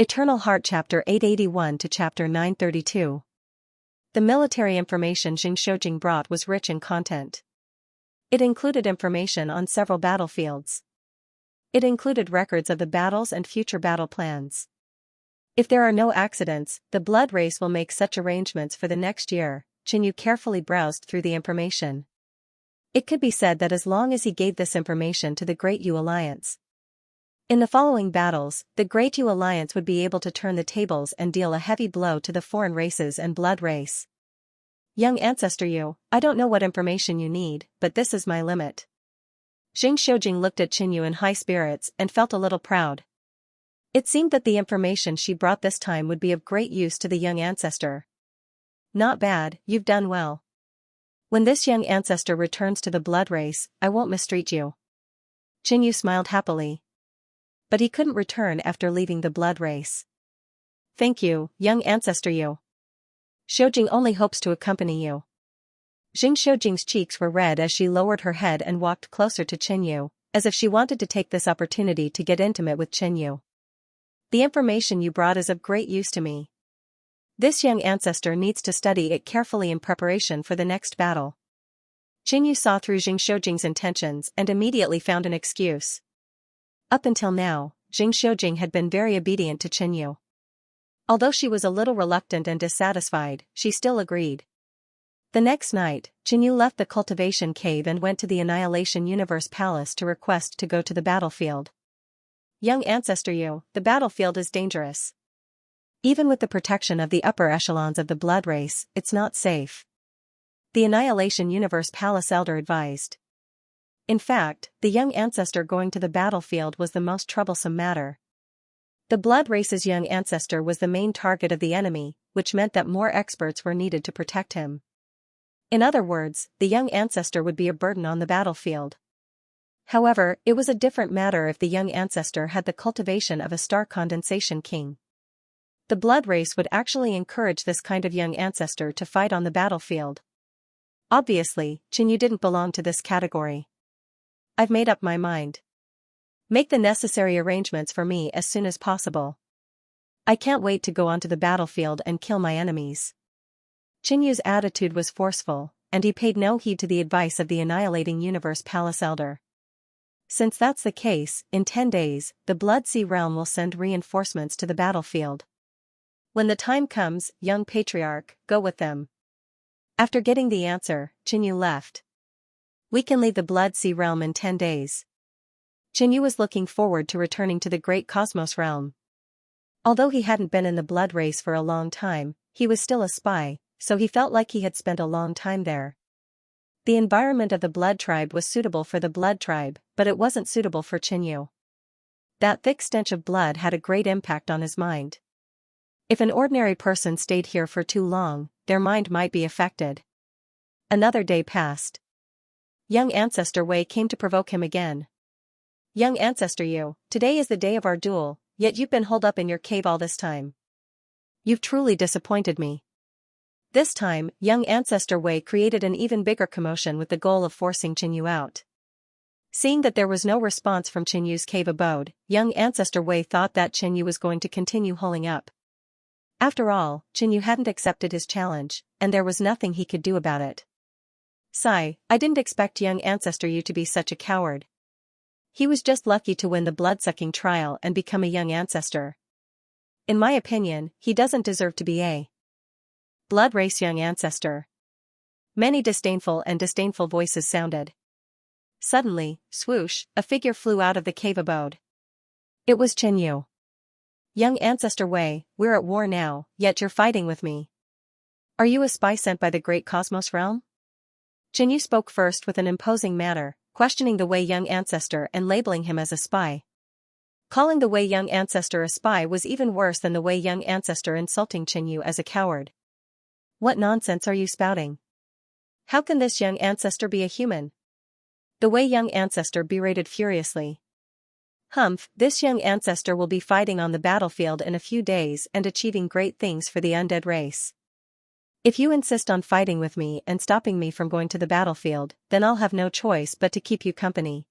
Eternal Heart Chapter 881 to Chapter 932. The military information Xianxia brought was rich in content. It included information on several battlefields. It included records of the battles and future battle plans. If there are no accidents, the blood race will make such arrangements for the next year. Xianxia carefully browsed through the information. It could be said that as long as he gave this information to the Great Yu Alliance, in the following battles, the Great Yu Alliance would be able to turn the tables and deal a heavy blow to the foreign races and blood race. Young Ancestor Yu, I don't know what information you need, but this is my limit. Xianxia looked at Xianxia in high spirits and felt a little proud. It seemed that the information she brought this time would be of great use to the young ancestor. Not bad, you've done well. When this young ancestor returns to the blood race, I won't mistreat you. Xianxia smiled happily. But he couldn't return after leaving the blood race. Thank you, young ancestor Yu. Xiaojing only hopes to accompany you. Xiaojing's cheeks were red as she lowered her head and walked closer to Qianyu, as if she wanted to take this opportunity to get intimate with Qianyu. The information you brought is of great use to me. This young ancestor needs to study it carefully in preparation for the next battle. Qianyu saw through Xiaojing's intentions and immediately found an excuse. Up until now, Xiaojing had been very obedient to Qianyu. Although she was a little reluctant and dissatisfied, she still agreed. The next night, Qianyu left the Cultivation Cave and went to the Annihilation Universe Palace to request to go to the battlefield. Young Ancestor Yu, the battlefield is dangerous. Even with the protection of the upper echelons of the blood race, it's not safe. The Annihilation Universe Palace Elder advised. In fact, the young ancestor going to the battlefield was the most troublesome matter. The blood race's young ancestor was the main target of the enemy, which meant that more experts were needed to protect him. In other words, the young ancestor would be a burden on the battlefield. However, it was a different matter if the young ancestor had the cultivation of a star condensation king. The blood race would actually encourage this kind of young ancestor to fight on the battlefield. Obviously, Qianyu didn't belong to this category. I've made up my mind. Make the necessary arrangements for me as soon as possible. I can't wait to go onto the battlefield and kill my enemies. Qianyu's attitude was forceful, and he paid no heed to the advice of the Annihilating Universe Palace Elder. Since that's the case, in 10 days, the Blood Sea Realm will send reinforcements to the battlefield. When the time comes, young Patriarch, go with them. After getting the answer, Qianyu left. We can leave the Blood Sea Realm in 10 days. Qianyu was looking forward to returning to the Great Cosmos Realm. Although he hadn't been in the blood race for a long time, he was still a spy, so he felt like he had spent a long time there. The environment of the blood tribe was suitable for the blood tribe, but it wasn't suitable for Qianyu. That thick stench of blood had a great impact on his mind. If an ordinary person stayed here for too long, their mind might be affected. Another day passed. Young Ancestor Wei came to provoke him again. Young Ancestor Yu, today is the day of our duel, yet you've been holed up in your cave all this time. You've truly disappointed me. This time, young Ancestor Wei created an even bigger commotion with the goal of forcing Qianyu out. Seeing that there was no response from Qianyu's cave abode, young Ancestor Wei thought that Qianyu was going to continue holing up. After all, Qianyu hadn't accepted his challenge, and there was nothing he could do about it. Sigh, I didn't expect young Ancestor Yu to be such a coward. He was just lucky to win the blood-sucking trial and become a young ancestor. In my opinion, he doesn't deserve to be a blood race young ancestor. Many disdainful voices sounded. Suddenly, swoosh, a figure flew out of the cave abode. It was Qianyu. Young Ancestor Wei, we're at war now, yet you're fighting with me. Are you a spy sent by the Great Cosmos Realm? Qianyu spoke first with an imposing manner, questioning the Wei young ancestor and labeling him as a spy. Calling the Wei young ancestor a spy was even worse than the Wei young ancestor insulting Qianyu as a coward. What nonsense are you spouting? How can this young ancestor be a human? The Wei young ancestor berated furiously. Humph, this young ancestor will be fighting on the battlefield in a few days and achieving great things for the undead race. If you insist on fighting with me and stopping me from going to the battlefield, then I'll have no choice but to keep you company.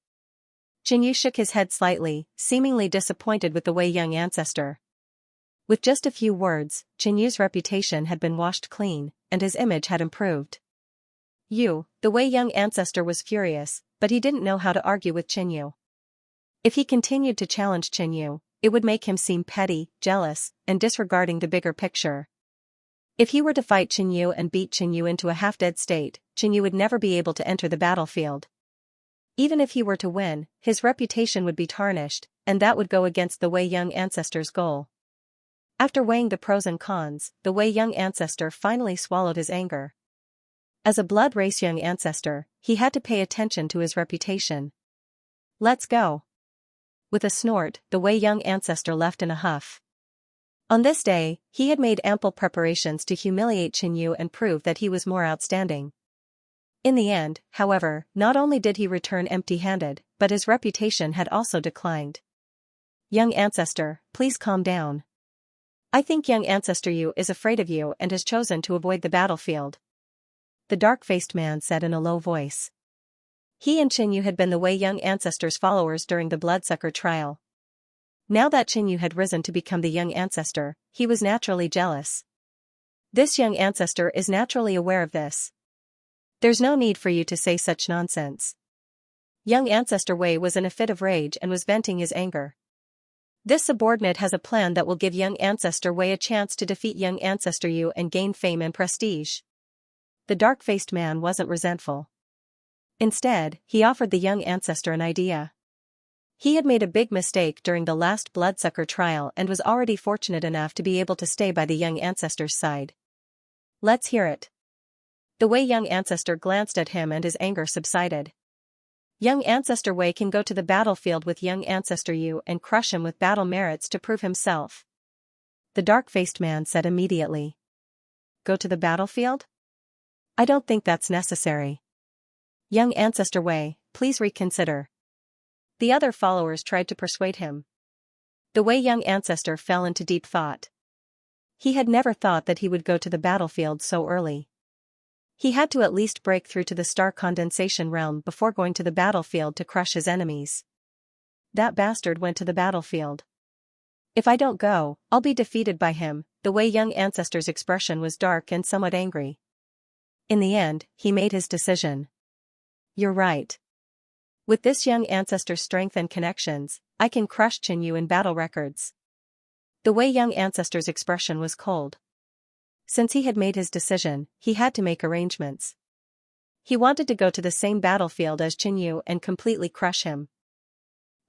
Qianyu shook his head slightly, seemingly disappointed with the Wei young ancestor. With just a few words, Qianyu's reputation had been washed clean, and his image had improved. The Wei young ancestor was furious, but he didn't know how to argue with Qianyu. If he continued to challenge Qianyu, it would make him seem petty, jealous, and disregarding the bigger picture. If he were to fight Qianyu and beat Qianyu into a half-dead state, Qianyu would never be able to enter the battlefield. Even if he were to win, his reputation would be tarnished, and that would go against the Wei young ancestor's goal. After weighing the pros and cons, the Wei young ancestor finally swallowed his anger. As a blood race young ancestor, he had to pay attention to his reputation. Let's go. With a snort, the Wei young ancestor left in a huff. On this day, he had made ample preparations to humiliate Qianyu and prove that he was more outstanding. In the end, however, not only did he return empty-handed, but his reputation had also declined. Young ancestor, please calm down. I think young ancestor Yu is afraid of you and has chosen to avoid the battlefield. The dark-faced man said in a low voice. He and Qianyu had been the Wei young ancestor's followers during the bloodsucker trial. Now that Qianyu had risen to become the young ancestor, he was naturally jealous. This young ancestor is naturally aware of this. There's no need for you to say such nonsense. Young ancestor Wei was in a fit of rage and was venting his anger. This subordinate has a plan that will give young ancestor Wei a chance to defeat young ancestor Yu and gain fame and prestige. The dark-faced man wasn't resentful. Instead, he offered the young ancestor an idea. He had made a big mistake during the last bloodsucker trial and was already fortunate enough to be able to stay by the young ancestor's side. Let's hear it. The Wei young ancestor glanced at him and his anger subsided. Young ancestor Wei can go to the battlefield with young ancestor Yu and crush him with battle merits to prove himself. The dark-faced man said immediately. Go to the battlefield? I don't think that's necessary. Young ancestor Wei, please reconsider. The other followers tried to persuade him. The Wei young ancestor fell into deep thought. He had never thought that he would go to the battlefield so early. He had to at least break through to the star condensation realm before going to the battlefield to crush his enemies. That bastard went to the battlefield. If I don't go, I'll be defeated by him. The Wei young ancestor's expression was dark and somewhat angry. In the end, he made his decision. You're right. With this young ancestor's strength and connections, I can crush Qianyu in battle records. The Wei young ancestor's expression was cold. Since he had made his decision, he had to make arrangements. He wanted to go to the same battlefield as Qianyu and completely crush him.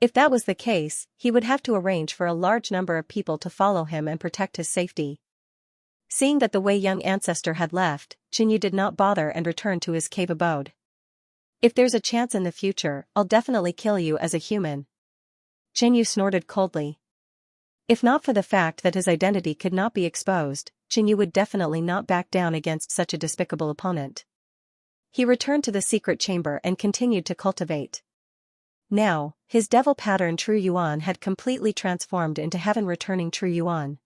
If that was the case, he would have to arrange for a large number of people to follow him and protect his safety. Seeing that the Wei young ancestor had left, Qianyu did not bother and returned to his cave abode. If there's a chance in the future, I'll definitely kill you as a human. Qianyu snorted coldly. If not for the fact that his identity could not be exposed, Qianyu would definitely not back down against such a despicable opponent. He returned to the secret chamber and continued to cultivate. Now, his devil pattern True Yuan had completely transformed into heaven-returning True Yuan.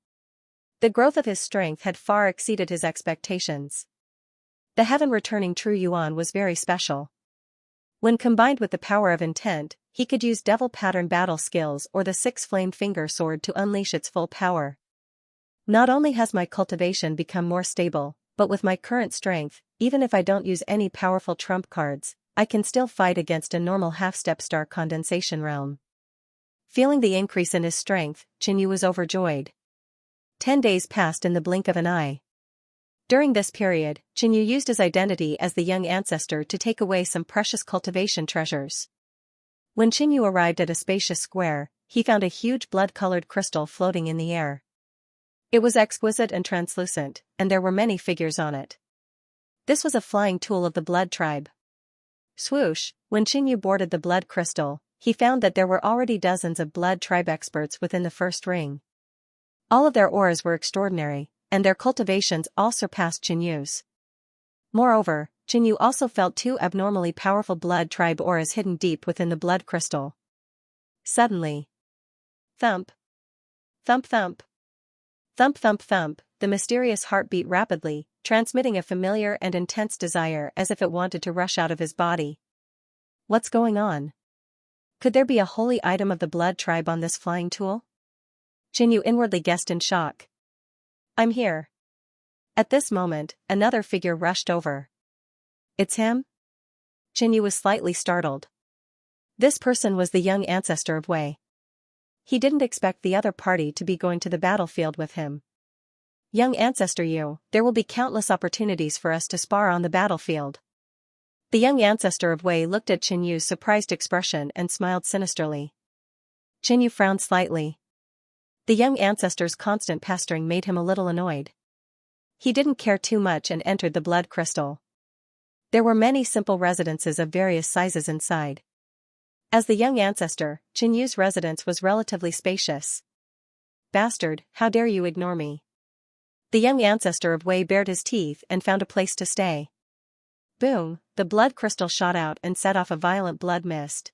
The growth of his strength had far exceeded his expectations. The heaven-returning True Yuan was very special. When combined with the power of intent, he could use devil pattern battle skills or the six-flamed finger sword to unleash its full power. Not only has my cultivation become more stable, but with my current strength, even if I don't use any powerful trump cards, I can still fight against a normal half-step star condensation realm. Feeling the increase in his strength, Qianyu was overjoyed. 10 days passed in the blink of an eye. During this period, Qianyu used his identity as the young ancestor to take away some precious cultivation treasures. When Qianyu arrived at a spacious square, he found a huge blood-colored crystal floating in the air. It was exquisite and translucent, and there were many figures on it. This was a flying tool of the blood tribe. Swoosh, when Qianyu boarded the blood crystal, he found that there were already dozens of blood tribe experts within the first ring. All of their auras were extraordinary, and their cultivations all surpassed Qianyu's. Moreover, Qianyu also felt two abnormally powerful blood tribe auras hidden deep within the blood crystal. Suddenly, thump, thump thump, thump thump thump, the mysterious heart beat rapidly, transmitting a familiar and intense desire as if it wanted to rush out of his body. What's going on? Could there be a holy item of the blood tribe on this flying tool? Qinyu inwardly guessed in shock. I'm here. At this moment, another figure rushed over. It's him? Qinyu was slightly startled. This person was the young ancestor of Wei. He didn't expect the other party to be going to the battlefield with him. Young ancestor Yu, there will be countless opportunities for us to spar on the battlefield. The young ancestor of Wei looked at Qinyu's surprised expression and smiled sinisterly. Qinyu frowned slightly. The young ancestor's constant pestering made him a little annoyed. He didn't care too much and entered the blood crystal. There were many simple residences of various sizes inside. As the young ancestor, Qinyu's residence was relatively spacious. Bastard, how dare you ignore me? The young ancestor of Wei bared his teeth and found a place to stay. Boom, the blood crystal shot out and set off a violent blood mist.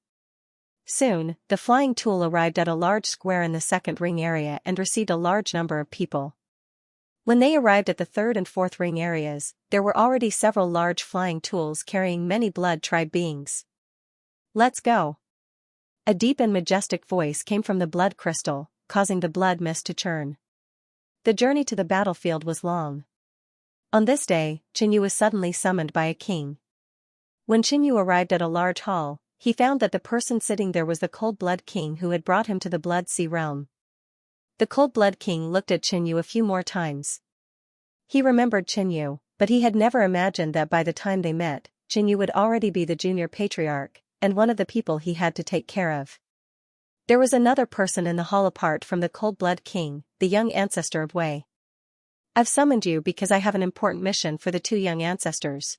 Soon, the flying tool arrived at a large square in the second ring area and received a large number of people. When they arrived at the third and fourth ring areas, there were already several large flying tools carrying many blood tribe beings. Let's go. A deep and majestic voice came from the blood crystal, causing the blood mist to churn. The journey to the battlefield was long. On this day, Qinyu was suddenly summoned by a king. When Qinyu arrived at a large hall, he found that the person sitting there was the cold-blood king who had brought him to the Blood Sea realm. The cold-blood king looked at Qinyu a few more times. He remembered Qinyu, but he had never imagined that by the time they met, Qinyu would already be the junior patriarch, and one of the people he had to take care of. There was another person in the hall apart from the cold-blood king, the young ancestor of Wei. I've summoned you because I have an important mission for the two young ancestors.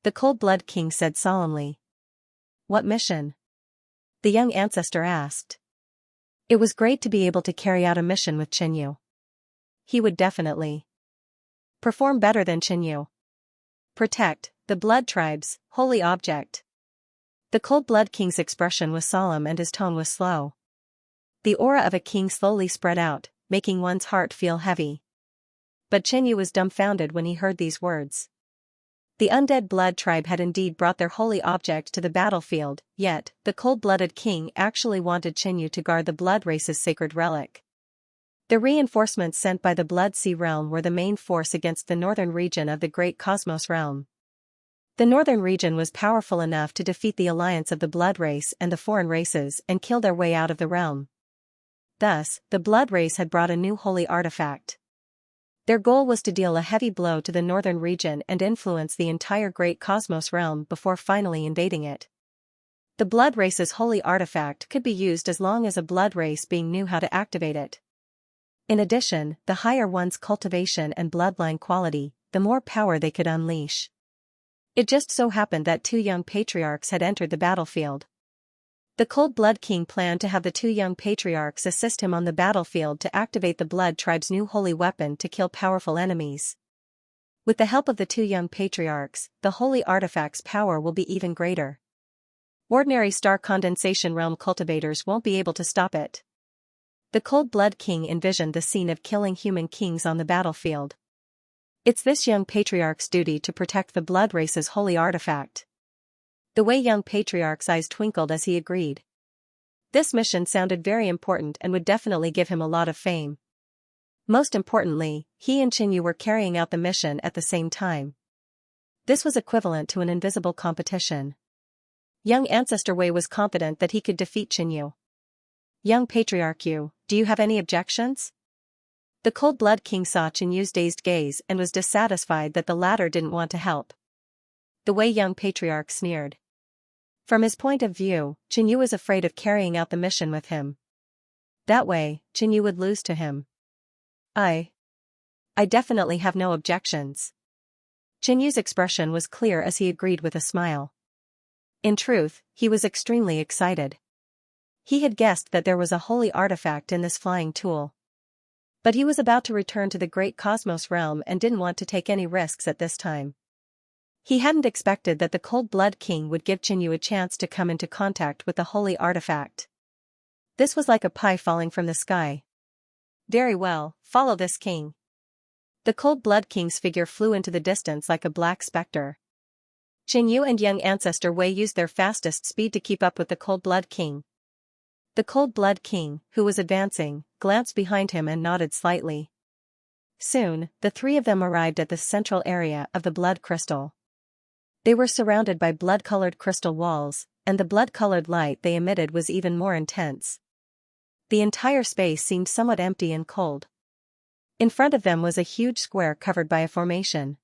The cold-blood king said solemnly. What mission? The young ancestor asked. It was great to be able to carry out a mission with Qinyu. He would definitely perform better than Qinyu. Protect the blood tribe's holy object. The cold-blood king's expression was solemn and his tone was slow. The aura of a king slowly spread out, making one's heart feel heavy. But Qinyu was dumbfounded when he heard these words. The undead blood tribe had indeed brought their holy object to the battlefield, yet, the cold-blooded king actually wanted Qinyu to guard the blood race's sacred relic. The reinforcements sent by the Blood Sea realm were the main force against the northern region of the Great Cosmos realm. The northern region was powerful enough to defeat the alliance of the blood race and the foreign races and kill their way out of the realm. Thus, the blood race had brought a new holy artifact. Their goal was to deal a heavy blow to the northern region and influence the entire Great Cosmos realm before finally invading it. The blood race's holy artifact could be used as long as a blood race being knew how to activate it. In addition, the higher one's cultivation and bloodline quality, the more power they could unleash. It just so happened that two young patriarchs had entered the battlefield. The cold-blood king planned to have the two young patriarchs assist him on the battlefield to activate the blood tribe's new holy weapon to kill powerful enemies. With the help of the two young patriarchs, the holy artifact's power will be even greater. Ordinary star condensation realm cultivators won't be able to stop it. The cold-blood king envisioned the scene of killing human kings on the battlefield. It's this young patriarch's duty to protect the blood race's holy artifact. The Wei young patriarch's eyes twinkled as he agreed. This mission sounded very important and would definitely give him a lot of fame. Most importantly, he and Qinyu were carrying out the mission at the same time. This was equivalent to an invisible competition. Young Ancestor Wei was confident that he could defeat Qinyu. Young Patriarch Yu, do you have any objections? The cold-blood king saw Qinyu's dazed gaze and was dissatisfied that the latter didn't want to help. The Wei young patriarch sneered. From his point of view, Qinyu was afraid of carrying out the mission with him. That way, Qinyu would lose to him. I definitely have no objections. Qinyu's expression was clear as he agreed with a smile. In truth, he was extremely excited. He had guessed that there was a holy artifact in this flying tool. But he was about to return to the Great Cosmos realm and didn't want to take any risks at this time. He hadn't expected that the cold-blood king would give Qinyu a chance to come into contact with the holy artifact. This was like a pie falling from the sky. Very well, follow this king. The cold-blood king's figure flew into the distance like a black specter. Qinyu and young Ancestor Wei used their fastest speed to keep up with the cold-blood king. The cold-blood king, who was advancing, glanced behind him and nodded slightly. Soon, the three of them arrived at the central area of the blood crystal. They were surrounded by blood-colored crystal walls, and the blood-colored light they emitted was even more intense. The entire space seemed somewhat empty and cold. In front of them was a huge square covered by a formation.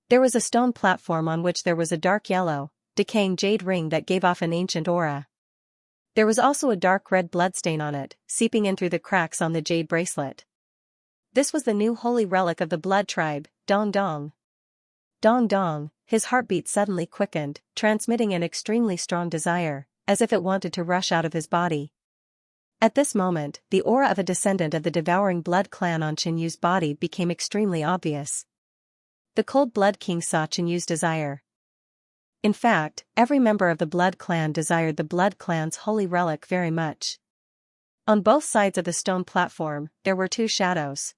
There was a stone platform on which there was a dark yellow, decaying jade ring that gave off an ancient aura. There was also a dark red bloodstain on it, seeping in through the cracks on the jade bracelet. This was the new holy relic of the blood tribe, Dong Dong. Dong Dong, his heartbeat suddenly quickened, transmitting an extremely strong desire, as if it wanted to rush out of his body. At this moment, the aura of a descendant of the devouring blood clan on Xianyu's body became extremely obvious. The cold blood king saw Xianyu's desire. In fact, every member of the blood clan desired the blood clan's holy relic very much. On both sides of the stone platform, there were two shadows.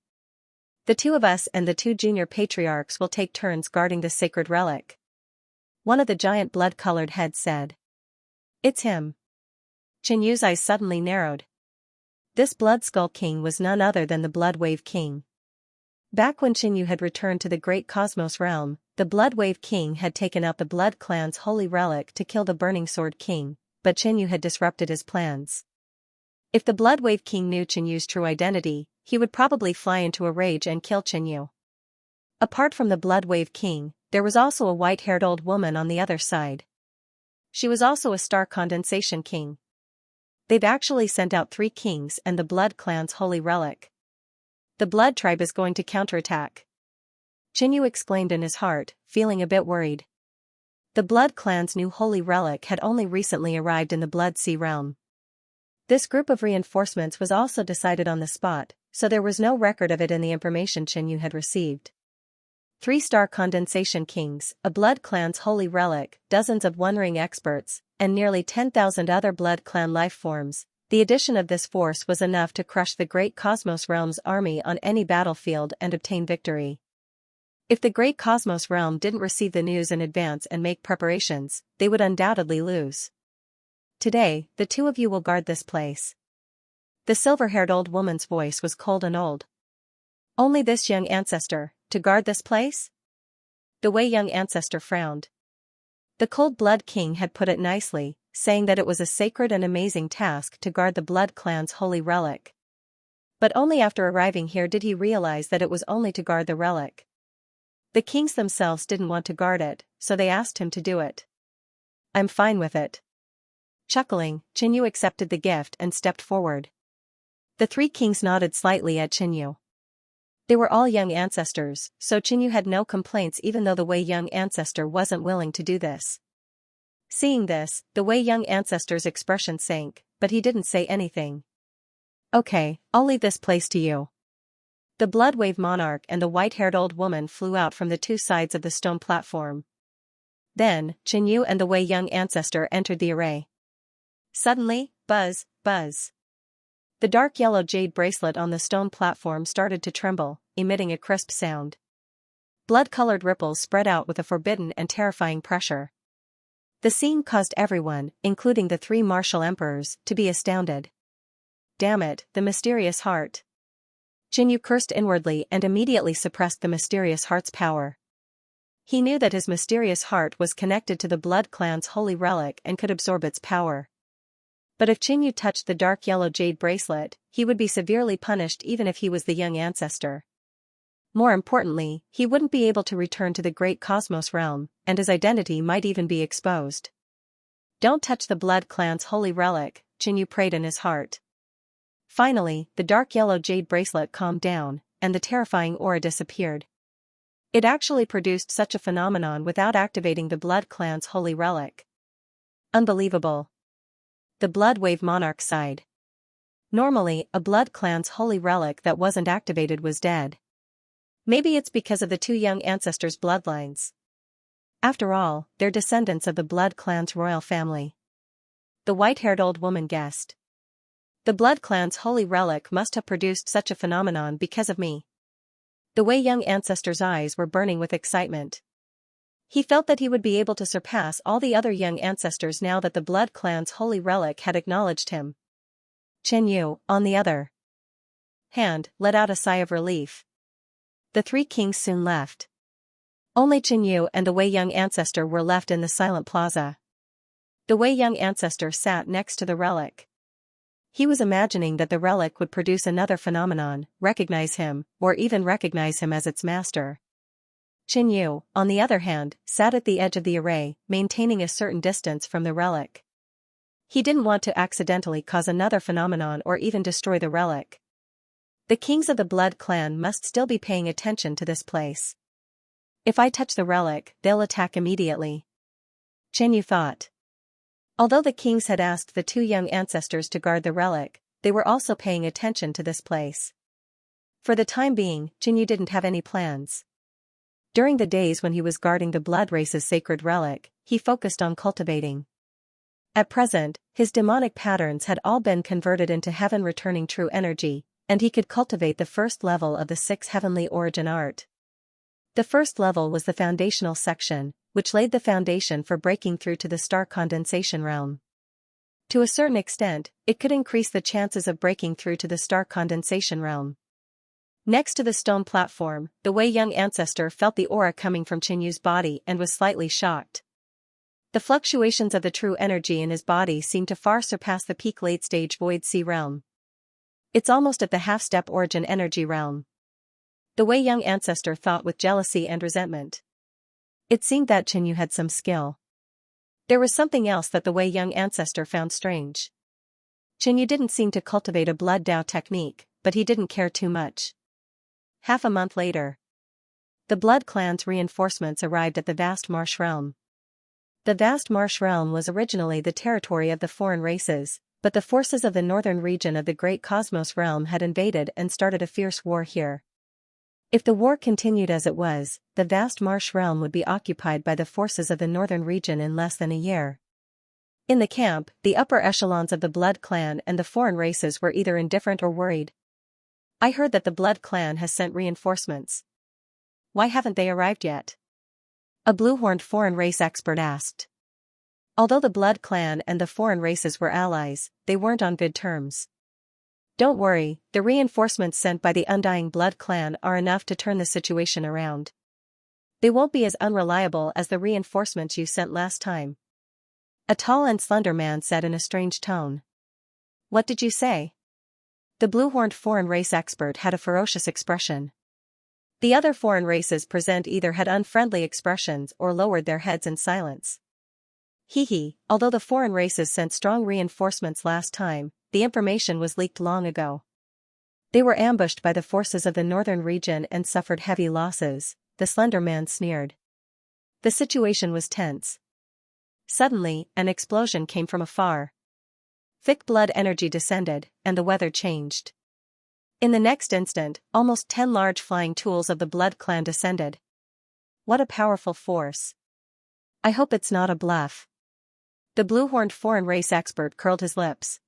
The two of us and the two junior patriarchs will take turns guarding the sacred relic. One of the giant blood-colored heads said. It's him. Xianyu's eyes suddenly narrowed. This Blood Skull King was none other than the Blood Wave King. Back when Xianyu had returned to the Great Cosmos Realm, the Blood Wave King had taken out the Blood Clan's holy relic to kill the Burning Sword King, but Xianyu had disrupted his plans. If the Blood Wave King knew Xianyu's true identity, he would probably fly into a rage and kill Xianyu. Apart from the Blood Wave King, there was also a white-haired old woman on the other side. She was also a Star Condensation King. They've actually sent out 3 kings and the Blood Clan's holy relic. The Blood Tribe is going to counterattack. Xianyu exclaimed in his heart, feeling a bit worried. The Blood Clan's new holy relic had only recently arrived in the Blood Sea realm. This group of reinforcements was also decided on the spot, so there was no record of it in the information Xianyu had received. 3 Star Condensation Kings, a Blood Clan's holy relic, dozens of One Ring experts, and nearly 10,000 other Blood Clan life forms. The addition of this force was enough to crush the Great Cosmos Realm's army on any battlefield and obtain victory. If the Great Cosmos Realm didn't receive the news in advance and make preparations, they would undoubtedly lose. Today, the 2 of you will guard this place. The silver-haired old woman's voice was cold and old. Only this young ancestor, to guard this place? The Wei young ancestor frowned. The Cold Blood King had put it nicely, saying that it was a sacred and amazing task to guard the Blood Clan's holy relic. But only after arriving here did he realize that it was only to guard the relic. The kings themselves didn't want to guard it, so they asked him to do it. I'm fine with it. Chuckling, Xianyu accepted the gift and stepped forward. The 3 kings nodded slightly at Xianyu. They were all young ancestors, so Xianyu had no complaints even though the Wei young ancestor wasn't willing to do this. Seeing this, the Wei young ancestor's expression sank, but he didn't say anything. Okay, I'll leave this place to you. The Blood Wave Monarch and the white-haired old woman flew out from the 2 sides of the stone platform. Then, Xianyu and the Wei young ancestor entered the array. Suddenly, buzz, buzz. The dark yellow jade bracelet on the stone platform started to tremble, emitting a crisp sound. Blood-colored ripples spread out with a forbidden and terrifying pressure. The scene caused everyone, including the 3 martial emperors, to be astounded. Damn it, the mysterious heart. Xianyu cursed inwardly and immediately suppressed the mysterious heart's power. He knew that his mysterious heart was connected to the Blood Clan's holy relic and could absorb its power. But if Xianyu touched the dark yellow jade bracelet, he would be severely punished even if he was the young ancestor. More importantly, he wouldn't be able to return to the Great Cosmos Realm, and his identity might even be exposed. Don't touch the Blood Clan's holy relic, Xianyu prayed in his heart. Finally, the dark yellow jade bracelet calmed down, and the terrifying aura disappeared. It actually produced such a phenomenon without activating the Blood Clan's holy relic. Unbelievable. The Blood Wave Monarch sighed. Normally, a Blood Clan's holy relic that wasn't activated was dead. Maybe it's because of the 2 young ancestors' bloodlines. After all, they're descendants of the Blood Clan's royal family. The white-haired old woman guessed. The Blood Clan's holy relic must have produced such a phenomenon because of me. The Wei young ancestor's eyes were burning with excitement. He felt that he would be able to surpass all the other young ancestors now that the Blood Clan's holy relic had acknowledged him. Xianyu, on the other hand, let out a sigh of relief. The three kings soon left. Only Xianxia and the Wei young ancestor were left in the silent plaza. The Wei young ancestor sat next to the relic. He was imagining that the relic would produce another phenomenon, recognize him, or even recognize him as its master. Xianxia, on the other hand, sat at the edge of the array, maintaining a certain distance from the relic. He didn't want to accidentally cause another phenomenon or even destroy the relic. The kings of the blood clan must still be paying attention to this place. If I touch the relic, they'll attack immediately. Xianxia thought. Although the kings had asked the two young ancestors to guard the relic, they were also paying attention to this place. For the time being, Xianxia didn't have any plans. During the days when he was guarding the blood race's sacred relic, he focused on cultivating. At present, his demonic patterns had all been converted into heaven-returning true energy, and he could cultivate the first level of the 6 heavenly origin art. The first level was the foundational section, which laid the foundation for breaking through to the star condensation realm. To a certain extent, it could increase the chances of breaking through to the star condensation realm. Next to the stone platform, the Wei young ancestor felt the aura coming from Xianxia's body and was slightly shocked. The fluctuations of the true energy in his body seemed to far surpass the peak late-stage Void Sea realm. It's almost at the half-step origin energy realm. The Wei young ancestor thought with jealousy and resentment. It seemed that Xianxia had some skill. There was something else that the Wei young ancestor found strange. Xianxia didn't seem to cultivate a blood Dao technique, but he didn't care too much. Half a month later, the blood clan's reinforcements arrived at the vast marsh realm. The vast marsh realm was originally the territory of the foreign races, but the forces of the northern region of the great cosmos realm had invaded and started a fierce war here. If the war continued as it was, the vast marsh realm would be occupied by the forces of the northern region in less than a year. In the camp, the upper echelons of the blood clan and the foreign races were either indifferent or worried. I heard that the blood clan has sent reinforcements. Why haven't they arrived yet? A blue-horned foreign race expert asked. Although the blood clan and the foreign races were allies, they weren't on good terms. Don't worry, the reinforcements sent by the Undying Blood clan are enough to turn the situation around. They won't be as unreliable as the reinforcements you sent last time. A tall and slender man said in a strange tone. What did you say? The blue-horned foreign race expert had a ferocious expression. The other foreign races present either had unfriendly expressions or lowered their heads in silence. Although the foreign races sent strong reinforcements last time, the information was leaked long ago. They were ambushed by the forces of the northern region and suffered heavy losses, the slender man sneered. The situation was tense. Suddenly, an explosion came from afar. Thick blood energy descended, and the weather changed. In the next instant, almost 10 large flying tools of the blood clan descended. What a powerful force. I hope it's not a bluff. The blue-horned foreign race expert curled his lips.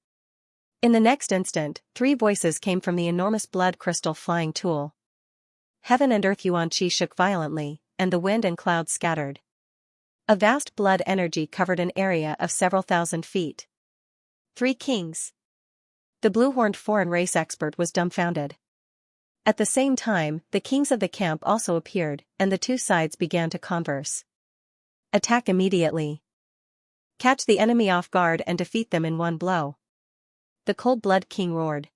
In the next instant, 3 voices came from the enormous blood crystal flying tool. Heaven and earth yuan qi shook violently, and the wind and clouds scattered. A vast blood energy covered an area of several thousand feet. 3 kings. The blue-horned foreign race expert was dumbfounded. At the same time, the kings of the camp also appeared, and the two sides began to converse. Attack immediately. Catch the enemy off guard and defeat them in one blow. The cold-blood king roared.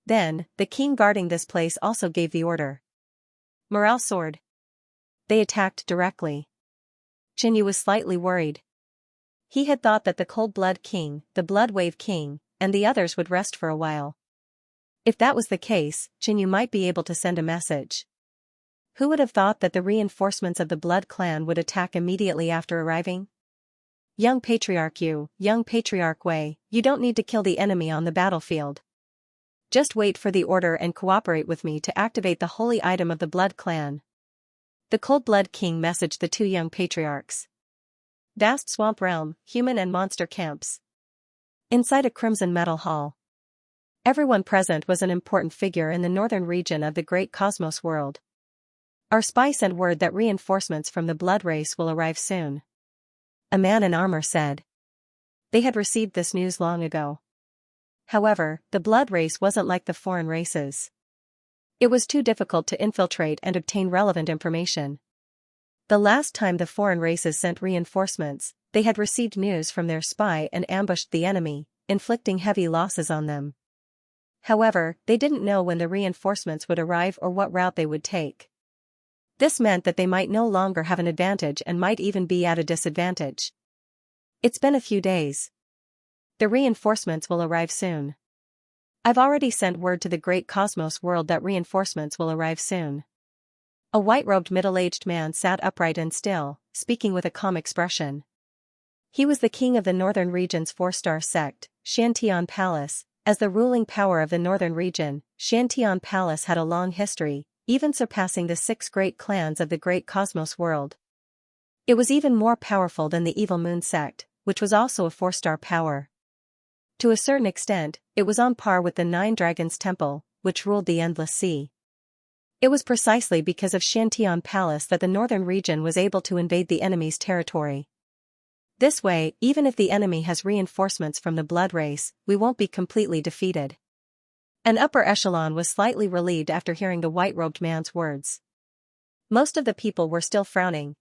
Then, the king guarding this place also gave the order. Morale soared. They attacked directly. Xianxia was slightly worried. He had thought that the cold-blood king, the blood wave king, and the others would rest for a while. If that was the case, Xianxia might be able to send a message. Who would have thought that the reinforcements of the blood clan would attack immediately after arriving? Young Patriarch Wei, you don't need to kill the enemy on the battlefield. Just wait for the order and cooperate with me to activate the holy item of the blood clan. The cold-blood king messaged the 2 young patriarchs. Vast swamp realm, human and monster camps. Inside a crimson metal hall. Everyone present was an important figure in the northern region of the great cosmos world. Our spy sent word that reinforcements from the blood race will arrive soon. A man in armor said. They had received this news long ago. However, the blood race wasn't like the foreign races. It was too difficult to infiltrate and obtain relevant information. The last time the foreign races sent reinforcements, they had received news from their spy and ambushed the enemy, inflicting heavy losses on them. However, they didn't know when the reinforcements would arrive or what route they would take. This meant that they might no longer have an advantage and might even be at a disadvantage. It's been a few days. The reinforcements will arrive soon. I've already sent word to the great cosmos world that reinforcements will arrive soon. A white-robed middle-aged man sat upright and still, speaking with a calm expression. He was the king of the northern region's 4-star sect, Xianxia Palace. As the ruling power of the northern region, Xianxia Palace had a long history, even surpassing the 6 great clans of the great cosmos world. It was even more powerful than the evil moon sect, which was also a 4-star power. To a certain extent, it was on par with the 9 Dragons Temple, which ruled the endless sea. It was precisely because of Xianxia Palace that the northern region was able to invade the enemy's territory. This way, even if the enemy has reinforcements from the blood race, we won't be completely defeated. An upper echelon was slightly relieved after hearing the white-robed man's words. Most of the people were still frowning.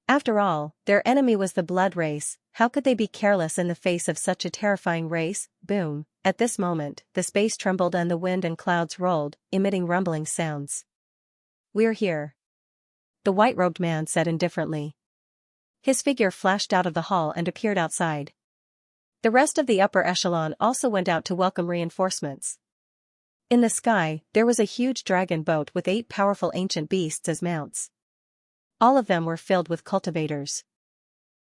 After all, their enemy was the blood race. How could they be careless in the face of such a terrifying race? Boom! At this moment, the space trembled and the wind and clouds rolled, emitting rumbling sounds. "We're here," the white-robed man said indifferently. His figure flashed out of the hall and appeared outside. The rest of the upper echelon also went out to welcome reinforcements. In the sky, there was a huge dragon boat with 8 powerful ancient beasts as mounts. All of them were filled with cultivators.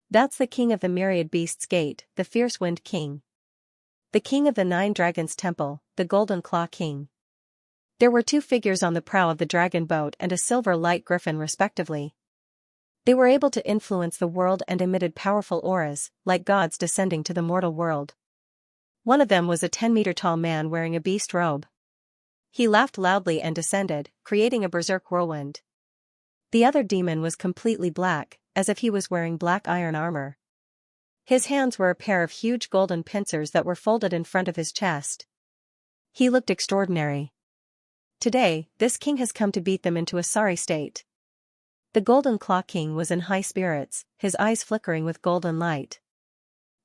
That's the king of the myriad beasts' gate, the fierce wind king. The king of the 9 dragons temple, the golden claw king. There were 2 figures on the prow of the dragon boat and a silver light griffin respectively. They were able to influence the world and emitted powerful auras, like gods descending to the mortal world. One of them was a 10-meter-tall man wearing a beast robe. He laughed loudly and descended, creating a berserk whirlwind. The other demon was completely black, as if he was wearing black iron armor. His hands were a pair of huge golden pincers that were folded in front of his chest. He looked extraordinary. Today, this king has come to beat them into a sorry state. The Golden Claw King was in high spirits, his eyes flickering with golden light.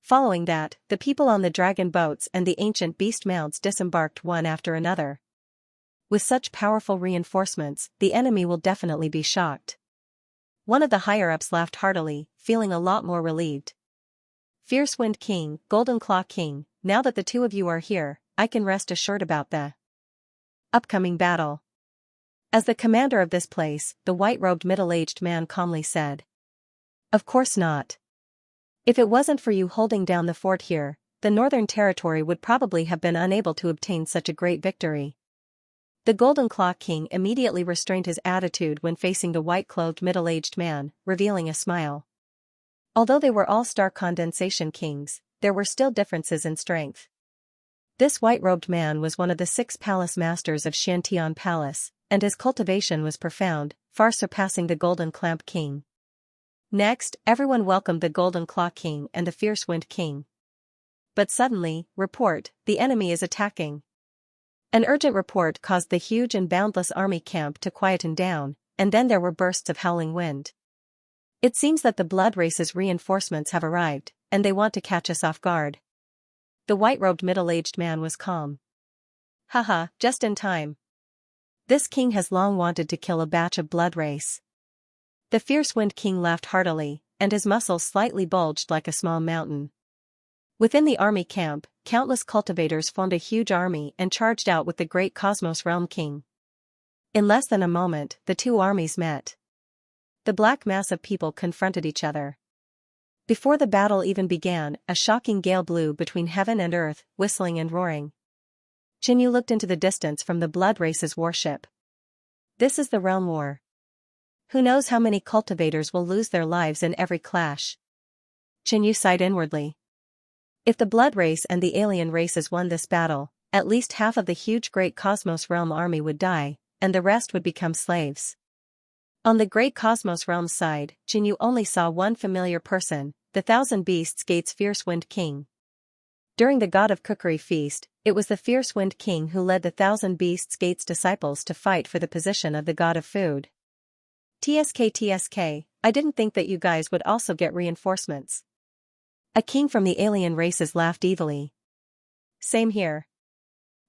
Following that, the people on the dragon boats and the ancient beast mounts disembarked one after another. With such powerful reinforcements, the enemy will definitely be shocked. One of the higher-ups laughed heartily, feeling a lot more relieved. Fierce Wind King, Golden Claw King, now that the 2 of you are here, I can rest assured about the upcoming battle. As the commander of this place, the white-robed middle-aged man calmly said. Of course not. If it wasn't for you holding down the fort here, the Northern Territory would probably have been unable to obtain such a great victory. The Golden Claw King immediately restrained his attitude when facing the white-clothed middle-aged man, revealing a smile. Although they were all star condensation kings, there were still differences in strength. This white-robed man was one of the 6 palace masters of Xianxia Palace, and his cultivation was profound, far surpassing the Golden Clamp King. Next, everyone welcomed the Golden Claw King and the Fierce Wind King. But suddenly, report, the enemy is attacking. An urgent report caused the huge and boundless army camp to quieten down, and then there were bursts of howling wind. It seems that the blood race's reinforcements have arrived, and they want to catch us off guard. The white-robed middle-aged man was calm. Haha, just in time. This king has long wanted to kill a batch of blood race. The Fierce Wind King laughed heartily, and his muscles slightly bulged like a small mountain. Within the army camp, countless cultivators formed a huge army and charged out with the great Cosmos Realm King. In less than a moment, the 2 armies met. The black mass of people confronted each other. Before the battle even began, a shocking gale blew between heaven and earth, whistling and roaring. Jinyu looked into the distance from the blood race's warship. This is the realm war. Who knows how many cultivators will lose their lives in every clash? Jinyu sighed inwardly. If the blood race and the alien races won this battle, at least half of the huge great Cosmos Realm army would die, and the rest would become slaves. On the great Cosmos Realm side, Jinyu only saw one familiar person, the Thousand Beasts Gate's Fierce Wind King. During the God of Cookery feast, it was the fierce Wind King who led the Thousand Beasts Gate's disciples to fight for the position of the God of Food. TSK, I didn't think that you guys would also get reinforcements. A king from the alien races laughed evilly. Same here.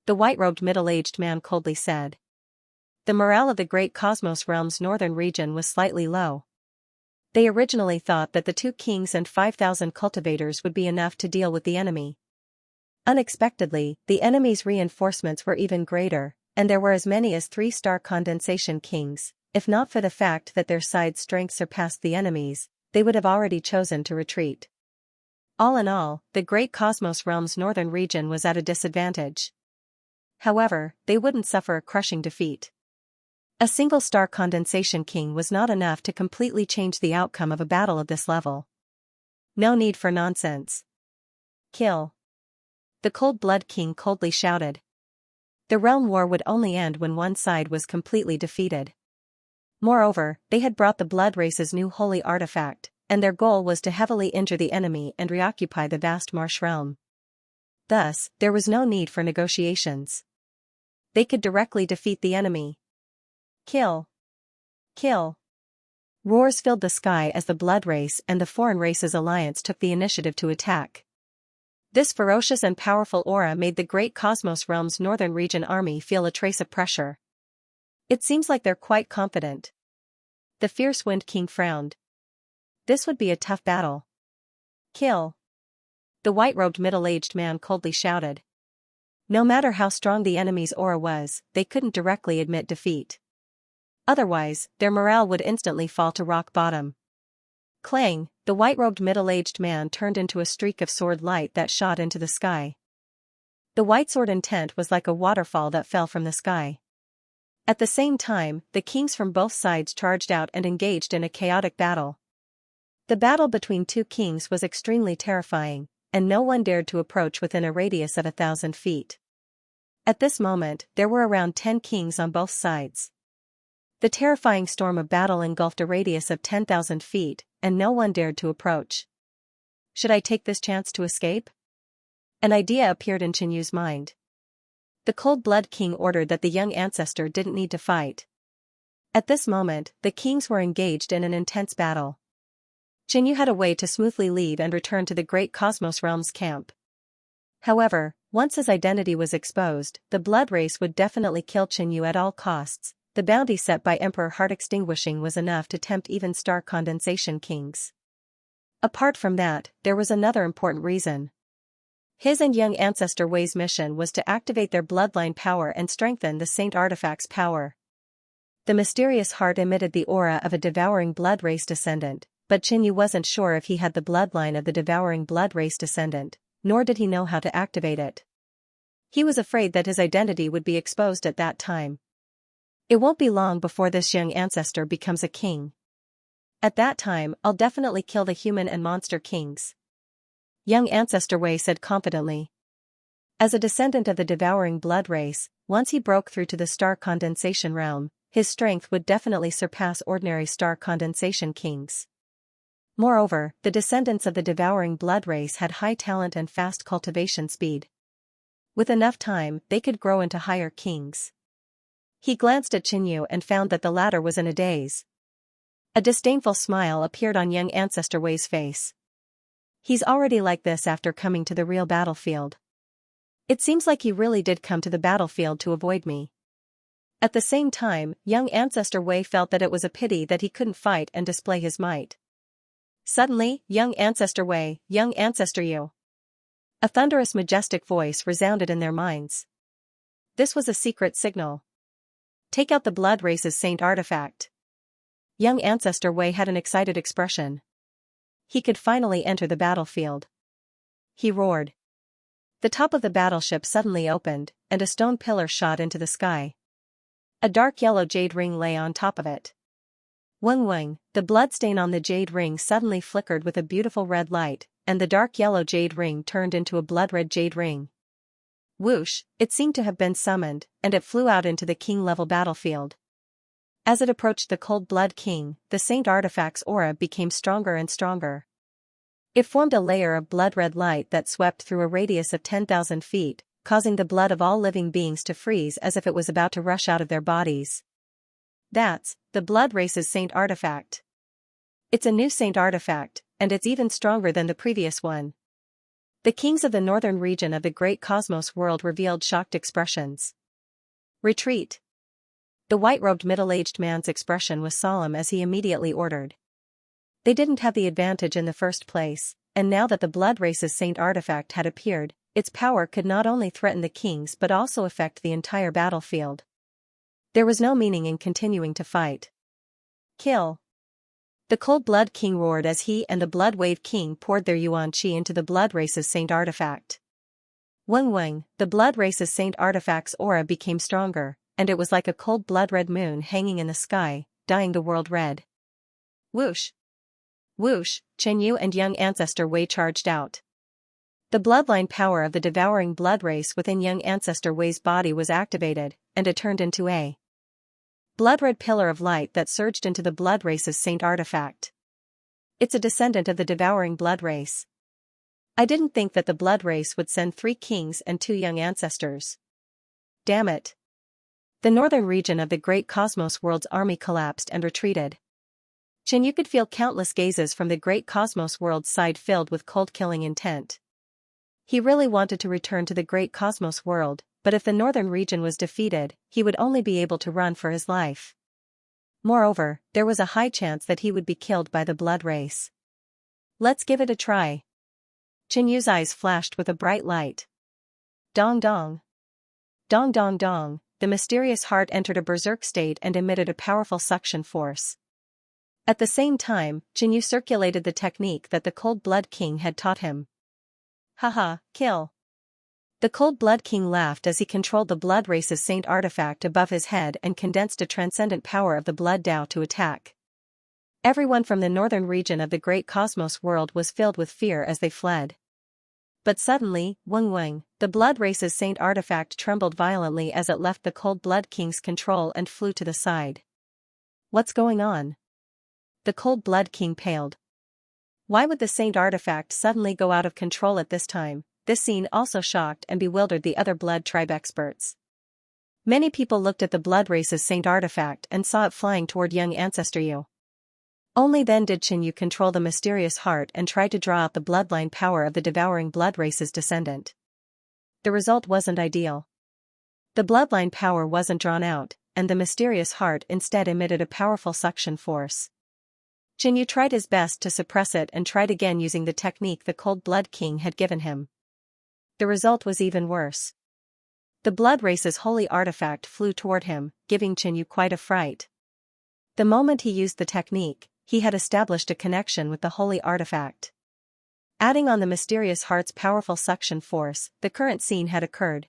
The white-robed middle-aged man coldly said. The morale of the great Cosmos Realm's northern region was slightly low. They originally thought that the 2 kings and 5,000 cultivators would be enough to deal with the enemy. Unexpectedly, the enemy's reinforcements were even greater, and there were as many as 3-star condensation kings. If not for the fact that their side's strength surpassed the enemy's, they would have already chosen to retreat. All in all, the great Cosmos Realm's northern region was at a disadvantage. However, they wouldn't suffer a crushing defeat. A single-star condensation king was not enough to completely change the outcome of a battle of this level. No need for nonsense. Kill. The Cold Blood King coldly shouted. The realm war would only end when one side was completely defeated. Moreover, they had brought the Blood Race's new holy artifact, and their goal was to heavily injure the enemy and reoccupy the vast marsh realm. Thus, there was no need for negotiations. They could directly defeat the enemy. Kill. Kill. Roars filled the sky as the Blood Race and the Foreign Races Alliance took the initiative to attack. This ferocious and powerful aura made the great Cosmos Realm's northern region army feel a trace of pressure. It seems like they're quite confident. The fierce Wind King frowned. This would be a tough battle. Kill. The white-robed middle-aged man coldly shouted. No matter how strong the enemy's aura was, they couldn't directly admit defeat. Otherwise, their morale would instantly fall to rock bottom. Clang, the white-robed middle-aged man turned into a streak of sword light that shot into the sky. The white sword intent was like a waterfall that fell from the sky. At the same time, the kings from both sides charged out and engaged in a chaotic battle. The battle between 2 kings was extremely terrifying, and no one dared to approach within a radius of 1,000 feet. At this moment, there were around 10 kings on both sides. The terrifying storm of battle engulfed a radius of 10,000 feet, and no one dared to approach. Should I take this chance to escape? An idea appeared in Xianyu's mind. The Cold Blood King ordered that the young ancestor didn't need to fight. At this moment, the kings were engaged in an intense battle. Xianyu had a way to smoothly leave and return to the great Cosmos Realm's camp. However, once his identity was exposed, the Blood Race would definitely kill Xianyu at all costs. The bounty set by Emperor Heart Extinguishing was enough to tempt even star condensation kings. Apart from that, there was another important reason. His and young ancestor Wei's mission was to activate their bloodline power and strengthen the Saint Artifact's power. The mysterious heart emitted the aura of a devouring Blood Race descendant, but Xianyu wasn't sure if he had the bloodline of the devouring Blood Race descendant, nor did he know how to activate it. He was afraid that his identity would be exposed at that time. It won't be long before this young ancestor becomes a king. At that time, I'll definitely kill the human and monster kings. Young ancestor Wei said confidently. As a descendant of the devouring Blood Race, once he broke through to the star condensation realm, his strength would definitely surpass ordinary star condensation kings. Moreover, the descendants of the devouring Blood Race had high talent and fast cultivation speed. With enough time, they could grow into higher kings. He glanced at Xianyu and found that the latter was in a daze. A disdainful smile appeared on young ancestor Wei's face. He's already like this after coming to the real battlefield. It seems like he really did come to the battlefield to avoid me. At the same time, young ancestor Wei felt that it was a pity that he couldn't fight and display his might. Suddenly, young ancestor Wei, young ancestor Yu. A thunderous majestic voice resounded in their minds. This was a secret signal. Take out the Blood Race's Saint Artifact. Young ancestor Wei had an excited expression. He could finally enter the battlefield. He roared. The top of the battleship suddenly opened, and a stone pillar shot into the sky. A dark yellow jade ring lay on top of it. Wing wing, the bloodstain on the jade ring suddenly flickered with a beautiful red light, and the dark yellow jade ring turned into a blood-red jade ring. Whoosh, it seemed to have been summoned, and it flew out into the king-level battlefield. As it approached the Cold Blood King, the Saint Artifact's aura became stronger and stronger. It formed a layer of blood-red light that swept through a radius of 10,000 feet, causing the blood of all living beings to freeze as if it was about to rush out of their bodies. That's the Blood Race's Saint artifact. It's a new Saint artifact, and it's even stronger than the previous one. The kings of the northern region of the great cosmos world revealed shocked expressions. Retreat. The white-robed middle-aged man's expression was solemn as he immediately ordered. They didn't have the advantage in the first place, and now that the Blood Race's Saint artifact had appeared, its power could not only threaten the kings but also affect the entire battlefield. There was no meaning in continuing to fight. Kill. The Cold Blood King roared as he and the Blood Wave King poured their yuan qi into the Blood Race's Saint artifact. Weng, the Blood Race's Saint artifact's aura became stronger, and it was like a cold blood-red moon hanging in the sky, dyeing the world red. Whoosh! Whoosh! Chen Yu and young Ancestor Wei charged out. The bloodline power of the devouring blood race within young Ancestor Wei's body was activated, and it turned into a blood-red pillar of light that surged into the Blood Race's Saint artifact. It's a descendant of the devouring blood race. I didn't think that the blood race would send 3 kings and 2 young ancestors. Damn it. The northern region of the great cosmos world's army collapsed and retreated. Chen Yu could feel countless gazes from the great cosmos world's side filled with cold killing intent. He really wanted to return to the great cosmos world, but if the northern region was defeated, he would only be able to run for his life. Moreover, there was a high chance that he would be killed by the blood race. Let's give it a try. Chen Yu's eyes flashed with a bright light. Dong dong. Dong dong dong, the mysterious heart entered a berserk state and emitted a powerful suction force. At the same time, Chen Yu circulated the technique that the Cold Blood King had taught him. Haha, kill. The Cold Blood King laughed as he controlled the Blood Race's Saint artifact above his head and condensed a transcendent power of the Blood Dao to attack. Everyone from the northern region of the great cosmos world was filled with fear as they fled. But suddenly, Weng, the Blood Race's Saint artifact trembled violently as it left the Cold Blood King's control and flew to the side. What's going on? The Cold Blood King paled. Why would the Saint artifact suddenly go out of control at this time? This scene also shocked and bewildered the other Blood Tribe experts. Many people looked at the Blood Race's Saint artifact and saw it flying toward young Ancestor Yu. Only then did Chen Yu control the mysterious heart and try to draw out the bloodline power of the devouring Blood Race's descendant. The result wasn't ideal. The bloodline power wasn't drawn out, and the mysterious heart instead emitted a powerful suction force. Chen Yu tried his best to suppress it and tried again using the technique the Cold Blood King had given him. The result was even worse. The Blood Race's holy artifact flew toward him, giving Chen Yu quite a fright. The moment he used the technique, he had established a connection with the holy artifact. Adding on the mysterious heart's powerful suction force, the current scene had occurred.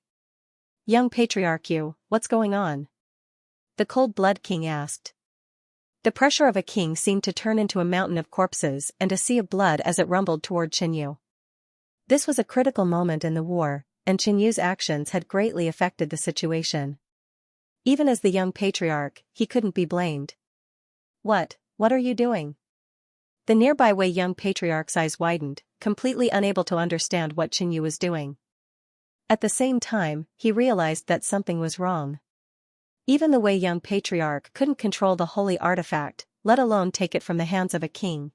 Young Patriarch Yu, what's going on? The Cold Blood King asked. The pressure of a king seemed to turn into a mountain of corpses and a sea of blood as it rumbled toward Chen Yu. This was a critical moment in the war, and Chen Yu's actions had greatly affected the situation. Even as the young patriarch, he couldn't be blamed. What are you doing? The nearby Wei young patriarch's eyes widened, completely unable to understand what Chen Yu was doing. At the same time, he realized that something was wrong. Even the Wei young patriarch couldn't control the holy artifact, let alone take it from the hands of a king.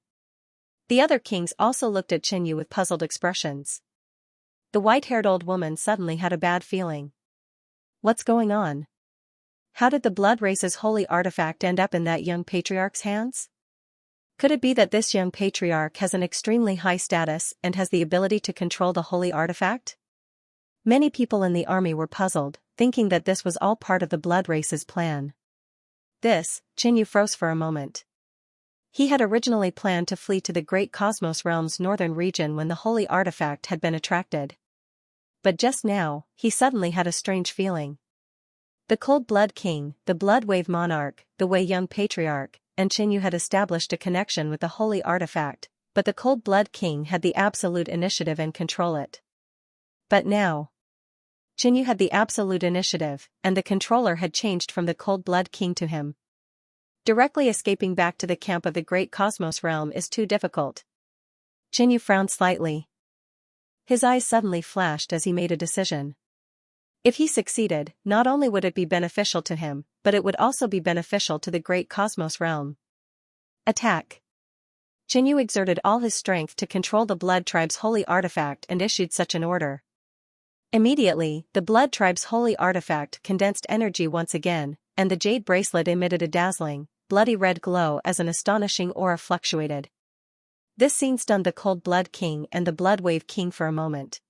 The other kings also looked at Chen Yu with puzzled expressions. The white-haired old woman suddenly had a bad feeling. What's going on? How did the Blood Race's holy artifact end up in that young patriarch's hands? Could it be that this young patriarch has an extremely high status and has the ability to control the holy artifact? Many people in the army were puzzled, thinking that this was all part of the Blood Race's plan. Chen Yu froze for a moment. He had originally planned to flee to the great cosmos realm's northern region when the holy artifact had been attracted. But just now, he suddenly had a strange feeling. The Cold Blood King, the Blood Wave Monarch, the Wei Young Patriarch, and Chen Yu had established a connection with the holy artifact, but the Cold Blood King had the absolute initiative and control it. But now, Chen Yu had the absolute initiative, and the controller had changed from the Cold Blood King to him. Directly escaping back to the camp of the great cosmos realm is too difficult. Qinyu frowned slightly. His eyes suddenly flashed as he made a decision. If he succeeded, not only would it be beneficial to him, but it would also be beneficial to the great cosmos realm. Attack! Qinyu exerted all his strength to control the Blood Tribe's holy artifact and issued such an order. Immediately, the Blood Tribe's holy artifact condensed energy once again, and the jade bracelet emitted a dazzling, bloody red glow as an astonishing aura fluctuated. This scene stunned the Cold Blood King and the Blood Wave King for a moment.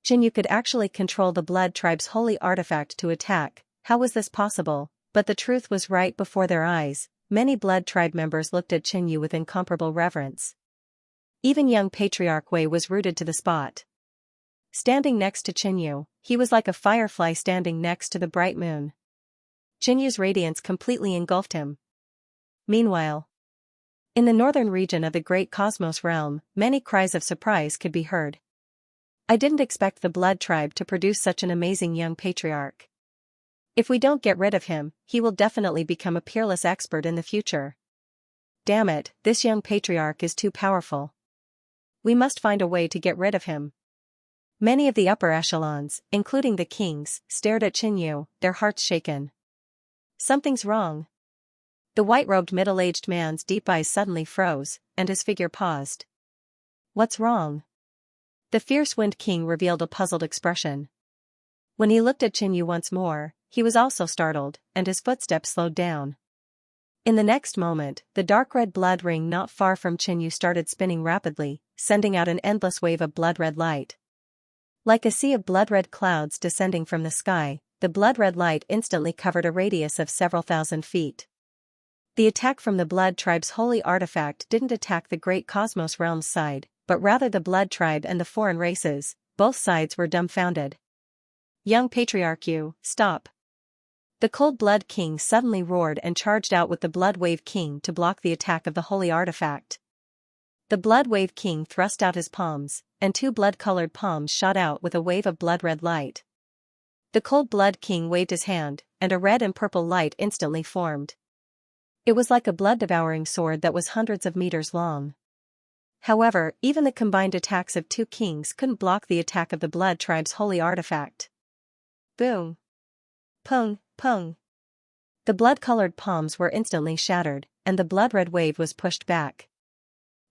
Qinyu could actually control the Blood Tribe's holy artifact to attack. How was this possible? But the truth was right before their eyes. Many Blood Tribe members looked at Qinyu with incomparable reverence. Even young Patriarch Wei was rooted to the spot. Standing next to Qinyu, he was like a firefly standing next to the bright moon. Qinyu's radiance completely engulfed him. Meanwhile, in the northern region of the great cosmos realm, many cries of surprise could be heard. I didn't expect the Blood Tribe to produce such an amazing young patriarch. If we don't get rid of him, he will definitely become a peerless expert in the future. Damn it, this young patriarch is too powerful. We must find a way to get rid of him. Many of the upper echelons, including the kings, stared at Qinyu, their hearts shaken. Something's wrong. The white-robed middle-aged man's deep eyes suddenly froze, and his figure paused. What's wrong? The fierce Wind King revealed a puzzled expression. When he looked at Qinyu once more, he was also startled, and his footsteps slowed down. In the next moment, the dark red blood ring not far from Qinyu started spinning rapidly, sending out an endless wave of blood-red light. Like a sea of blood-red clouds descending from the sky, the blood-red light instantly covered a radius of several thousand feet. The attack from the Blood Tribe's holy artifact didn't attack the great cosmos realm's side, but rather the Blood Tribe and the foreign races. Both sides were dumbfounded. Young Patriarch Yu, stop! The Cold Blood King suddenly roared and charged out with the Blood Wave King to block the attack of the holy artifact. The Blood Wave King thrust out his palms, and two blood-colored palms shot out with a wave of blood-red light. The Cold Blood King waved his hand, and a red and purple light instantly formed. It was like a blood-devouring sword that was hundreds of meters long. However, even the combined attacks of two kings couldn't block the attack of the Blood Tribe's holy artifact. Boom! Pung, pung! The blood-colored palms were instantly shattered, and the blood-red wave was pushed back.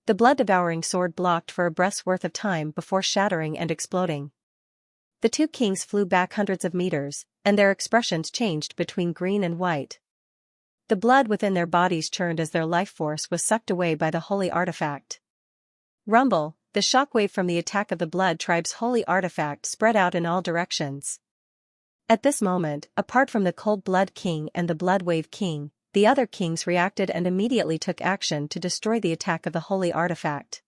The blood-devouring sword blocked for a breath's worth of time before shattering and exploding. The two kings flew back hundreds of meters, and their expressions changed between green and white. The blood within their bodies churned as their life force was sucked away by the holy artifact. Rumble! The shockwave from the attack of the Blood Tribe's holy artifact spread out in all directions. At this moment, apart from the Cold Blood King and the Blood Wave King, the other kings reacted and immediately took action to destroy the attack of the holy artifact.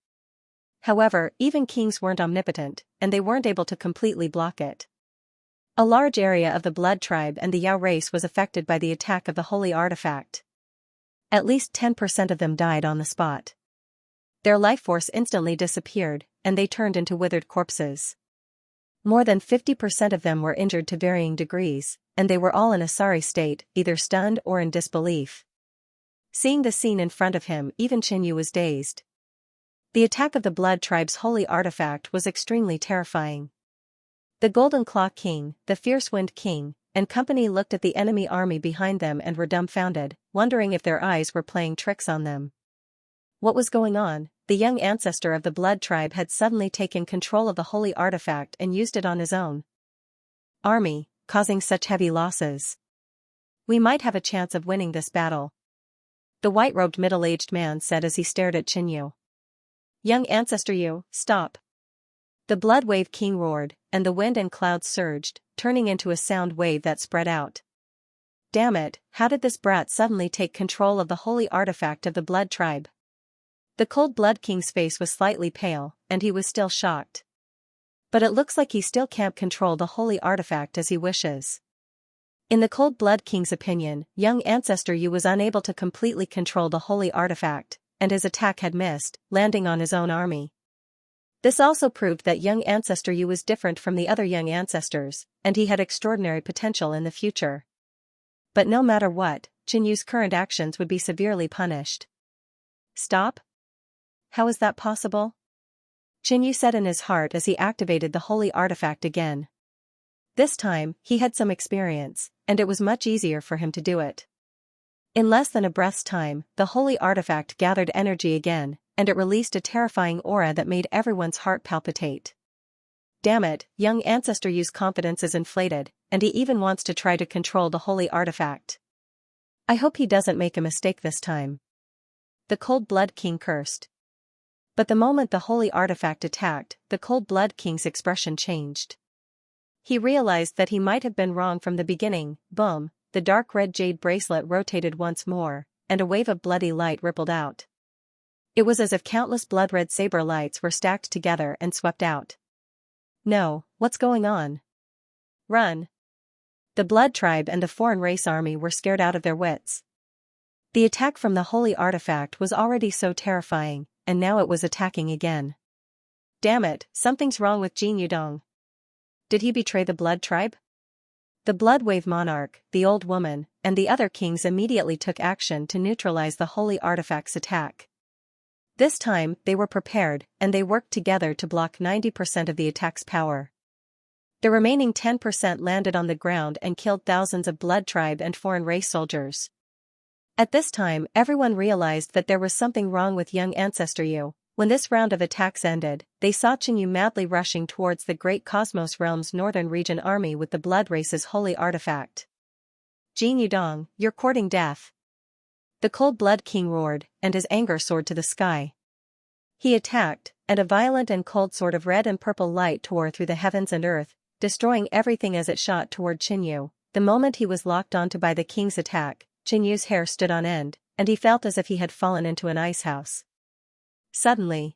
However, even kings weren't omnipotent, and they weren't able to completely block it. A large area of the Blood Tribe and the Yao race was affected by the attack of the holy artifact. At least 10% of them died on the spot. Their life force instantly disappeared, and they turned into withered corpses. More than 50% of them were injured to varying degrees, and they were all in a sorry state, either stunned or in disbelief. Seeing the scene in front of him, even Qinyu was dazed. The attack of the Blood Tribe's holy artifact was extremely terrifying. The Golden Claw King, the Fierce Wind King, and company looked at the enemy army behind them and were dumbfounded, wondering if their eyes were playing tricks on them. What was going on? The young ancestor of the Blood Tribe had suddenly taken control of the holy artifact and used it on his own army, causing such heavy losses. We might have a chance of winning this battle, the white-robed middle-aged man said as he stared at Qinyu. Young ancestor Yu, stop! The Blood Wave King roared, and the wind and clouds surged, turning into a sound wave that spread out. Damn it, how did this brat suddenly take control of the holy artifact of the Blood Tribe? The Cold Blood King's face was slightly pale, and he was still shocked. But it looks like he still can't control the holy artifact as he wishes. In the Cold Blood King's opinion, young Ancestor Yu was unable to completely control the holy artifact, and his attack had missed, landing on his own army. This also proved that young Ancestor Yu was different from the other young ancestors, and he had extraordinary potential in the future. But no matter what, Qinyu's current actions would be severely punished. Stop? How is that possible? Qinyu said in his heart as he activated the holy artifact again. This time, he had some experience, and it was much easier for him to do it. In less than a breath's time, the holy artifact gathered energy again, and it released a terrifying aura that made everyone's heart palpitate. Damn it, young Ancestor Yu's confidence is inflated, and he even wants to try to control the holy artifact. I hope he doesn't make a mistake this time. The Cold Blood King cursed. But the moment the holy artifact attacked, the Cold Blood King's expression changed. He realized that he might have been wrong from the beginning. Boom, the dark red jade bracelet rotated once more, and a wave of bloody light rippled out. It was as if countless blood-red saber lights were stacked together and swept out. No, what's going on? Run! The Blood Tribe and the foreign race army were scared out of their wits. The attack from the holy artifact was already so terrifying, and now it was attacking again. Damn it, something's wrong with Jin Yudong. Did he betray the Blood Tribe? The Blood Wave Monarch, the old woman, and the other kings immediately took action to neutralize the holy artifact's attack. This time, they were prepared, and they worked together to block 90% of the attack's power. The remaining 10% landed on the ground and killed thousands of Blood Tribe and foreign race soldiers. At this time, everyone realized that there was something wrong with young Ancestor Yu. When this round of attacks ended, they saw Qinyu madly rushing towards the Great Cosmos Realm's northern region army with the Blood Race's holy artifact. Jin Yudong, you're courting death. The Cold Blood King roared, and his anger soared to the sky. He attacked, and a violent and cold sword of red and purple light tore through the heavens and earth, destroying everything as it shot toward Qinyu. The moment he was locked onto by the king's attack, Qinyu's hair stood on end, and he felt as if he had fallen into an icehouse. Suddenly,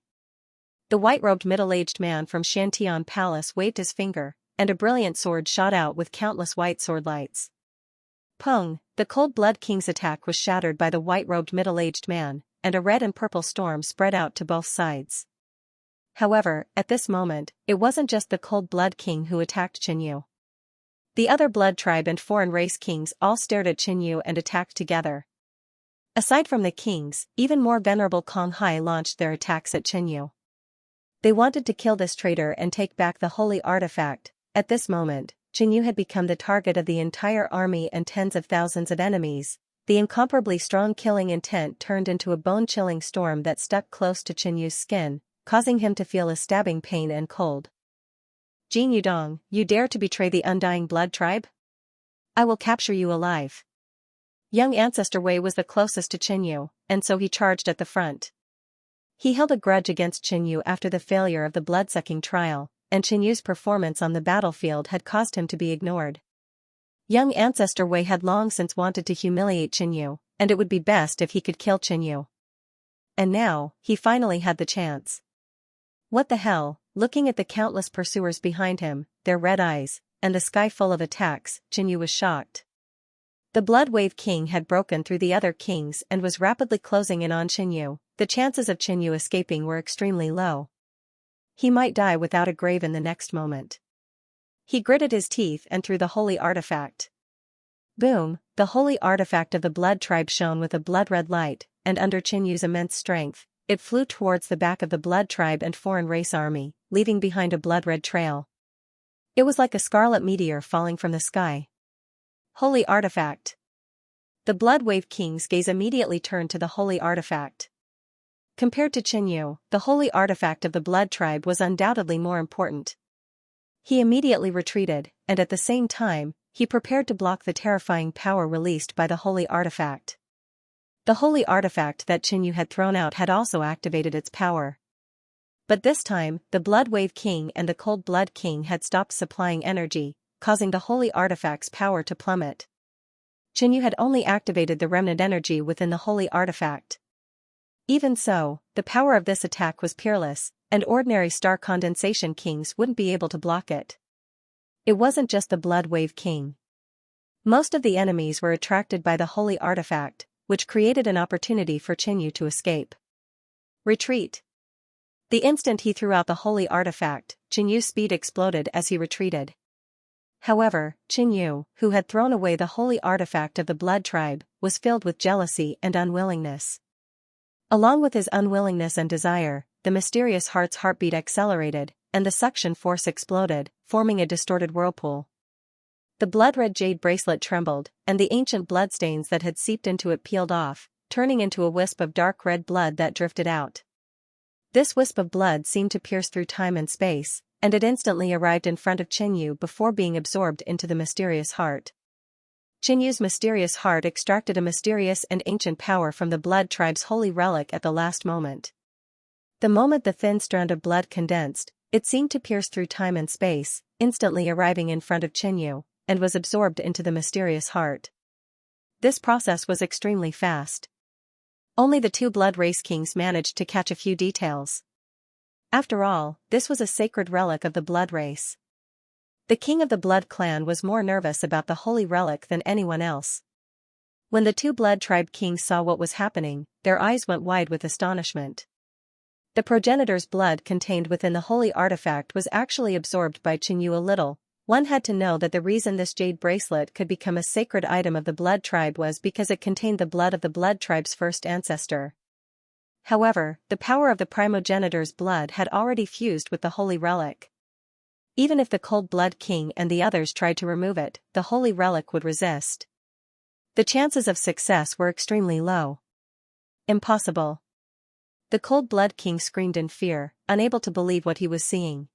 the white-robed middle-aged man from Shantian Palace waved his finger, and a brilliant sword shot out with countless white sword lights. Pung! The Cold Blood King's attack was shattered by the white-robed middle-aged man, and a red and purple storm spread out to both sides. However, at this moment, it wasn't just the Cold Blood King who attacked Qinyu. The other Blood Tribe and foreign race kings all stared at Qinyu and attacked together. Aside from the kings, even more venerable Konghai launched their attacks at Qinyu. They wanted to kill this traitor and take back the holy artifact. At this moment, Qinyu had become the target of the entire army and tens of thousands of enemies. The incomparably strong killing intent turned into a bone-chilling storm that stuck close to Qinyu's skin, causing him to feel a stabbing pain and cold. Jin Yudong, you dare to betray the Undying Blood Tribe? I will capture you alive. Young Ancestor Wei was the closest to Qinyu, and so he charged at the front. He held a grudge against Qinyu after the failure of the blood-sucking trial, and Qinyu's performance on the battlefield had caused him to be ignored. Young Ancestor Wei had long since wanted to humiliate Qinyu, and it would be best if he could kill Qinyu. And now, he finally had the chance. What the hell? Looking at the countless pursuers behind him, their red eyes, and the sky full of attacks, Qinyu was shocked. The Blood Wave King had broken through the other kings and was rapidly closing in on Qinyu. The chances of Qinyu escaping were extremely low. He might die without a grave in the next moment. He gritted his teeth and threw the holy artifact. Boom! The holy artifact of the Blood Tribe shone with a blood-red light, and under Qinyu's immense strength, it flew towards the back of the Blood Tribe and foreign race army, leaving behind a blood-red trail. It was like a scarlet meteor falling from the sky. Holy artifact! The Blood Wave King's gaze immediately turned to the holy artifact. Compared to Qinyu, the holy artifact of the Blood Tribe was undoubtedly more important. He immediately retreated, and at the same time, he prepared to block the terrifying power released by the holy artifact. The holy artifact that Qinyu had thrown out had also activated its power. But this time, the Blood Wave King and the Cold Blood King had stopped supplying energy, causing the holy artifact's power to plummet. Qinyu had only activated the remnant energy within the holy artifact. Even so, the power of this attack was peerless, and ordinary star condensation kings wouldn't be able to block it. It wasn't just the Blood Wave King. Most of the enemies were attracted by the holy artifact, which created an opportunity for Qinyu to escape. Retreat! The instant he threw out the holy artifact, Qinyu's speed exploded as he retreated. However, Qinyu, who had thrown away the holy artifact of the Blood Tribe, was filled with jealousy and unwillingness. Along with his unwillingness and desire, the mysterious heart's heartbeat accelerated, and the suction force exploded, forming a distorted whirlpool. The blood-red jade bracelet trembled, and the ancient bloodstains that had seeped into it peeled off, turning into a wisp of dark red blood that drifted out. This wisp of blood seemed to pierce through time and space, and it instantly arrived in front of Qingyu before being absorbed into the mysterious heart. Qingyu's mysterious heart extracted a mysterious and ancient power from the blood tribe's holy relic at the last moment. The moment the thin strand of blood condensed, it seemed to pierce through time and space, instantly arriving in front of Qingyu, and was absorbed into the mysterious heart. This process was extremely fast. Only the two blood race kings managed to catch a few details. After all, this was a sacred relic of the blood race. The king of the blood clan was more nervous about the holy relic than anyone else. When the two blood tribe kings saw what was happening, their eyes went wide with astonishment. The progenitor's blood contained within the holy artifact was actually absorbed by Qingyu a little. One had to know that the reason this jade bracelet could become a sacred item of the blood tribe was because it contained the blood of the blood tribe's first ancestor. However, the power of the primogenitor's blood had already fused with the holy relic. Even if the cold blood king and the others tried to remove it, the holy relic would resist. The chances of success were extremely low. Impossible. The cold blood king screamed in fear, unable to believe what he was seeing.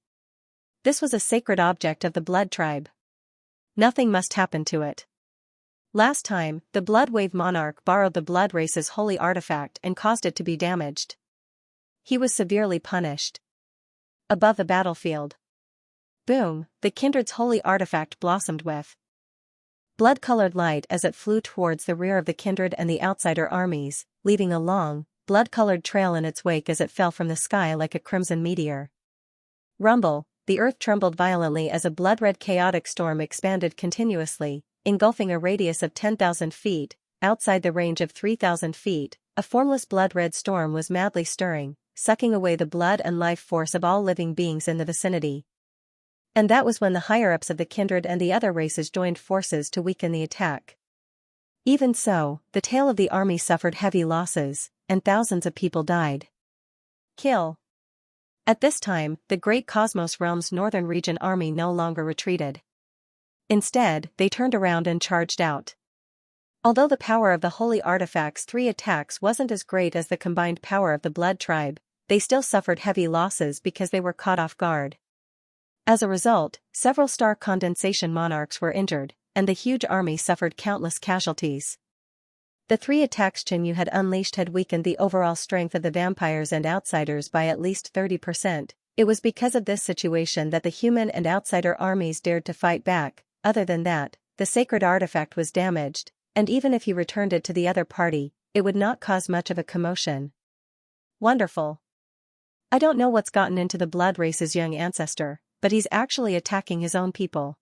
This was a sacred object of the blood tribe. Nothing must happen to it. Last time, the Blood Wave monarch borrowed the blood race's holy artifact and caused it to be damaged. He was severely punished. Above the battlefield. Boom, the kindred's holy artifact blossomed with blood-colored light as it flew towards the rear of the kindred and the outsider armies, leaving a long, blood-colored trail in its wake as it fell from the sky like a crimson meteor. Rumble. The earth trembled violently as a blood-red chaotic storm expanded continuously, engulfing a radius of 10,000 feet. Outside the range of 3,000 feet, a formless blood-red storm was madly stirring, sucking away the blood and life force of all living beings in the vicinity. And that was when the higher-ups of the kindred and the other races joined forces to weaken the attack. Even so, the tail of the army suffered heavy losses, and thousands of people died. Kill. At this time, the Great Cosmos Realm's northern region army no longer retreated. Instead, they turned around and charged out. Although the power of the holy artifact's 3 attacks wasn't as great as the combined power of the blood tribe, they still suffered heavy losses because they were caught off guard. As a result, several star condensation monarchs were injured, and the huge army suffered countless casualties. The 3 attacks Qingyu had unleashed had weakened the overall strength of the vampires and outsiders by at least 30%. It was because of this situation that the human and outsider armies dared to fight back. Other than that, the sacred artifact was damaged, and even if he returned it to the other party, it would not cause much of a commotion. Wonderful. I don't know what's gotten into the blood race's young ancestor, but he's actually attacking his own people.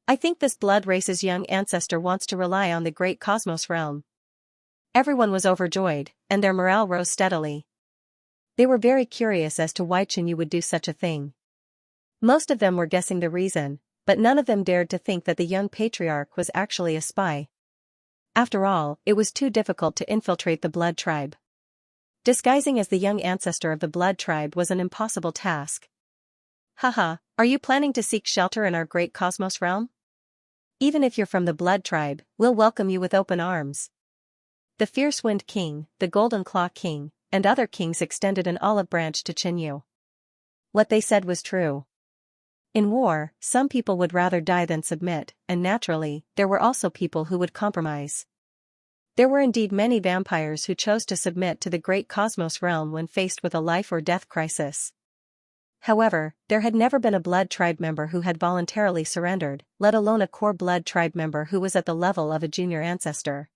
I think this blood race's young ancestor wants to rely on the Great Cosmos Realm. Everyone was overjoyed, and their morale rose steadily. They were very curious as to why Qingyu would do such a thing. Most of them were guessing the reason, but none of them dared to think that the young patriarch was actually a spy. After all, it was too difficult to infiltrate the blood tribe. Disguising as the young ancestor of the blood tribe was an impossible task. Haha, are you planning to seek shelter in our Great Cosmos Realm? Even if you're from the blood tribe, we'll welcome you with open arms. The Fierce Wind King, the Golden Claw King, and other kings extended an olive branch to Qingyu. What they said was true. In war, some people would rather die than submit, and naturally, there were also people who would compromise. There were indeed many vampires who chose to submit to the Great Cosmos Realm when faced with a life-or-death crisis. However, there had never been a blood tribe member who had voluntarily surrendered, let alone a core blood tribe member who was at the level of a junior ancestor.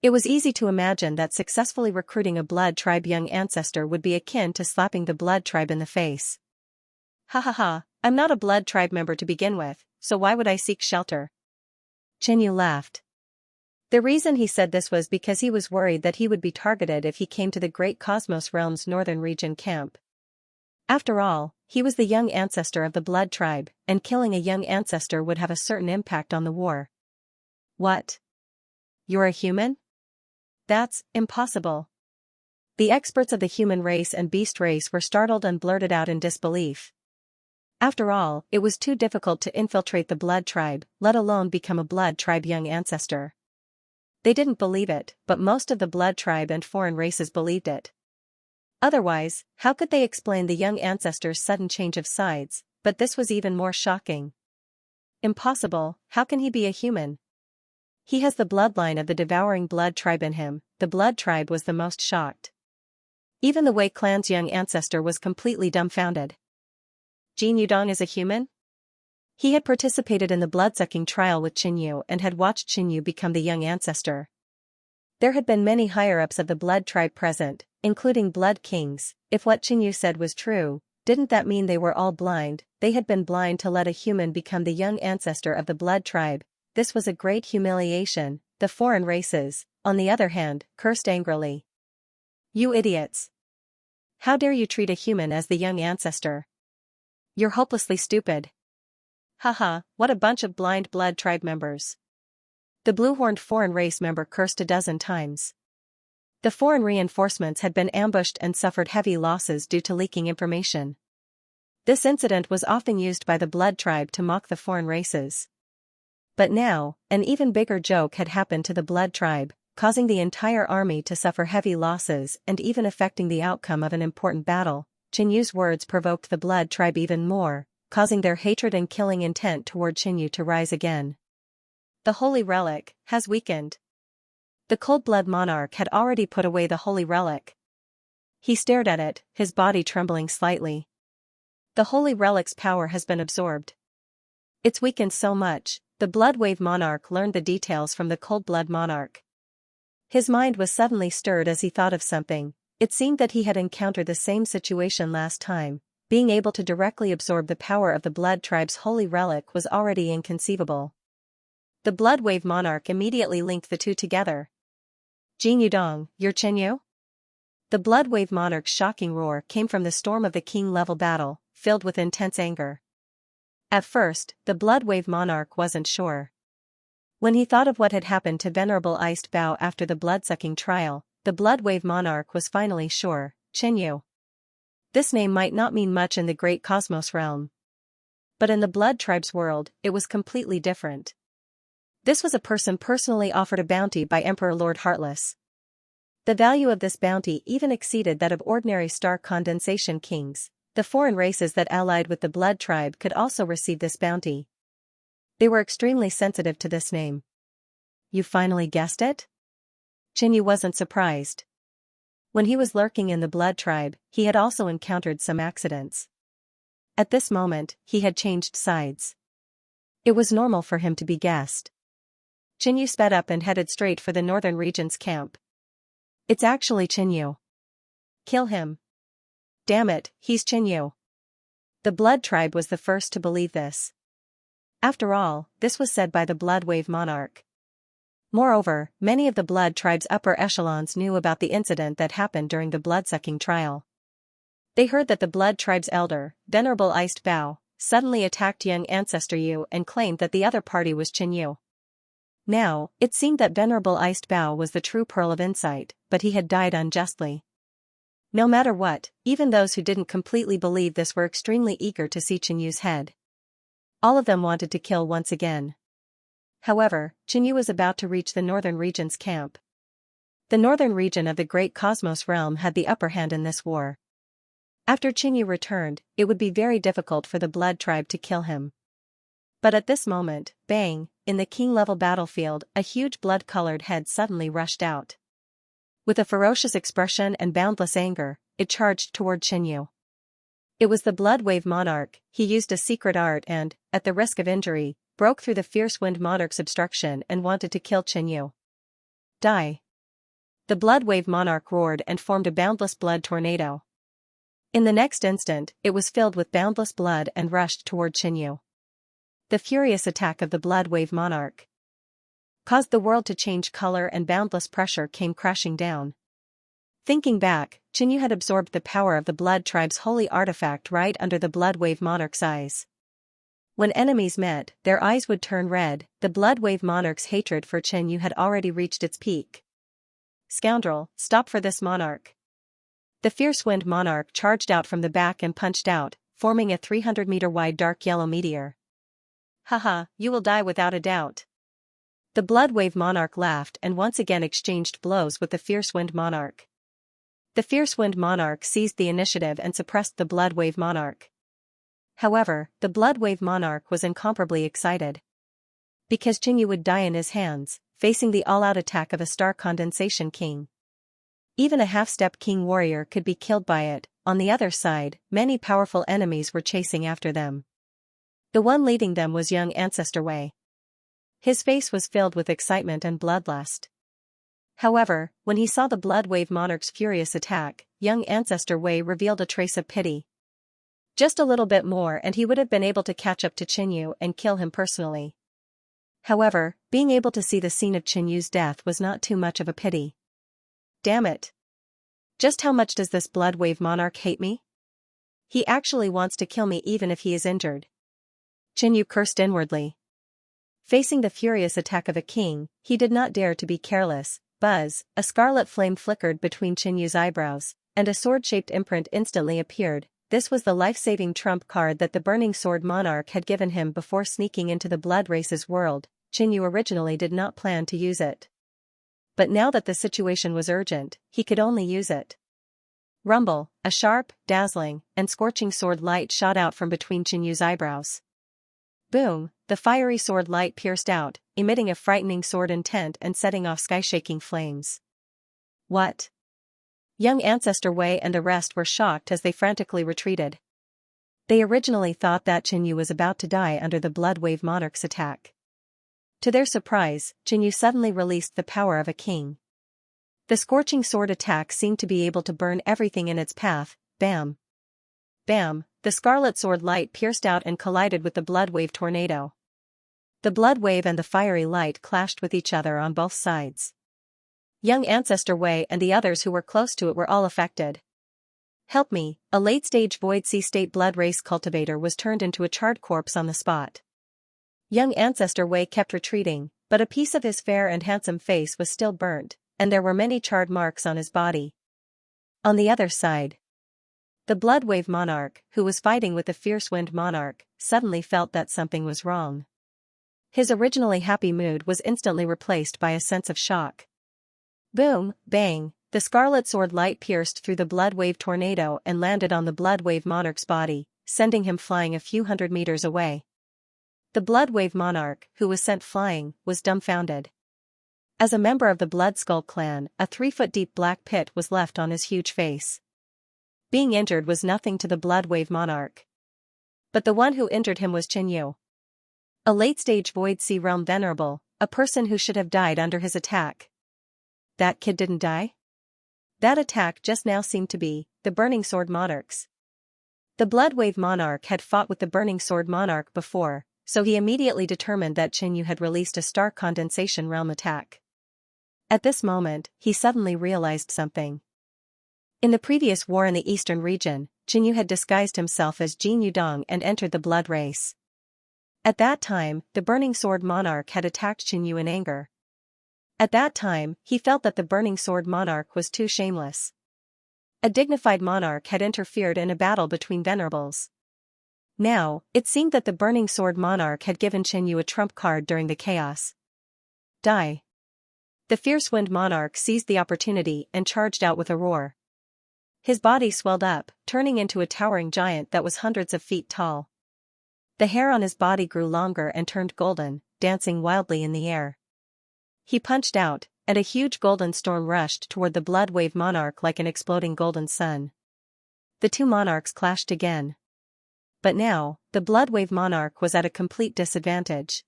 It was easy to imagine that successfully recruiting a blood tribe young ancestor would be akin to slapping the blood tribe in the face. Ha ha ha, I'm not a blood tribe member to begin with, so why would I seek shelter? Qingyu laughed. The reason he said this was because he was worried that he would be targeted if he came to the Great Cosmos Realm's northern region camp. After all, he was the young ancestor of the blood tribe, and killing a young ancestor would have a certain impact on the war. What? You're a human? That's impossible. The experts of the human race and beast race were startled and blurted out in disbelief. After all, it was too difficult to infiltrate the blood tribe, let alone become a blood tribe young ancestor. They didn't believe it, but most of the blood tribe and foreign races believed it. Otherwise, how could they explain the young ancestor's sudden change of sides? But this was even more shocking. Impossible, how can he be a human? He has the bloodline of the devouring blood tribe in him. The blood tribe was the most shocked. Even the Wei clan's young ancestor was completely dumbfounded. Jin Yudong is a human? He had participated in the bloodsucking trial with Qinyu and had watched Qinyu become the young ancestor. There had been many higher-ups of the blood tribe present, including blood kings. If what Qinyu said was true, didn't that mean they were all blind? They had been blind to let a human become the young ancestor of the blood tribe. This was a great humiliation. The foreign races, on the other hand, cursed angrily. You idiots! How dare you treat a human as the young ancestor? You're hopelessly stupid. Haha, what a bunch of blind blood tribe members. The blue-horned foreign race member cursed a dozen times. The foreign reinforcements had been ambushed and suffered heavy losses due to leaking information. This incident was often used by the blood tribe to mock the foreign races. But now, an even bigger joke had happened to the blood tribe, causing the entire army to suffer heavy losses and even affecting the outcome of an important battle. Qinyu's words provoked the blood tribe even more, causing their hatred and killing intent toward Qinyu to rise again. The holy relic has weakened. The cold-blood monarch had already put away the holy relic. He stared at it, his body trembling slightly. The holy relic's power has been absorbed. It's weakened so much. The blood-wave monarch learned the details from the cold-blood monarch. His mind was suddenly stirred as he thought of something. It seemed that he had encountered the same situation last time. Being able to directly absorb the power of the blood tribe's holy relic was already inconceivable. The blood-wave monarch immediately linked the two together. Jin Yudong, you're Qinyu? The blood-wave monarch's shocking roar came from the storm of the king-level battle, filled with intense anger. At first, the blood-wave monarch wasn't sure. When he thought of what had happened to Venerable Iced Bao after the blood-sucking trial, the blood-wave monarch was finally sure, Qinyu. This name might not mean much in the great cosmos realm. But in the blood tribe's world, it was completely different. This was a person personally offered a bounty by Emperor Lord Heartless. The value of this bounty even exceeded that of ordinary star condensation kings. The foreign races that allied with the blood tribe could also receive this bounty. They were extremely sensitive to this name. You finally guessed it? Qinyu wasn't surprised. When he was lurking in the blood tribe, he had also encountered some accidents. At this moment, he had changed sides. It was normal for him to be guessed. Qinyu sped up and headed straight for the northern region's camp. It's actually Qinyu. Kill him. Damn it, he's Qinyu. The blood tribe was the first to believe this. After all, this was said by the blood-wave monarch. Moreover, many of the blood tribe's upper echelons knew about the incident that happened during the blood-sucking trial. They heard that the blood tribe's elder, Venerable Iced Bao, suddenly attacked young ancestor Yu and claimed that the other party was Qinyu. Now, it seemed that Venerable Iced Bao was the true pearl of insight, but he had died unjustly. No matter what, even those who didn't completely believe this were extremely eager to see Qinyu's head. All of them wanted to kill once again. However, Qinyu was about to reach the northern region's camp. The northern region of the great cosmos realm had the upper hand in this war. After Qinyu returned, it would be very difficult for the blood tribe to kill him. But at this moment, bang, in the king-level battlefield, a huge blood-colored head suddenly rushed out. With a ferocious expression and boundless anger, it charged toward Qinyu. It was the blood-wave monarch. He used a secret art and, at the risk of injury, broke through the fierce wind monarch's obstruction and wanted to kill Qinyu. Die! The blood-wave monarch roared and formed a boundless blood tornado. In the next instant, it was filled with boundless blood and rushed toward Qinyu. The furious attack of the blood-wave monarch caused the world to change color and boundless pressure came crashing down. Thinking back, Qinyu had absorbed the power of the blood tribe's holy artifact right under the blood-wave monarch's eyes. When enemies met, their eyes would turn red. The blood-wave monarch's hatred for Qinyu had already reached its peak. Scoundrel, stop for this monarch. The fierce wind monarch charged out from the back and punched out, forming a 300-meter-wide dark yellow meteor. Haha, you will die without a doubt. The blood wave monarch laughed and once again exchanged blows with the fierce wind monarch. The fierce wind monarch seized the initiative and suppressed the blood wave monarch. However, the blood wave monarch was incomparably excited. Because Xianxia would die in his hands, facing the all-out attack of a star condensation king. Even a half-step king warrior could be killed by it. On the other side, many powerful enemies were chasing after them. The one leading them was young Ancestor Wei. His face was filled with excitement and bloodlust. However, when he saw the blood wave monarch's furious attack, young Ancestor Wei revealed a trace of pity. Just a little bit more and he would have been able to catch up to Xianxia and kill him personally. However, being able to see the scene of Xianxu's death was not too much of a pity. Damn it. Just how much does this blood wave monarch hate me? He actually wants to kill me even if he is injured. Xianxia cursed inwardly. Facing the furious attack of a king, he did not dare to be careless. Buzz, a scarlet flame flickered between Xianxu's eyebrows, and a sword-shaped imprint instantly appeared. This was the life-saving trump card that the Burning Sword Monarch had given him before sneaking into the Blood Race's world. Xianxia originally did not plan to use it. But now that the situation was urgent, he could only use it. Rumble, a sharp, dazzling, and scorching sword light shot out from between Xianxu's eyebrows. Boom, the fiery sword light pierced out, emitting a frightening sword intent and setting off sky-shaking flames. What? Young Ancestor Wei and the rest were shocked as they frantically retreated. They originally thought that Xianxia was about to die under the Blood Wave Monarch's attack. To their surprise, Xianxia suddenly released the power of a king. The scorching sword attack seemed to be able to burn everything in its path. Bam! Bam! The scarlet sword light pierced out and collided with the blood wave tornado. The blood wave and the fiery light clashed with each other on both sides. Young Ancestor Wei and the others who were close to it were all affected. Help me! A late-stage Void Sea State blood race cultivator was turned into a charred corpse on the spot. Young Ancestor Wei kept retreating, but a piece of his fair and handsome face was still burnt, and there were many charred marks on his body. On the other side, the Blood Wave Monarch, who was fighting with the Fierce Wind Monarch, suddenly felt that something was wrong. His originally happy mood was instantly replaced by a sense of shock. Boom, bang, the scarlet sword light pierced through the Blood Wave tornado and landed on the Blood Wave Monarch's body, sending him flying a few hundred meters away. The Blood Wave Monarch, who was sent flying, was dumbfounded. As a member of the Blood Skull clan, a 3-foot-deep black pit was left on his huge face. Being injured was nothing to the Blood Wave Monarch. But the one who injured him was Xianxia. A late-stage Void Sea Realm Venerable, a person who should have died under his attack. That kid didn't die? That attack just now seemed to be the Burning Sword Monarch's. The Blood Wave Monarch had fought with the Burning Sword Monarch before, so he immediately determined that Xianxia had released a star condensation realm attack. At this moment, he suddenly realized something. In the previous war in the eastern region, Xianxia had disguised himself as Jin Yudong and entered the blood race. At that time, the Burning Sword Monarch had attacked Xianxia in anger. At that time, he felt that the Burning Sword Monarch was too shameless. A dignified monarch had interfered in a battle between venerables. Now, it seemed that the Burning Sword Monarch had given Xianxia a trump card during the chaos. Die. The Fierce Wind Monarch seized the opportunity and charged out with a roar. His body swelled up, turning into a towering giant that was hundreds of feet tall. The hair on his body grew longer and turned golden, dancing wildly in the air. He punched out, and a huge golden storm rushed toward the Blood Wave Monarch like an exploding golden sun. The two monarchs clashed again. But now, the Blood Wave Monarch was at a complete disadvantage.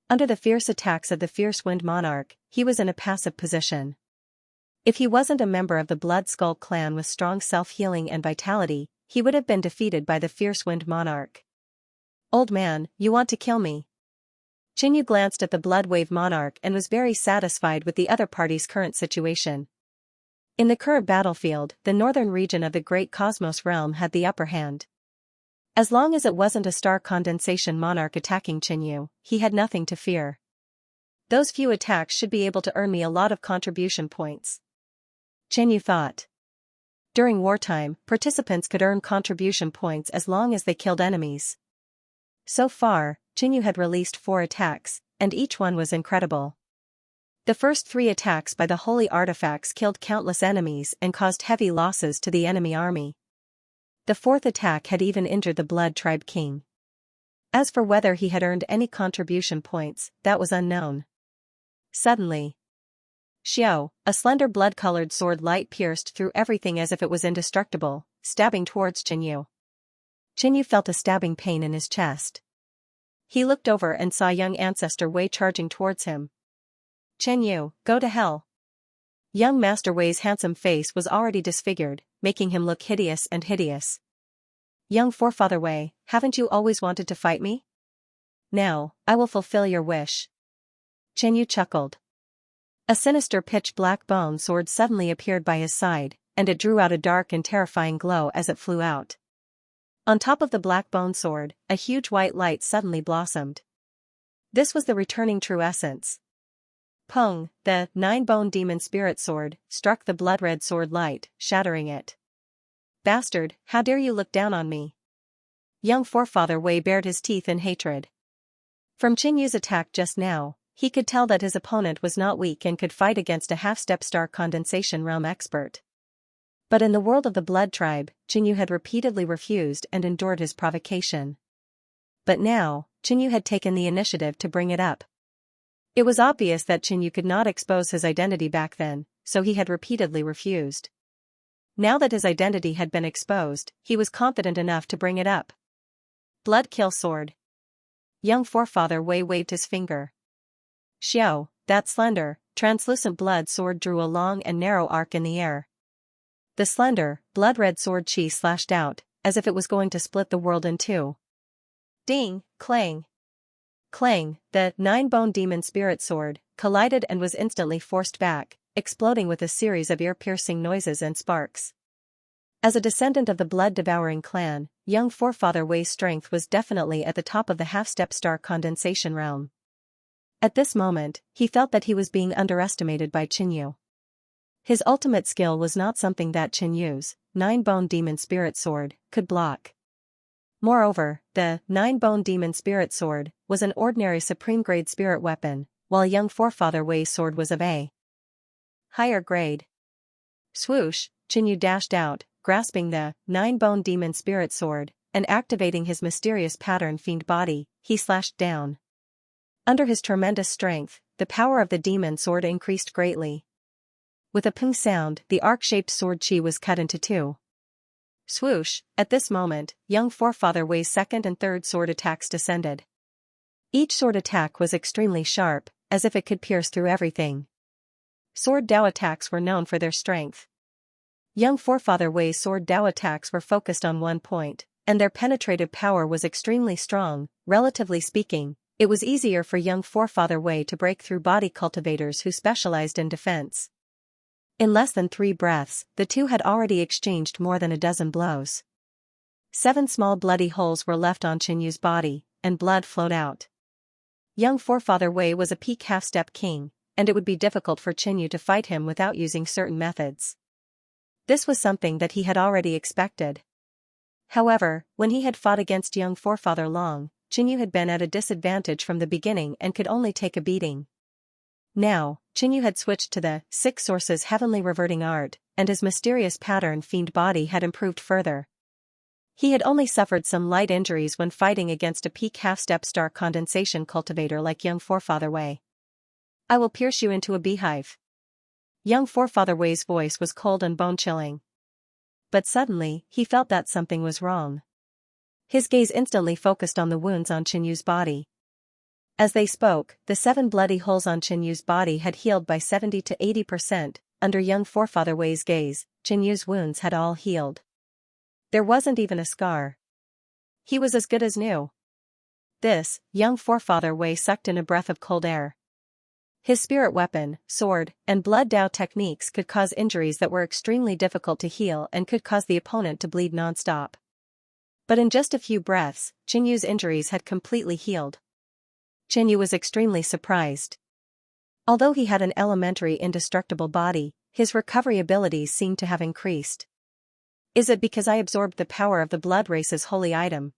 Under the fierce attacks of the Fierce Wind Monarch, he was in a passive position. If he wasn't a member of the Blood Skull clan with strong self-healing and vitality, he would have been defeated by the Fierce Wind Monarch. Old man, you want to kill me? Xianxia glanced at the Blood Wave Monarch and was very satisfied with the other party's current situation. In the current battlefield, the northern region of the Great Cosmos Realm had the upper hand. As long as it wasn't a star condensation monarch attacking Xianxia, he had nothing to fear. Those few attacks should be able to earn me a lot of contribution points. Xianxia thought. During wartime, participants could earn contribution points as long as they killed enemies. So far, Qinyu had released 4 attacks, and each one was incredible. The first 3 attacks by the holy artifacts killed countless enemies and caused heavy losses to the enemy army. The 4th attack had even injured the Blood Tribe King. As for whether he had earned any contribution points, that was unknown. Suddenly, Xiao, a slender blood-colored sword light pierced through everything as if it was indestructible, stabbing towards Qinyu. Qinyu felt a stabbing pain in his chest. He looked over and saw young Ancestor Wei charging towards him. "Qinyu, go to hell." Young Master Wei's handsome face was already disfigured, making him look hideous and hideous. "Young Forefather Wei, haven't you always wanted to fight me? Now, I will fulfill your wish." Qinyu chuckled. A sinister pitch-black bone sword suddenly appeared by his side, and it drew out a dark and terrifying glow as it flew out. On top of the black bone sword, a huge white light suddenly blossomed. This was the returning true essence. Pong, the 9-bone demon spirit sword, struck the blood-red sword light, shattering it. "Bastard, how dare you look down on me?" Young Forefather Wei bared his teeth in hatred. From Qinyu's attack just now, he could tell that his opponent was not weak and could fight against a half-step star condensation realm expert. But in the world of the Blood Tribe, Qinyu had repeatedly refused and endured his provocation. But now, Qinyu had taken the initiative to bring it up. It was obvious that Qinyu could not expose his identity back then, so he had repeatedly refused. Now that his identity had been exposed, he was confident enough to bring it up. "Blood Kill Sword." Young Forefather Wei waved his finger. Xiao, that slender, translucent blood sword drew a long and narrow arc in the air. The slender, blood-red sword chi slashed out, as if it was going to split the world in 2. Ding, clang. Clang, the 9-bone demon spirit sword, collided and was instantly forced back, exploding with a series of ear-piercing noises and sparks. As a descendant of the blood-devouring clan, young Forefather Wei's strength was definitely at the top of the half-step star condensation realm. At this moment, he felt that he was being underestimated by Qinyu. His ultimate skill was not something that Qinyu's 9-bone demon spirit sword could block. Moreover, the 9-bone demon spirit sword was an ordinary supreme-grade spirit weapon, while young Forefather Wei's sword was of a higher grade. Swoosh, Qinyu dashed out, grasping the 9-bone demon spirit sword, and activating his mysterious pattern fiend body, he slashed down. Under his tremendous strength, the power of the demon sword increased greatly. With a ping sound, the arc-shaped sword chi was cut into 2. Swoosh, at this moment, young Forefather Wei's second and third sword attacks descended. Each sword attack was extremely sharp, as if it could pierce through everything. Sword Dao attacks were known for their strength. Young Forefather Wei's sword Dao attacks were focused on one point, and their penetrative power was extremely strong. Relatively speaking, it was easier for young Forefather Wei to break through body cultivators who specialized in defense. In less than 3 breaths, the two had already exchanged more than a dozen blows. 7 small bloody holes were left on Qinyu's body, and blood flowed out. Young Forefather Wei was a peak half-step king, and it would be difficult for Qinyu to fight him without using certain methods. This was something that he had already expected. However, when he had fought against young Forefather Long, Qinyu had been at a disadvantage from the beginning and could only take a beating. Now, Qinyu had switched to the 6 sources heavenly reverting art, and his mysterious pattern fiend body had improved further. He had only suffered some light injuries when fighting against a peak half-step star condensation cultivator like young Forefather Wei. "I will pierce you into a beehive." Young Forefather Wei's voice was cold and bone-chilling. But suddenly, he felt that something was wrong. His gaze instantly focused on the wounds on Qinyu's body. As they spoke, the 7 bloody holes on Qinyu's body had healed by 70 to 80%. Under young Forefather Wei's gaze, Qinyu's wounds had all healed. There wasn't even a scar. He was as good as new. This, young Forefather Wei sucked in a breath of cold air. His spirit weapon, sword, and blood Dao techniques could cause injuries that were extremely difficult to heal and could cause the opponent to bleed non-stop. But in just a few breaths, Qinyu's injuries had completely healed. Qinyu was extremely surprised. Although he had an elementary indestructible body, his recovery abilities seemed to have increased. Is it because I absorbed the power of the blood race's holy item?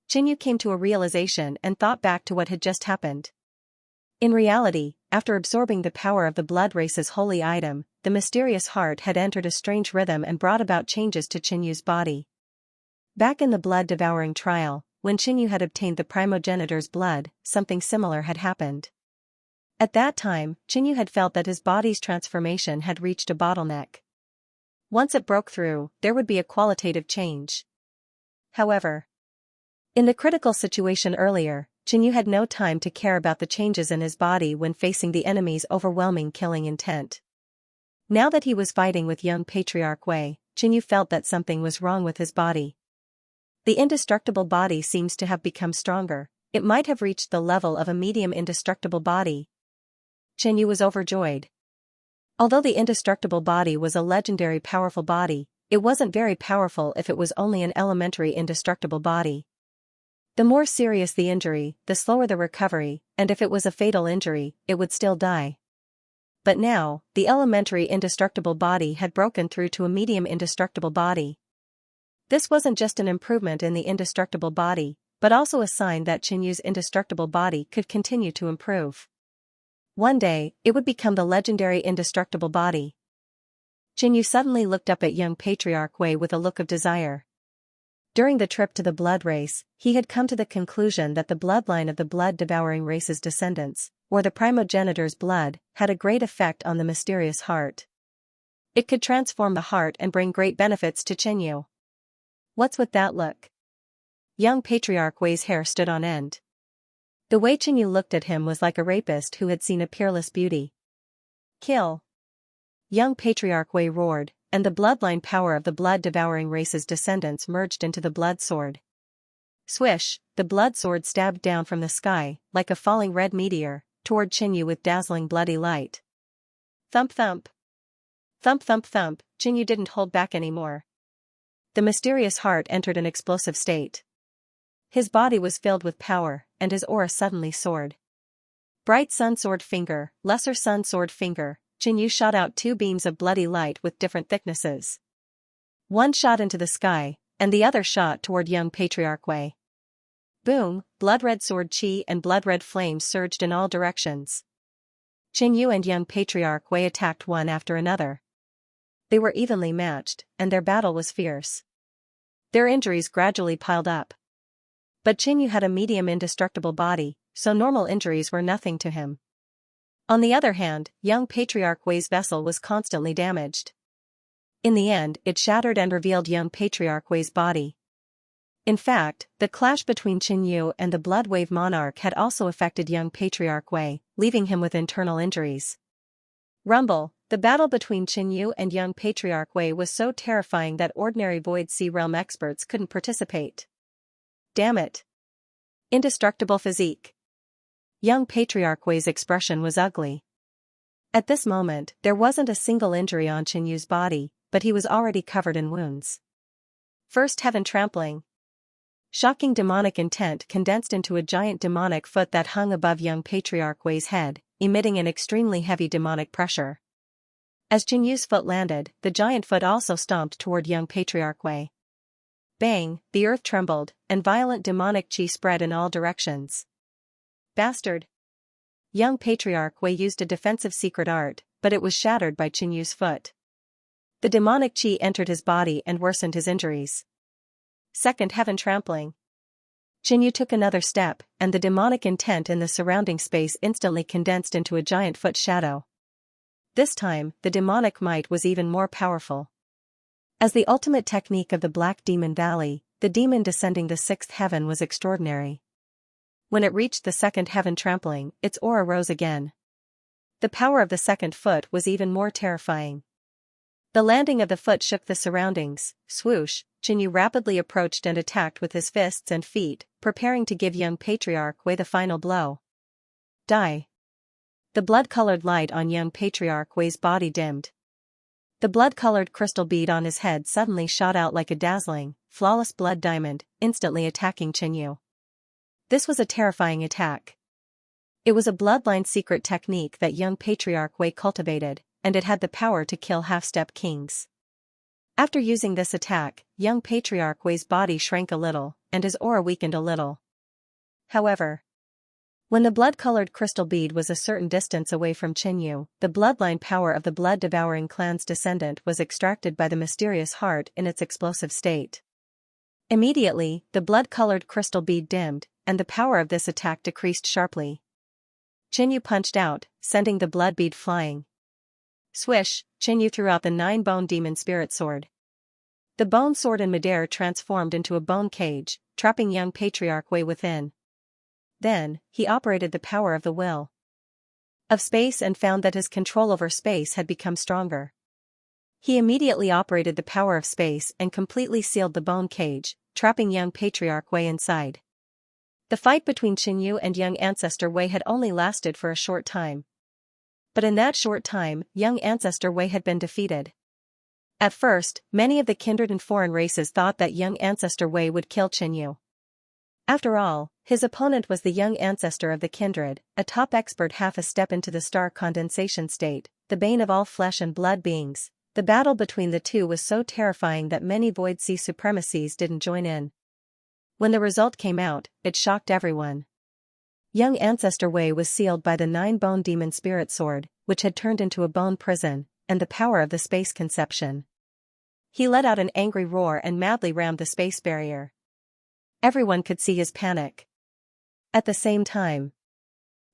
Qinyu came to a realization and thought back to what had just happened. In reality, after absorbing the power of the blood race's holy item, the mysterious heart had entered a strange rhythm and brought about changes to Qinyu's body. Back in the blood-devouring trial, when Qianyu had obtained the primogenitor's blood, something similar had happened. At that time, Qianyu had felt that his body's transformation had reached a bottleneck. Once it broke through, there would be a qualitative change. However, in the critical situation earlier, Qianyu had no time to care about the changes in his body when facing the enemy's overwhelming killing intent. Now that he was fighting with young Patriarch Wei, Qianyu felt that something was wrong with his body. The indestructible body seems to have become stronger. It might have reached the level of a medium indestructible body. Qianyu was overjoyed. Although the indestructible body was a legendary powerful body, it wasn't very powerful if it was only an elementary indestructible body. The more serious the injury, the slower the recovery, and if it was a fatal injury, it would still die. But now, the elementary indestructible body had broken through to a medium indestructible body. This wasn't just an improvement in the indestructible body, but also a sign that Qinyu's indestructible body could continue to improve. One day, it would become the legendary indestructible body. Qianyu suddenly looked up at young Patriarch Wei with a look of desire. During the trip to the blood race, he had come to the conclusion that the bloodline of the blood-devouring race's descendants, or the primogenitor's blood, had a great effect on the mysterious heart. It could transform the heart and bring great benefits to Qianyu. What's with that look? Young Patriarch Wei's hair stood on end. The way Qianyu looked at him was like a rapist who had seen a peerless beauty. Kill! Young Patriarch Wei roared, and the bloodline power of the blood-devouring race's descendants merged into the blood sword. Swish, the blood sword stabbed down from the sky, like a falling red meteor, toward Qianyu with dazzling bloody light. Thump thump. Thump thump thump, Qianyu didn't hold back anymore. The mysterious heart entered an explosive state. His body was filled with power, and his aura suddenly soared. Bright sun sword finger, lesser sun sword finger, Qianyu shot out two beams of bloody light with different thicknesses. One shot into the sky, and the other shot toward young Patriarch Wei. Boom, blood-red sword chi and blood-red flames surged in all directions. Qianyu and young Patriarch Wei attacked one after another. They were evenly matched, and their battle was fierce. Their injuries gradually piled up. But Qianyu had a medium indestructible body, so normal injuries were nothing to him. On the other hand, young Patriarch Wei's vessel was constantly damaged. In the end, it shattered and revealed young Patriarch Wei's body. In fact, the clash between Qianyu and the Blood Wave Monarch had also affected young Patriarch Wei, leaving him with internal injuries. Rumble, the battle between Qianyu and young Patriarch Wei was so terrifying that ordinary Void Sea Realm experts couldn't participate. Damn it. Indestructible physique. Young Patriarch Wei's expression was ugly. At this moment, there wasn't a single injury on Qianyu's body, but he was already covered in wounds. First heaven trampling. Shocking demonic intent condensed into a giant demonic foot that hung above young Patriarch Wei's head, emitting an extremely heavy demonic pressure. As Qianyu's foot landed, the giant foot also stomped toward young Patriarch Wei. Bang, the earth trembled, and violent demonic chi spread in all directions. Bastard! Young Patriarch Wei used a defensive secret art, but it was shattered by Qianyu's foot. The demonic chi entered his body and worsened his injuries. Second heaven trampling. Qianyu took another step, and the demonic intent in the surrounding space instantly condensed into a giant foot shadow. This time, the demonic might was even more powerful. As the ultimate technique of the Black Demon Valley, the demon descending the sixth heaven was extraordinary. When it reached the second heaven trampling, its aura rose again. The power of the second foot was even more terrifying. The landing of the foot shook the surroundings. Swoosh, Qianyu rapidly approached and attacked with his fists and feet, preparing to give young Patriarch Wei the final blow. Die. The blood-colored light on young Patriarch Wei's body dimmed. The blood-colored crystal bead on his head suddenly shot out like a dazzling, flawless blood diamond, instantly attacking Qianyu. This was a terrifying attack. It was a bloodline secret technique that young Patriarch Wei cultivated, and it had the power to kill half-step kings. After using this attack, young Patriarch Wei's body shrank a little, and his aura weakened a little. However, when the blood-colored crystal bead was a certain distance away from Qinyu, the bloodline power of the blood-devouring clan's descendant was extracted by the mysterious heart in its explosive state. Immediately, the blood-colored crystal bead dimmed, and the power of this attack decreased sharply. Qinyu punched out, sending the blood bead flying. Swish, Qinyu threw out the 9-bone demon spirit sword. The bone sword in midair transformed into a bone cage, trapping young Patriarch Wei within. Then, he operated the power of the will of space and found that his control over space had become stronger. He immediately operated the power of space and completely sealed the bone cage, trapping young Patriarch Wei inside. The fight between Qinyu and young Ancestor Wei had only lasted for a short time. But in that short time, young Ancestor Wei had been defeated. At first, many of the kindred and foreign races thought that young Ancestor Wei would kill Qinyu. After all, his opponent was the young ancestor of the kindred, a top expert half a step into the star condensation state, the bane of all flesh and blood beings. The battle between the two was so terrifying that many Void Sea supremacies didn't join in. When the result came out, it shocked everyone. Young Ancestor Wei was sealed by the 9-bone demon spirit sword, which had turned into a bone prison, and the power of the space conception. He let out an angry roar and madly rammed the space barrier. Everyone could see his panic. At the same time,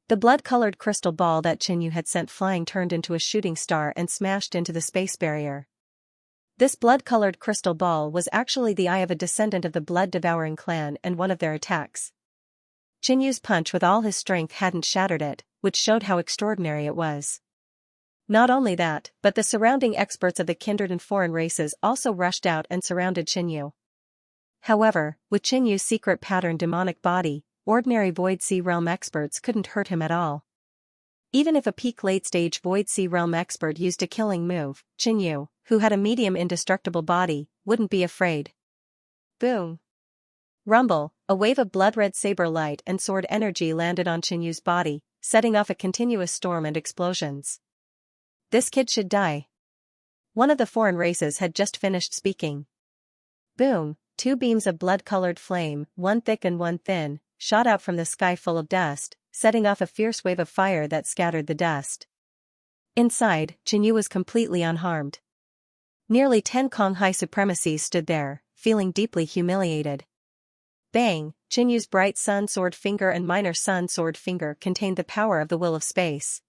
the blood-colored crystal ball that Qinyu had sent flying turned into a shooting star and smashed into the space barrier. This blood-colored crystal ball was actually the eye of a descendant of the blood-devouring clan and one of their attacks. Qinyu's punch with all his strength hadn't shattered it, which showed how extraordinary it was. Not only that, but the surrounding experts of the kindred and foreign races also rushed out and surrounded Qinyu. However, with Qinyu's secret pattern demonic body, ordinary Void Sea Realm experts couldn't hurt him at all. Even if a peak late-stage Void Sea Realm expert used a killing move, Qinyu, who had a medium indestructible body, wouldn't be afraid. Boom! Rumble, a wave of blood-red saber light and sword energy landed on Qinyu's body, setting off a continuous storm and explosions. This kid should die. One of the foreign races had just finished speaking. Boom! 2 beams of blood-colored flame, one thick and one thin, shot out from the sky full of dust, setting off a fierce wave of fire that scattered the dust. Inside, Qinyu was completely unharmed. Nearly 10 Konghai supremacies stood there, feeling deeply humiliated. Bang! Qinyu's bright sun sword finger and minor sun sword finger contained the power of the will of space.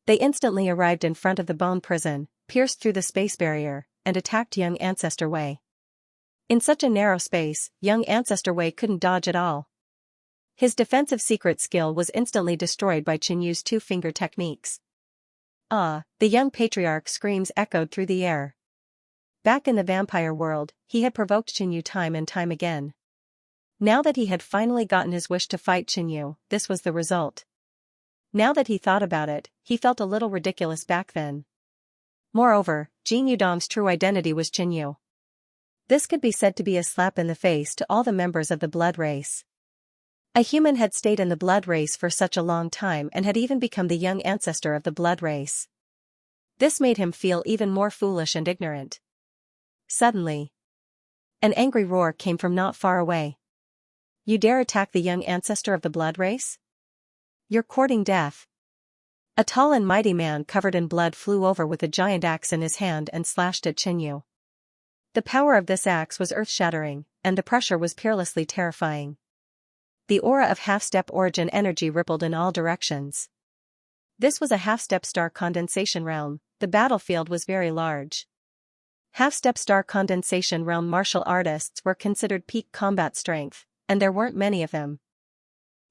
They instantly arrived in front of the bone prison, pierced through the space barrier, and attacked young Ancestor Wei. In such a narrow space, young Ancestor Wei couldn't dodge at all. His defensive secret skill was instantly destroyed by Qinyu's 2-finger techniques. Ah! The young patriarch's screams echoed through the air. Back in the vampire world, he had provoked Qinyu time and time again. Now that he had finally gotten his wish to fight Qinyu, this was the result. Now that he thought about it, he felt a little ridiculous back then. Moreover, Jin Yudong's true identity was Qinyu. This could be said to be a slap in the face to all the members of the blood race. A human had stayed in the blood race for such a long time and had even become the young ancestor of the blood race. This made him feel even more foolish and ignorant. Suddenly, an angry roar came from not far away. You dare attack the young ancestor of the blood race? You're courting death. A tall and mighty man covered in blood flew over with a giant axe in his hand and slashed at Qinyu. The power of this axe was earth-shattering, and the pressure was peerlessly terrifying. The aura of half-step origin energy rippled in all directions. This was a half-step star condensation realm. The battlefield was very large. Half-step star condensation realm martial artists were considered peak combat strength, and there weren't many of them.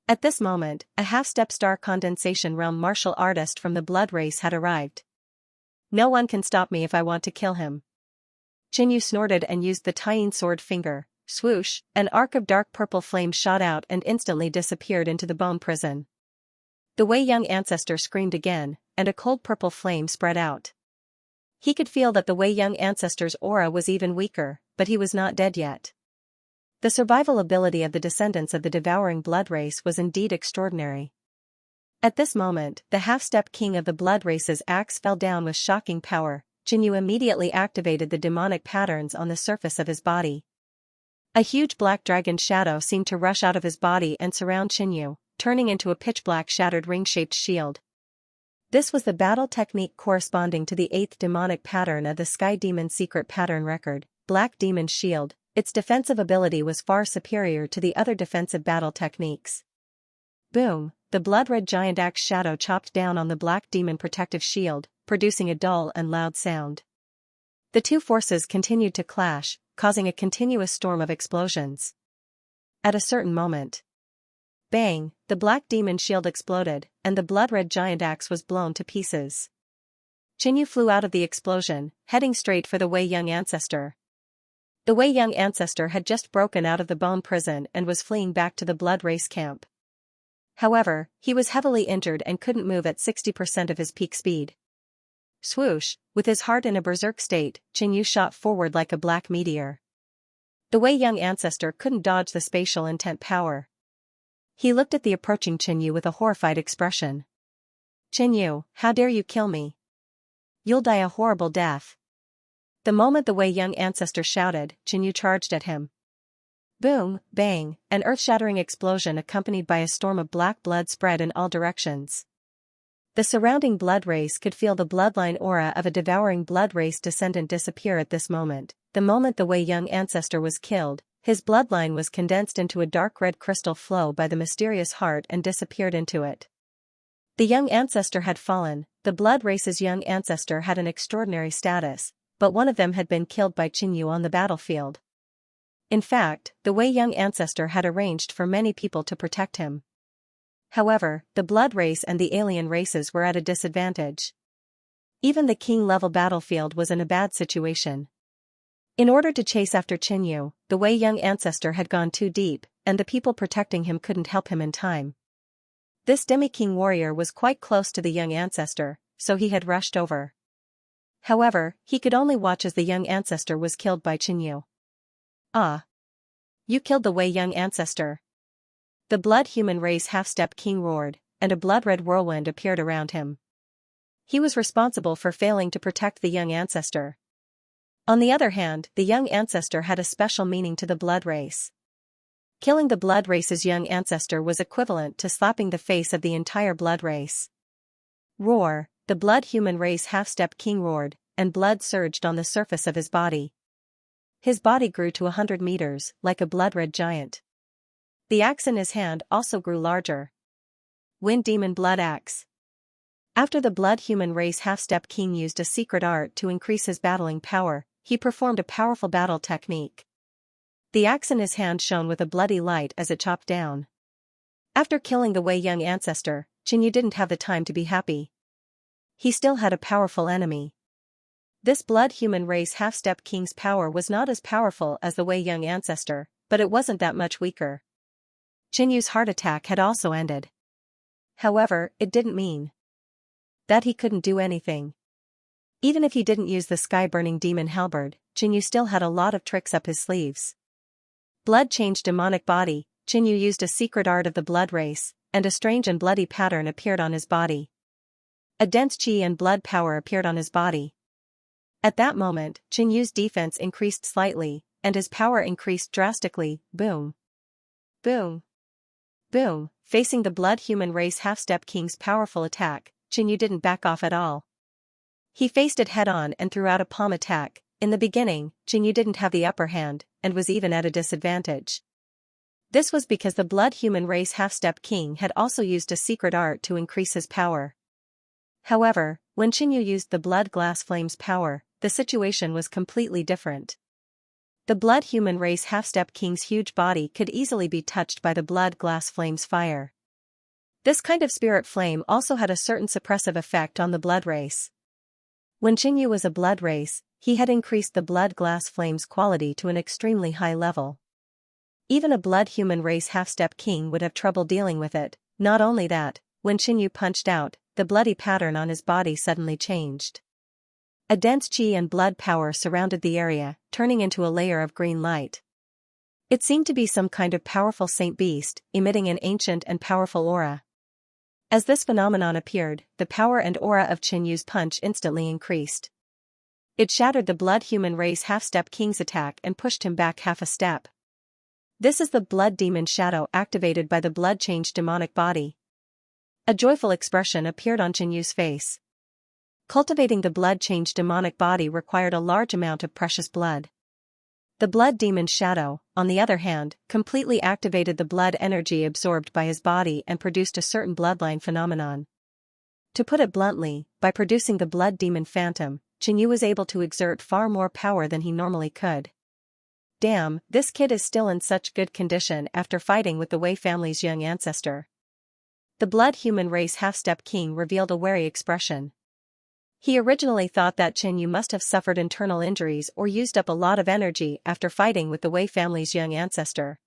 At this moment, a half-step star condensation realm martial artist from the blood race had arrived. No one can stop me if I want to kill him. Qinyu snorted and used the tying sword finger. Swoosh, an arc of dark purple flame shot out and instantly disappeared into the bone prison. The Wei young ancestor screamed again, and a cold purple flame spread out. He could feel that the Wei young ancestor's aura was even weaker, but he was not dead yet. The survival ability of the descendants of the devouring blood race was indeed extraordinary. At this moment, the half-step king of the blood race's axe fell down with shocking power, Qinyu immediately activated the demonic patterns on the surface of his body. A huge black dragon shadow seemed to rush out of his body and surround Qinyu, turning into a pitch-black shattered ring-shaped shield. This was the battle technique corresponding to the 8th demonic pattern of the Sky Demon's secret pattern record, Black Demon's Shield. Its defensive ability was far superior to the other defensive battle techniques. Boom! The blood-red giant axe shadow chopped down on the Black Demon protective shield, producing a dull and loud sound. The two forces continued to clash, causing a continuous storm of explosions. At a certain moment, bang! The Black Demon shield exploded, and the blood-red giant axe was blown to pieces. Qinyu flew out of the explosion, heading straight for the Wei Young ancestor. The Wei Young ancestor had just broken out of the bone prison and was fleeing back to the blood race camp. However, he was heavily injured and couldn't move at 60% of his peak speed. Swoosh! With his heart in a berserk state, Qinyu shot forward like a black meteor. The Wei Young ancestor couldn't dodge the spatial intent power. He looked at the approaching Qinyu with a horrified expression. "Qinyu, how dare you kill me? You'll die a horrible death." The moment the Wei Young ancestor shouted, Qinyu charged at him. Boom! Bang! An earth-shattering explosion accompanied by a storm of black blood spread in all directions. The surrounding blood race could feel the bloodline aura of a devouring blood race descendant disappear at this moment. The moment the Wei Young ancestor was killed, his bloodline was condensed into a dark red crystal flow by the mysterious heart and disappeared into it. The young ancestor had fallen. The blood race's young ancestor had an extraordinary status, but one of them had been killed by Qinyu on the battlefield. In fact, the Wei Young ancestor had arranged for many people to protect him. However, the blood race and the alien races were at a disadvantage. Even the king-level battlefield was in a bad situation. In order to chase after Qinyu, the Wei Young ancestor had gone too deep, and the people protecting him couldn't help him in time. This demi-king warrior was quite close to the young ancestor, so he had rushed over. However, he could only watch as the young ancestor was killed by Qinyu. "Ah! You killed the Wei Young ancestor." The blood-human race half-step king roared, and a blood-red whirlwind appeared around him. He was responsible for failing to protect the young ancestor. On the other hand, the young ancestor had a special meaning to the blood race. Killing the blood race's young ancestor was equivalent to slapping the face of the entire blood race. Roar! The blood-human race half-step king roared, and blood surged on the surface of his body. His body grew to 100 meters, like a blood-red giant. The axe in his hand also grew larger. Wind Demon Blood Axe. After the blood-human race half-step king used a secret art to increase his battling power, he performed a powerful battle technique. The axe in his hand shone with a bloody light as it chopped down. After killing the Wei Young ancestor, Qinyu didn't have the time to be happy. He still had a powerful enemy. This blood-human race half-step king's power was not as powerful as the Wei Young ancestor, but it wasn't that much weaker. Qinyu's heart attack had also ended. However, it didn't mean that he couldn't do anything. Even if he didn't use the sky-burning demon halberd, Qinyu still had a lot of tricks up his sleeves. Blood changed demonic body. Qinyu used a secret art of the blood race, and a strange and bloody pattern appeared on his body. A dense qi and blood power appeared on his body. At that moment, Qinyu's defense increased slightly, and his power increased drastically. Boom! Boom! Boom! Facing the blood-human race half-step king's powerful attack, Qinyu didn't back off at all. He faced it head-on and threw out a palm attack. In the beginning, Qinyu didn't have the upper hand, and was even at a disadvantage. This was because the blood-human race half-step king had also used a secret art to increase his power. However, when Qinyu used the blood glass flame's power, the situation was completely different. The blood-human race half-step king's huge body could easily be touched by the blood glass flame's fire. This kind of spirit flame also had a certain suppressive effect on the blood race. When Qinyu was a blood race, he had increased the blood glass flame's quality to an extremely high level. Even a blood-human race half-step king would have trouble dealing with it. Not only that, when Qinyu punched out, the bloody pattern on his body suddenly changed. A dense qi and blood power surrounded the area, turning into a layer of green light. It seemed to be some kind of powerful saint beast, emitting an ancient and powerful aura. As this phenomenon appeared, the power and aura of Qinyu's punch instantly increased. It shattered the Blood Human Race Half-Step King's attack and pushed him back half a step. This is the Blood Demon Shadow activated by the Blood Change demonic body. A joyful expression appeared on Xianyu's face. Cultivating the Blood Change demonic body required a large amount of precious blood. The Blood Demon Shadow, on the other hand, completely activated the blood energy absorbed by his body and produced a certain bloodline phenomenon. To put it bluntly, by producing the Blood Demon Phantom, Xianyu was able to exert far more power than he normally could. Damn, this kid is still in such good condition after fighting with the Wei family's young ancestor. The Blood Human Race Half-Step King revealed a wary expression. He originally thought that Xianyu must have suffered internal injuries or used up a lot of energy after fighting with the Wei family's young ancestor.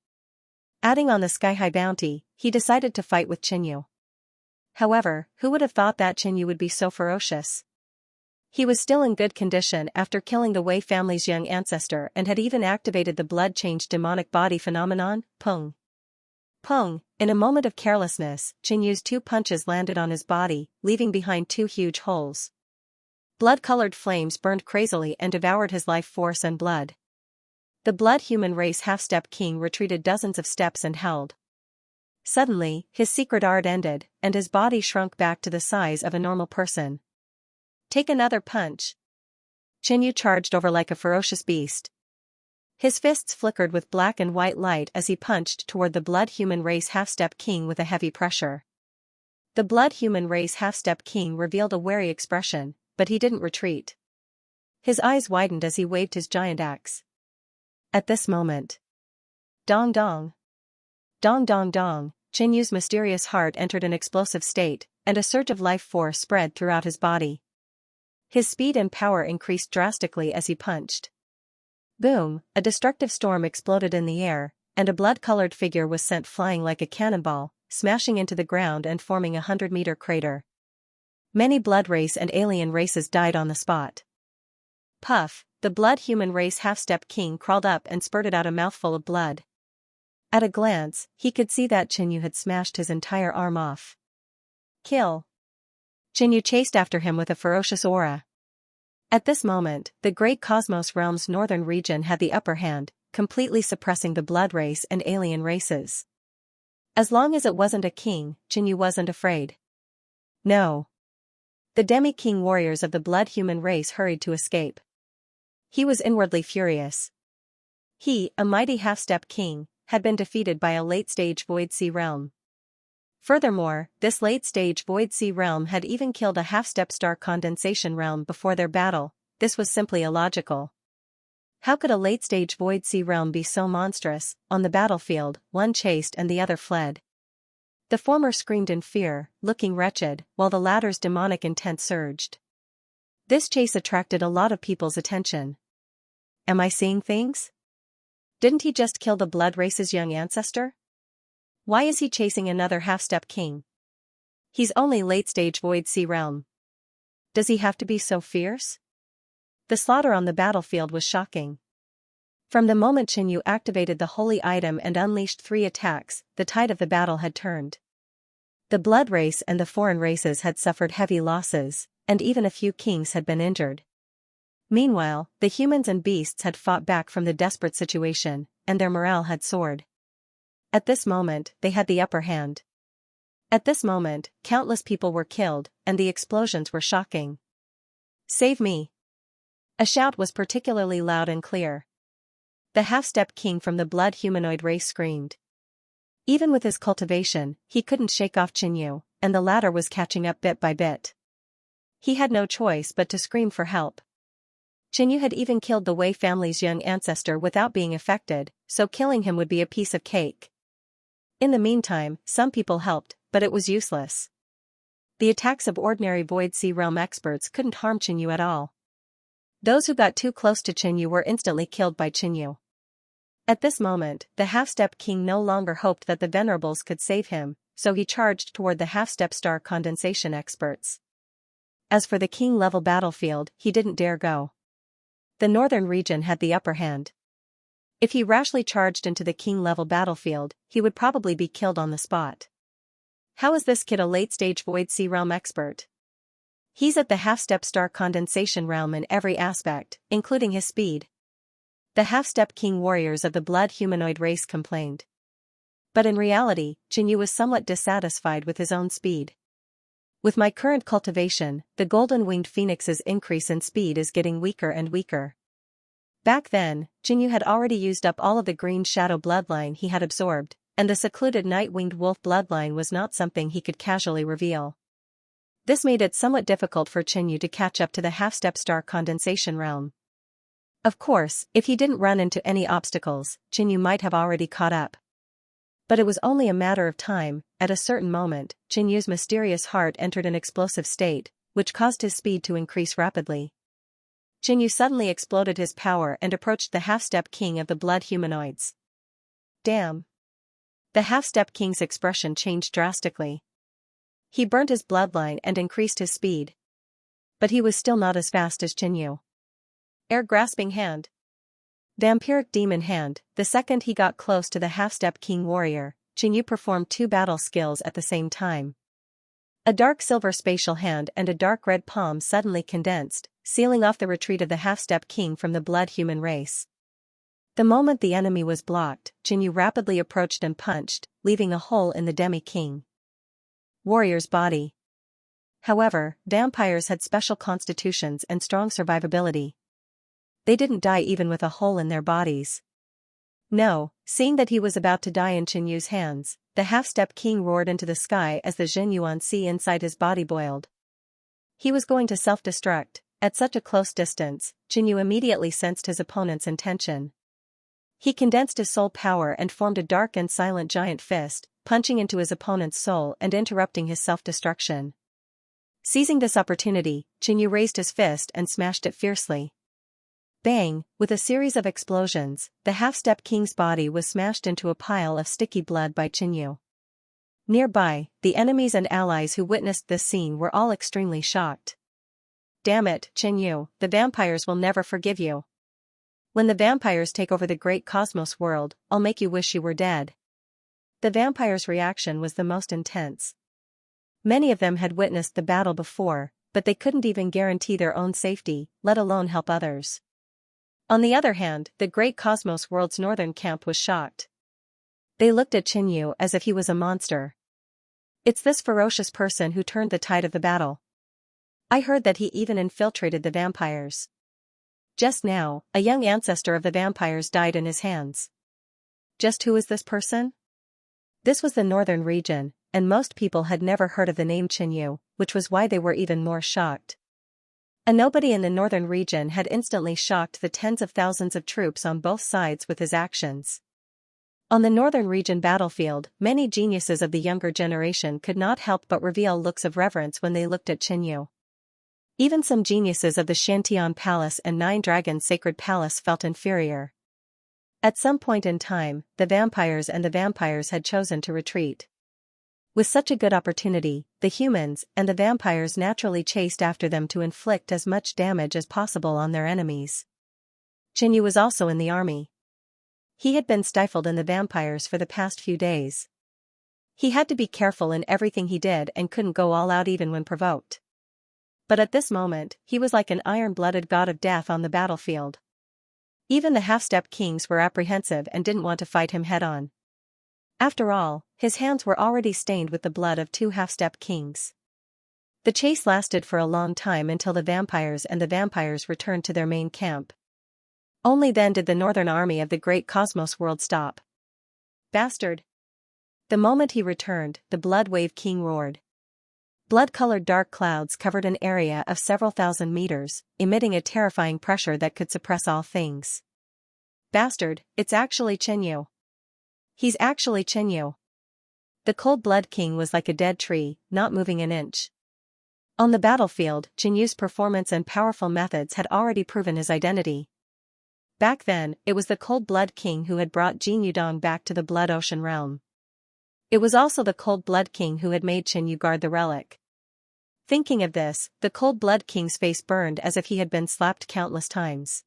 Adding on the sky-high bounty, he decided to fight with Xianyu. However, who would have thought that Xianyu would be so ferocious? He was still in good condition after killing the Wei family's young ancestor and had even activated the blood change demonic body phenomenon, Peng. Peng, in a moment of carelessness, Xianyu's 2 punches landed on his body, leaving behind 2 huge holes. Blood-colored flames burned crazily and devoured his life force and blood. The Blood Human Race Half-Step King retreated dozens of steps and held. Suddenly, his secret art ended, and his body shrunk back to the size of a normal person. Take another punch. Xianyu charged over like a ferocious beast. His fists flickered with black and white light as he punched toward the Blood Human Race Half-Step King with a heavy pressure. The Blood Human Race Half-Step King revealed a wary expression, but he didn't retreat. His eyes widened as he waved his giant axe. At this moment, dong dong. Dong dong dong, Xianyu's mysterious heart entered an explosive state, and a surge of life force spread throughout his body. His speed and power increased drastically as he punched. Boom, a destructive storm exploded in the air, and a blood-colored figure was sent flying like a cannonball, smashing into the ground and forming a 100-meter crater. Many blood race and alien races died on the spot. Puff, the Blood Human Race Half-Step King crawled up and spurted out a mouthful of blood. At a glance, he could see that Xianyu had smashed his entire arm off. Kill. Xianyu chased after him with a ferocious aura. At this moment, the Great Cosmos Realm's northern region had the upper hand, completely suppressing the blood race and alien races. As long as it wasn't a king, Xianyu wasn't afraid. No. The demi-king warriors of the Blood Human Race hurried to escape. He was inwardly furious. He, a mighty half-step king, had been defeated by a late-stage Void Sea realm. Furthermore, this late-stage Void Sea realm had even killed a half-step star condensation realm before their battle. This was simply illogical. How could a late-stage Void Sea realm be so monstrous? On the battlefield, one chased and the other fled. The former screamed in fear, looking wretched, while the latter's demonic intent surged. This chase attracted a lot of people's attention. Am I seeing things? Didn't he just kill the blood race's young ancestor? Why is he chasing another half-step king? He's only late-stage Void Sea realm. Does he have to be so fierce? The slaughter on the battlefield was shocking. From the moment Xianyu activated the holy item and unleashed 3 attacks, the tide of the battle had turned. The blood race and the foreign races had suffered heavy losses, and even a few kings had been injured. Meanwhile, the humans and beasts had fought back from the desperate situation, and their morale had soared. At this moment, they had the upper hand. At this moment, countless people were killed, and the explosions were shocking. Save me! A shout was particularly loud and clear. The half-step king from the blood humanoid race screamed. Even with his cultivation, he couldn't shake off Xianyu, and the latter was catching up bit by bit. He had no choice but to scream for help. Xianyu had even killed the Wei family's young ancestor without being affected, so killing him would be a piece of cake. In the meantime, some people helped, but it was useless. The attacks of ordinary Void Sea realm experts couldn't harm Xianyu at all. Those who got too close to Xianyu were instantly killed by Xianyu. At this moment, the half-step king no longer hoped that the venerables could save him, so he charged toward the half-step star condensation experts. As for the king-level battlefield, he didn't dare go. The northern region had the upper hand. If he rashly charged into the king-level battlefield, he would probably be killed on the spot. How is this kid a late-stage Void Sea realm expert? He's at the half-step star condensation realm in every aspect, including his speed. The half-step king warriors of the blood humanoid race complained. But in reality, Jinyu was somewhat dissatisfied with his own speed. With my current cultivation, the golden-winged phoenix's increase in speed is getting weaker and weaker. Back then, Jinyu had already used up all of the green shadow bloodline he had absorbed, and the secluded night-winged wolf bloodline was not something he could casually reveal. This made it somewhat difficult for Jinyu to catch up to the half-step star condensation realm. Of course, if he didn't run into any obstacles, Jinyu might have already caught up. But it was only a matter of time. At a certain moment, Jinyu's mysterious heart entered an explosive state, which caused his speed to increase rapidly. Jinyu suddenly exploded his power and approached the half-step king of the blood humanoids. Damn! The half-step king's expression changed drastically. He burnt his bloodline and increased his speed. But he was still not as fast as Jinyu. Air-grasping hand. Vampiric demon hand. The second he got close to the half-step king warrior, Jinyu performed two battle skills at the same time. A dark silver spatial hand and a dark red palm suddenly condensed, sealing off the retreat of the half-step king from the blood human race. The moment the enemy was blocked, Jinyu rapidly approached and punched, leaving a hole in the demi-king warrior's body. However, vampires had special constitutions and strong survivability. They didn't die even with a hole in their bodies. No, seeing that he was about to die in Jinyu's hands, the half-step king roared into the sky as the Xianxia inside his body boiled. He was going to self-destruct. At such a close distance, Jinyu immediately sensed his opponent's intention. He condensed his soul power and formed a dark and silent giant fist, punching into his opponent's soul and interrupting his self-destruction. Seizing this opportunity, Jinyu raised his fist and smashed it fiercely. Bang! With a series of explosions, the half-step king's body was smashed into a pile of sticky blood by Jinyu. Nearby, the enemies and allies who witnessed this scene were all extremely shocked. Damn it, Jinyu, the vampires will never forgive you. When the vampires take over the great cosmos world, I'll make you wish you were dead. The vampires' reaction was the most intense. Many of them had witnessed the battle before, but they couldn't even guarantee their own safety, let alone help others. On the other hand, the great cosmos world's northern camp was shocked. They looked at Jinyu as if he was a monster. It's this ferocious person who turned the tide of the battle. I heard that he even infiltrated the vampires. Just now, a young ancestor of the vampires died in his hands. Just who is this person? This was the northern region, and most people had never heard of the name Jinyu, which was why they were even more shocked. A nobody in the northern region had instantly shocked the tens of thousands of troops on both sides with his actions. On the northern region battlefield, many geniuses of the younger generation could not help but reveal looks of reverence when they looked at Jinyu. Even some geniuses of the Xianxia Palace and Nine Dragons Sacred Palace felt inferior. At some point in time, the vampires had chosen to retreat. With such a good opportunity, the humans and the vampires naturally chased after them to inflict as much damage as possible on their enemies. Jinyu was also in the army. He had been stifled in the vampires for the past few days. He had to be careful in everything he did and couldn't go all out even when provoked. But at this moment, he was like an iron-blooded god of death on the battlefield. Even the half-step kings were apprehensive and didn't want to fight him head-on. After all, his hands were already stained with the blood of two half-step kings. The chase lasted for a long time until the vampires returned to their main camp. Only then did the northern army of the great cosmos world stop. Bastard! The moment he returned, the Blood Wave King roared. Blood-colored dark clouds covered an area of several thousand meters, emitting a terrifying pressure that could suppress all things. Bastard, it's actually Jinyu. He's actually Jinyu. The Cold Blood King was like a dead tree, not moving an inch. On the battlefield, Jinyu's performance and powerful methods had already proven his identity. Back then, it was the Cold Blood King who had brought Jin Yudong back to the Blood Ocean realm. It was also the Cold Blood King who had made Jinyu guard the relic. Thinking of this, the Cold Blood King's face burned as if he had been slapped countless times.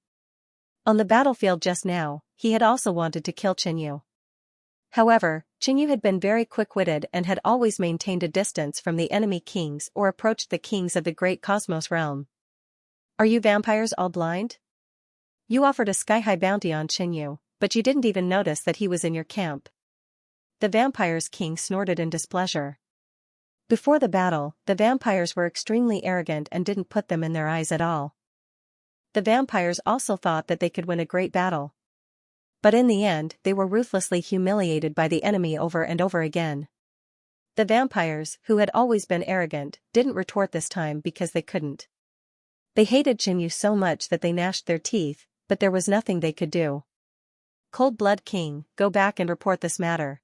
On the battlefield just now, he had also wanted to kill Jinyu. However, Qinyu had been very quick-witted and had always maintained a distance from the enemy kings or approached the kings of the great cosmos realm. Are you vampires all blind? You offered a sky-high bounty on Qinyu, but you didn't even notice that he was in your camp. The vampires' king snorted in displeasure. Before the battle, the vampires were extremely arrogant and didn't put them in their eyes at all. The vampires also thought that they could win a great battle. But in the end, they were ruthlessly humiliated by the enemy over and over again. The vampires, who had always been arrogant, didn't retort this time because they couldn't. They hated Qinyu so much that they gnashed their teeth, but there was nothing they could do. Cold Blood King, go back and report this matter.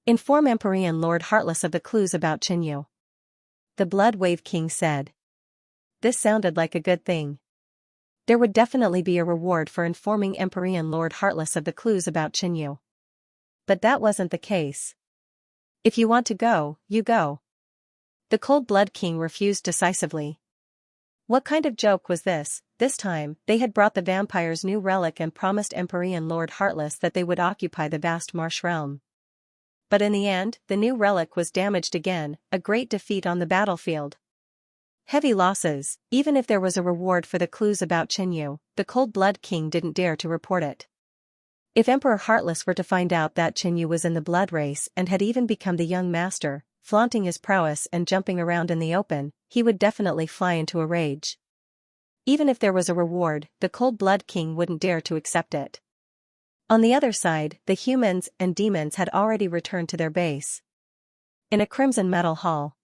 Inform Empyrean Lord Heartless of the clues about Qinyu. The Blood Wave King said. This sounded like a good thing. There would definitely be a reward for informing Empyrean Lord Heartless of the clues about Qinyu. But that wasn't the case. If you want to go, you go. The Cold Blood King refused decisively. What kind of joke was this? This time, they had brought the vampires' new relic and promised Empyrean Lord Heartless that they would occupy the vast marsh realm. But in the end, the new relic was damaged again, a great defeat on the battlefield. Heavy losses. Even if there was a reward for the clues about Qinyu, the Cold Blood King didn't dare to report it. If Emperor Heartless were to find out that Qinyu was in the blood race and had even become the young master, flaunting his prowess and jumping around in the open, he would definitely fly into a rage. Even if there was a reward, the Cold Blood King wouldn't dare to accept it. On the other side, the humans and demons had already returned to their base. In a crimson metal hall.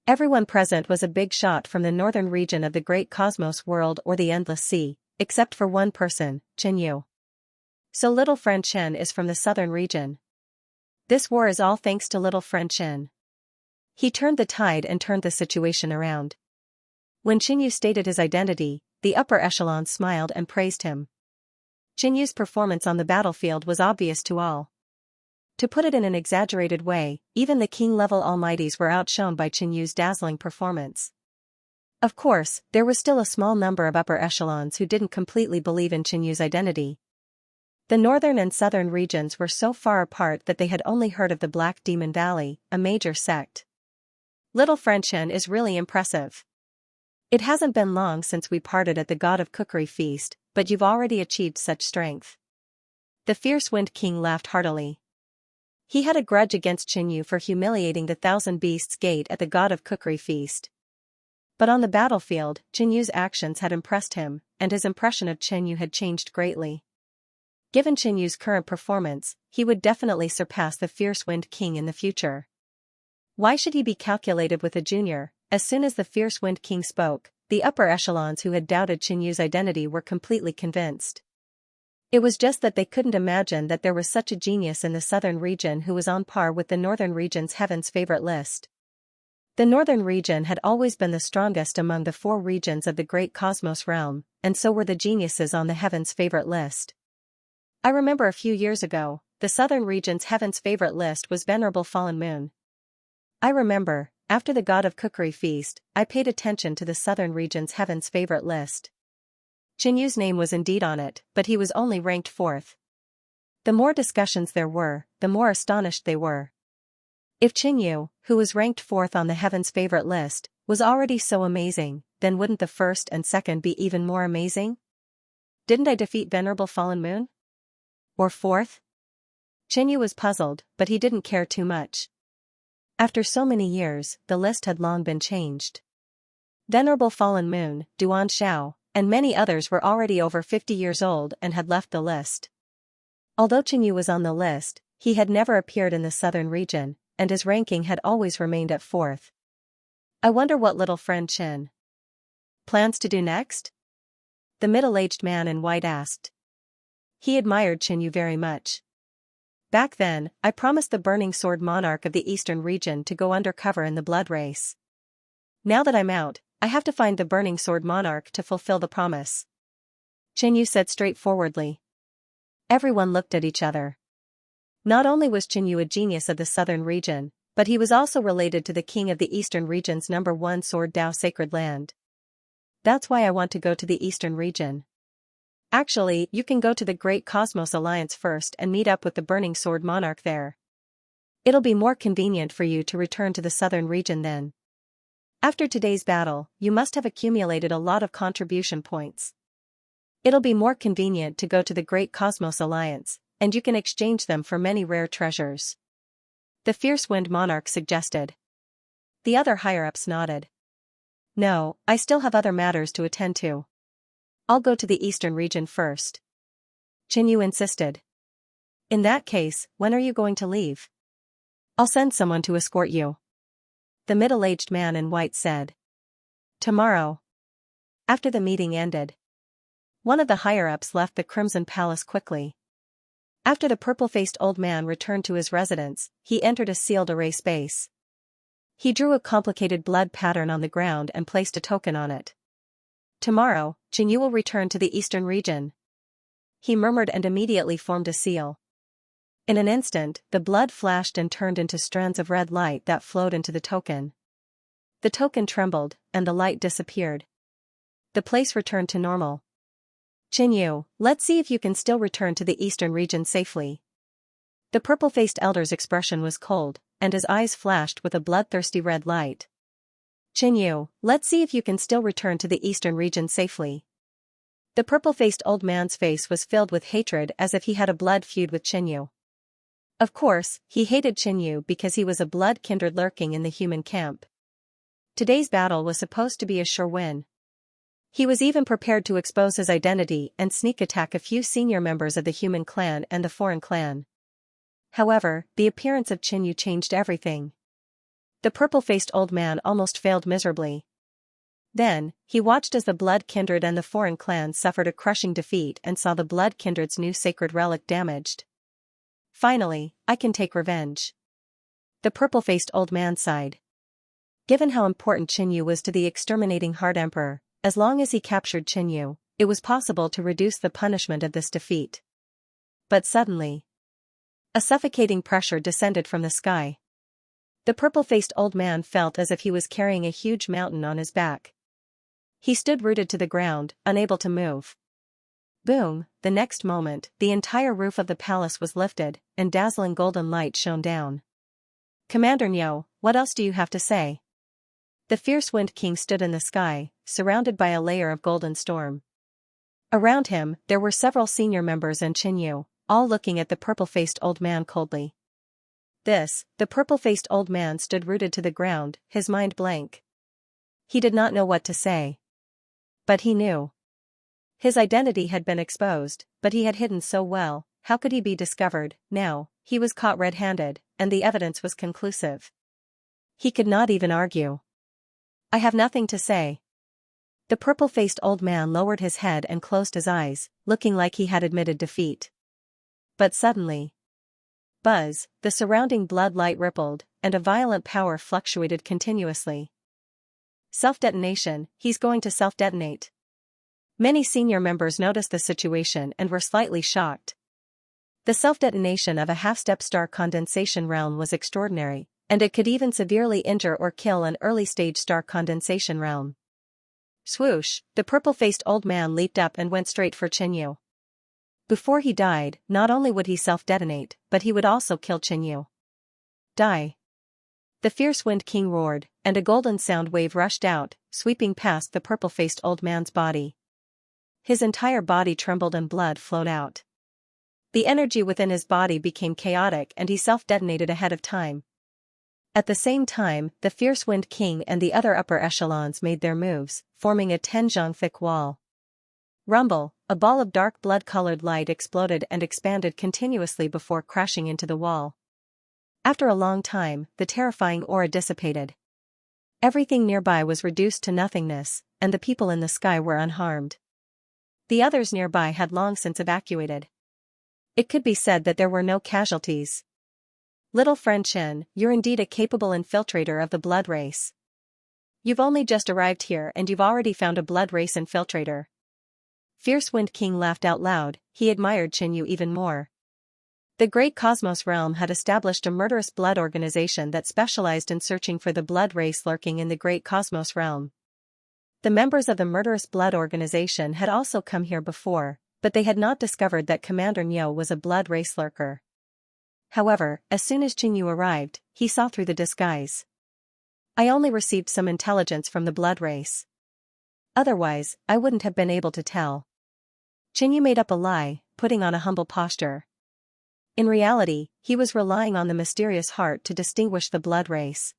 Everyone present was a big shot from the northern region of the Great Cosmos World or the Endless Sea, except for one person, Qinyu. So little friend Chen is from the southern region. This war is all thanks to little friend Chen. He turned the tide and turned the situation around. When Qinyu stated his identity, the upper echelon smiled and praised him. Qinyu's performance on the battlefield was obvious to all. To put it in an exaggerated way, even the king-level almighties were outshone by Qinyu's dazzling performance. Of course, there was still a small number of upper echelons who didn't completely believe in Qinyu's identity. The northern and southern regions were so far apart that they had only heard of the Black Demon Valley, a major sect. Little friend Chen is really impressive. It hasn't been long since we parted at the God of Cookery feast, but you've already achieved such strength. The Fierce Wind King laughed heartily. He had a grudge against Qinyu for humiliating the Thousand Beasts Gate at the God of Cookery feast. But on the battlefield, Qinyu's actions had impressed him, and his impression of Qinyu had changed greatly. Given Qinyu's current performance, he would definitely surpass the Fierce Wind King in the future. Why should he be calculated with a junior? As soon as the Fierce Wind King spoke, the upper echelons who had doubted Qinyu's identity were completely convinced. It was just that they couldn't imagine that there was such a genius in the southern region who was on par with the northern region's Heaven's Favorite list. The northern region had always been the strongest among the 4 regions of the Great Cosmos realm, and so were the geniuses on the Heaven's Favorite list. I remember a few years ago, the southern region's Heaven's Favorite list was Venerable Fallen Moon. I remember, after the God of Cookery feast, I paid attention to the southern region's Heaven's Favorite list. Qinyu's name was indeed on it, but he was only ranked 4th. The more discussions there were, the more astonished they were. If Qinyu, who was ranked 4th on the Heaven's Favorite list, was already so amazing, then wouldn't the 1st and 2nd be even more amazing? Didn't I defeat Venerable Fallen Moon? Or 4th? Qinyu was puzzled, but he didn't care too much. After so many years, the list had long been changed. Venerable Fallen Moon, Duan Xiao, and many others were already over 50 years old and had left the list. Although Qinyu was on the list, he had never appeared in the southern region, and his ranking had always remained at 4th. I wonder what little friend Chen plans to do next? The middle-aged man in white asked. He admired Qinyu very much. Back then, I promised the Burning Sword Monarch of the Eastern region to go undercover in the blood race. Now that I'm out, I have to find the Burning Sword Monarch to fulfill the promise. Qinyu said straightforwardly. Everyone looked at each other. Not only was Qinyu a genius of the southern region, but he was also related to the king of the eastern region's #1 Sword Dao Sacred Land. That's why I want to go to the eastern region. Actually, you can go to the Great Cosmos Alliance first and meet up with the Burning Sword Monarch there. It'll be more convenient for you to return to the southern region then. After today's battle, you must have accumulated a lot of contribution points. It'll be more convenient to go to the Great Cosmos Alliance, and you can exchange them for many rare treasures. The Fierce Wind Monarch suggested. The other higher-ups nodded. No, I still have other matters to attend to. I'll go to the eastern region first. Qinyu insisted. In that case, when are you going to leave? I'll send someone to escort you. The middle-aged man in white said. Tomorrow. After the meeting ended, one of the higher-ups left the Crimson Palace quickly. After the purple-faced old man returned to his residence, he entered a sealed array space. He drew a complicated blood pattern on the ground and placed a token on it. Tomorrow, Qinyu will return to the eastern region. He murmured and immediately formed a seal. In an instant, the blood flashed and turned into strands of red light that flowed into the token. The token trembled, and the light disappeared. The place returned to normal. Qinyu, let's see if you can still return to the eastern region safely. The purple-faced elder's expression was cold, and his eyes flashed with a bloodthirsty red light. Qinyu, let's see if you can still return to the eastern region safely. The purple-faced old man's face was filled with hatred as if he had a blood feud with Qinyu. Of course, he hated Qinyu because he was a blood kindred lurking in the human camp. Today's battle was supposed to be a sure win. He was even prepared to expose his identity and sneak attack a few senior members of the human clan and the foreign clan. However, the appearance of Qinyu changed everything. The purple-faced old man almost failed miserably. Then, he watched as the Blood Kindred and the foreign clan suffered a crushing defeat and saw the Blood Kindred's new sacred relic damaged. Finally, I can take revenge. The purple-faced old man sighed. Given how important Qinyu was to the exterminating Heart Emperor, as long as he captured Qinyu, it was possible to reduce the punishment of this defeat. But suddenly, a suffocating pressure descended from the sky. The purple-faced old man felt as if he was carrying a huge mountain on his back. He stood rooted to the ground, unable to move. Boom, the next moment, the entire roof of the palace was lifted, and dazzling golden light shone down. Commander Nyo, what else do you have to say? The Fierce Wind King stood in the sky, surrounded by a layer of golden storm. Around him, there were several senior members and Qinyu, all looking at the purple-faced old man coldly. The purple-faced old man stood rooted to the ground, his mind blank. He did not know what to say. But he knew. His identity had been exposed, but he had hidden so well, how could he be discovered? Now, he was caught red-handed, and the evidence was conclusive. He could not even argue. I have nothing to say. The purple-faced old man lowered his head and closed his eyes, looking like he had admitted defeat. But suddenly, buzz, the surrounding blood light rippled, and a violent power fluctuated continuously. Self-detonation, he's going to self-detonate. Many senior members noticed the situation and were slightly shocked. The self-detonation of a half-step star condensation realm was extraordinary, and it could even severely injure or kill an early-stage star condensation realm. Swoosh, the purple-faced old man leaped up and went straight for Qinyu. Before he died, not only would he self-detonate, but he would also kill Qinyu. Die. The Fierce Wind King roared, and a golden sound wave rushed out, sweeping past the purple-faced old man's body. His entire body trembled and blood flowed out. The energy within his body became chaotic and he self-detonated ahead of time. At the same time, the Fierce Wind King and the other upper echelons made their moves, forming a 10-zhang thick wall. Rumble, a ball of dark blood-colored light exploded and expanded continuously before crashing into the wall. After a long time, the terrifying aura dissipated. Everything nearby was reduced to nothingness, and the people in the sky were unharmed. The others nearby had long since evacuated. It could be said that there were no casualties. Little friend Chen, you're indeed a capable infiltrator of the blood race. You've only just arrived here and you've already found a blood race infiltrator. Fierce Wind King laughed out loud, he admired Qinyu even more. The Great Cosmos Realm had established a murderous blood organization that specialized in searching for the blood race lurking in the Great Cosmos Realm. The members of the murderous blood organization had also come here before, but they had not discovered that Commander Niu was a blood race lurker. However, as soon as Qin Yu arrived, he saw through the disguise. I only received some intelligence from the blood race. Otherwise, I wouldn't have been able to tell. Qin Yu made up a lie, putting on a humble posture. In reality, he was relying on the mysterious heart to distinguish the blood race.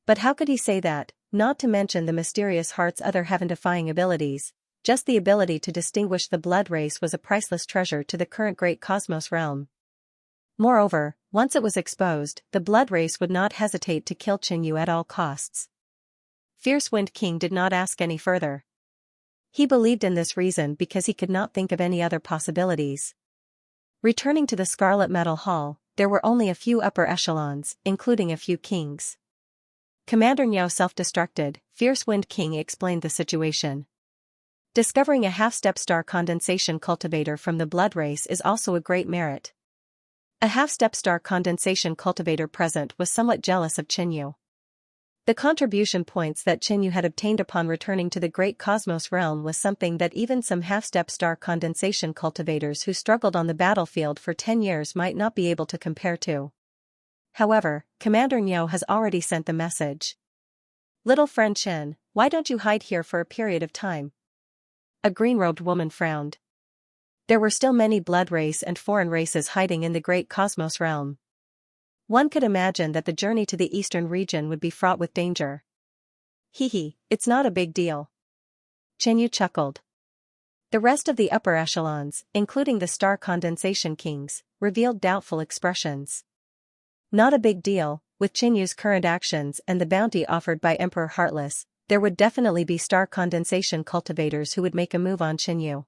But how could he say that, not to mention the mysterious heart's other heaven-defying abilities? Just the ability to distinguish the blood race was a priceless treasure to the current great cosmos realm. Moreover, once it was exposed, the blood race would not hesitate to kill Qin Yu at all costs. Fierce Wind King did not ask any further. He believed in this reason because he could not think of any other possibilities. Returning to the Scarlet Metal Hall, there were only a few upper echelons, including a few kings. Commander Niu self-destructed, Fierce Wind King explained the situation. Discovering a half-step star condensation cultivator from the blood race is also a great merit. A half-step star condensation cultivator present was somewhat jealous of Qin Yu. The contribution points that Qin Yu had obtained upon returning to the great cosmos realm was something that even some half-step star condensation cultivators who struggled on the battlefield for 10 years might not be able to compare to. However, Commander Niu has already sent the message. Little friend Chen, why don't you hide here for a period of time? A green-robed woman frowned. There were still many blood race and foreign races hiding in the great cosmos realm. One could imagine that the journey to the eastern region would be fraught with danger. It's not a big deal. Qin Yu chuckled. The rest of the upper echelons, including the star condensation kings, revealed doubtful expressions. Not a big deal, with Qin Yu's current actions and the bounty offered by Emperor Heartless, there would definitely be star condensation cultivators who would make a move on Qin Yu.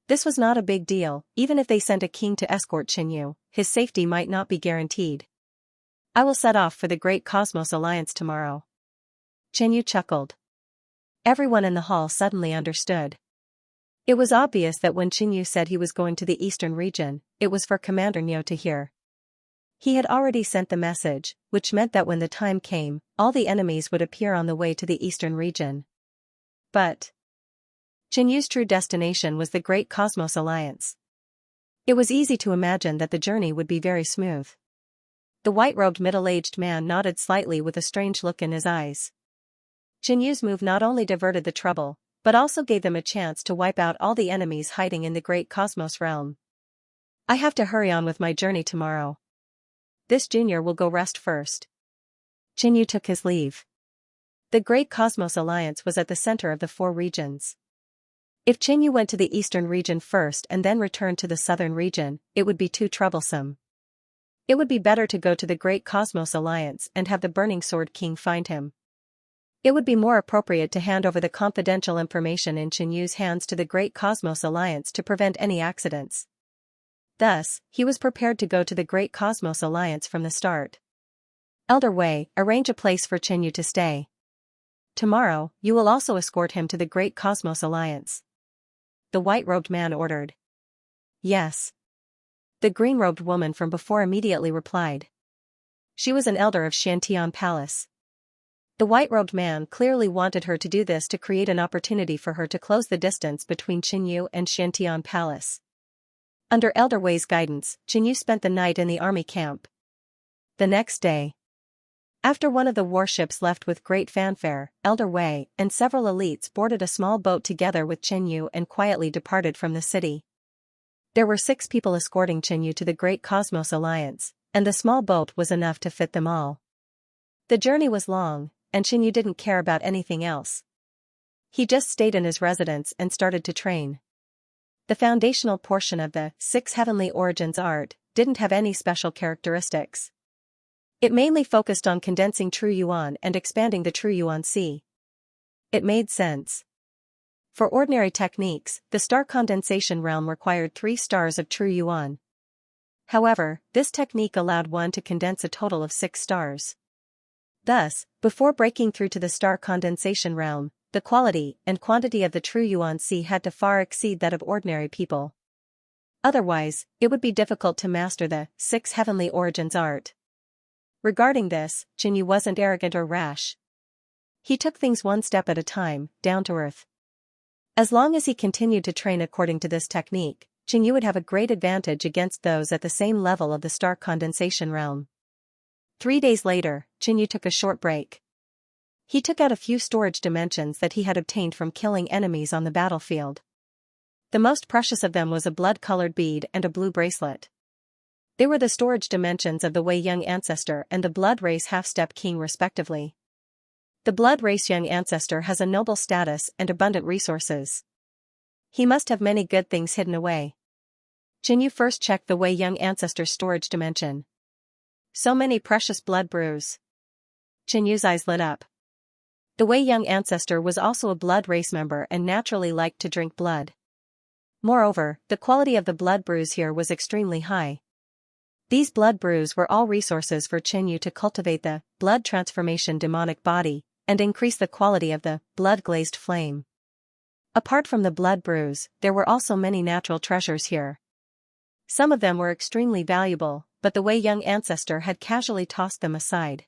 This was not a big deal, even if they sent a king to escort Qin Yu, his safety might not be guaranteed. I will set off for the Great Cosmos Alliance tomorrow. Qin Yu chuckled. Everyone in the hall suddenly understood. It was obvious that when Qin Yu said he was going to the eastern region, it was for Commander Niu to hear. He had already sent the message, which meant that when the time came, all the enemies would appear on the way to the eastern region. But Qin Yu's true destination was the Great Cosmos Alliance. It was easy to imagine that the journey would be very smooth. The white-robed middle-aged man nodded slightly with a strange look in his eyes. Qin Yu's move not only diverted the trouble, but also gave them a chance to wipe out all the enemies hiding in the great cosmos realm. I have to hurry on with my journey tomorrow. This junior will go rest first. Qin Yu took his leave. The Great Cosmos Alliance was at the center of the 4 regions. If Qin Yu went to the eastern region first and then returned to the southern region, it would be too troublesome. It would be better to go to the Great Cosmos Alliance and have the Burning Sword King find him. It would be more appropriate to hand over the confidential information in Qin Yu's hands to the Great Cosmos Alliance to prevent any accidents. Thus, he was prepared to go to the Great Cosmos Alliance from the start. Elder Wei, arrange a place for Qin Yu to stay. Tomorrow, you will also escort him to the Great Cosmos Alliance. The white-robed man ordered. Yes. The green-robed woman from before immediately replied. She was an elder of Xianxia Palace. The white-robed man clearly wanted her to do this to create an opportunity for her to close the distance between Qin Yu and Xianxia Palace. Under Elder Wei's guidance, Qin Yu spent the night in the army camp. The next day, after one of the warships left with great fanfare, Elder Wei and several elites boarded a small boat together with Qin Yu and quietly departed from the city. There were 6 people escorting Qin Yu to the Great Cosmos Alliance, and the small boat was enough to fit them all. The journey was long, and Qin Yu didn't care about anything else. He just stayed in his residence and started to train. The foundational portion of the 6 Heavenly Origins art didn't have any special characteristics. It mainly focused on condensing True Yuan and expanding the True Yuan Sea. It made sense. For ordinary techniques, the star condensation realm required 3 stars of True Yuan. However, this technique allowed one to condense a total of 6 stars. Thus, before breaking through to the star condensation realm, the quality and quantity of the True Yuan Sea had to far exceed that of ordinary people. Otherwise, it would be difficult to master the 6 Heavenly Origins art. Regarding this, Qin Yu wasn't arrogant or rash. He took things one step at a time, down to earth. As long as he continued to train according to this technique, Xianxia would have a great advantage against those at the same level of the star condensation realm. 3 days later, Xianxia took a short break. He took out a few storage dimensions that he had obtained from killing enemies on the battlefield. The most precious of them was a blood-colored bead and a blue bracelet. They were the storage dimensions of the Wei Young ancestor and the Blood Race Half-Step King respectively. The Blood Race Young ancestor has a noble status and abundant resources. He must have many good things hidden away. Xianxia first checked the Wei Young ancestor's storage dimension. So many precious blood brews. Xianxia's eyes lit up. The Wei Young ancestor was also a blood race member and naturally liked to drink blood. Moreover, the quality of the blood brews here was extremely high. These blood brews were all resources for Xianxia to cultivate the blood transformation demonic body and increase the quality of the blood-glazed flame. Apart from the blood brews, there were also many natural treasures here. Some of them were extremely valuable, but the Wei Young ancestor had casually tossed them aside.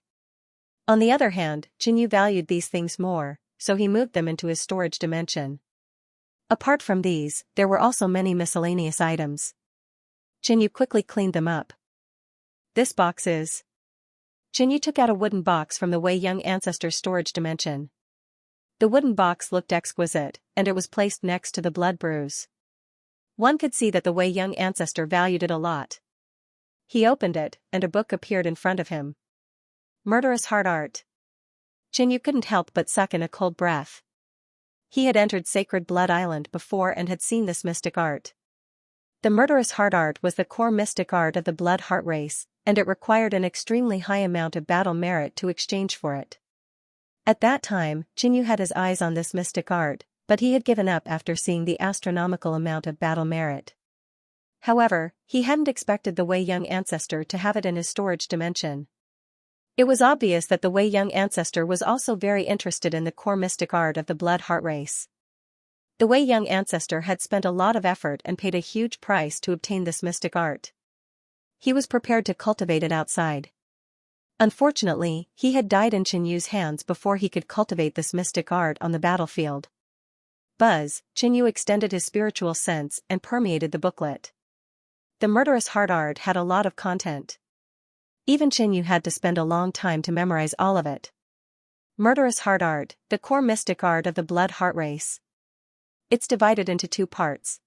On the other hand, Xianxia valued these things more, so he moved them into his storage dimension. Apart from these, there were also many miscellaneous items. Xianxia quickly cleaned them up. This box is... Xianxia took out a wooden box from the Wei Young ancestor's storage dimension. The wooden box looked exquisite, and it was placed next to the blood brews. One could see that the Wei Young ancestor valued it a lot. He opened it, and a book appeared in front of him. Murderous Heart Art. Xianxia couldn't help but suck in a cold breath. He had entered Sacred Blood Island before and had seen this mystic art. The Murderous Heart Art was the core mystic art of the Blood Heart race, and it required an extremely high amount of battle merit to exchange for it. At that time, Xianxia had his eyes on this mystic art, but he had given up after seeing the astronomical amount of battle merit. However, he hadn't expected the Wei Young ancestor to have it in his storage dimension. It was obvious that the Wei Young ancestor was also very interested in the core mystic art of the Blood Heart race. The Wei Young ancestor had spent a lot of effort and paid a huge price to obtain this mystic art. He was prepared to cultivate it outside. Unfortunately, he had died in Xianxia's hands before he could cultivate this mystic art on the battlefield. Buzz, Xianxia extended his spiritual sense and permeated the booklet. The Murderous Heart Art had a lot of content. Even Xianxia had to spend a long time to memorize all of it. Murderous Heart Art, the core mystic art of the Blood Heart race. It's divided into 2 parts.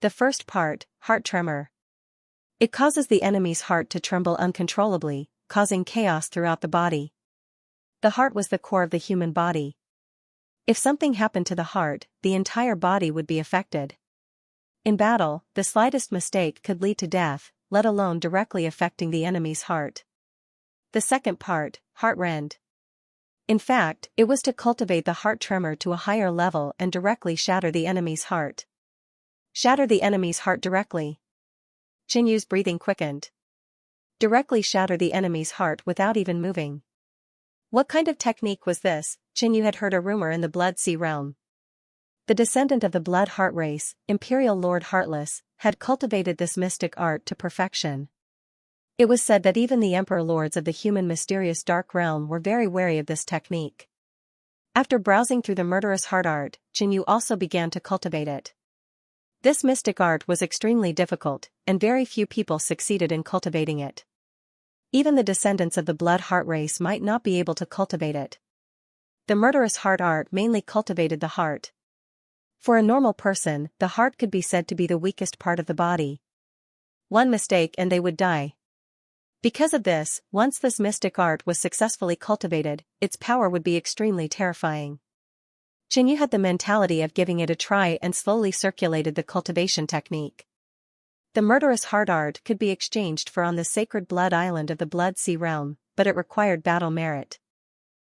The first part, Heart Tremor. It causes the enemy's heart to tremble uncontrollably, causing chaos throughout the body. The heart was the core of the human body. If something happened to the heart, the entire body would be affected. In battle, the slightest mistake could lead to death, let alone directly affecting the enemy's heart. The second part, Heart Rend. In fact, it was to cultivate the heart tremor to a higher level and directly shatter the enemy's heart. Shatter the enemy's heart directly. Xianxia's breathing quickened. Directly shatter the enemy's heart without even moving. What kind of technique was this? Xianxia had heard a rumor in the Blood Sea realm. The descendant of the Blood Heart race, Imperial Lord Heartless, had cultivated this mystic art to perfection. It was said that even the Emperor Lords of the human mysterious dark realm were very wary of this technique. After browsing through the Murderous Heart Art, Xianxia also began to cultivate it. This mystic art was extremely difficult, and very few people succeeded in cultivating it. Even the descendants of the Blood Heart race might not be able to cultivate it. The Murderous Heart Art mainly cultivated the heart. For a normal person, the heart could be said to be the weakest part of the body. One mistake and they would die. Because of this, once this mystic art was successfully cultivated, its power would be extremely terrifying. Xianxia had the mentality of giving it a try and slowly circulated the cultivation technique. The Murderous Heart Art could be exchanged for on the Sacred Blood Island of the Blood Sea realm, but it required battle merit.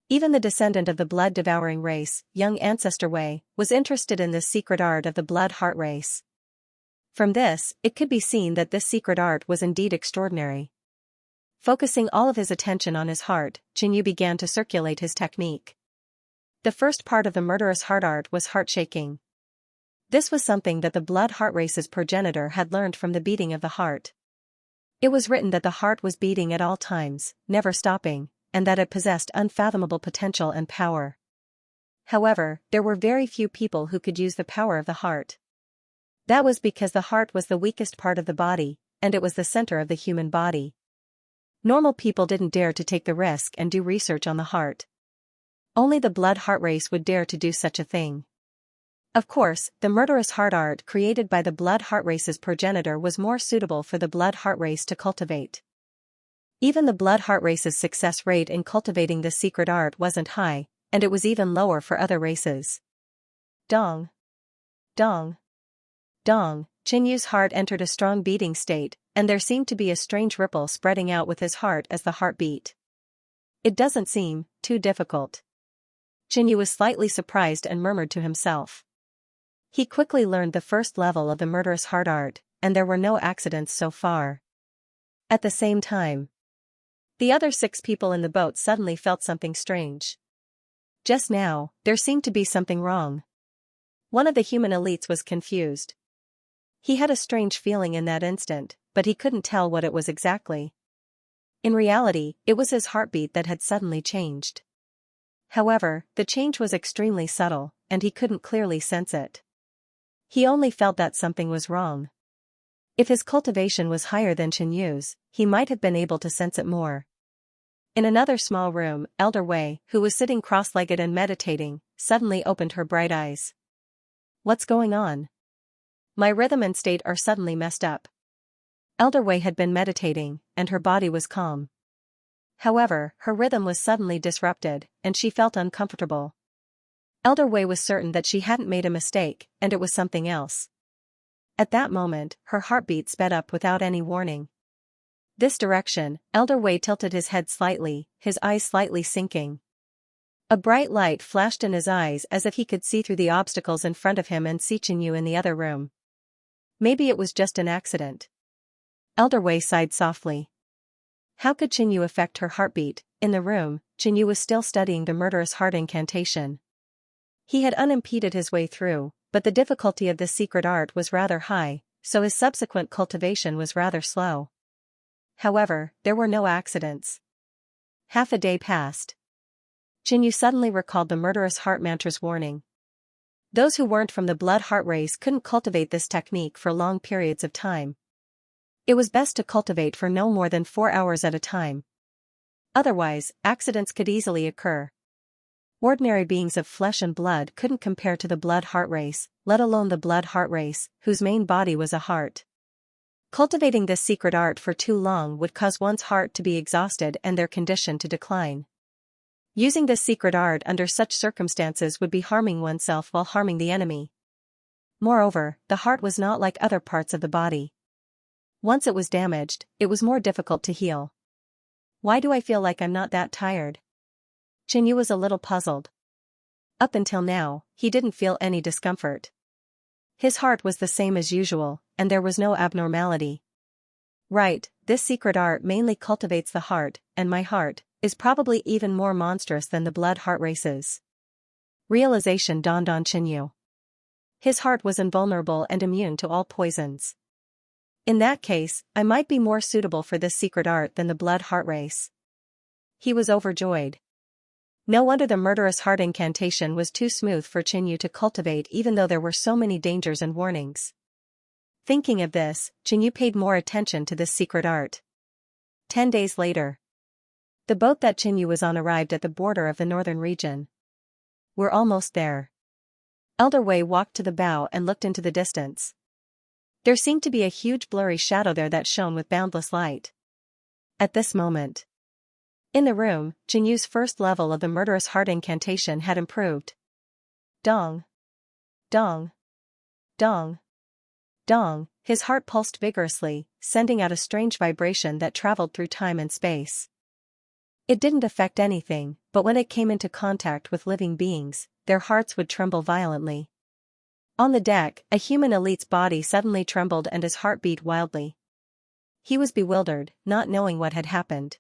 Even the descendant of the blood-devouring race, young Ancestor Wei, was interested in this secret art of the Blood Heart race. From this, it could be seen that this secret art was indeed extraordinary. Focusing all of his attention on his heart, Xianxia began to circulate his technique. The first part of the Murderous Heart Art was heart shaking. This was something that the Blood Heart race's progenitor had learned from the beating of the heart. It was written that the heart was beating at all times, never stopping, and that it possessed unfathomable potential and power. However, there were very few people who could use the power of the heart. That was because the heart was the weakest part of the body, and it was the center of the human body. Normal people didn't dare to take the risk and do research on the heart. Only the blood heart race would dare to do such a thing. Of course, the murderous heart art created by the blood heart race's progenitor was more suitable for the blood heart race to cultivate. Even the blood heart race's success rate in cultivating this secret art wasn't high, and it was even lower for other races. Dong. Dong. Dong. Qianyu's heart entered a strong beating state, and there seemed to be a strange ripple spreading out with his heart as the heart beat. It doesn't seem too difficult. Qianyu was slightly surprised and murmured to himself. He quickly learned the first level of the murderous heart art, and there were no accidents so far. At the same time, the other 6 people in the boat suddenly felt something strange. Just now, there seemed to be something wrong. One of the human elites was confused. He had a strange feeling in that instant, but he couldn't tell what it was exactly. In reality, it was his heartbeat that had suddenly changed. However, the change was extremely subtle, and he couldn't clearly sense it. He only felt that something was wrong. If his cultivation was higher than Qianyu's, he might have been able to sense it more. In another small room, Elder Wei, who was sitting cross-legged and meditating, suddenly opened her bright eyes. What's going on? My rhythm and state are suddenly messed up. Elder Wei had been meditating, and her body was calm. However, her rhythm was suddenly disrupted, and she felt uncomfortable. Elder Wei was certain that she hadn't made a mistake, and it was something else. At that moment, her heartbeat sped up without any warning. This direction, Elder Wei tilted his head slightly, his eyes slightly sinking. A bright light flashed in his eyes as if he could see through the obstacles in front of him and see Qianyu in the other room. Maybe it was just an accident. Elder Wei sighed softly. How could Qianyu affect her heartbeat? In the room, Qianyu was still studying the murderous heart incantation. He had unimpeded his way through, but the difficulty of this secret art was rather high, so his subsequent cultivation was rather slow. However, there were no accidents. Half a day passed. Qianyu suddenly recalled the murderous heart mantra's warning. Those who weren't from the blood heart race couldn't cultivate this technique for long periods of time. It was best to cultivate for no more than 4 hours at a time. Otherwise, accidents could easily occur. Ordinary beings of flesh and blood couldn't compare to the blood heart race, let alone the blood heart race, whose main body was a heart. Cultivating this secret art for too long would cause one's heart to be exhausted and their condition to decline. Using this secret art under such circumstances would be harming oneself while harming the enemy. Moreover, the heart was not like other parts of the body. Once it was damaged, it was more difficult to heal. Why do I feel like I'm not that tired? Qianyu was a little puzzled. Up until now, he didn't feel any discomfort. His heart was the same as usual, and there was no abnormality. Right, this secret art mainly cultivates the heart, and my heart is probably even more monstrous than the blood heart races. Realization dawned on Qianyu. His heart was invulnerable and immune to all poisons. In that case, I might be more suitable for this secret art than the blood heart race. He was overjoyed. No wonder the murderous heart incantation was too smooth for Qianyu to cultivate even though there were so many dangers and warnings. Thinking of this, Qianyu paid more attention to this secret art. 10 days later. The boat that Qianyu was on arrived at the border of the northern region. We're almost there. Elder Wei walked to the bow and looked into the distance. There seemed to be a huge blurry shadow there that shone with boundless light. At this moment, in the room, Qianyu's first level of the murderous heart incantation had improved. Dong. Dong. Dong. Dong. His heart pulsed vigorously, sending out a strange vibration that traveled through time and space. It didn't affect anything, but when it came into contact with living beings, their hearts would tremble violently. On the deck, a human elite's body suddenly trembled and his heart beat wildly. He was bewildered, not knowing what had happened.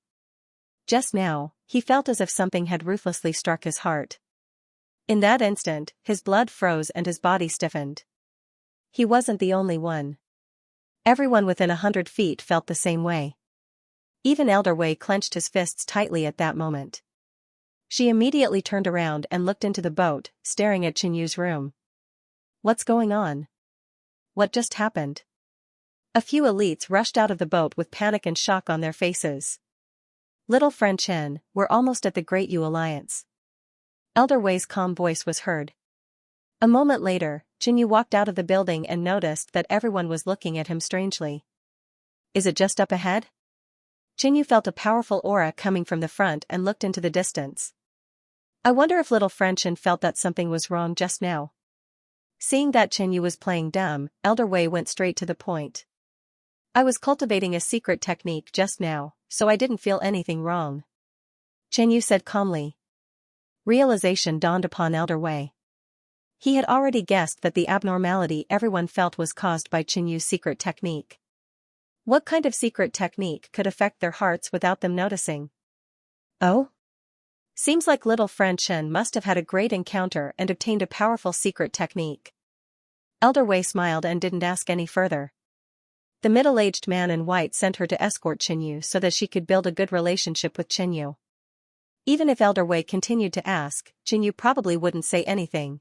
Just now, he felt as if something had ruthlessly struck his heart. In that instant, his blood froze and his body stiffened. He wasn't the only one. Everyone within 100 feet felt the same way. Even Elder Wei clenched his fists tightly at that moment. She immediately turned around and looked into the boat, staring at Qinyu's room. What's going on? What just happened? A few elites rushed out of the boat with panic and shock on their faces. Little friend Chen, we're almost at the Great Yu Alliance. Elder Wei's calm voice was heard. A moment later, Qinyu walked out of the building and noticed that everyone was looking at him strangely. Is it just up ahead? Qinyu felt a powerful aura coming from the front and looked into the distance. I wonder if little friend Chen felt that something was wrong just now. Seeing that Qinyu was playing dumb, Elder Wei went straight to the point. I was cultivating a secret technique just now, so I didn't feel anything wrong. Qinyu said calmly. Realization dawned upon Elder Wei. He had already guessed that the abnormality everyone felt was caused by Qinyu's secret technique. What kind of secret technique could affect their hearts without them noticing? Oh? Seems like little friend Chen must have had a great encounter and obtained a powerful secret technique. Elder Wei smiled and didn't ask any further. The middle-aged man in white sent her to escort Qinyu so that she could build a good relationship with Qinyu. Even if Elder Wei continued to ask, Qinyu probably wouldn't say anything.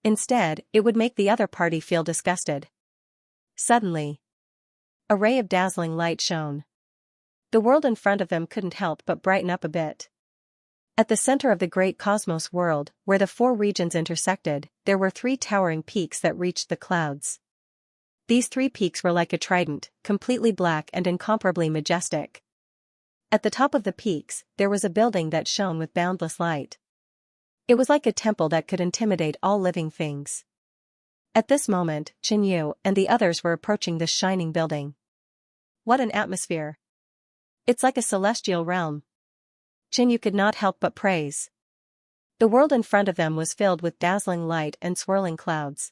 Instead, it would make the other party feel disgusted. Suddenly, a ray of dazzling light shone. The world in front of them couldn't help but brighten up a bit. At the center of the great cosmos world, where the four regions intersected, there were three towering peaks that reached the clouds. These three peaks were like a trident, completely black and incomparably majestic. At the top of the peaks, there was a building that shone with boundless light. It was like a temple that could intimidate all living things. At this moment, Qinyu and the others were approaching this shining building. What an atmosphere! It's like a celestial realm. Qinyu could not help but praise. The world in front of them was filled with dazzling light and swirling clouds.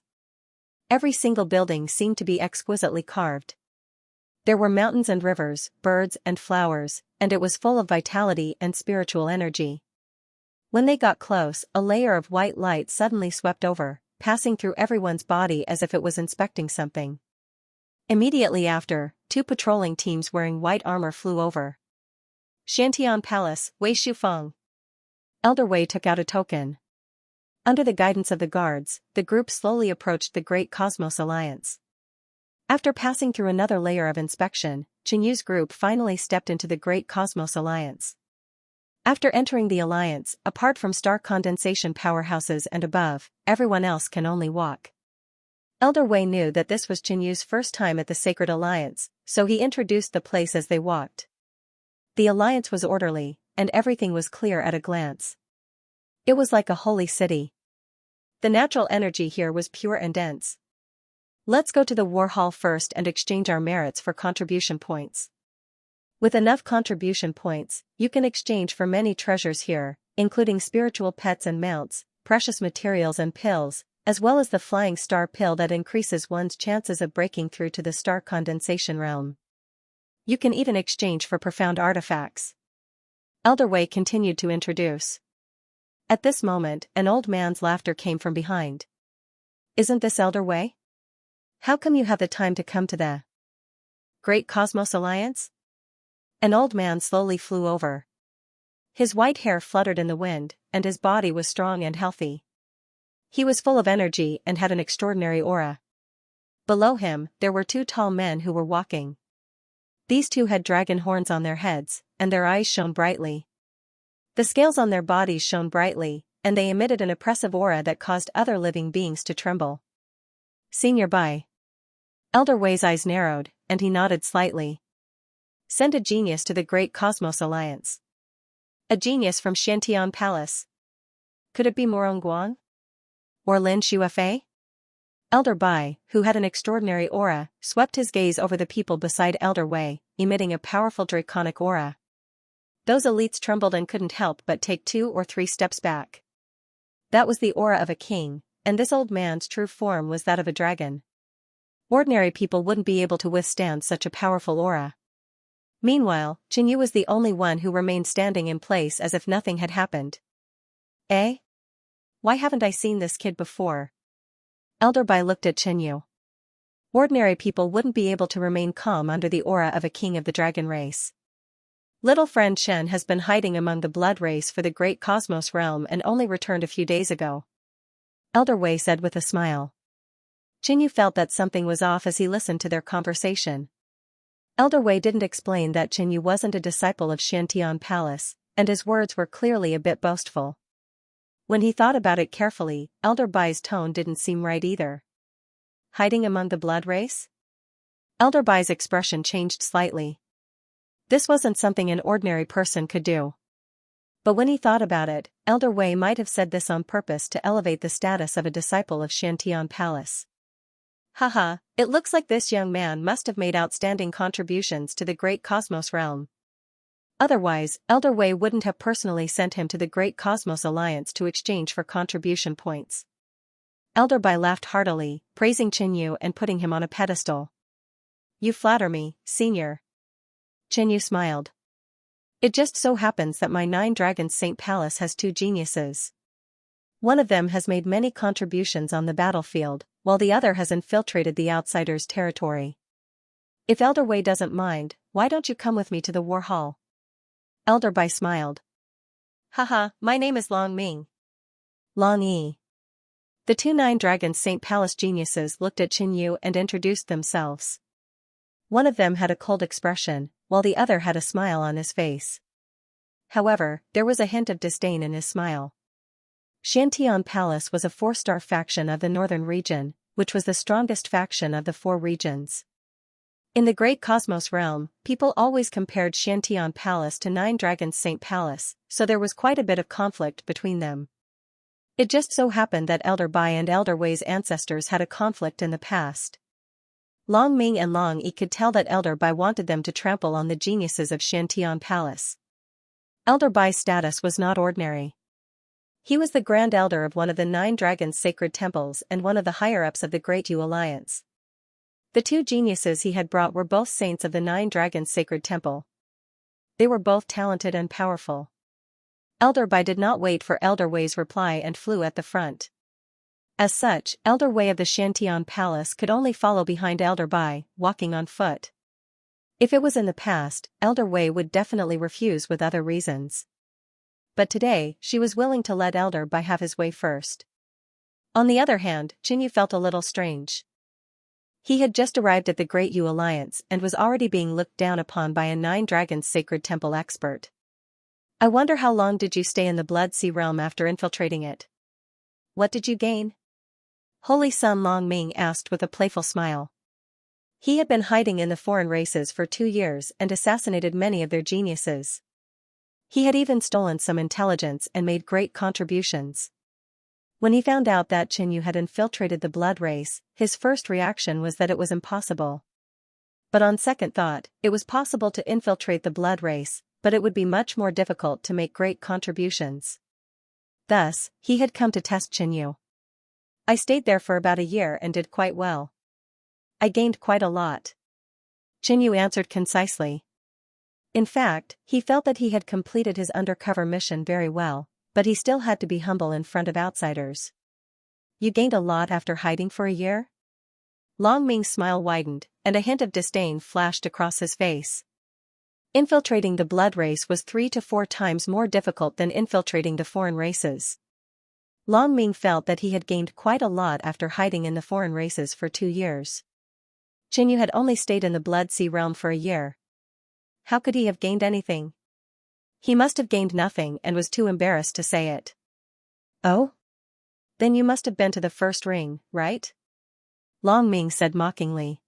Every single building seemed to be exquisitely carved. There were mountains and rivers, birds and flowers, and it was full of vitality and spiritual energy. When they got close, a layer of white light suddenly swept over, passing through everyone's body as if it was inspecting something. Immediately after, two patrolling teams wearing white armor flew over. Xianxia Palace, Wei Shufeng. Elder Wei took out a token. Under the guidance of the guards, the group slowly approached the Great Cosmos Alliance. After passing through another layer of inspection, Qinyu's group finally stepped into the Great Cosmos Alliance. After entering the alliance, apart from star condensation powerhouses and above, everyone else can only walk. Elder Wei knew that this was Qinyu's first time at the Sacred Alliance, so he introduced the place as they walked. The alliance was orderly, and everything was clear at a glance. It was like a holy city. The natural energy here was pure and dense. Let's go to the war hall first and exchange our merits for contribution points. With enough contribution points, you can exchange for many treasures here, including spiritual pets and mounts, precious materials and pills, as well as the flying star pill that increases one's chances of breaking through to the star condensation realm. You can even exchange for profound artifacts. Elder Wei continued to introduce. At this moment, an old man's laughter came from behind. Isn't this Elder Wei? How come you have the time to come to the Great Cosmos Alliance? An old man slowly flew over. His white hair fluttered in the wind, and his body was strong and healthy. He was full of energy and had an extraordinary aura. Below him, there were two tall men who were walking. These two had dragon horns on their heads, and their eyes shone brightly. The scales on their bodies shone brightly, and they emitted an oppressive aura that caused other living beings to tremble. Senior Bai. Elder Wei's eyes narrowed, and he nodded slightly. Send a genius to the Great Cosmos Alliance. A genius from Xiantian Palace. Could it be Morong Guang? Or Lin Shuefei? Elder Bai, who had an extraordinary aura, swept his gaze over the people beside Elder Wei, emitting a powerful draconic aura. Those elites trembled and couldn't help but take 2 or 3 steps back. That was the aura of a king, and this old man's true form was that of a dragon. Ordinary people wouldn't be able to withstand such a powerful aura. Meanwhile, Qinyu was the only one who remained standing in place as if nothing had happened. Eh? Why haven't I seen this kid before? Elder Bai looked at Qinyu. Ordinary people wouldn't be able to remain calm under the aura of a king of the dragon race. Little friend Shen has been hiding among the blood race for the great cosmos realm and only returned a few days ago. Elder Wei said with a smile. Qingyu felt that something was off as he listened to their conversation. Elder Wei didn't explain that Qingyu wasn't a disciple of Xiantian Palace, and his words were clearly a bit boastful. When he thought about it carefully, Elder Bai's tone didn't seem right either. Hiding among the blood race? Elder Bai's expression changed slightly. This wasn't something an ordinary person could do. But when he thought about it, Elder Wei might have said this on purpose to elevate the status of a disciple of Xiantian Palace. Haha, it looks like this young man must have made outstanding contributions to the great cosmos realm. Otherwise, Elder Wei wouldn't have personally sent him to the Great Cosmos Alliance to exchange for contribution points. Elder Bai laughed heartily, praising Qingyu and putting him on a pedestal. You flatter me, senior. Qingyu smiled. It just so happens that my 9 Dragons Saint Palace has 2 geniuses. One of them has made many contributions on the battlefield, while the other has infiltrated the outsider's territory. If Elder Wei doesn't mind, why don't you come with me to the war hall? Elder Bai smiled. Haha, my name is Long Ming. Long Yi. The 2 9 Dragons Saint Palace geniuses looked at Qingyu and introduced themselves. One of them had a cold expression, while the other had a smile on his face. However, there was a hint of disdain in his smile. Xiantian Palace was a 4-star faction of the northern region, which was the strongest faction of the 4 regions. In the Great Cosmos realm, people always compared Xiantian Palace to 9 Dragons Saint Palace, so there was quite a bit of conflict between them. It just so happened that Elder Bai and Elder Wei's ancestors had a conflict in the past. Long Ming and Long Yi could tell that Elder Bai wanted them to trample on the geniuses of Xiantian Palace. Elder Bai's status was not ordinary. He was the Grand Elder of one of the 9 Dragons Sacred Temples and one of the higher-ups of the Great Yu Alliance. The 2 geniuses he had brought were both saints of the 9 Dragons Sacred Temple. They were both talented and powerful. Elder Bai did not wait for Elder Wei's reply and flew at the front. As such, Elder Wei of the Xiantian Palace could only follow behind Elder Bai, walking on foot. If it was in the past, Elder Wei would definitely refuse with other reasons. But today, she was willing to let Elder Bai have his way first. On the other hand, Qingyu felt a little strange. He had just arrived at the Great Yu Alliance and was already being looked down upon by a 9 Dragons Sacred Temple expert. I wonder how long did you stay in the Blood Sea realm after infiltrating it? What did you gain? Holy Son Long Ming asked with a playful smile. He had been hiding in the foreign races for 2 years and assassinated many of their geniuses. He had even stolen some intelligence and made great contributions. When he found out that Qingyu had infiltrated the blood race, his first reaction was that it was impossible. But on second thought, it was possible to infiltrate the blood race, but it would be much more difficult to make great contributions. Thus, he had come to test Qingyu. I stayed there for about a year and did quite well. I gained quite a lot. Qingyu answered concisely. In fact, he felt that he had completed his undercover mission very well, but he still had to be humble in front of outsiders. You gained a lot after hiding for a year? Long Ming's smile widened, and a hint of disdain flashed across his face. Infiltrating the blood race was 3 to 4 times more difficult than infiltrating the foreign races. Long Ming felt that he had gained quite a lot after hiding in the foreign races for 2 years. Qingyu had only stayed in the Blood Sea realm for a year. How could he have gained anything? He must have gained nothing and was too embarrassed to say it. Oh? Then you must have been to the first ring, right? Long Ming said mockingly.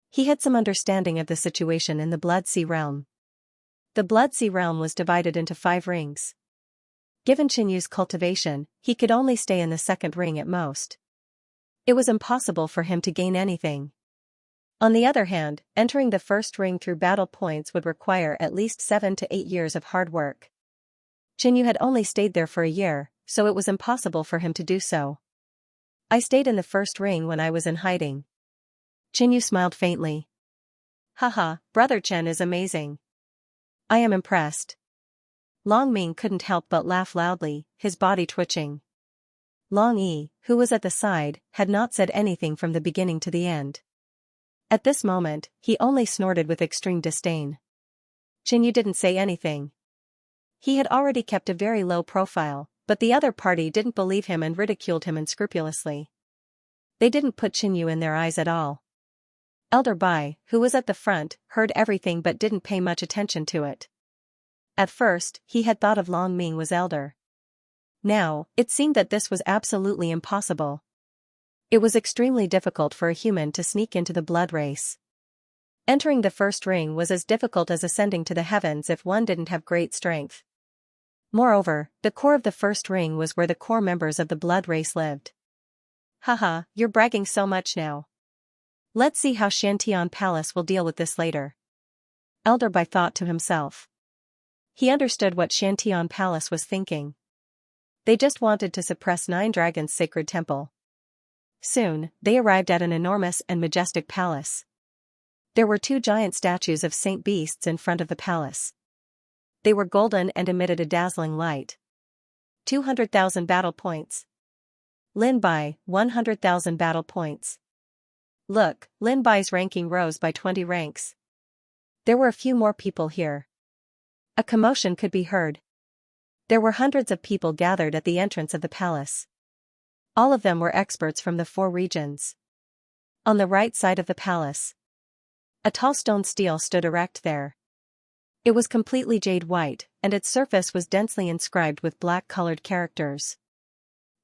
He had some understanding of the situation in the Blood Sea realm. The Blood Sea realm was divided into 5 rings. Given Qinyu's cultivation, he could only stay in the 2nd ring at most. It was impossible for him to gain anything. On the other hand, entering the 1st ring through battle points would require at least 7 to 8 years of hard work. Qingyu had only stayed there for a year, so it was impossible for him to do so. I stayed in the 1st ring when I was in hiding. Qingyu smiled faintly. Haha, Brother Chen is amazing. I am impressed. Long Ming couldn't help but laugh loudly, his body twitching. Long Yi, who was at the side, had not said anything from the beginning to the end. At this moment, he only snorted with extreme disdain. Qinyu didn't say anything. He had already kept a very low profile, but the other party didn't believe him and ridiculed him unscrupulously. They didn't put Qinyu in their eyes at all. Elder Bai, who was at the front, heard everything but didn't pay much attention to it. At first, he had thought of Long Ming was elder. Now, it seemed that this was absolutely impossible. It was extremely difficult for a human to sneak into the blood race. Entering the first ring was as difficult as ascending to the heavens if one didn't have great strength. Moreover, the core of the first ring was where the core members of the blood race lived. Haha, you're bragging so much now. Let's see how Xiantian Palace will deal with this later. Elder Bai thought to himself. He understood what Xiantian Palace was thinking. They just wanted to suppress Nine Dragons' sacred temple. Soon, they arrived at an enormous and majestic palace. There were 2 giant statues of Saint Beasts in front of the palace. They were golden and emitted a dazzling light. 200,000 battle points. Lin Bai, 100,000 battle points. Look, Lin Bai's ranking rose by 20 ranks. There were a few more people here. A commotion could be heard. There were hundreds of people gathered at the entrance of the palace. All of them were experts from the 4 regions. On the right side of the palace, a tall stone stele stood erect there. It was completely jade white, and its surface was densely inscribed with black-colored characters.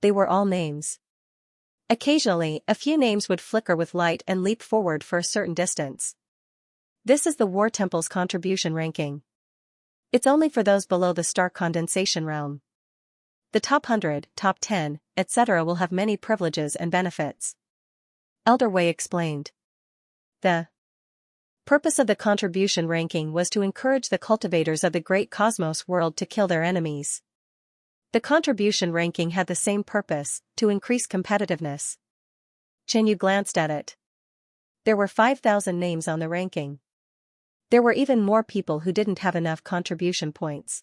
They were all names. Occasionally, a few names would flicker with light and leap forward for a certain distance. This is the War Temple's contribution ranking. It's only for those below the star condensation realm. The top 100, top 10, etc. will have many privileges and benefits. Elder Wei explained. The purpose of the contribution ranking was to encourage the cultivators of the great cosmos world to kill their enemies. The contribution ranking had the same purpose, to increase competitiveness. Qinyu glanced at it. There were 5,000 names on the ranking. There were even more people who didn't have enough contribution points.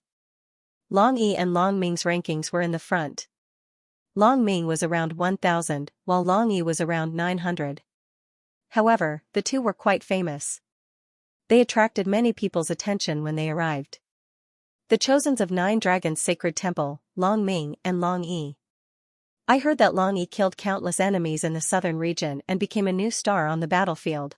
Long Yi and Long Ming's rankings were in the front. Long Ming was around 1,000, while Long Yi was around 900. However, the two were quite famous. They attracted many people's attention when they arrived. The chosens of Nine Dragons' sacred temple, Long Ming and Long Yi. I heard that Long Yi killed countless enemies in the southern region and became a new star on the battlefield.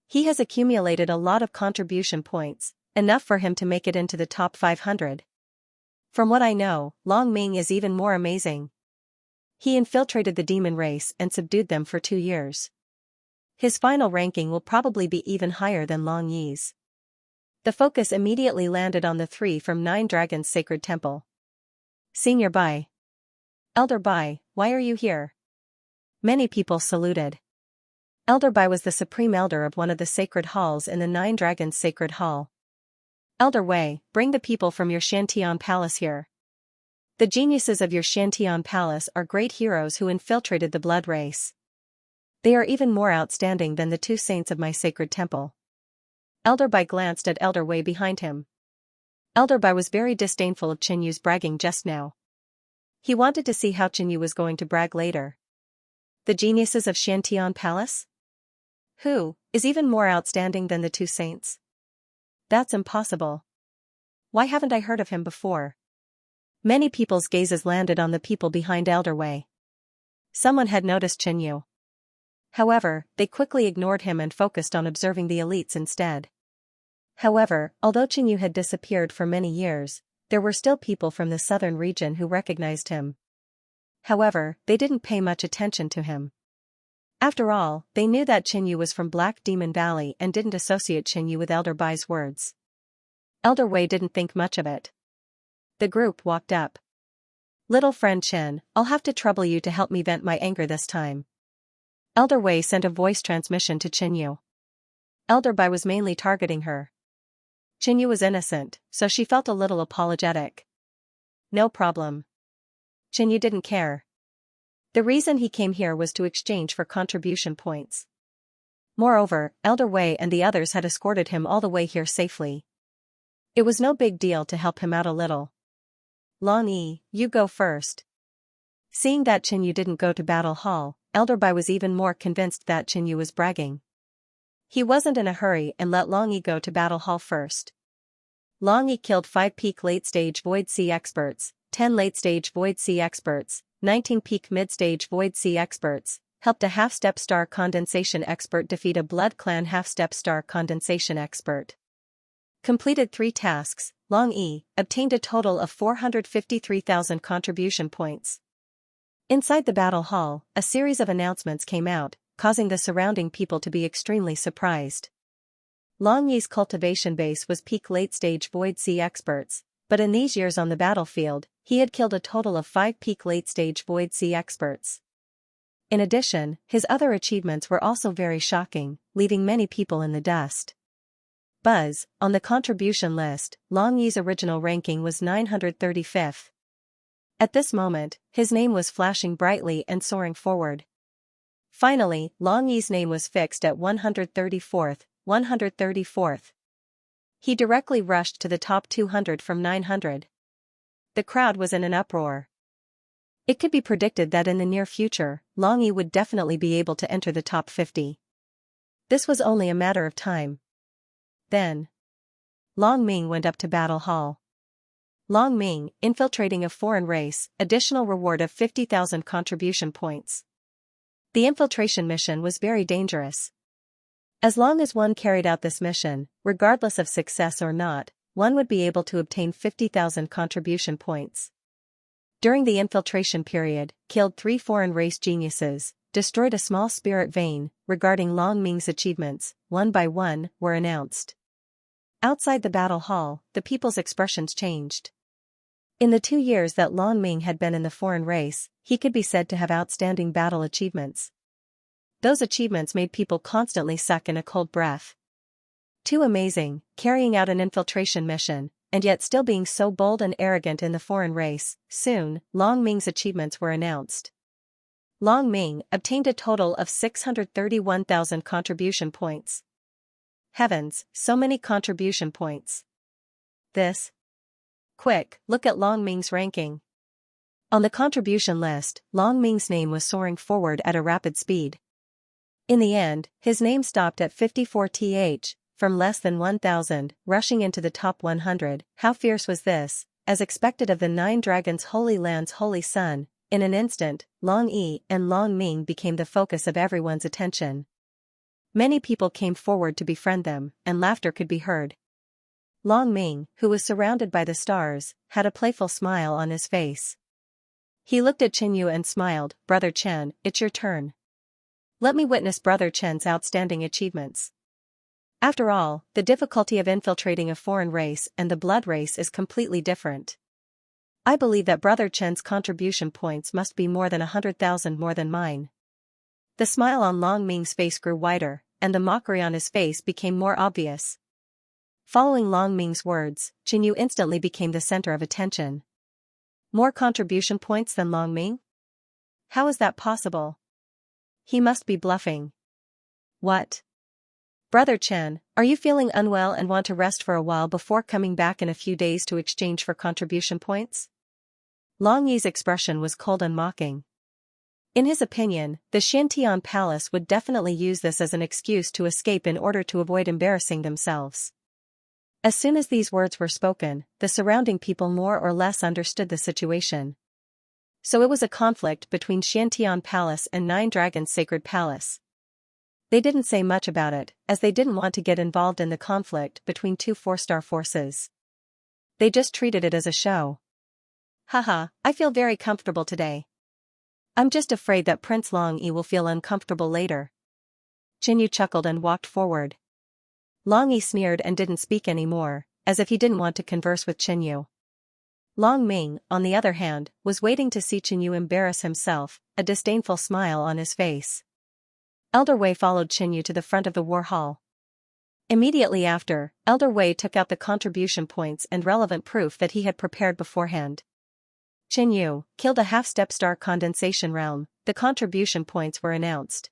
He has accumulated a lot of contribution points, enough for him to make it into the top 500. From what I know, Long Ming is even more amazing. He infiltrated the demon race and subdued them for 2 years. His final ranking will probably be even higher than Long Yi's. The focus immediately landed on the 3 from Nine Dragons' sacred temple. Senior Bai. Elder Bai, why are you here? Many people saluted. Elder Bai was the supreme elder of one of the sacred halls in the Nine Dragons' sacred hall. Elder Wei, bring the people from your Xiantian Palace here. The geniuses of your Xiantian Palace are great heroes who infiltrated the blood race. They are even more outstanding than the 2 saints of my sacred temple. Elder Bai glanced at Elder Wei behind him. Elder Bai was very disdainful of Qinyu's bragging just now. He wanted to see how Qinyu was going to brag later. The geniuses of Xiantian Palace? Who is even more outstanding than the 2 saints? That's impossible. Why haven't I heard of him before? Many people's gazes landed on the people behind Elder Wei. Someone had noticed Qinyu. However, they quickly ignored him and focused on observing the elites instead. However, although Qinyu had disappeared for many years, there were still people from the southern region who recognized him. However, they didn't pay much attention to him. After all, they knew that Qinyu was from Black Demon Valley and didn't associate Qinyu with Elder Bai's words. Elder Wei didn't think much of it. The group walked up. Little friend Chen, I'll have to trouble you to help me vent my anger this time. Elder Wei sent a voice transmission to Qinyu. Elder Bai was mainly targeting her. Qinyu was innocent, so she felt a little apologetic. No problem. Qinyu didn't care. The reason he came here was to exchange for contribution points. Moreover, Elder Wei and the others had escorted him all the way here safely. It was no big deal to help him out a little. Long Yi, you go first. Seeing that Qinyu didn't go to Battle Hall, Elder Bai was even more convinced that Qinyu was bragging. He wasn't in a hurry and let Long Yi go to Battle Hall first. Long E killed 5 peak late-stage Void Sea experts, 10 late-stage Void Sea experts, 19 peak mid-stage Void Sea experts, helped a half-step star condensation expert defeat a Blood Clan half-step star condensation expert. Completed 3 tasks, Long E obtained a total of 453,000 contribution points. Inside the battle hall, a series of announcements came out, causing the surrounding people to be extremely surprised. Long Yi's cultivation base was peak late-stage Void Sea experts, but in these years on the battlefield, he had killed a total of 5 peak late-stage Void Sea experts. In addition, his other achievements were also very shocking, leaving many people in the dust. Buzz, on the contribution list, Long Yi's original ranking was 935th. At this moment, his name was flashing brightly and soaring forward. Finally, Long Yi's name was fixed at 134th, 134th. He directly rushed to the top 200 from 900. The crowd was in an uproar. It could be predicted that in the near future, Long Yi would definitely be able to enter the top 50. This was only a matter of time. Then, Long Ming went up to Battle Hall. Long Ming, infiltrating a foreign race, additional reward of 50,000 contribution points. The infiltration mission was very dangerous. As long as one carried out this mission, regardless of success or not, one would be able to obtain 50,000 contribution points. During the infiltration period, killed 3 foreign race geniuses, destroyed a small spirit vein. Regarding Long Ming's achievements, one by one, were announced. Outside the battle hall, the people's expressions changed. In the 2 years that Long Ming had been in the foreign race, he could be said to have outstanding battle achievements. Those achievements made people constantly suck in a cold breath. Too amazing, carrying out an infiltration mission, and yet still being so bold and arrogant in the foreign race. Soon, Long Ming's achievements were announced. Long Ming obtained a total of 631,000 contribution points. Heavens, so many contribution points. Quick, look at Long Ming's ranking. On the contribution list, Long Ming's name was soaring forward at a rapid speed. In the end, his name stopped at 54th, from less than 1,000, rushing into the top 100. How fierce was this? As expected of the 9 dragons' holy land's holy sun, in an instant, Long Yi and Long Ming became the focus of everyone's attention. Many people came forward to befriend them, and laughter could be heard. Long Ming, who was surrounded by the stars, had a playful smile on his face. He looked at Chen Yu and smiled. Brother Chen, it's your turn. Let me witness Brother Chen's outstanding achievements. After all, the difficulty of infiltrating a foreign race and the blood race is completely different. I believe that Brother Chen's contribution points must be more than 100,000 more than mine. The smile on Long Ming's face grew wider, and the mockery on his face became more obvious. Following Long Ming's words, Chen Yu instantly became the center of attention. More contribution points than Long Ming? How is that possible? He must be bluffing. What? Brother Chen, are you feeling unwell and want to rest for a while before coming back in a few days to exchange for contribution points? Long Yi's expression was cold and mocking. In his opinion, the Xianxia Palace would definitely use this as an excuse to escape in order to avoid embarrassing themselves. As soon as these words were spoken, the surrounding people more or less understood the situation. So it was a conflict between Xianxia Palace and 9 Dragons' Sacred Palace. They didn't say much about it, as they didn't want to get involved in the conflict between 2 4-star forces. They just treated it as a show. Haha, I feel very comfortable today. I'm just afraid that Prince Long Yi will feel uncomfortable later. Chen Yu chuckled and walked forward. Long Yi sneered and didn't speak anymore, as if he didn't want to converse with Chen Yu. Long Ming, on the other hand, was waiting to see Chen Yu embarrass himself, a disdainful smile on his face. Elder Wei followed Chen Yu to the front of the war hall. Immediately after, Elder Wei took out the contribution points and relevant proof that he had prepared beforehand. Chen Yu killed a half-step star condensation realm. The contribution points were announced.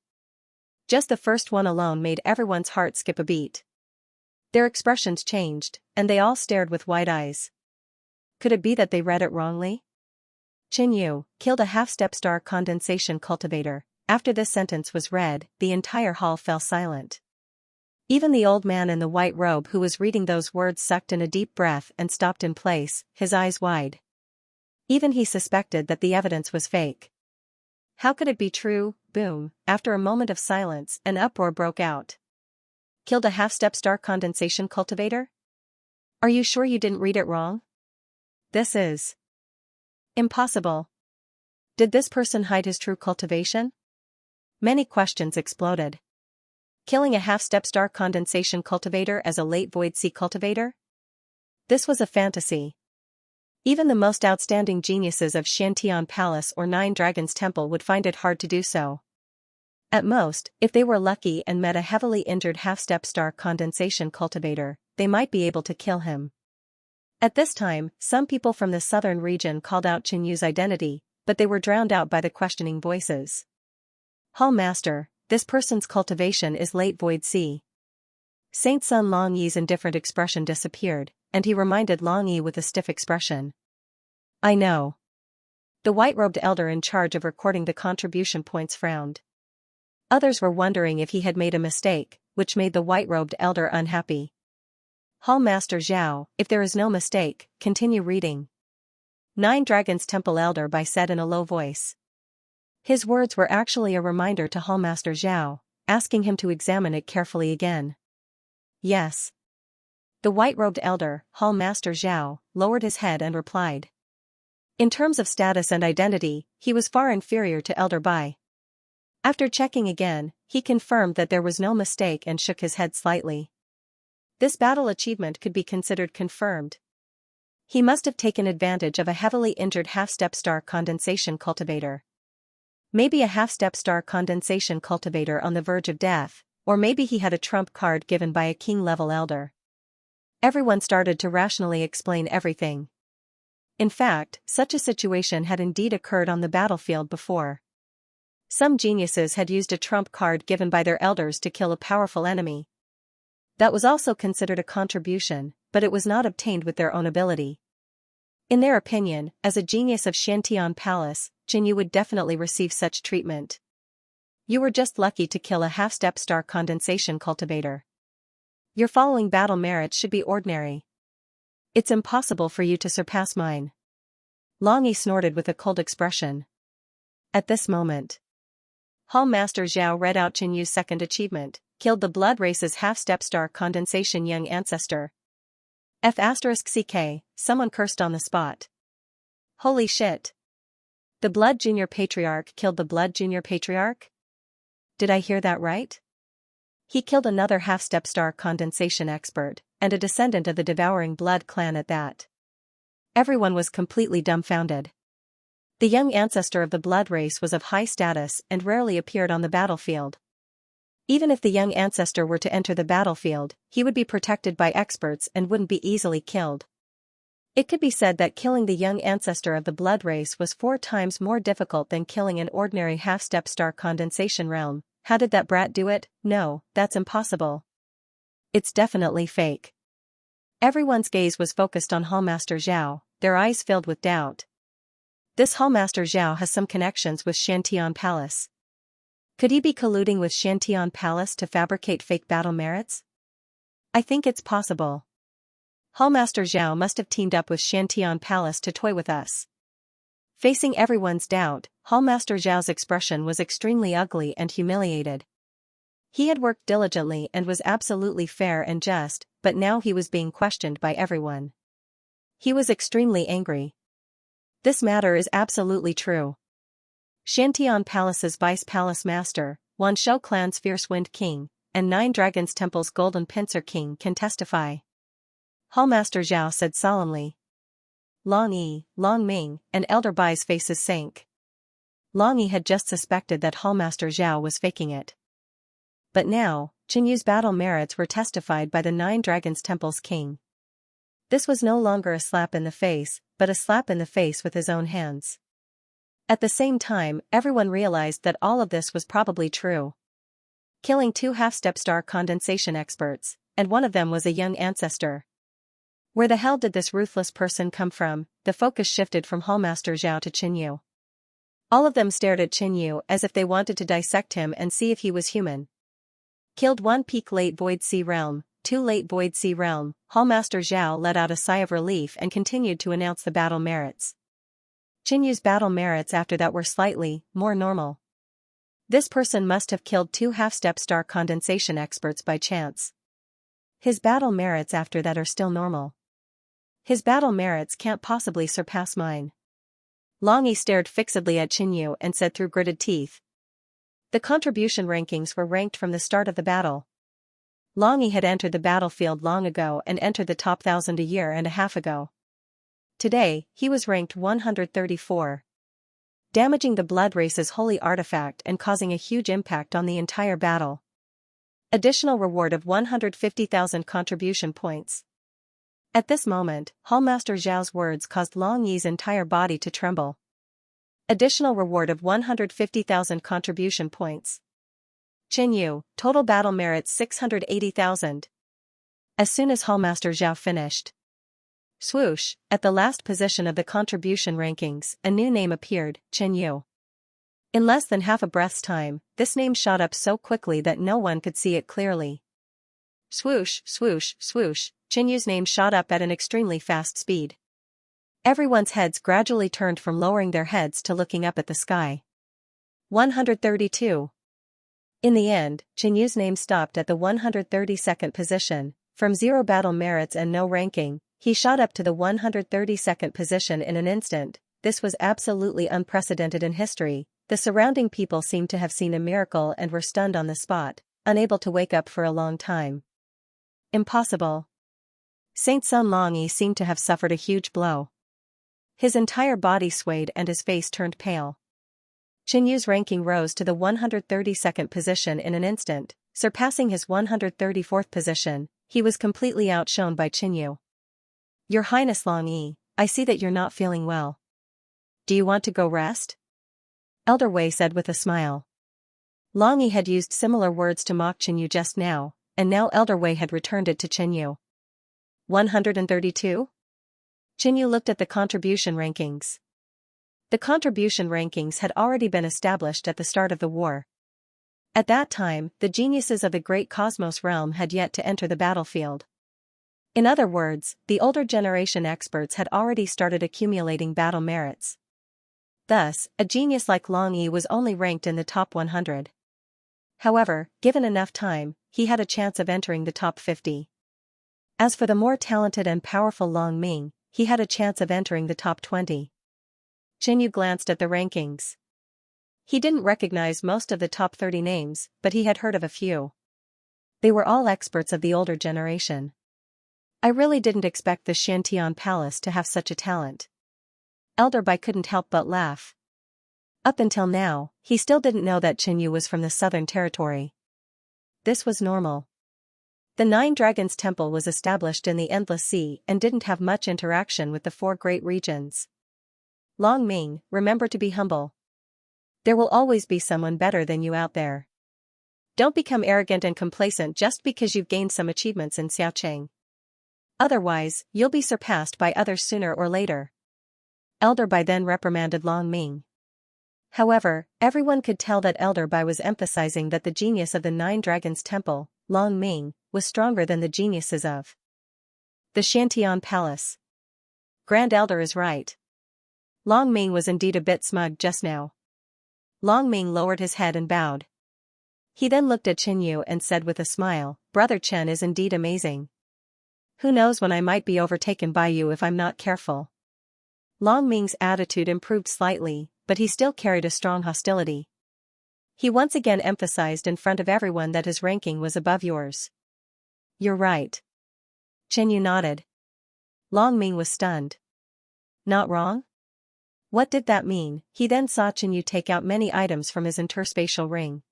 Just the first one alone made everyone's heart skip a beat. Their expressions changed, and they all stared with wide eyes. Could it be that they read it wrongly? Chen Yu killed a half-step star condensation cultivator. After this sentence was read, the entire hall fell silent. Even the old man in the white robe who was reading those words sucked in a deep breath and stopped in place, his eyes wide. Even he suspected that the evidence was fake. How could it be true? Boom, after a moment of silence, an uproar broke out. Killed a half-step star condensation cultivator? Are you sure you didn't read it wrong? This is impossible. Did this person hide his true cultivation? Many questions exploded. Killing a half-step star condensation cultivator as a late void sea cultivator? This was a fantasy. Even the most outstanding geniuses of Xianxia Palace or Nine Dragons Temple would find it hard to do so. At most, if they were lucky and met a heavily injured half-step star condensation cultivator, they might be able to kill him. At this time, some people from the southern region called out Qinyu's identity, but they were drowned out by the questioning voices. Hall Master, this person's cultivation is late void sea. Saint Sun Long Yi's indifferent expression disappeared, and he reminded Long Yi with a stiff expression. I know. The white-robed elder in charge of recording the contribution points frowned. Others were wondering if he had made a mistake, which made the white-robed elder unhappy. Hall Master Zhao, if there is no mistake, continue reading. Nine Dragons Temple Elder Bai said in a low voice. His words were actually a reminder to Hall Master Zhao, asking him to examine it carefully again. Yes. The white-robed elder, Hall Master Zhao, lowered his head and replied. In terms of status and identity, he was far inferior to Elder Bai. After checking again, he confirmed that there was no mistake and shook his head slightly. This battle achievement could be considered confirmed. He must have taken advantage of a heavily injured half-step star condensation cultivator. Maybe a half-step star condensation cultivator on the verge of death, or maybe he had a trump card given by a king-level elder. Everyone started to rationally explain everything. In fact, such a situation had indeed occurred on the battlefield before. Some geniuses had used a trump card given by their elders to kill a powerful enemy. That was also considered a contribution, but it was not obtained with their own ability. In their opinion, as a genius of Xianxia Palace, Qinyu would definitely receive such treatment. You were just lucky to kill a half-step star condensation cultivator. Your following battle merits should be ordinary. It's impossible for you to surpass mine. Long Yi snorted with a cold expression. At this moment, Hall Master Zhao read out Qinyu's second achievement, killed the blood race's half-step star condensation young ancestor. F*CK, someone cursed on the spot. Holy shit. The Blood Junior Patriarch killed the Blood Junior Patriarch? Did I hear that right? He killed another half-step star condensation expert, and a descendant of the Devouring Blood clan at that. Everyone was completely dumbfounded. The young ancestor of the blood race was of high status and rarely appeared on the battlefield. Even if the young ancestor were to enter the battlefield, he would be protected by experts and wouldn't be easily killed. It could be said that killing the young ancestor of the blood race was 4 times more difficult than killing an ordinary half-step star condensation realm. How did that brat do it? No, that's impossible. It's definitely fake. Everyone's gaze was focused on Hallmaster Zhao, their eyes filled with doubt. This Hallmaster Zhao has some connections with Xianxia Palace. Could he be colluding with Xianxia Palace to fabricate fake battle merits? I think it's possible. Hallmaster Zhao must have teamed up with Xianxia Palace to toy with us. Facing everyone's doubt, Hallmaster Zhao's expression was extremely ugly and humiliated. He had worked diligently and was absolutely fair and just, but now he was being questioned by everyone. He was extremely angry. This matter is absolutely true. Xianxia Palace's Vice Palace Master, Wan Shou Clan's Fierce Wind King, and Nine Dragons Temple's Golden Pincer King can testify. Hallmaster Zhao said solemnly. Long Yi, Long Ming, and Elder Bai's faces sank. Long Yi had just suspected that Hallmaster Zhao was faking it. But now, Qinyu's battle merits were testified by the Nine Dragons Temple's king. This was no longer a slap in the face, but a slap in the face with his own hands. At the same time, everyone realized that all of this was probably true. Killing 2 half-step star condensation experts, and one of them was a young ancestor. Where the hell did this ruthless person come from? The focus shifted from Hallmaster Zhao to Qinyu. All of them stared at Qinyu as if they wanted to dissect him and see if he was human. Killed 1 peak late Void Sea Realm, 2 late Void Sea Realm. Hallmaster Zhao let out a sigh of relief and continued to announce the battle merits. Qinyu's battle merits after that were slightly more normal. This person must have killed 2 half-step star condensation experts by chance. His battle merits after that are still normal. His battle merits can't possibly surpass mine. Long Yi stared fixedly at Qinyu and said through gritted teeth. The contribution rankings were ranked from the start of the battle. Long Yi had entered the battlefield long ago and entered the top 1,000 a year and a half ago. Today, he was ranked 134. Damaging the blood race's holy artifact and causing a huge impact on the entire battle. Additional reward of 150,000 contribution points. At this moment, Hallmaster Zhao's words caused Long Yi's entire body to tremble. Additional reward of 150,000 contribution points. Qinyu, total battle merits 680,000. As soon as Hallmaster Zhao finished. Swoosh, at the last position of the contribution rankings, a new name appeared, Qinyu. In less than half a breath's time, this name shot up so quickly that no one could see it clearly. Swoosh, swoosh, swoosh, Qinyu's name shot up at an extremely fast speed. Everyone's heads gradually turned from lowering their heads to looking up at the sky. 132. In the end, Qinyu's name stopped at the 132nd position. From 0 battle merits and no ranking, he shot up to the 132nd position in an instant. This was absolutely unprecedented in history. The surrounding people seemed to have seen a miracle and were stunned on the spot, unable to wake up for a long time. Impossible. Saint Sun Long Yi seemed to have suffered a huge blow. His entire body swayed and his face turned pale. Qinyu's ranking rose to the 132nd position in an instant, surpassing his 134th position. He was completely outshone by Qinyu. Your Highness Long Yi, I see that you're not feeling well. Do you want to go rest? Elder Wei said with a smile. Long Yi had used similar words to mock Qinyu just now, and now Elder Wei had returned it to Qinyu. 132? Qinyu looked at the contribution rankings. The contribution rankings had already been established at the start of the war. At that time, the geniuses of the Great Cosmos realm had yet to enter the battlefield. In other words, the older generation experts had already started accumulating battle merits. Thus, a genius like Long Yi was only ranked in the top 100. However, given enough time, he had a chance of entering the top 50. As for the more talented and powerful Long Ming, he had a chance of entering the top 20. Qinyu glanced at the rankings. He didn't recognize most of the top 30 names, but he had heard of a few. They were all experts of the older generation. I really didn't expect the Xianxia Palace to have such a talent. Elder Bai couldn't help but laugh. Up until now, he still didn't know that Qinyu was from the Southern Territory. This was normal. The 9 Dragons Temple was established in the Endless Sea and didn't have much interaction with the 4 great regions. Long Ming, remember to be humble. There will always be someone better than you out there. Don't become arrogant and complacent just because you've gained some achievements in Xiaocheng. Otherwise, you'll be surpassed by others sooner or later. Elder Bai then reprimanded Long Ming. However, everyone could tell that Elder Bai was emphasizing that the genius of the 9 Dragons Temple, Long Ming, was stronger than the geniuses of the Xianxia Palace. Grand Elder is right. Long Ming was indeed a bit smug just now. Long Ming lowered his head and bowed. He then looked at Qinyu and said with a smile, Brother Chen is indeed amazing. Who knows when I might be overtaken by you if I'm not careful. Long Ming's attitude improved slightly, but he still carried a strong hostility. He once again emphasized in front of everyone that his ranking was above yours. You're right. Qinyu nodded. Long Ming was stunned. Not wrong? What did that mean? He then saw Qinyu take out many items from his interspatial ring.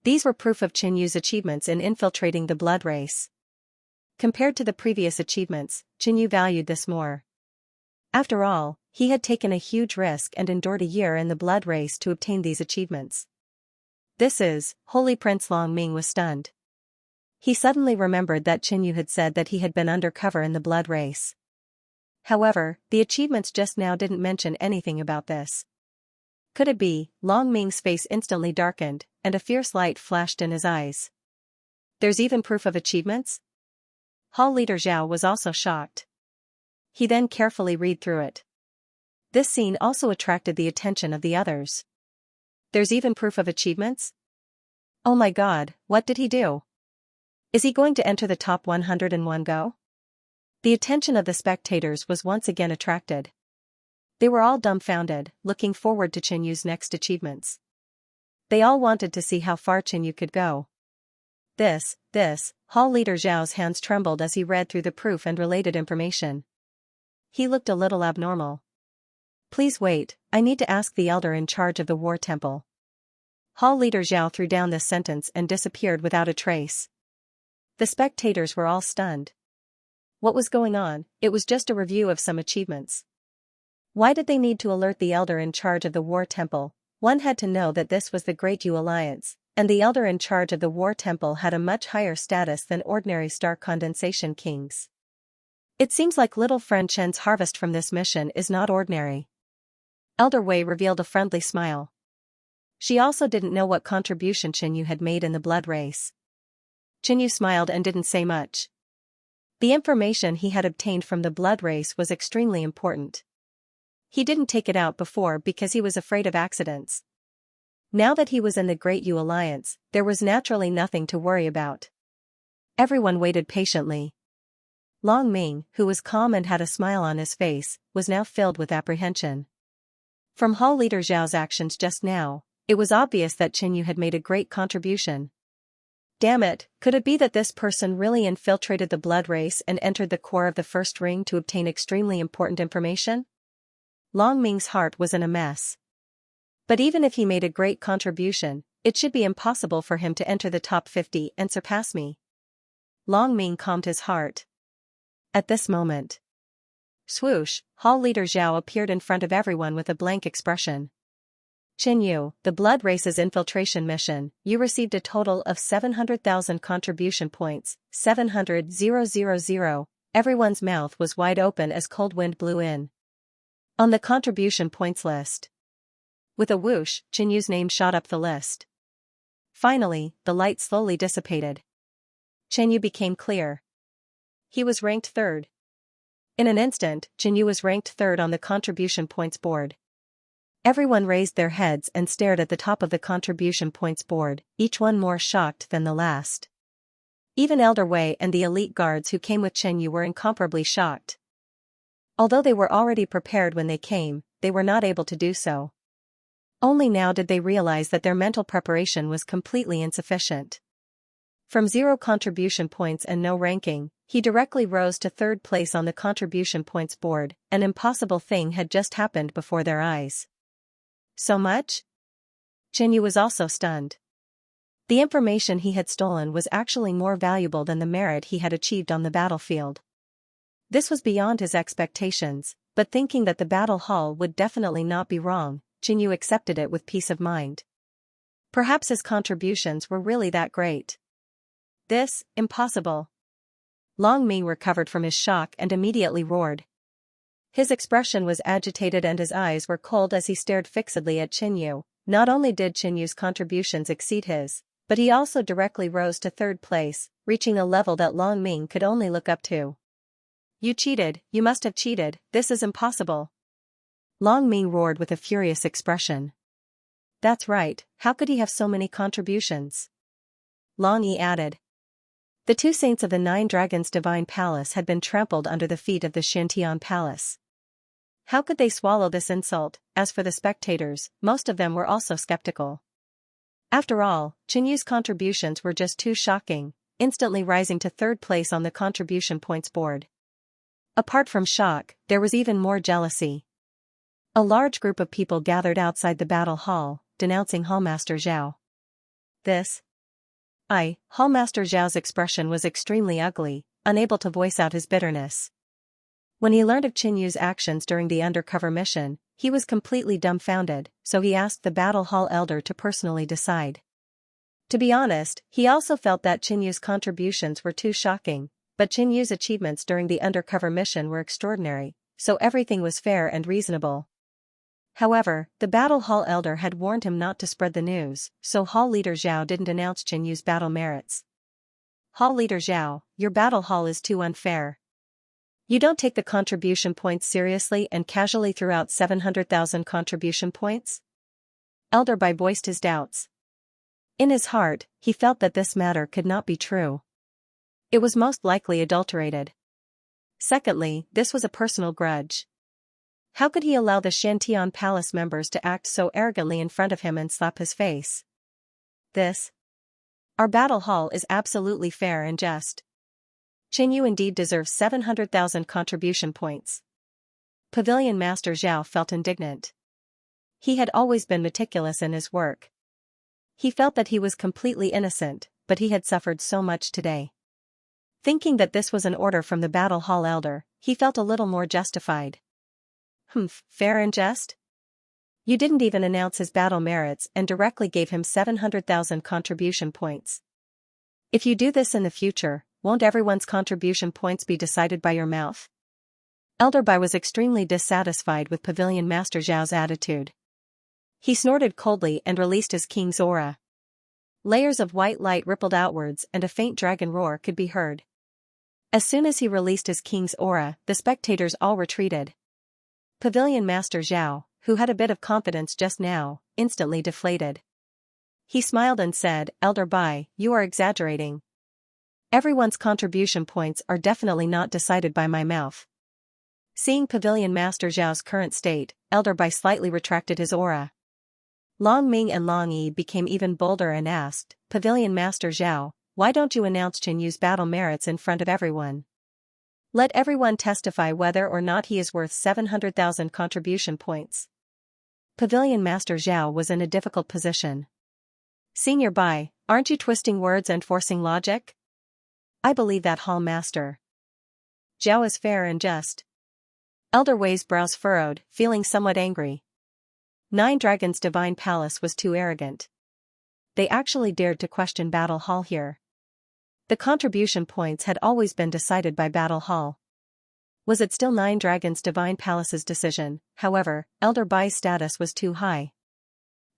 These were proof of Qinyu's achievements in infiltrating the blood race. Compared to the previous achievements, Qinyu valued this more. After all, he had taken a huge risk and endured a year in the blood race to obtain these achievements. This is, Holy Prince Long Ming was stunned. He suddenly remembered that Qinyu had said that he had been undercover in the blood race. However, the achievements just now didn't mention anything about this. Could it be? Long Ming's face instantly darkened, and a fierce light flashed in his eyes. There's even proof of achievements? Hall leader Zhao was also shocked. He then carefully read through it. This scene also attracted the attention of the others. There's even proof of achievements? Oh my god, what did he do? Is he going to enter the top 100 in one go? The attention of the spectators was once again attracted. They were all dumbfounded, looking forward to Qianyu's next achievements. They all wanted to see how far Qianyu could go. This, Hall leader Zhao's hands trembled as he read through the proof and related information. He looked a little abnormal. Please wait, I need to ask the elder in charge of the war temple. Hall leader Zhao threw down this sentence and disappeared without a trace. The spectators were all stunned. What was going on? It was just a review of some achievements. Why did they need to alert the elder in charge of the war temple? One had to know that this was the Great Yu Alliance, and the elder in charge of the war temple had a much higher status than ordinary star condensation kings. It seems like little friend Chen's harvest from this mission is not ordinary. Elder Wei revealed a friendly smile. She also didn't know what contribution Qianyu had made in the blood race. Qianyu smiled and didn't say much. The information he had obtained from the blood race was extremely important. He didn't take it out before because he was afraid of accidents. Now that he was in the Great Yu Alliance, there was naturally nothing to worry about. Everyone waited patiently. Long Ming, who was calm and had a smile on his face, was now filled with apprehension. From Hall leader Zhao's actions just now, it was obvious that Qianyu had made a great contribution. Damn it, could it be that this person really infiltrated the blood race and entered the core of the first ring to obtain extremely important information? Long Ming's heart was in a mess. But even if he made a great contribution, it should be impossible for him to enter the top 50 and surpass me. Long Ming calmed his heart. At this moment, swoosh, Hall leader Zhao appeared in front of everyone with a blank expression. Qianyu, the blood race's infiltration mission, you received a total of 700,000 contribution points, 700,000. Everyone's mouth was wide open as cold wind blew in. On the contribution points list. With a whoosh, Qianyu's name shot up the list. Finally, the light slowly dissipated. Qianyu became clear. He was ranked third. In an instant, Qianyu was ranked third on the contribution points board. Everyone raised their heads and stared at the top of the contribution points board, each one more shocked than the last. Even Elder Wei and the elite guards who came with Qianyu were incomparably shocked. Although they were already prepared when they came, they were not able to do so. Only now did they realize that their mental preparation was completely insufficient. From 0 contribution points and no ranking, he directly rose to third place on the contribution points board. An impossible thing had just happened before their eyes. So much? Qianyu was also stunned. The information he had stolen was actually more valuable than the merit he had achieved on the battlefield. This was beyond his expectations, but thinking that the battle hall would definitely not be wrong, Qianyu accepted it with peace of mind. Perhaps his contributions were really that great. This, impossible. Long Ming recovered from his shock and immediately roared. His expression was agitated and his eyes were cold as he stared fixedly at Qianyu. Not only did Qianyu's contributions exceed his, but he also directly rose to third place, reaching a level that Long Ming could only look up to. You cheated, you must have cheated, this is impossible. Long Ming roared with a furious expression. That's right, how could he have so many contributions? Long Yi added. The 2 saints of the 9 Dragons' divine palace had been trampled under the feet of the Xiantian palace. How could they swallow this insult? As for the spectators, most of them were also skeptical. After all, Qianyu's contributions were just too shocking, instantly rising to third place on the contribution points board. Apart from shock, there was even more jealousy. A large group of people gathered outside the battle hall, denouncing Hallmaster Zhao. Hallmaster Zhao's expression was extremely ugly, unable to voice out his bitterness. When he learned of Qianyu's actions during the undercover mission, he was completely dumbfounded, so he asked the battle hall elder to personally decide. To be honest, he also felt that Qianyu's contributions were too shocking, but Qianyu's achievements during the undercover mission were extraordinary, so everything was fair and reasonable. However, the battle hall elder had warned him not to spread the news, so hall leader Zhao didn't announce Qianyu's battle merits. Hall Leader Zhao, your battle hall is too unfair. You don't take the contribution points seriously and casually threw out 700,000 contribution points? Elder Bai voiced his doubts. In his heart, he felt that this matter could not be true. It was most likely adulterated. Secondly, this was a personal grudge. How could he allow the Shantian Palace members to act so arrogantly in front of him and slap his face? Our battle hall is absolutely fair and just. Qingyu indeed deserves 700,000 contribution points. Pavilion Master Zhao felt indignant. He had always been meticulous in his work. He felt that he was completely innocent, but he had suffered so much today. Thinking that this was an order from the battle hall elder, he felt a little more justified. Fair and just? You didn't even announce his battle merits and directly gave him 700,000 contribution points. If you do this in the future, won't everyone's contribution points be decided by your mouth? Elder Bai was extremely dissatisfied with Pavilion Master Zhao's attitude. He snorted coldly and released his king's aura. Layers of white light rippled outwards and a faint dragon roar could be heard. As soon as he released his king's aura, the spectators all retreated. Pavilion Master Zhao, who had a bit of confidence just now, instantly deflated. He smiled and said, Elder Bai, you are exaggerating. Everyone's contribution points are definitely not decided by my mouth. Seeing Pavilion Master Zhao's current state, Elder Bai slightly retracted his aura. Long Ming and Long Yi became even bolder and asked, Pavilion Master Zhao, why don't you announce Qinyu's battle merits in front of everyone? Let everyone testify whether or not he is worth 700,000 contribution points. Pavilion Master Zhao was in a difficult position. Senior Bai, aren't you twisting words and forcing logic? I believe that Hall Master Zhao is fair and just. Elder Wei's brows furrowed, feeling somewhat angry. Nine Dragons' Divine Palace was too arrogant. They actually dared to question Battle Hall here. The contribution points had always been decided by Battle Hall. Was it still Nine Dragons' Divine Palace's decision? However, Elder Bai's status was too high.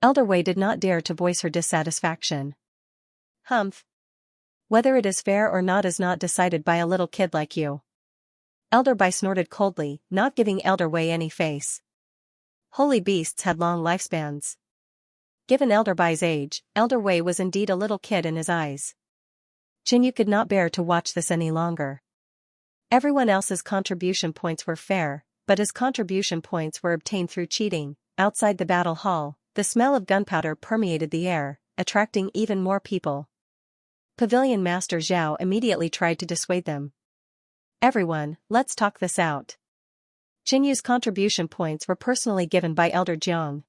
Elder Wei did not dare to voice her dissatisfaction. Whether it is fair or not is not decided by a little kid like you. Elder Bai snorted coldly, not giving Elder Wei any face. Holy beasts had long lifespans. Given Elder Bai's age, Elder Wei was indeed a little kid in his eyes. Qingyu could not bear to watch this any longer. Everyone else's contribution points were fair, but his contribution points were obtained through cheating. Outside the battle hall, the smell of gunpowder permeated the air, attracting even more people. Pavilion Master Zhao immediately tried to dissuade them. Everyone, let's talk this out. Qinyu's contribution points were personally given by Elder Jiang.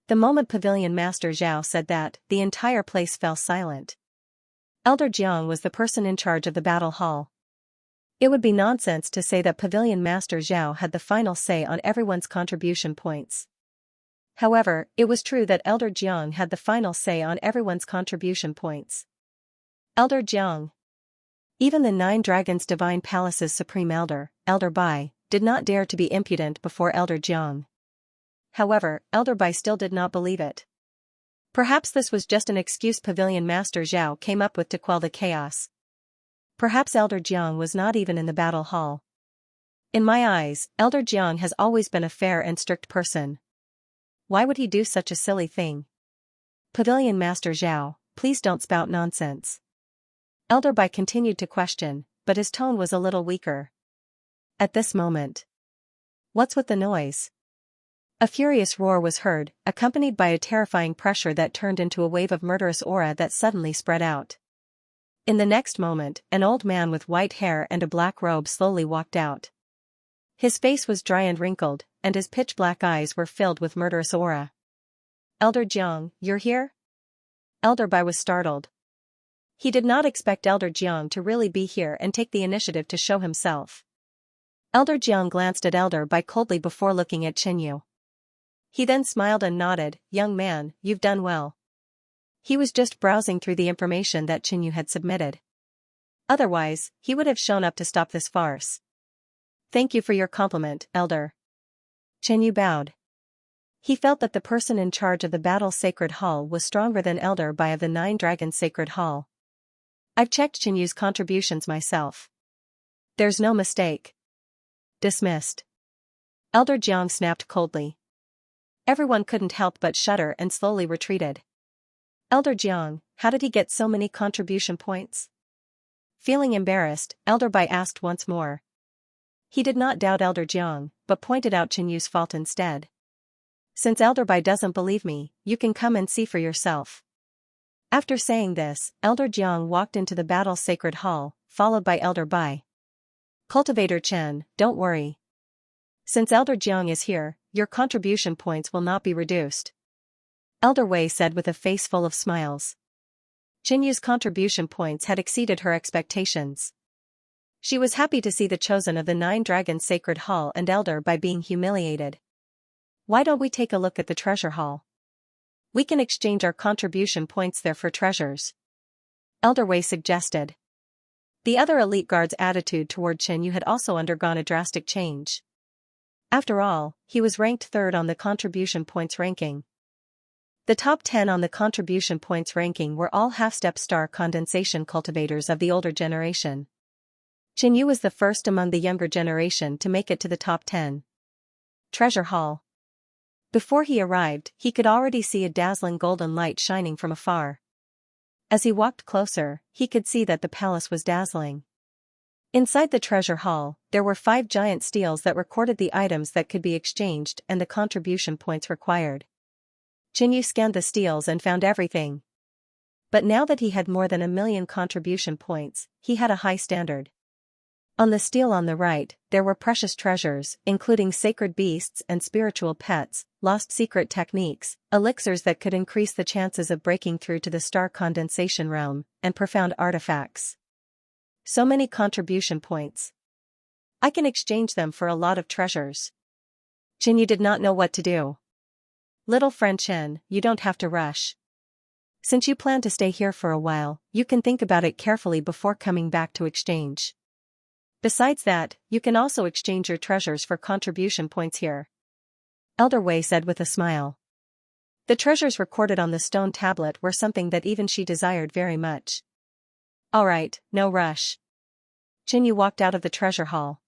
The moment Pavilion Master Zhao said that, the entire place fell silent. Elder Jiang was the person in charge of the battle hall. It would be nonsense to say that Pavilion Master Zhao had the final say on everyone's contribution points. However, it was true that Elder Jiang had the final say on everyone's contribution points. Elder Jiang. Even the Nine Dragons' Divine Palace's Supreme Elder, Elder Bai, did not dare to be impudent before Elder Jiang. However, Elder Bai still did not believe it. Perhaps this was just an excuse Pavilion Master Zhao came up with to quell the chaos. Perhaps Elder Jiang was not even in the battle hall. In my eyes, Elder Jiang has always been a fair and strict person. Why would he do such a silly thing? Pavilion Master Zhao, please don't spout nonsense. Elder Bai continued to question, but his tone was a little weaker. At this moment. What's with the noise? A furious roar was heard, accompanied by a terrifying pressure that turned into a wave of murderous aura that suddenly spread out. In the next moment, an old man with white hair and a black robe slowly walked out. His face was dry and wrinkled, and his pitch-black eyes were filled with murderous aura. Elder Jiang, you're here? Elder Bai was startled. He did not expect Elder Jiang to really be here and take the initiative to show himself. Elder Jiang glanced at Elder Bai coldly before looking at Qingyu. He then smiled and nodded, young man, you've done well. He was just browsing through the information that Qingyu had submitted. Otherwise, he would have shown up to stop this farce. Thank you for your compliment, Elder. Qingyu bowed. He felt that the person in charge of the Battle Sacred Hall was stronger than Elder Bai of the Nine Dragons Sacred Hall. I've checked Qinyu's contributions myself. There's no mistake. Dismissed. Elder Jiang snapped coldly. Everyone couldn't help but shudder and slowly retreated. Elder Jiang, how did he get so many contribution points? Feeling embarrassed, Elder Bai asked once more. He did not doubt Elder Jiang, but pointed out Qinyu's fault instead. Since Elder Bai doesn't believe me, you can come and see for yourself. After saying this, Elder Jiang walked into the battle sacred hall, followed by Elder Bai. Cultivator Chen, don't worry. Since Elder Jiang is here, your contribution points will not be reduced. Elder Wei said with a face full of smiles. Qinyu's contribution points had exceeded her expectations. She was happy to see the chosen of the 9 Dragons Sacred Hall and Elder Bai being humiliated. Why don't we take a look at the treasure hall? We can exchange our contribution points there for treasures. Elder Wei suggested. The other elite guard's attitude toward Qianyu had also undergone a drastic change. After all, he was ranked 3rd on the contribution points ranking. The top 10 on the contribution points ranking were all half-step star condensation cultivators of the older generation. Qianyu was the first among the younger generation to make it to the top 10. Treasure Hall. Before he arrived, he could already see a dazzling golden light shining from afar. As he walked closer, he could see that the palace was dazzling. Inside the treasure hall, there were 5 giant steels that recorded the items that could be exchanged and the contribution points required. Qianyu scanned the steels and found everything. But now that he had more than 1 million contribution points, he had a high standard. On the steel on the right, there were precious treasures, including sacred beasts and spiritual pets, lost secret techniques, elixirs that could increase the chances of breaking through to the star condensation realm, and profound artifacts. So many contribution points. I can exchange them for a lot of treasures. Qianyu did not know what to do. Little friend Chen, you don't have to rush. Since you plan to stay here for a while, you can think about it carefully before coming back to exchange. Besides that, you can also exchange your treasures for contribution points here. Elder Wei said with a smile. The treasures recorded on the stone tablet were something that even she desired very much. Alright, no rush. Qianyu walked out of the treasure hall.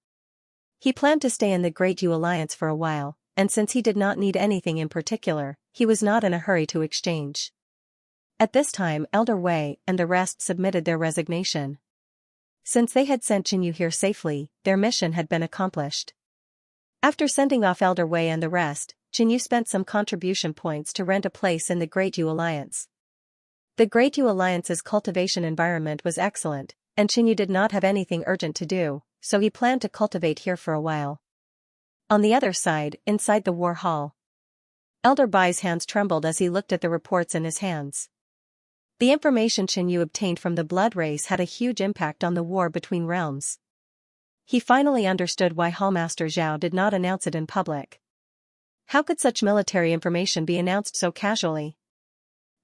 He planned to stay in the Great Yu Alliance for a while, and since he did not need anything in particular, he was not in a hurry to exchange. At this time, Elder Wei and the rest submitted their resignation. Since they had sent Qianyu here safely, their mission had been accomplished. After sending off Elder Wei and the rest, Qianyu spent some contribution points to rent a place in the Great Yu Alliance. The Great Yu Alliance's cultivation environment was excellent, and Qianyu did not have anything urgent to do, so he planned to cultivate here for a while. On the other side, inside the war hall, Elder Bai's hands trembled as he looked at the reports in his hands. The information Qianyu obtained from the blood race had a huge impact on the war between realms. He finally understood why Hallmaster Zhao did not announce it in public. How could such military information be announced so casually?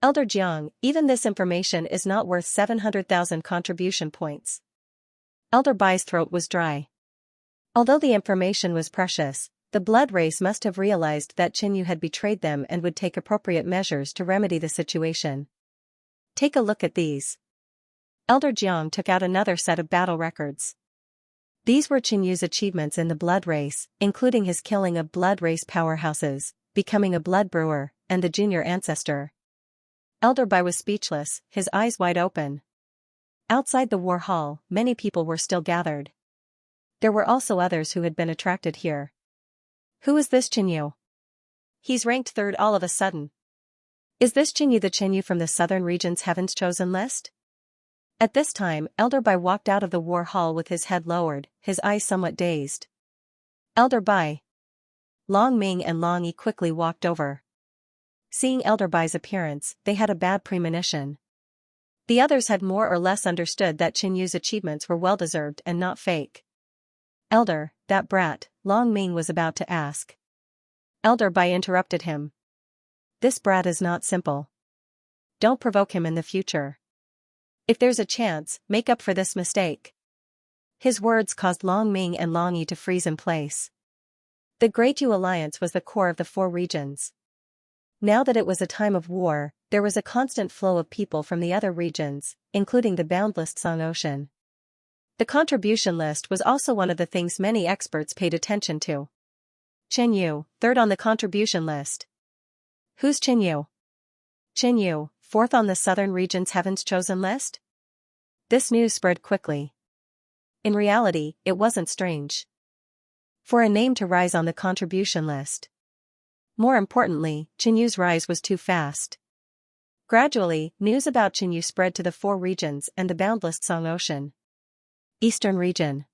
Elder Jiang, even this information is not worth 700,000 contribution points. Elder Bai's throat was dry. Although the information was precious, the blood race must have realized that Qianyu had betrayed them and would take appropriate measures to remedy the situation. Take a look at these. Elder Jiang took out another set of battle records. These were Qianyu's achievements in the blood race, including his killing of blood race powerhouses, becoming a blood brewer, and the junior ancestor. Elder Bai was speechless, his eyes wide open. Outside the war hall, many people were still gathered. There were also others who had been attracted here. Who is this Qianyu? He's ranked 3rd all of a sudden. Is this Qianyu the Qianyu from the southern region's Heaven's Chosen list? At this time, Elder Bai walked out of the war hall with his head lowered, his eyes somewhat dazed. Elder Bai. Long Ming and Long Yi quickly walked over. Seeing Elder Bai's appearance, they had a bad premonition. The others had more or less understood that Qianyu's achievements were well-deserved and not fake. Elder, that brat, Long Ming was about to ask. Elder Bai interrupted him. This brat is not simple. Don't provoke him in the future. If there's a chance, make up for this mistake. His words caused Long Ming and Long Yi to freeze in place. The Great Yu Alliance was the core of the 4 regions. Now that it was a time of war, there was a constant flow of people from the other regions, including the boundless Song Ocean. The contribution list was also one of the things many experts paid attention to. Qin Yu, third on the contribution list. Who's Qin Yu? Qin Yu, fourth on the Southern Region's Heaven's Chosen list? This news spread quickly. In reality, it wasn't strange for a name to rise on the contribution list. More importantly, Qin Yu's rise was too fast. Gradually, news about Qin Yu spread to the 4 regions and the boundless Song Ocean. Eastern region.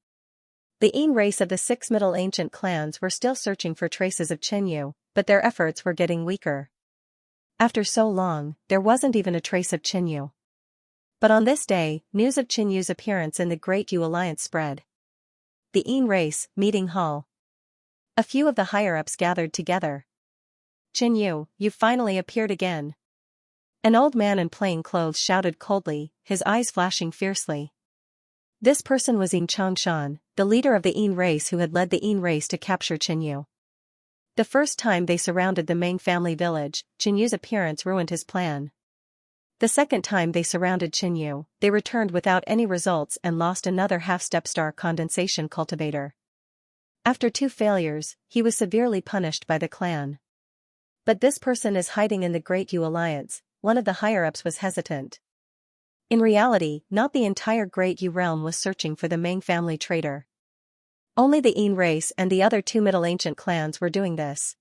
The Yin race of the 6 Middle Ancient clans were still searching for traces of Qin Yu, but their efforts were getting weaker. After so long, there wasn't even a trace of Qin Yu. But on this day, news of Qin Yu's appearance in the Great Yu Alliance spread. The Yin race, meeting hall. A few of the higher-ups gathered together. Qin Yu, you've finally appeared again. An old man in plain clothes shouted coldly, his eyes flashing fiercely. This person was Xianxia, the leader of the Yin race who had led the Yin race to capture Qin Yu. The first time they surrounded the Meng family village, Qin Yu's appearance ruined his plan. The second time they surrounded Qin Yu, they returned without any results and lost another half-step star condensation cultivator. After 2 failures, he was severely punished by the clan. But this person is hiding in the Great Yu Alliance, one of the higher-ups was hesitant. In reality, not the entire Great Yu realm was searching for the Meng family traitor. Only the Yin race and the other 2 Middle Ancient clans were doing this.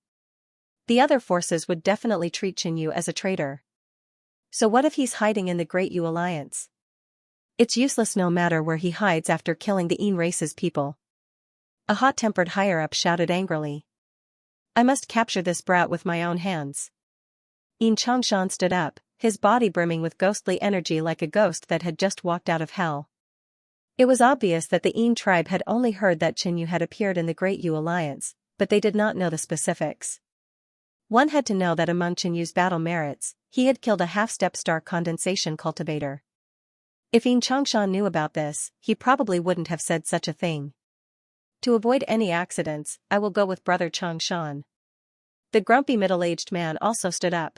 The other forces would definitely treat Qin Yu as a traitor. So what if he's hiding in the Great Yu Alliance? It's useless no matter where he hides after killing the Yin race's people. A hot-tempered higher-up shouted angrily. I must capture this brat with my own hands. Xianxia stood up, his body brimming with ghostly energy like a ghost that had just walked out of hell. It was obvious that the Yin tribe had only heard that Qin Yu had appeared in the Great Yu Alliance, but they did not know the specifics. One had to know that among Qin Yu's battle merits, he had killed a half-step star condensation cultivator. If Xianxia knew about this, he probably wouldn't have said such a thing. To avoid any accidents, I will go with Brother Xianxia. The grumpy middle-aged man also stood up.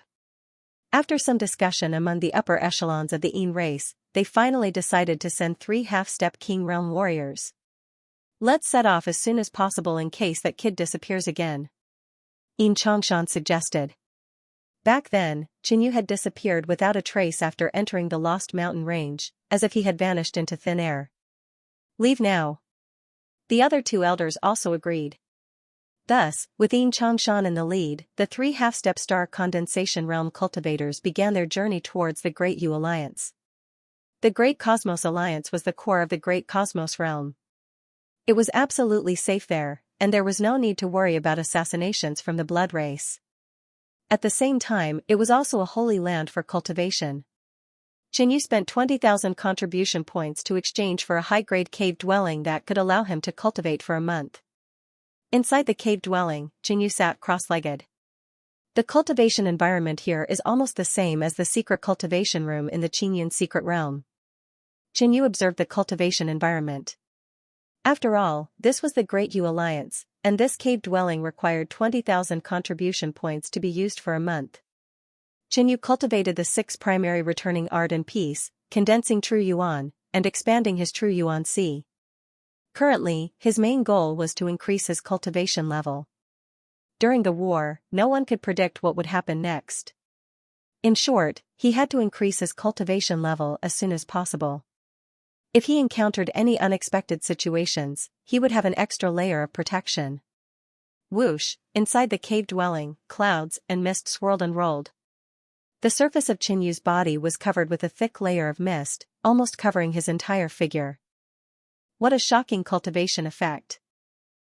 After some discussion among the upper echelons of the Yin race, they finally decided to send 3 half-step King Realm warriors. Let's set off as soon as possible in case that kid disappears again. Xianxia suggested. Back then, Qin Yu had disappeared without a trace after entering the Lost Mountain range, as if he had vanished into thin air. Leave now. The other 2 elders also agreed. Thus, with Xianxia in the lead, the 3 half-step star condensation realm cultivators began their journey towards the Great Yu Alliance. The Great Cosmos Alliance was the core of the Great Cosmos realm. It was absolutely safe there, and there was no need to worry about assassinations from the blood race. At the same time, it was also a holy land for cultivation. Qin Yu spent 20,000 contribution points to exchange for a high-grade cave dwelling that could allow him to cultivate for a month. Inside the cave dwelling, Qin Yu sat cross-legged. The cultivation environment here is almost the same as the secret cultivation room in the Qingyun secret realm. Qin Yu observed the cultivation environment. After all, this was the Great Yu Alliance, and this cave dwelling required 20,000 contribution points to be used for a month. Qin Yu cultivated the 6 primary returning art and peace, condensing true yuan, and expanding his true yuan C. Currently, his main goal was to increase his cultivation level. During the war, no one could predict what would happen next. In short, he had to increase his cultivation level as soon as possible. If he encountered any unexpected situations, he would have an extra layer of protection. Whoosh, inside the cave dwelling, clouds and mist swirled and rolled. The surface of Qin Yu's body was covered with a thick layer of mist, almost covering his entire figure. What a shocking cultivation effect!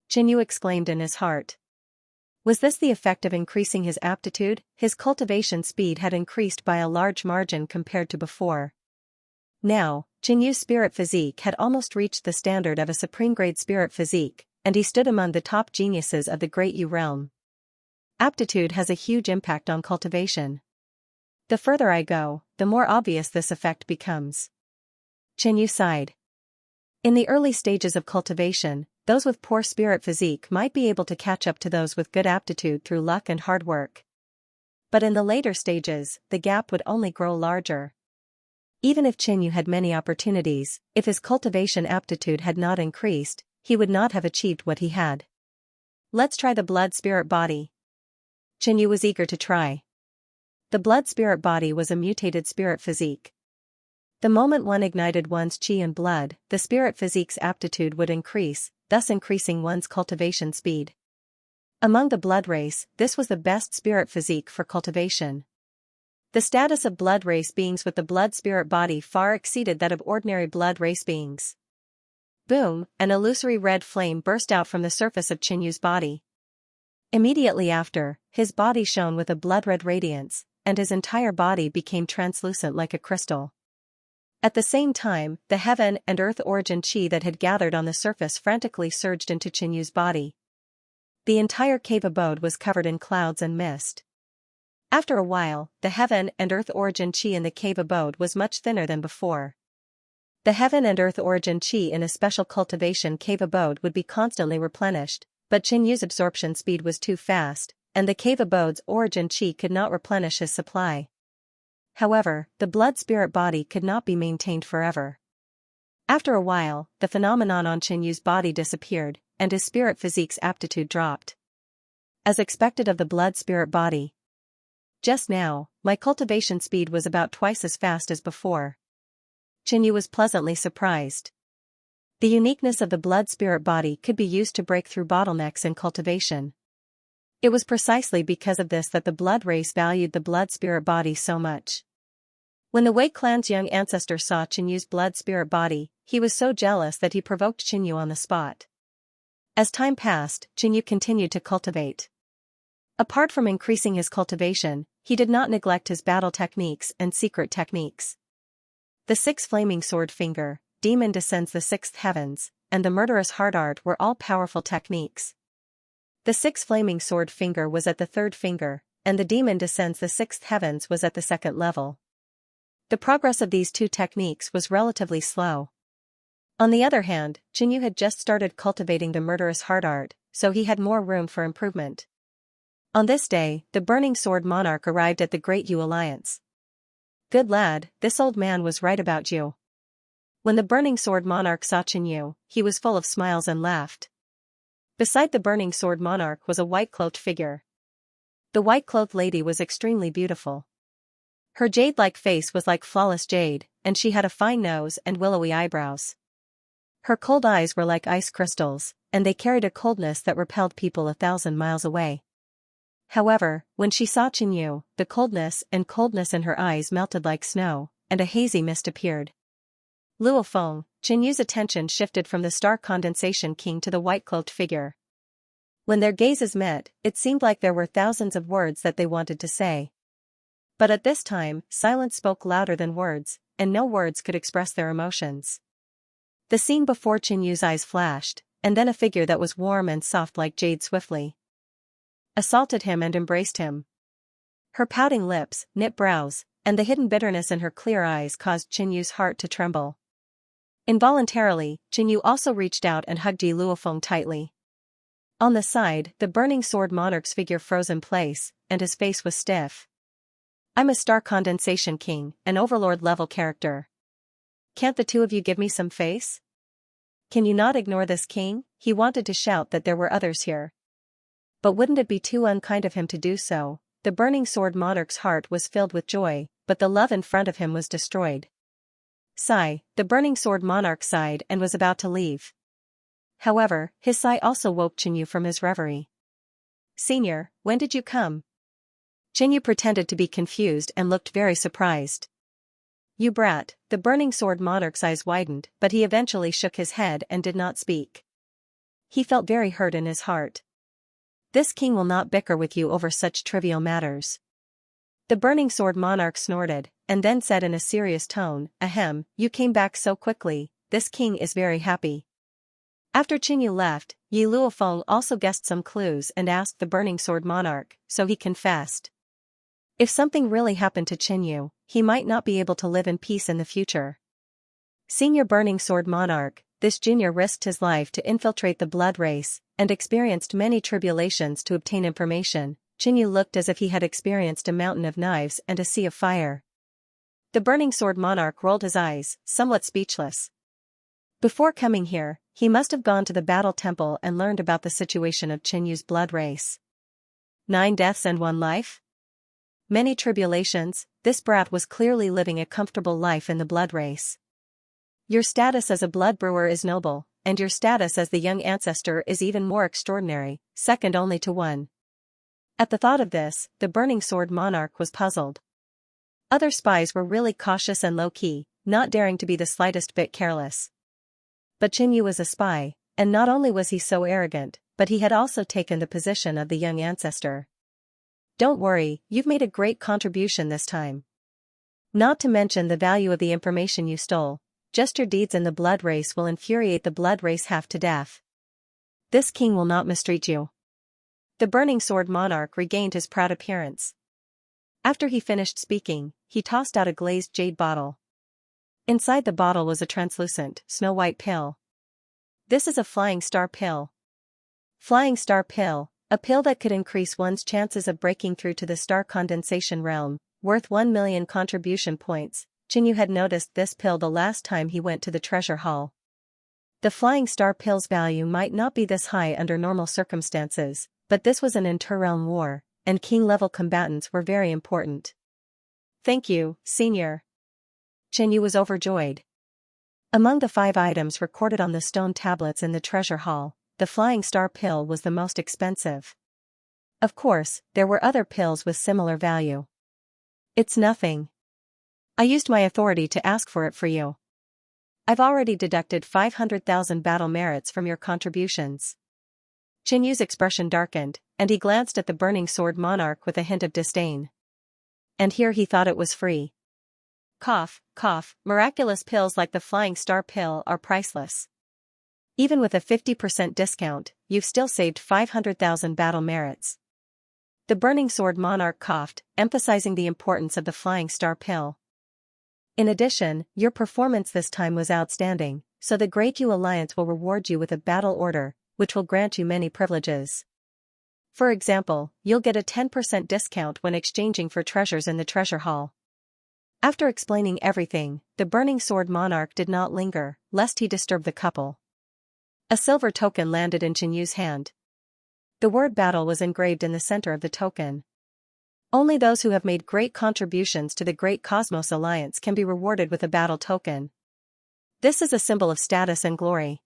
Qin Yu exclaimed in his heart. Was this the effect of increasing his aptitude? His cultivation speed had increased by a large margin compared to before. Now, Qin Yu's spirit physique had almost reached the standard of a supreme-grade spirit physique, and he stood among the top geniuses of the Great Yu realm. Aptitude has a huge impact on cultivation. The further I go, the more obvious this effect becomes. Qin Yu sighed. In the early stages of cultivation, those with poor spirit physique might be able to catch up to those with good aptitude through luck and hard work. But in the later stages, the gap would only grow larger. Even if Qin Yu had many opportunities, if his cultivation aptitude had not increased, he would not have achieved what he had. Let's try the blood spirit body. Qin Yu was eager to try. The blood spirit body was a mutated spirit physique. The moment one ignited one's qi and blood, the spirit physique's aptitude would increase, thus increasing one's cultivation speed. Among the blood race, this was the best spirit physique for cultivation. The status of blood race beings with the blood spirit body far exceeded that of ordinary blood race beings. Boom, an illusory red flame burst out from the surface of Qin Yu's body. Immediately after, his body shone with a blood-red radiance, and his entire body became translucent like a crystal. At the same time, the heaven and earth origin qi that had gathered on the surface frantically surged into Qin Yu's body. The entire cave abode was covered in clouds and mist. After a while, the heaven and earth origin qi in the cave abode was much thinner than before. The heaven and earth origin qi in a special cultivation cave abode would be constantly replenished, but Qin Yu's absorption speed was too fast, and the cave abode's origin qi could not replenish his supply. However, the blood spirit body could not be maintained forever. After a while, the phenomenon on Qin Yu's body disappeared, and his spirit physique's aptitude dropped. As expected of the blood spirit body. Just now, my cultivation speed was about twice as fast as before. Qin Yu was pleasantly surprised. The uniqueness of the blood spirit body could be used to break through bottlenecks in cultivation. It was precisely because of this that the blood race valued the blood spirit body so much. When the Wei clan's young ancestor saw Qin Yu's blood spirit body, he was so jealous that he provoked Qin Yu on the spot. As time passed, Qin Yu continued to cultivate. Apart from increasing his cultivation, he did not neglect his battle techniques and secret techniques. The 6 flaming sword finger, demon descends the 6th heavens, and the murderous heart art were all powerful techniques. The 6 flaming sword finger was at the 3rd finger, and the demon descends the 6th heavens was at the 2nd level. The progress of these 2 techniques was relatively slow. On the other hand, Qin Yu had just started cultivating the murderous heart art, so he had more room for improvement. On this day, the Burning Sword Monarch arrived at the Great Yu Alliance. Good lad, this old man was right about you. When the Burning Sword Monarch saw Qin Yu, he was full of smiles and laughed. Beside the Burning Sword Monarch was a white-cloaked figure. The white-clothed lady was extremely beautiful. Her jade-like face was like flawless jade, and she had a fine nose and willowy eyebrows. Her cold eyes were like ice crystals, and they carried a coldness that repelled people 1,000 miles away. However, when she saw Qin Yu, the coldness in her eyes melted like snow, and a hazy mist appeared. Luofeng, Qin Yu's attention shifted from the star condensation king to the white-cloaked figure. When their gazes met, it seemed like there were thousands of words that they wanted to say. But at this time, silence spoke louder than words, and no words could express their emotions. The scene before Qin Yu's eyes flashed, and then a figure that was warm and soft like jade swiftly assaulted him and embraced him. Her pouting lips, knit brows, and the hidden bitterness in her clear eyes caused Qin Yu's heart to tremble. Involuntarily, Qin Yu also reached out and hugged Yi Luofeng tightly. On the side, the Burning Sword Monarch's figure froze in place, and his face was stiff. I'm a Star Condensation King, an Overlord-level character. Can't the 2 of you give me some face? Can you not ignore this king? He wanted to shout that there were others here. But wouldn't it be too unkind of him to do so? The Burning Sword Monarch's heart was filled with joy, but the love in front of him was destroyed. Sigh, the Burning Sword Monarch sighed and was about to leave. However, his sigh also woke Qin Yu from his reverie. Senior, when did you come? Qin Yu pretended to be confused and looked very surprised. You brat, the Burning Sword Monarch's eyes widened, but he eventually shook his head and did not speak. He felt very hurt in his heart. This king will not bicker with you over such trivial matters. The Burning Sword Monarch snorted, and then said in a serious tone, Ahem, you came back so quickly, this king is very happy. After Qin Yu left, Yi Luofeng also guessed some clues and asked the Burning Sword Monarch, so he confessed. If something really happened to Qin Yu, he might not be able to live in peace in the future. Senior Burning Sword Monarch, this junior risked his life to infiltrate the blood race, and experienced many tribulations to obtain information. Qinyu looked as if he had experienced a mountain of knives and a sea of fire. The burning sword monarch rolled his eyes, somewhat speechless. Before coming here, he must have gone to the battle temple and learned about the situation of Qinyu's blood race. 9 deaths and 1 life? Many tribulations. This brat was clearly living a comfortable life in the blood race. Your status as a blood brewer is noble, and your status as the young ancestor is even more extraordinary, second only to one. At the thought of this, the burning sword monarch was puzzled. Other spies were really cautious and low-key, not daring to be the slightest bit careless. But Qinyu was a spy, and not only was he so arrogant, but he had also taken the position of the young ancestor. Don't worry, you've made a great contribution this time. Not to mention the value of the information you stole, just your deeds in the blood race will infuriate the blood race half to death. This king will not mistreat you. The burning sword monarch regained his proud appearance. After he finished speaking, he tossed out a glazed jade bottle. Inside the bottle was a translucent, snow-white pill. This is a flying star pill. Flying star pill, a pill that could increase one's chances of breaking through to the star condensation realm, worth 1 million contribution points. Qinyu had noticed this pill the last time he went to the treasure hall. The flying star pill's value might not be this high under normal circumstances, but this was an inter-realm war, and king-level combatants were very important. Thank you, Senior. Qinyu was overjoyed. Among the 5 items recorded on the stone tablets in the treasure hall, the flying star pill was the most expensive. Of course, there were other pills with similar value. It's nothing. I used my authority to ask for it for you. I've already deducted 500,000 battle merits from your contributions. Qinyu's expression darkened, and he glanced at the burning sword monarch with a hint of disdain. And here he thought it was free. Cough, cough, miraculous pills like the flying star pill are priceless. Even with a 50% discount, you've still saved 500,000 battle merits. The burning sword monarch coughed, emphasizing the importance of the flying star pill. In addition, your performance this time was outstanding, so the Great Yu Alliance will reward you with a battle order, which will grant you many privileges. For example, you'll get a 10% discount when exchanging for treasures in the treasure hall. After explaining everything, the burning sword monarch did not linger, lest he disturb the couple. A silver token landed in Qinyu's hand. The word battle was engraved in the center of the token. Only those who have made great contributions to the Great Cosmos Alliance can be rewarded with a battle token. This is a symbol of status and glory.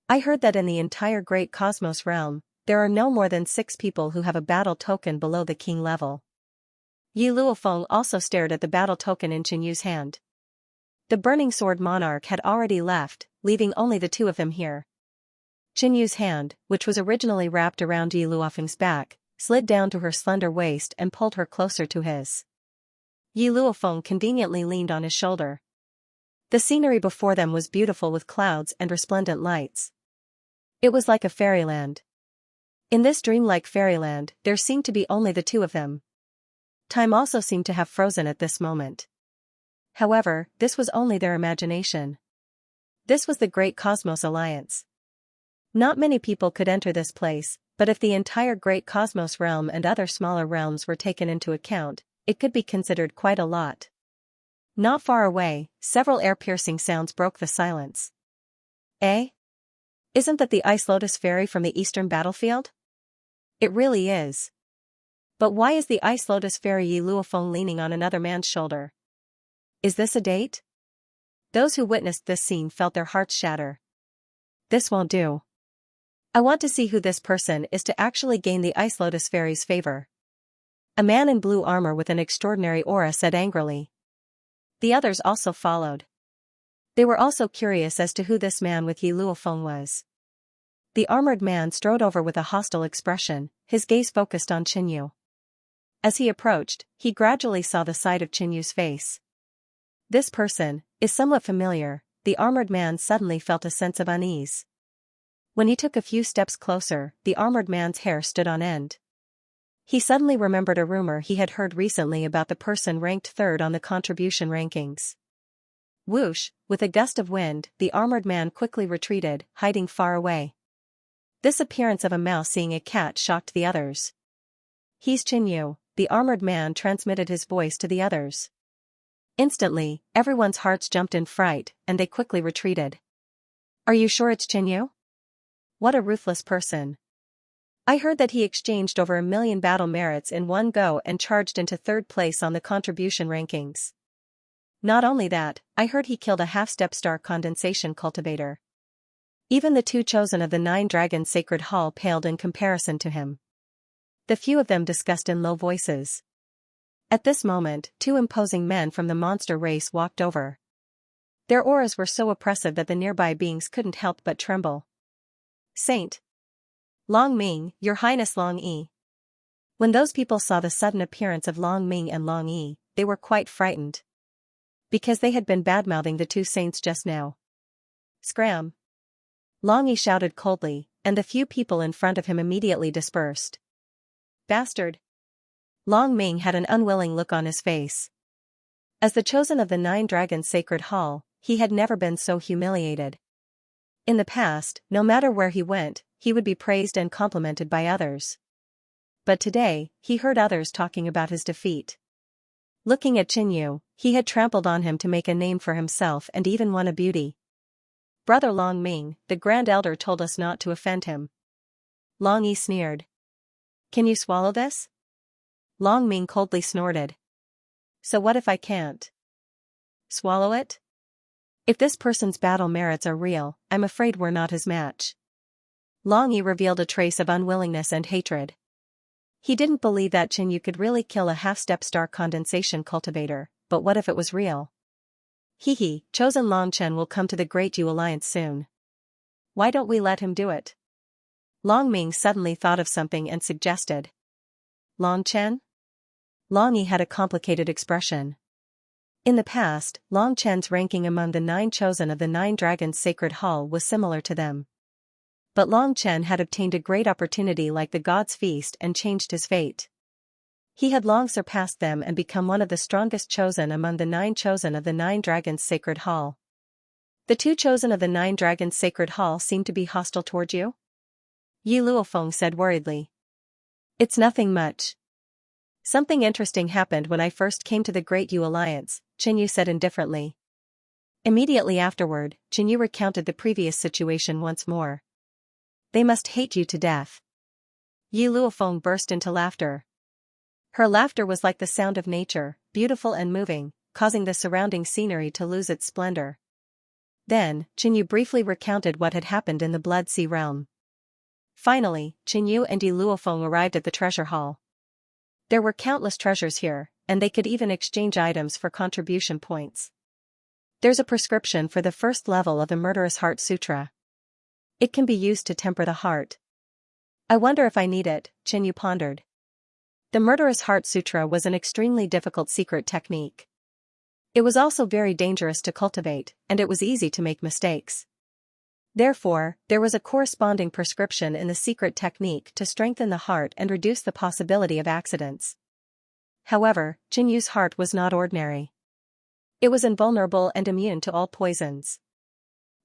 I heard that in the entire Great Cosmos realm, there are no more than 6 people who have a battle token below the king level. Yi Luofeng also stared at the battle token in Qinyu's hand. The burning sword monarch had already left, leaving only the 2 of them here. Qinyu's hand, which was originally wrapped around Yi Luofeng's back, slid down to her slender waist and pulled her closer to his. Yi Luofeng conveniently leaned on his shoulder. The scenery before them was beautiful with clouds and resplendent lights. It was like a fairyland. In this dreamlike fairyland, there seemed to be only the 2 of them. Time also seemed to have frozen at this moment. However, this was only their imagination. This was the Great Cosmos Alliance. Not many people could enter this place, but if the entire Great Cosmos realm and other smaller realms were taken into account, it could be considered quite a lot. Not far away, several air-piercing sounds broke the silence. Eh? Isn't that the Ice Lotus Fairy from the Eastern Battlefield? It really is. But why is the Ice Lotus Fairy Yi Luofeng leaning on another man's shoulder? Is this a date? Those who witnessed this scene felt their hearts shatter. This won't do. I want to see who this person is to actually gain the Ice Lotus Fairy's favor. A man in blue armor with an extraordinary aura said angrily. The others also followed. They were also curious as to who this man with Yi Luofeng was. The armored man strode over with a hostile expression, his gaze focused on Qinyu. As he approached, he gradually saw the side of Qinyu's face. This person is somewhat familiar. The armored man suddenly felt a sense of unease. When he took a few steps closer, the armored man's hair stood on end. He suddenly remembered a rumor he had heard recently about the person ranked 3rd on the contribution rankings. Whoosh, with a gust of wind, the armored man quickly retreated, hiding far away. This appearance of a mouse seeing a cat shocked the others. He's Qin Yu, the armored man transmitted his voice to the others. Instantly, everyone's hearts jumped in fright, and they quickly retreated. Are you sure it's Qin Yu? What a ruthless person. I heard that he exchanged over 1 million battle merits in one go and charged into 3rd place on the contribution rankings. Not only that, I heard he killed a half-step star condensation cultivator. Even the 2 chosen of the 9 Dragons Sacred Hall paled in comparison to him. The few of them discussed in low voices. At this moment, 2 imposing men from the monster race walked over. Their auras were so oppressive that the nearby beings couldn't help but tremble. Saint Long Ming, Your Highness Long Yi. When those people saw the sudden appearance of Long Ming and Long Yi, they were quite frightened. Because they had been badmouthing the 2 saints just now. Scram! Long Yi shouted coldly, and the few people in front of him immediately dispersed. Bastard! Long Ming had an unwilling look on his face. As the chosen of the 9 Dragons Sacred Hall, he had never been so humiliated. In the past, no matter where he went, he would be praised and complimented by others. But today, he heard others talking about his defeat. Looking at Qin Yu, he had trampled on him to make a name for himself and even won a beauty. Brother Long Ming, the Grand Elder told us not to offend him. Long Yi sneered. Can you swallow this? Long Ming coldly snorted. So what if I can't? Swallow it? If this person's battle merits are real, I'm afraid we're not his match. Long Yi revealed a trace of unwillingness and hatred. He didn't believe that Qin Yu could really kill a half-step star condensation cultivator, but what if it was real? Hehe, chosen Long Chen will come to the Great Yu Alliance soon. Why don't we let him do it? Long Ming suddenly thought of something and suggested. Long Chen? Long Yi had a complicated expression. In the past, Long Chen's ranking among the 9 chosen of the 9 Dragons Sacred Hall was similar to them. But Long Chen had obtained a great opportunity like the God's Feast and changed his fate. He had long surpassed them and become one of the strongest chosen among the 9 chosen of the 9 Dragons Sacred Hall. The 2 chosen of the 9 Dragons Sacred Hall seem to be hostile toward you? Yi Luofeng said worriedly. It's nothing much. Something interesting happened when I first came to the Great Yu Alliance, Qin Yu said indifferently. Immediately afterward, Qin Yu recounted the previous situation once more. They must hate you to death. Yi Luofeng burst into laughter. Her laughter was like the sound of nature, beautiful and moving, causing the surrounding scenery to lose its splendor. Then, Qin Yu briefly recounted what had happened in the Blood Sea realm. Finally, Qin Yu and Yi Luofeng arrived at the treasure hall. There were countless treasures here, and they could even exchange items for contribution points. There's a prescription for the first level of the Murderous Heart Sutra. It can be used to temper the heart. I wonder if I need it, Qin Yu pondered. The Murderous Heart Sutra was an extremely difficult secret technique. It was also very dangerous to cultivate, and it was easy to make mistakes. Therefore, there was a corresponding prescription in the secret technique to strengthen the heart and reduce the possibility of accidents. However, Qin Yu's heart was not ordinary. It was invulnerable and immune to all poisons.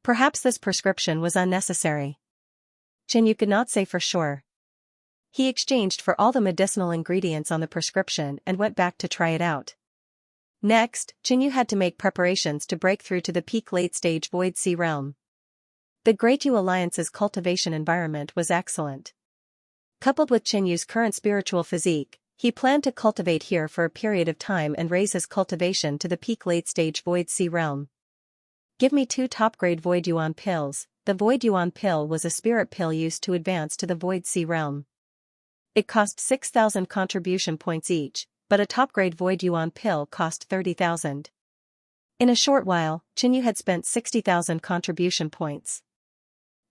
Perhaps this prescription was unnecessary. Qin Yu could not say for sure. He exchanged for all the medicinal ingredients on the prescription and went back to try it out. Next, Qin Yu had to make preparations to break through to the peak late-stage Void Sea realm. The Great Yu Alliance's cultivation environment was excellent. Coupled with Qin Yu's current spiritual physique, he planned to cultivate here for a period of time and raise his cultivation to the peak late-stage Void Sea realm. Give me 2 top-grade Void Yuan pills. The Void Yuan pill was a spirit pill used to advance to the Void Sea realm. It cost 6,000 contribution points each, but a top-grade Void Yuan pill cost 30,000. In a short while, Qin Yu had spent 60,000 contribution points.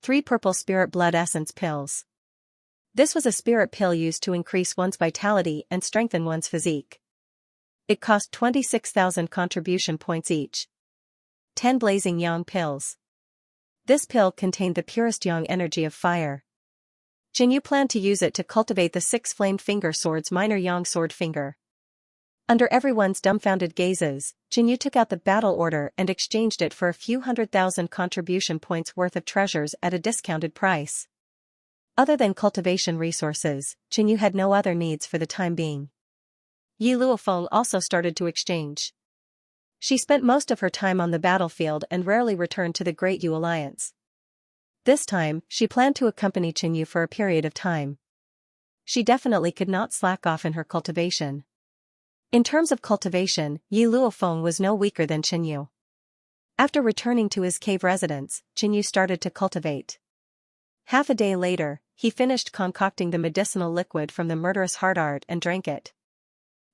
3 purple spirit blood essence pills. This was a spirit pill used to increase one's vitality and strengthen one's physique. It cost 26,000 contribution points each. 10 blazing yang pills. This pill contained the purest yang energy of fire. Qin Yu planned to use it to cultivate the 6 flamed finger swords minor yang sword finger. Under everyone's dumbfounded gazes, Qin Yu took out the battle order and exchanged it for a few 100,000 contribution points worth of treasures at a discounted price. Other than cultivation resources, Qinyu had no other needs for the time being. Yi Luofeng also started to exchange. She spent most of her time on the battlefield and rarely returned to the Great Yu Alliance. This time, she planned to accompany Qinyu for a period of time. She definitely could not slack off in her cultivation. In terms of cultivation, Yi Luofeng was no weaker than Qinyu. After returning to his cave residence, Qinyu started to cultivate. Half a day later, he finished concocting the medicinal liquid from the murderous heart art and drank it.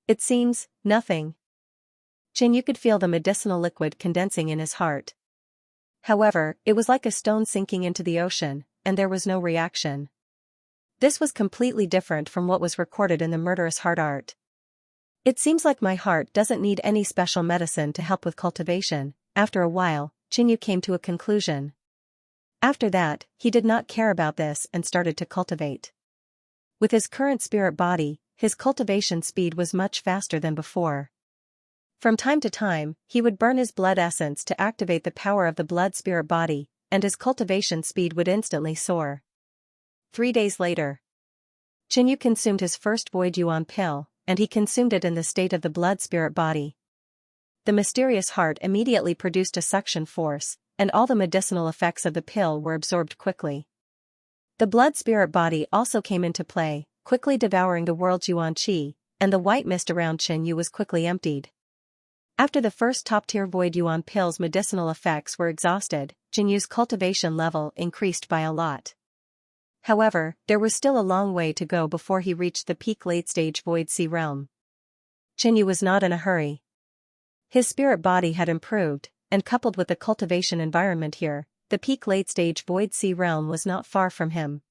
It seems, nothing. Qinyu could feel the medicinal liquid condensing in his heart. However, it was like a stone sinking into the ocean, and there was no reaction. This was completely different from what was recorded in the murderous heart art. It seems like my heart doesn't need any special medicine to help with cultivation. After a while, Qinyu came to a conclusion. After that, he did not care about this and started to cultivate. With his current spirit body, his cultivation speed was much faster than before. From time to time, he would burn his blood essence to activate the power of the blood spirit body, and his cultivation speed would instantly soar. 3 days later, Qinyu consumed his first void yuan pill, and he consumed it in the state of the blood spirit body. The mysterious heart immediately produced a suction force, and all the medicinal effects of the pill were absorbed quickly. The blood spirit body also came into play, quickly devouring the world's yuan qi, and the white mist around Qinyu was quickly emptied. After the first top-tier void yuan pill's medicinal effects were exhausted, Qinyu's cultivation level increased by a lot. However, there was still a long way to go before he reached the peak late-stage void sea realm. Qinyu was not in a hurry. His spirit body had improved, and coupled with the cultivation environment here, the peak late-stage void sea realm was not far from him.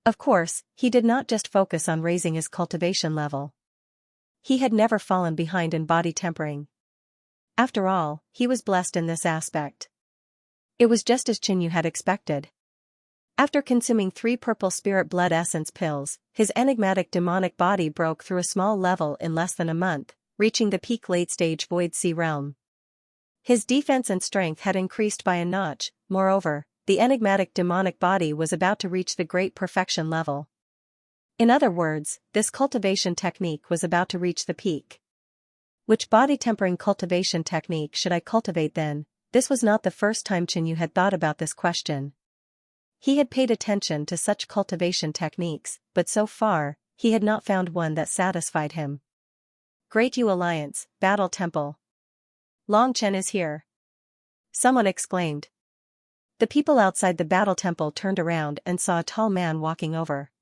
Of course, he did not just focus on raising his cultivation level. He had never fallen behind in body tempering. After all, he was blessed in this aspect. It was just as Qinyu had expected. After consuming 3 purple spirit blood essence pills, his enigmatic demonic body broke through a small level in less than a month, reaching the peak late-stage void sea realm. His defense and strength had increased by a notch. Moreover, the enigmatic demonic body was about to reach the great perfection level. In other words, this cultivation technique was about to reach the peak. Which body-tempering cultivation technique should I cultivate then? This was not the first time Qinyu had thought about this question. He had paid attention to such cultivation techniques, but so far, he had not found one that satisfied him. Great Yu Alliance, Battle Temple. Long Chen is here. Someone exclaimed. The people outside the battle temple turned around and saw a tall man walking over.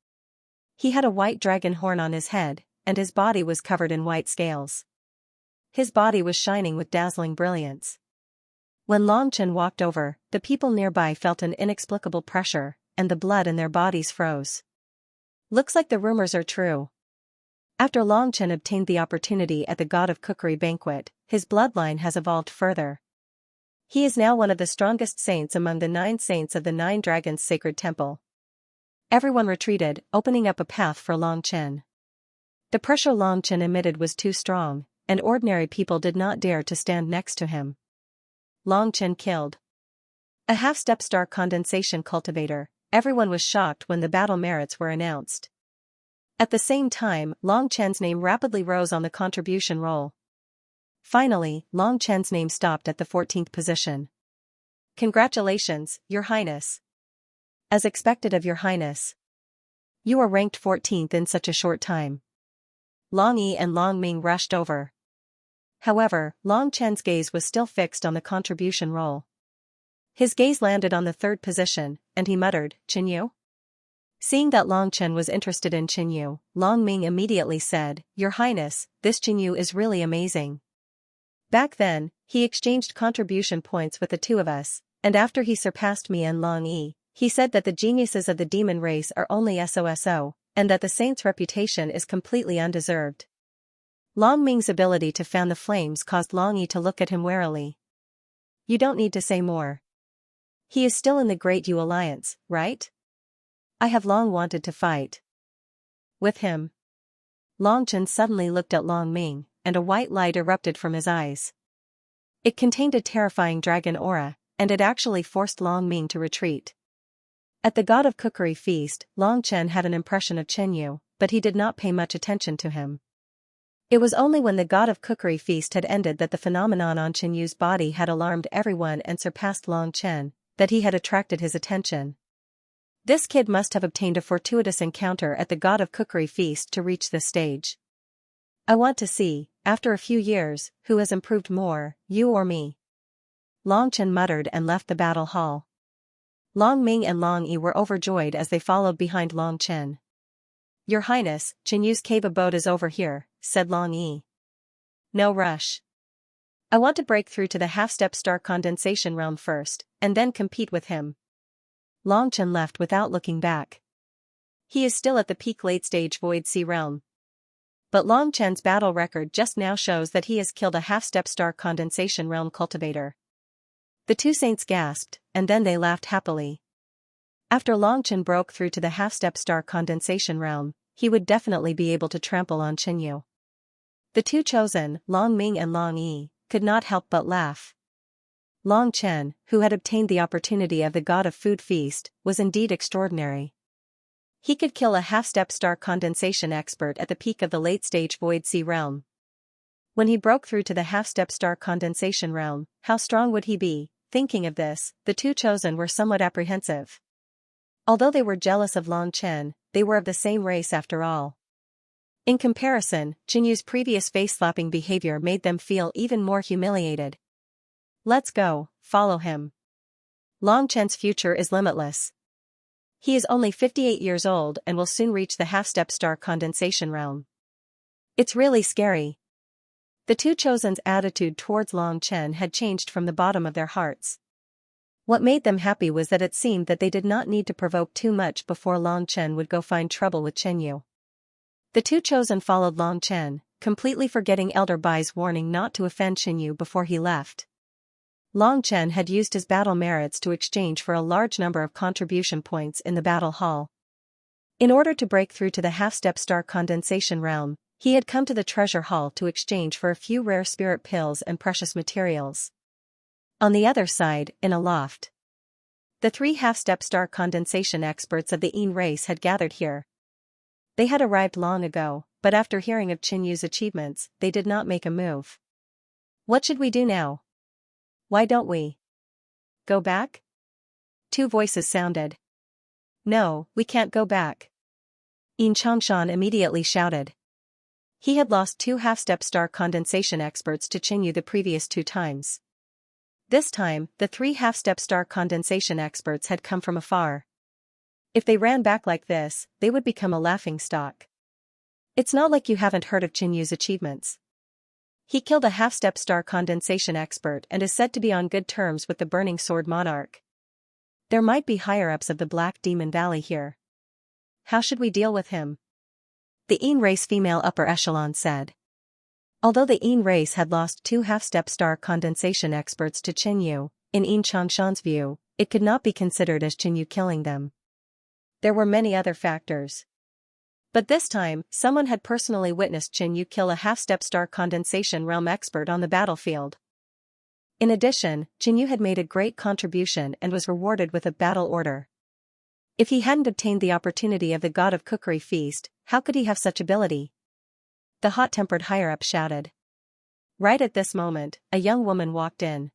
He had a white dragon horn on his head, and his body was covered in white scales. His body was shining with dazzling brilliance. When Long Chen walked over, the people nearby felt an inexplicable pressure, and the blood in their bodies froze. Looks like the rumors are true. After Long Chen obtained the opportunity at the God of Cookery banquet, his bloodline has evolved further. He is now one of the strongest saints among the 9 saints of the 9 Dragons Sacred Temple. Everyone retreated, opening up a path for Long Chen. The pressure Long Chen emitted was too strong, and ordinary people did not dare to stand next to him. Long Chen killed a half-step star condensation cultivator. Everyone was shocked when the battle merits were announced. At the same time, Long Chen's name rapidly rose on the contribution roll. Finally, Long Chen's name stopped at the 14th position. Congratulations, Your Highness. As expected of Your Highness. You are ranked 14th in such a short time. Long Yi and Long Ming rushed over. However, Long Chen's gaze was still fixed on the contribution roll. His gaze landed on the 3rd position, and he muttered, Qinyu? Seeing that Long Chen was interested in Qinyu, Long Ming immediately said, Your Highness, this Qinyu is really amazing. Back then, he exchanged contribution points with the 2 of us, and after he surpassed me and Long Yi, he said that the geniuses of the demon race are only SOSO, and that the saint's reputation is completely undeserved. Long Ming's ability to fan the flames caused Long Yi to look at him warily. You don't need to say more. He is still in the Great Yu Alliance, right? I have long wanted to fight with him. Long Chen suddenly looked at Long Ming, and a white light erupted from his eyes. It contained a terrifying dragon aura, and it actually forced Long Ming to retreat. At the God of Cookery feast, Long Chen had an impression of Qianyu, but he did not pay much attention to him. It was only when the God of Cookery feast had ended that the phenomenon on Qianyu's body had alarmed everyone and surpassed Long Chen, that he had attracted his attention. This kid must have obtained a fortuitous encounter at the God of Cookery feast to reach this stage. I want to see, after a few years, who has improved more, you or me. Long Chen muttered and left the battle hall. Long Ming and Long Yi were overjoyed as they followed behind Long Chen. Your Highness, Qianyu's cave abode is over here, said Long Yi. No rush. I want to break through to the half-step star condensation realm first, and then compete with him. Long Chen left without looking back. He is still at the peak late-stage Void Sea realm. But Long Chen's battle record just now shows that he has killed a half-step star condensation realm cultivator. The two saints gasped, and then they laughed happily. After Long Chen broke through to the half-step star condensation realm, he would definitely be able to trample on Qianyu. The two chosen, Long Ming and Long Yi, could not help but laugh. Long Chen, who had obtained the opportunity of the God of Food feast, was indeed extraordinary. He could kill a half-step star condensation expert at the peak of the late-stage Void Sea realm. When he broke through to the half-step star condensation realm, how strong would he be? Thinking of this, the two chosen were somewhat apprehensive. Although they were jealous of Long Chen, they were of the same race after all. In comparison, Qianyu's previous face-slapping behavior made them feel even more humiliated. Let's go, follow him. Long Chen's future is limitless. He is only 58 years old and will soon reach the half-step star condensation realm. It's really scary. The two chosen's attitude towards Long Chen had changed from the bottom of their hearts. What made them happy was that it seemed that they did not need to provoke too much before Long Chen would go find trouble with Qianyu. The two chosen followed Long Chen, completely forgetting Elder Bai's warning not to offend Qianyu before he left. Long Chen had used his battle merits to exchange for a large number of contribution points in the battle hall. In order to break through to the half-step star condensation realm, he had come to the treasure hall to exchange for a few rare spirit pills and precious materials. On the other side, in a loft, the three half-step star condensation experts of the Yin race had gathered here. They had arrived long ago, but after hearing of Qianyu's achievements, they did not make a move. What should we do now? Why don't we go back? Two voices sounded. No, we can't go back. Xianxia immediately shouted. He had lost two half-step star condensation experts to Qianyu the previous two times. This time, the three half-step star condensation experts had come from afar. If they ran back like this, they would become a laughingstock. It's not like you haven't heard of Qianyu's achievements. He killed a half-step star condensation expert and is said to be on good terms with the Burning Sword Monarch. There might be higher-ups of the Black Demon Valley here. How should we deal with him? The Yin race female upper echelon said. Although the Yin race had lost two half-step star condensation experts to Qianyu, in Xianxia's view, it could not be considered as Qianyu killing them. There were many other factors. But this time, someone had personally witnessed Qianyu kill a half-step star condensation realm expert on the battlefield. In addition, Qianyu had made a great contribution and was rewarded with a battle order. If he hadn't obtained the opportunity of the God of Cookery feast, how could he have such ability? The hot-tempered higher-up shouted. Right at this moment, a young woman walked in.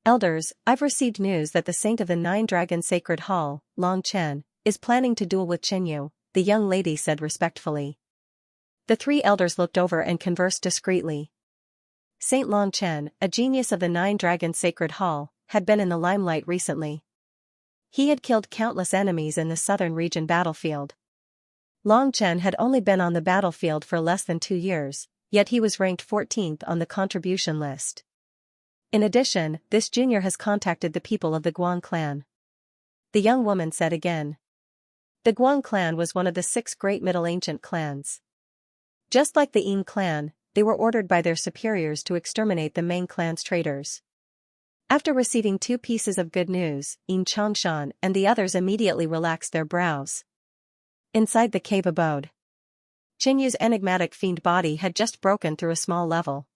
Elders, I've received news that the Saint of the Nine Dragon Sacred Hall, Long Chen, is planning to duel with Qianyu, the young lady said respectfully. The three elders looked over and conversed discreetly. Saint Long Chen, a genius of the Nine Dragon Sacred Hall, had been in the limelight recently. He had killed countless enemies in the southern region battlefield. Long Chen had only been on the battlefield for less than 2 years, yet he was ranked 14th on the contribution list. In addition, this junior has contacted the people of the Guan clan. The young woman said again. The Guan clan was one of the 6 great Middle Ancient clans. Just like the Yin clan, they were ordered by their superiors to exterminate the Meng clan's traitors. After receiving 2 pieces of good news, Xianxia and the others immediately relaxed their brows. Inside the cave abode, Qianyu's enigmatic fiend body had just broken through a small level.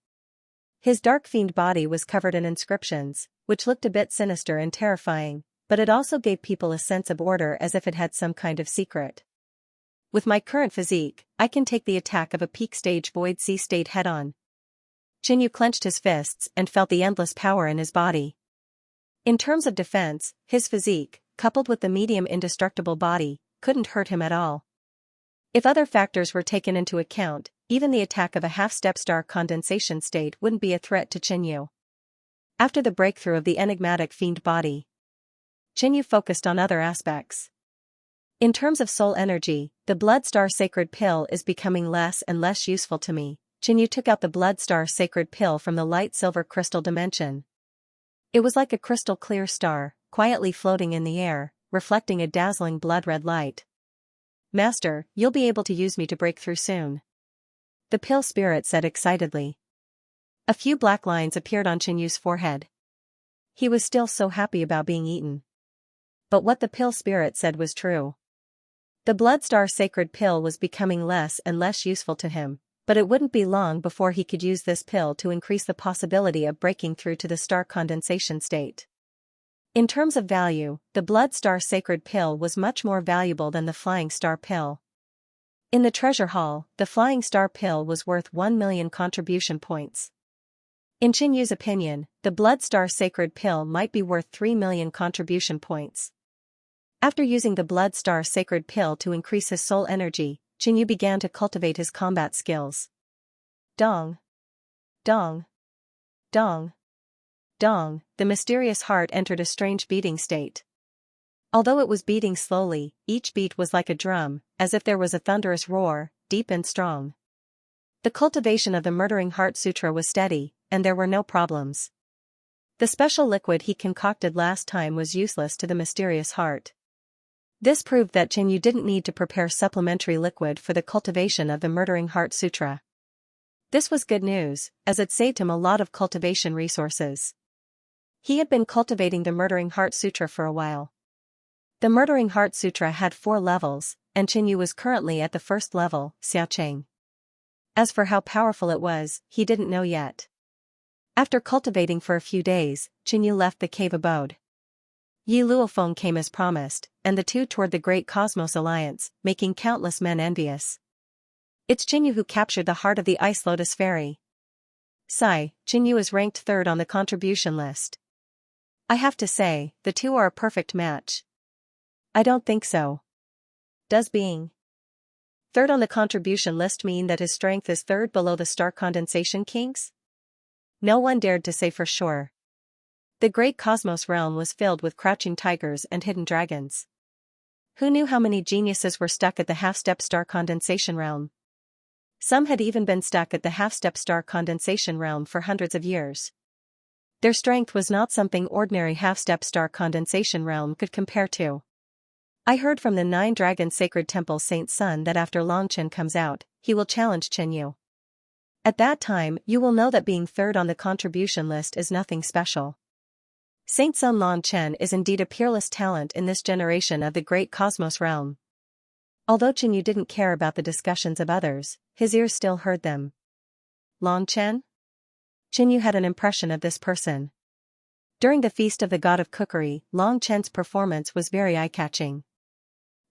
His dark fiend body was covered in inscriptions, which looked a bit sinister and terrifying, but it also gave people a sense of order as if it had some kind of secret. With my current physique, I can take the attack of a peak stage void sea state head-on. Xinyu clenched his fists and felt the endless power in his body. In terms of defense, his physique, coupled with the medium indestructible body, couldn't hurt him at all. If other factors were taken into account, even the attack of a half-step star condensation state wouldn't be a threat to Xinyu. After the breakthrough of the enigmatic fiend body, Xinyu focused on other aspects. In terms of soul energy, the Blood Star Sacred Pill is becoming less and less useful to me. Xinyu took out the Blood Star Sacred Pill from the light silver crystal dimension. It was like a crystal clear star, quietly floating in the air, reflecting a dazzling blood-red light. Master, you'll be able to use me to break through soon. The pill spirit said excitedly. A few black lines appeared on Xinyu's forehead. He was still so happy about being eaten. But what the pill spirit said was true. The Blood Star Sacred Pill was becoming less and less useful to him, but it wouldn't be long before he could use this pill to increase the possibility of breaking through to the star condensation state. In terms of value, the Blood Star Sacred Pill was much more valuable than the Flying Star Pill. In the treasure hall, the Flying Star Pill was worth 1 million contribution points. In Xinyu's opinion, the Blood Star Sacred Pill might be worth 3 million contribution points. After using the Blood Star Sacred Pill to increase his soul energy, Xinyu began to cultivate his combat skills. Dong. Dong. Dong. Dong, the mysterious heart entered a strange beating state. Although it was beating slowly, each beat was like a drum, as if there was a thunderous roar, deep and strong. The cultivation of the Murdering Heart Sutra was steady, and there were no problems. The special liquid he concocted last time was useless to the mysterious heart. This proved that Xinyu didn't need to prepare supplementary liquid for the cultivation of the Murdering Heart Sutra. This was good news, as it saved him a lot of cultivation resources. He had been cultivating the Murdering Heart Sutra for a while. The Murdering Heart Sutra had 4 levels, and Xinyu was currently at the first level, Xiaocheng. As for how powerful it was, he didn't know yet. After cultivating for a few days, Xinyu left the cave abode. Yi Luofeng came as promised, and the two toured the Great Cosmos Alliance, making countless men envious. It's Xinyu who captured the heart of the Ice Lotus Fairy. Sigh, Xinyu is ranked 3rd on the contribution list. I have to say, the two are a perfect match. I don't think so. Does being 3rd on the contribution list mean that his strength is 3rd below the Star Condensation Kings? No one dared to say for sure. The Great Cosmos realm was filled with crouching tigers and hidden dragons. Who knew how many geniuses were stuck at the half-step star condensation realm? Some had even been stuck at the half-step star condensation realm for hundreds of years. Their strength was not something ordinary half-step star condensation realm could compare to. I heard from the 9 Dragon Sacred Temple Saint Sun that after Longchen comes out, he will challenge Xinyu. At that time, you will know that being 3rd on the contribution list is nothing special. Saint Sun Longchen is indeed a peerless talent in this generation of the Great Cosmos realm. Although Xinyu didn't care about the discussions of others, his ears still heard them. Longchen? Xinyu had an impression of this person. During the Feast of the God of Cookery, Longchen's performance was very eye-catching.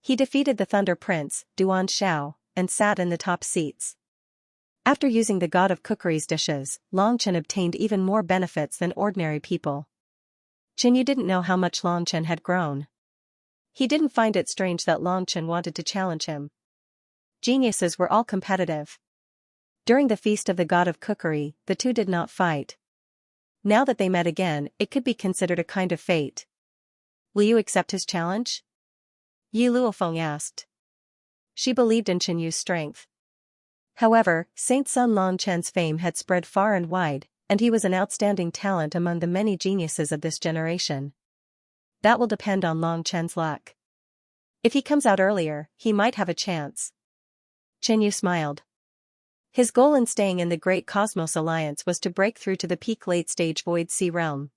He defeated the Thunder Prince, Duan Shao, and sat in the top seats. After using the God of Cookery's dishes, Longchen obtained even more benefits than ordinary people. Xinyu didn't know how much Longchen had grown. He didn't find it strange that Longchen wanted to challenge him. Geniuses were all competitive. During the Feast of the God of Cookery, the two did not fight. Now that they met again, it could be considered a kind of fate. Will you accept his challenge? Yi Luofeng asked. She believed in Xinyu's strength. However, Saint Sun Longchen's fame had spread far and wide, and he was an outstanding talent among the many geniuses of this generation. That will depend on Longchen's luck. If he comes out earlier, he might have a chance. Xinyu smiled. His goal in staying in the Great Cosmos Alliance was to break through to the peak late-stage Void Sea realm.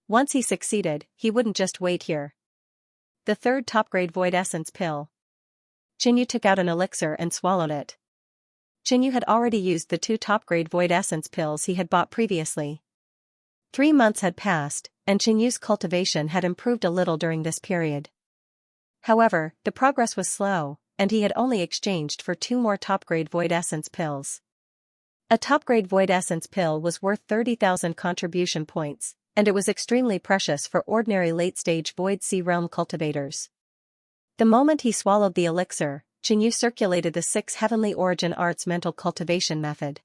Once he succeeded, he wouldn't just wait here. The 3rd top-grade Void Essence pill. Xinyu took out an elixir and swallowed it. Xinyu had already used the 2 top-grade Void Essence pills he had bought previously. 3 months had passed, and Chen Yu's cultivation had improved a little during this period. However, the progress was slow, and he had only exchanged for 2 more top-grade Void Essence pills. A top-grade Void Essence pill was worth 30,000 contribution points, and it was extremely precious for ordinary late-stage Void Sea Realm cultivators. The moment he swallowed the elixir, Chen Yu circulated the 6 Heavenly Origin Arts mental cultivation method.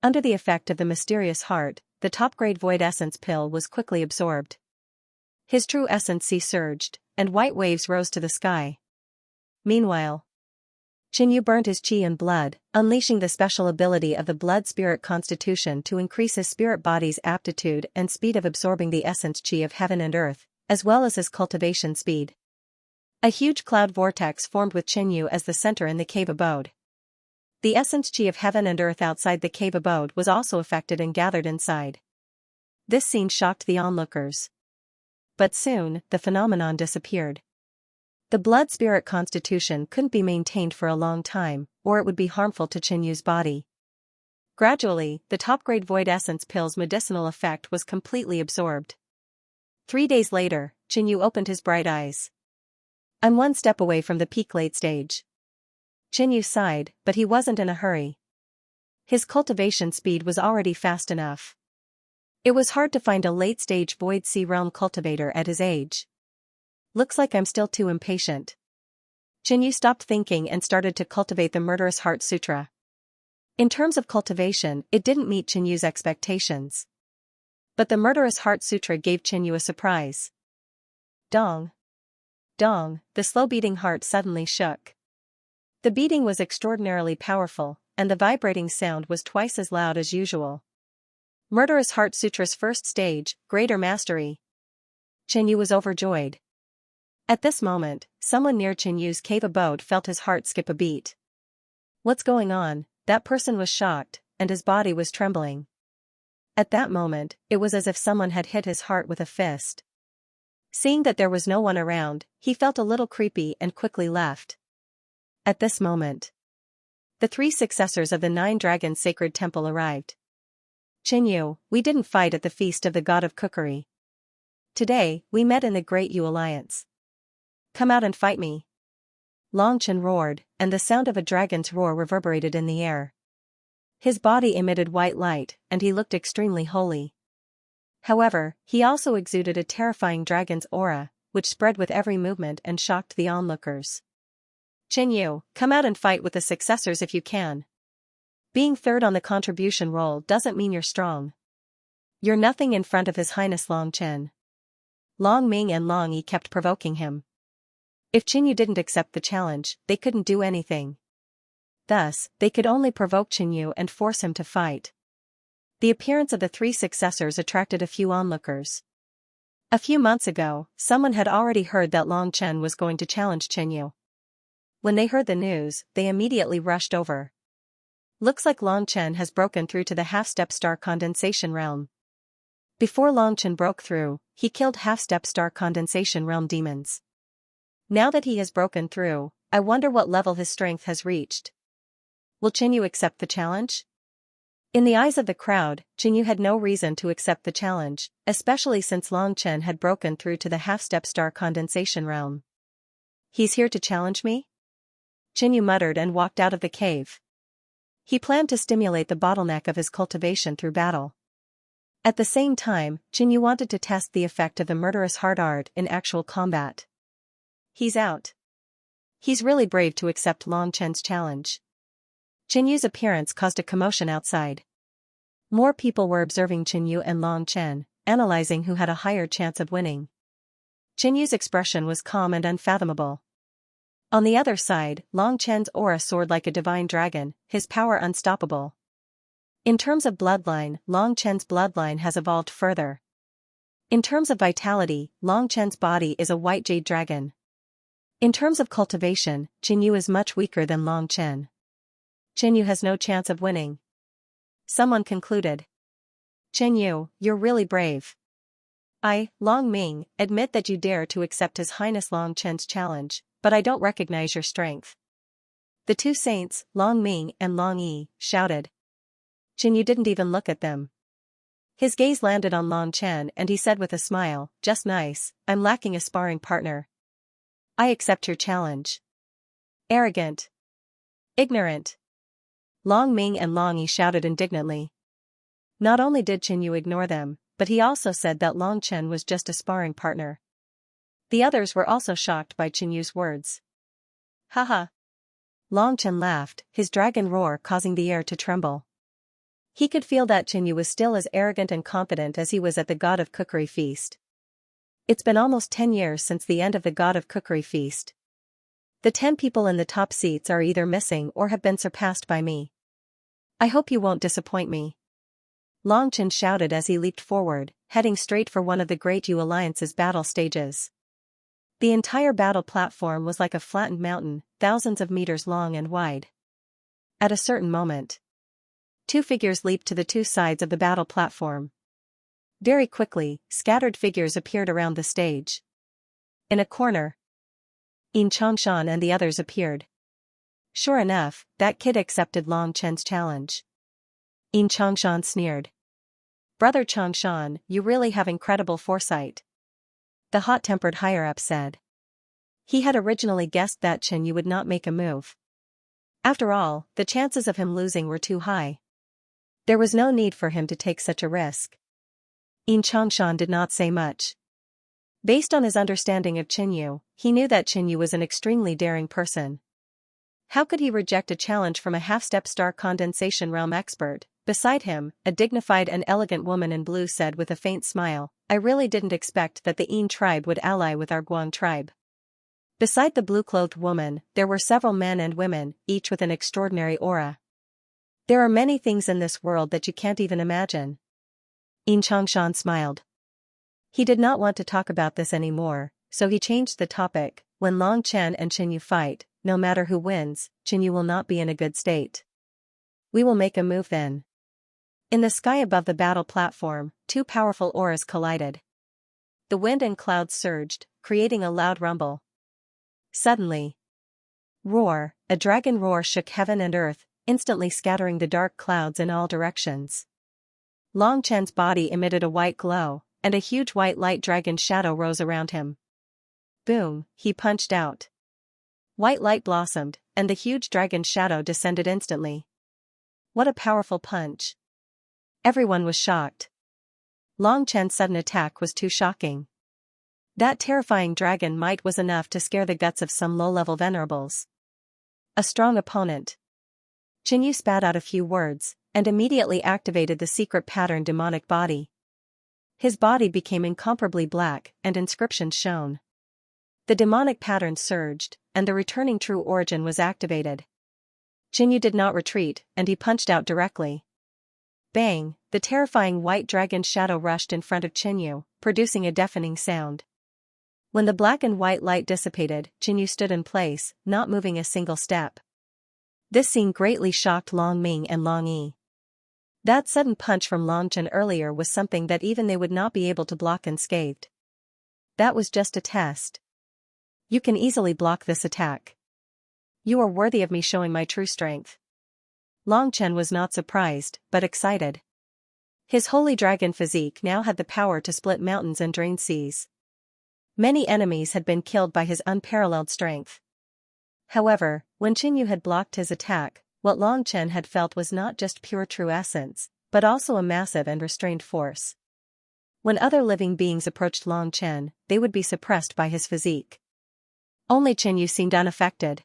Under the effect of the mysterious heart, the top-grade Void Essence pill was quickly absorbed. His true essence surged, and white waves rose to the sky. Meanwhile, Chen Yu burnt his qi and blood, unleashing the special ability of the blood-spirit constitution to increase his spirit body's aptitude and speed of absorbing the essence qi of heaven and earth, as well as his cultivation speed. A huge cloud vortex formed with Chen Yu as the center in the cave abode. The essence qi of heaven and earth outside the cave abode was also affected and gathered inside. This scene shocked the onlookers. But soon, the phenomenon disappeared. The blood-spirit constitution couldn't be maintained for a long time, or it would be harmful to Chen Yu's body. Gradually, the top-grade Void Essence pill's medicinal effect was completely absorbed. 3 days later, Chen Yu opened his bright eyes. "I'm 1 step away from the peak late stage." Chen Yu sighed, but he wasn't in a hurry. His cultivation speed was already fast enough. It was hard to find a late-stage Void Sea Realm cultivator at his age. "Looks like I'm still too impatient." Chen Yu stopped thinking and started to cultivate the Murderous Heart Sutra. In terms of cultivation, it didn't meet Chen Yu's expectations. But the Murderous Heart Sutra gave Chen Yu a surprise. Dong. Dong, the slow-beating heart suddenly shook. The beating was extraordinarily powerful, and the vibrating sound was twice as loud as usual. Murderous Heart Sutra's first stage, Greater Mastery. Chen Yu was overjoyed. At this moment, someone near Chen Yu's cave abode felt his heart skip a beat. "What's going on?" That person was shocked, and his body was trembling. At that moment, it was as if someone had hit his heart with a fist. Seeing that there was no one around, he felt a little creepy and quickly left. At this moment, the 3 successors of the 9 Dragons Sacred Temple arrived. "Chen Yu, we didn't fight at the feast of the God of Cookery. Today, we met in the Great Yu Alliance. Come out and fight me." Long Chen roared, and the sound of a dragon's roar reverberated in the air. His body emitted white light, and he looked extremely holy. However, he also exuded a terrifying dragon's aura, which spread with every movement and shocked the onlookers. "Chen Yu, come out and fight with the successors if you can. Being third on the contribution roll doesn't mean you're strong. You're nothing in front of His Highness Long Chen." Long Ming and Long Yi kept provoking him. If Chen Yu didn't accept the challenge, they couldn't do anything. Thus, they could only provoke Chen Yu and force him to fight. The appearance of the 3 successors attracted a few onlookers. A few months ago, someone had already heard that Long Chen was going to challenge Chen Yu. When they heard the news, they immediately rushed over. "Looks like Long Chen has broken through to the half-step star condensation realm." Before Long Chen broke through, he killed half-step star condensation realm demons. Now that he has broken through, I wonder what level his strength has reached. Will Chen Yu accept the challenge? In the eyes of the crowd, Chen Yu had no reason to accept the challenge, especially since Long Chen had broken through to the half-step star condensation realm. "He's here to challenge me?" Chen Yu muttered and walked out of the cave. He planned to stimulate the bottleneck of his cultivation through battle. At the same time, Chen Yu wanted to test the effect of the Murderous Heart Art in actual combat. "He's out. He's really brave to accept Long Chen's challenge." Chen Yu's appearance caused a commotion outside. More people were observing Chen Yu and Long Chen, analyzing who had a higher chance of winning. Chen Yu's expression was calm and unfathomable. On the other side, Long Chen's aura soared like a divine dragon, his power unstoppable. In terms of bloodline, Long Chen's bloodline has evolved further. In terms of vitality, Long Chen's body is a white jade dragon. In terms of cultivation, Chen Yu is much weaker than Long Chen. Chen Yu has no chance of winning. Someone concluded. "Chen Yu, you're really brave. I, Long Ming, admit that you dare to accept His Highness Long Chen's challenge, but I don't recognize your strength." The 2 saints, Long Ming and Long Yi, shouted. Chen Yu didn't even look at them. His gaze landed on Long Chen and he said with a smile, "Just nice, I'm lacking a sparring partner. I accept your challenge." Arrogant. Ignorant. Long Ming and Long Yi shouted indignantly. Not only did Qin Yu ignore them, but he also said that Long Chen was just a sparring partner. The others were also shocked by Qin Yu's words. Haha. Long Chen laughed, his dragon roar causing the air to tremble. He could feel that Qin Yu was still as arrogant and confident as he was at the God of Cookery feast. It's been almost 10 years since the end of the God of Cookery feast. The 10 people in the top seats are either missing or have been surpassed by me. I hope you won't disappoint me. Long Chen shouted as he leaped forward, heading straight for one of the Great Yu Alliance's battle stages. The entire battle platform was like a flattened mountain, thousands of meters long and wide. At a certain moment, 2 figures leaped to the 2 sides of the battle platform. Very quickly, scattered figures appeared around the stage. In a corner, Xianxia and the others appeared. Sure enough, that kid accepted Long Chen's challenge. Xianxia sneered. Brother Changshan, you really have incredible foresight. The hot-tempered higher-up said. He had originally guessed that Qin Yu would not make a move. After all, the chances of him losing were too high. There was no need for him to take such a risk. Xianxia did not say much. Based on his understanding of Qin Yu, he knew that Qin Yu was an extremely daring person. How could he reject a challenge from a half-step star condensation realm expert? Beside him, a dignified and elegant woman in blue said with a faint smile, I really didn't expect that the Yin tribe would ally with our Guang tribe. Beside the blue-clothed woman, there were several men and women, each with an extraordinary aura. There are many things in this world that you can't even imagine. Xianxia smiled. He did not want to talk about this anymore, so he changed the topic. When Long Chen and Qin Yu fight, no matter who wins, Qin Yu will not be in a good state. We will make a move then. In the sky above the battle platform, 2 powerful auras collided. The wind and clouds surged, creating a loud rumble. Suddenly, roar, a dragon roar shook heaven and earth, instantly scattering the dark clouds in all directions. Long Chen's body emitted a white glow, and a huge white light dragon shadow rose around him. Boom, he punched out. White light blossomed, and the huge dragon shadow descended instantly. What a powerful punch. Everyone was shocked. Long Chen's sudden attack was too shocking. That terrifying dragon might was enough to scare the guts of some low-level venerables. A strong opponent. Qin Yu spat out a few words, and immediately activated the secret pattern demonic body. His body became incomparably black, and inscriptions shone. The demonic pattern surged, and the returning true origin was activated. Qin Yu did not retreat, and he punched out directly. Bang, the terrifying white dragon shadow rushed in front of Qin Yu, producing a deafening sound. When the black and white light dissipated, Qin Yu stood in place, not moving a single step. This scene greatly shocked Long Ming and Long Yi. That sudden punch from Long Chen earlier was something that even they would not be able to block unscathed. That was just a test. You can easily block this attack. You are worthy of me showing my true strength. Long Chen was not surprised, but excited. His holy dragon physique now had the power to split mountains and drain seas. Many enemies had been killed by his unparalleled strength. However, when Qin Yu had blocked his attack, what Long Chen had felt was not just pure true essence, but also a massive and restrained force. When other living beings approached Long Chen, they would be suppressed by his physique. Only Qin Yu seemed unaffected.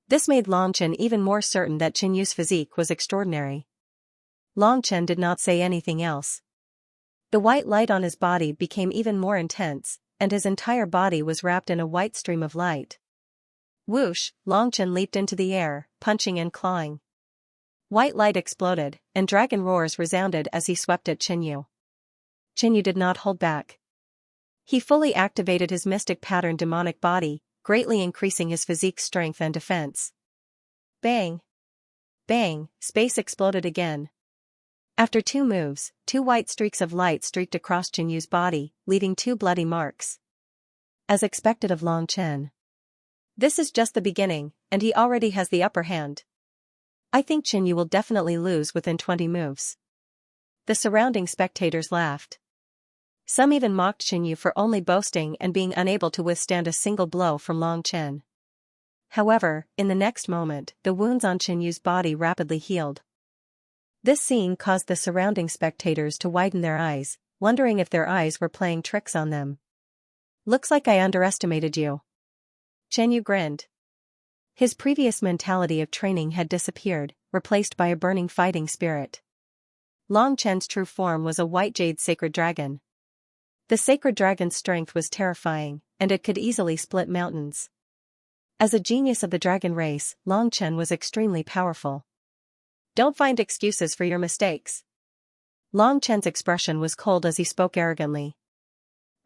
This made Long Chen even more certain that Qin Yu's physique was extraordinary. Long Chen did not say anything else. The white light on his body became even more intense, and his entire body was wrapped in a white stream of light. Whoosh, Long Chen leaped into the air, punching and clawing. White light exploded, and dragon roars resounded as he swept at Qin Yu. Qin Yu did not hold back. He fully activated his mystic pattern demonic body, greatly increasing his physique's strength and defense. Bang! Bang! Space exploded again. After 2 moves, 2 white streaks of light streaked across Qin Yu's body, leaving 2 bloody marks. As expected of Long Chen. This is just the beginning, and he already has the upper hand. I think Qin Yu will definitely lose within 20 moves. The surrounding spectators laughed. Some even mocked Xianxia for only boasting and being unable to withstand a single blow from Long Chen. However, in the next moment, the wounds on Xianxia's body rapidly healed. This scene caused the surrounding spectators to widen their eyes, wondering if their eyes were playing tricks on them. "Looks like I underestimated you." Xianxia grinned. His previous mentality of training had disappeared, replaced by a burning fighting spirit. Long Chen's true form was a white jade sacred dragon. The sacred dragon's strength was terrifying, and it could easily split mountains. As a genius of the dragon race, Long Chen was extremely powerful. "Don't find excuses for your mistakes." Long Chen's expression was cold as he spoke arrogantly.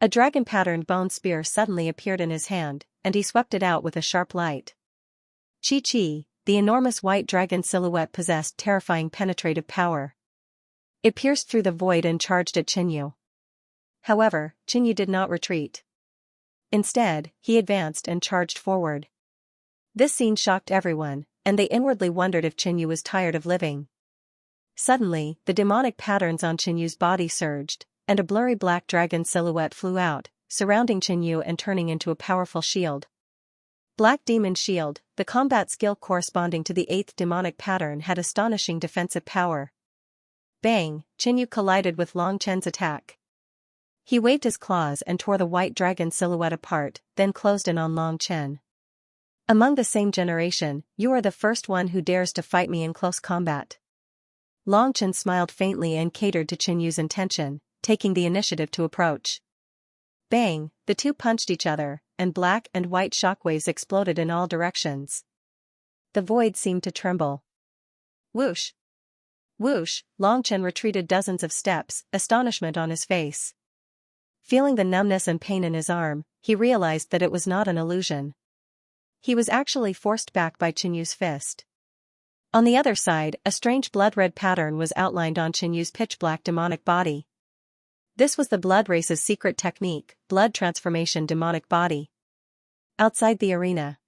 A dragon-patterned bone spear suddenly appeared in his hand, and he swept it out with a sharp light. Chi-Chi, the enormous white dragon silhouette possessed terrifying penetrative power. It pierced through the void and charged at Xianxia. However, Xianxia did not retreat. Instead, he advanced and charged forward. This scene shocked everyone, and they inwardly wondered if Xianxia was tired of living. Suddenly, the demonic patterns on Xianxia's body surged, and a blurry black dragon silhouette flew out, surrounding Xianxia and turning into a powerful shield. Black Demon Shield, the combat skill corresponding to the 8th demonic pattern, had astonishing defensive power. Bang! Xianxia collided with Long Chen's attack. He waved his claws and tore the white dragon silhouette apart, then closed in on Long Chen. "Among the same generation, you are the first one who dares to fight me in close combat." Long Chen smiled faintly and catered to Xianxia's intention, taking the initiative to approach. Bang! The two punched each other, and black and white shockwaves exploded in all directions. The void seemed to tremble. Whoosh! Whoosh! Long Chen retreated dozens of steps, astonishment on his face. Feeling the numbness and pain in his arm, he realized that it was not an illusion. He was actually forced back by Xianxia's fist. On the other side, a strange blood-red pattern was outlined on Xianxia's pitch-black demonic body. This was the blood race's secret technique, blood transformation demonic body. Outside the arena,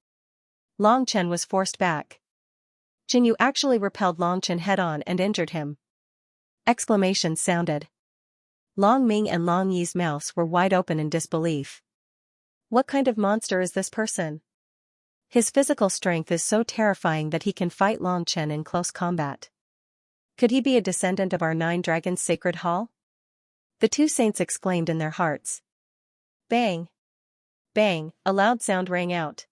Long Chen was forced back. Xianxia actually repelled Long Chen head-on and injured him. Exclamations sounded. Long Ming and Long Yi's mouths were wide open in disbelief. What kind of monster is this person? His physical strength is so terrifying that he can fight Long Chen in close combat. Could he be a descendant of our 9 dragons' sacred hall? The two saints exclaimed in their hearts. Bang! Bang! A loud sound rang out.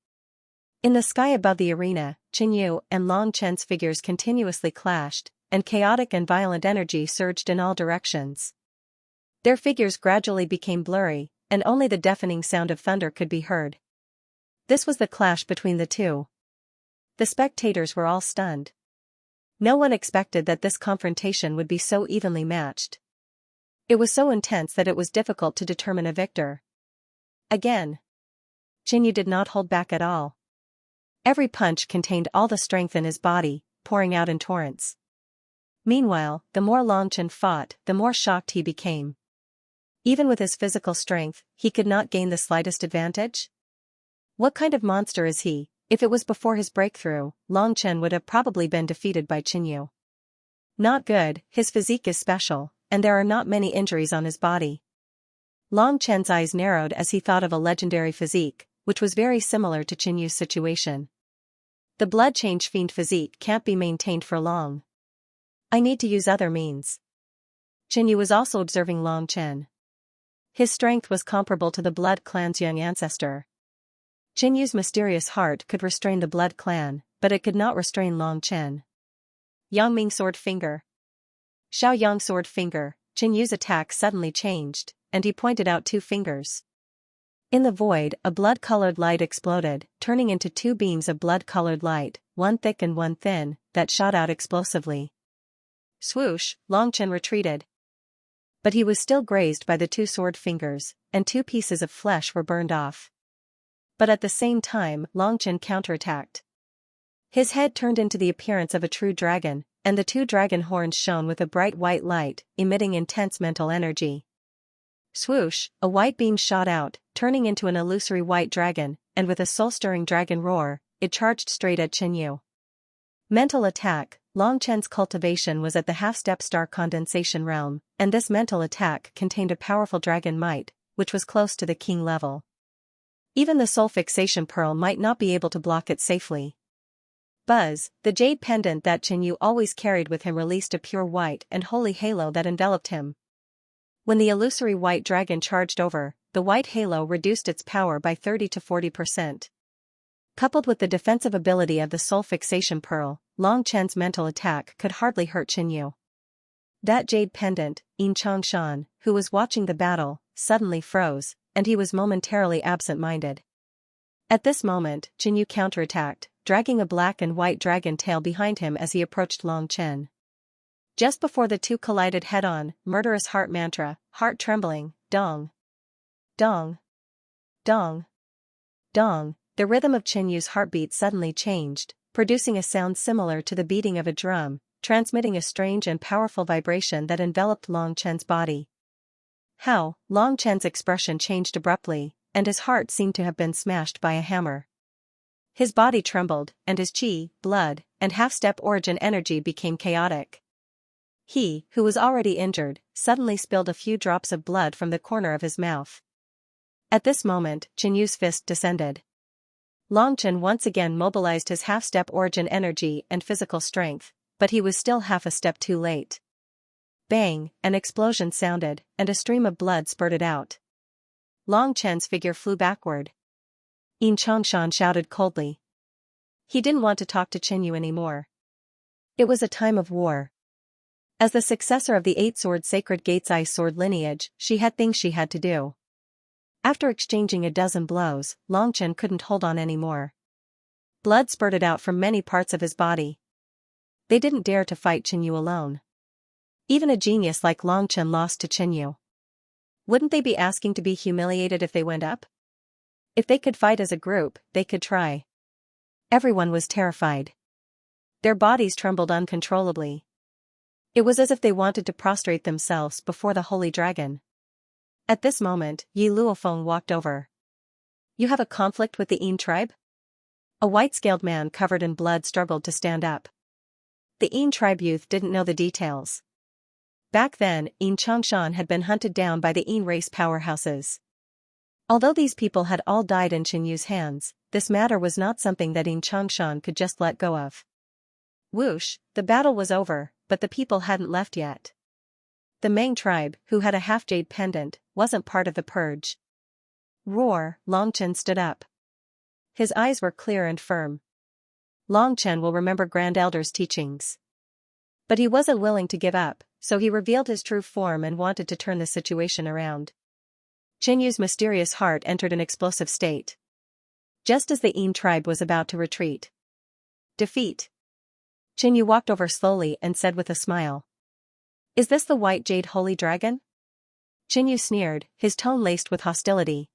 In the sky above the arena, Xianxia and Long Chen's figures continuously clashed, and chaotic and violent energy surged in all directions. Their figures gradually became blurry, and only the deafening sound of thunder could be heard. This was the clash between the two. The spectators were all stunned. No one expected that this confrontation would be so evenly matched. It was so intense that it was difficult to determine a victor. Again, Xianxia did not hold back at all. Every punch contained all the strength in his body, pouring out in torrents. Meanwhile, the more Long Chen fought, the more shocked he became. Even with his physical strength, he could not gain the slightest advantage. What kind of monster is he? If it was before his breakthrough, Long Chen would have probably been defeated by Xianxia. Not good, his physique is special, and there are not many injuries on his body. Long Chen's eyes narrowed as he thought of a legendary physique, which was very similar to Xianxia's situation. The blood change fiend physique can't be maintained for long. I need to use other means. Xianxia was also observing Long Chen. His strength was comparable to the Blood Clan's young ancestor. Xianxia's mysterious heart could restrain the Blood Clan, but it could not restrain Long Chen. Yangming Sword Finger. Xiao Yang Sword Finger. Xianxia's attack suddenly changed, and he pointed out 2 fingers. In the void, a blood-colored light exploded, turning into 2 beams of blood-colored light, one thick and one thin, that shot out explosively. Swoosh! Long Chen retreated. But he was still grazed by the 2 sword fingers, and 2 pieces of flesh were burned off. But at the same time, Long Chen counterattacked. His head turned into the appearance of a true dragon, and the 2 dragon horns shone with a bright white light, emitting intense mental energy. Swoosh! A white beam shot out, turning into an illusory white dragon, and with a soul-stirring dragon roar, it charged straight at Xianxia. Mental attack. Long Chen's cultivation was at the half-step star condensation realm, and this mental attack contained a powerful dragon might, which was close to the king level. Even the soul fixation pearl might not be able to block it safely. Buzz, the jade pendant that Xianyu always carried with him, released a pure white and holy halo that enveloped him. When the illusory white dragon charged over, the white halo reduced its power by 30 to 40%. Coupled with the defensive ability of the soul fixation pearl, Long Chen's mental attack could hardly hurt Xianyu. That jade pendant, Xianxia, who was watching the battle, suddenly froze, and he was momentarily absent-minded. At this moment, Xianyu counterattacked, dragging a black and white dragon tail behind him as he approached Long Chen. Just before the two collided head-on, murderous heart mantra, heart trembling, dong. Dong. Dong. Dong. The rhythm of Xianyu's heartbeat suddenly changed, producing a sound similar to the beating of a drum, transmitting a strange and powerful vibration that enveloped Long Chen's body. How? Long Chen's expression changed abruptly, and his heart seemed to have been smashed by a hammer. His body trembled, and his qi, blood, and half-step origin energy became chaotic. He, who was already injured, suddenly spilled a few drops of blood from the corner of his mouth. At this moment, Xianyu's fist descended. Long Chen once again mobilized his half-step origin energy and physical strength, but he was still half a step too late. Bang, an explosion sounded, and a stream of blood spurted out. Long Chen's figure flew backward. Xianxia shouted coldly. He didn't want to talk to Xianyu anymore. It was a time of war. As the successor of the Eight-Sword Sacred Gates Ice Sword lineage, she had things she had to do. After exchanging a dozen blows, Long Chen couldn't hold on anymore. Blood spurted out from many parts of his body. They didn't dare to fight Xianyu alone. Even a genius like Long Chen lost to Xianyu. Wouldn't they be asking to be humiliated if they went up? If they could fight as a group, they could try. Everyone was terrified. Their bodies trembled uncontrollably. It was as if they wanted to prostrate themselves before the holy dragon. At this moment, Yi Luofeng walked over. You have a conflict with the Yin tribe? A white-scaled man covered in blood struggled to stand up. The Yin tribe youth didn't know the details. Back then, Xianxia had been hunted down by the Yin race powerhouses. Although these people had all died in Xianyu's hands, this matter was not something that Xianxia could just let go of. Whoosh, the battle was over, but the people hadn't left yet. The Meng tribe, who had a half-jade pendant, wasn't part of the purge. Roar, Long Chen stood up. His eyes were clear and firm. Long Chen will remember Grand Elder's teachings. But he wasn't willing to give up, so he revealed his true form and wanted to turn the situation around. Xianyu's mysterious heart entered an explosive state. Just as the Yin tribe was about to retreat. Defeat. Xianyu walked over slowly and said with a smile. Is this the white jade holy dragon? Xianyu sneered, his tone laced with hostility.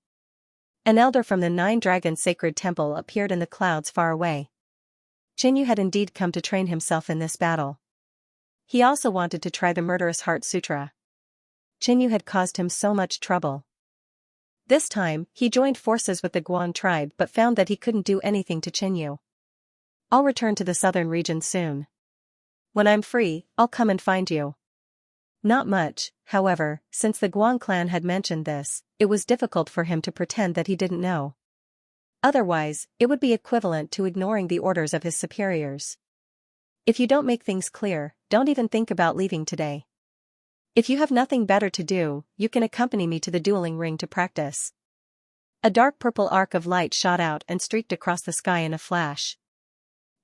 An elder from the Nine Dragons Sacred Temple appeared in the clouds far away. Xianyu had indeed come to train himself in this battle. He also wanted to try the Murderous Heart Sutra. Xianyu had caused him so much trouble. This time, he joined forces with the Guan tribe but found that he couldn't do anything to Xianyu. I'll return to the southern region soon. When I'm free, I'll come and find you. Not much, however, since the Guan clan had mentioned this, it was difficult for him to pretend that he didn't know. Otherwise, it would be equivalent to ignoring the orders of his superiors. If you don't make things clear, don't even think about leaving today. If you have nothing better to do, you can accompany me to the dueling ring to practice. A dark purple arc of light shot out and streaked across the sky in a flash.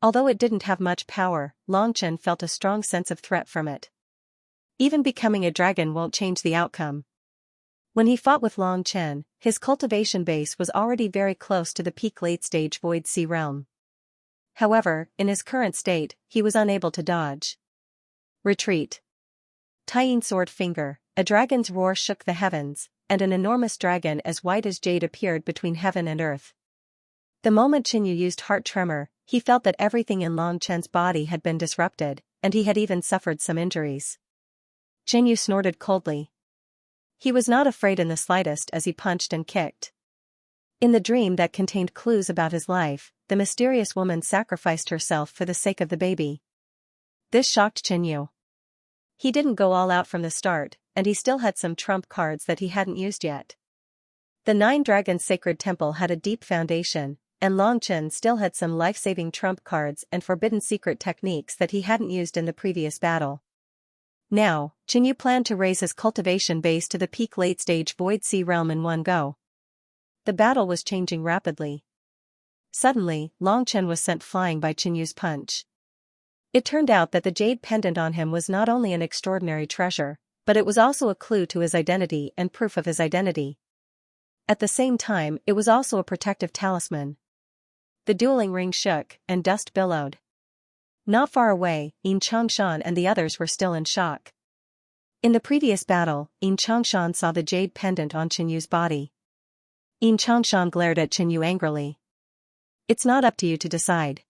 Although it didn't have much power, Long Chen felt a strong sense of threat from it. Even becoming a dragon won't change the outcome. When he fought with Long Chen, his cultivation base was already very close to the peak late-stage Void Sea realm. However, in his current state, he was unable to dodge. Retreat. Tying sword finger, a dragon's roar shook the heavens, and an enormous dragon as white as jade appeared between heaven and earth. The moment Xianyu used heart tremor, he felt that everything in Long Chen's body had been disrupted, and he had even suffered some injuries. Xianyu snorted coldly. He was not afraid in the slightest as he punched and kicked. In the dream that contained clues about his life, the mysterious woman sacrificed herself for the sake of the baby. This shocked Xianxia. He didn't go all out from the start, and he still had some trump cards that he hadn't used yet. The Nine Dragons Sacred Temple had a deep foundation, and Long Chen still had some life-saving trump cards and forbidden secret techniques that he hadn't used in the previous battle. Now, Xianxia planned to raise his cultivation base to the peak late-stage Void Sea realm in one go. The battle was changing rapidly. Suddenly, Long Chen was sent flying by Xianxu's punch. It turned out that the jade pendant on him was not only an extraordinary treasure, but it was also a clue to his identity and proof of his identity. At the same time, it was also a protective talisman. The dueling ring shook, and dust billowed. Not far away, Yin Changshan and the others were still in shock. In the previous battle, Yin Changshan saw the jade pendant on Xianxu's body. Yin Changshan glared at Xianxu angrily. It's not up to you to decide.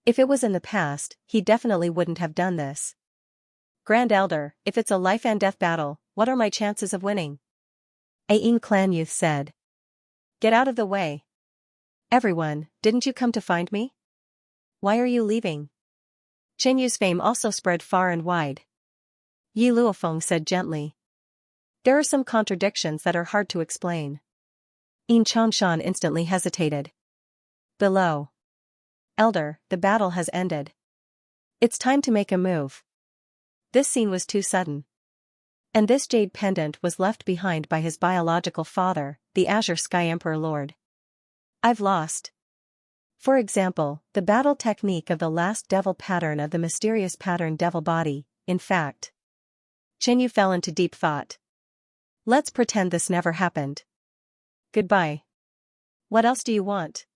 If it was in the past, he definitely wouldn't have done this. Grand Elder, if it's a life and death battle, what are my chances of winning? A Yin clan youth said. Get out of the way. Everyone, didn't you come to find me? Why are you leaving? Xianxu's fame also spread far and wide. Yi Luofeng said gently. There are some contradictions that are hard to explain. Yin Changshan instantly hesitated. Below. Elder, the battle has ended. It's time to make a move. This scene was too sudden. And this jade pendant was left behind by his biological father, the Azure Sky Emperor Lord. I've lost. For example, the battle technique of the last devil pattern of the mysterious pattern devil body, in fact. Xianxu fell into deep thought. Let's pretend this never happened. Goodbye. What else do you want?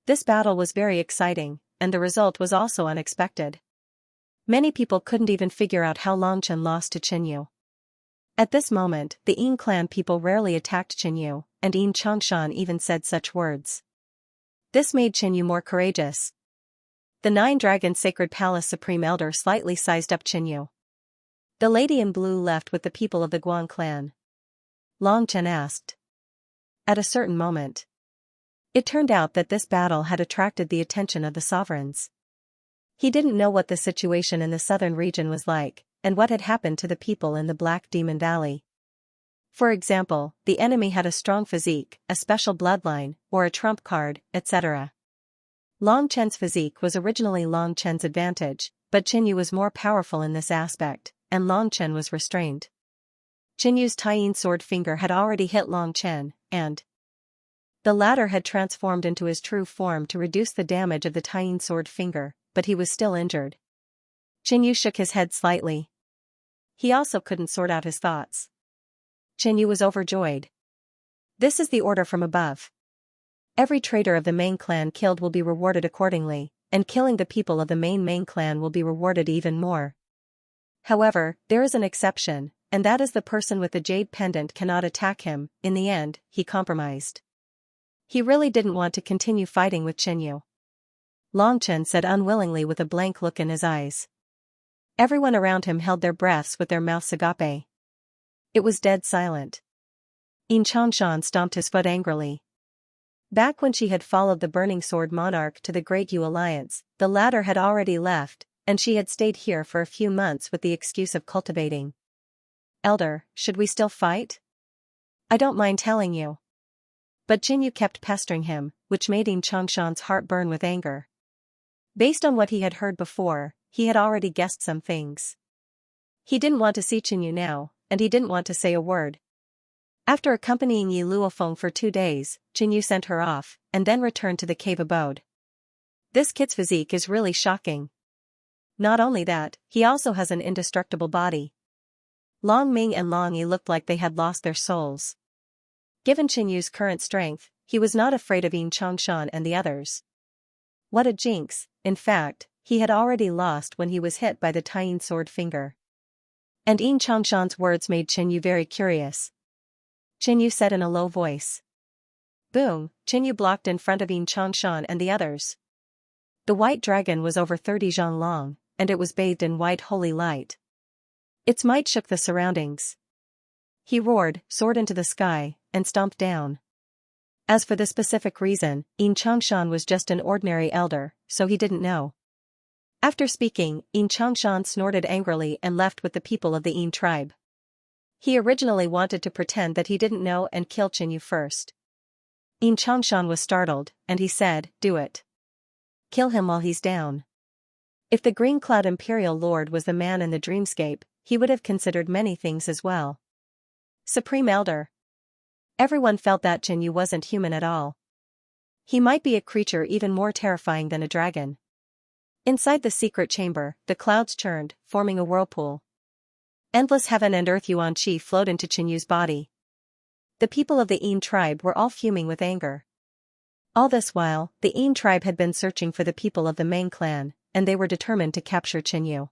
This battle was very exciting, and the result was also unexpected. Many people couldn't even figure out how Long Chen lost to Xianxu. At this moment, the Yin clan people rarely attacked Xianxu, and Yin Changshan even said such words. This made Xianxu more courageous. The Nine Dragons Sacred Palace Supreme Elder slightly sized up Xianxu. The lady in blue left with the people of the Guan clan. Long Chen asked. At a certain moment. It turned out that this battle had attracted the attention of the sovereigns. He didn't know what the situation in the southern region was like, and what had happened to the people in the Black Demon Valley. For example, the enemy had a strong physique, a special bloodline, or a trump card, etc. Long Chen's physique was originally Long Chen's advantage, but Xianxu was more powerful in this aspect, and Long Chen was restrained. Xianxu's Taiyin sword finger had already hit Long Chen, and the latter had transformed into his true form to reduce the damage of the Taiyin sword finger, but he was still injured. Xianxu shook his head slightly. He also couldn't sort out his thoughts. Xianxu was overjoyed. This is the order from above. Every traitor of the main clan killed will be rewarded accordingly, and killing the people of the main clan will be rewarded even more. However, there is an exception, and that is the person with the jade pendant cannot attack him. In the end, he compromised. He really didn't want to continue fighting with Xianxu. Long Chen said unwillingly with a blank look in his eyes. Everyone around him held their breaths with their mouths agape. It was dead silent. Yin Changshan stomped his foot angrily. Back when she had followed the Burning Sword Monarch to the Great Yu Alliance, the latter had already left, and she had stayed here for a few months with the excuse of cultivating. Elder, should we still fight? I don't mind telling you. But Xianxu kept pestering him, which made Yin Changshan's heart burn with anger. Based on what he had heard before, he had already guessed some things. He didn't want to see Xianxu now, and he didn't want to say a word. After accompanying Yi Luofeng for 2 days, Xianxu sent her off, and then returned to the cave abode. This kid's physique is really shocking. Not only that, he also has an indestructible body. Long Ming and Long Yi looked like they had lost their souls. Given Xianxu's current strength, he was not afraid of Yin Changshan and the others. What a jinx, in fact, he had already lost when he was hit by the Taiyin sword finger. And Yin Changshan's words made Xianxu very curious. Xianxu said in a low voice. Boom, Xianxu blocked in front of Yin Changshan and the others. The white dragon was over 30 zhang long, and it was bathed in white holy light. Its might shook the surroundings. He roared, soared into the sky, and stomped down. As for the specific reason, Xianxia was just an ordinary elder, so he didn't know. After speaking, Xianxia snorted angrily and left with the people of the Yin tribe. He originally wanted to pretend that he didn't know and kill Qinyu first. Xianxia was startled, and he said, "Do it. Kill him while he's down." If the Green Cloud Imperial Lord was the man in the dreamscape, he would have considered many things as well. Supreme Elder. Everyone felt that Qinyu wasn't human at all. He might be a creature even more terrifying than a dragon. Inside the secret chamber, the clouds churned, forming a whirlpool. Endless heaven and earth yuan qi flowed into Qinyu's body. The people of the Yin tribe were all fuming with anger. All this while, the Yin tribe had been searching for the people of the Meng clan, and they were determined to capture Qinyu.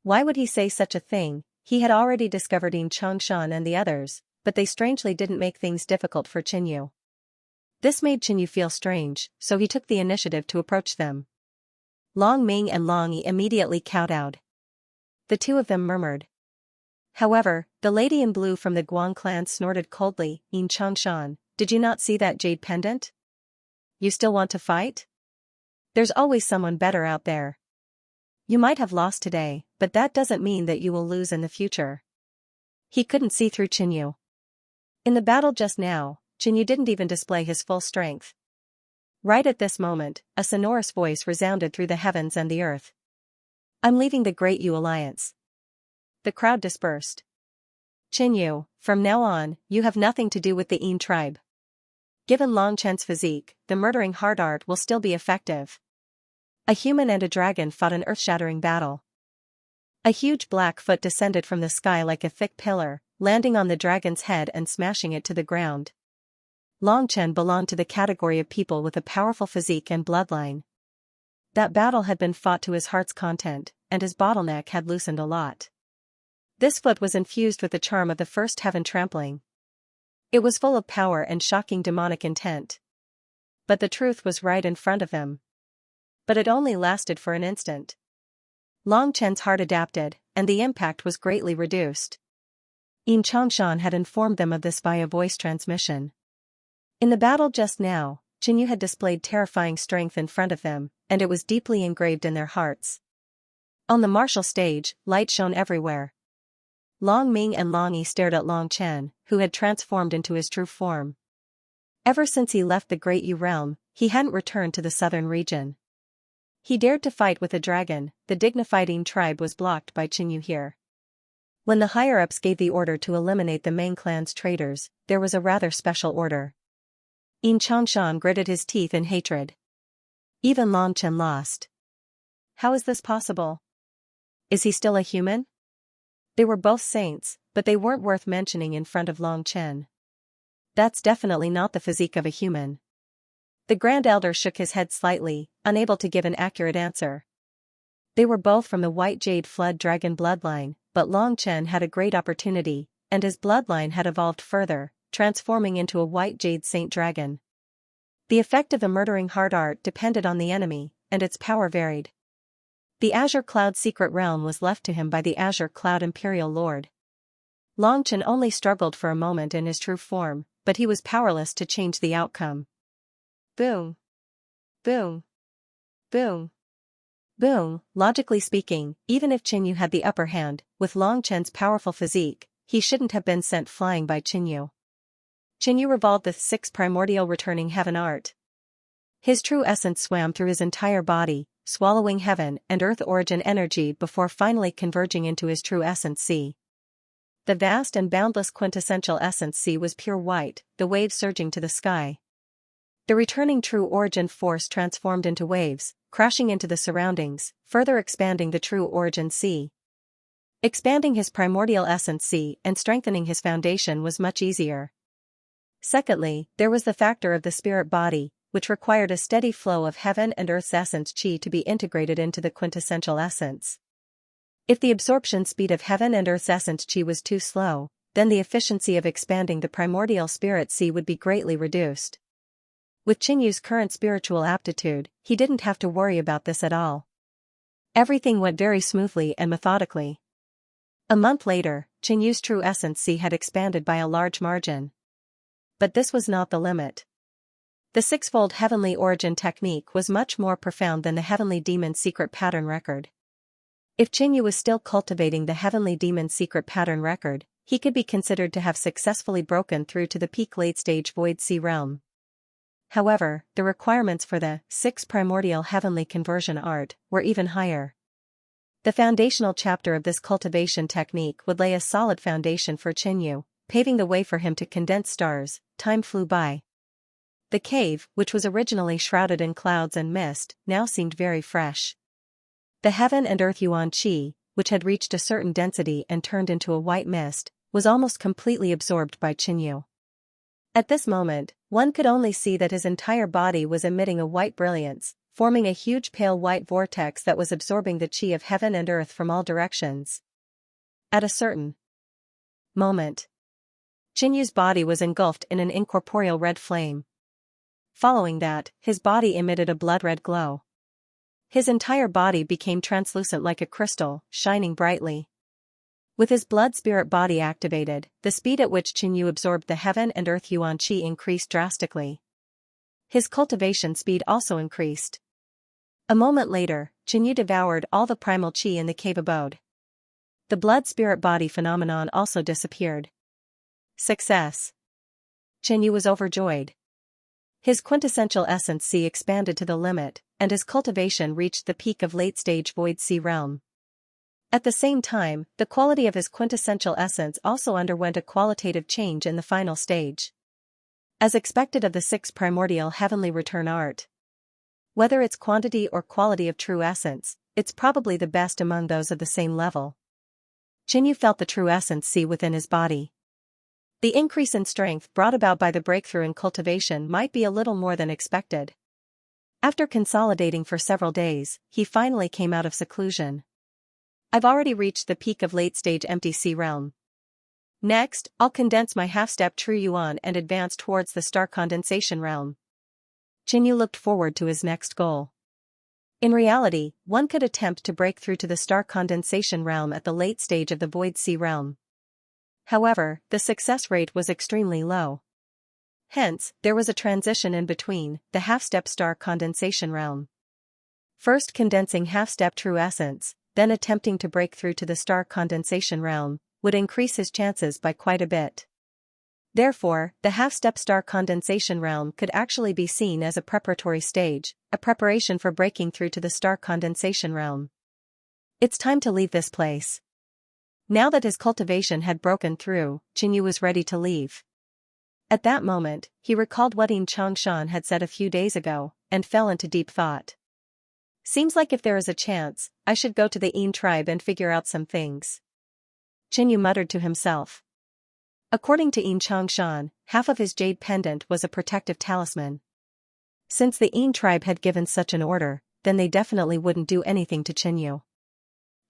Why would he say such a thing? He had already discovered Xianxia and the others, but they strangely didn't make things difficult for Qinyu. This made Qinyu feel strange, so he took the initiative to approach them. Long Ming and Long Yi immediately kowtowed. The two of them murmured. However, the lady in blue from the Guan clan snorted coldly, "Xianxia, did you not see that jade pendant? You still want to fight? There's always someone better out there. You might have lost today, but that doesn't mean that you will lose in the future." He couldn't see through Qinyu. In the battle just now, Qinyu didn't even display his full strength. Right at this moment, a sonorous voice resounded through the heavens and the earth. "I'm leaving the Great Yu Alliance." The crowd dispersed. "Qinyu, from now on, you have nothing to do with the Yin tribe. Given Long Chen's physique, the murdering hard art will still be effective." A human and a dragon fought an earth-shattering battle. A huge black foot descended from the sky like a thick pillar, landing on the dragon's head and smashing it to the ground. Long Chen belonged to the category of people with a powerful physique and bloodline. That battle had been fought to his heart's content, and his bottleneck had loosened a lot. This foot was infused with the charm of the first heaven trampling. It was full of power and shocking demonic intent. But the truth was right in front of him. But it only lasted for an instant. Long Chen's heart adapted, and the impact was greatly reduced. Xianxia had informed them of this via voice transmission. In the battle just now, Qinyu had displayed terrifying strength in front of them, and it was deeply engraved in their hearts. On the martial stage, light shone everywhere. Long Ming and Long Yi stared at Long Chen, who had transformed into his true form. Ever since he left the Great Yu realm, he hadn't returned to the southern region. He dared to fight with a dragon. The dignified Yin tribe was blocked by Qinyu here. When the higher-ups gave the order to eliminate the Meng clan's traitors, there was a rather special order. Xianxia gritted his teeth in hatred. Even Long Chen lost. How is this possible? Is he still a human? They were both saints, but they weren't worth mentioning in front of Long Chen. That's definitely not the physique of a human. The Grand Elder shook his head slightly, unable to give an accurate answer. They were both from the White Jade Flood Dragon bloodline, but Long Chen had a great opportunity, and his bloodline had evolved further, transforming into a White Jade Saint Dragon. The effect of the murdering hard art depended on the enemy, and its power varied. The Azure Cloud Secret Realm was left to him by the Azure Cloud Imperial Lord. Long Chen only struggled for a moment in his true form, but he was powerless to change the outcome. Boom. Boom. Boom. Boom. Logically speaking, even if Qinyu had the upper hand, with Long Chen's powerful physique, he shouldn't have been sent flying by Qinyu. Qinyu revolved the 6 primordial returning heaven art. His true essence swam through his entire body, swallowing heaven and earth origin energy before finally converging into his true essence C. The vast and boundless quintessential essence C was pure white, the waves surging to the sky. The returning true origin force transformed into waves, crashing into the surroundings, further expanding the true origin C. Expanding his primordial essence C and strengthening his foundation was much easier. Secondly, there was the factor of the spirit body, which required a steady flow of heaven and earth's essence Qi to be integrated into the quintessential essence. If the absorption speed of heaven and earth's essence Qi was too slow, then the efficiency of expanding the primordial spirit C would be greatly reduced. With Qinyu's current spiritual aptitude, he didn't have to worry about this at all. Everything went very smoothly and methodically. A month later, Qinyu's true essence C had expanded by a large margin. But this was not the limit. The sixfold heavenly origin technique was much more profound than the heavenly demon's secret pattern record. If Xianxia was still cultivating the heavenly demon's secret pattern record, he could be considered to have successfully broken through to the peak late-stage Void Sea realm. However, the requirements for the 6 primordial heavenly conversion art were even higher. The foundational chapter of this cultivation technique would lay a solid foundation for Xianxia, paving the way for him to condense stars. Time flew by. The cave, which was originally shrouded in clouds and mist, now seemed very fresh. The heaven and earth yuan qi, which had reached a certain density and turned into a white mist, was almost completely absorbed by Xianxia. At this moment, one could only see that his entire body was emitting a white brilliance, forming a huge pale white vortex that was absorbing the qi of heaven and earth from all directions. At a certain moment, Xianxia's body was engulfed in an incorporeal red flame. Following that, his body emitted a blood-red glow. His entire body became translucent like a crystal, shining brightly. With his blood-spirit body activated, the speed at which Xianxia absorbed the heaven and earth yuan qi increased drastically. His cultivation speed also increased. A moment later, Xianxia devoured all the primal qi in the cave abode. The blood-spirit body phenomenon also disappeared. Success! Xianxia was overjoyed. His quintessential essence C expanded to the limit, and his cultivation reached the peak of late-stage Void Sea realm. At the same time, the quality of his quintessential essence also underwent a qualitative change in the final stage. As expected of the 6 primordial heavenly return art. Whether its quantity or quality of true essence, it's probably the best among those of the same level. Xianxia felt the true essence C within his body. The increase in strength brought about by the breakthrough in cultivation might be a little more than expected. After consolidating for several days, he finally came out of seclusion. I've already reached the peak of late-stage empty sea realm. Next, I'll condense my half-step true yuan and advance towards the star condensation realm. Xianxia looked forward to his next goal. In reality, one could attempt to break through to the star condensation realm at the late stage of the Void Sea realm. However, the success rate was extremely low. Hence, there was a transition in between, the half-step star condensation realm. First condensing half-step true essence, then attempting to break through to the star condensation realm, would increase his chances by quite a bit. Therefore, the half-step star condensation realm could actually be seen as a preparatory stage, a preparation for breaking through to the star condensation realm. It's time to leave this place. Now that his cultivation had broken through, Xianxia was ready to leave. At that moment, he recalled what Xianxia had said a few days ago, and fell into deep thought. Seems like if there is a chance, I should go to the Yin tribe and figure out some things. Xianxia muttered to himself. According to Xianxia, half of his jade pendant was a protective talisman. Since the Yin tribe had given such an order, then they definitely wouldn't do anything to Xianxia.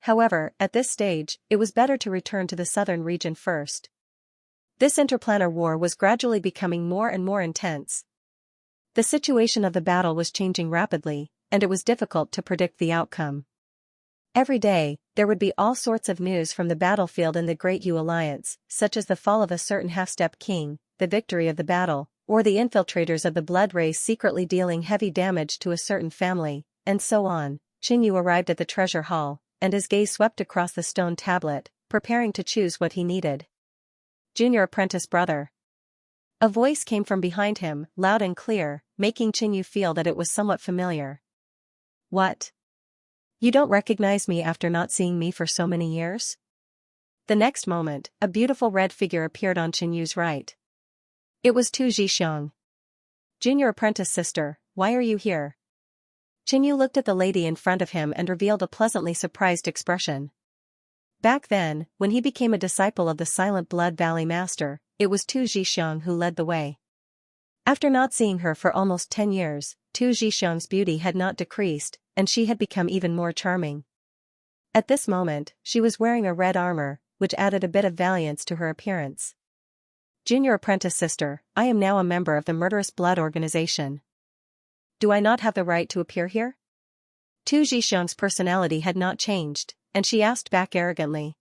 However, at this stage, it was better to return to the southern region first. This interplanar war was gradually becoming more and more intense. The situation of the battle was changing rapidly, and it was difficult to predict the outcome. Every day, there would be all sorts of news from the battlefield in the Great Yu Alliance, such as the fall of a certain half-step king, the victory of the battle, or the infiltrators of the blood race secretly dealing heavy damage to a certain family, and so on. Xianxia arrived at the treasure hall, and his gaze swept across the stone tablet, preparing to choose what he needed. Junior apprentice brother. A voice came from behind him, loud and clear, making Xianxia feel that it was somewhat familiar. What? You don't recognize me after not seeing me for so many years? The next moment, a beautiful red figure appeared on Xianxia's right. It was Tu Zhixiang. Junior apprentice sister, why are you here? Xianxia looked at the lady in front of him and revealed a pleasantly surprised expression. Back then, when he became a disciple of the Silent Blood Valley Master, it was Tu Zhixiang who led the way. After not seeing her for almost 10 years, Tu Zhixiang's beauty had not decreased, and she had become even more charming. At this moment, she was wearing a red armor, which added a bit of valiance to her appearance. Junior apprentice sister, I am now a member of the Murderous Blood Organization. Do I not have the right to appear here? Tu Zhixiang's personality had not changed, and she asked back arrogantly.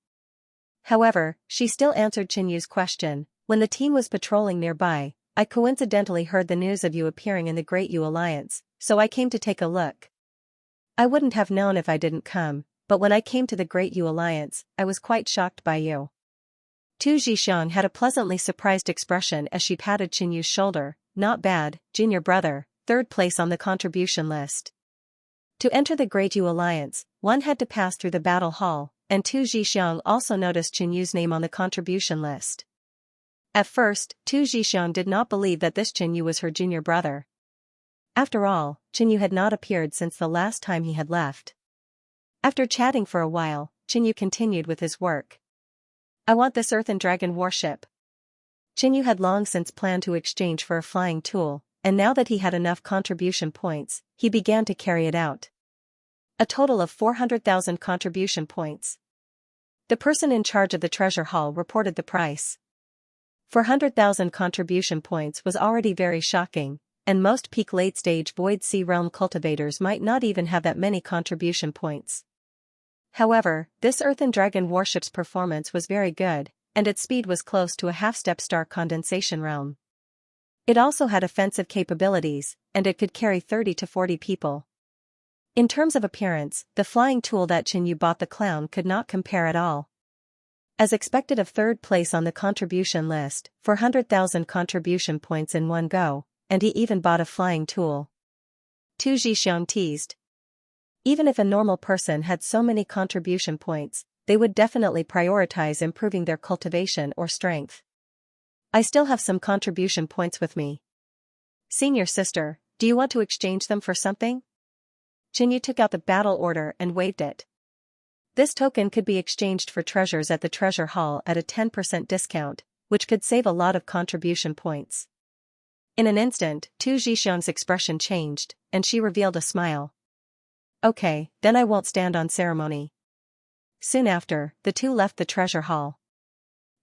However, she still answered Xianxia's question. When the team was patrolling nearby, I coincidentally heard the news of you appearing in the Great Yu Alliance, so I came to take a look. I wouldn't have known if I didn't come, but when I came to the Great Yu Alliance, I was quite shocked by you. Tu Zhixiang had a pleasantly surprised expression as she patted Qin Yu's shoulder. Not bad, junior brother, 3rd place on the contribution list. To enter the Great Yu Alliance, one had to pass through the battle hall, and Tu Zhixiang also noticed Qin Yu's name on the contribution list. At first, Tu Zhixiang did not believe that this Qin Yu was her junior brother. After all, Qin Yu had not appeared since the last time he had left. After chatting for a while, Qin Yu continued with his work. I want this Earthen Dragon warship. Qin Yu had long since planned to exchange for a flying tool, and now that he had enough contribution points, he began to carry it out. A total of 400,000 contribution points. The person in charge of the treasure hall reported the price. 400,000 contribution points was already very shocking, and most peak late-stage Void Sea Realm cultivators might not even have that many contribution points. However, this Earthen Dragon warship's performance was very good, and its speed was close to a half-step star condensation realm. It also had offensive capabilities, and it could carry 30 to 40 people. In terms of appearance, the flying tool that Qin Yu bought the clown could not compare at all. As expected of 3rd place on the contribution list, 400,000 contribution points in one go, and he even bought a flying tool. Tu Zhixiang teased. Even if a normal person had so many contribution points, they would definitely prioritize improving their cultivation or strength. I still have some contribution points with me. Senior sister, do you want to exchange them for something? Qin Yu took out the battle order and waved it. This token could be exchanged for treasures at the treasure hall at a 10% discount, which could save a lot of contribution points. In an instant, Tu Zhixiang's expression changed, and she revealed a smile. Okay, then I won't stand on ceremony. Soon after, the two left the treasure hall.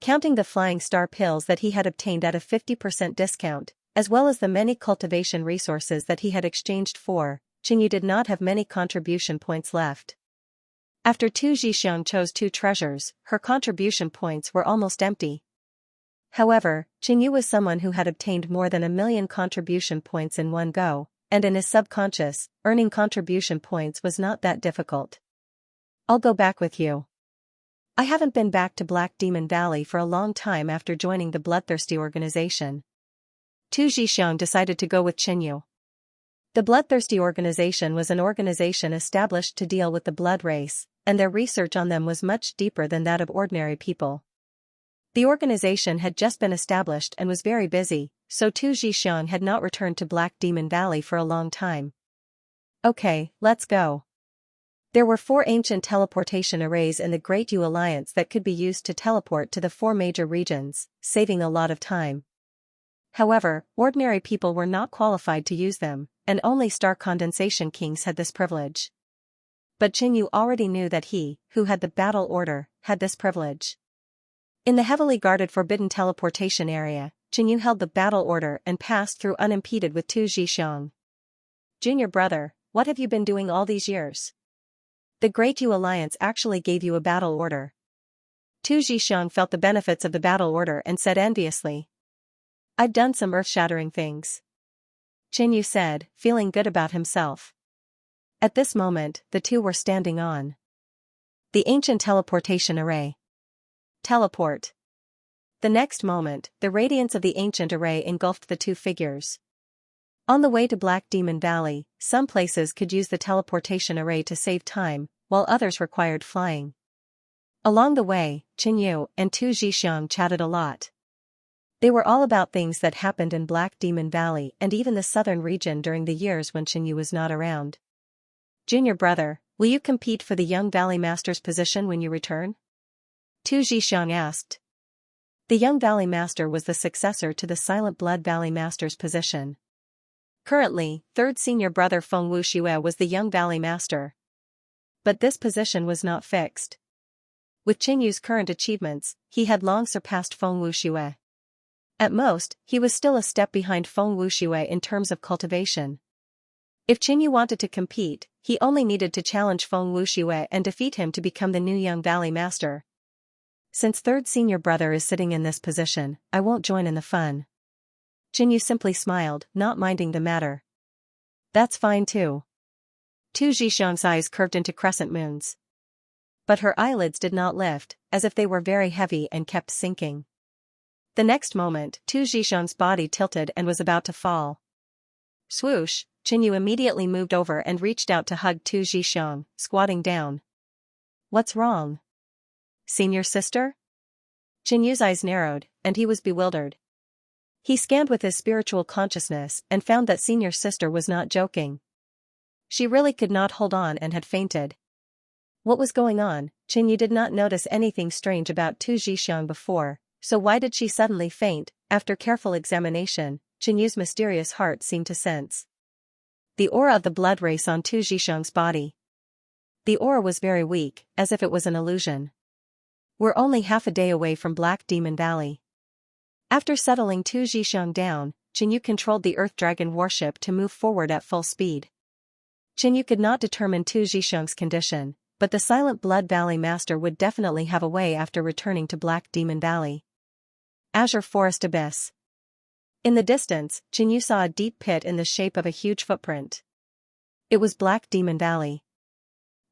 Counting the flying star pills that he had obtained at a 50% discount, as well as the many cultivation resources that he had exchanged for, Qin Yu did not have many contribution points left. After Tu Zhixiang chose 2 treasures, her contribution points were almost empty. However, Qin Yu was someone who had obtained more than 1 million contribution points in one go, and in his subconscious, earning contribution points was not that difficult. I'll go back with you. I haven't been back to Black Demon Valley for a long time after joining the Bloodthirsty organization. Tu Zhixiang decided to go with Qin Yu. The Bloodthirsty organization was an organization established to deal with the blood race, and their research on them was much deeper than that of ordinary people. The organization had just been established and was very busy, so Tu Zhixiang had not returned to Black Demon Valley for a long time. Okay, let's go. There were 4 ancient teleportation arrays in the Great Yu Alliance that could be used to teleport to the 4 major regions, saving a lot of time. However, ordinary people were not qualified to use them, and only star condensation kings had this privilege. But Qin Yu already knew that he, who had the battle order, had this privilege. In the heavily guarded forbidden teleportation area, Qin Yu held the battle order and passed through unimpeded with Tu Zhixiang. Junior brother, what have you been doing all these years? The Great Yu Alliance actually gave you a battle order. Tu Zhixiang felt the benefits of the battle order and said enviously. I've done some earth-shattering things. Qin Yu said, feeling good about himself. At this moment, the two were standing on the ancient teleportation array. Teleport. The next moment, the radiance of the ancient array engulfed the two figures. On the way to Black Demon Valley, some places could use the teleportation array to save time, while others required flying. Along the way, Qin Yu and Tu Zhixiang chatted a lot. They were all about things that happened in Black Demon Valley and even the southern region during the years when Qin Yu was not around. Junior brother, will you compete for the Young Valley Master's position when you return? Tu Zhixiang asked. The Young Valley Master was the successor to the Silent Blood Valley Master's position. Currently, third senior brother Feng Wuxue was the Young Valley Master. But this position was not fixed. With Qin Yu's current achievements, he had long surpassed Feng Wuxue. At most, he was still a step behind Feng Wuxue in terms of cultivation. If Qin Yu wanted to compete, he only needed to challenge Feng Wuxue and defeat him to become the new Young Valley Master. Since third senior brother is sitting in this position, I won't join in the fun. Qinyu simply smiled, not minding the matter. That's fine too. Tu Zhixiang's eyes curved into crescent moons. But her eyelids did not lift, as if they were very heavy and kept sinking. The next moment, Tu Zhixiang's body tilted and was about to fall. Swoosh, Qinyu immediately moved over and reached out to hug Tu Zhixiang, squatting down. What's wrong? Seen your sister? Qinyu's eyes narrowed, and he was bewildered. He scanned with his spiritual consciousness and found that senior sister was not joking. She really could not hold on and had fainted. What was going on? Qinyu did not notice anything strange about Tu Zhixiang before, so why did she suddenly faint? After careful examination, Qinyu's mysterious heart seemed to sense the aura of the blood race on Tu Zhixiang's body. The aura was very weak, as if it was an illusion. We're only half a day away from Black Demon Valley. After settling Tu Zhixiang down, Qinyu controlled the Earth Dragon warship to move forward at full speed. Qinyu could not determine Tu Zhixiang's condition, but the Silent Blood Valley Master would definitely have a way after returning to Black Demon Valley. Azure Forest Abyss. In the distance, Qinyu saw a deep pit in the shape of a huge footprint. It was Black Demon Valley.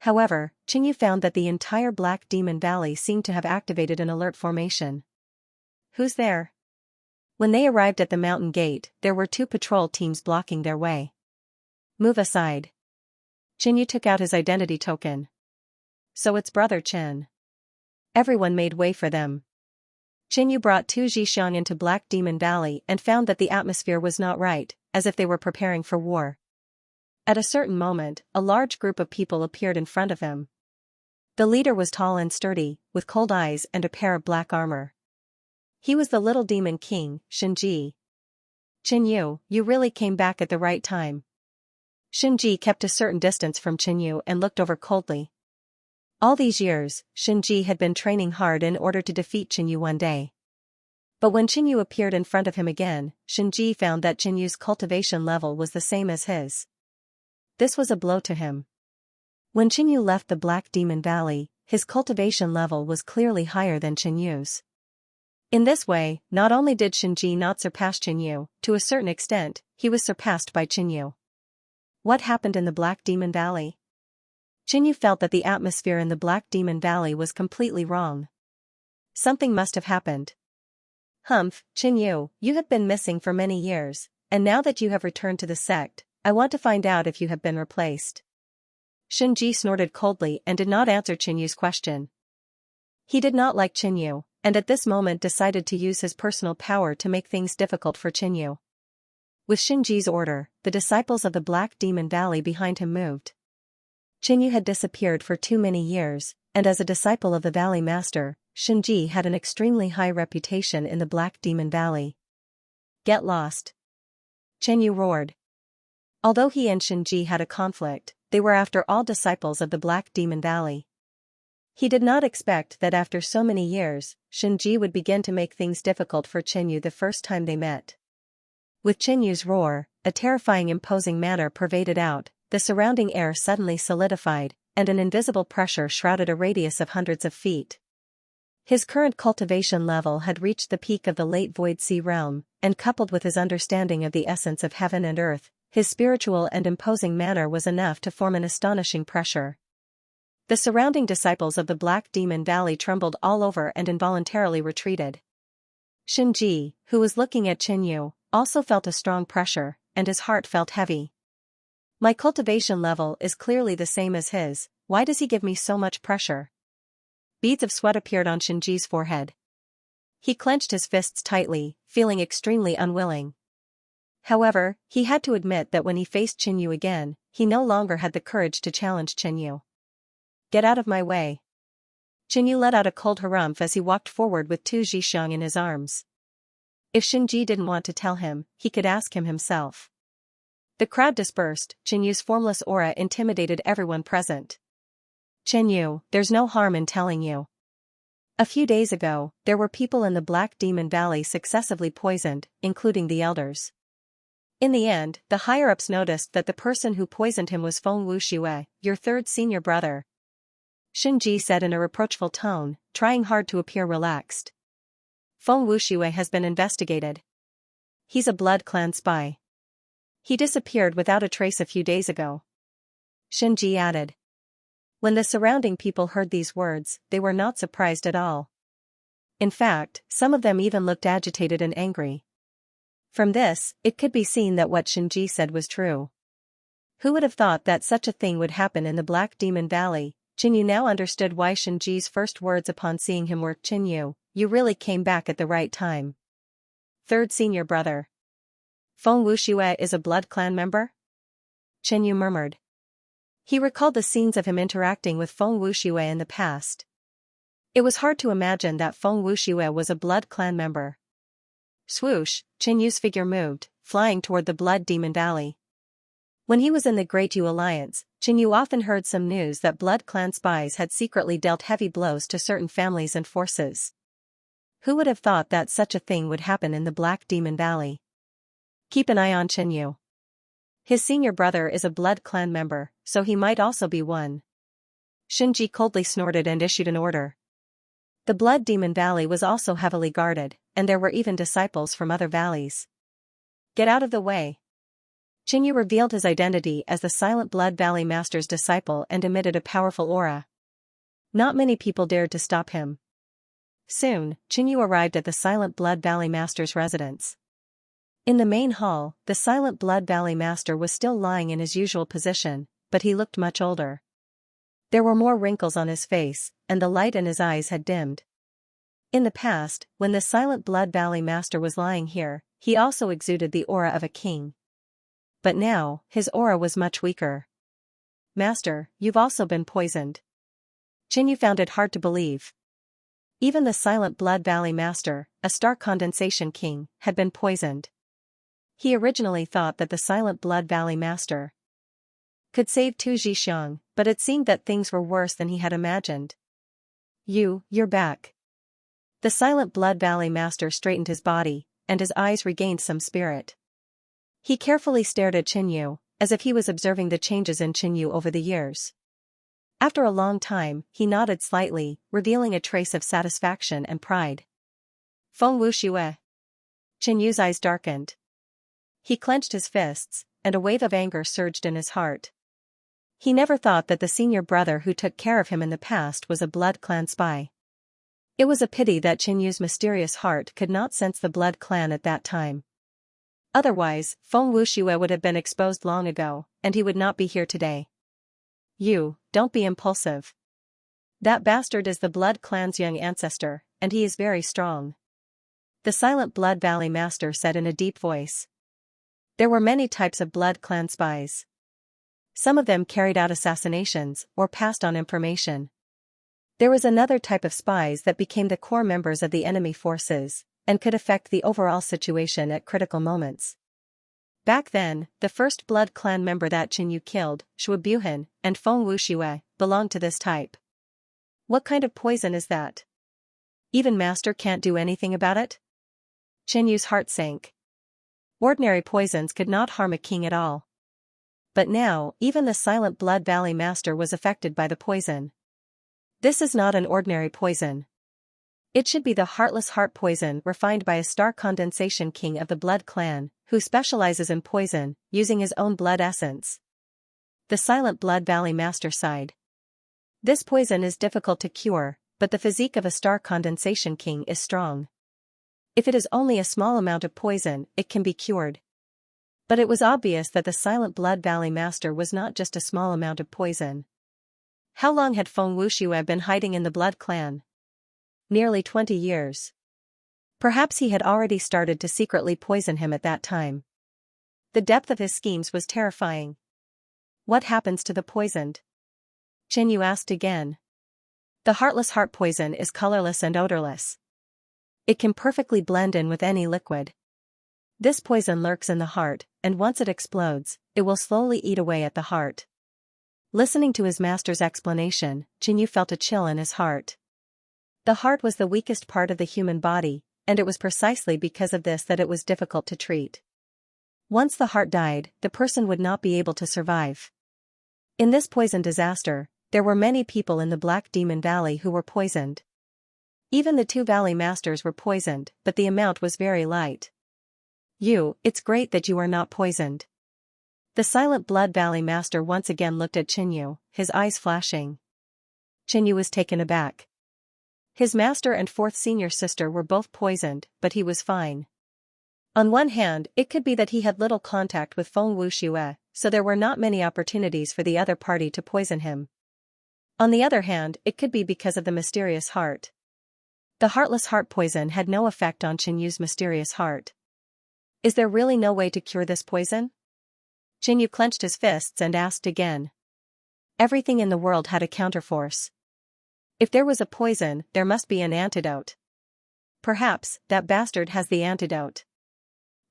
However, Qinyu found that the entire Black Demon Valley seemed to have activated an alert formation. Who's there? When they arrived at the mountain gate, there were 2 patrol teams blocking their way. Move aside. Qinyu took out his identity token. So it's Brother Chen. Everyone made way for them. Qinyu brought Tu Zhixiang into Black Demon Valley and found that the atmosphere was not right, as if they were preparing for war. At a certain moment, a large group of people appeared in front of him. The leader was tall and sturdy, with cold eyes and a pair of black armor. He was the little demon king, Shenji. Qinyu, you really came back at the right time. Shenji kept a certain distance from Qinyu and looked over coldly. All these years, Shenji had been training hard in order to defeat Qinyu one day. But when Qinyu appeared in front of him again, Shenji found that Qinyu's cultivation level was the same as his. This was a blow to him. When Qinyu left the Black Demon Valley, his cultivation level was clearly higher than Qinyu's. In this way, not only did Shenji not surpass Qinyu, to a certain extent, he was surpassed by Qinyu. What happened in the Black Demon Valley? Qinyu felt that the atmosphere in the Black Demon Valley was completely wrong. Something must have happened. Humph, Qinyu, you have been missing for many years, and now that you have returned to the sect, I want to find out if you have been replaced. Shenji snorted coldly and did not answer Qinyu's question. He did not like Qinyu, and at this moment decided to use his personal power to make things difficult for Qinyu. With Shenji's order, the disciples of the Black Demon Valley behind him moved. Qinyu had disappeared for too many years, and as a disciple of the Valley Master, Shenji had an extremely high reputation in the Black Demon Valley. Get lost. Qinyu roared. Although he and Shenji had a conflict, they were after all disciples of the Black Demon Valley. He did not expect that after so many years, Shenji would begin to make things difficult for Qinyu the first time they met. With Qinyu's roar, a terrifying imposing manner pervaded out, the surrounding air suddenly solidified, and an invisible pressure shrouded a radius of hundreds of feet. His current cultivation level had reached the peak of the late Void Sea realm, and coupled with his understanding of the essence of heaven and earth, his spiritual and imposing manner was enough to form an astonishing pressure. The surrounding disciples of the Black Demon Valley trembled all over and involuntarily retreated. Shenji, who was looking at Qinyu, also felt a strong pressure, and his heart felt heavy. My cultivation level is clearly the same as his, why does he give me so much pressure? Beads of sweat appeared on Shenji's forehead. He clenched his fists tightly, feeling extremely unwilling. However, he had to admit that when he faced Qinyu again, he no longer had the courage to challenge Qinyu. Get out of my way. Qinyu let out a cold harumph as he walked forward with Tu Zhixiang in his arms. If Shenji didn't want to tell him, he could ask him himself. The crowd dispersed, Qinyu's formless aura intimidated everyone present. Qinyu, there's no harm in telling you. A few days ago, there were people in the Black Demon Valley successively poisoned, including the elders. In the end, the higher-ups noticed that the person who poisoned him was Feng Wuxue, your third senior brother. Shenji said in a reproachful tone, trying hard to appear relaxed. Feng Wuxue has been investigated. He's a Blood Clan spy. He disappeared without a trace a few days ago. Xianxia added. When the surrounding people heard these words, they were not surprised at all. In fact, some of them even looked agitated and angry. From this, it could be seen that what Xianxia said was true. Who would have thought that such a thing would happen in the Black Demon Valley? Qinyu now understood why Xianxia's first words upon seeing him were, "Qinyu, you really came back at the right time." Third senior brother. Feng Wuxue is a Blood Clan member? Qinyu murmured. He recalled the scenes of him interacting with Feng Wuxue in the past. It was hard to imagine that Feng Wuxue was a Blood Clan member. Swoosh, Qinyu's figure moved, flying toward the Blood Demon Valley. When he was in the Great Yu Alliance, Qinyu often heard some news that Blood Clan spies had secretly dealt heavy blows to certain families and forces. Who would have thought that such a thing would happen in the Black Demon Valley? Keep an eye on Qinyu. His senior brother is a Blood Clan member, so he might also be one. Xianxia coldly snorted and issued an order. The Blood Demon Valley was also heavily guarded, and there were even disciples from other valleys. Get out of the way. Qinyu revealed his identity as the Silent Blood Valley Master's disciple and emitted a powerful aura. Not many people dared to stop him. Soon, Qinyu arrived at the Silent Blood Valley Master's residence. In the main hall, the Silent Blood Valley Master was still lying in his usual position, but he looked much older. There were more wrinkles on his face, and the light in his eyes had dimmed. In the past, when the Silent Blood Valley Master was lying here, he also exuded the aura of a king. But now, his aura was much weaker. Master, you've also been poisoned. Qinyu found it hard to believe. Even the Silent Blood Valley Master, a star condensation king, had been poisoned. He originally thought that the Silent Blood Valley Master could save Tu Zhixiang, but it seemed that things were worse than he had imagined. You're back. The Silent Blood Valley Master straightened his body, and his eyes regained some spirit. He carefully stared at Qinyu, as if he was observing the changes in Qinyu over the years. After a long time, he nodded slightly, revealing a trace of satisfaction and pride. Feng Wuxue. Qinyu's eyes darkened. He clenched his fists, and a wave of anger surged in his heart. He never thought that the senior brother who took care of him in the past was a Blood Clan spy. It was a pity that Qinyu's mysterious heart could not sense the Blood Clan at that time. Otherwise, Feng Wuxue would have been exposed long ago, and he would not be here today. Don't be impulsive. That bastard is the Blood Clan's young ancestor, and he is very strong. The Silent Blood Valley Master said in a deep voice. There were many types of Blood Clan spies. Some of them carried out assassinations or passed on information. There was another type of spies that became the core members of the enemy forces, and could affect the overall situation at critical moments. Back then, the first Blood Clan member that Qinyu killed, Shuobuhan, and Feng Wuxue, belonged to this type. What kind of poison is that? Even Master can't do anything about it? Qinyu's heart sank. Ordinary poisons could not harm a king at all. But now, even the Silent Blood Valley Master was affected by the poison. This is not an ordinary poison. It should be the heartless heart poison refined by a star condensation king of the Blood Clan, who specializes in poison, using his own blood essence. The Silent Blood Valley Master sighed. This poison is difficult to cure, but the physique of a star condensation king is strong. If it is only a small amount of poison, it can be cured. But it was obvious that the Silent Blood Valley Master was not just a small amount of poison. How long had Feng Wuxue been hiding in the Blood Clan? Nearly 20 years. Perhaps he had already started to secretly poison him at that time. The depth of his schemes was terrifying. What happens to the poisoned? Qinyu asked again. The heartless heart poison is colorless and odorless. It can perfectly blend in with any liquid. This poison lurks in the heart, and once it explodes, it will slowly eat away at the heart. Listening to his master's explanation, Qinyu felt a chill in his heart. The heart was the weakest part of the human body, and it was precisely because of this that it was difficult to treat. Once the heart died, the person would not be able to survive. In this poison disaster, there were many people in the Black Demon Valley who were poisoned. Even the two valley masters were poisoned, but the amount was very light. It's great that you are not poisoned. The Silent Blood Valley Master once again looked at Qinyu, his eyes flashing. Qinyu was taken aback. His master and fourth senior sister were both poisoned, but he was fine. On one hand, it could be that he had little contact with Feng Wuxue, so there were not many opportunities for the other party to poison him. On the other hand, it could be because of the mysterious heart. The heartless heart poison had no effect on Qinyu's mysterious heart. Is there really no way to cure this poison? Qinyu clenched his fists and asked again. Everything in the world had a counterforce. If there was a poison, there must be an antidote. Perhaps, that bastard has the antidote.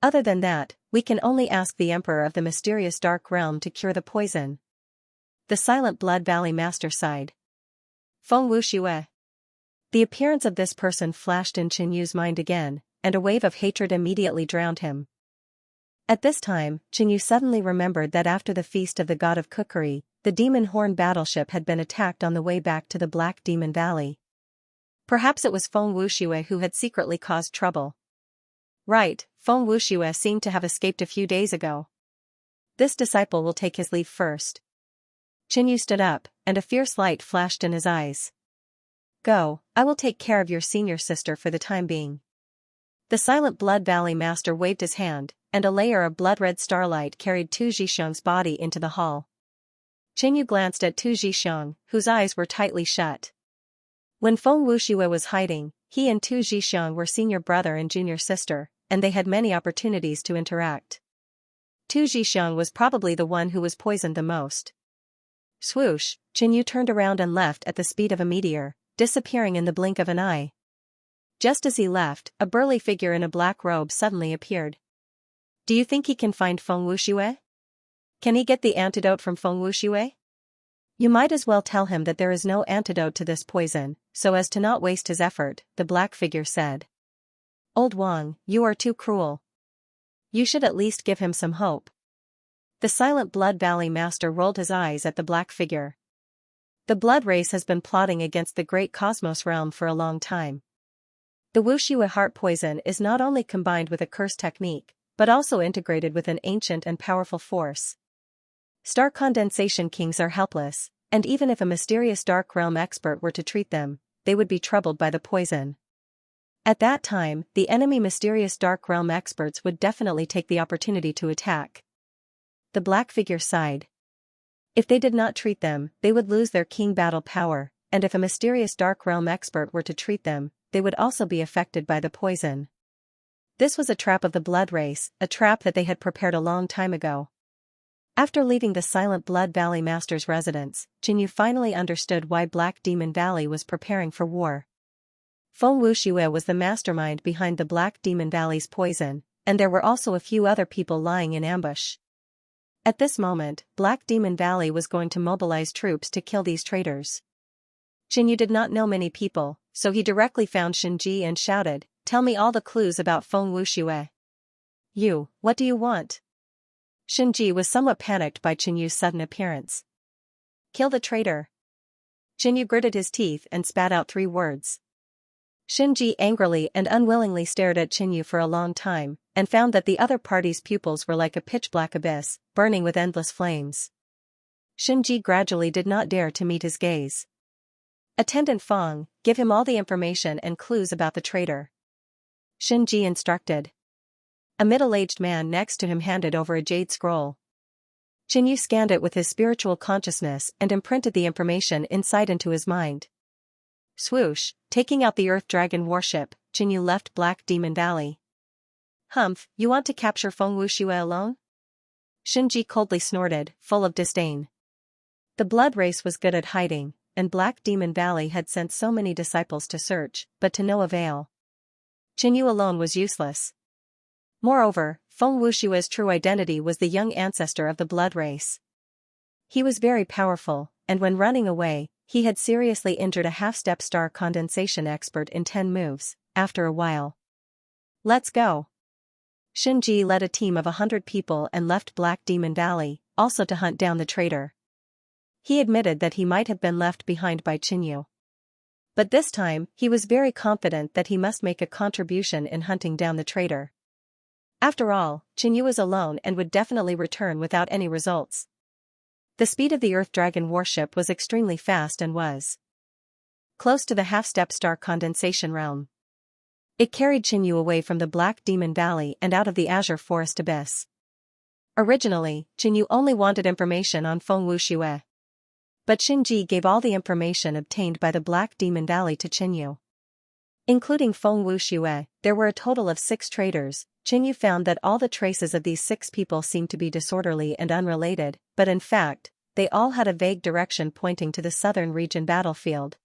Other than that, we can only ask the Emperor of the mysterious Dark Realm to cure the poison. The Silent Blood Valley Master sighed. Feng Wuxue. The appearance of this person flashed in Qinyu's mind again, and a wave of hatred immediately drowned him. At this time, Qinyu suddenly remembered that after the Feast of the God of Cookery, the Demon Horn battleship had been attacked on the way back to the Black Demon Valley. Perhaps it was Feng Wuxue who had secretly caused trouble. Right, Feng Wuxue seemed to have escaped a few days ago. This disciple will take his leave first. Qinyu stood up, and a fierce light flashed in his eyes. Go, I will take care of your senior sister for the time being. The Silent Blood Valley Master waved his hand, and a layer of blood-red starlight carried Tu Zhixiang's body into the hall. Qinyu glanced at Tu Zhixiang, whose eyes were tightly shut. When Feng Wuxue was hiding, he and Tu Zhixiang were senior brother and junior sister, and they had many opportunities to interact. Tu Zhixiang was probably the one who was poisoned the most. Swoosh, Qinyu turned around and left at the speed of a meteor, disappearing in the blink of an eye. Just as he left, a burly figure in a black robe suddenly appeared. Do you think he can find Feng Wuxue? Can he get the antidote from Feng Wuxue? You might as well tell him that there is no antidote to this poison, so as to not waste his effort, the black figure said. Old Wang, you are too cruel. You should at least give him some hope. The Silent Blood Valley Master rolled his eyes at the black figure. The blood race has been plotting against the great cosmos realm for a long time. The Wuxue heart poison is not only combined with a curse technique, but also integrated with an ancient and powerful force. Star condensation kings are helpless, and even if a mysterious dark realm expert were to treat them, they would be troubled by the poison. At that time, the enemy mysterious dark realm experts would definitely take the opportunity to attack. The black figure sighed. If they did not treat them, they would lose their king battle power, and if a mysterious dark realm expert were to treat them, they would also be affected by the poison. This was a trap of the blood race, a trap that they had prepared a long time ago. After leaving the Silent Blood Valley Master's residence, Qinyu finally understood why Black Demon Valley was preparing for war. Feng Wuxue was the mastermind behind the Black Demon Valley's poison, and there were also a few other people lying in ambush. At this moment, Black Demon Valley was going to mobilize troops to kill these traitors. Qinyu did not know many people, so he directly found Shinji and shouted, "Tell me all the clues about Feng Wuxue." What do you want? Shinji was somewhat panicked by Qinyu's sudden appearance. Kill the traitor. Qinyu gritted his teeth and spat out 3 words. Shinji angrily and unwillingly stared at Qinyu for a long time, and found that the other party's pupils were like a pitch-black abyss, burning with endless flames. Shinji gradually did not dare to meet his gaze. Attendant Feng, give him all the information and clues about the traitor. Shinji instructed. A middle-aged man next to him handed over a jade scroll. Qinyu scanned it with his spiritual consciousness and imprinted the information inside into his mind. Swoosh, taking out the Earth Dragon warship, Qinyu left Black Demon Valley. Humph, you want to capture Feng Wuxue alone? Shinji coldly snorted, full of disdain. The blood race was good at hiding, and Black Demon Valley had sent so many disciples to search, but to no avail. Qinyu alone was useless. Moreover, Feng Wuxue's true identity was the young ancestor of the blood race. He was very powerful, and when running away, he had seriously injured a half-step star condensation expert in 10 moves, after a while. Let's go. Shinji led a team of 100 people and left Black Demon Valley, also to hunt down the traitor. He admitted that he might have been left behind by Qinyu. But this time, he was very confident that he must make a contribution in hunting down the traitor. After all, Qinyu was alone and would definitely return without any results. The speed of the Earth Dragon warship was extremely fast and was close to the half-step star condensation realm. It carried Qinyu away from the Black Demon Valley and out of the Azure Forest abyss. Originally, Qinyu only wanted information on Feng Wuxue. But Xinji gave all the information obtained by the Black Demon Valley to Qinyu. Including Feng Wuxue, there were a total of 6 traders. Qinyu found that all the traces of these 6 people seemed to be disorderly and unrelated, but in fact, they all had a vague direction pointing to the southern region battlefield.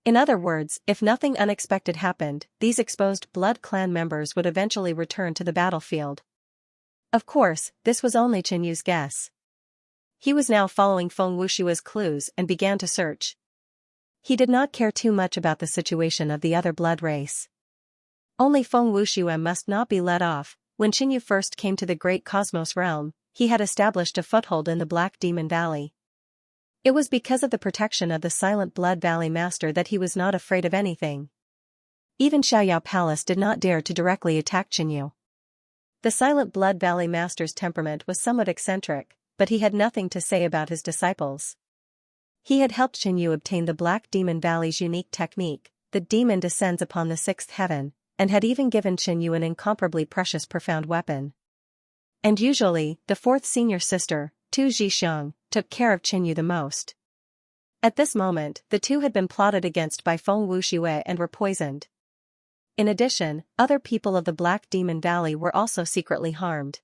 In other words, if nothing unexpected happened, these exposed Blood Clan members would eventually return to the battlefield. Of course, this was only Qinyu's guess. He was now following Feng Wuxue's clues and began to search. He did not care too much about the situation of the other blood race. Only Feng Wuxue must not be let off. When Qinyu first came to the Great Cosmos Realm, he had established a foothold in the Black Demon Valley. It was because of the protection of the Silent Blood Valley Master that he was not afraid of anything. Even Xiaoyao Palace did not dare to directly attack Qinyu. The Silent Blood Valley Master's temperament was somewhat eccentric, but he had nothing to say about his disciples. He had helped Qinyu obtain the Black Demon Valley's unique technique, the demon descends upon the 6th heaven, and had even given Qinyu an incomparably precious profound weapon. And usually, the 4th senior sister, Tu Zhixiang, took care of Qinyu the most. At this moment, the two had been plotted against by Feng Wuxue and were poisoned. In addition, other people of the Black Demon Valley were also secretly harmed.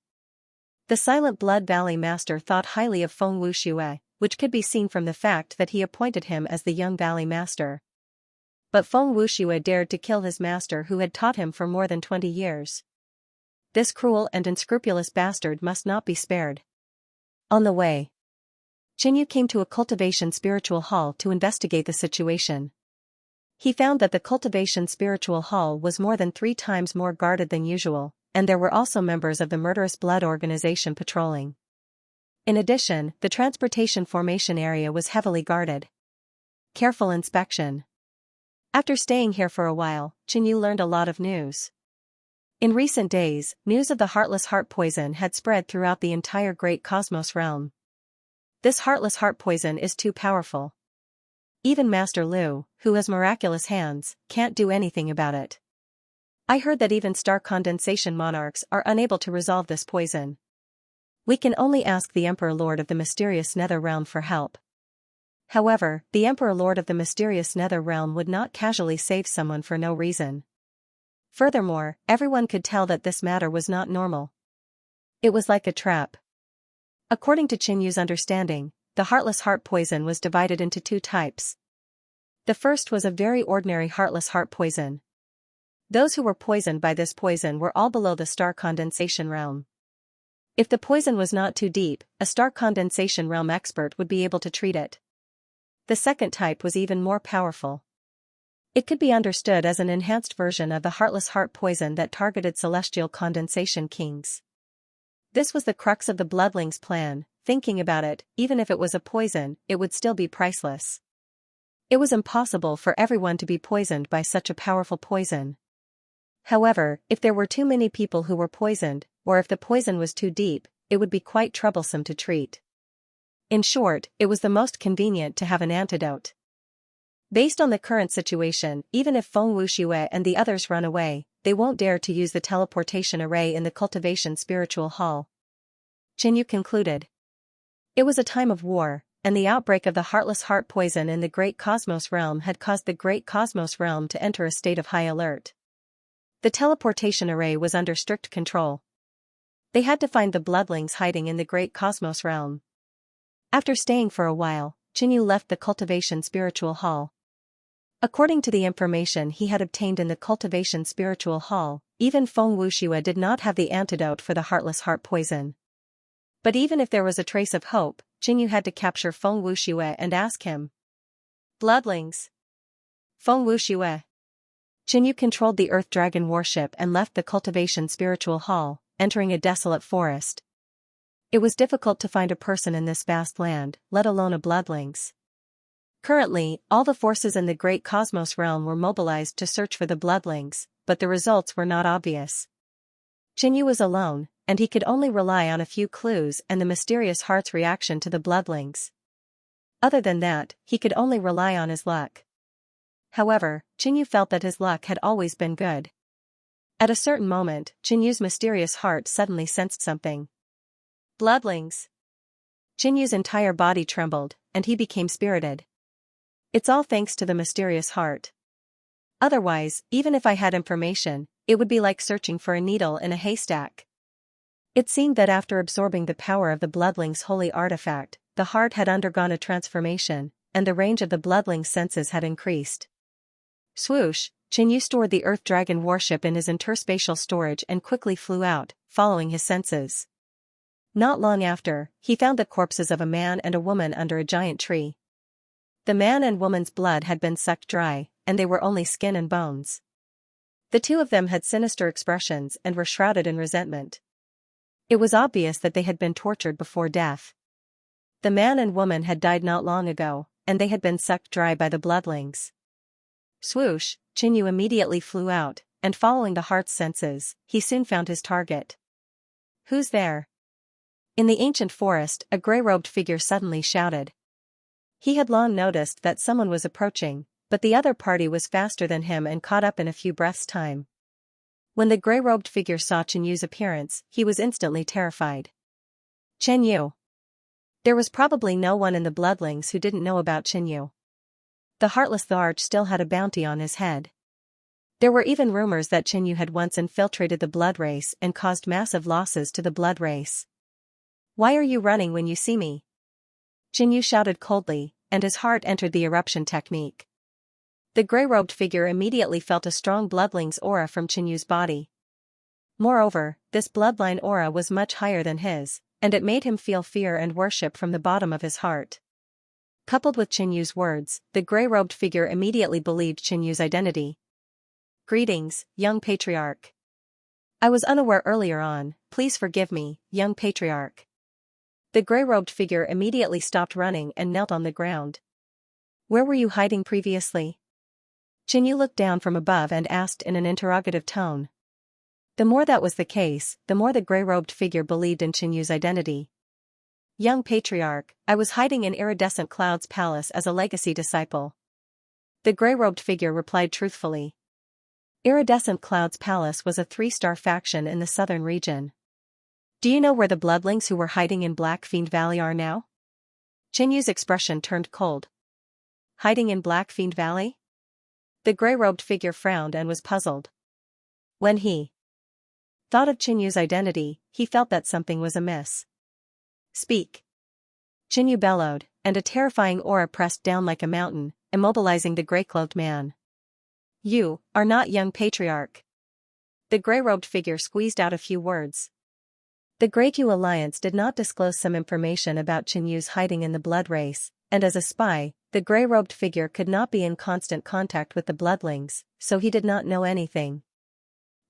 The Silent Blood Valley Master thought highly of Feng Wuxue, which could be seen from the fact that he appointed him as the young Valley Master. But Feng Wuxue dared to kill his master who had taught him for more than 20 years. This cruel and unscrupulous bastard must not be spared. On the way, Qinyu came to a Cultivation Spiritual Hall to investigate the situation. He found that the Cultivation Spiritual Hall was more than 3 times more guarded than usual, and there were also members of the Murderous Blood organization patrolling. In addition, the transportation formation area was heavily guarded. Careful inspection. After staying here for a while, Qinyu learned a lot of news. In recent days, news of the Heartless Heart Poison had spread throughout the entire Great Cosmos realm. This Heartless Heart Poison is too powerful. Even Master Lu, who has miraculous hands, can't do anything about it. I heard that even star condensation monarchs are unable to resolve this poison. We can only ask the Emperor Lord of the Mysterious Nether Realm for help. However, the Emperor Lord of the Mysterious Nether Realm would not casually save someone for no reason. Furthermore, everyone could tell that this matter was not normal. It was like a trap. According to Qinyu's understanding, the Heartless Heart Poison was divided into 2 types. The first was a very ordinary Heartless Heart Poison. Those who were poisoned by this poison were all below the star condensation realm. If the poison was not too deep, a star condensation realm expert would be able to treat it. The second type was even more powerful. It could be understood as an enhanced version of the Heartless Heart Poison that targeted celestial condensation kings. This was the crux of the Bloodling's plan. Thinking about it, even if it was a poison, it would still be priceless. It was impossible for everyone to be poisoned by such a powerful poison. However, if there were too many people who were poisoned, or if the poison was too deep, it would be quite troublesome to treat. In short, it was the most convenient to have an antidote. Based on the current situation, even if Feng Wuxue and the others run away, they won't dare to use the teleportation array in the Cultivation Spiritual Hall. Qinyu concluded. It was a time of war, and the outbreak of the Heartless Heart Poison in the Great Cosmos Realm had caused the Great Cosmos Realm to enter a state of high alert. The teleportation array was under strict control. They had to find the Bloodlings hiding in the Great Cosmos Realm. After staying for a while, Qinyu left the Cultivation Spiritual Hall. According to the information he had obtained in the Cultivation Spiritual Hall, even Feng Wuxue did not have the antidote for the Heartless Heart Poison. But even if there was a trace of hope, Qinyu had to capture Feng Wuxue and ask him. Bloodlings. Feng Wuxue. Qinyu controlled the Earth Dragon warship and left the Cultivation Spiritual Hall, entering a desolate forest. It was difficult to find a person in this vast land, let alone a Bloodlings. Currently, all the forces in the Great Cosmos Realm were mobilized to search for the Bloodlings, but the results were not obvious. Qinyu was alone, and he could only rely on a few clues and the mysterious heart's reaction to the bloodlings. Other than that, he could only rely on his luck. However, Qinyu felt that his luck had always been good. At a certain moment, Qinyu's mysterious heart suddenly sensed something. Bloodlings! Qinyu's entire body trembled, and he became spirited. It's all thanks to the mysterious heart. Otherwise, even if I had information, it would be like searching for a needle in a haystack. It seemed that after absorbing the power of the bloodling's holy artifact, the heart had undergone a transformation, and the range of the bloodling's senses had increased. Swoosh, Qinyu stored the Earth Dragon warship in his interspatial storage and quickly flew out, following his senses. Not long after, he found the corpses of a man and a woman under a giant tree. The man and woman's blood had been sucked dry, and they were only skin and bones. The two of them had sinister expressions and were shrouded in resentment. It was obvious that they had been tortured before death. The man and woman had died not long ago, and they had been sucked dry by the bloodlings. Swoosh, Qinyu immediately flew out, and following the heart's senses, he soon found his target. Who's there? In the ancient forest, a gray-robed figure suddenly shouted. He had long noticed that someone was approaching, but the other party was faster than him and caught up in a few breaths' time. When the gray-robed figure saw Qinyu's appearance, he was instantly terrified. Qinyu. There was probably no one in the bloodlings who didn't know about Qinyu. The heartless Tharge still had a bounty on his head. There were even rumors that Qinyu had once infiltrated the blood race and caused massive losses to the blood race. Why are you running when you see me? Qinyu shouted coldly, and his heart entered the eruption technique. The gray-robed figure immediately felt a strong bloodling's aura from Qinyu's body. Moreover, this bloodline aura was much higher than his, and it made him feel fear and worship from the bottom of his heart. Coupled with Qinyu's words, the gray-robed figure immediately believed Qinyu's identity. Greetings, young patriarch. I was unaware earlier on, please forgive me, young patriarch. The gray-robed figure immediately stopped running and knelt on the ground. Where were you hiding previously? Qinyu looked down from above and asked in an interrogative tone. The more that was the case, the more the gray-robed figure believed in Qinyu's identity. Young patriarch, I was hiding in Iridescent Cloud's palace as a legacy disciple. The gray-robed figure replied truthfully. Iridescent Cloud's palace was a 3-star faction in the southern region. Do you know where the bloodlings who were hiding in Black Fiend Valley are now? Qinyu's expression turned cold. Hiding in Black Fiend Valley? The gray-robed figure frowned and was puzzled. When he thought of Qinyu's identity, he felt that something was amiss. Speak. Qinyu bellowed, and a terrifying aura pressed down like a mountain, immobilizing the gray-clothed man. You are not young patriarch. The gray-robed figure squeezed out a few words. The Grey-Q Alliance did not disclose some information about Qinyu's hiding in the blood race, and as a spy, the gray-robed figure could not be in constant contact with the bloodlings, so he did not know anything.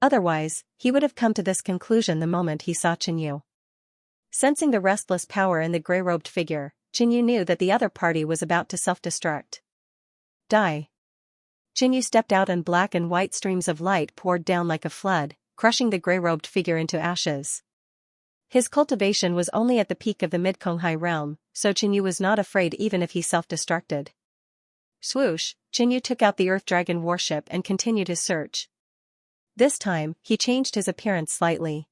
Otherwise, he would have come to this conclusion the moment he saw Qinyu. Sensing the restless power in the gray-robed figure, Qinyu knew that the other party was about to self-destruct. Die. Qinyu stepped out and black and white streams of light poured down like a flood, crushing the gray-robed figure into ashes. His cultivation was only at the peak of the Mid-Konghai realm, so Qinyu was not afraid even if he self-destructed. Swoosh, Qinyu took out the Earth Dragon warship and continued his search. This time, he changed his appearance slightly.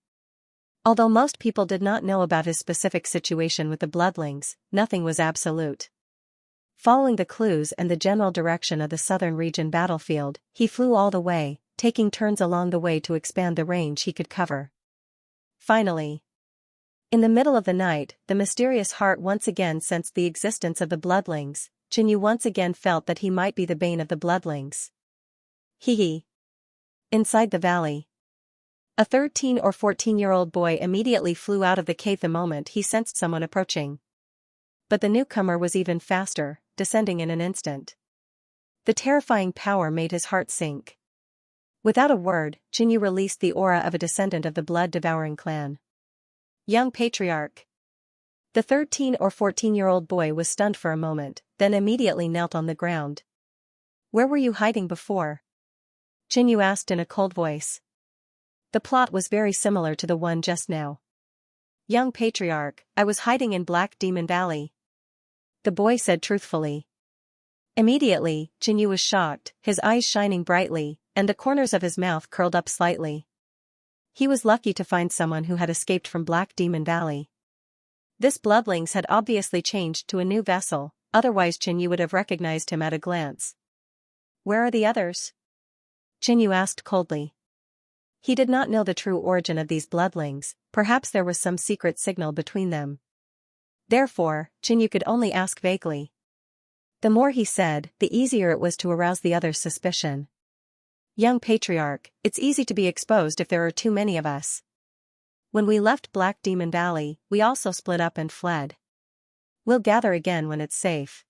Although most people did not know about his specific situation with the bloodlings, nothing was absolute. Following the clues and the general direction of the southern region battlefield, he flew all the way, taking turns along the way to expand the range he could cover. Finally, in the middle of the night, the mysterious heart once again sensed the existence of the bloodlings. Qinyu once again felt that he might be the bane of the bloodlings. Hee. Inside the valley, a 13 or 14-year-old boy immediately flew out of the cave the moment he sensed someone approaching. But the newcomer was even faster, descending in an instant. The terrifying power made his heart sink. Without a word, Qinyu released the aura of a descendant of the blood-devouring clan. Young patriarch. The 13 or 14-year-old boy was stunned for a moment, then immediately knelt on the ground. Where were you hiding before? Qinyu asked in a cold voice. The plot was very similar to the one just now. Young patriarch, I was hiding in Black Demon Valley. The boy said truthfully. Immediately, Xianxia was shocked, his eyes shining brightly, and the corners of his mouth curled up slightly. He was lucky to find someone who had escaped from Black Demon Valley. This bloodlings had obviously changed to a new vessel, otherwise Xianxia would have recognized him at a glance. Where are the others? Xianxia asked coldly. He did not know the true origin of these bloodlings, perhaps there was some secret signal between them. Therefore, Xianxia could only ask vaguely. The more he said, the easier it was to arouse the other's suspicion. Young patriarch, it's easy to be exposed if there are too many of us. When we left Black Demon Valley, we also split up and fled. We'll gather again when it's safe.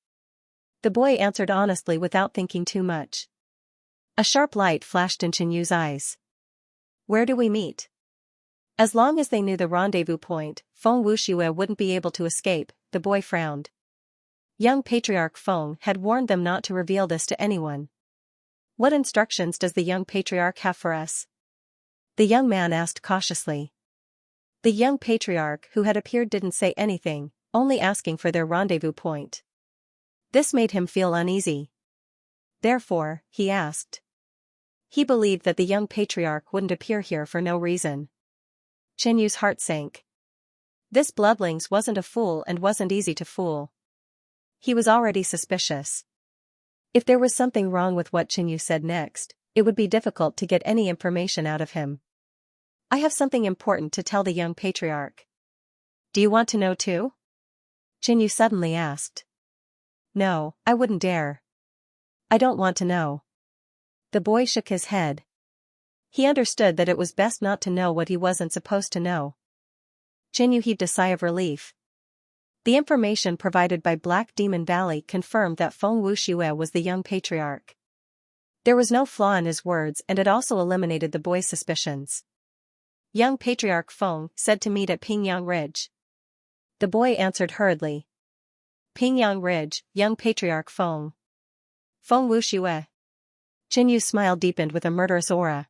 The boy answered honestly without thinking too much. A sharp light flashed in Xianxu's eyes. Where do we meet? As long as they knew the rendezvous point, Feng Wuxue wouldn't be able to escape, the boy frowned. Young Patriarch Feng had warned them not to reveal this to anyone. What instructions does the young patriarch have for us? The young man asked cautiously. The young patriarch who had appeared didn't say anything, only asking for their rendezvous point. This made him feel uneasy. Therefore, he asked. He believed that the young patriarch wouldn't appear here for no reason. Xianxu's heart sank. This bloodlings wasn't a fool and wasn't easy to fool. He was already suspicious. If there was something wrong with what Xianxu said next, it would be difficult to get any information out of him. I have something important to tell the young patriarch. Do you want to know too? Xianxu suddenly asked. No, I wouldn't dare. I don't want to know. The boy shook his head. He understood that it was best not to know what he wasn't supposed to know. Xianxu heaved a sigh of relief. The information provided by Black Demon Valley confirmed that Feng Wuxue was the young patriarch. There was no flaw in his words and it also eliminated the boy's suspicions. Young Patriarch Feng said to meet at Pingyang Ridge. The boy answered hurriedly. Pingyang Ridge, young Patriarch Feng. Feng Wuxue. Xianxu's smile deepened with a murderous aura.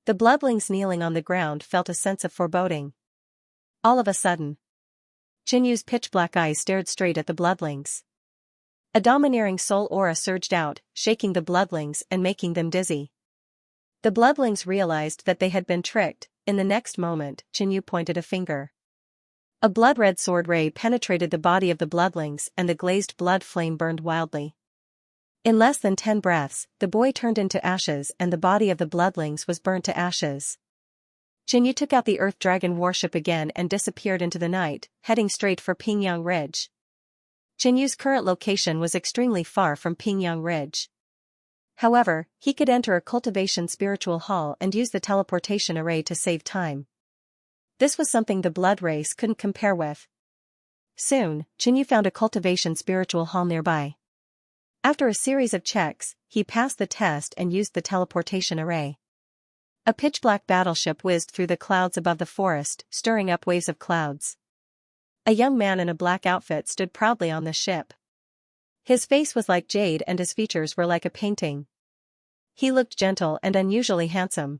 The bloodlings kneeling on the ground felt a sense of foreboding. All of a sudden, Xianxu's pitch-black eyes stared straight at the bloodlings. A domineering soul aura surged out, shaking the bloodlings and making them dizzy. The bloodlings realized that they had been tricked. In the next moment, Xianxu pointed a finger. A blood-red sword ray penetrated the body of the bloodlings and the glazed blood flame burned wildly. In less than 10 breaths, the boy turned into ashes and the body of the bloodlings was burnt to ashes. Xianxu took out the Earth Dragon warship again and disappeared into the night, heading straight for Pingyang Ridge. Xianxu's current location was extremely far from Pingyang Ridge. However, he could enter a Cultivation spiritual hall and use the teleportation array to save time. This was something the blood race couldn't compare with. Soon, Xianxu found a Cultivation spiritual hall nearby. After a series of checks, he passed the test and used the teleportation array. A pitch-black battleship whizzed through the clouds above the forest, stirring up waves of clouds. A young man in a black outfit stood proudly on the ship. His face was like jade and his features were like a painting. He looked gentle and unusually handsome.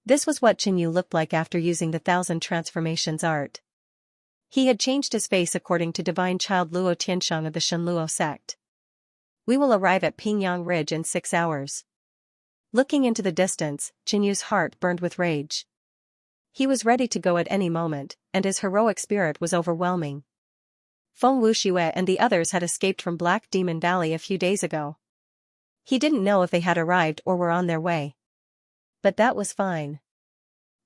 This was what Xianxu looked like after using the 1000 transformations art. He had changed his face according to divine child Luo Tiansheng of the Shenluo sect. We will arrive at Pingyang Ridge in 6 hours. Looking into the distance, Xianxu's heart burned with rage. He was ready to go at any moment, and his heroic spirit was overwhelming. Feng Wuxue and the others had escaped from Black Demon Valley a few days ago. He didn't know if they had arrived or were on their way. But that was fine.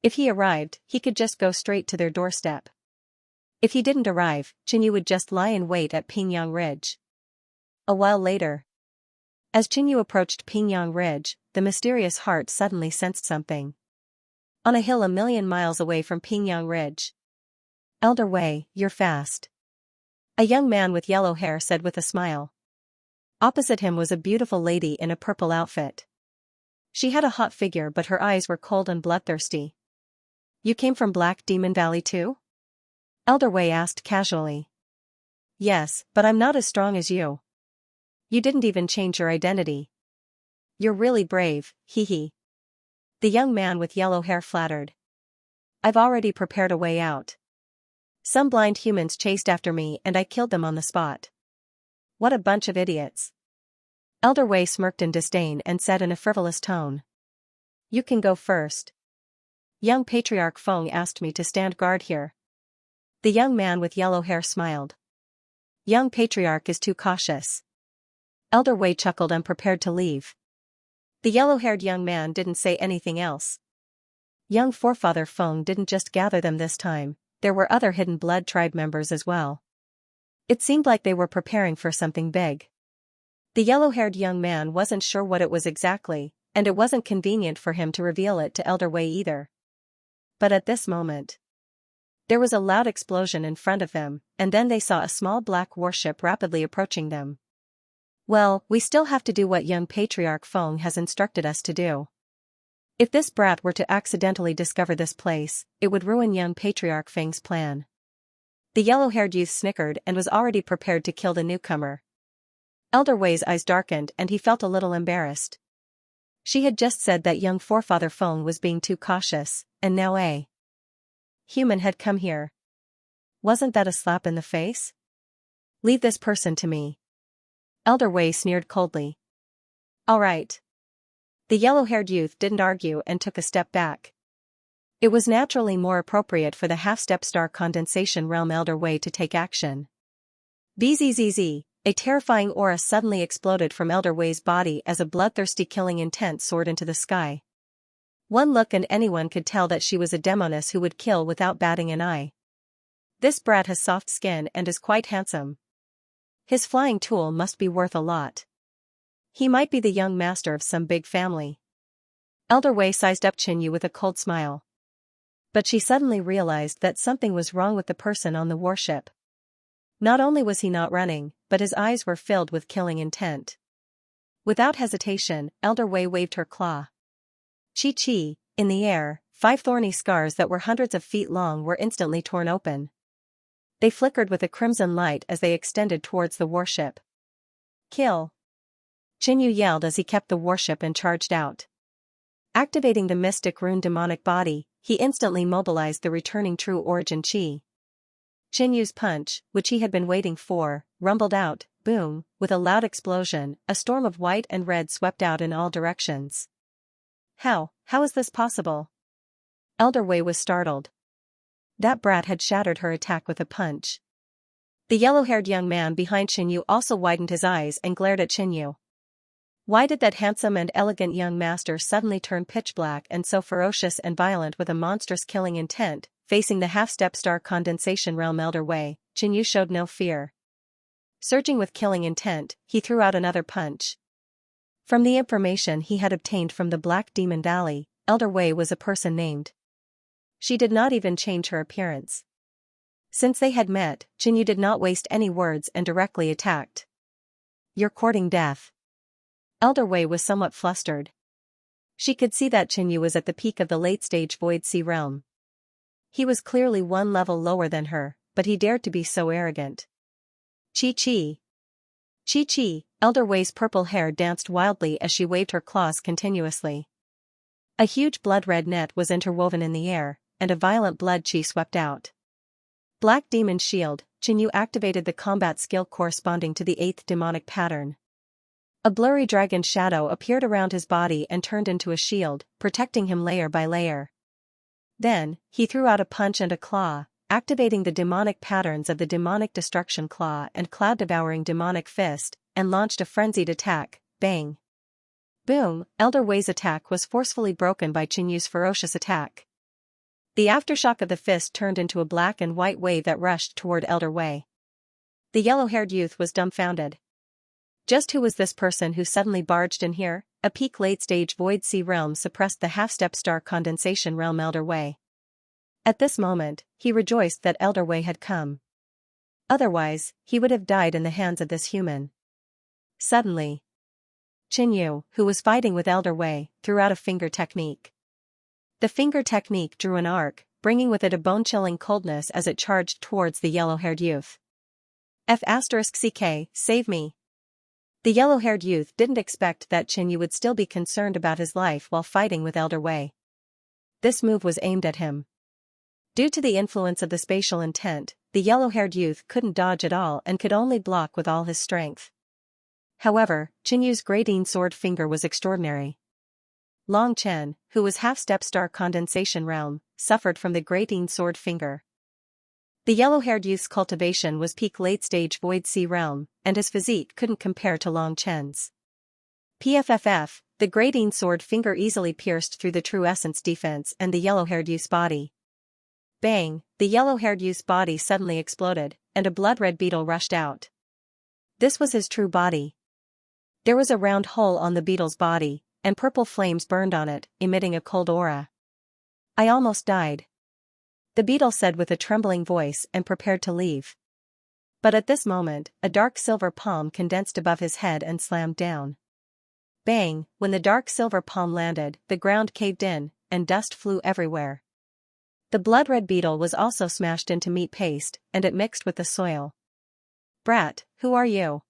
If he arrived, he could just go straight to their doorstep. If he didn't arrive, Xianxu would just lie in wait at Pingyang Ridge. A while later, as Xianxu approached Pingyang Ridge, the mysterious heart suddenly sensed something. On a hill a million miles away from Pingyang Ridge. Elder Wei, you're fast. A young man with yellow hair said with a smile. Opposite him was a beautiful lady in a purple outfit. She had a hot figure but her eyes were cold and bloodthirsty. You came from Black Demon Valley too? Elder Wei asked casually. Yes, but I'm not as strong as you. You didn't even change your identity. You're really brave, hee hee. The young man with yellow hair flattered. I've already prepared a way out. Some blind humans chased after me and I killed them on the spot. What a bunch of idiots. Elder Wei smirked in disdain and said in a frivolous tone. You can go first. Young Patriarch Feng asked me to stand guard here. The young man with yellow hair smiled. Young Patriarch is too cautious. Elder Wei chuckled and prepared to leave. The yellow-haired young man didn't say anything else. Young Forefather Feng didn't just gather them this time, there were other hidden blood tribe members as well. It seemed like they were preparing for something big. The yellow-haired young man wasn't sure what it was exactly, and it wasn't convenient for him to reveal it to Elder Wei either. But at this moment, there was a loud explosion in front of them, and then they saw a small black warship rapidly approaching them. Well, we still have to do what young Patriarch Feng has instructed us to do. If this brat were to accidentally discover this place, it would ruin young Patriarch Feng's plan. The yellow-haired youth snickered and was already prepared to kill the newcomer. Elder Wei's eyes darkened and he felt a little embarrassed. She had just said that young Forefather Feng was being too cautious, and now a human had come here. Wasn't that a slap in the face? Leave this person to me. Elder Wei sneered coldly. All right. The yellow-haired youth didn't argue and took a step back. It was naturally more appropriate for the half-step star condensation realm Elder Wei to take action. Bzzz, a terrifying aura suddenly exploded from Elder Wei's body as a bloodthirsty killing intent soared into the sky. One look and anyone could tell that she was a demoness who would kill without batting an eye. This brat has soft skin and is quite handsome. His flying tool must be worth a lot. He might be the young master of some big family. Elder Wei sized up Qinyu with a cold smile. But she suddenly realized that something was wrong with the person on the warship. Not only was he not running, but his eyes were filled with killing intent. Without hesitation, Elder Wei waved her claw. Chi-chi, in the air, 5 thorny scars that were hundreds of feet long were instantly torn open. They flickered with a crimson light as they extended towards the warship. Kill! Qinyu yelled as he kept the warship and charged out. Activating the mystic rune demonic body, he instantly mobilized the returning true origin chi. Qinyu's punch, which he had been waiting for, rumbled out, boom, with a loud explosion, a storm of white and red swept out in all directions. How is this possible? Elder Wei was startled. That brat had shattered her attack with a punch. The yellow-haired young man behind Qinyu also widened his eyes and glared at Qinyu. Why did that handsome and elegant young master suddenly turn pitch black and so ferocious and violent with a monstrous killing intent? Facing the half-step star condensation realm Elder Wei, Qinyu showed no fear. Surging with killing intent, he threw out another punch. From the information he had obtained from the Black Demon Valley, Elder Wei was a person named. She did not even change her appearance. Since they had met, Qinyu did not waste any words and directly attacked. You're courting death. Elder Wei was somewhat flustered. She could see that Qinyu was at the peak of the late-stage Void Sea realm. He was clearly one level lower than her, but he dared to be so arrogant. Chi-chi. Chi-chi, Elder Wei's purple hair danced wildly as she waved her claws continuously. A huge blood-red net was interwoven in the air, and a violent blood chi swept out. Black Demon Shield, Qinyu activated the combat skill corresponding to the 8th demonic pattern. A blurry dragon shadow appeared around his body and turned into a shield, protecting him layer by layer. Then, he threw out a punch and a claw, activating the demonic patterns of the Demonic Destruction Claw and Cloud-Devouring Demonic Fist, and launched a frenzied attack, bang. Boom, Elder Wei's attack was forcefully broken by Qinyu's ferocious attack. The aftershock of the fist turned into a black and white wave that rushed toward Elder Wei. The yellow-haired youth was dumbfounded. Just who was this person who suddenly barged in here? A peak late-stage Void Sea realm suppressed the half-step star condensation realm Elder Wei. At this moment, he rejoiced that Elder Wei had come. Otherwise, he would have died in the hands of this human. Suddenly, Qinyu, who was fighting with Elder Wei, threw out a finger technique. The finger technique drew an arc, bringing with it a bone-chilling coldness as it charged towards the yellow-haired youth. F*CK, save me. The yellow-haired youth didn't expect that Xianxia would still be concerned about his life while fighting with Elder Wei. This move was aimed at him. Due to the influence of the spatial intent, the yellow-haired youth couldn't dodge at all and could only block with all his strength. However, Xianxu's grading sword finger was extraordinary. Long Chen, who was half-step star condensation realm, suffered from the grading sword finger. The yellow-haired youth's cultivation was peak late-stage void sea realm, and his physique couldn't compare to Long Chen's. PFFF, the grading sword finger easily pierced through the true essence defense and the yellow-haired youth's body. Bang, the yellow-haired youth's body suddenly exploded, and a blood-red beetle rushed out. This was his true body. There was a round hole on the beetle's body, and purple flames burned on it, emitting a cold aura. I almost died. The beetle said with a trembling voice and prepared to leave. But at this moment, a dark silver palm condensed above his head and slammed down. Bang, when the dark silver palm landed, the ground caved in, and dust flew everywhere. The blood-red beetle was also smashed into meat paste, and it mixed with the soil. Brat, who are you?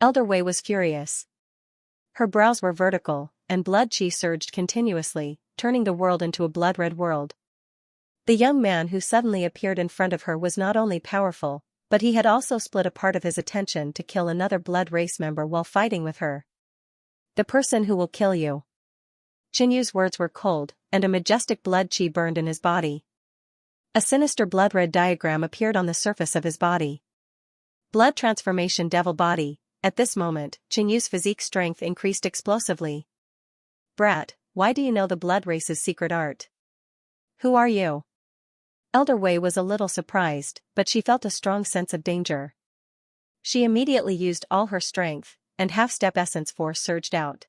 Elder Wei was furious. Her brows were vertical, and blood chi surged continuously, turning the world into a blood-red world. The young man who suddenly appeared in front of her was not only powerful, but he had also split a part of his attention to kill another blood race member while fighting with her. The person who will kill you. Xianxu's words were cold, and a majestic blood chi burned in his body. A sinister blood-red diagram appeared on the surface of his body. Blood transformation devil body. At this moment, Xianxu's physique strength increased explosively. Brat, why do you know the blood race's secret art? Who are you? Elder Wei was a little surprised, but she felt a strong sense of danger. She immediately used all her strength, and half-step essence force surged out.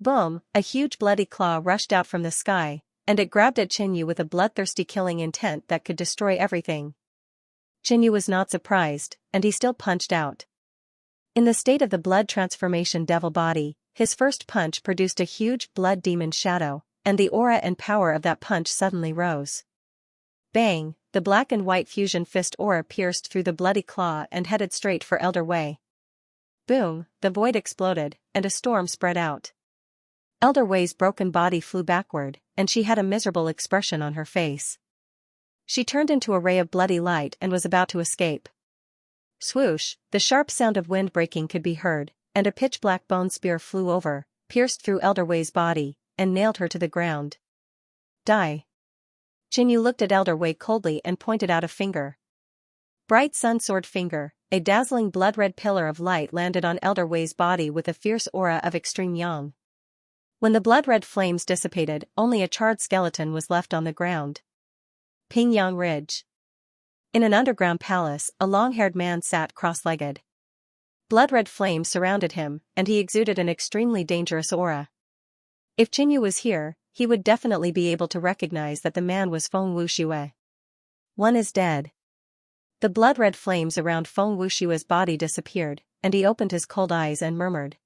Boom, a huge bloody claw rushed out from the sky, and it grabbed at Xianxu with a bloodthirsty killing intent that could destroy everything. Xianxu was not surprised, and he still punched out. In the state of the blood transformation devil body, his first punch produced a huge blood demon shadow, and the aura and power of that punch suddenly rose. Bang, the black and white fusion fist aura pierced through the bloody claw and headed straight for Elder Wei. Boom, the void exploded, and a storm spread out. Elder Wei's broken body flew backward, and she had a miserable expression on her face. She turned into a ray of bloody light and was about to escape. Swoosh, the sharp sound of wind breaking could be heard, and a pitch-black bone spear flew over, pierced through Elder Wei's body, and nailed her to the ground. Die. Xianxu looked at Elder Wei coldly and pointed out a finger. Bright sun sword finger, a dazzling blood-red pillar of light landed on Elder Wei's body with a fierce aura of extreme yang. When the blood-red flames dissipated, only a charred skeleton was left on the ground. Pingyang Ridge. In an underground palace, a long-haired man sat cross-legged. Blood-red flames surrounded him, and he exuded an extremely dangerous aura. If Xianxu was here, he would definitely be able to recognize that the man was Feng Wuxue. One is dead. The blood-red flames around Feng Wuxue's body disappeared, and he opened his cold eyes and murmured.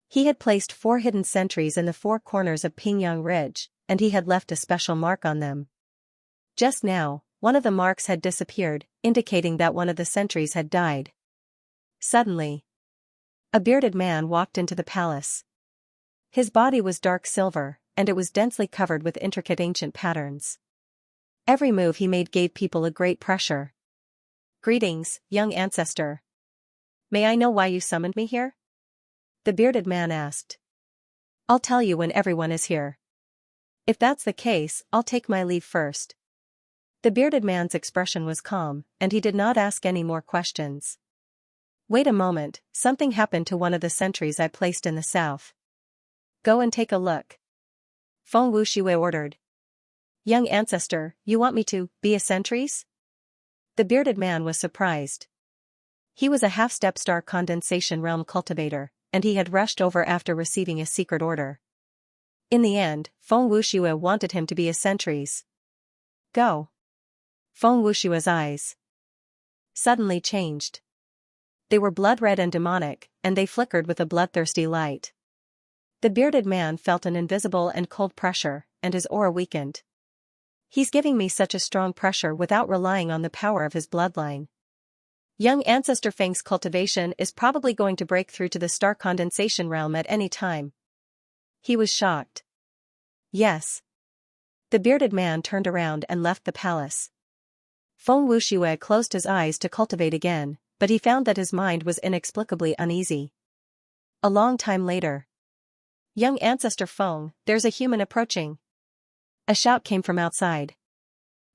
He had placed 4 hidden sentries in the 4 corners of Pingyang Ridge, and he had left a special mark on them. Just now, one of the marks had disappeared, indicating that one of the sentries had died. Suddenly, a bearded man walked into the palace. His body was dark silver, and it was densely covered with intricate ancient patterns. Every move he made gave people a great pressure. Greetings, young ancestor. May I know why you summoned me here? The bearded man asked. I'll tell you when everyone is here. If that's the case, I'll take my leave first. The bearded man's expression was calm, and he did not ask any more questions. Wait a moment, something happened to one of the sentries I placed in the south. Go and take a look. Feng Wuxue ordered. Young ancestor, you want me to be a sentries? The bearded man was surprised. He was a half-step star condensation realm cultivator, and he had rushed over after receiving a secret order. In the end, Feng Wuxue wanted him to be a sentries. Go. Feng Wuxue's eyes suddenly changed. They were blood-red and demonic, and they flickered with a bloodthirsty light. The bearded man felt an invisible and cold pressure, and his aura weakened. He's giving me such a strong pressure without relying on the power of his bloodline. Young Ancestor Feng's cultivation is probably going to break through to the star condensation realm at any time. He was shocked. Yes. The bearded man turned around and left the palace. Feng Wuxue closed his eyes to cultivate again, but he found that his mind was inexplicably uneasy. A long time later. Young Ancestor Feng, there's a human approaching. A shout came from outside.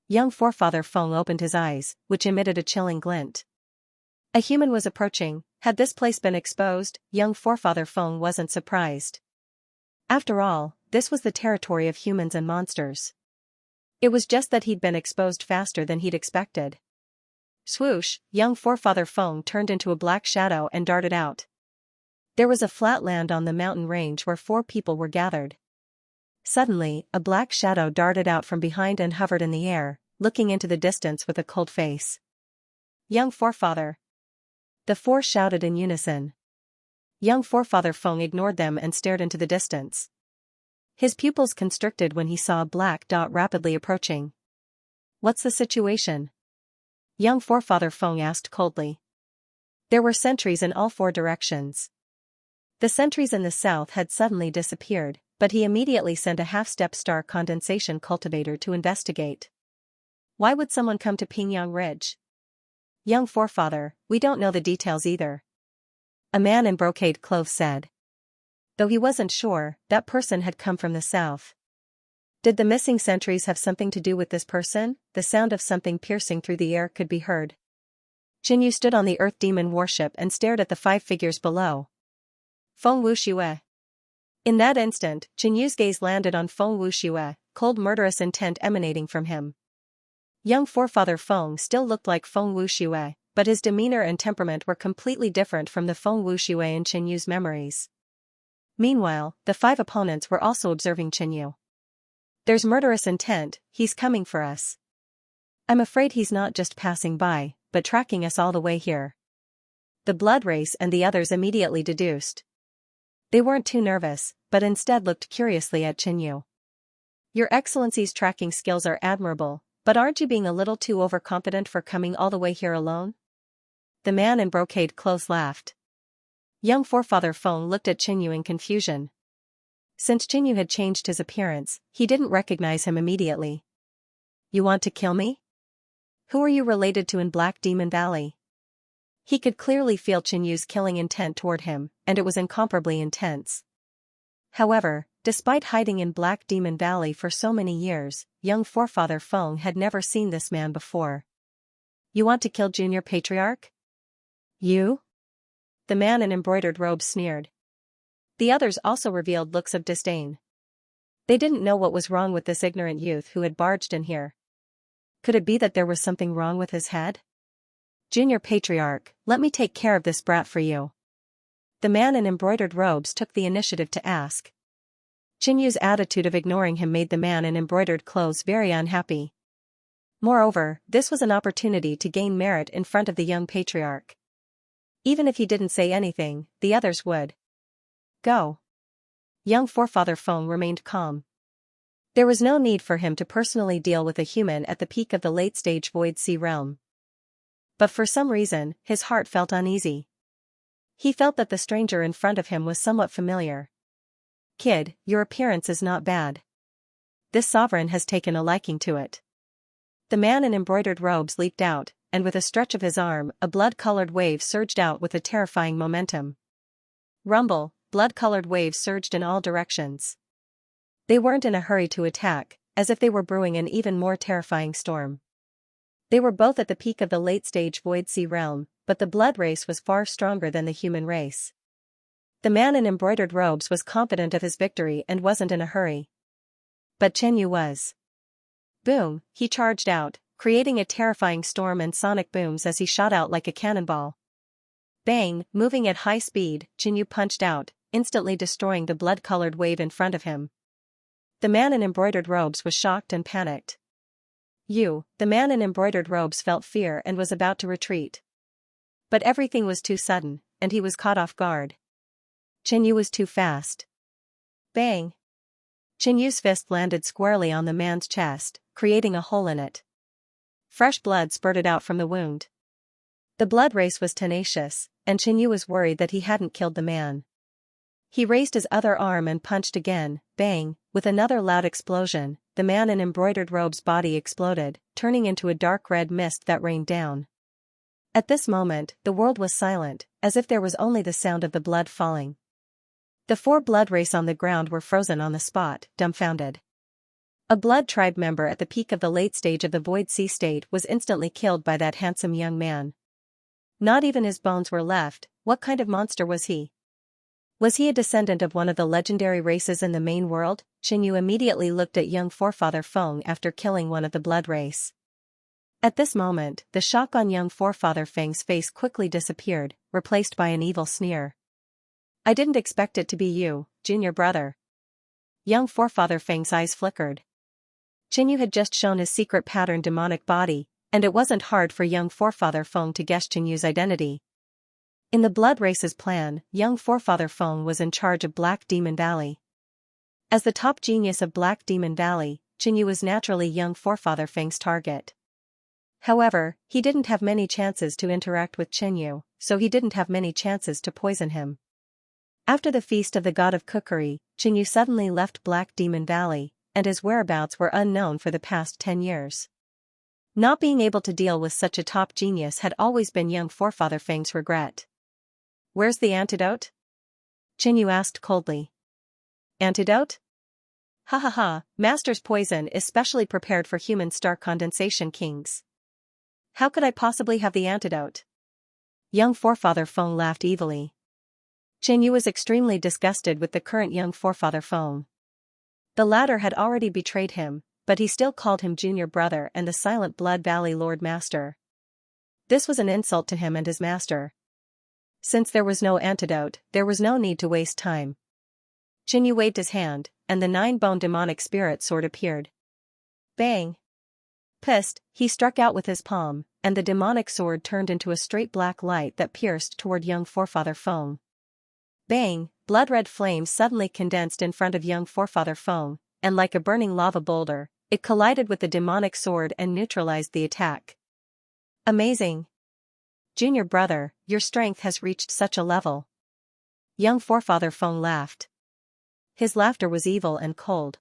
Young Forefather Feng opened his eyes, which emitted a chilling glint. A human was approaching. Had this place been exposed, young Forefather Feng wasn't surprised. After all, this was the territory of humans and monsters. It was just that he'd been exposed faster than he'd expected. Swoosh, young Forefather Feng turned into a black shadow and darted out. There was a flat land on the mountain range where 4 people were gathered. Suddenly, a black shadow darted out from behind and hovered in the air, looking into the distance with a cold face. Young Forefather. The 4 shouted in unison. Young Forefather Feng ignored them and stared into the distance. His pupils constricted when he saw a black dot rapidly approaching. What's the situation? Young Forefather Feng asked coldly. There were sentries in all 4 directions. The sentries in the south had suddenly disappeared, but he immediately sent a half-step star condensation cultivator to investigate. Why would someone come to Pingyang Ridge? Young Forefather, we don't know the details either. A man in brocade clothes said. Though he wasn't sure, that person had come from the south. Did the missing sentries have something to do with this person? The sound of something piercing through the air could be heard. Jinyu stood on the Earth Demon warship and stared at the 5 figures below. Feng Wuxue. In that instant, Jinyu's gaze landed on Feng Wuxue, cold murderous intent emanating from him. Young Forefather Feng still looked like Feng Wuxue, but his demeanor and temperament were completely different from the Feng Wuxue in Jinyu's memories. Meanwhile, the 5 opponents were also observing Jinyu. There's murderous intent, he's coming for us. I'm afraid he's not just passing by, but tracking us all the way here. The blood race and the others immediately deduced. They weren't too nervous, but instead looked curiously at Jinyu. Your Excellency's tracking skills are admirable, but aren't you being a little too overconfident for coming all the way here alone? The man in brocade clothes laughed. Young Forefather Feng looked at Jinyu in confusion. Since Jinyu had changed his appearance, he didn't recognize him immediately. You want to kill me? Who are you related to in Black Demon Valley? He could clearly feel Jinyu's killing intent toward him, and it was incomparably intense. However, despite hiding in Black Demon Valley for so many years, young Forefather Feng had never seen this man before. You want to kill Junior Patriarch? You? The man in embroidered robes sneered. The others also revealed looks of disdain. They didn't know what was wrong with this ignorant youth who had barged in here. Could it be that there was something wrong with his head? Junior Patriarch, let me take care of this brat for you. The man in embroidered robes took the initiative to ask. Jinyu's attitude of ignoring him made the man in embroidered clothes very unhappy. Moreover, this was an opportunity to gain merit in front of the young patriarch. Even if he didn't say anything, the others would. Go. Young Forefather Feng remained calm. There was no need for him to personally deal with a human at the peak of the late-stage Void Sea realm. But for some reason, his heart felt uneasy. He felt that the stranger in front of him was somewhat familiar. Kid, your appearance is not bad. This sovereign has taken a liking to it. The man in embroidered robes leaped out, and with a stretch of his arm, a blood-colored wave surged out with a terrifying momentum. Rumble, blood-colored waves surged in all directions. They weren't in a hurry to attack, as if they were brewing an even more terrifying storm. They were both at the peak of the late-stage Void Sea realm, but the blood race was far stronger than the human race. The man in embroidered robes was confident of his victory and wasn't in a hurry. But Jinyu was. Boom, he charged out, creating a terrifying storm and sonic booms as he shot out like a cannonball. Bang, moving at high speed, Jinyu punched out, instantly destroying the blood-colored wave in front of him. The man in embroidered robes was shocked and panicked. The man in embroidered robes felt fear and was about to retreat. But everything was too sudden, and he was caught off guard. Jinyu was too fast. Bang! Jinyu's fist landed squarely on the man's chest, creating a hole in it. Fresh blood spurted out from the wound. The blood race was tenacious, and Qinyu was worried that he hadn't killed the man. He raised his other arm and punched again, bang, with another loud explosion. The man in embroidered robe's body exploded, turning into a dark red mist that rained down. At this moment, the world was silent, as if there was only the sound of the blood falling. The 4 blood race on the ground were frozen on the spot, dumbfounded. A blood tribe member at the peak of the late stage of the Void Sea state was instantly killed by that handsome young man. Not even his bones were left. What kind of monster was he? Was he a descendant of one of the legendary races in the main world? Qinyu immediately looked at young forefather Feng after killing one of the blood race. At this moment, the shock on young forefather Feng's face quickly disappeared, replaced by an evil sneer. I didn't expect it to be you, junior brother. Young forefather Feng's eyes flickered. Qinyu had just shown his secret pattern demonic body, and it wasn't hard for young forefather Feng to guess Qinyu's identity. In the blood race's plan, young forefather Feng was in charge of Black Demon Valley. As the top genius of Black Demon Valley, Qinyu was naturally young forefather Feng's target. However, he didn't have many chances to interact with Qinyu, so he didn't have many chances to poison him. After the feast of the god of cookery, Qinyu suddenly left Black Demon Valley, and his whereabouts were unknown for the past 10 years. Not being able to deal with such a top genius had always been young forefather Feng's regret. Where's the antidote? Qinyu asked coldly. Antidote? Ha ha ha, Master's poison is specially prepared for human star condensation kings. How could I possibly have the antidote? Young forefather Feng laughed evilly. Qinyu was extremely disgusted with the current young forefather Feng. The latter had already betrayed him, but he still called him junior brother and the silent Blood Valley Lord Master. This was an insult to him and his master. Since there was no antidote, there was no need to waste time. Qinyu waved his hand, and the 9-bone demonic spirit sword appeared. Bang! Pissed, he struck out with his palm, and the demonic sword turned into a straight black light that pierced toward young forefather Feng. Bang! Blood-red flames suddenly condensed in front of young forefather Feng, and like a burning lava boulder, it collided with the demonic sword and neutralized the attack. Amazing! Junior brother, your strength has reached such a level. Young forefather Feng laughed. His laughter was evil and cold.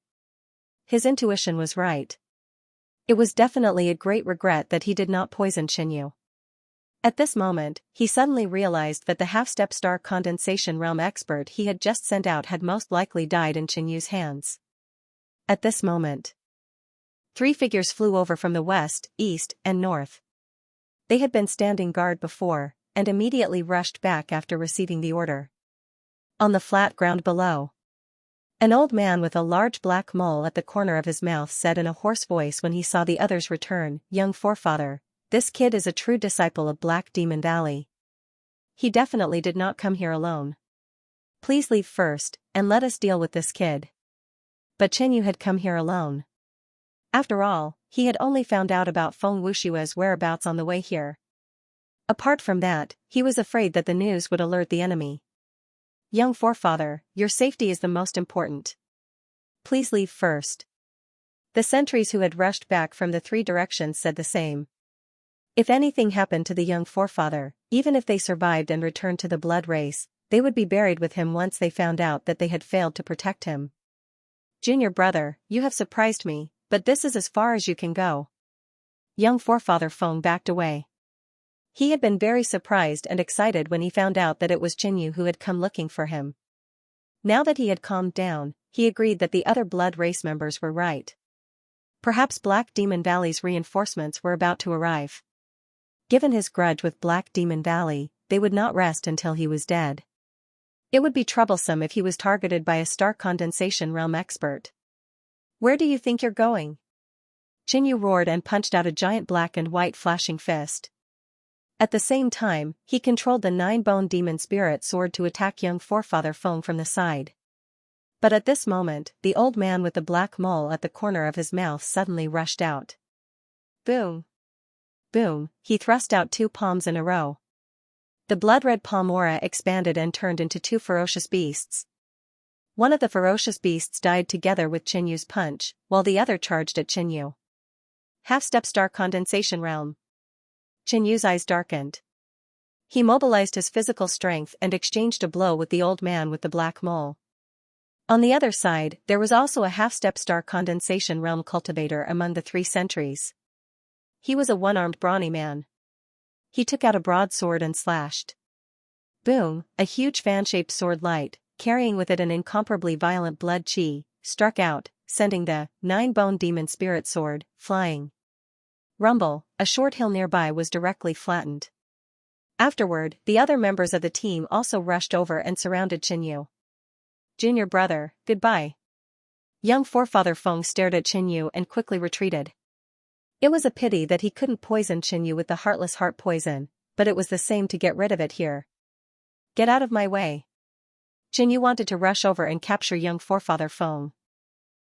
His intuition was right. It was definitely a great regret that he did not poison Qinyu. At this moment, he suddenly realized that the half-step star condensation realm expert he had just sent out had most likely died in Qinyu's hands. At this moment, 3 figures flew over from the west, east, and north. They had been standing guard before, and immediately rushed back after receiving the order. On the flat ground below, an old man with a large black mole at the corner of his mouth said in a hoarse voice when he saw the others return, "Young forefather, this kid is a true disciple of Black Demon Valley. He definitely did not come here alone. Please leave first, and let us deal with this kid." But Qinyu had come here alone. After all, he had only found out about Feng Wushua's whereabouts on the way here. Apart from that, he was afraid that the news would alert the enemy. Young forefather, your safety is the most important. Please leave first. The sentries who had rushed back from the 3 directions said the same. If anything happened to the young forefather, even if they survived and returned to the blood race, they would be buried with him once they found out that they had failed to protect him. Junior brother, you have surprised me, but this is as far as you can go. Young forefather Feng backed away. He had been very surprised and excited when he found out that it was Qinyu who had come looking for him. Now that he had calmed down, he agreed that the other blood race members were right. Perhaps Black Demon Valley's reinforcements were about to arrive. Given his grudge with Black Demon Valley, they would not rest until he was dead. It would be troublesome if he was targeted by a star condensation realm expert. Where do you think you're going? Qinyu roared and punched out a giant black and white flashing fist. At the same time, he controlled the 9-bone demon spirit sword to attack young forefather Feng from the side. But at this moment, the old man with the black mole at the corner of his mouth suddenly rushed out. Boom! Boom! He thrust out 2 palms in a row. The blood-red palm aura expanded and turned into 2 ferocious beasts. One of the ferocious beasts died together with Qinyu's punch, while the other charged at Qinyu. Half-step star condensation realm. Qinyu's eyes darkened. He mobilized his physical strength and exchanged a blow with the old man with the black mole. On the other side, there was also a half-step star condensation realm cultivator among the 3 sentries. He was a one-armed brawny man. He took out a broadsword and slashed. Boom, a huge fan-shaped sword light, carrying with it an incomparably violent blood chi, struck out, sending the 9-bone demon spirit sword flying. Rumble, a short hill nearby was directly flattened. Afterward, the other members of the team also rushed over and surrounded Xianxia. Junior brother, goodbye. Young forefather Feng stared at Xianxia and quickly retreated. It was a pity that he couldn't poison Xianxia with the heartless heart poison, but it was the same to get rid of it here. Get out of my way. Xianxia wanted to rush over and capture young forefather Feng.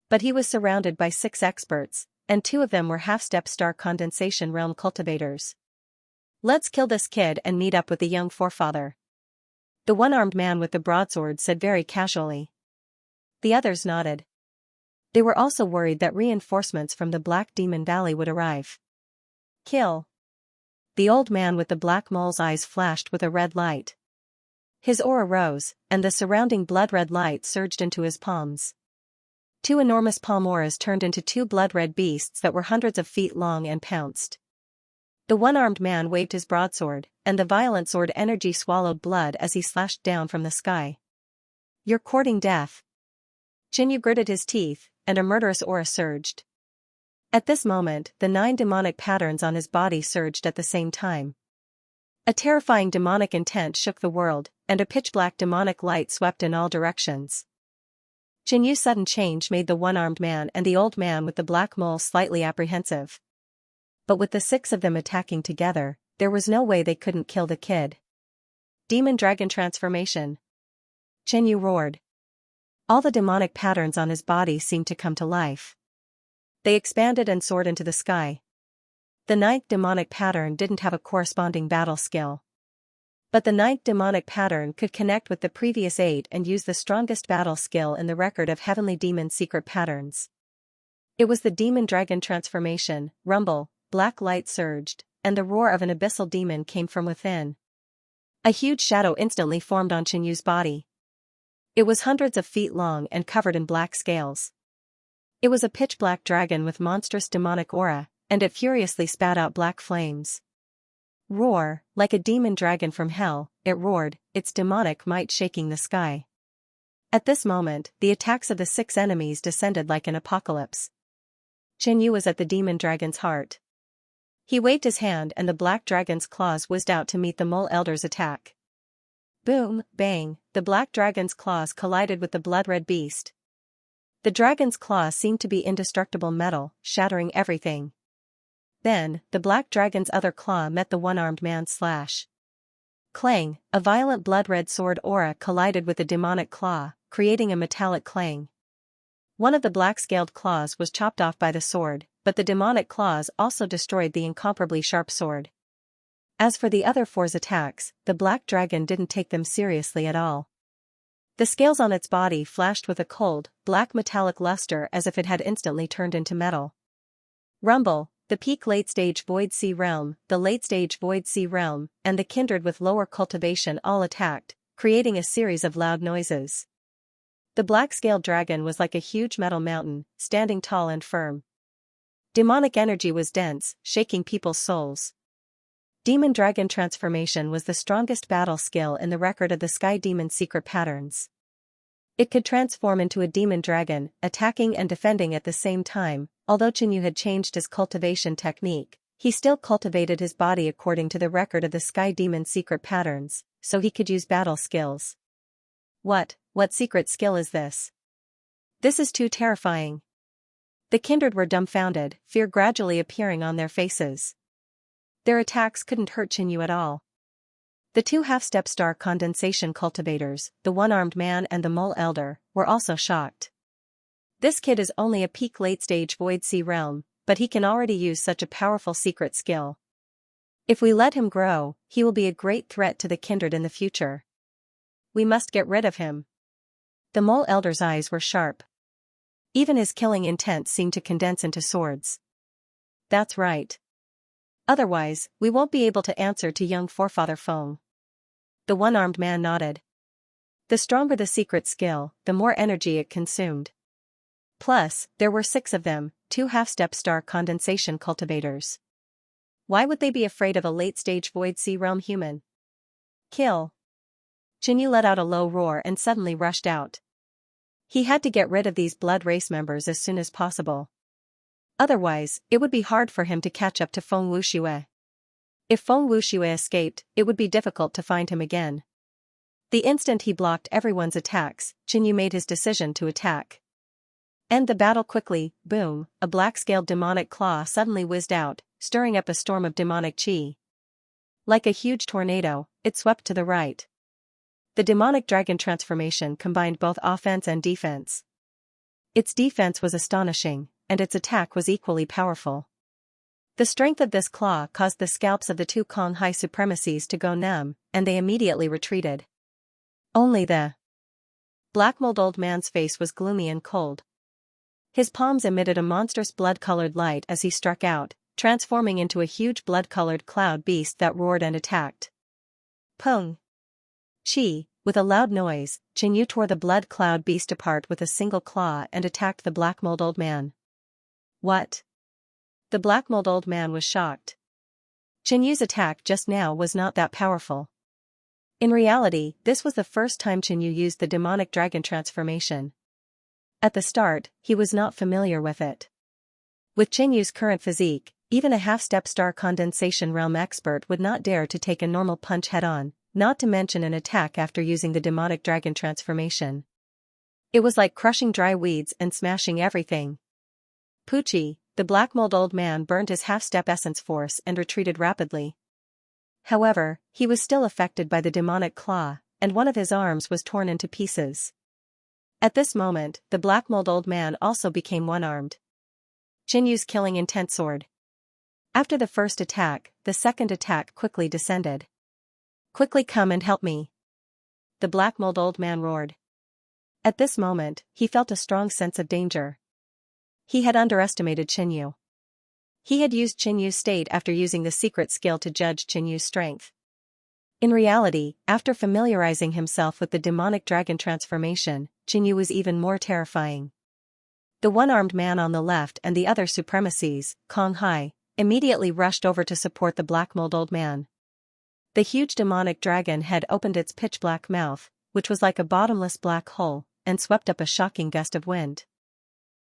But he was surrounded by 6 experts, and 2 of them were half-step star condensation realm cultivators. Let's kill this kid and meet up with the young forefather. The one-armed man with the broadsword said very casually. The others nodded. They were also worried that reinforcements from the Black Demon Valley would arrive. Kill. The old man with the black mole's eyes flashed with a red light. His aura rose, and the surrounding blood-red light surged into his palms. 2 enormous palm auras turned into 2 blood-red beasts that were hundreds of feet long and pounced. The one-armed man waved his broadsword, and the violent sword energy swallowed blood as he slashed down from the sky. You're courting death. Xianxia gritted his teeth, and a murderous aura surged. At this moment, the 9 demonic patterns on his body surged at the same time. A terrifying demonic intent shook the world, and a pitch-black demonic light swept in all directions. Xianxia's sudden change made the one-armed man and the old man with the black mole slightly apprehensive. But with the 6 of them attacking together, there was no way they couldn't kill the kid. Demon Dragon Transformation. Xianxia roared. All the demonic patterns on his body seemed to come to life. They expanded and soared into the sky. The 9th demonic pattern didn't have a corresponding battle skill. But the 9th demonic pattern could connect with the previous 8 and use the strongest battle skill in the record of Heavenly Demon secret patterns. It was the Demon Dragon Transformation. Rumble, black light surged, and the roar of an abyssal demon came from within. A huge shadow instantly formed on Xianxu's body. It was hundreds of feet long and covered in black scales. It was a pitch-black dragon with monstrous demonic aura, and it furiously spat out black flames. Roar, like a demon dragon from hell, it roared, its demonic might shaking the sky. At this moment, the attacks of the 6 enemies descended like an apocalypse. Xianxia was at the demon dragon's heart. He waved his hand and the black dragon's claws whizzed out to meet the mole elder's attack. Boom, bang, the black dragon's claws collided with the blood-red beast. The dragon's claws seemed to be indestructible metal, shattering everything. Then, the black dragon's other claw met the one-armed man's slash. Clang, a violent blood-red sword aura collided with the demonic claw, creating a metallic clang. One of the black-scaled claws was chopped off by the sword, but the demonic claws also destroyed the incomparably sharp sword. As for the other 4's attacks, the black dragon didn't take them seriously at all. The scales on its body flashed with a cold, black metallic luster as if it had instantly turned into metal. Rumble, the peak late-stage Void Sea Realm, the late-stage Void Sea Realm, and the kindred with lower cultivation all attacked, creating a series of loud noises. The black-scaled dragon was like a huge metal mountain, standing tall and firm. Demonic energy was dense, shaking people's souls. Demon Dragon Transformation was the strongest battle skill in the record of the Sky Demon secret patterns. It could transform into a demon dragon, attacking and defending at the same time. Although Xianxia had changed his cultivation technique, he still cultivated his body according to the record of the Sky Demon secret patterns, so he could use battle skills. What secret skill is this? This is too terrifying. The kindred were dumbfounded, fear gradually appearing on their faces. Their attacks couldn't hurt Xianxia at all. The 2 half-step star condensation cultivators, the one-armed man and the mole elder, were also shocked. This kid is only a peak late-stage Void Sea Realm, but he can already use such a powerful secret skill. If we let him grow, he will be a great threat to the kindred in the future. We must get rid of him. The mole elder's eyes were sharp. Even his killing intent seemed to condense into swords. That's right. Otherwise, we won't be able to answer to young forefather Feng. The one-armed man nodded. The stronger the secret skill, the more energy it consumed. Plus, there were 6 of them, 2 half-step star condensation cultivators. Why would they be afraid of a late-stage Void Sea Realm human? Kill! Jinyu let out a low roar and suddenly rushed out. He had to get rid of these blood race members as soon as possible. Otherwise, it would be hard for him to catch up to Feng Wuxue. If Feng Wuxue escaped, it would be difficult to find him again. The instant he blocked everyone's attacks, Jinyu made his decision to attack. End the battle quickly. Boom, a black-scaled demonic claw suddenly whizzed out, stirring up a storm of demonic chi. Like a huge tornado, it swept to the right. The demonic dragon transformation combined both offense and defense. Its defense was astonishing, and its attack was equally powerful. The strength of this claw caused the scalps of the 2 Konghai supremacies to go numb, and they immediately retreated. Only the black mold old man's face was gloomy and cold. His palms emitted a monstrous blood-colored light as he struck out, transforming into a huge blood-colored cloud beast that roared and attacked. Pung! Chi! With a loud noise, Jinyu tore the blood cloud beast apart with a single claw and attacked the black mold old man. What? The black mold old man was shocked. Jinyu's attack just now was not that powerful. In reality, this was the first time Jinyu used the demonic dragon transformation. At the start, he was not familiar with it. With Jinyu's current physique, even a half-step star condensation realm expert would not dare to take a normal punch head-on, not to mention an attack after using the demonic dragon transformation. It was like crushing dry weeds and smashing everything. Pucci, the black mold old man burned his half-step essence force and retreated rapidly. However, he was still affected by the demonic claw, and one of his arms was torn into pieces. At this moment, the black mold old man also became one-armed. Jinyu's killing intent soared. After the first attack, the second attack quickly descended. Quickly come and help me! The black mold old man roared. At this moment, he felt a strong sense of danger. He had underestimated Jinyu. He had used Jinyu's state after using the secret skill to judge Jinyu's strength. In reality, after familiarizing himself with the demonic dragon transformation, Jinyu was even more terrifying. The one-armed man on the left and the other supremacies, Konghai, immediately rushed over to support the black mold old man. The huge demonic dragon had opened its pitch-black mouth, which was like a bottomless black hole, and swept up a shocking gust of wind.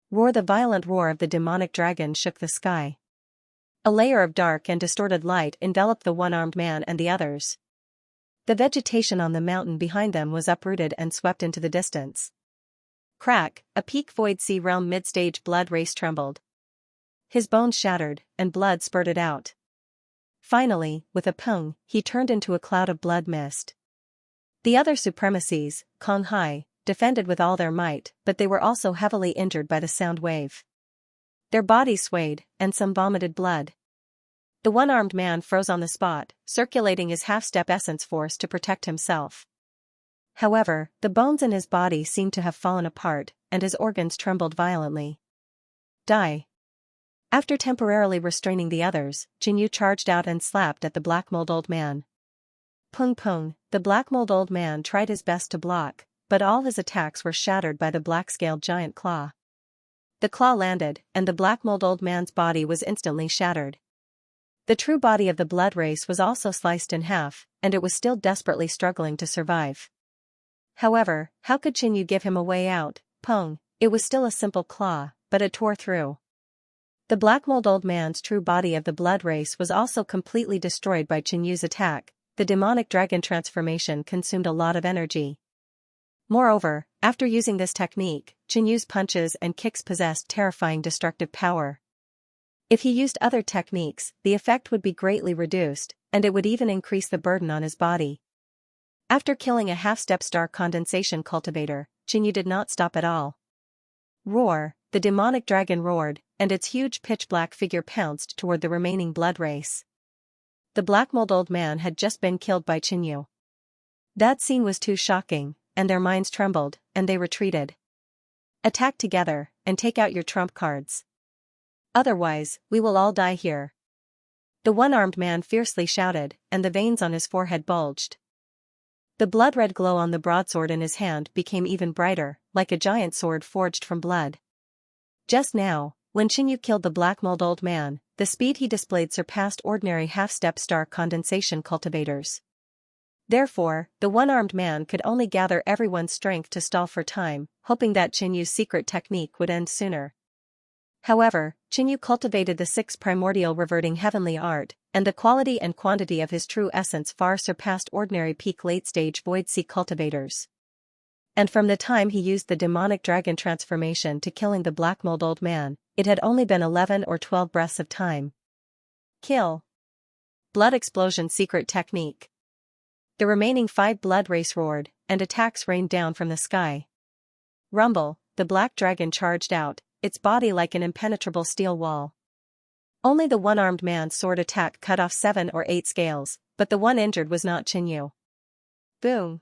Roar! The violent roar of the demonic dragon shook the sky. A layer of dark and distorted light enveloped the one-armed man and the others. The vegetation on the mountain behind them was uprooted and swept into the distance. Crack! A peak Void Sea Realm mid-stage blood race trembled. His bones shattered, and blood spurted out. Finally, with a pung, he turned into a cloud of blood mist. The other supremacies, Konghai, defended with all their might, but they were also heavily injured by the sound wave. Their bodies swayed, and some vomited blood. The one-armed man froze on the spot, circulating his half-step essence force to protect himself. However, the bones in his body seemed to have fallen apart, and his organs trembled violently. Die! After temporarily restraining the others, Jinyu charged out and slapped at the black mold old man. Pung pung, the black mold old man tried his best to block, but all his attacks were shattered by the black-scaled giant claw. The claw landed, and the black mold old man's body was instantly shattered. The true body of the blood race was also sliced in half, and it was still desperately struggling to survive. However, how could Jinyu give him a way out? Pung, it was still a simple claw, but it tore through. The black mold old man's true body of the blood race was also completely destroyed by Jinyu's attack. The demonic dragon transformation consumed a lot of energy. Moreover, after using this technique, Jinyu's punches and kicks possessed terrifying destructive power. If he used other techniques, the effect would be greatly reduced, and it would even increase the burden on his body. After killing a half-step star condensation cultivator, Jinyu did not stop at all. Roar! The demonic dragon roared, and its huge pitch-black figure pounced toward the remaining blood race. The black mold old man had just been killed by Jinyu. That scene was too shocking, and their minds trembled, and they retreated. Attack together, and take out your trump cards. Otherwise, we will all die here. The one-armed man fiercely shouted, and the veins on his forehead bulged. The blood-red glow on the broadsword in his hand became even brighter, like a giant sword forged from blood. Just now, when Xianxia killed the black-mold old man, the speed he displayed surpassed ordinary half-step star condensation cultivators. Therefore, the one-armed man could only gather everyone's strength to stall for time, hoping that Xianxu's secret technique would end sooner. However, Xianxia cultivated the sixth primordial reverting heavenly art, and the quality and quantity of his true essence far surpassed ordinary peak late-stage void sea cultivators. And from the time he used the demonic dragon transformation to killing the black mold old man, it had only been 11 or 12 breaths of time. Kill. Blood explosion secret technique. The remaining 5 blood race roared, and attacks rained down from the sky. Rumble, the black dragon charged out, its body like an impenetrable steel wall. Only the one-armed man's sword attack cut off 7 or 8 scales, but the one injured was not Xianxia. Boom.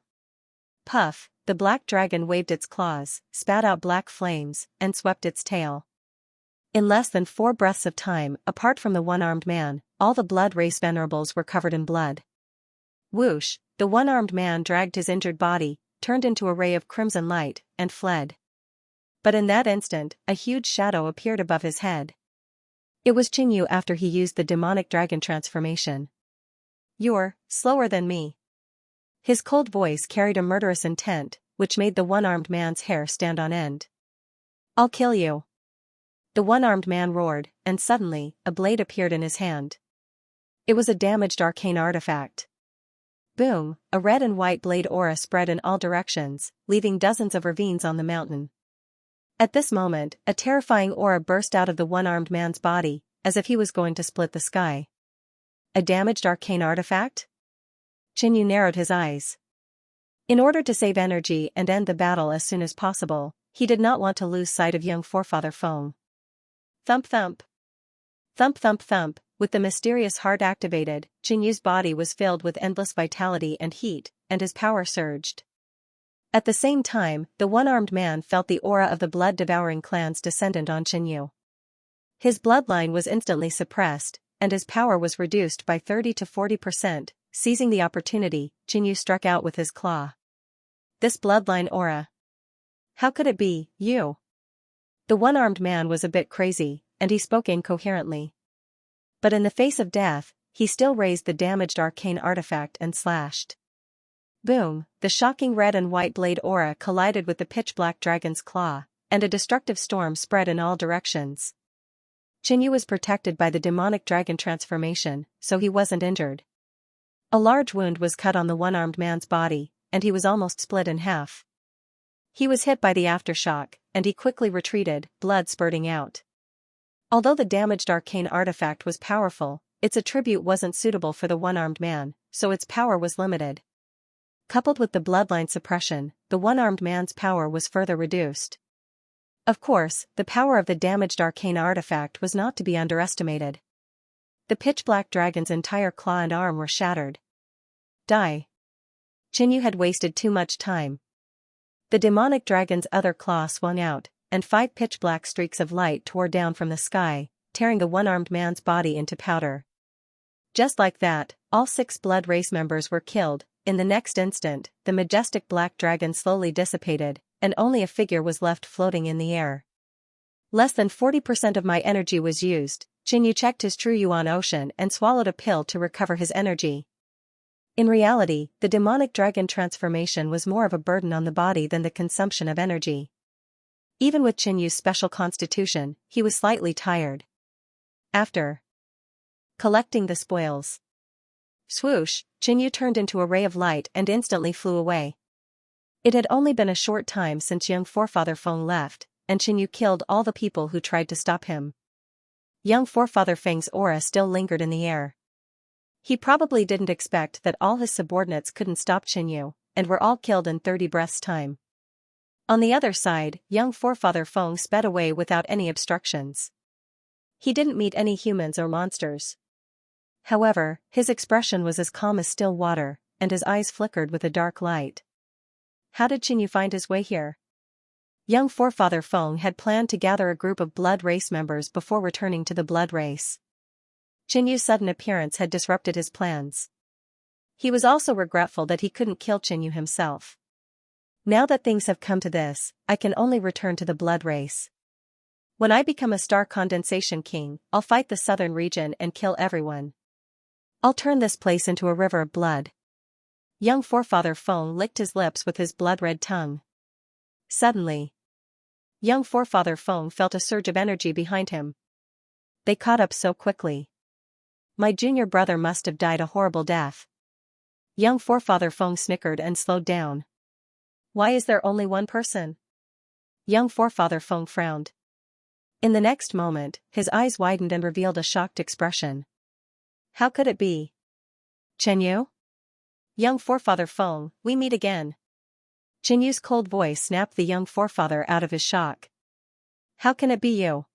Puff, the black dragon waved its claws, spat out black flames, and swept its tail. In less than 4 breaths of time, apart from the one-armed man, all the blood race venerables were covered in blood. Whoosh, the one-armed man dragged his injured body, turned into a ray of crimson light, and fled. But in that instant, a huge shadow appeared above his head. It was Xianxia after he used the demonic dragon transformation. "You're slower than me." His cold voice carried a murderous intent, which made the one-armed man's hair stand on end. "I'll kill you." The one-armed man roared, and suddenly, a blade appeared in his hand. It was a damaged arcane artifact. Boom, a red and white blade aura spread in all directions, leaving dozens of ravines on the mountain. At this moment, a terrifying aura burst out of the one-armed man's body, as if he was going to split the sky. A damaged arcane artifact? Xianxia narrowed his eyes. In order to save energy and end the battle as soon as possible, he did not want to lose sight of young forefather Feng. Thump thump. Thump thump thump, with the mysterious heart activated, Xianxu's body was filled with endless vitality and heat, and his power surged. At the same time, the one-armed man felt the aura of the blood-devouring clan's descendant on Xianxia. His bloodline was instantly suppressed, and his power was reduced by 30 to 40%. Seizing the opportunity, Xianxia struck out with his claw. "This bloodline aura. How could it be, you?" The one-armed man was a bit crazy, and he spoke incoherently. But in the face of death, he still raised the damaged arcane artifact and slashed. Boom, the shocking red and white blade aura collided with the pitch-black dragon's claw, and a destructive storm spread in all directions. Xianxia was protected by the demonic dragon transformation, so he wasn't injured. A large wound was cut on the one-armed man's body, and he was almost split in half. He was hit by the aftershock, and he quickly retreated, blood spurting out. Although the damaged arcane artifact was powerful, its attribute wasn't suitable for the one-armed man, so its power was limited. Coupled with the bloodline suppression, the one-armed man's power was further reduced. Of course, the power of the damaged arcane artifact was not to be underestimated. The pitch-black dragon's entire claw and arm were shattered. Die. Xianxia had wasted too much time. The demonic dragon's other claw swung out, and 5 pitch-black streaks of light tore down from the sky, tearing the one-armed man's body into powder. Just like that, all 6 blood race members were killed. In the next instant, the majestic black dragon slowly dissipated, and only a figure was left floating in the air. Less than 40% of my energy was used. Xianxia checked his true yuan ocean and swallowed a pill to recover his energy. In reality, the demonic dragon transformation was more of a burden on the body than the consumption of energy. Even with Xianxu's special constitution, he was slightly tired. After collecting the spoils, swoosh, Xianxia turned into a ray of light and instantly flew away. It had only been a short time since young forefather Feng left, and Xianxia killed all the people who tried to stop him. Young forefather Feng's aura still lingered in the air. He probably didn't expect that all his subordinates couldn't stop Xianxia, and were all killed in 30 breaths' time. On the other side, young forefather Feng sped away without any obstructions. He didn't meet any humans or monsters. However, his expression was as calm as still water, and his eyes flickered with a dark light. How did Xianxia find his way here? Young forefather Feng had planned to gather a group of blood race members before returning to the blood race. Xianxu's sudden appearance had disrupted his plans. He was also regretful that he couldn't kill Qinyu himself. Now that things have come to this, I can only return to the blood race. When I become a star condensation king, I'll fight the southern region and kill everyone. I'll turn this place into a river of blood. Young forefather Feng licked his lips with his blood-red tongue. Suddenly, young forefather Feng felt a surge of energy behind him. They caught up so quickly. My junior brother must have died a horrible death. Young forefather Feng snickered and slowed down. Why is there only one person? Young forefather Feng frowned. In the next moment, his eyes widened and revealed a shocked expression. How could it be? Qinyu? Young forefather Feng, we meet again. Qinyu's cold voice snapped the young forefather out of his shock. How can it be you?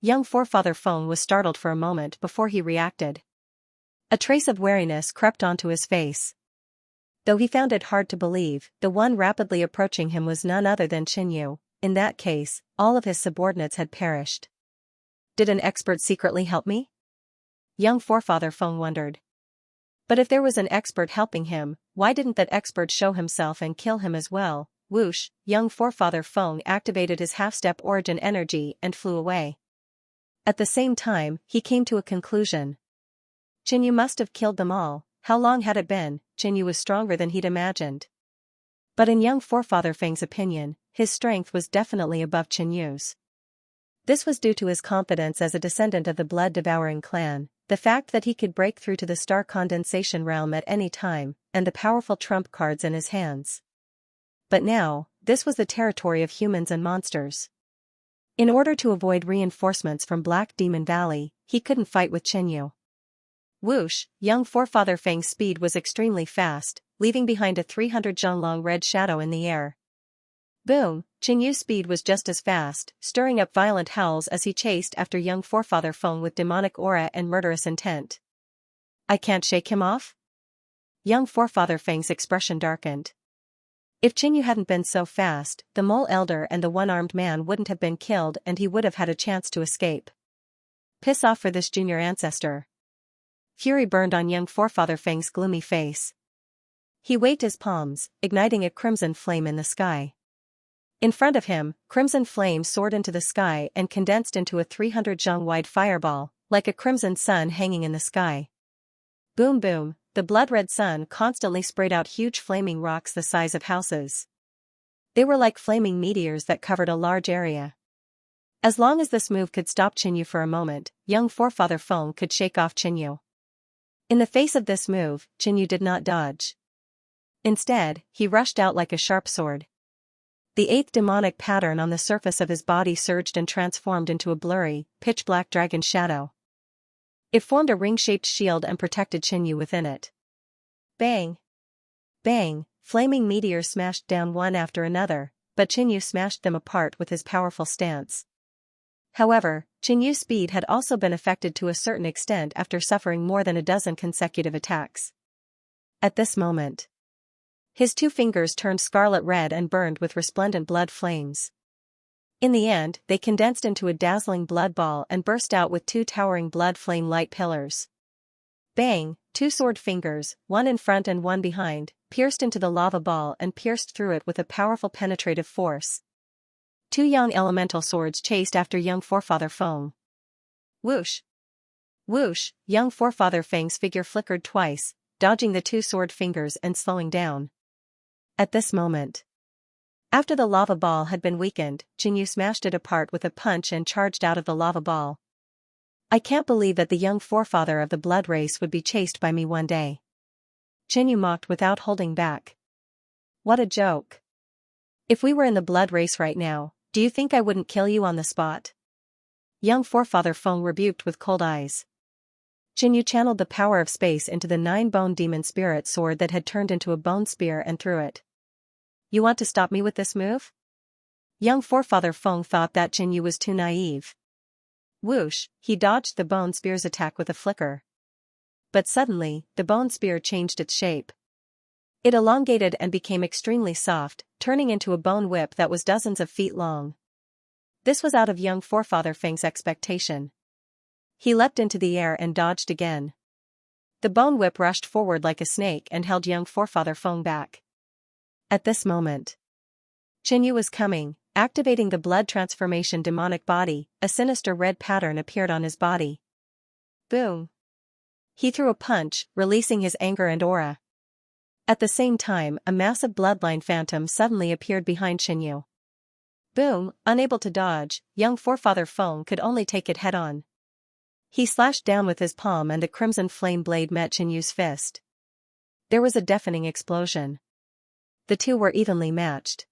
Young forefather Feng was startled for a moment before he reacted. A trace of wariness crept onto his face. Though he found it hard to believe, the one rapidly approaching him was none other than Qinyu. In that case, all of his subordinates had perished. Did an expert secretly help me? Young forefather Feng wondered. But if there was an expert helping him, why didn't that expert show himself and kill him as well? Whoosh, young forefather Feng activated his half-step origin energy and flew away. At the same time, he came to a conclusion. Qinyu must have killed them all. How long had it been? Qinyu was stronger than he'd imagined. But in young forefather Feng's opinion, his strength was definitely above Qinyu's. This was due to his confidence as a descendant of the blood-devouring clan, the fact that he could break through to the star condensation realm at any time, and the powerful trump cards in his hands. But now, this was the territory of humans and monsters. In order to avoid reinforcements from Black Demon Valley, he couldn't fight with Qinyu. Whoosh, young forefather Feng's speed was extremely fast, leaving behind a 300-zhang-long red shadow in the air. Boom, Qinyu's speed was just as fast, stirring up violent howls as he chased after young forefather Feng with demonic aura and murderous intent. I can't shake him off? Young forefather Feng's expression darkened. If Qinyu hadn't been so fast, the mole elder and the one-armed man wouldn't have been killed and he would have had a chance to escape. Piss off for this junior ancestor. Fury burned on young forefather Feng's gloomy face. He waved his palms, igniting a crimson flame in the sky. In front of him, crimson flame soared into the sky and condensed into a 300-zhang-wide fireball, like a crimson sun hanging in the sky. Boom boom, the blood-red sun constantly sprayed out huge flaming rocks the size of houses. They were like flaming meteors that covered a large area. As long as this move could stop Qinyu for a moment, young forefather Feng could shake off Qinyu. In the face of this move, Qinyu did not dodge. Instead, he rushed out like a sharp sword. The eighth demonic pattern on the surface of his body surged and transformed into a blurry, pitch-black dragon shadow. It formed a ring-shaped shield and protected Qinyu within it. Bang! Bang! Flaming meteors smashed down one after another, but Qinyu smashed them apart with his powerful stance. However, Qinyu's speed had also been affected to a certain extent after suffering more than a dozen consecutive attacks. At this moment, his two fingers turned scarlet red and burned with resplendent blood flames. In the end, they condensed into a dazzling blood ball and burst out with two towering blood flame light pillars. Bang! Two sword fingers, one in front and one behind, pierced into the lava ball and pierced through it with a powerful penetrative force. Two young elemental swords chased after young forefather Feng. Whoosh! Whoosh! Young forefather Feng's figure flickered twice, dodging the two sword fingers and slowing down. At this moment, after the lava ball had been weakened, Qinyu smashed it apart with a punch and charged out of the lava ball. I can't believe that the young forefather of the blood race would be chased by me one day. Qinyu mocked without holding back. What a joke. If we were in the blood race right now, do you think I wouldn't kill you on the spot? Young forefather Feng rebuked with cold eyes. Qinyu channeled the power of space into the 9-bone demon spirit sword that had turned into a bone spear and threw it. You want to stop me with this move? Young forefather Feng thought that Qinyu was too naive. Whoosh, he dodged the bone spear's attack with a flicker. But suddenly, the bone spear changed its shape. It elongated and became extremely soft, turning into a bone whip that was dozens of feet long. This was out of young forefather Feng's expectation. He leapt into the air and dodged again. The bone whip rushed forward like a snake and held young forefather Feng back. At this moment, Xianxia was coming, activating the blood transformation demonic body. A sinister red pattern appeared on his body. Boom! He threw a punch, releasing his anger and aura. At the same time, a massive bloodline phantom suddenly appeared behind Xianxia. Boom! Unable to dodge, young forefather Feng could only take it head-on. He slashed down with his palm and the crimson flame blade met Xianxu's fist. There was a deafening explosion. The two were evenly matched.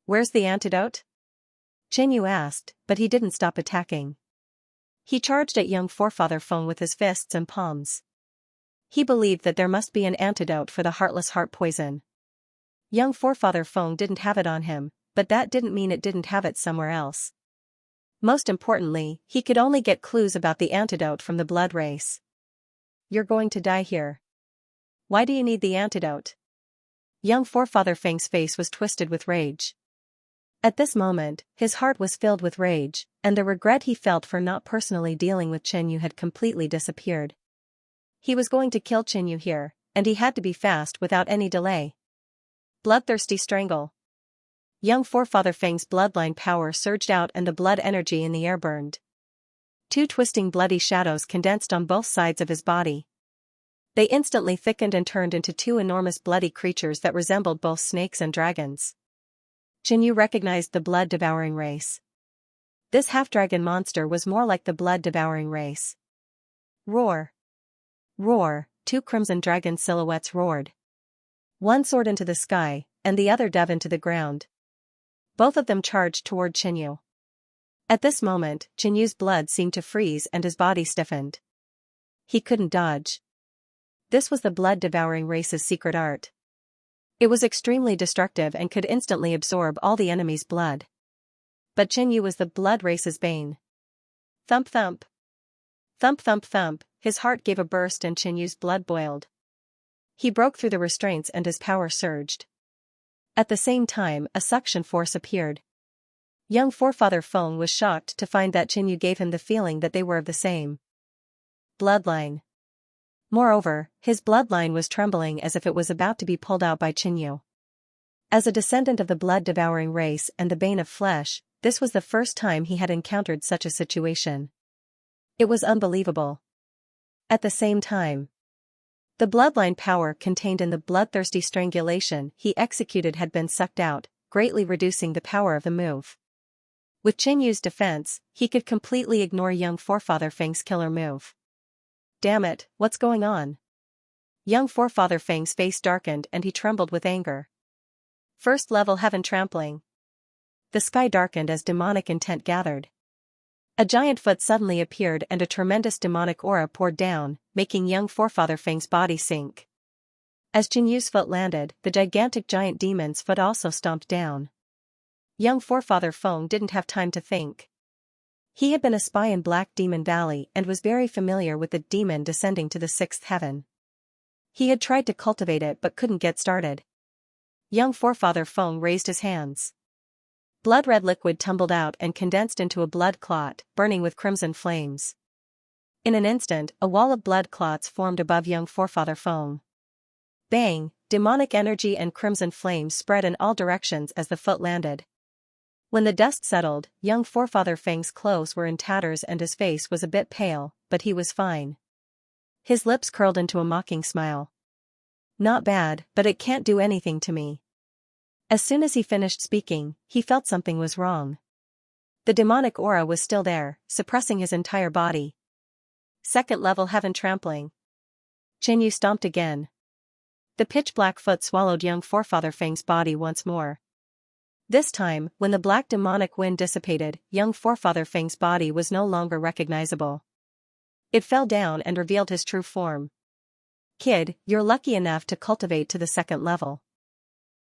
"Where's the antidote?" Xianxia asked, but he didn't stop attacking. He charged at young forefather Feng with his fists and palms. He believed that there must be an antidote for the heartless heart poison. Young forefather Feng didn't have it on him, but that didn't mean it didn't have it somewhere else. Most importantly, he could only get clues about the antidote from the blood race. "You're going to die here. Why do you need the antidote?" Young forefather Feng's face was twisted with rage. At this moment, his heart was filled with rage, and the regret he felt for not personally dealing with Xianxia had completely disappeared. He was going to kill Xianxia here, and he had to be fast without any delay. Bloodthirsty strangle. Young forefather Feng's bloodline power surged out and the blood energy in the air burned. Two twisting bloody shadows condensed on both sides of his body. They instantly thickened and turned into two enormous bloody creatures that resembled both snakes and dragons. Xianxia recognized the blood-devouring race. This half-dragon monster was more like the blood-devouring race. Roar! Roar! Two crimson dragon silhouettes roared. One soared into the sky, and the other dove into the ground. Both of them charged toward Xianxia. At this moment, Xianxu's blood seemed to freeze and his body stiffened. He couldn't dodge. This was the blood-devouring race's secret art. It was extremely destructive and could instantly absorb all the enemy's blood. But Xianxia was the blood race's bane. Thump thump. Thump thump thump, his heart gave a burst and Xianxu's blood boiled. He broke through the restraints and his power surged. At the same time, a suction force appeared. Young forefather Feng was shocked to find that Xianxia gave him the feeling that they were of the same bloodline. Moreover, his bloodline was trembling as if it was about to be pulled out by Xianxia. As a descendant of the blood-devouring race and the bane of flesh, this was the first time he had encountered such a situation. It was unbelievable. At the same time, the bloodline power contained in the bloodthirsty strangulation he executed had been sucked out, greatly reducing the power of the move. With Xianxu's defense, he could completely ignore young forefather Feng's killer move. Damn it, what's going on? Young forefather Feng's face darkened and he trembled with anger. First level heaven trampling. The sky darkened as demonic intent gathered. A giant foot suddenly appeared and a tremendous demonic aura poured down, making young forefather Feng's body sink. As Xianxu's foot landed, the gigantic giant demon's foot also stomped down. Young forefather Feng didn't have time to think. He had been a spy in Black Demon Valley and was very familiar with the demon descending to the sixth heaven. He had tried to cultivate it but couldn't get started. Young forefather Feng raised his hands. Blood-red liquid tumbled out and condensed into a blood clot, burning with crimson flames. In an instant, a wall of blood clots formed above young forefather Feng. Bang! Demonic energy and crimson flames spread in all directions as the foot landed. When the dust settled, young forefather Feng's clothes were in tatters and his face was a bit pale, but he was fine. His lips curled into a mocking smile. Not bad, but it can't do anything to me. As soon as he finished speaking, he felt something was wrong. The demonic aura was still there, suppressing his entire body. Second level heaven trampling. Xianxia stomped again. The pitch-black foot swallowed young forefather Feng's body once more. This time, when the black demonic wind dissipated, young forefather Feng's body was no longer recognizable. It fell down and revealed his true form. Kid, you're lucky enough to cultivate to the second level.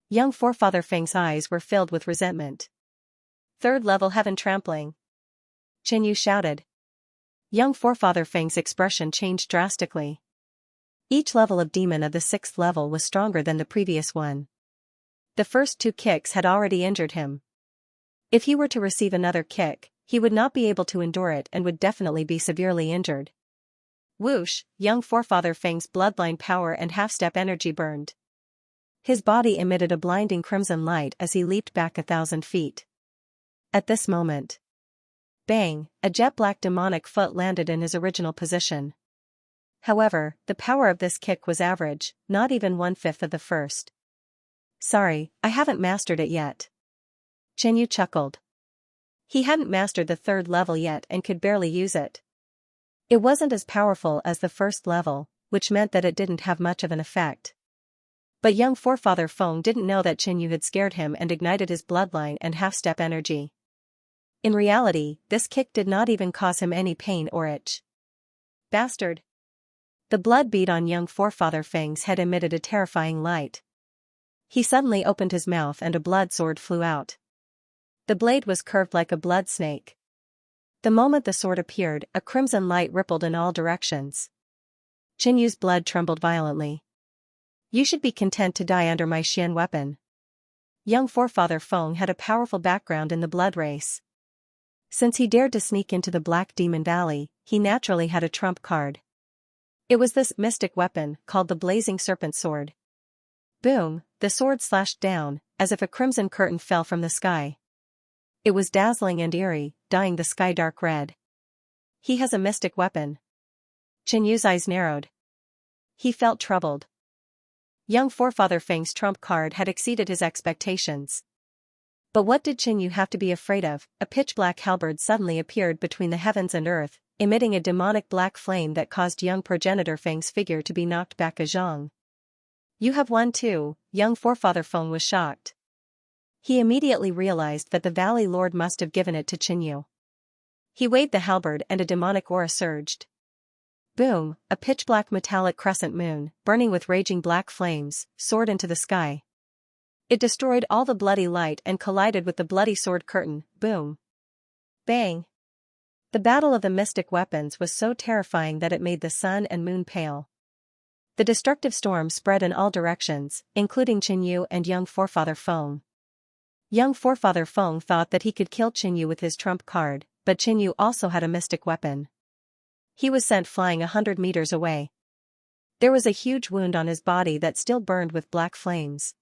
Young forefather Feng's eyes were filled with resentment. Third level heaven trampling. Xianxia shouted. Young forefather Feng's expression changed drastically. Each level of demon of the sixth level was stronger than the previous one. The first two kicks had already injured him. If he were to receive another kick, he would not be able to endure it and would definitely be severely injured. Whoosh, young forefather Feng's bloodline power and half-step energy burned. His body emitted a blinding crimson light as he leaped back 1,000 feet. At this moment, bang, a jet-black demonic foot landed in his original position. However, the power of this kick was average, not even 1/5 of the first. Sorry, I haven't mastered it yet. Xianxia chuckled. He hadn't mastered the 3rd level yet and could barely use it. It wasn't as powerful as the 1st level, which meant that it didn't have much of an effect. But young forefather Feng didn't know that Xianxia had scared him and ignited his bloodline and half-step energy. In reality, this kick did not even cause him any pain or itch. Bastard! The blood bead on young forefather Feng's head emitted a terrifying light. He suddenly opened his mouth and a blood sword flew out. The blade was curved like a blood snake. The moment the sword appeared, a crimson light rippled in all directions. Xianxu's blood trembled violently. You should be content to die under my Xian weapon. Young forefather Feng had a powerful background in the blood race. Since he dared to sneak into the Black Demon Valley, he naturally had a trump card. It was this mystic weapon, called the Blazing Serpent Sword. Boom, the sword slashed down, as if a crimson curtain fell from the sky. It was dazzling and eerie, dyeing the sky dark red. He has a mystic weapon. Xianxu's eyes narrowed. He felt troubled. Young forefather Feng's trump card had exceeded his expectations. But what did Xianxia have to be afraid of? A pitch-black halberd suddenly appeared between the heavens and earth, emitting a demonic black flame that caused young progenitor Feng's figure to be knocked back a zhang. You have won too, young forefather Feng was shocked. He immediately realized that the Valley Lord must have given it to Xianxia. He waved the halberd and a demonic aura surged. Boom, a pitch-black metallic crescent moon, burning with raging black flames, soared into the sky. It destroyed all the bloody light and collided with the bloody sword curtain. Boom. Bang. The battle of the mystic weapons was so terrifying that it made the sun and moon pale. The destructive storm spread in all directions, including Xianxia and young forefather Feng. Young forefather Feng thought that he could kill Xianxia with his trump card, but Xianxia also had a mystic weapon. He was sent flying 100 meters away. There was a huge wound on his body that still burned with black flames.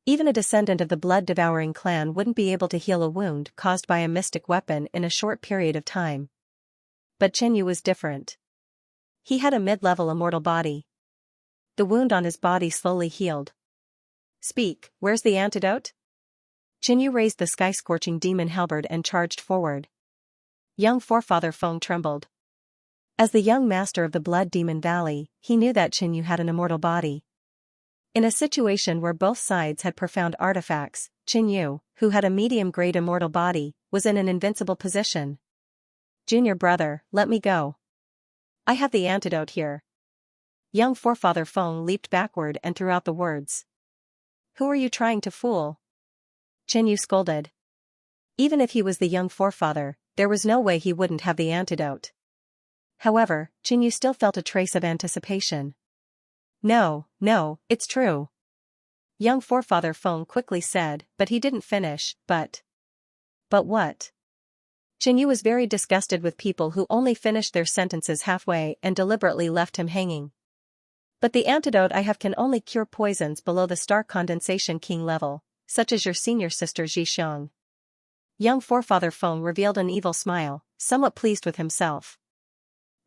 Even a descendant of the blood-devouring clan wouldn't be able to heal a wound caused by a mystic weapon in a short period of time. But Xianxia was different. He had a mid-level immortal body. The wound on his body slowly healed. Speak, where's the antidote? Xianxia raised the sky-scorching demon halberd and charged forward. Young forefather Feng trembled. As the young master of the Blood Demon Valley, he knew that Xianxia had an immortal body. In a situation where both sides had profound artifacts, Xianxia, who had a medium-grade immortal body, was in an invincible position. Junior brother, let me go. I have the antidote here. Young forefather Feng leaped backward and threw out the words. Who are you trying to fool? Xianxia scolded. Even if he was the young forefather, there was no way he wouldn't have the antidote. However, Xianxia still felt a trace of anticipation. No, it's true. Young forefather Feng quickly said, but he didn't finish. But what? Xianxia was very disgusted with people who only finished their sentences halfway and deliberately left him hanging. But the antidote I have can only cure poisons below the star condensation king level, such as your senior sister Xianxia. Young forefather Feng revealed an evil smile, somewhat pleased with himself.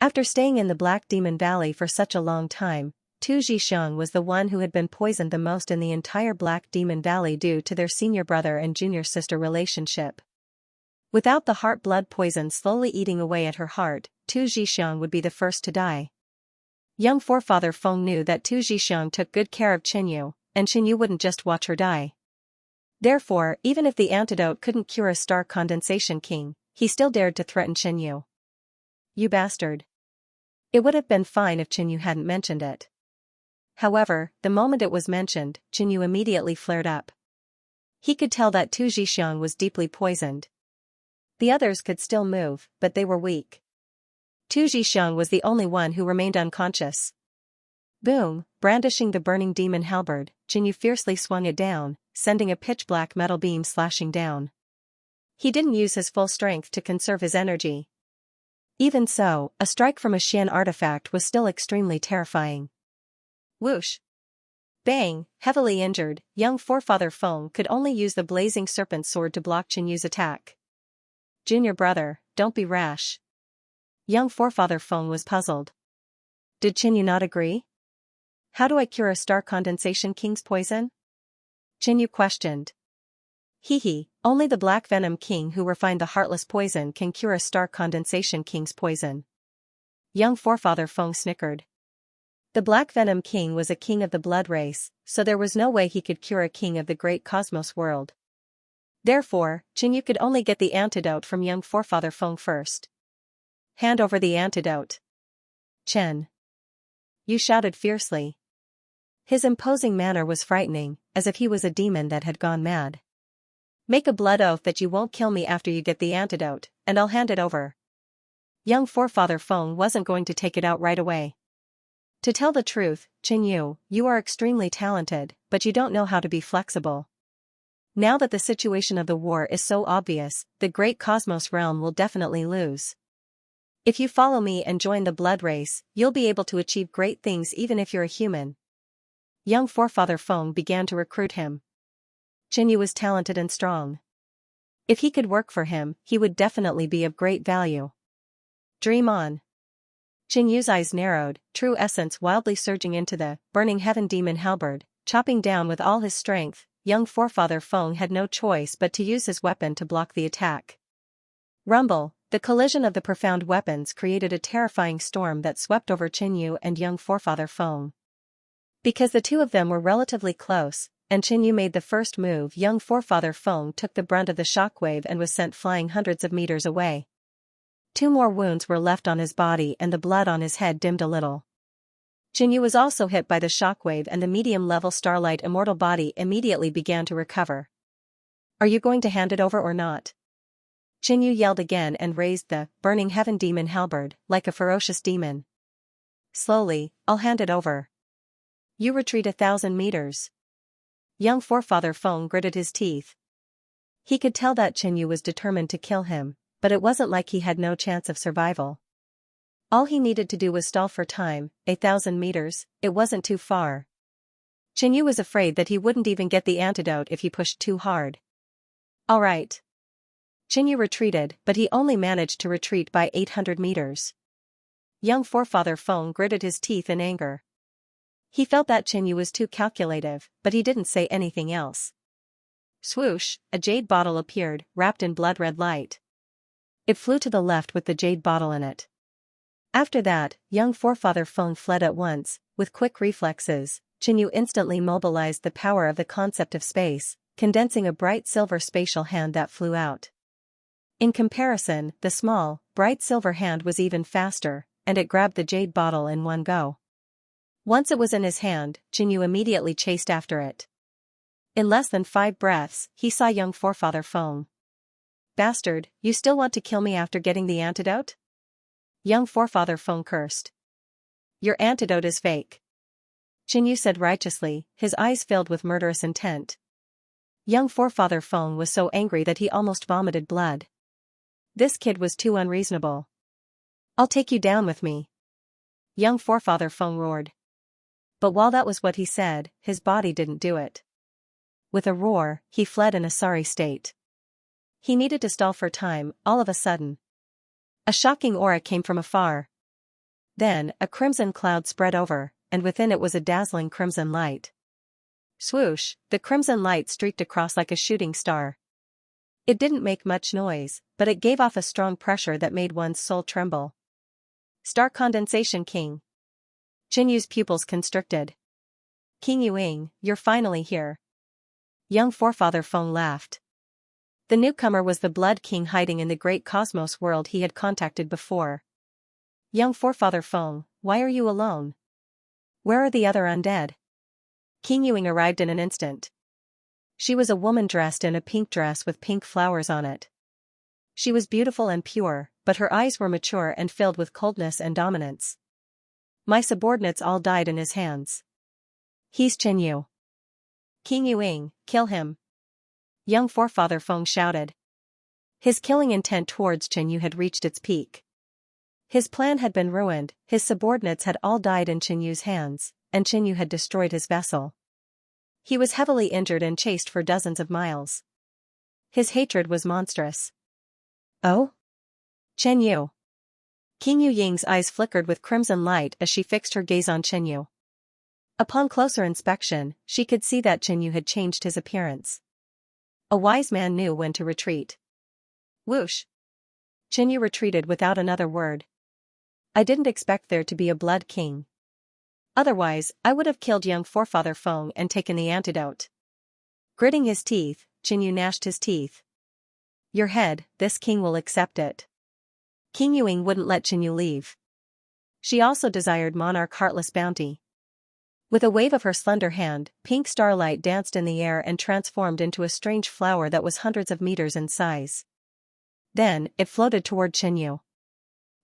After staying in the Black Demon Valley for such a long time, Xianxia was the one who had been poisoned the most in the entire Black Demon Valley due to their senior brother and junior sister relationship. Without the heart blood poison slowly eating away at her heart, Xianxia would be the first to die. Young forefather Feng knew that Xianxia took good care of Xianxia, and Xianxia wouldn't just watch her die. Therefore, even if the antidote couldn't cure a star condensation king, he still dared to threaten Xianxia. You bastard. It would have been fine if Xianxia hadn't mentioned it. However, the moment it was mentioned, Xianxia immediately flared up. He could tell that Xianxia was deeply poisoned. The others could still move, but they were weak. Xianxia was the only one who remained unconscious. Boom, brandishing the burning demon halberd, Xianxia fiercely swung it down, sending a pitch-black metal beam slashing down. He didn't use his full strength to conserve his energy. Even so, a strike from a Xian artifact was still extremely terrifying. Whoosh! Bang! Heavily injured, young forefather Feng could only use the blazing serpent sword to block Qinyu's attack. Junior brother, don't be rash. Young forefather Feng was puzzled. Did Qinyu not agree? How do I cure a star condensation king's poison? Qinyu questioned. Only the Black Venom King who refined the heartless poison can cure a star condensation king's poison. Young forefather Feng snickered. The Black Venom King was a king of the blood race, so there was no way he could cure a king of the great cosmos world. Therefore, Qinyu could only get the antidote from young forefather Feng first. Hand over the antidote. Chen. Yu shouted fiercely. His imposing manner was frightening, as if he was a demon that had gone mad. Make a blood oath that you won't kill me after you get the antidote, and I'll hand it over. Young forefather Feng wasn't going to take it out right away. To tell the truth, Qinyu, you are extremely talented, but you don't know how to be flexible. Now that the situation of the war is so obvious, the great cosmos realm will definitely lose. If you follow me and join the blood race, you'll be able to achieve great things even if you're a human. Young forefather Feng began to recruit him. Qinyu was talented and strong. If he could work for him, he would definitely be of great value. Dream on. Qinyu's eyes narrowed, true essence wildly surging into the burning heaven demon halberd, chopping down with all his strength. Young forefather Feng had no choice but to use his weapon to block the attack. Rumble, the collision of the profound weapons created a terrifying storm that swept over Qinyu and young forefather Feng. Because the two of them were relatively close, and Qinyu made the first move, young forefather Feng took the brunt of the shockwave and was sent flying hundreds of meters away. 2 more wounds were left on his body and the blood on his head dimmed a little. Qinyu was also hit by the shockwave and the medium-level starlight immortal body immediately began to recover. Are you going to hand it over or not? Qinyu yelled again and raised the burning heaven demon halberd, like a ferocious demon. Slowly, I'll hand it over. You retreat 1,000 meters. Young forefather Feng gritted his teeth. He could tell that Qinyu was determined to kill him, but it wasn't like he had no chance of survival. All he needed to do was stall for time. 1,000 meters, it wasn't too far. Qinyu was afraid that he wouldn't even get the antidote if he pushed too hard. All right. Qinyu retreated, but he only managed to retreat by 800 meters. Young forefather Feng gritted his teeth in anger. He felt that Qinyu was too calculative, but he didn't say anything else. Swoosh, a jade bottle appeared, wrapped in blood-red light. It flew to the left with the jade bottle in it. After that, young forefather Feng fled at once. With quick reflexes, Qinyu instantly mobilized the power of the concept of space, condensing a bright silver spatial hand that flew out. In comparison, the small, bright silver hand was even faster, and it grabbed the jade bottle in one go. Once it was in his hand, Qinyu immediately chased after it. In less than 5 breaths, he saw young forefather Feng. Bastard, you still want to kill me after getting the antidote? Young forefather Feng cursed. Your antidote is fake. Qinyu said righteously, his eyes filled with murderous intent. Young forefather Feng was so angry that he almost vomited blood. This kid was too unreasonable. I'll take you down with me. Young forefather Feng roared. But while that was what he said, his body didn't do it. With a roar, he fled in a sorry state. He needed to stall for time. All of a sudden, a shocking aura came from afar. Then, a crimson cloud spread over, and within it was a dazzling crimson light. Swoosh, the crimson light streaked across like a shooting star. It didn't make much noise, but it gave off a strong pressure that made one's soul tremble. Star Condensation King. Qinyu's pupils constricted. King Yuing, you're finally here. Young forefather Feng laughed. The newcomer was the Blood King hiding in the great cosmos world he had contacted before. Young forefather Feng, why are you alone? Where are the other undead? King Yuing arrived in an instant. She was a woman dressed in a pink dress with pink flowers on it. She was beautiful and pure, but her eyes were mature and filled with coldness and dominance. My subordinates all died in his hands. He's Qinyu. King Yuing, kill him. Young forefather Feng shouted. His killing intent towards Qinyu had reached its peak. His plan had been ruined, his subordinates had all died in Qianyu's hands, and Qianyu had destroyed his vessel. He was heavily injured and chased for dozens of miles. His hatred was monstrous. Oh? Qianyu. Qianyu Ying's eyes flickered with crimson light as she fixed her gaze on Qianyu. Upon closer inspection, she could see that Qianyu had changed his appearance. A wise man knew when to retreat. Whoosh! Qianyu retreated without another word. I didn't expect there to be a blood king. Otherwise, I would have killed young forefather Feng and taken the antidote. Gritting his teeth, Qianyu gnashed his teeth. Your head, this king will accept it. King Yuing wouldn't let Qianyu leave. She also desired monarch heartless bounty. With a wave of her slender hand, pink starlight danced in the air and transformed into a strange flower that was hundreds of meters in size. Then, it floated toward Qianyu.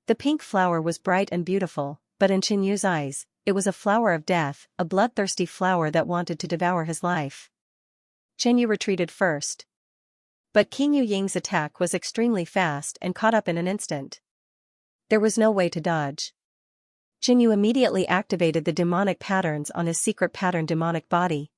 The pink flower was bright and beautiful, but in Qianyu's eyes, it was a flower of death, a bloodthirsty flower that wanted to devour his life. Qianyu retreated first. But King Yu Ying's attack was extremely fast and caught up in an instant. There was no way to dodge. Qianyu immediately activated the demonic patterns on his secret pattern demonic body.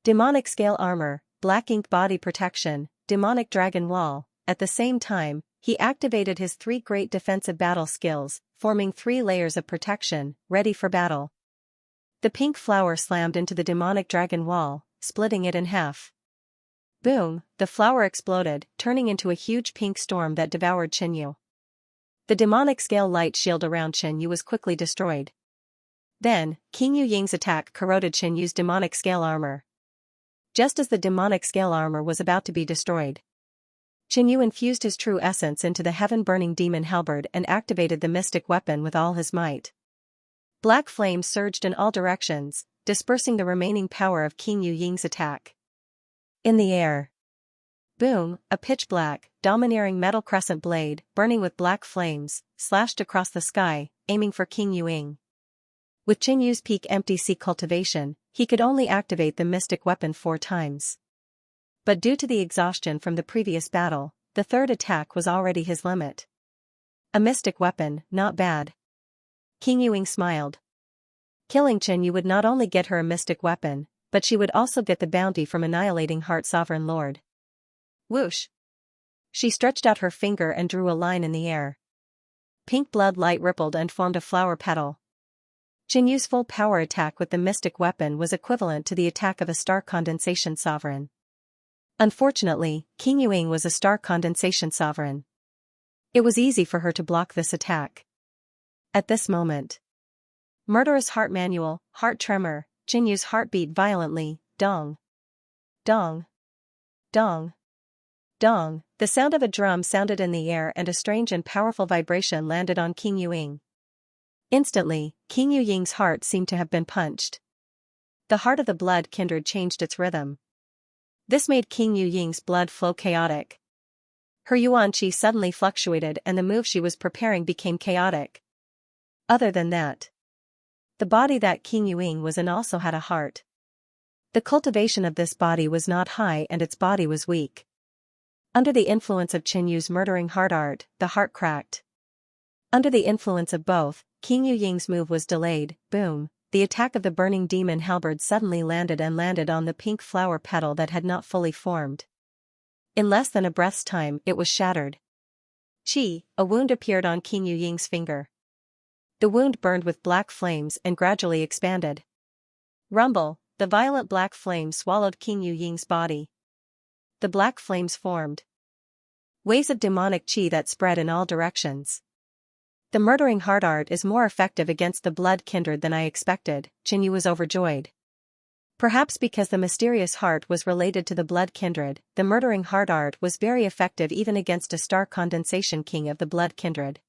Demonic scale armor, black ink body protection, demonic dragon wall. At the same time, he activated his 3 great defensive battle skills, forming 3 layers of protection, ready for battle. The pink flower slammed into the demonic dragon wall, splitting it in half. Boom, the flower exploded, turning into a huge pink storm that devoured Qianyu. The demonic scale light shield around Qianyu was quickly destroyed. Then, King Yu Ying's attack corroded Qianyu's demonic scale armor. Just as the demonic scale armor was about to be destroyed, Qianyu infused his true essence into the heaven-burning demon halberd and activated the mystic weapon with all his might. Black flames surged in all directions, dispersing the remaining power of King Yu Ying's attack. In the air. Boom, a pitch-black, domineering metal crescent blade, burning with black flames, slashed across the sky, aiming for King Yu Ying. With Qianyu's peak empty sea cultivation, he could only activate the mystic weapon 4 times. But due to the exhaustion from the previous battle, the 3rd attack was already his limit. A mystic weapon, not bad. King Yu Ying smiled. Killing Qianyu would not only get her a mystic weapon, but she would also get the bounty from annihilating Heart Sovereign Lord. Whoosh! She stretched out her finger and drew a line in the air. Pink blood light rippled and formed a flower petal. Qianyu's full power attack with the mystic weapon was equivalent to the attack of a star condensation sovereign. Unfortunately, King Yu Ying was a star condensation sovereign. It was easy for her to block this attack. At this moment, murderous heart manual, heart tremor, Qianyu's heart beat violently, dong. Dong. Dong. Dong, the sound of a drum sounded in the air and a strange and powerful vibration landed on King Yu Ying. Instantly, King Yu Ying's heart seemed to have been punched. The heart of the blood kindred changed its rhythm. This made King Yu Ying's blood flow chaotic. Her yuan qi suddenly fluctuated and the move she was preparing became chaotic. Other than that, the body that King Yu Ying was in also had a heart. The cultivation of this body was not high and its body was weak. Under the influence of Qianyu's murdering heart art, the heart cracked. Under the influence of both, King Yu Ying's move was delayed. Boom, the attack of the burning demon halberd suddenly landed on the pink flower petal that had not fully formed. In less than a breath's time it was shattered. Chi, a wound appeared on King Yu Ying's finger. The wound burned with black flames and gradually expanded. Rumble, the violent black flame swallowed King Yu Ying's body. The black flames formed waves of demonic qi that spread in all directions. The murdering heart art is more effective against the blood kindred than I expected, Qianyu was overjoyed. Perhaps because the mysterious heart was related to the blood kindred, the murdering heart art was very effective even against a star condensation king of the blood kindred.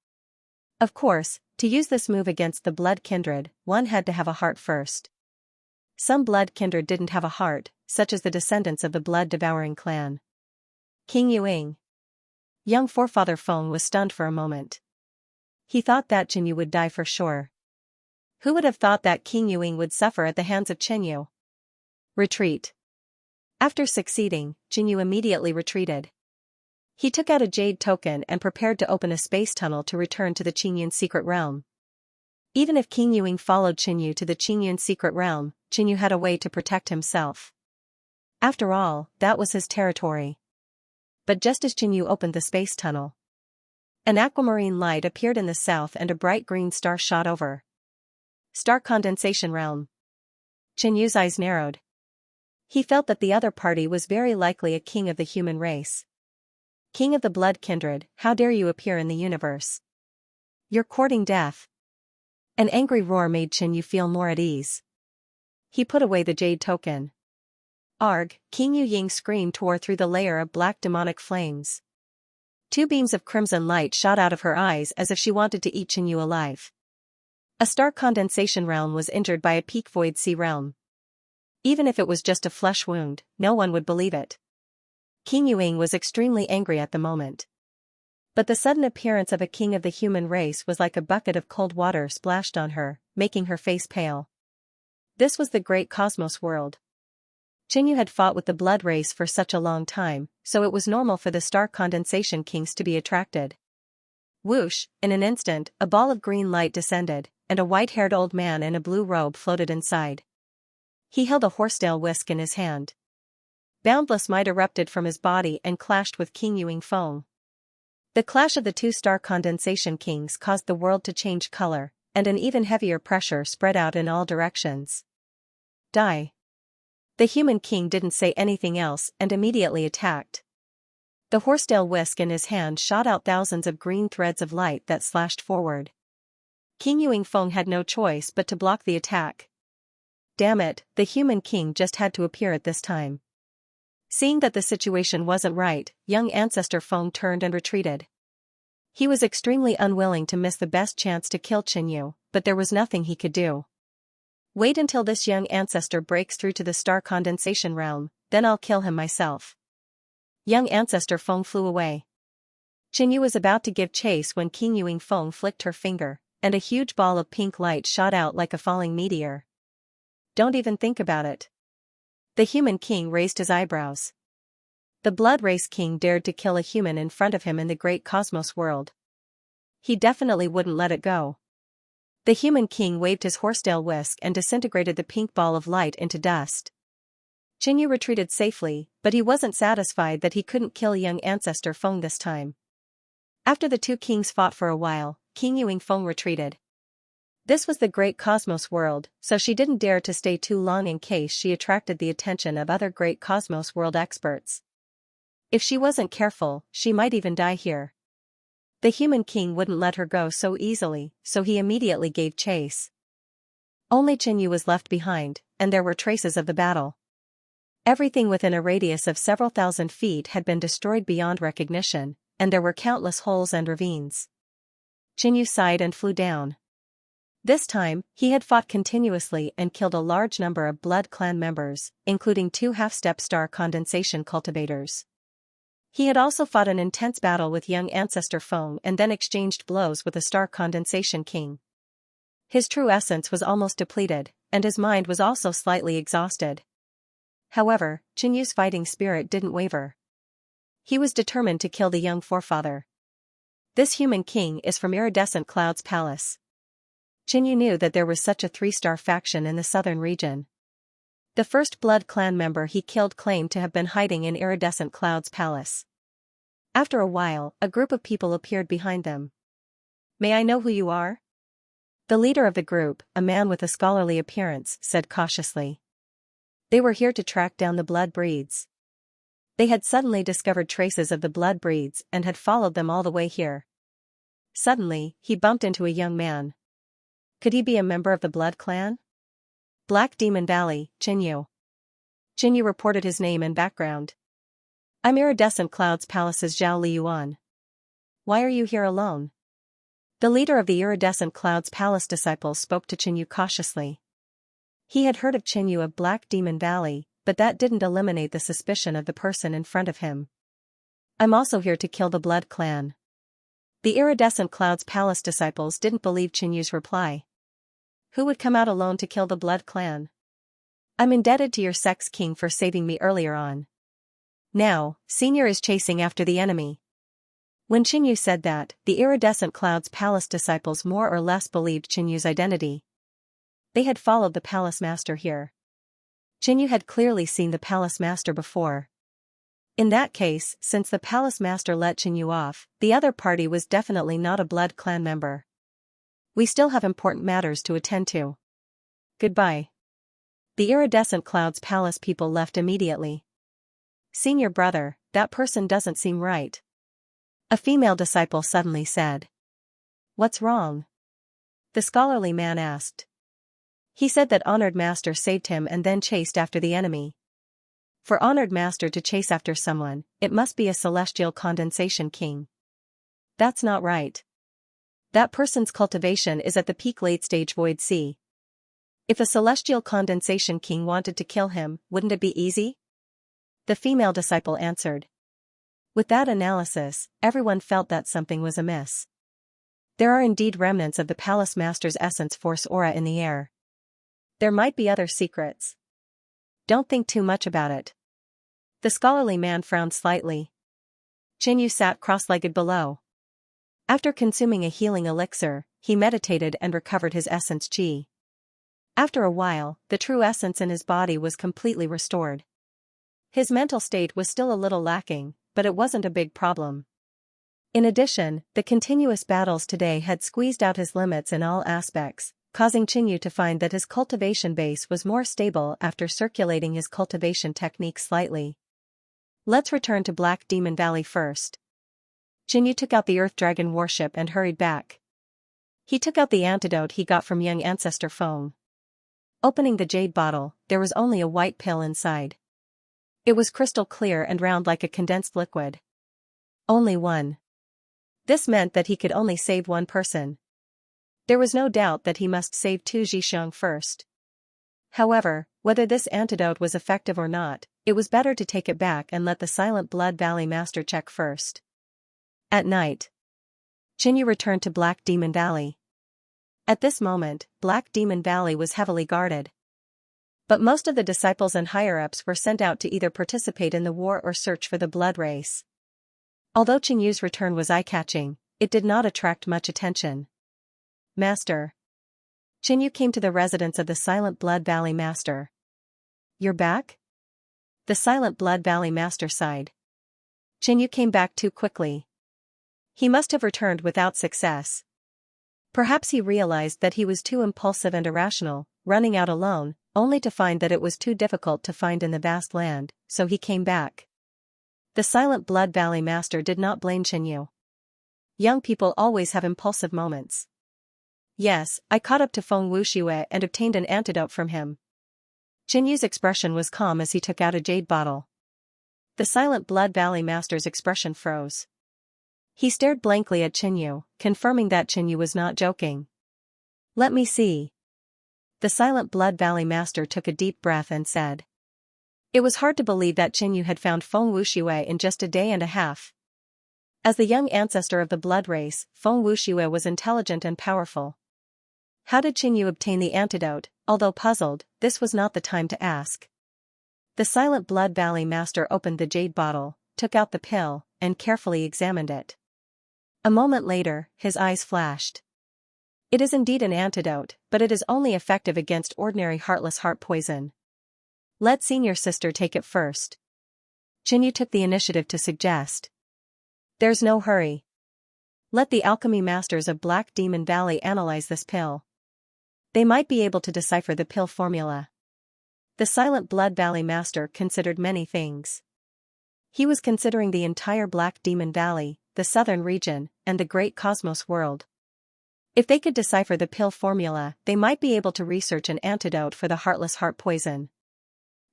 Of course, to use this move against the blood kindred, one had to have a heart first. Some blood kindred didn't have a heart, such as the descendants of the blood-devouring clan. King Yu Ying. Young forefather Feng was stunned for a moment. He thought that Qianyu would die for sure. Who would have thought that King Yu Ying would suffer at the hands of Qianyu? Retreat. After succeeding, Qianyu immediately retreated. He took out a jade token and prepared to open a space tunnel to return to the Qingyun secret realm. Even if King Yuing followed Qinyu to the Qingyun secret realm, Qinyu had a way to protect himself. After all, that was his territory. But just as Qinyu opened the space tunnel, an aquamarine light appeared in the south and a bright green star shot over. Star condensation realm. Qinyu's eyes narrowed. He felt that the other party was very likely a king of the human race. King of the blood kindred, how dare you appear in the universe? You're courting death. An angry roar made Qinyu feel more at ease. He put away the jade token. Arg, King Yu Ying screamed, tore through the layer of black demonic flames. Two beams of crimson light shot out of her eyes as if she wanted to eat Qinyu alive. A star condensation realm was injured by a peak void sea realm. Even if it was just a flesh wound, no one would believe it. King Yuing was extremely angry at the moment. But the sudden appearance of a king of the human race was like a bucket of cold water splashed on her, making her face pale. This was the great cosmos world. Qinyu had fought with the blood race for such a long time, so it was normal for the star condensation kings to be attracted. Whoosh, in an instant, a ball of green light descended, and a white-haired old man in a blue robe floated inside. He held a horsetail whisk in his hand. Boundless might erupted from his body and clashed with King Yuing Feng. The clash of the two star condensation kings caused the world to change color, and an even heavier pressure spread out in all directions. Die. The human king didn't say anything else and immediately attacked. The horsetail whisk in his hand shot out thousands of green threads of light that slashed forward. King Yuing Feng had no choice but to block the attack. Damn it, the human king just had to appear at this time. Seeing that the situation wasn't right, young ancestor Feng turned and retreated. He was extremely unwilling to miss the best chance to kill Qinyu, but there was nothing he could do. Wait until this young ancestor breaks through to the star condensation realm, then I'll kill him myself. Young ancestor Feng flew away. Qinyu was about to give chase when King Yuing Feng flicked her finger, and a huge ball of pink light shot out like a falling meteor. Don't even think about it. The human king raised his eyebrows. The blood race king dared to kill a human in front of him in the great cosmos world. He definitely wouldn't let it go. The human king waved his horsetail whisk and disintegrated the pink ball of light into dust. Qinyu retreated safely, but he wasn't satisfied that he couldn't kill young ancestor Feng this time. After the two kings fought for a while, King Yuing Feng retreated. This was the great cosmos world, so she didn't dare to stay too long in case she attracted the attention of other great cosmos world experts. If she wasn't careful, she might even die here. The human king wouldn't let her go so easily, so he immediately gave chase. Only Qinyu was left behind, and there were traces of the battle. Everything within a radius of several thousand feet had been destroyed beyond recognition, and there were countless holes and ravines. Qinyu sighed and flew down. This time, he had fought continuously and killed a large number of Blood Clan members, including 2 half-step star condensation cultivators. He had also fought an intense battle with young ancestor Feng and then exchanged blows with a star condensation king. His true essence was almost depleted, and his mind was also slightly exhausted. However, Qinyu's fighting spirit didn't waver. He was determined to kill the young forefather. This human king is from Iridescent Cloud's palace. Qinyu knew that there was such a 3-star faction in the southern region. The first Blood Clan member he killed claimed to have been hiding in Iridescent Cloud's palace. After a while, a group of people appeared behind them. May I know who you are? The leader of the group, a man with a scholarly appearance, said cautiously. They were here to track down the blood breeds. They had suddenly discovered traces of the blood breeds and had followed them all the way here. Suddenly, he bumped into a young man. Could he be a member of the Blood Clan? Black Demon Valley, Qinyu. Qinyu reported his name and background. I'm Iridescent Cloud's palace's Zhao Liyuan. Why are you here alone? The leader of the Iridescent Cloud's palace disciples spoke to Qinyu cautiously. He had heard of Qinyu of Black Demon Valley, but that didn't eliminate the suspicion of the person in front of him. I'm also here to kill the Blood Clan. The Iridescent Cloud's palace disciples didn't believe Qinyu's reply. Who would come out alone to kill the Blood Clan? I'm indebted to your sex king for saving me earlier on. Now, Senior is chasing after the enemy. When Qinyu said that, the iridescent cloud's palace disciples more or less believed Qinyu's identity. They had followed the palace master here. Qinyu had clearly seen the palace master before. In that case, since the palace master let Qinyu off, the other party was definitely not a blood clan member. We still have important matters to attend to. Goodbye. The iridescent cloud's palace people left immediately. Senior brother, that person doesn't seem right. A female disciple suddenly said. What's wrong? The scholarly man asked. He said that honored master saved him and then chased after the enemy. For honored master to chase after someone, it must be a celestial condensation king. That's not right. That person's cultivation is at the peak late-stage void sea. If a celestial condensation king wanted to kill him, wouldn't it be easy? The female disciple answered. With that analysis, everyone felt that something was amiss. There are indeed remnants of the palace master's essence force aura in the air. There might be other secrets. Don't think too much about it. The scholarly man frowned slightly. Qinyu sat cross-legged below. After consuming a healing elixir, he meditated and recovered his essence qi. After a while, the true essence in his body was completely restored. His mental state was still a little lacking, but it wasn't a big problem. In addition, the continuous battles today had squeezed out his limits in all aspects, causing Qinyu to find that his cultivation base was more stable after circulating his cultivation technique slightly. Let's return to Black Demon Valley first. Qinyu took out the Earth Dragon warship and hurried back. He took out the antidote he got from young ancestor Feng. Opening the jade bottle, there was only a white pill inside. It was crystal clear and round like a condensed liquid. Only one. This meant that he could only save one person. There was no doubt that he must save Tu Zhixiang first. However, whether this antidote was effective or not, it was better to take it back and let the Silent Blood Valley master check first. At night, Qinyu returned to Black Demon Valley. At this moment, Black Demon Valley was heavily guarded. But most of the disciples and higher-ups were sent out to either participate in the war or search for the blood race. Although Qinyu's return was eye-catching, it did not attract much attention. Master. Qinyu came to the residence of the Silent Blood Valley master. You're back? The Silent Blood Valley master sighed. Qinyu came back too quickly. He must have returned without success. Perhaps he realized that he was too impulsive and irrational, running out alone, only to find that it was too difficult to find in the vast land, so he came back. The Silent Blood Valley master did not blame Qinyu. Young people always have impulsive moments. Yes, I caught up to Feng Wuxue and obtained an antidote from him. Qinyu's expression was calm as he took out a jade bottle. The Silent Blood Valley master's expression froze. He stared blankly at Qinyu, confirming that Qinyu was not joking. Let me see. The Silent Blood Valley master took a deep breath and said. It was hard to believe that Qinyu had found Feng Wuxue in just a day and a half. As the young ancestor of the blood race, Feng Wuxue was intelligent and powerful. How did Qinyu obtain the antidote? Although puzzled, this was not the time to ask. The Silent Blood Valley master opened the jade bottle, took out the pill, and carefully examined it. A moment later, his eyes flashed. It is indeed an antidote, but it is only effective against ordinary heartless heart poison. Let senior sister take it first. Qinyu took the initiative to suggest. There's no hurry. Let the alchemy masters of Black Demon Valley analyze this pill. They might be able to decipher the pill formula. The Silent Blood Valley master considered many things. He was considering the entire Black Demon Valley, the southern region, and the great cosmos world. If they could decipher the pill formula, they might be able to research an antidote for the heartless heart poison.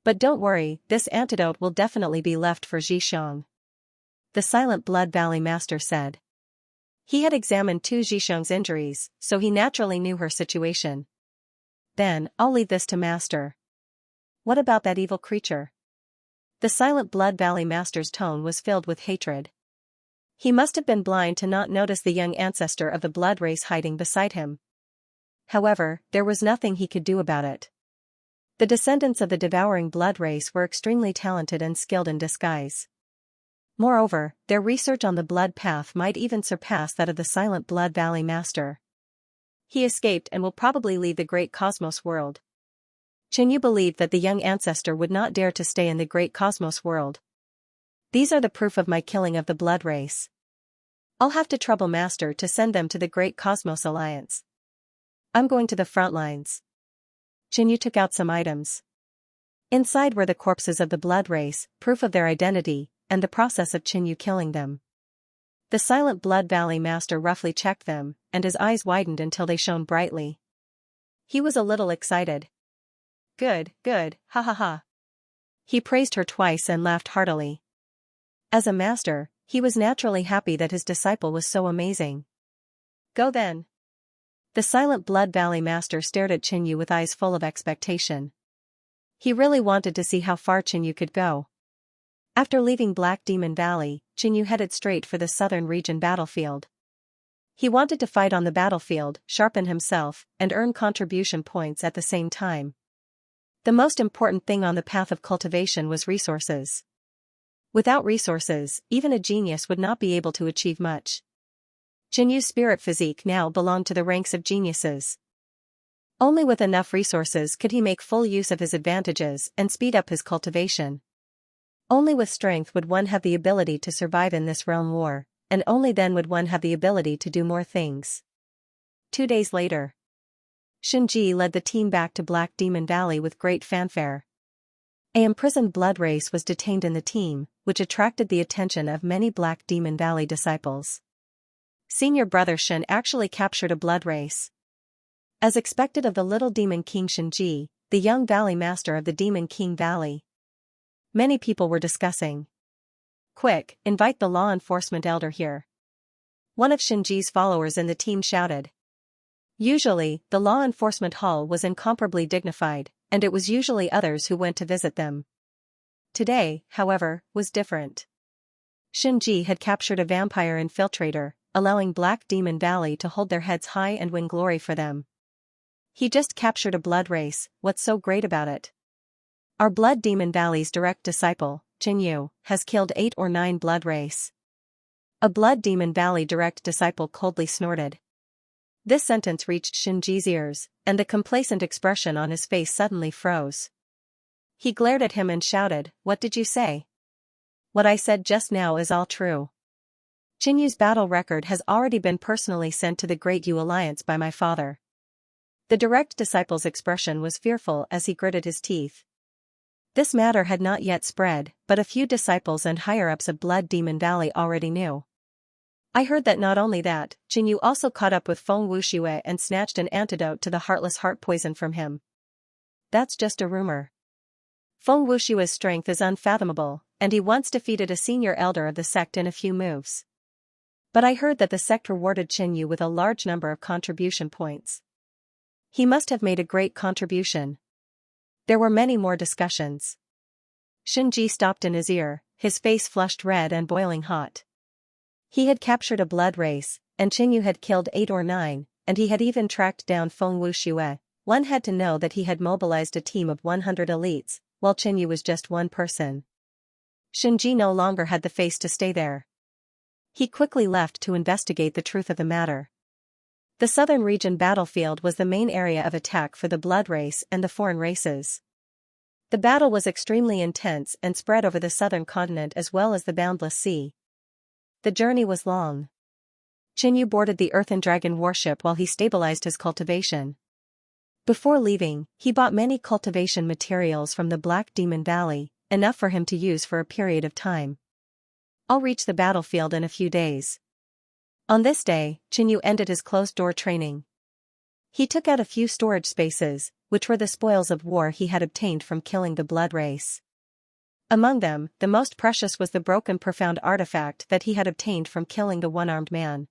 But don't worry, this antidote will definitely be left for Zhixiang. The Silent Blood Valley master said. He had examined Tu Zhixiang's injuries, so he naturally knew her situation. Then, I'll leave this to master. What about that evil creature? The Silent Blood Valley master's tone was filled with hatred. He must have been blind to not notice the young ancestor of the blood race hiding beside him. However, there was nothing he could do about it. The descendants of the devouring blood race were extremely talented and skilled in disguise. Moreover, their research on the blood path might even surpass that of the Silent Blood Valley Master. He escaped and will probably leave the great cosmos world. Xinyu believed that the young ancestor would not dare to stay in the great cosmos world. These are the proof of my killing of the blood race. I'll have to trouble Master to send them to the Great Cosmos Alliance. I'm going to the front lines. Xinyu took out some items. Inside were the corpses of the blood race, proof of their identity, and the process of Xinyu killing them. The Silent Blood Valley Master roughly checked them, and his eyes widened until they shone brightly. He was a little excited. Good, ha ha ha. He praised her twice and laughed heartily. As a master, he was naturally happy that his disciple was so amazing. Go then. The Silent Blood Valley Master stared at Xinyu with eyes full of expectation. He really wanted to see how far Xinyu could go. After leaving Black Demon Valley, Xinyu headed straight for the southern region battlefield. He wanted to fight on the battlefield, sharpen himself, and earn contribution points at the same time. The most important thing on the path of cultivation was resources. Without resources, even a genius would not be able to achieve much. Xinyu's spirit physique now belonged to the ranks of geniuses. Only with enough resources could he make full use of his advantages and speed up his cultivation. Only with strength would one have the ability to survive in this realm war, and only then would one have the ability to do more things. 2 days later, Xinji led the team back to Black Demon Valley with great fanfare. An imprisoned blood race was detained in the team, which attracted the attention of many Black Demon Valley disciples. Senior brother Shen actually captured a blood race. As expected of the little demon king Xinji, the young valley master of the Demon King Valley. Many people were discussing. Quick, invite the law enforcement elder here. One of Xinji's followers in the team shouted. Usually, the law enforcement hall was incomparably dignified, and it was usually others who went to visit them. Today, however, was different. Xinji had captured a vampire infiltrator, allowing Black Demon Valley to hold their heads high and win glory for them. He just captured a blood race, what's so great about it? Our Blood Demon Valley's direct disciple, Xinyu, has killed 8 or 9 blood race. A Blood Demon Valley direct disciple coldly snorted. This sentence reached Xinji's ears, and the complacent expression on his face suddenly froze. He glared at him and shouted, "What did you say?" "What I said just now is all true. Xinyu's battle record has already been personally sent to the Great Yu Alliance by my father." The direct disciple's expression was fearful as he gritted his teeth. This matter had not yet spread, but a few disciples and higher-ups of Blood Demon Valley already knew. I heard that not only that, Xinyu also caught up with Feng Wuxue and snatched an antidote to the heartless heart poison from him. That's just a rumor. Feng Wuxue's strength is unfathomable, and he once defeated a senior elder of the sect in a few moves. But I heard that the sect rewarded Xinyu with a large number of contribution points. He must have made a great contribution. There were many more discussions. Xinji stopped in his ear, his face flushed red and boiling hot. He had captured a blood race, and Xinyu had killed 8 or 9, and he had even tracked down Feng Wuxue. One had to know that he had mobilized a team of 100 elites, while Xinyu was just one person. Xinji no longer had the face to stay there. He quickly left to investigate the truth of the matter. The southern region battlefield was the main area of attack for the blood race and the foreign races. The battle was extremely intense and spread over the southern continent as well as the boundless sea. The journey was long. Xinyu boarded the Earthen Dragon warship while he stabilized his cultivation. Before leaving, he bought many cultivation materials from the Black Demon Valley, enough for him to use for a period of time. I'll reach the battlefield in a few days. On this day, Xinyu ended his closed-door training. He took out a few storage spaces, which were the spoils of war he had obtained from killing the blood race. Among them, the most precious was the broken profound artifact that he had obtained from killing the one-armed man.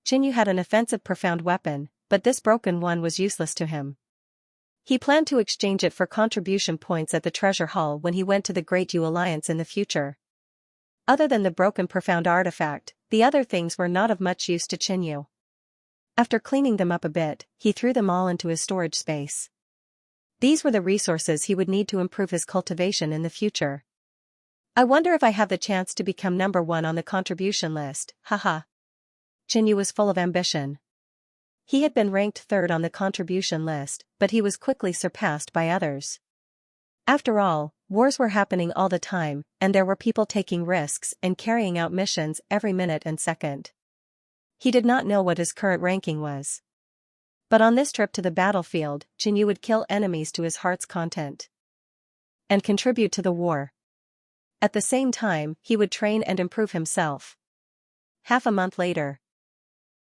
Xinyu had an offensive profound weapon, but this broken one was useless to him. He planned to exchange it for contribution points at the treasure hall when he went to the Great Yu Alliance in the future. Other than the broken profound artifact, the other things were not of much use to Xinyu. After cleaning them up a bit, he threw them all into his storage space. These were the resources he would need to improve his cultivation in the future. I wonder if I have the chance to become number one on the contribution list, haha. Xianxia was full of ambition. He had been ranked third on the contribution list, but he was quickly surpassed by others. After all, wars were happening all the time, and there were people taking risks and carrying out missions every minute and second. He did not know what his current ranking was. But on this trip to the battlefield, Xianxia would kill enemies to his heart's content and contribute to the war. At the same time, he would train and improve himself. Half a month later,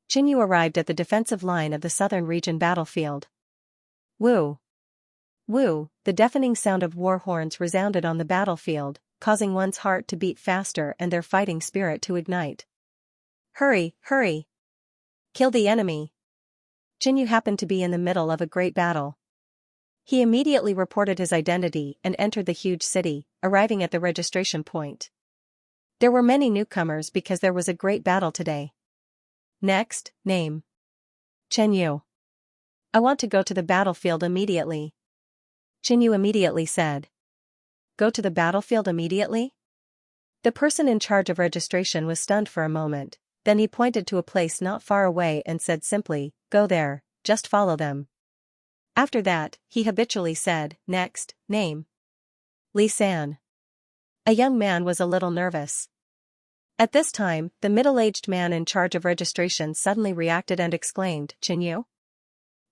Xianxia arrived at the defensive line of the southern region battlefield. Woo! Woo! The deafening sound of war horns resounded on the battlefield, causing one's heart to beat faster and their fighting spirit to ignite. Hurry, hurry! Kill the enemy! Xianxia happened to be in the middle of a great battle. He immediately reported his identity and entered the huge city, arriving at the registration point. There were many newcomers because there was a great battle today. Next, name. Xianxia. I want to go to the battlefield immediately. Xianxia immediately said. Go to the battlefield immediately? The person in charge of registration was stunned for a moment, then he pointed to a place not far away and said simply, go there, just follow them. After that, he habitually said, next, name. Xian. A young man was a little nervous. At this time, the middle-aged man in charge of registration suddenly reacted and exclaimed, Xianxia?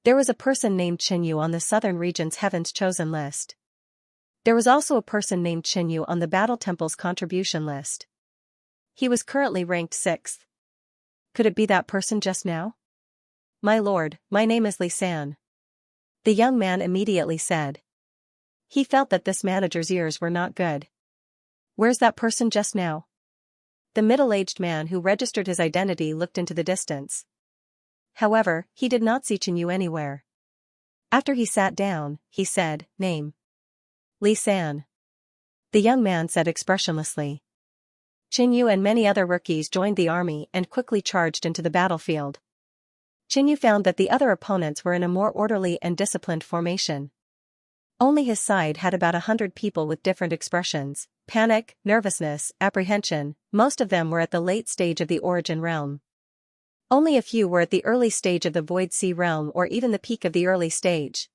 There was a person named Xianxia on the southern region's Heaven's Chosen list. There was also a person named Xianxia on the Battle Temple's contribution list. He was currently ranked 6th. Could it be that person just now? My lord, my name is Xian. The young man immediately said. He felt that this manager's ears were not good. Where's that person just now? The middle-aged man who registered his identity looked into the distance. However, he did not see Xianxia anywhere. After he sat down, he said, name. Xian. The young man said expressionlessly. Xianxia and many other rookies joined the army and quickly charged into the battlefield. Xianxia found that the other opponents were in a more orderly and disciplined formation. Only his side had about 100 people with different expressions: panic, nervousness, apprehension. Most of them were at the late stage of the Origin realm. Only a few were at the early stage of the Void Sea realm or even the peak of the early stage.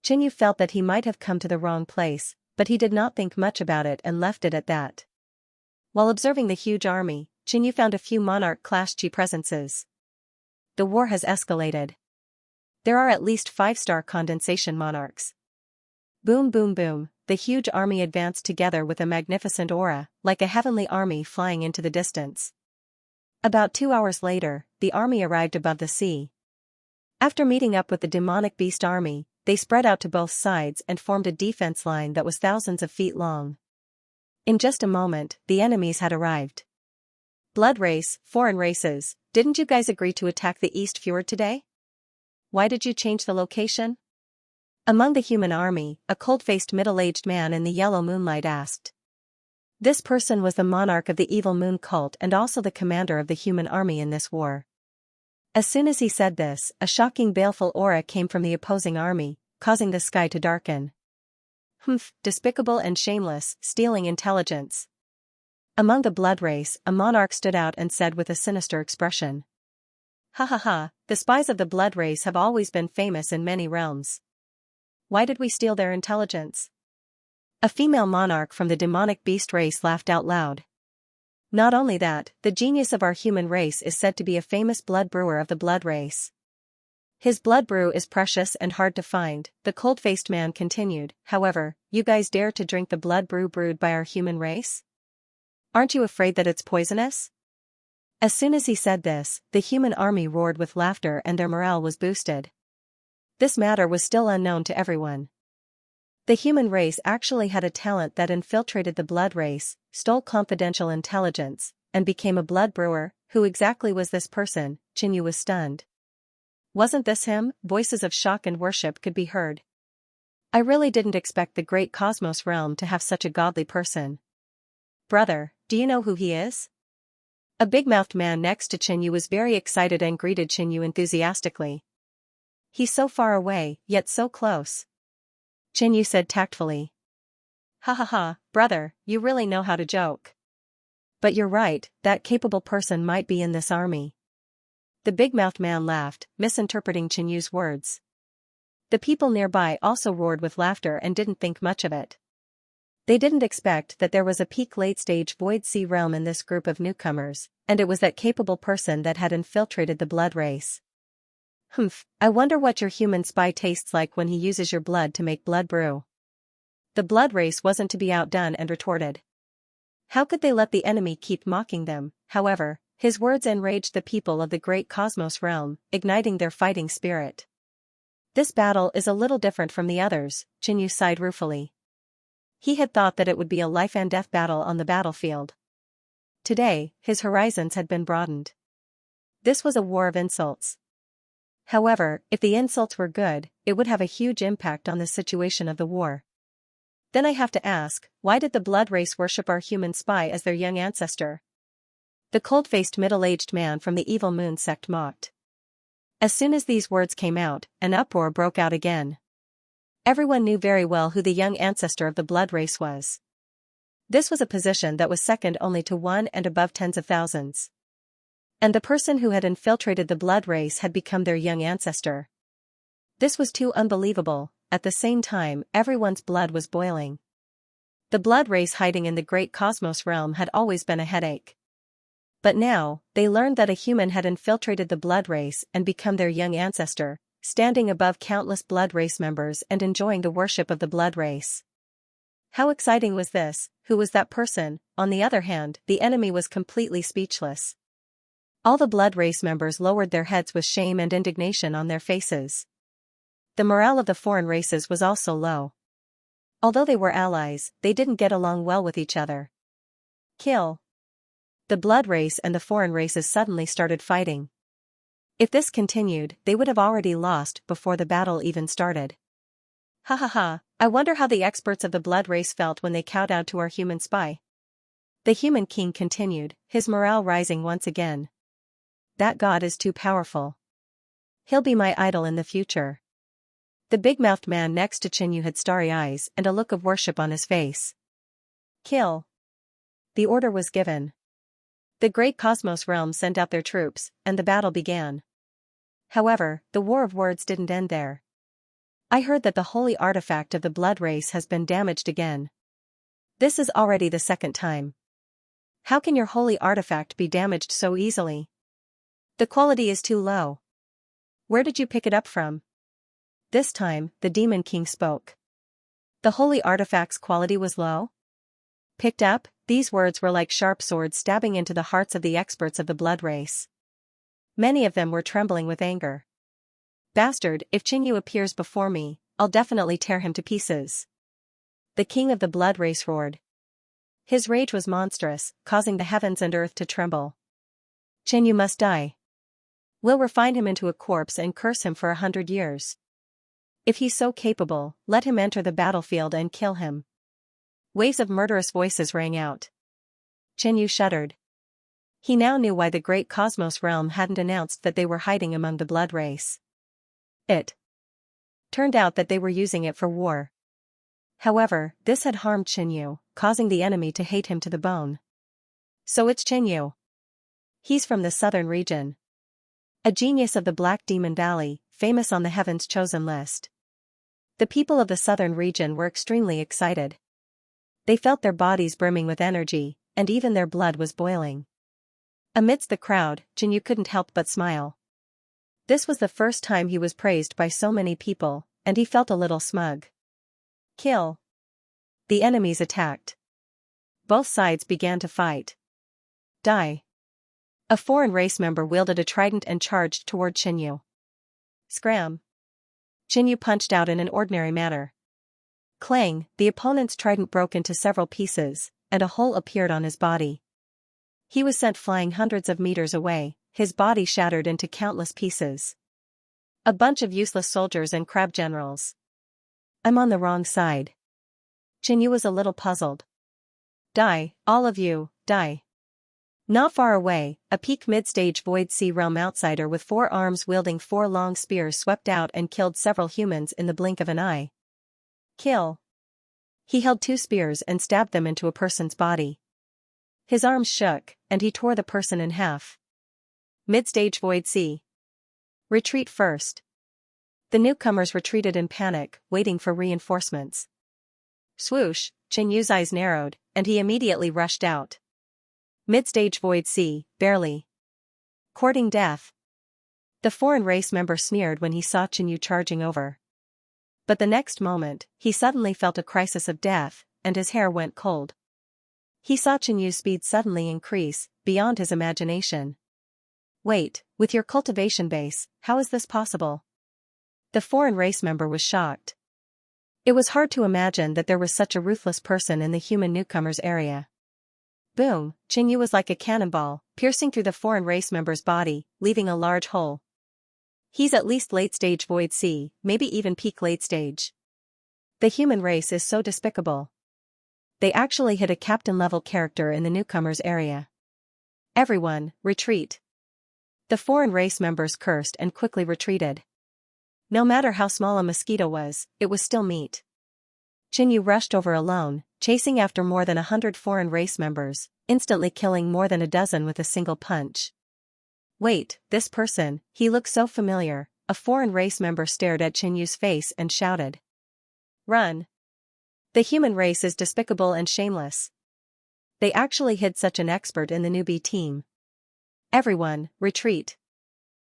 Xianxia felt that he might have come to the wrong place, but he did not think much about it and left it at that. While observing the huge army, Xianxia found a few monarch-class G presences. The war has escalated. There are at least 5-star condensation monarchs. Boom boom boom, the huge army advanced together with a magnificent aura, like a heavenly army flying into the distance. About 2 hours later, the army arrived above the sea. After meeting up with the demonic beast army, they spread out to both sides and formed a defense line that was thousands of feet long. In just a moment, the enemies had arrived. Blood race, foreign races, didn't you guys agree to attack the East Fjord today? Why did you change the location? Among the human army, a cold-faced middle-aged man in the yellow moonlight asked. This person was the monarch of the evil moon cult and also the commander of the human army in this war. As soon as he said this, a shocking baleful aura came from the opposing army, causing the sky to darken. Humph, despicable and shameless, stealing intelligence. Among the blood race, a monarch stood out and said with a sinister expression. Ha ha ha, the spies of the blood race have always been famous in many realms. Why did we steal their intelligence? A female monarch from the demonic beast race laughed out loud. Not only that, the genius of our human race is said to be a famous blood brewer of the blood race. His blood brew is precious and hard to find, the cold-faced man continued. However, you guys dare to drink the blood brew brewed by our human race? Aren't you afraid that it's poisonous? As soon as he said this, the human army roared with laughter and their morale was boosted. This matter was still unknown to everyone. The human race actually had a talent that infiltrated the blood race, stole confidential intelligence, and became a blood brewer. Who exactly was this person? Xianxia was stunned. Wasn't this him? Voices of shock and worship could be heard. I really didn't expect the great cosmos realm to have such a godly person. Brother, do you know who he is? A big-mouthed man next to Xianxia was very excited and greeted Xianxia enthusiastically. He's so far away, yet so close. Xianxia said tactfully. Ha ha ha, brother, you really know how to joke. But you're right, that capable person might be in this army. The big-mouthed man laughed, misinterpreting Qianyu's words. The people nearby also roared with laughter and didn't think much of it. They didn't expect that there was a peak late-stage Void Sea realm in this group of newcomers, and it was that capable person that had infiltrated the blood race. Humph, I wonder what your human spy tastes like when he uses your blood to make blood brew. The blood race wasn't to be outdone and retorted. How could they let the enemy keep mocking them? However, his words enraged the people of the great cosmos realm, igniting their fighting spirit. This battle is a little different from the others, Qianyu sighed ruefully. He had thought that it would be a life-and-death battle on the battlefield. Today, his horizons had been broadened. This was a war of insults. However, if the insults were good, it would have a huge impact on the situation of the war. Then I have to ask, why did the blood race worship our human spy as their young ancestor? The cold-faced middle-aged man from the evil moon sect mocked. As soon as these words came out, an uproar broke out again. Everyone knew very well who the young ancestor of the blood race was. This was a position that was second only to one and above tens of thousands. And the person who had infiltrated the blood race had become their young ancestor. This was too unbelievable. At the same time, everyone's blood was boiling. The blood race hiding in the great cosmos realm had always been a headache. But now, they learned that a human had infiltrated the blood race and become their young ancestor, standing above countless blood race members and enjoying the worship of the blood race. How exciting was this? Who was that person? On the other hand, the enemy was completely speechless. All the blood race members lowered their heads with shame and indignation on their faces. The morale of the foreign races was also low. Although they were allies, they didn't get along well with each other. Kill. The blood race and the foreign races suddenly started fighting. If this continued, they would have already lost before the battle even started. Ha ha ha, I wonder how the experts of the blood race felt when they kowtowed to our human spy. The human king continued, his morale rising once again. That god is too powerful. He'll be my idol in the future. The big-mouthed man next to Qianyu had starry eyes and a look of worship on his face. Kill. The order was given. The great cosmos realm sent out their troops, and the battle began. However, the war of words didn't end there. I heard that the holy artifact of the blood race has been damaged again. This is already the second time. How can your holy artifact be damaged so easily? The quality is too low. Where did you pick it up from? This time, the Demon King spoke. The holy artifact's quality was low? Picked up? These words were like sharp swords stabbing into the hearts of the experts of the blood race. Many of them were trembling with anger. Bastard, if Qianyu appears before me, I'll definitely tear him to pieces. The king of the blood race roared. His rage was monstrous, causing the heavens and earth to tremble. Qianyu must die. We'll refine him into a corpse and curse him for 100 years. If he's so capable, let him enter the battlefield and kill him. Waves of murderous voices rang out. Qianyu shuddered. He now knew why the great cosmos realm hadn't announced that they were hiding among the blood race. It turned out that they were using it for war. However, this had harmed Qianyu, causing the enemy to hate him to the bone. So it's Qianyu. He's from the southern region. A genius of the Black Demon Valley, famous on the Heaven's Chosen list. The people of the southern region were extremely excited. They felt their bodies brimming with energy, and even their blood was boiling. Amidst the crowd, Qianyu couldn't help but smile. This was the first time he was praised by so many people, and he felt a little smug. Kill. The enemies attacked. Both sides began to fight. Die. A foreign race member wielded a trident and charged toward Qianyu. Scram. Qianyu punched out in an ordinary manner. Clang, the opponent's trident broke into several pieces, and a hole appeared on his body. He was sent flying hundreds of meters away, his body shattered into countless pieces. A bunch of useless soldiers and crab generals. I'm on the wrong side. Qianyu was a little puzzled. Die, all of you, die. Not far away, a peak mid-stage Void Sea realm outsider with 4 arms wielding 4 long spears swept out and killed several humans in the blink of an eye. Kill. He held 2 spears and stabbed them into a person's body. His arms shook, and he tore the person in half. Mid-stage Void C. Retreat first. The newcomers retreated in panic, waiting for reinforcements. Swoosh, Chen Yu's eyes narrowed, and he immediately rushed out. Mid-stage Void C, barely. Courting death. The foreign race member sneered when he saw Chen Yu charging over. But the next moment, he suddenly felt a crisis of death, and his hair went cold. He saw Chen Yu's speed suddenly increase, beyond his imagination. Wait, with your cultivation base, how is this possible? The foreign race member was shocked. It was hard to imagine that there was such a ruthless person in the human newcomers area. Boom, Chen Yu was like a cannonball, piercing through the foreign race member's body, leaving a large hole. He's at least late-stage Void C, maybe even peak late-stage. The human race is so despicable. They actually hit a captain-level character in the newcomers area. Everyone, retreat. The foreign race members cursed and quickly retreated. No matter how small a mosquito was, it was still meat. Chen Yu rushed over alone, chasing after more than 100 foreign race members, instantly killing more than a dozen with a single punch. Wait, this person, he looks so familiar. A foreign race member stared at Chen Yu's face and shouted. Run. The human race is despicable and shameless. They actually hid such an expert in the newbie team. Everyone, retreat.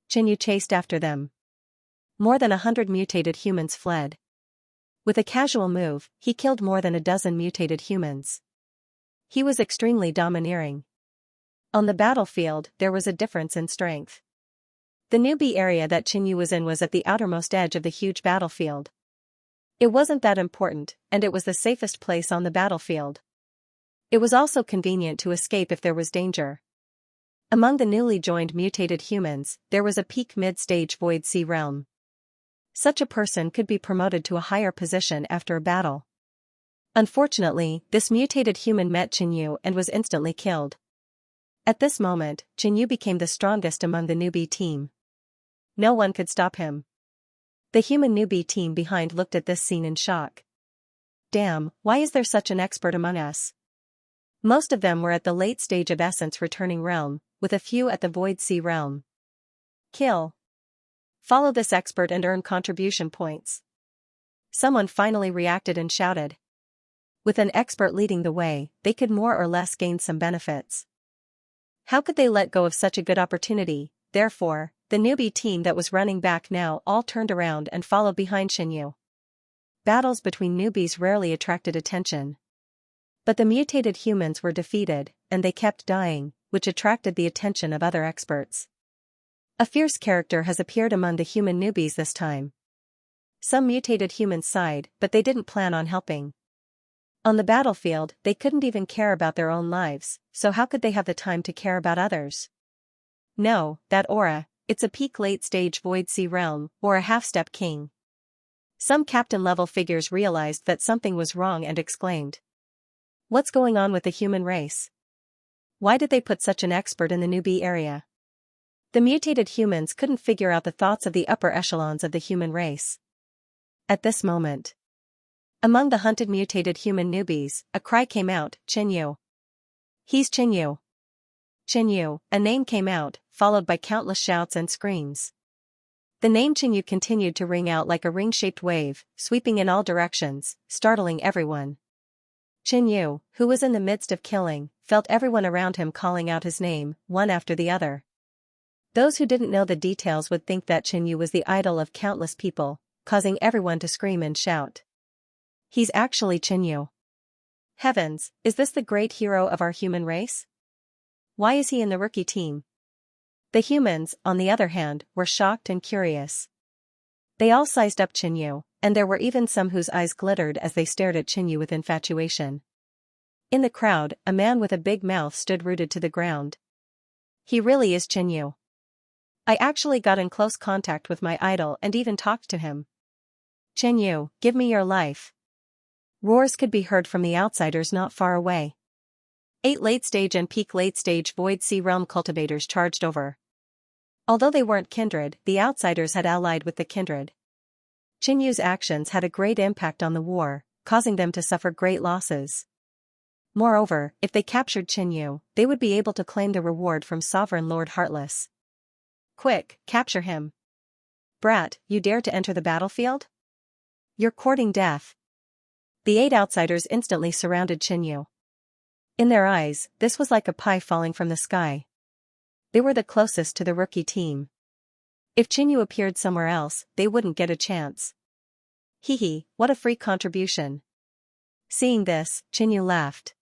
Chen Yu chased after them. More than 100 mutated humans fled. With a casual move, he killed more than a dozen mutated humans. He was extremely domineering. On the battlefield, there was a difference in strength. The newbie area that Chen Yu was in was at the outermost edge of the huge battlefield. It wasn't that important, and it was the safest place on the battlefield. It was also convenient to escape if there was danger. Among the newly joined mutated humans, there was a peak mid-stage Void C realm. Such a person could be promoted to a higher position after a battle. Unfortunately, this mutated human met Chen Yu and was instantly killed. At this moment, Chen Yu became the strongest among the newbie team. No one could stop him. The human newbie team behind looked at this scene in shock. Damn, why is there such an expert among us? Most of them were at the late stage of Essence Returning realm, with a few at the Void C realm. Kill. Follow this expert and earn contribution points. Someone finally reacted and shouted. With an expert leading the way, they could more or less gain some benefits. How could they let go of such a good opportunity? Therefore, the newbie team that was running back now all turned around and followed behind Chen Yu. Battles between newbies rarely attracted attention. But the mutated humans were defeated, and they kept dying, which attracted the attention of other experts. A fierce character has appeared among the human newbies this time. Some mutated humans sighed, but they didn't plan on helping. On the battlefield, they couldn't even care about their own lives, so how could they have the time to care about others? No, that aura, it's a peak late-stage Void C realm, or a half-step king. Some captain-level figures realized that something was wrong and exclaimed. What's going on with the human race? Why did they put such an expert in the newbie area? The mutated humans couldn't figure out the thoughts of the upper echelons of the human race. At this moment, among the hunted mutated human newbies, a cry came out, Chen Yu. He's Chen Yu. Chen Yu, a name came out, followed by countless shouts and screams. The name Chen Yu continued to ring out like a ring-shaped wave, sweeping in all directions, startling everyone. Chen Yu, who was in the midst of killing, felt everyone around him calling out his name, one after the other. Those who didn't know the details would think that Chen Yu was the idol of countless people, causing everyone to scream and shout. He's actually Chen Yu. Heavens, is this the great hero of our human race? Why is he in the rookie team? The humans, on the other hand, were shocked and curious. They all sized up Chen Yu, and there were even some whose eyes glittered as they stared at Chen Yu with infatuation. In the crowd, a man with a big mouth stood rooted to the ground. He really is Chen Yu. I actually got in close contact with my idol and even talked to him. Chen Yu, give me your life. Roars could be heard from the outsiders not far away. 8 late-stage and peak late-stage Void C realm cultivators charged over. Although they weren't kindred, the outsiders had allied with the kindred. Chen Yu's actions had a great impact on the war, causing them to suffer great losses. Moreover, if they captured Qinyu, they would be able to claim the reward from Sovereign Lord Heartless. Quick, capture him. Brat, you dare to enter the battlefield? You're courting death. The 8 outsiders instantly surrounded Qinyu. In their eyes, this was like a pie falling from the sky. They were the closest to the rookie team. If Qinyu appeared somewhere else, they wouldn't get a chance. Hee, what a free contribution. Seeing this, Qinyu laughed.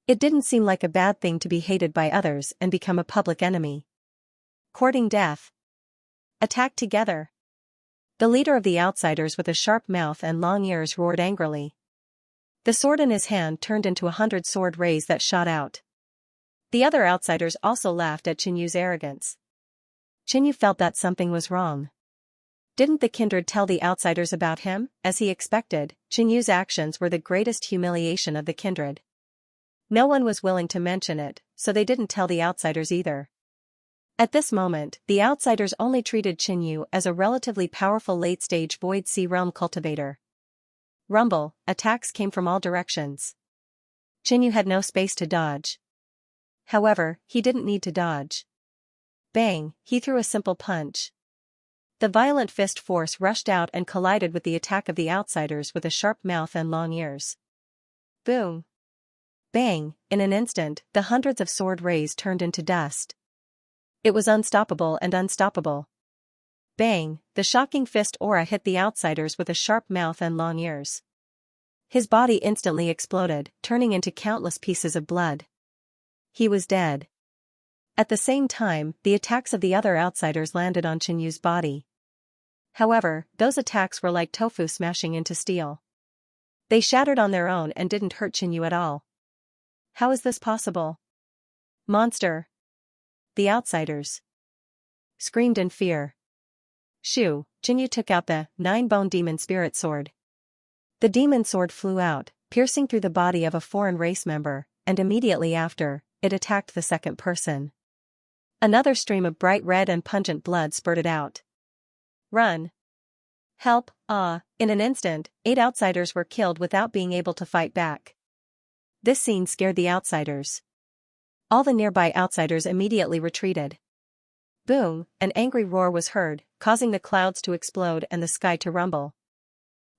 It didn't seem like a bad thing to be hated by others and become a public enemy. Courting death. Attack together. The leader of the outsiders with a sharp mouth and long ears roared angrily. The sword in his hand turned into 100 sword rays that shot out. The other outsiders also laughed at Qinyu's arrogance. Qinyu felt that something was wrong. Didn't the kindred tell the outsiders about him? As he expected, Qinyu's actions were the greatest humiliation of the kindred. No one was willing to mention it, so they didn't tell the outsiders either. At this moment, the outsiders only treated Qinyu as a relatively powerful late-stage Void Sea Realm cultivator. Rumble, attacks came from all directions. Qinyu had no space to dodge. However, he didn't need to dodge. Bang, he threw a simple punch. The violent fist force rushed out and collided with the attack of the outsiders with a sharp mouth and long ears. Boom. Bang, in an instant, the hundreds of sword rays turned into dust. It was unstoppable and unstoppable. Bang, the shocking fist aura hit the outsiders with a sharp mouth and long ears. His body instantly exploded, turning into countless pieces of blood. He was dead. At the same time, the attacks of the other outsiders landed on Qinyu's body. However, those attacks were like tofu smashing into steel. They shattered on their own and didn't hurt Qinyu at all. How is this possible? Monster! The outsiders screamed in fear. Shoo, Qinyu took out the 9-bone demon spirit sword. The demon sword flew out, piercing through the body of a foreign race member, and immediately after, it attacked the second person. Another stream of bright red and pungent blood spurted out. Run! Help! In an instant, 8 outsiders were killed without being able to fight back. This scene scared the outsiders. All the nearby outsiders immediately retreated. Boom, an angry roar was heard, causing the clouds to explode and the sky to rumble.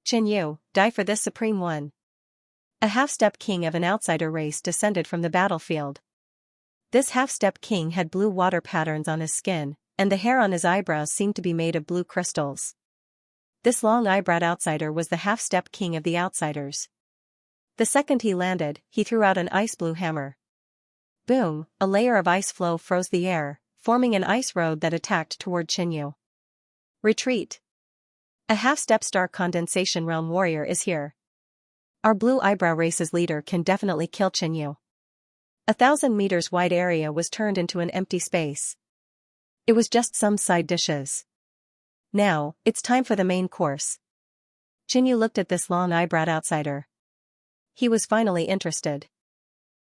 Qinyu, die for this supreme one. A half-step king of an outsider race descended from the battlefield. This half-step king had blue water patterns on his skin, and the hair on his eyebrows seemed to be made of blue crystals. This long-eyebrowed outsider was the half-step king of the outsiders. The second he landed, he threw out an ice-blue hammer. Boom, a layer of ice flow froze the air, forming an ice road that attacked toward Qinyu. Retreat! A half-step star condensation realm warrior is here. Our blue eyebrow race's leader can definitely kill Qinyu. 1,000 meters wide area was turned into an empty space. It was just some side dishes. Now, it's time for the main course. Qinyu looked at this long-eyebrowed outsider. He was finally interested.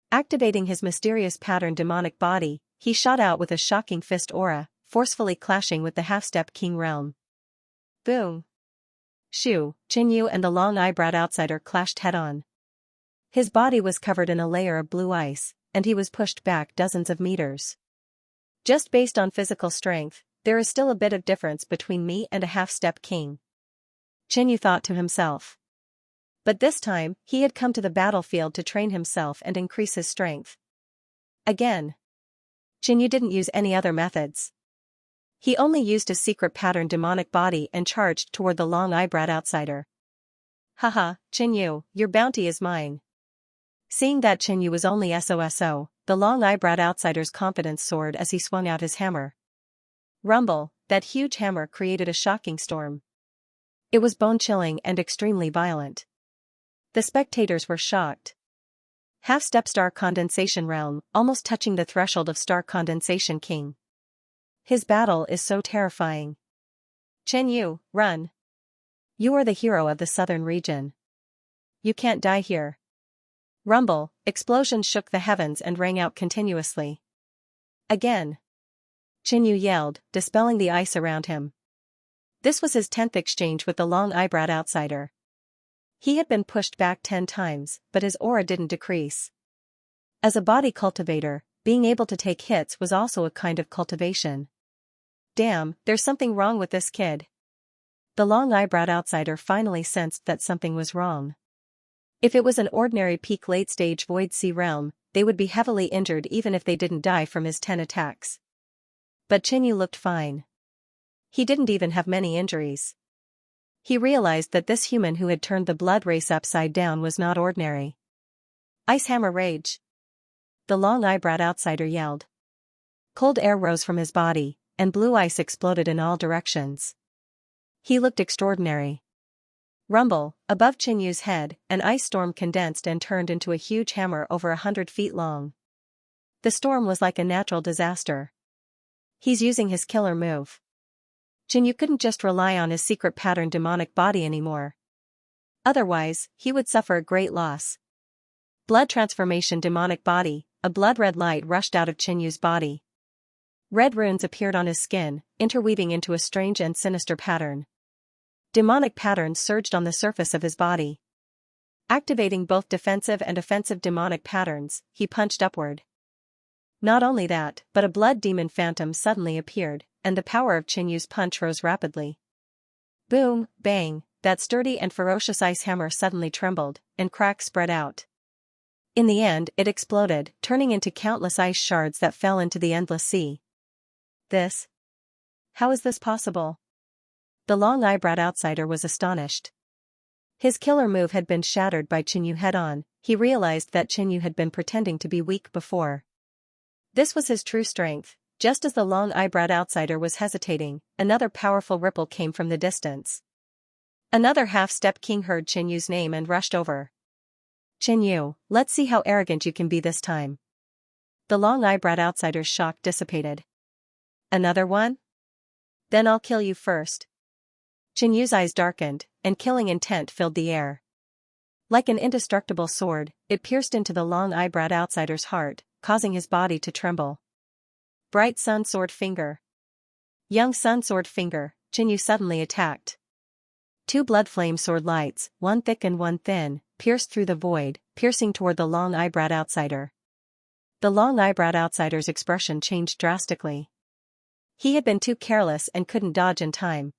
Activating his mysterious pattern demonic body, he shot out with a shocking fist aura, forcefully clashing with the half-step king realm. Boom! Shoo, Qinyu and the long-eyebrowed outsider clashed head-on. His body was covered in a layer of blue ice, and he was pushed back dozens of meters. Just based on physical strength, there is still a bit of difference between me and a half-step king. Qinyu thought to himself. But this time, he had come to the battlefield to train himself and increase his strength. Again. Qinyu didn't use any other methods. He only used his secret pattern demonic body and charged toward the long-eyebrowed outsider. Haha, Qinyu, your bounty is mine. Seeing that Qinyu was only SOSO, the long-eyebrowed outsider's confidence soared as he swung out his hammer. Rumble, that huge hammer created a shocking storm. It was bone-chilling and extremely violent. The spectators were shocked. Half-step star condensation realm, almost touching the threshold of star condensation king. His battle is so terrifying. Qinyu, run. You are the hero of the southern region. You can't die here. Rumble, explosions shook the heavens and rang out continuously. Again. Qinyu yelled, dispelling the ice around him. This was his 10th exchange with the long-eyebrowed outsider. He had been pushed back 10 times, but his aura didn't decrease. As a body cultivator, being able to take hits was also a kind of cultivation. Damn, there's something wrong with this kid. The long-eyebrowed outsider finally sensed that something was wrong. If it was an ordinary peak late-stage Void Sea realm, they would be heavily injured even if they didn't die from his 10 attacks. But Xianxia looked fine. He didn't even have many injuries. He realized that this human who had turned the blood race upside down was not ordinary. Ice Hammer Rage! The long-eyebrowed outsider yelled. Cold air rose from his body, and blue ice exploded in all directions. He looked extraordinary. Rumble, above Xianxia's head, an ice storm condensed and turned into a huge hammer over 100 feet long. The storm was like a natural disaster. He's using his killer move. Xianxia couldn't just rely on his secret pattern demonic body anymore. Otherwise, he would suffer a great loss. Blood transformation demonic body, a blood-red light rushed out of Xianxia's body. Red runes appeared on his skin, interweaving into a strange and sinister pattern. Demonic patterns surged on the surface of his body. Activating both defensive and offensive demonic patterns, he punched upward. Not only that, but a blood demon phantom suddenly appeared, and the power of Xianxia's punch rose rapidly. Boom, bang, that sturdy and ferocious ice hammer suddenly trembled, and cracks spread out. In the end, it exploded, turning into countless ice shards that fell into the endless sea. How is this possible? The long-eyebrowed outsider was astonished. His killer move had been shattered by Xianxia head-on. He realized that Xianxia had been pretending to be weak before. This was his true strength. Just as the long-eyebrowed outsider was hesitating, another powerful ripple came from the distance. Another half-step king heard Xianxia's name and rushed over. Xianxia, let's see how arrogant you can be this time. The long-eyebrowed outsider's shock dissipated. Another one? Then I'll kill you first. Xianxia's eyes darkened, and killing intent filled the air. Like an indestructible sword, it pierced into the long-eyebrowed outsider's heart, causing his body to tremble. Bright Sun Sword Finger. Young Sun Sword Finger, Xianxia suddenly attacked. Two blood flame sword lights, one thick and one thin, pierced through the void, piercing toward the long-eyebrowed outsider. The long-eyebrowed outsider's expression changed drastically. He had been too careless and couldn't dodge in time.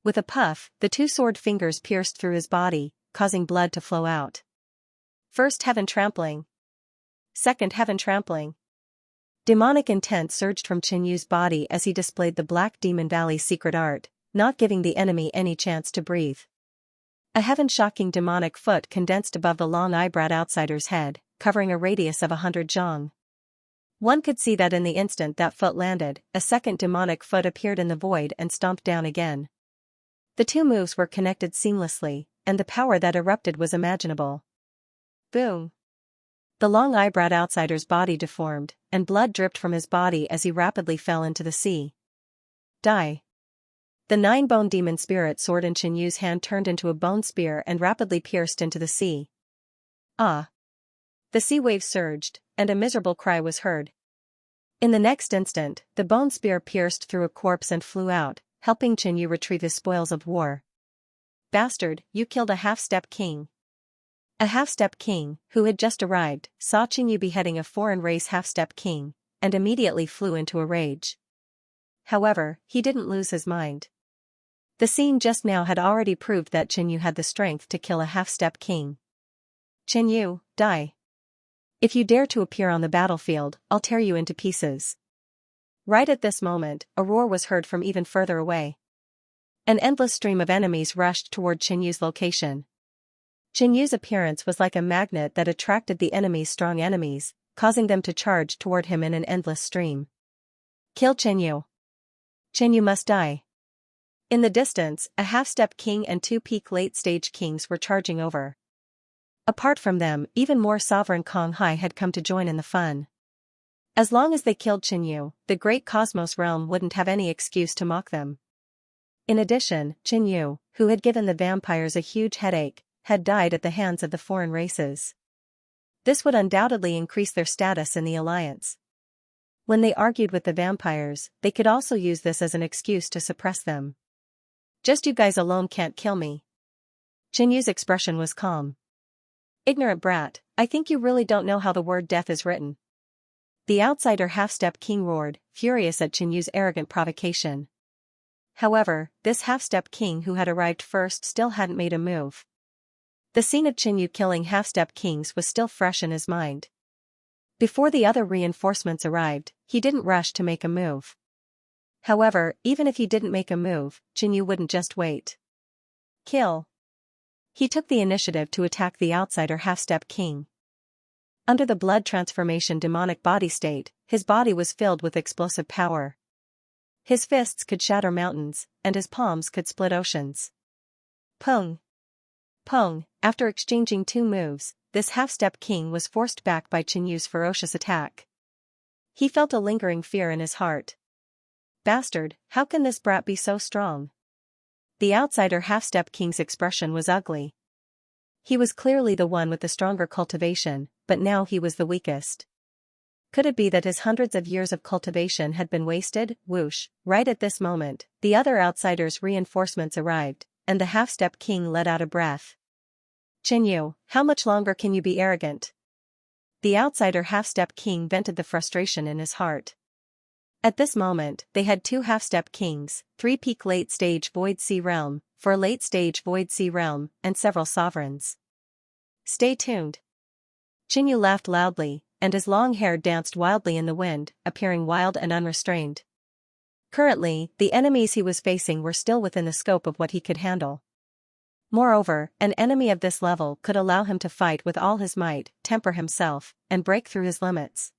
With a puff, the two sword fingers pierced through his body, causing blood to flow out. First Heaven Trampling. Second Heaven Trampling. Demonic intent surged from Xianxia's body as he displayed the Black Demon Valley's secret art, not giving the enemy any chance to breathe. A heaven-shocking demonic foot condensed above the long-eyebrowed outsider's head, covering a radius of 100 zhang. One could see that in the instant that foot landed, a second demonic foot appeared in the void and stomped down again. The two moves were connected seamlessly, and the power that erupted was imaginable. Boom! The long-eyebrowed outsider's body deformed, and blood dripped from his body as he rapidly fell into the sea. Die! The 9-bone demon spirit sword in Xianxia's hand turned into a bone spear and rapidly pierced into the sea. Ah! The sea waves surged, and a miserable cry was heard. In the next instant, the bone spear pierced through a corpse and flew out, helping Xianxia retrieve his spoils of war. Bastard, you killed a half-step king. A half-step king, who had just arrived, saw Xianxia beheading a foreign race half-step king, and immediately flew into a rage. However, he didn't lose his mind. The scene just now had already proved that Xianxia had the strength to kill a half-step king. Xianxia, die. If you dare to appear on the battlefield, I'll tear you into pieces. Right at this moment, a roar was heard from even further away. An endless stream of enemies rushed toward Xianxia's location. Xianxia's appearance was like a magnet that attracted the enemy's strong enemies, causing them to charge toward him in an endless stream. Kill Xianxia. Xianxia must die. In the distance, a half-step king and two peak late-stage kings were charging over. Apart from them, even more sovereign Kong Hai had come to join in the fun. As long as they killed Xianxia, the great cosmos realm wouldn't have any excuse to mock them. In addition, Xianxia, who had given the vampires a huge headache, had died at the hands of the foreign races. This would undoubtedly increase their status in the alliance. When they argued with the vampires, they could also use this as an excuse to suppress them. Just you guys alone can't kill me. Qinyu's expression was calm. Ignorant brat, I think you really don't know how the word death is written. The outsider half-step king roared, furious at Qinyu's arrogant provocation. However, this half-step king who had arrived first still hadn't made a move. The scene of Qinyu killing half-step kings was still fresh in his mind. Before the other reinforcements arrived, he didn't rush to make a move. However, even if he didn't make a move, Qinyu wouldn't just wait. Kill. He took the initiative to attack the outsider half-step king. Under the blood transformation demonic body state, his body was filled with explosive power. His fists could shatter mountains, and his palms could split oceans. Pung. Pung, after exchanging 2 moves, this half-step king was forced back by Qinyu's ferocious attack. He felt a lingering fear in his heart. Bastard, how can this brat be so strong? The outsider half-step king's expression was ugly. He was clearly the one with the stronger cultivation, but now he was the weakest. Could it be that his hundreds of years of cultivation had been wasted? Whoosh, right at this moment, the other outsider's reinforcements arrived, and the half-step king let out a breath. Qinyu, how much longer can you be arrogant? The outsider half-step king vented the frustration in his heart. At this moment, they had 2 half-step kings, 3 peak late-stage Void Sea Realm, 4 late-stage Void Sea Realm, and several sovereigns. Stay tuned. Qinyu laughed loudly, and his long hair danced wildly in the wind, appearing wild and unrestrained. Currently, the enemies he was facing were still within the scope of what he could handle. Moreover, an enemy of this level could allow him to fight with all his might, temper himself, and break through his limits.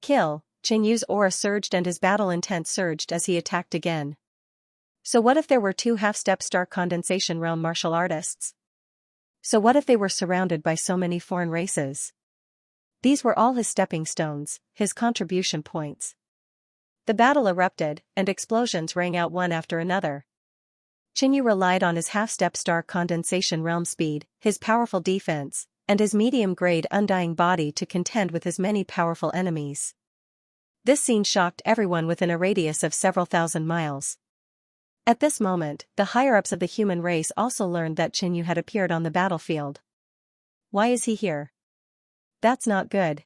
Kill. Qinyu's aura surged and his battle intent surged as he attacked again. So what if there were 2 half-step star condensation realm martial artists? So what if they were surrounded by so many foreign races? These were all his stepping stones, his contribution points. The battle erupted, and explosions rang out one after another. Qinyu relied on his half-step star condensation realm speed, his powerful defense, and his medium-grade undying body to contend with his many powerful enemies. This scene shocked everyone within a radius of several thousand miles. At this moment, the higher-ups of the human race also learned that Qinyu had appeared on the battlefield. Why is he here? That's not good.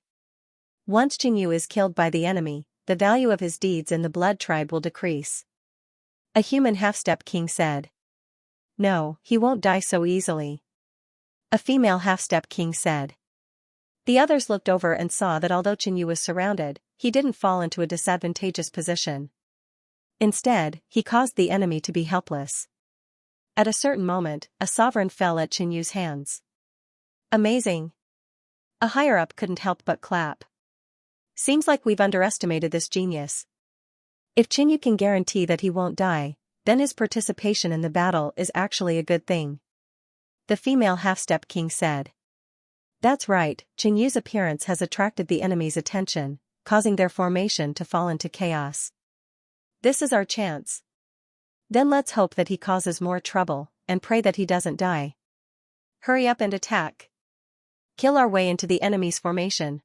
Once Qinyu is killed by the enemy, the value of his deeds in the blood tribe will decrease. A human half-step king said. No, he won't die so easily. A female half-step king said. The others looked over and saw that although Qinyu was surrounded, he didn't fall into a disadvantageous position. Instead, he caused the enemy to be helpless. At a certain moment, a sovereign fell at Qinyu's hands. Amazing. A higher-up couldn't help but clap. Seems like we've underestimated this genius. If Qinyu can guarantee that he won't die, then his participation in the battle is actually a good thing. The female half-step king said. That's right, Qinyu's appearance has attracted the enemy's attention, causing their formation to fall into chaos. This is our chance. Then let's hope that he causes more trouble, and pray that he doesn't die. Hurry up and attack. Kill our way into the enemy's formation.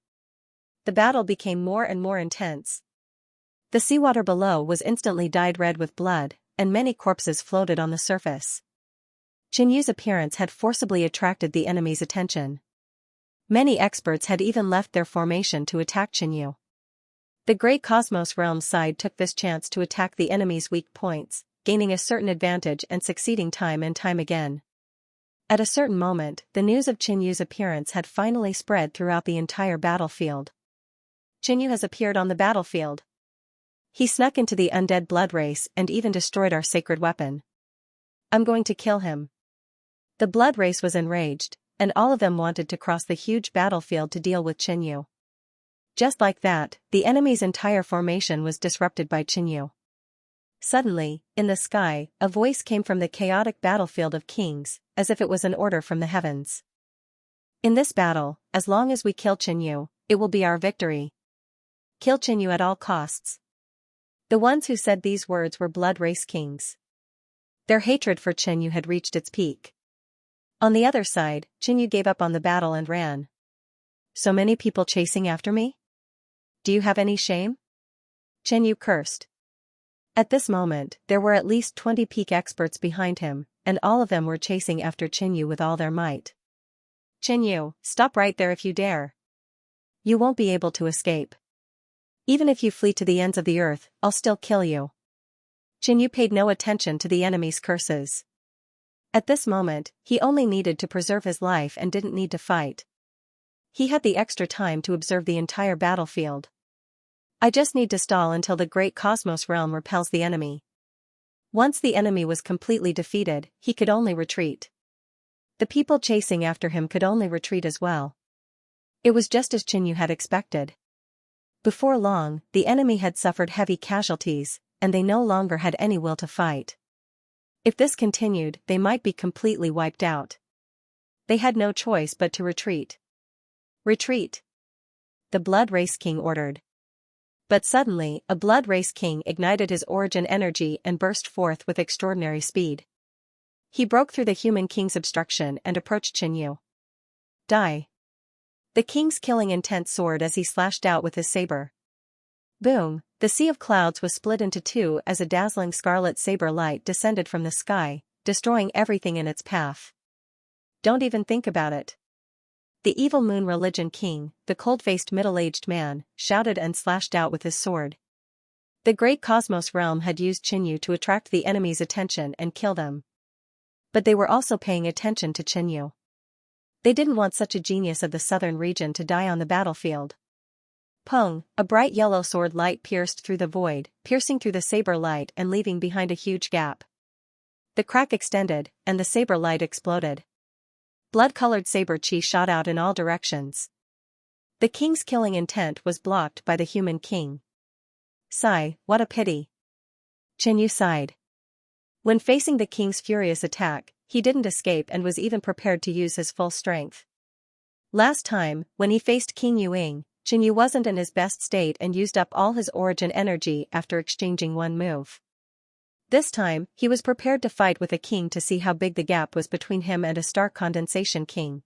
The battle became more and more intense. The seawater below was instantly dyed red with blood, and many corpses floated on the surface. Qinyu's appearance had forcibly attracted the enemy's attention. Many experts had even left their formation to attack Qinyu. The Great Cosmos Realm side took this chance to attack the enemy's weak points, gaining a certain advantage and succeeding time and time again. At a certain moment, the news of Qinyu's appearance had finally spread throughout the entire battlefield. Qinyu has appeared on the battlefield. He snuck into the undead blood race and even destroyed our sacred weapon. I'm going to kill him. The blood race was enraged, and all of them wanted to cross the huge battlefield to deal with Qinyu. Just like that, the enemy's entire formation was disrupted by Qinyu. Suddenly, in the sky, a voice came from the chaotic battlefield of kings, as if it was an order from the heavens. In this battle, as long as we kill Qinyu, it will be our victory. Kill Qinyu at all costs. The ones who said these words were blood race kings. Their hatred for Qinyu had reached its peak. On the other side, Qinyu gave up on the battle and ran. So many people chasing after me? Do you have any shame? Qinyu cursed. At this moment, there were at least 20 peak experts behind him, and all of them were chasing after Qinyu with all their might. "Qinyu, stop right there if you dare. You won't be able to escape. Even if you flee to the ends of the earth, I'll still kill you." Qinyu paid no attention to the enemy's curses. At this moment, he only needed to preserve his life and didn't need to fight. He had the extra time to observe the entire battlefield. "I just need to stall until the great cosmos realm repels the enemy." Once the enemy was completely defeated, he could only retreat. The people chasing after him could only retreat as well. It was just as Qinyu had expected. Before long, the enemy had suffered heavy casualties, and they no longer had any will to fight. If this continued, they might be completely wiped out. They had no choice but to retreat. "Retreat!" the Blood Race King ordered. But suddenly, a Blood Race King ignited his origin energy and burst forth with extraordinary speed. He broke through the human king's obstruction and approached Qinyu. "Die!" the king's killing intent soared as he slashed out with his saber. Boom! The sea of clouds was split into two as a dazzling scarlet saber light descended from the sky, destroying everything in its path. "Don't even think about it." The evil moon religion king, the cold-faced middle-aged man, shouted and slashed out with his sword. The great cosmos realm had used Qinyu to attract the enemy's attention and kill them. But they were also paying attention to Qinyu. They didn't want such a genius of the southern region to die on the battlefield. Pong! A bright yellow sword light pierced through the void, piercing through the saber light and leaving behind a huge gap. The crack extended, and the saber light exploded. Blood-colored saber chi shot out in all directions. The king's killing intent was blocked by the human king. "Sigh, what a pity." Qinyu sighed. When facing the king's furious attack, he didn't escape and was even prepared to use his full strength. Last time, when he faced King Yuing, Qinyu wasn't in his best state and used up all his origin energy after exchanging one move. This time, he was prepared to fight with a king to see how big the gap was between him and a star condensation king.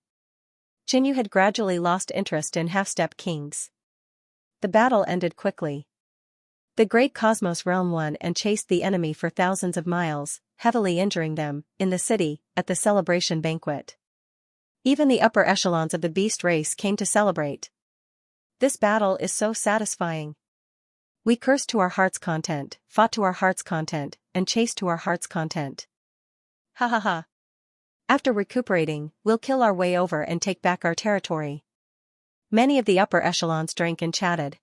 Qinyu had gradually lost interest in half-step kings. The battle ended quickly. The great cosmos realm won and chased the enemy for thousands of miles, heavily injuring them, in the city, at the celebration banquet. Even the upper echelons of the beast race came to celebrate. This battle is so satisfying. We cursed to our heart's content, fought to our heart's content, and chased to our heart's content. Ha ha ha. After recuperating, we'll kill our way over and take back our territory. Many of the upper echelons drank and chatted.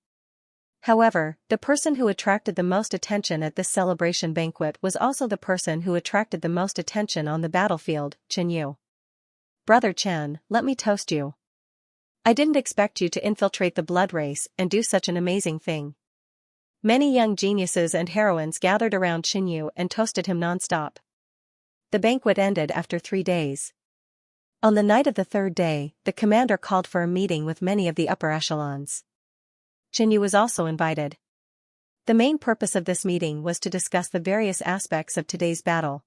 However, the person who attracted the most attention at this celebration banquet was also the person who attracted the most attention on the battlefield, Qinyu. "Brother Chen, let me toast you. I didn't expect you to infiltrate the blood race and do such an amazing thing." Many young geniuses and heroines gathered around Qinyu and toasted him non-stop. The banquet ended after 3 days. On the night of the third day, the commander called for a meeting with many of the upper echelons. Qinyu was also invited. The main purpose of this meeting was to discuss the various aspects of today's battle.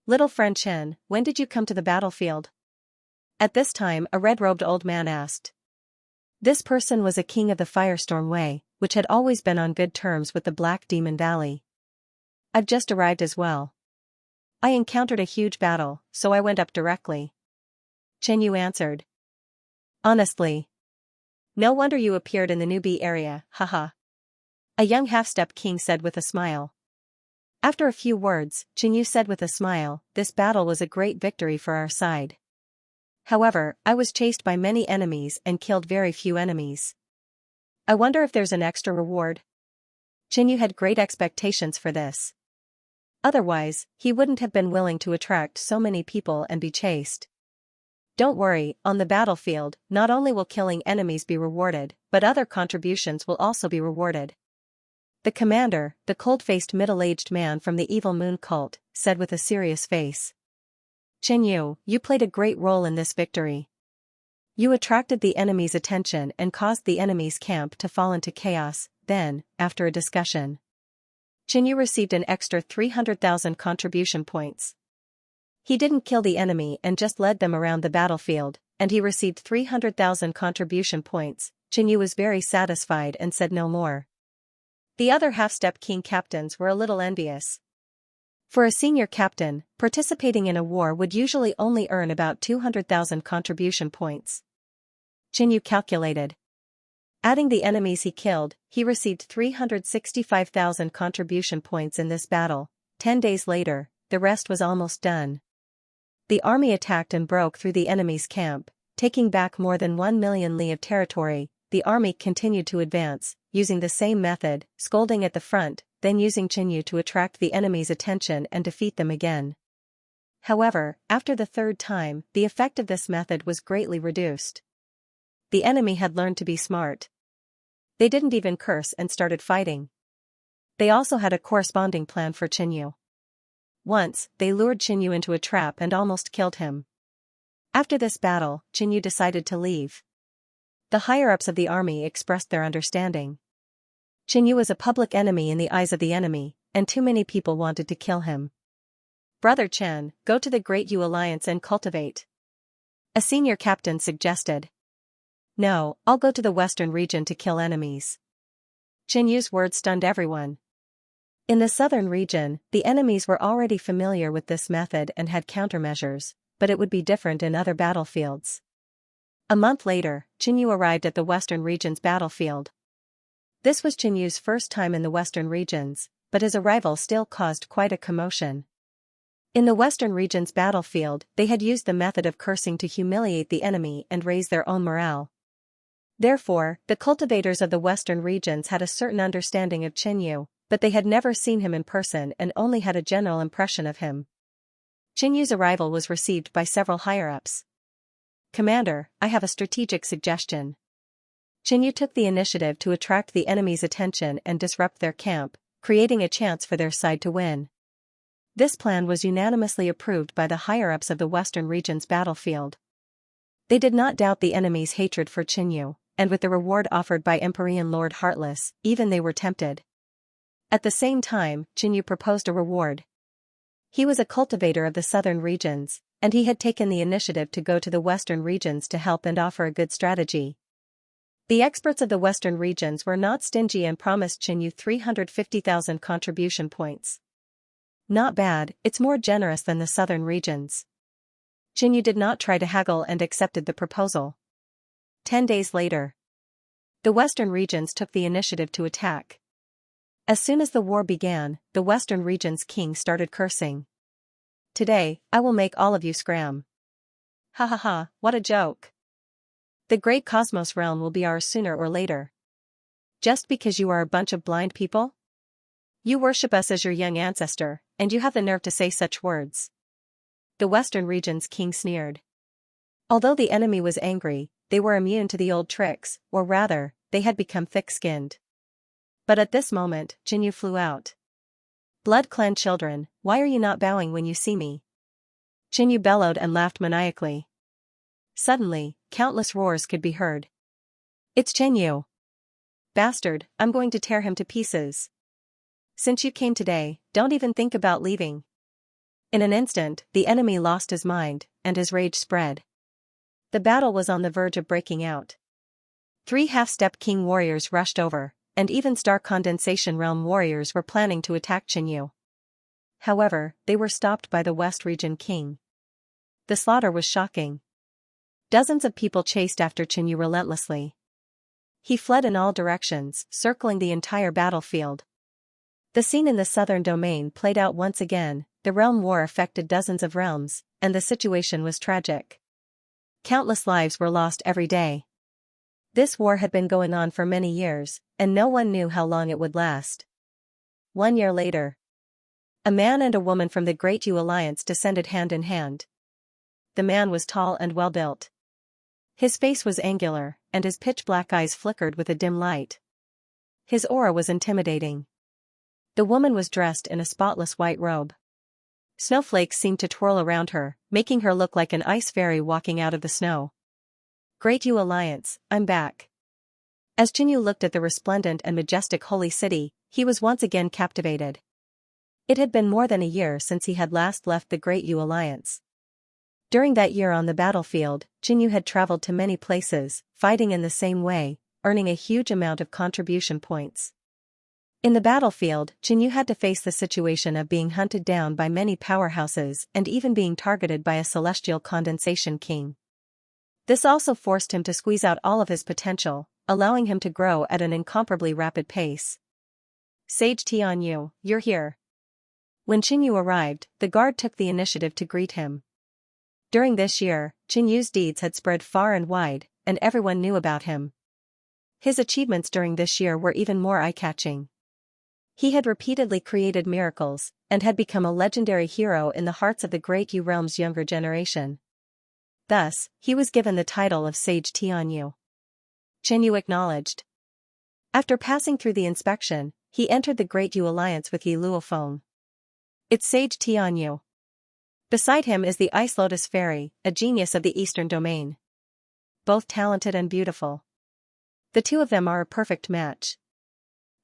"Little friend Chen, when did you come to the battlefield?" At this time a red-robed old man asked. This person was a king of the Firestorm Way, which had always been on good terms with the Black Demon Valley. "I've just arrived as well. I encountered a huge battle, so I went up directly." Qinyu answered. "Honestly. No wonder you appeared in the newbie area, haha." A young half-step king said with a smile. After a few words, Qinyu said with a smile, "This battle was a great victory for our side. However, I was chased by many enemies and killed very few enemies. I wonder if there's an extra reward?" Qinyu had great expectations for this. Otherwise, he wouldn't have been willing to attract so many people and be chased. "Don't worry, on the battlefield, not only will killing enemies be rewarded, but other contributions will also be rewarded." The commander, the cold-faced middle-aged man from the evil moon cult, said with a serious face. "Qinyu, you played a great role in this victory. You attracted the enemy's attention and caused the enemy's camp to fall into chaos." Then, after a discussion, Qinyu received an extra 300,000 contribution points. He didn't kill the enemy and just led them around the battlefield, and he received 300,000 contribution points. Qinyu was very satisfied and said no more. The other half-step king captains were a little envious. For a senior captain, participating in a war would usually only earn about 200,000 contribution points. Qin calculated. Adding the enemies he killed, he received 365,000 contribution points in this battle. 10 days later, the rest was almost done. The army attacked and broke through the enemy's camp, taking back more than 1 million li of territory. The army continued to advance, using the same method, scolding at the front, then using Qin to attract the enemy's attention and defeat them again. However, after the third time, the effect of this method was greatly reduced. The enemy had learned to be smart. They didn't even curse and started fighting. They also had a corresponding plan for Qin. Once, they lured Qin into a trap and almost killed him. After this battle, Qin decided to leave. The higher-ups of the army expressed their understanding. Qin was a public enemy in the eyes of the enemy, and too many people wanted to kill him. Brother Chen, go to the Great Yu Alliance and cultivate. A senior captain suggested. No, I'll go to the western region to kill enemies. Qin words stunned everyone. In the southern region, the enemies were already familiar with this method and had countermeasures, but it would be different in other battlefields. A month later, Qin arrived at the western region's battlefield. This was Qin first time in the western regions, but his arrival still caused quite a commotion. In the western region's battlefield, they had used the method of cursing to humiliate the enemy and raise their own morale. Therefore, the cultivators of the western regions had a certain understanding of Qin, but they had never seen him in person and only had a general impression of him. Qin arrival was received by several higher-ups. Commander, I have a strategic suggestion. Qin took the initiative to attract the enemy's attention and disrupt their camp, creating a chance for their side to win. This plan was unanimously approved by the higher-ups of the western region's battlefield. They did not doubt the enemy's hatred for Qin, and with the reward offered by Empyrean Lord Heartless, even they were tempted. At the same time, Qin proposed a reward. He was a cultivator of the southern regions, and he had taken the initiative to go to the western regions to help and offer a good strategy. The experts of the western regions were not stingy and promised Qin 350,000 contribution points. Not bad, it's more generous than the southern regions. Qin did not try to haggle and accepted the proposal. 10 days later, the western regions took the initiative to attack. As soon as the war began, the western region's king started cursing. Today, I will make all of you scram. Ha ha ha, what a joke. The great cosmos realm will be ours sooner or later. Just because you are a bunch of blind people? You worship us as your young ancestor, and you have the nerve to say such words. The western region's king sneered. Although the enemy was angry, they were immune to the old tricks, or rather, they had become thick-skinned. But at this moment, Qin flew out. Blood Clan children, why are you not bowing when you see me? Qin bellowed and laughed maniacally. Suddenly, countless roars could be heard. It's Qin. Bastard, I'm going to tear him to pieces. Since you came today, don't even think about leaving. In an instant, the enemy lost his mind, and his rage spread. The battle was on the verge of breaking out. 3 half-step king warriors rushed over, and even Star Condensation Realm warriors were planning to attack Qin. However, they were stopped by the West Region king. The slaughter was shocking. Dozens of people chased after Qin relentlessly. He fled in all directions, circling the entire battlefield. The scene in the southern domain played out once again. The realm war affected dozens of realms, and the situation was tragic. Countless lives were lost every day. This war had been going on for many years, and no one knew how long it would last. 1 year later, a man and a woman from the Great Yu Alliance descended hand in hand. The man was tall and well-built. His face was angular, and his pitch-black eyes flickered with a dim light. His aura was intimidating. The woman was dressed in a spotless white robe. Snowflakes seemed to twirl around her, making her look like an ice fairy walking out of the snow. Great Yu Alliance, I'm back. As Qin looked at the resplendent and majestic holy city, he was once again captivated. It had been more than a year since he had last left the Great Yu Alliance. During that year on the battlefield, Qin had traveled to many places, fighting in the same way, earning a huge amount of contribution points. In the battlefield, Jinyu had to face the situation of being hunted down by many powerhouses and even being targeted by a celestial condensation king. This also forced him to squeeze out all of his potential, allowing him to grow at an incomparably rapid pace. Sage Tianyu, you're here. When Jinyu arrived, the guard took the initiative to greet him. During this year, Jinyu's deeds had spread far and wide, and everyone knew about him. His achievements during this year were even more eye-catching. He had repeatedly created miracles, and had become a legendary hero in the hearts of the Great Yu realm's younger generation. Thus, he was given the title of Sage Tianyu. Jinyu acknowledged. After passing through the inspection, he entered the Great Yu alliance with Yi Luofeng. It's Sage Tianyu. Beside him is the Ice Lotus Fairy, a genius of the Eastern Domain. Both talented and beautiful. The two of them are a perfect match.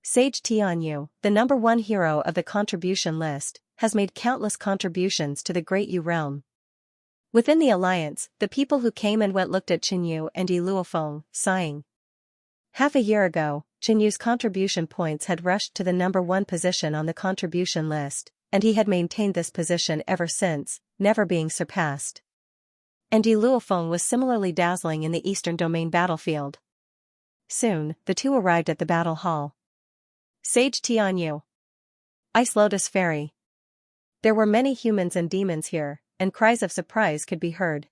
Sage Tianyu, the #1 hero of the contribution list, has made countless contributions to the Great Yu realm. Within the alliance, the people who came and went looked at Jinyu and Yi Luofeng, sighing. Half a year ago, Jinyu's contribution points had rushed to the #1 position on the contribution list, and he had maintained this position ever since, never being surpassed. And Yi Luofeng was similarly dazzling in the Eastern Domain battlefield. Soon, the two arrived at the battle hall. Sage Tianyu. Ice Lotus Fairy. There were many humans and demons here, and cries of surprise could be heard.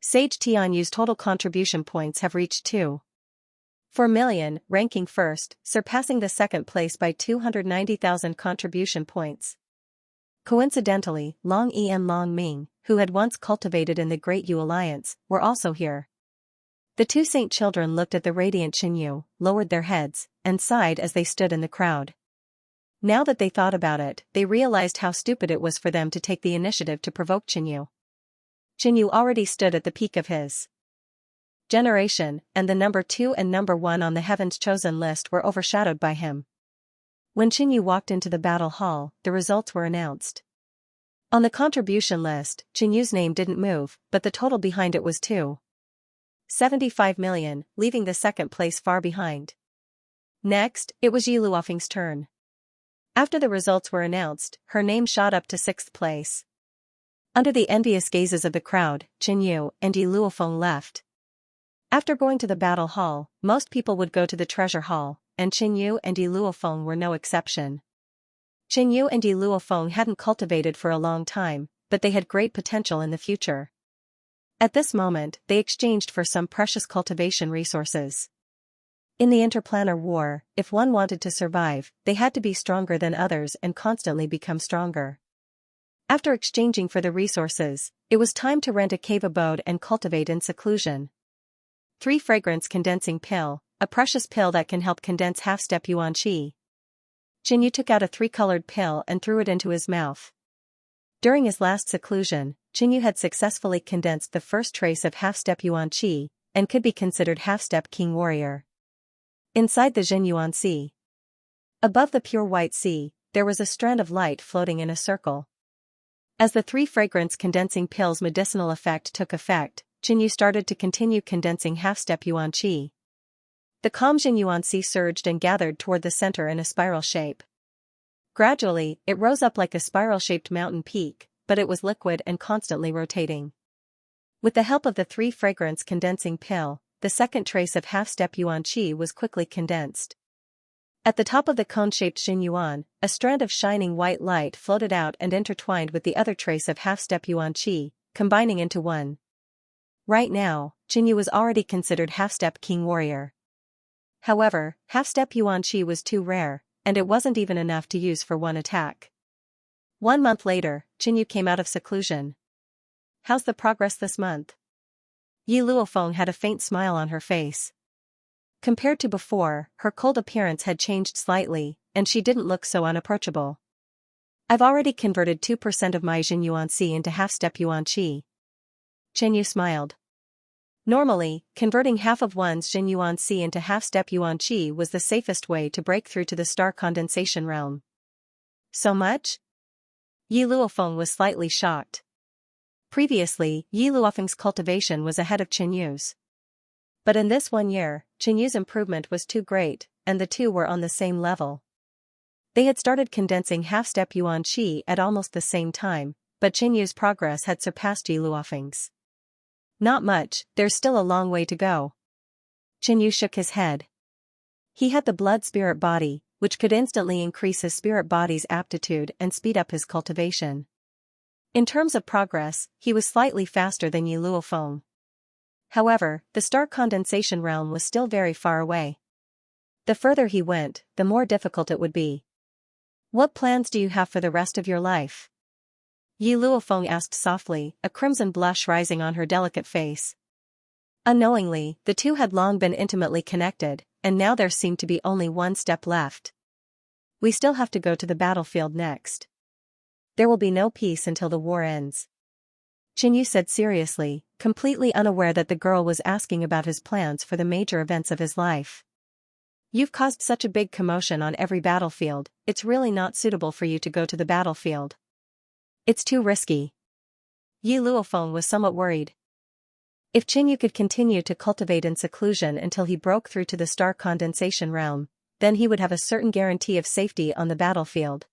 Sage Tianyu's total contribution points have reached 2.4 million, ranking first, surpassing the second place by 290,000 contribution points. Coincidentally, Long E and Long Ming, who had once cultivated in the Great Yu Alliance, were also here. The two saint children looked at the radiant Jinyu, lowered their heads, and sighed as they stood in the crowd. Now that they thought about it, they realized how stupid it was for them to take the initiative to provoke Jinyu. Jinyu already stood at the peak of his generation, and the #2 and #1 on the Heaven's Chosen list were overshadowed by him. When Jinyu walked into the battle hall, the results were announced. On the contribution list, Jinyu's name didn't move, but the total behind it was 2.75 million, leaving the second place far behind. Next, it was Yi Luofeng's turn. After the results were announced, her name shot up to 6th place. Under the envious gazes of the crowd, Jinyu and Yi Luofeng left. After going to the battle hall, most people would go to the treasure hall, and Jinyu and Yi Luofeng were no exception. Jinyu and Yi Luofeng hadn't cultivated for a long time, but they had great potential in the future. At this moment, they exchanged for some precious cultivation resources. In the interplanar war, if one wanted to survive, they had to be stronger than others and constantly become stronger. After exchanging for the resources, it was time to rent a cave abode and cultivate in seclusion. 3 Fragrance Condensing Pill, a precious pill that can help condense half-step yuan qi. Jinyu took out a 3-colored pill and threw it into his mouth. During his last seclusion, Jinyu had successfully condensed the first trace of half-step yuan qi, and could be considered half-step king warrior. Inside the Jin Yuan Sea. Above the pure white sea, there was a strand of light floating in a circle. As the 3 fragrance condensing pills' medicinal effect took effect, Jinyu started to continue condensing half-step yuan qi. The calm Jin Yuan Sea surged and gathered toward the center in a spiral shape. Gradually, it rose up like a spiral-shaped mountain peak, but it was liquid and constantly rotating. With the help of the 3 fragrance condensing pill, the second trace of half-step yuan qi was quickly condensed. At the top of the cone-shaped Jin Yuan, a strand of shining white light floated out and intertwined with the other trace of half-step yuan qi, combining into one. Right now, Jinyu was already considered half-step king warrior. However, half-step yuan qi was too rare, and it wasn't even enough to use for one attack. 1 month later, Jinyu came out of seclusion. How's the progress this month? Yi Luofeng had a faint smile on her face. Compared to before, her cold appearance had changed slightly, and she didn't look so unapproachable. I've already converted 2% of my Jin Yuan Si into half-step yuan qi. Jinyu smiled. Normally, converting half of one's Jin Yuan Si into half-step yuan qi was the safest way to break through to the star condensation realm. So much? Yi Luofeng was slightly shocked. Previously, Yi Luofeng's cultivation was ahead of Jinyu's. But in this 1 year, Jinyu's improvement was too great, and the two were on the same level. They had started condensing half-step Yuan Qi at almost the same time, but Qinyu's progress had surpassed Yi Luofeng's. Not much, there's still a long way to go. Qinyu shook his head. He had the blood-spirit body, which could instantly increase his spirit body's aptitude and speed up his cultivation. In terms of progress, he was slightly faster than Yi Luofeng. However, the star condensation realm was still very far away. The further he went, the more difficult it would be. What plans do you have for the rest of your life? Yi Luofeng asked softly, a crimson blush rising on her delicate face. Unknowingly, the two had long been intimately connected, and now there seemed to be only one step left. We still have to go to the battlefield next. There will be no peace until the war ends. Qinyu said seriously, completely unaware that the girl was asking about his plans for the major events of his life. You've caused such a big commotion on every battlefield, it's really not suitable for you to go to the battlefield. It's too risky. Yi Luofeng was somewhat worried. If Qinyu could continue to cultivate in seclusion until he broke through to the star condensation realm, then he would have a certain guarantee of safety on the battlefield.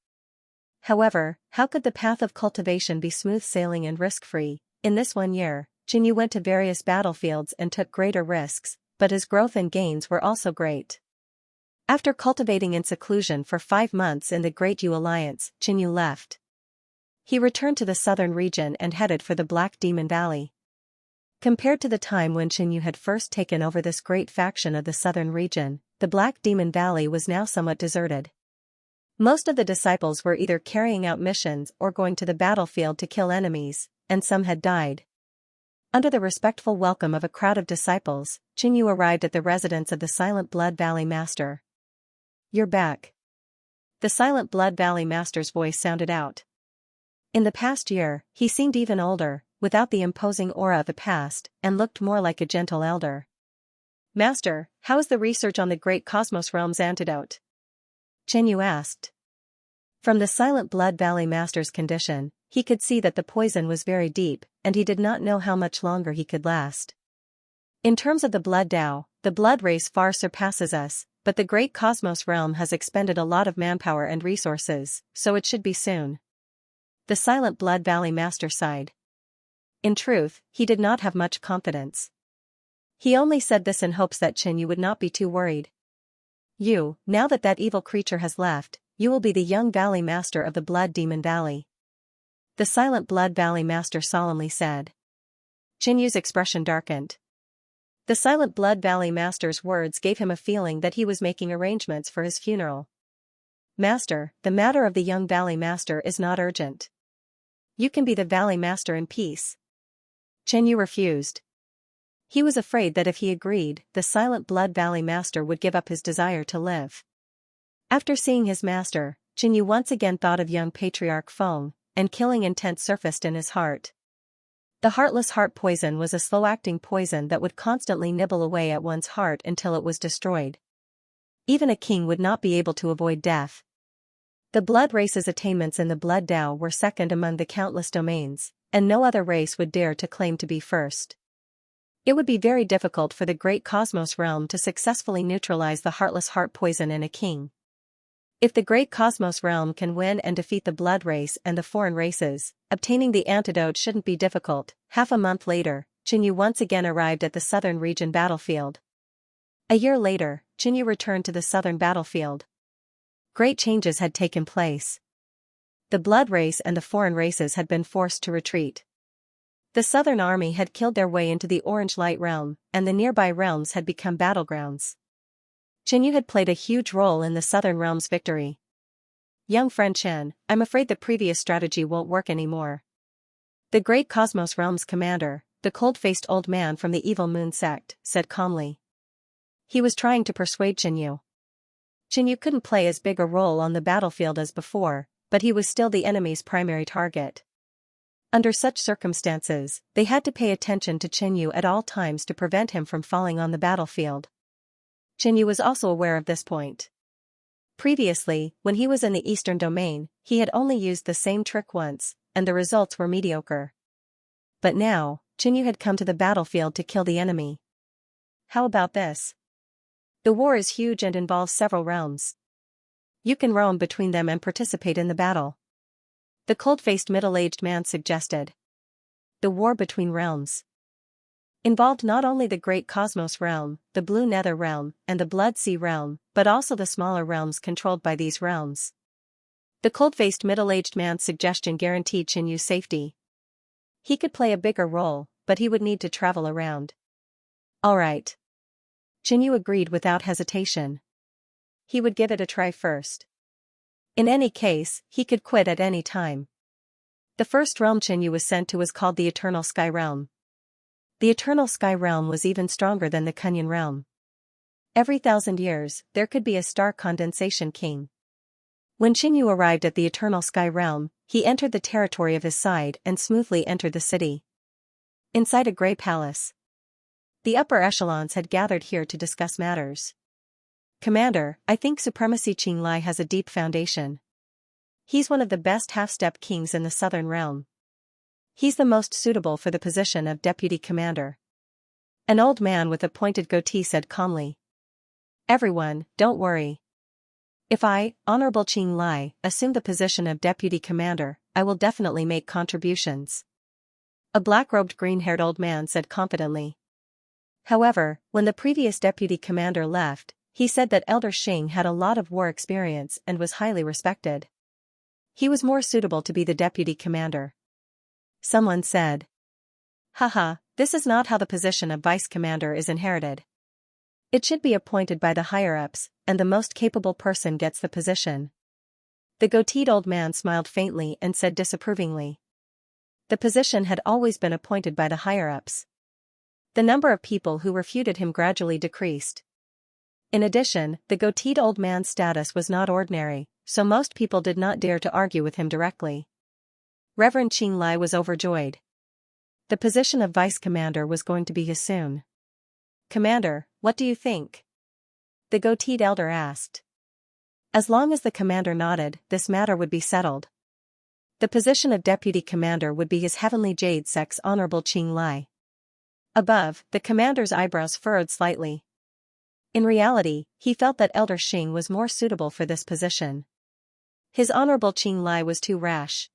However, how could the path of cultivation be smooth sailing and risk-free? In this 1 year, Qinyu went to various battlefields and took greater risks, but his growth and gains were also great. After cultivating in seclusion for 5 months in the Great Yu Alliance, Qinyu left. He returned to the southern region and headed for the Black Demon Valley. Compared to the time when Qinyu had first taken over this great faction of the southern region, the Black Demon Valley was now somewhat deserted. Most of the disciples were either carrying out missions or going to the battlefield to kill enemies, and some had died. Under the respectful welcome of a crowd of disciples, Qinyu arrived at the residence of the Silent Blood Valley Master. You're back. The Silent Blood Valley Master's voice sounded out. In the past year, he seemed even older, without the imposing aura of the past, and looked more like a gentle elder. Master, how is the research on the Great Cosmos Realm's antidote? Qinyu asked. From the Silent Blood Valley Master's condition, he could see that the poison was very deep, and he did not know how much longer he could last. In terms of the blood Tao, the blood race far surpasses us, but the Great Cosmos Realm has expended a lot of manpower and resources, so it should be soon. The Silent Blood Valley Master sighed. In truth, he did not have much confidence. He only said this in hopes that Qinyu would not be too worried. Now that that evil creature has left, you will be the young Valley Master of the Blood Demon Valley. The Silent Blood Valley Master solemnly said. Qinyu's expression darkened. The Silent Blood Valley Master's words gave him a feeling that he was making arrangements for his funeral. Master, the matter of the young Valley Master is not urgent. You can be the Valley Master in peace. Qinyu refused. He was afraid that if he agreed, the Silent Blood Valley Master would give up his desire to live. After seeing his master, Qinyu once again thought of young Patriarch Feng, and killing intent surfaced in his heart. The heartless heart poison was a slow-acting poison that would constantly nibble away at one's heart until it was destroyed. Even a king would not be able to avoid death. The blood race's attainments in the blood Tao were second among the countless domains, and no other race would dare to claim to be first. It would be very difficult for the Great Cosmos Realm to successfully neutralize the heartless heart poison in a king. If the Great Cosmos Realm can win and defeat the blood race and the foreign races, obtaining the antidote shouldn't be difficult. Half a month later, Qinyu once again arrived at the southern region battlefield. A year later, Qinyu returned to the southern battlefield. Great changes had taken place. The blood race and the foreign races had been forced to retreat. The southern army had killed their way into the Orange Light Realm, and the nearby realms had become battlegrounds. Qinyu had played a huge role in the southern realm's victory. Young friend Chen, I'm afraid the previous strategy won't work anymore. The Great Cosmos Realm's commander, the cold-faced old man from the Evil Moon sect, said calmly. He was trying to persuade Qinyu. Qinyu couldn't play as big a role on the battlefield as before, but he was still the enemy's primary target. Under such circumstances, they had to pay attention to Qinyu at all times to prevent him from falling on the battlefield. Qinyu was also aware of this point. Previously, when he was in the Eastern Domain, he had only used the same trick once, and the results were mediocre. But now, Qinyu had come to the battlefield to kill the enemy. How about this? The war is huge and involves several realms. You can roam between them and participate in the battle. The cold-faced middle-aged man suggested. The war between realms involved not only the Great Cosmos realm, the Blue Nether realm, and the Blood Sea realm, but also the smaller realms controlled by these realms. The cold-faced middle-aged man's suggestion guaranteed Xianyu's safety. He could play a bigger role, but he would need to travel around. All right. Xianyu agreed without hesitation. He would give it a try first. In any case, he could quit at any time. The first realm Xianyu was sent to was called the Eternal Sky Realm. The Eternal Sky Realm was even stronger than the Kunyan Realm. Every 1,000 years, there could be a star condensation king. When Xianyu arrived at the Eternal Sky Realm, he entered the territory of his side and smoothly entered the city. Inside a gray palace, the upper echelons had gathered here to discuss matters. Commander, I think Supremacy Qinglai has a deep foundation. He's one of the best half-step kings in the Southern Realm. He's the most suitable for the position of deputy commander. An old man with a pointed goatee said calmly. Everyone, don't worry. If I, Honorable Qinglai, assume the position of deputy commander, I will definitely make contributions. A black-robed green-haired old man said confidently. However, when the previous deputy commander left, he said that Elder Xing had a lot of war experience and was highly respected. He was more suitable to be the deputy commander. Someone said. Haha, this is not how the position of vice commander is inherited. It should be appointed by the higher-ups, and the most capable person gets the position. The goateed old man smiled faintly and said disapprovingly. The position had always been appointed by the higher-ups. The number of people who refuted him gradually decreased. In addition, the goateed old man's status was not ordinary, so most people did not dare to argue with him directly. Reverend Qinglai was overjoyed. The position of vice commander was going to be his soon. Commander, what do you think? The goateed elder asked. As long as the commander nodded, this matter would be settled. The position of deputy commander would be his heavenly jade sex Honorable Qinglai. Above, the commander's eyebrows furrowed slightly. In reality, he felt that Elder Xing was more suitable for this position. His Honorable Qinglai was too rash.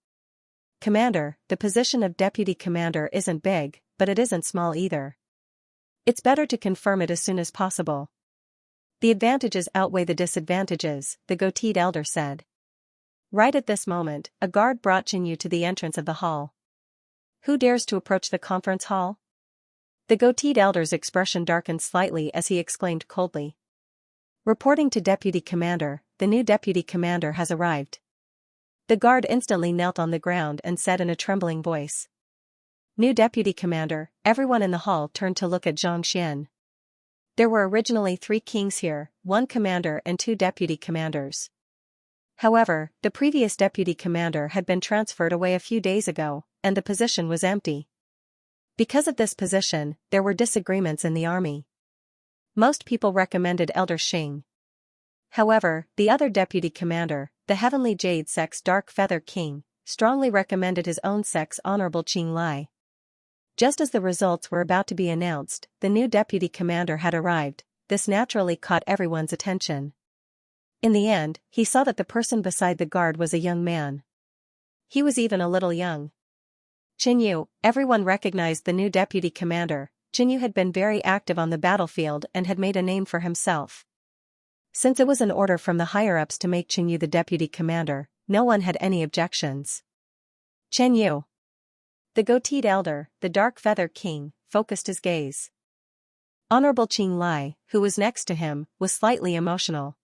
Commander, the position of deputy commander isn't big, but it isn't small either. It's better to confirm it as soon as possible. The advantages outweigh the disadvantages, the goateed elder said. Right at this moment, a guard brought Xianyu to the entrance of the hall. Who dares to approach the conference hall? The goateed elder's expression darkened slightly as he exclaimed coldly. Reporting to deputy commander, the new deputy commander has arrived. The guard instantly knelt on the ground and said in a trembling voice. New deputy commander, everyone in the hall turned to look at Xianxia. There were originally 3 kings here, 1 commander and 2 deputy commanders. However, the previous deputy commander had been transferred away a few days ago, and the position was empty. Because of this position, there were disagreements in the army. Most people recommended Elder Xing. However, the other deputy commander, the Heavenly Jade Sex Dark Feather King, strongly recommended his own sex Honorable Qinglai. Just as the results were about to be announced, the new deputy commander had arrived. This naturally caught everyone's attention. In the end, he saw that the person beside the guard was a young man. He was even a little young. Xianyu, everyone recognized the new deputy commander. Xianyu had been very active on the battlefield and had made a name for himself. Since it was an order from the higher-ups to make Xianyu the deputy commander, no one had any objections. Xianyu. The goateed elder, the Dark Feather King, focused his gaze. Honorable Qinglai, who was next to him, was slightly emotional.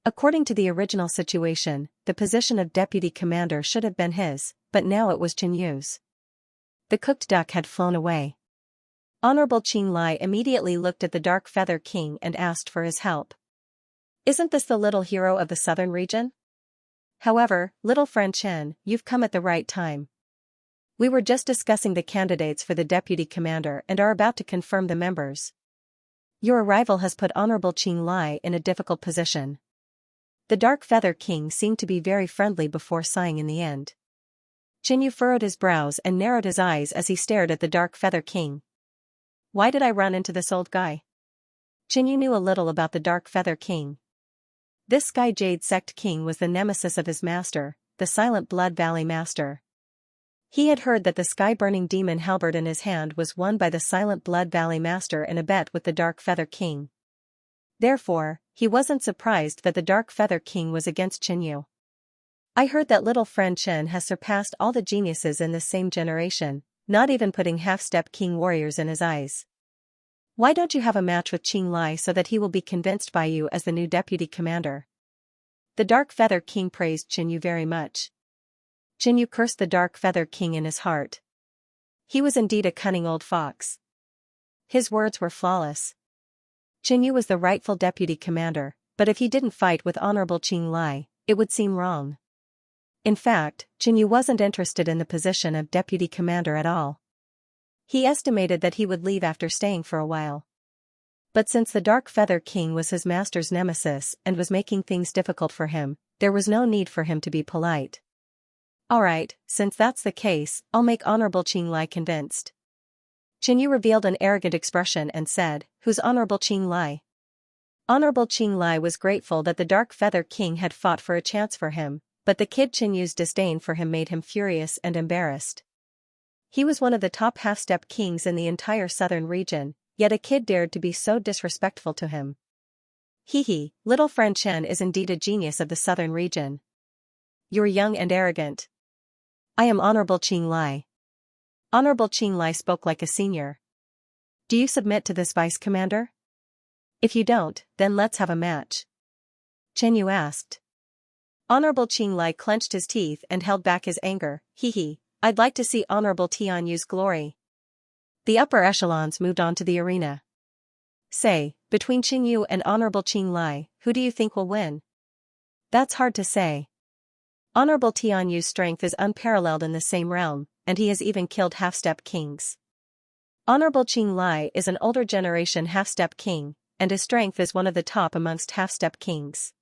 According to the original situation, the position of deputy commander should have been his, but now it was Xianyu's. The cooked duck had flown away. Honorable Qinglai immediately looked at the Dark Feather King and asked for his help. Isn't this the little hero of the southern region? However, little friend Chen, you've come at the right time. We were just discussing the candidates for the deputy commander and are about to confirm the members. Your arrival has put Honorable Qinglai in a difficult position. The Dark Feather King seemed to be very friendly before sighing in the end. Xianyu furrowed his brows and narrowed his eyes as he stared at the Dark Feather King. Why did I run into this old guy? Xianyu knew a little about the Dark Feather King. This Sky Jade Sect king was the nemesis of his master, the Silent Blood Valley Master. He had heard that the sky-burning demon halberd in his hand was won by the Silent Blood Valley Master in a bet with the Dark Feather King. Therefore, he wasn't surprised that the Dark Feather King was against Xianxia. I heard that little friend Chen has surpassed all the geniuses in this same generation, not even putting half-step king warriors in his eyes. Why don't you have a match with Qing Lai so that he will be convinced by you as the new deputy commander? The Dark Feather King praised Xianxia very much. Xianxia cursed the Dark Feather King in his heart. He was indeed a cunning old fox. His words were flawless. Xianxia was the rightful deputy commander, but if he didn't fight with Honorable Qing Lai, it would seem wrong. In fact, Xianxia wasn't interested in the position of deputy commander at all. He estimated that he would leave after staying for a while. But since the Dark Feather King was his master's nemesis and was making things difficult for him, there was no need for him to be polite. Alright, since that's the case, I'll make Honorable Qing Lai convinced. Xianxia revealed an arrogant expression and said, "Who's Honorable Qing Lai?" Honorable Qing Lai was grateful that the Dark Feather King had fought for a chance for him, but the kid Xianxia's disdain for him made him furious and embarrassed. He was one of the top half-step kings in the entire southern region, yet a kid dared to be so disrespectful to him. Hee, little friend Chen is indeed a genius of the southern region. You're young and arrogant. I am Honorable Qing Lai. Honorable Qing Lai spoke like a senior. Do you submit to this vice commander? If you don't, then let's have a match. Xianxia asked. Honorable Qing Lai clenched his teeth and held back his anger. I'd like to see Honorable Tianyu's glory. The upper echelons moved on to the arena. Say, between Xianxia and Honorable Qing Lai, who do you think will win? That's hard to say. Honorable Tianyu's strength is unparalleled in the same realm, and he has even killed half-step kings. Honorable Qing Lai is an older generation half-step king, and his strength is one of the top amongst half-step kings.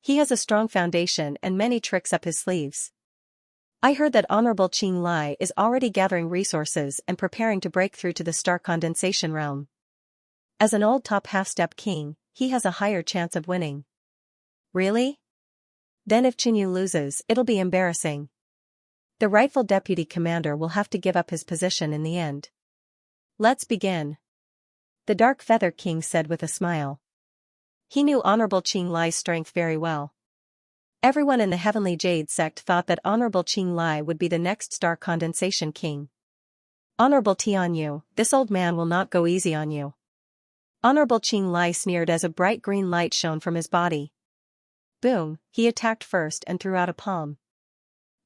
He has a strong foundation and many tricks up his sleeves. I heard that Honorable Qing Lai is already gathering resources and preparing to break through to the star condensation realm. As an old top half-step king, he has a higher chance of winning. Really? Then if Xianxia loses, it'll be embarrassing. The rightful deputy commander will have to give up his position in the end. Let's begin. The Dark Feather King said with a smile. He knew Honorable Qing Lai's strength very well. Everyone in the Heavenly Jade sect thought that Honorable Qing Lai would be the next star condensation king. Honorable Tianyu, this old man will not go easy on you. Honorable Qing Lai sneered as a bright green light shone from his body. Boom, he attacked first and threw out a palm.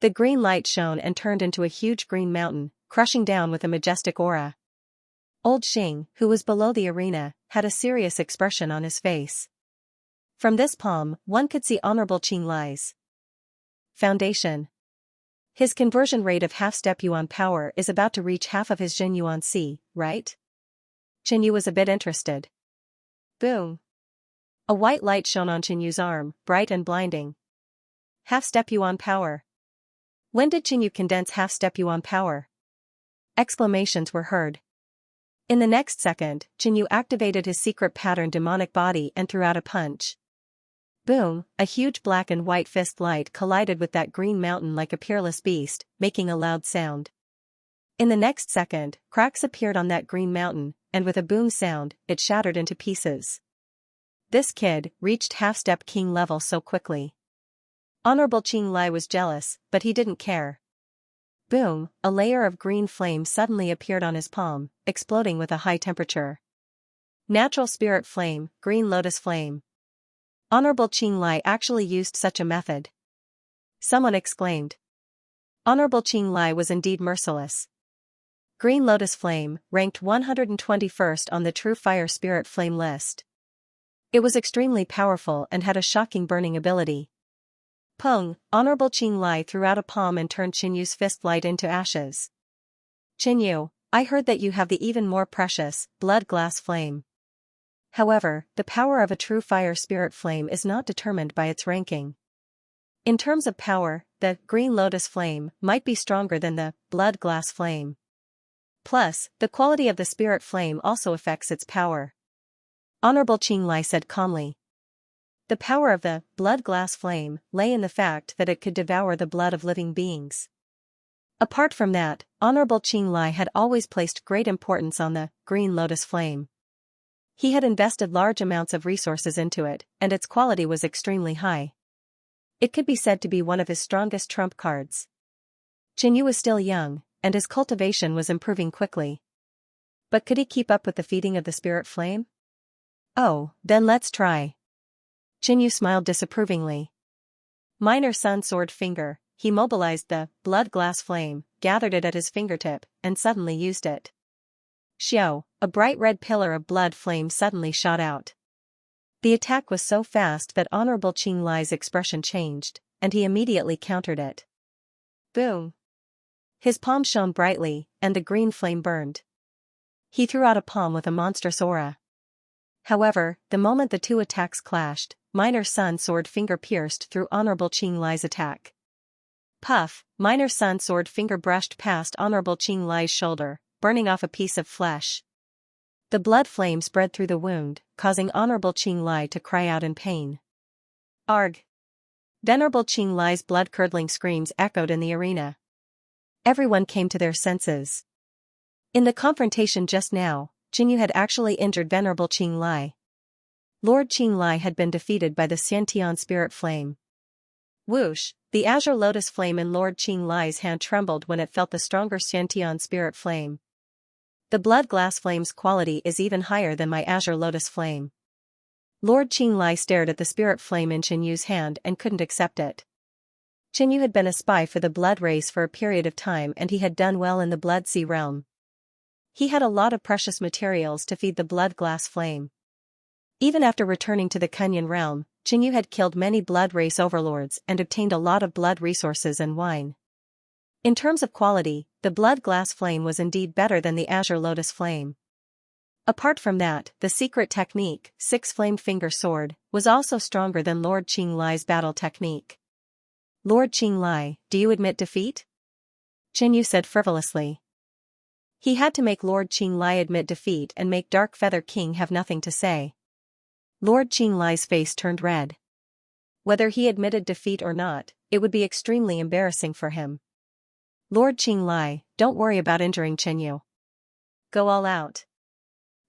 The green light shone and turned into a huge green mountain, crushing down with a majestic aura. Old Xing, who was below the arena, had a serious expression on his face. From this palm, one could see Honorable Qing Lai's foundation. His conversion rate of half-step yuan power is about to reach half of his Jin yuan C, right? Xianxia was a bit interested. Boom. A white light shone on Xianxu's arm, bright and blinding. Half-step yuan power. When did Xianxia condense half-step yuan power? Exclamations were heard. In the next second, Xianxia activated his secret pattern demonic body and threw out a punch. Boom, a huge black and white fist light collided with that green mountain like a peerless beast, making a loud sound. In the next second, cracks appeared on that green mountain, and with a boom sound, it shattered into pieces. This kid reached half-step king level so quickly. Honorable Qing Lai was jealous, but he didn't care. Boom, a layer of green flame suddenly appeared on his palm, exploding with a high temperature. Natural spirit flame, green lotus flame. Honorable Qing Lai actually used such a method. Someone exclaimed. Honorable Qing Lai was indeed merciless. Green lotus flame, ranked 121st on the True Fire Spirit Flame list. It was extremely powerful and had a shocking burning ability. Pung, Honorable Qing Lai threw out a palm and turned Xianxu's fist light into ashes. Xianxia, I heard that you have the even more precious, blood glass flame. However, the power of a true fire spirit flame is not determined by its ranking. In terms of power, the green lotus flame might be stronger than the blood glass flame. Plus, the quality of the spirit flame also affects its power. Honorable Qing Lai said calmly. The power of the blood glass flame lay in the fact that it could devour the blood of living beings. Apart from that, Honorable Qing Lai had always placed great importance on the green lotus flame. He had invested large amounts of resources into it, and its quality was extremely high. It could be said to be one of his strongest trump cards. Qin Yu was still young, and his cultivation was improving quickly. But could he keep up with the feeding of the spirit flame? Oh, then let's try. Qin Yu smiled disapprovingly. Minor Sun Sword Finger, he mobilized the blood glass flame, gathered it at his fingertip, and suddenly used it. Xiao, a bright red pillar of blood flame suddenly shot out. The attack was so fast that Honorable Qing Lai's expression changed, and he immediately countered it. Boom! His palm shone brightly, and the green flame burned. He threw out a palm with a monstrous aura. However, the moment the two attacks clashed, Minor Sun Sword Finger pierced through Honorable Qing Lai's attack. Puff! Minor Sun Sword Finger brushed past Honorable Qing Lai's shoulder, burning off a piece of flesh. The blood flame spread through the wound, causing Honorable Qing Lai to cry out in pain. Arg! Venerable Qing Lai's blood-curdling screams echoed in the arena. Everyone came to their senses. In the confrontation just now, Qin Yu had actually injured Venerable Qing Lai. Lord Qing Lai had been defeated by the Xiantian spirit flame. Whoosh! The azure lotus flame in Lord Qing Lai's hand trembled when it felt the stronger Xiantian spirit flame. The blood glass flame's quality is even higher than my azure lotus flame. Lord Qing Lai stared at the spirit flame in Qin Yu's hand and couldn't accept it. Qin Yu had been a spy for the blood race for a period of time, and he had done well in the blood sea realm. He had a lot of precious materials to feed the blood glass flame. Even after returning to the Kunyan realm, Qin Yu had killed many blood race overlords and obtained a lot of blood resources and wine. In terms of quality, the blood glass flame was indeed better than the azure lotus flame. Apart from that, the secret technique, Six-Flamed Finger Sword, was also stronger than Lord Qing Lai's battle technique. Lord Qing Lai, do you admit defeat? Qin Yu said frivolously. He had to make Lord Qing Lai admit defeat and make Dark Feather King have nothing to say. Lord Qing Lai's face turned red. Whether he admitted defeat or not, it would be extremely embarrassing for him. Lord Qing Lai, don't worry about injuring Qin Yu. Go all out.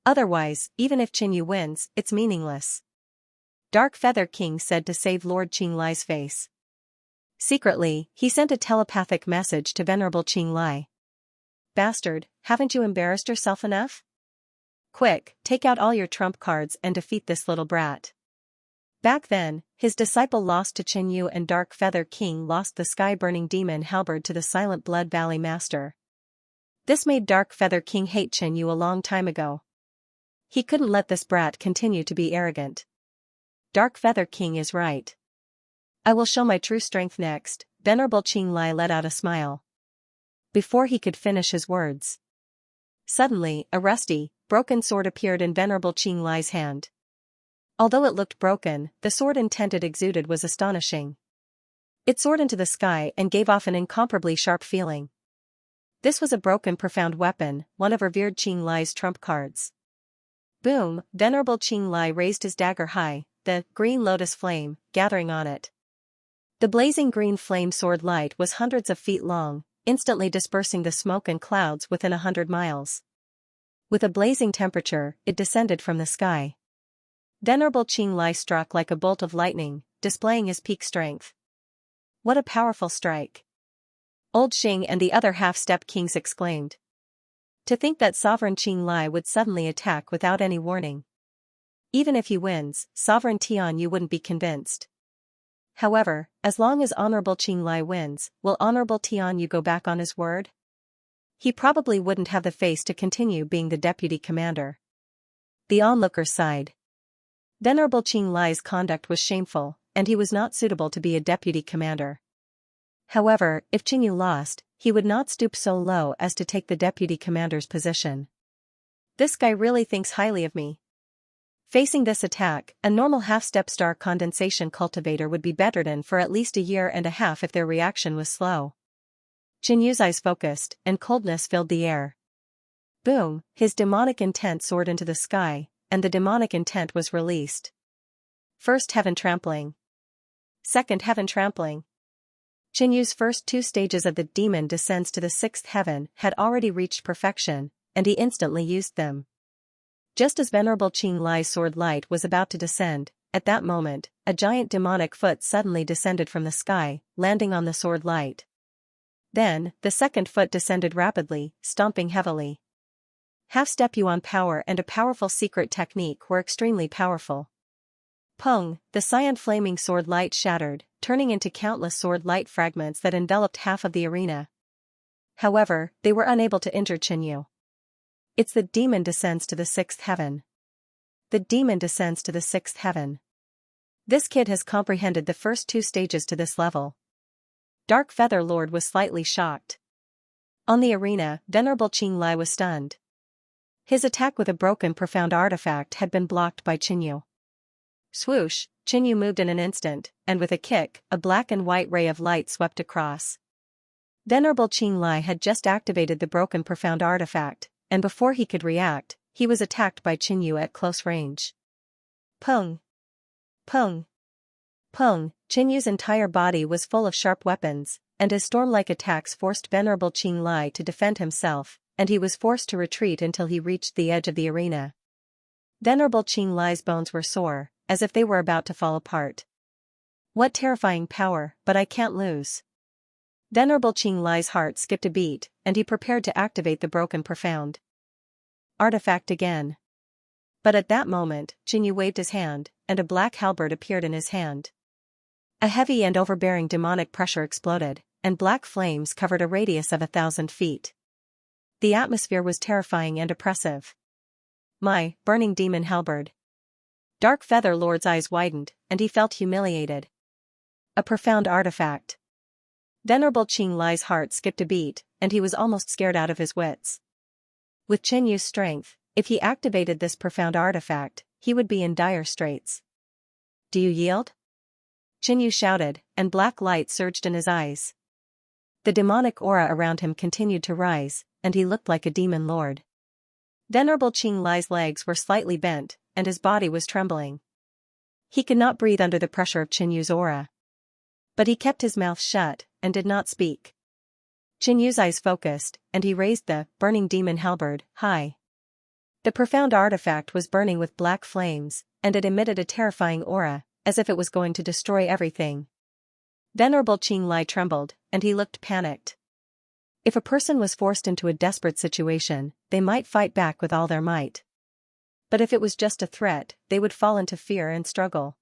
Otherwise, even if Qin Yu wins, it's meaningless. Dark Feather King said to save Lord Qing Lai's face. Secretly, he sent a telepathic message to Venerable Qing Lai. Bastard, haven't you embarrassed yourself enough? Quick, take out all your trump cards and defeat this little brat. Back then, his disciple lost to Qin Yu, and Dark Feather King lost the sky-burning demon halberd to the Silent Blood Valley Master. This made Dark Feather King hate Qin Yu a long time ago. He couldn't let this brat continue to be arrogant. Dark Feather King is right. I will show my true strength next. Venerable Qing Lai let out a smile. Before he could finish his words, suddenly, a rusty, broken sword appeared in Venerable Qing Lai's hand. Although it looked broken, the sword intent it exuded was astonishing. It soared into the sky and gave off an incomparably sharp feeling. This was a broken profound weapon, one of revered Qing Lai's trump cards. Boom! Venerable Qing Lai raised his dagger high, the green lotus flame gathering on it. The blazing green flame sword light was hundreds of feet long, instantly dispersing the smoke and clouds within 100 miles. With a blazing temperature, it descended from the sky. Venerable Qing Lai struck like a bolt of lightning, displaying his peak strength. What a powerful strike! Old Xing and the other half-step kings exclaimed. To think that Sovereign Qing Lai would suddenly attack without any warning. Even if he wins, Sovereign Tian Yu wouldn't be convinced. However, as long as Honorable Qing Lai wins, will Honorable Tian Yu go back on his word? He probably wouldn't have the face to continue being the deputy commander. The onlookers sighed. Venerable Qing Lai's conduct was shameful, and he was not suitable to be a deputy commander. However, if Qin Yu lost, he would not stoop so low as to take the deputy commander's position. This guy really thinks highly of me. Facing this attack, a normal half-step star condensation cultivator would be bettered in for at least a year and a half if their reaction was slow. Qin Yu's eyes focused, and coldness filled the air. Boom! His demonic intent soared into the sky, and the demonic intent was released. First heaven trampling. Second heaven trampling. Qinyu's first 2 stages of the demon descends to the 6th heaven had already reached perfection, and he instantly used them. Just as Venerable Qing Lai's sword light was about to descend, at that moment, a giant demonic foot suddenly descended from the sky, landing on the sword light. Then, the second foot descended rapidly, stomping heavily. Half-step Yuan power and a powerful secret technique were extremely powerful. Pung, the cyan flaming sword light shattered, turning into countless sword light fragments that enveloped half of the arena. However, they were unable to injure Qinyu. It's the demon descends to the 6th heaven. The demon descends to the 6th heaven. This kid has comprehended the first 2 stages to this level. Dark Feather Lord was slightly shocked. On the arena, Venerable Qing Lai was stunned. His attack with a broken profound artifact had been blocked by Qinyu. Swoosh, Qinyu moved in an instant, and with a kick, a black and white ray of light swept across. Venerable Qing Lai had just activated the broken profound artifact, and before he could react, he was attacked by Qinyu at close range. Pung! Pung! Pung! Qinyu's entire body was full of sharp weapons, and his storm-like attacks forced Venerable Qing Lai to defend himself, and he was forced to retreat until he reached the edge of the arena. Venerable Qing Lai's bones were sore, as if they were about to fall apart. What terrifying power, but I can't lose. Venerable Qing Lai's heart skipped a beat, and he prepared to activate the broken profound artifact again. But at that moment, Qinyu waved his hand, and a black halberd appeared in his hand. A heavy and overbearing demonic pressure exploded, and black flames covered a radius of 1,000 feet. The atmosphere was terrifying and oppressive. My burning demon halberd. Dark Feather Lord's eyes widened, and he felt humiliated. A profound artifact. Venerable Qing Lai's heart skipped a beat, and he was almost scared out of his wits. With Qinyu's strength, if he activated this profound artifact, he would be in dire straits. Do you yield? Qinyu shouted, and black light surged in his eyes. The demonic aura around him continued to rise, and he looked like a demon lord. Venerable Qing Lai's legs were slightly bent, and his body was trembling. He could not breathe under the pressure of Qinyu's aura. But he kept his mouth shut, and did not speak. Qinyu's eyes focused, and he raised the burning demon halberd high. The profound artifact was burning with black flames, and it emitted a terrifying aura, as if it was going to destroy everything. Venerable Qing Lai trembled, and he looked panicked. If a person was forced into a desperate situation, they might fight back with all their might. But if it was just a threat, they would fall into fear and struggle.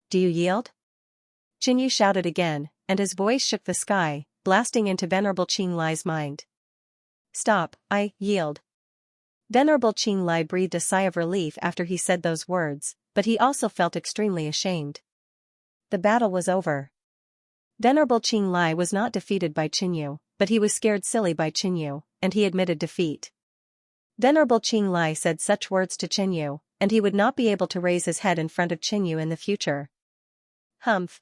Do you yield? Qinyu shouted again, and his voice shook the sky, blasting into Venerable Qing Lai's mind. Stop, I yield. Venerable Qing Lai breathed a sigh of relief after he said those words, but he also felt extremely ashamed. The battle was over. Venerable Qing Lai was not defeated by Qinyu, but he was scared silly by Qinyu, and he admitted defeat. Venerable Qing Lai said such words to Qinyu, and he would not be able to raise his head in front of Qinyu in the future. Humph.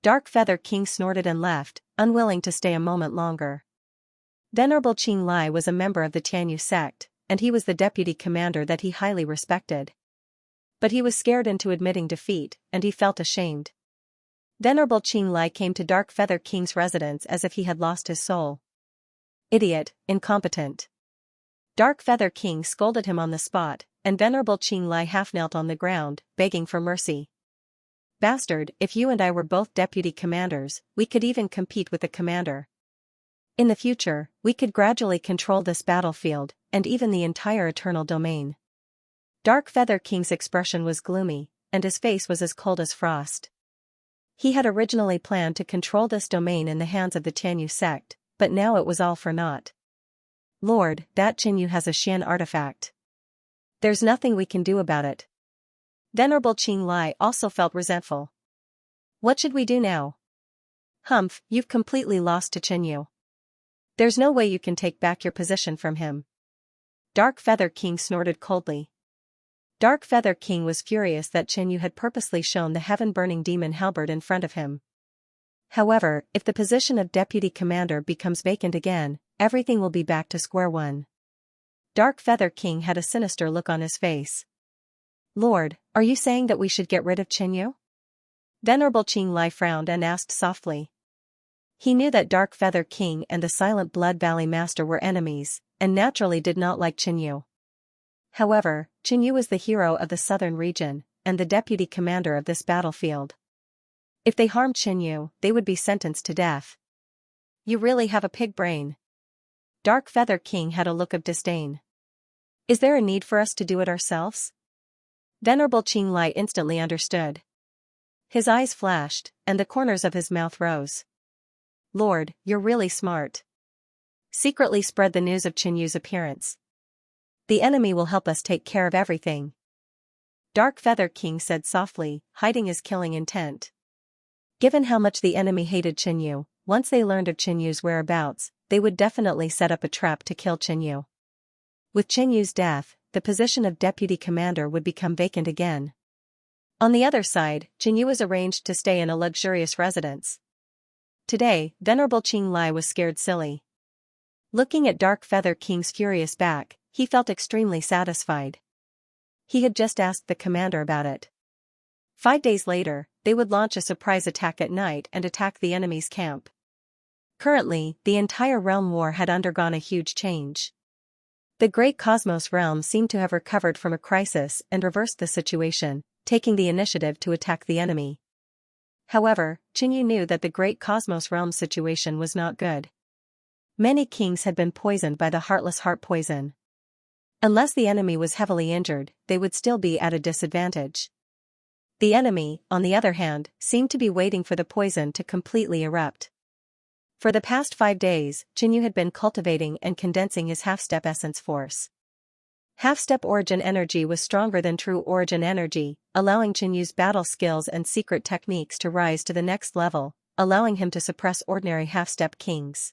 Dark Feather King snorted and left, unwilling to stay a moment longer. Venerable Qing Lai was a member of the Tianyu sect, and he was the deputy commander that he highly respected. But he was scared into admitting defeat, and he felt ashamed. Venerable Qing Lai came to Dark Feather King's residence as if he had lost his soul. Idiot, incompetent. Dark Feather King scolded him on the spot, and Venerable Qing Lai half knelt on the ground, begging for mercy. Bastard, if you and I were both deputy commanders, we could even compete with the commander. In the future, we could gradually control this battlefield, and even the entire eternal domain. Dark Feather King's expression was gloomy, and his face was as cold as frost. He had originally planned to control this domain in the hands of the Tianyu sect, but now it was all for naught. Lord, that Qinyu has a Xian artifact. There's nothing we can do about it. Venerable Qing Lai also felt resentful. What should we do now? Humph, you've completely lost to Qinyu. There's no way you can take back your position from him. Dark Feather King snorted coldly. Dark Feather King was furious that Qinyu had purposely shown the heaven-burning demon halberd in front of him. However, if the position of deputy commander becomes vacant again, everything will be back to square one. Dark Feather King had a sinister look on his face. Lord, are you saying that we should get rid of Qinyu? Venerable Qinglai frowned and asked softly. He knew that Dark Feather King and the Silent Blood Valley Master were enemies, and naturally did not like Qinyu. However, Qinyu was the hero of the southern region, and the deputy commander of this battlefield. If they harmed Qinyu, they would be sentenced to death. You really have a pig brain. Dark Feather King had a look of disdain. Is there a need for us to do it ourselves? Venerable Qinglai instantly understood. His eyes flashed, and the corners of his mouth rose. Lord, you're really smart. Secretly spread the news of Qinyu's appearance. The enemy will help us take care of everything. Dark Feather King said softly, hiding his killing intent. Given how much the enemy hated Qinyu, once they learned of Qinyu's whereabouts, they would definitely set up a trap to kill Qinyu. With Qinyu's death, the position of deputy commander would become vacant again. On the other side, Qinyu was arranged to stay in a luxurious residence. Today, Venerable Qinglai was scared silly. Looking at Dark Feather King's furious back, he felt extremely satisfied. He had just asked the commander about it. 5 days later, they would launch a surprise attack at night and attack the enemy's camp. Currently, the entire realm war had undergone a huge change. The Great Cosmos realm seemed to have recovered from a crisis and reversed the situation, taking the initiative to attack the enemy. However, Qinyu knew that the Great Cosmos realm situation was not good. Many kings had been poisoned by the Heartless Heart poison. Unless the enemy was heavily injured, they would still be at a disadvantage. The enemy, on the other hand, seemed to be waiting for the poison to completely erupt. For the past 5 days, Qinyu had been cultivating and condensing his half-step essence force. Half-step origin energy was stronger than true origin energy, allowing Qinyu's battle skills and secret techniques to rise to the next level, allowing him to suppress ordinary half-step kings.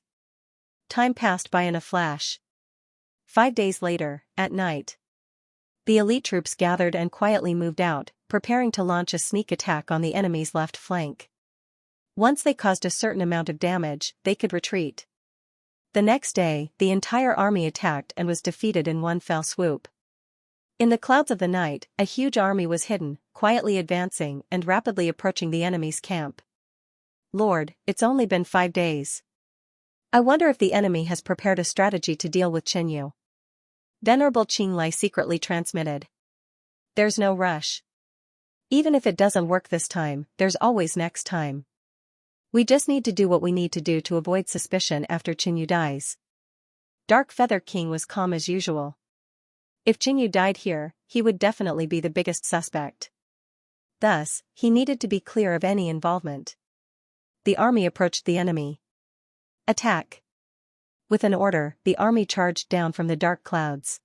Time passed by in a flash. 5 days later, at night, the elite troops gathered and quietly moved out, preparing to launch a sneak attack on the enemy's left flank. Once they caused a certain amount of damage, they could retreat. The next day, the entire army attacked and was defeated in one fell swoop. In the clouds of the night, a huge army was hidden, quietly advancing and rapidly approaching the enemy's camp. Lord, it's only been 5 days. I wonder if the enemy has prepared a strategy to deal with Qinyu. Venerable Qinglai secretly transmitted. There's no rush. Even if it doesn't work this time, there's always next time. We just need to do what we need to do to avoid suspicion after Qinyu dies. Dark Feather King was calm as usual. If Qinyu died here, he would definitely be the biggest suspect. Thus, he needed to be clear of any involvement. The army approached the enemy. Attack! With an order, the army charged down from the dark clouds.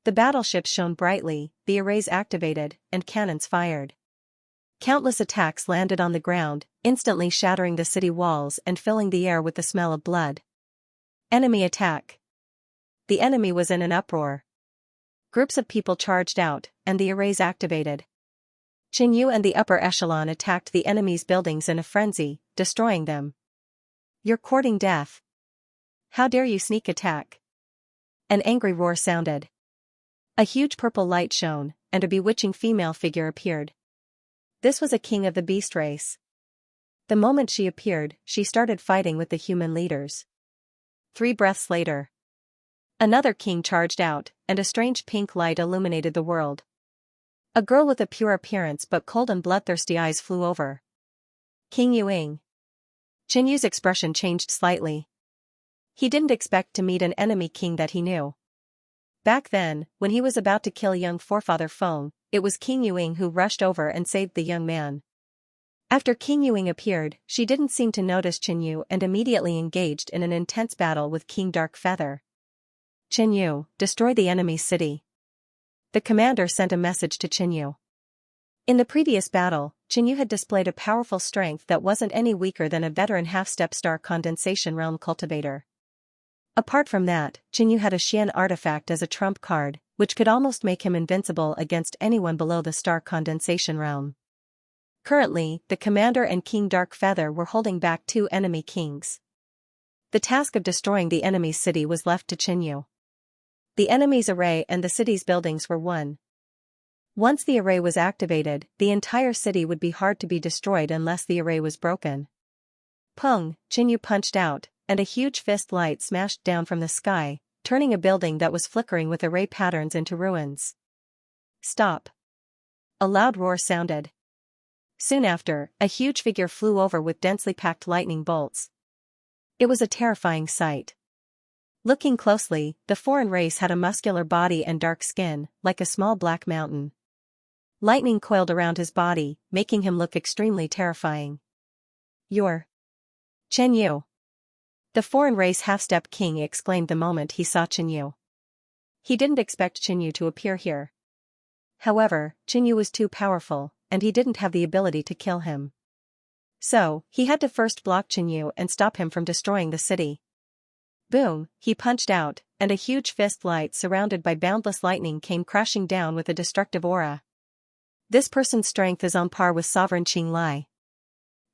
The battleships shone brightly, the arrays activated, and cannons fired. Countless attacks landed on the ground, instantly shattering the city walls and filling the air with the smell of blood. Enemy attack! The enemy was in an uproar. Groups of people charged out, and the arrays activated. Qinyu and the upper echelon attacked the enemy's buildings in a frenzy, destroying them. You're courting death. How dare you sneak attack? An angry roar sounded. A huge purple light shone, and a bewitching female figure appeared. This was a king of the beast race. The moment she appeared, she started fighting with the human leaders. 3 breaths later, another king charged out, and a strange pink light illuminated the world. A girl with a pure appearance but cold and bloodthirsty eyes flew over. King Yuing. Qinyu's expression changed slightly. He didn't expect to meet an enemy king that he knew. Back then, when he was about to kill young forefather Feng, it was King Yuing who rushed over and saved the young man. After King Yuing appeared, she didn't seem to notice Qinyu and immediately engaged in an intense battle with King Dark Feather. Qinyu, destroy the enemy's city. The commander sent a message to Qinyu. In the previous battle, Qinyu had displayed a powerful strength that wasn't any weaker than a veteran half-step star condensation realm cultivator. Apart from that, Qinyu had a Xian artifact as a trump card, which could almost make him invincible against anyone below the star condensation realm. Currently, the commander and King Dark Feather were holding back 2 enemy kings. The task of destroying the enemy's city was left to Qinyu. The enemy's array and the city's buildings were won. Once the array was activated, the entire city would be hard to be destroyed unless the array was broken. Pung, Qinyu punched out, and a huge fist light smashed down from the sky, turning a building that was flickering with array patterns into ruins. Stop! A loud roar sounded. Soon after, a huge figure flew over with densely packed lightning bolts. It was a terrifying sight. Looking closely, the foreign race had a muscular body and dark skin, like a small black mountain. Lightning coiled around his body, making him look extremely terrifying. "You're Chen Yu." The foreign race half-step king exclaimed the moment he saw Chen Yu. He didn't expect Chen Yu to appear here. However, Chen Yu was too powerful, and he didn't have the ability to kill him. So, he had to first block Chen Yu and stop him from destroying the city. Boom, he punched out, and a huge fist light surrounded by boundless lightning came crashing down with a destructive aura. This person's strength is on par with Sovereign Qinglai.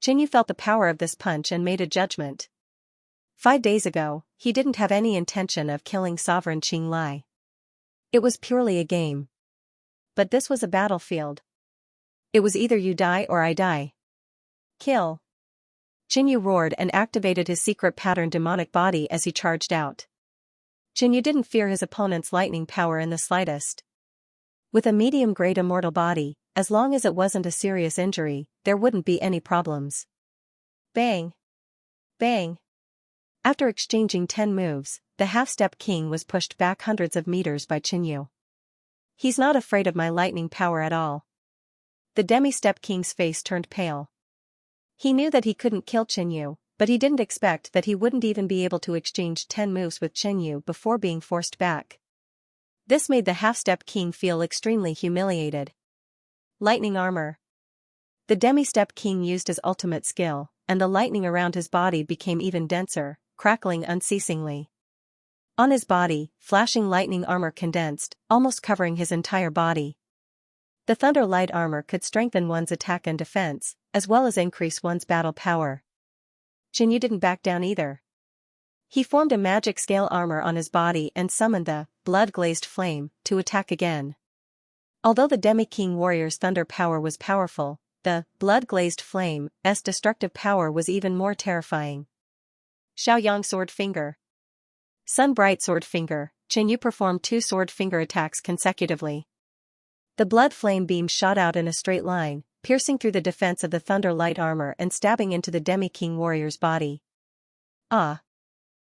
Chen Yu felt the power of this punch and made a judgment. 5 days ago, he didn't have any intention of killing Sovereign Qinglai. It was purely a game. But this was a battlefield. It was either you die or I die. Kill! Chen Yu roared and activated his secret pattern demonic body as he charged out. Chen Yu didn't fear his opponent's lightning power in the slightest. With a medium-grade immortal body, as long as it wasn't a serious injury, there wouldn't be any problems. Bang! Bang! After exchanging 10 moves, the half-step king was pushed back hundreds of meters by Chen Yu. "He's not afraid of my lightning power at all." The demi-step king's face turned pale. He knew that he couldn't kill Chen Yu, but he didn't expect that he wouldn't even be able to exchange 10 moves with Chen Yu before being forced back. This made the half-step king feel extremely humiliated. Lightning armor. The demi-step king used his ultimate skill, and the lightning around his body became even denser, crackling unceasingly. On his body, flashing lightning armor condensed, almost covering his entire body. The thunder light armor could strengthen one's attack and defense, as well as increase one's battle power. Chen Yu didn't back down either. He formed a magic scale armor on his body and summoned the blood-glazed flame to attack again. Although the Demi-King warrior's thunder power was powerful, the blood-glazed flame's destructive power was even more terrifying. Xiaoyang Sword Finger. Sun Bright Sword Finger. Chen Yu performed 2 sword finger attacks consecutively. The blood flame beam shot out in a straight line, piercing through the defense of the thunder light armor and stabbing into the Demi-King warrior's body. Ah!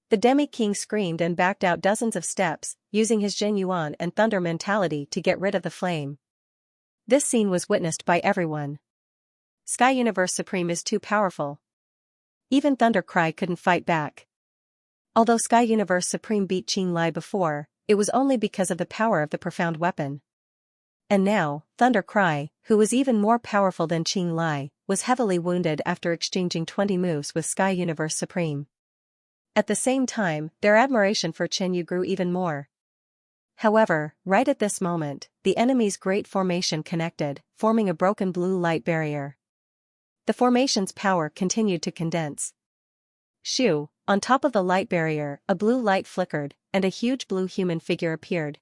The Demi-King screamed and backed out dozens of steps, using his Jin Yuan and thunder mentality to get rid of the flame. This scene was witnessed by everyone. Sky Universe Supreme is too powerful. Even Thunder Cry couldn't fight back. Although Sky Universe Supreme beat Qinglai before, it was only because of the power of the profound weapon. And now, Thunder Cry, who was even more powerful than Qinglai, was heavily wounded after exchanging 20 moves with Sky Universe Supreme. At the same time, their admiration for Chen Yu grew even more. However, right at this moment, the enemy's great formation connected, forming a broken blue light barrier. The formation's power continued to condense. Shoo, on top of the light barrier, a blue light flickered, and a huge blue human figure appeared.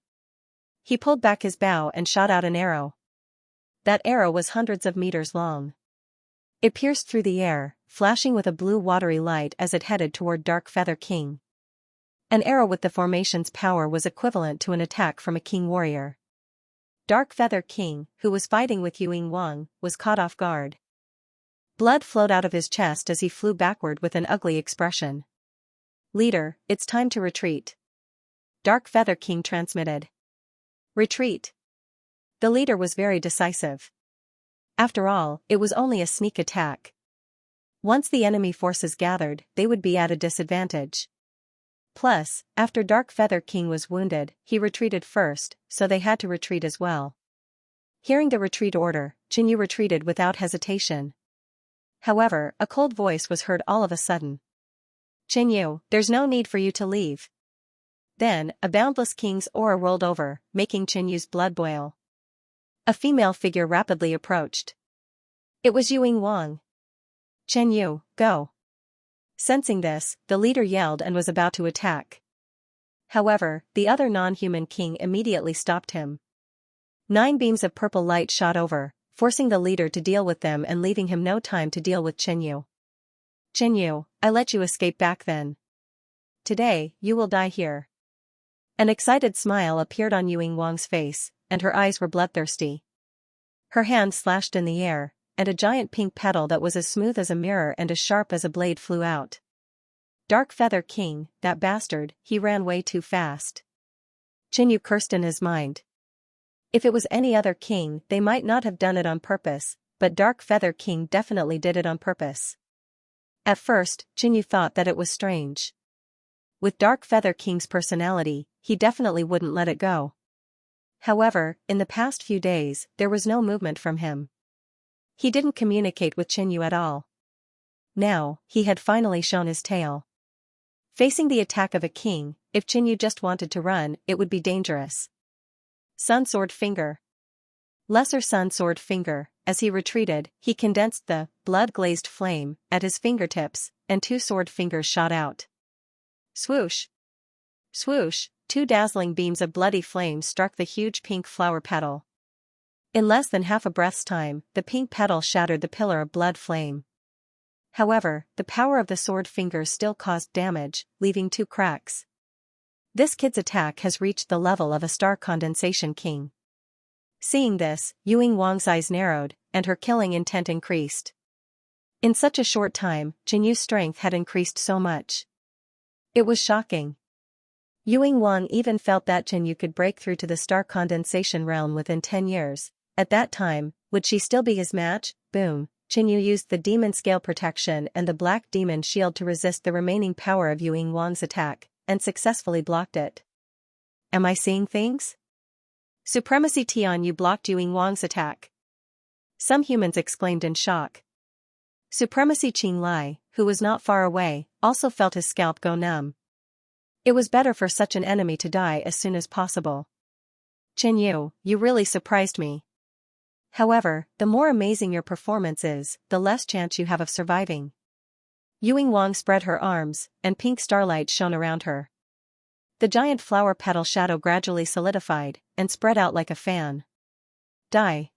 He pulled back his bow and shot out an arrow. That arrow was hundreds of meters long. It pierced through the air, flashing with a blue watery light as it headed toward Dark Feather King. An arrow with the formation's power was equivalent to an attack from a king warrior. Dark Feather King, who was fighting with Yuing Wang, was caught off guard. Blood flowed out of his chest as he flew backward with an ugly expression. "Leader, it's time to retreat." Dark Feather King transmitted. "Retreat." The leader was very decisive. After all, it was only a sneak attack. Once the enemy forces gathered, they would be at a disadvantage. Plus, after Dark Feather King was wounded, he retreated first, so they had to retreat as well. Hearing the retreat order, Chen Yu retreated without hesitation. However, a cold voice was heard all of a sudden. "Chen Yu, there's no need for you to leave." Then, a boundless king's aura rolled over, making Chen Yu's blood boil. A female figure rapidly approached. It was Yuing Wang. "Chen Yu, go." Sensing this, the leader yelled and was about to attack. However, the other non-human king immediately stopped him. 9 beams of purple light shot over, forcing the leader to deal with them and leaving him no time to deal with Qinyu. Qinyu, I let you escape back then. Today, you will die here. An excited smile appeared on Yue Wang's face, and her eyes were bloodthirsty. Her hand slashed in the air, and a giant pink petal that was as smooth as a mirror and as sharp as a blade flew out. Dark Feather King, that bastard, he ran way too fast. Qinyu cursed in his mind. If it was any other king, they might not have done it on purpose, but Dark Feather King definitely did it on purpose. At first, Qinyu thought that it was strange. With Dark Feather King's personality, he definitely wouldn't let it go. However, in the past few days, there was no movement from him. He didn't communicate with Qinyu at all. Now, he had finally shown his tail. Facing the attack of a king, if Qinyu just wanted to run, it would be dangerous. Sun Sword Finger. Lesser Sun Sword Finger. As he retreated, he condensed the blood-glazed flame at his fingertips, and 2 sword fingers shot out. Swoosh! Swoosh! 2 dazzling beams of bloody flame struck the huge pink flower petal. In less than half a breath's time, the pink petal shattered the pillar of blood flame. However, the power of the sword fingers still caused damage, leaving 2 cracks. This kid's attack has reached the level of a star condensation king. Seeing this, Yue Wang's eyes narrowed, and her killing intent increased. In such a short time, Jinyu's strength had increased so much. It was shocking. Yue Wang even felt that Jinyu could break through to the star condensation realm within 10 years. At that time, would she still be his match? Boom. Jinyu used the demon scale protection and the black demon shield to resist the remaining power of Yue Wang's attack, and successfully blocked it. Am I seeing things? Supremacy Tianyu blocked Yue Wang's attack. Some humans exclaimed in shock. Supremacy Qinglai, who was not far away, also felt his scalp go numb. It was better for such an enemy to die as soon as possible. Qinyu, you really surprised me. However, the more amazing your performance is, the less chance you have of surviving. Yue Wang spread her arms, and pink starlight shone around her. The giant flower petal shadow gradually solidified, and spread out like a fan. Die.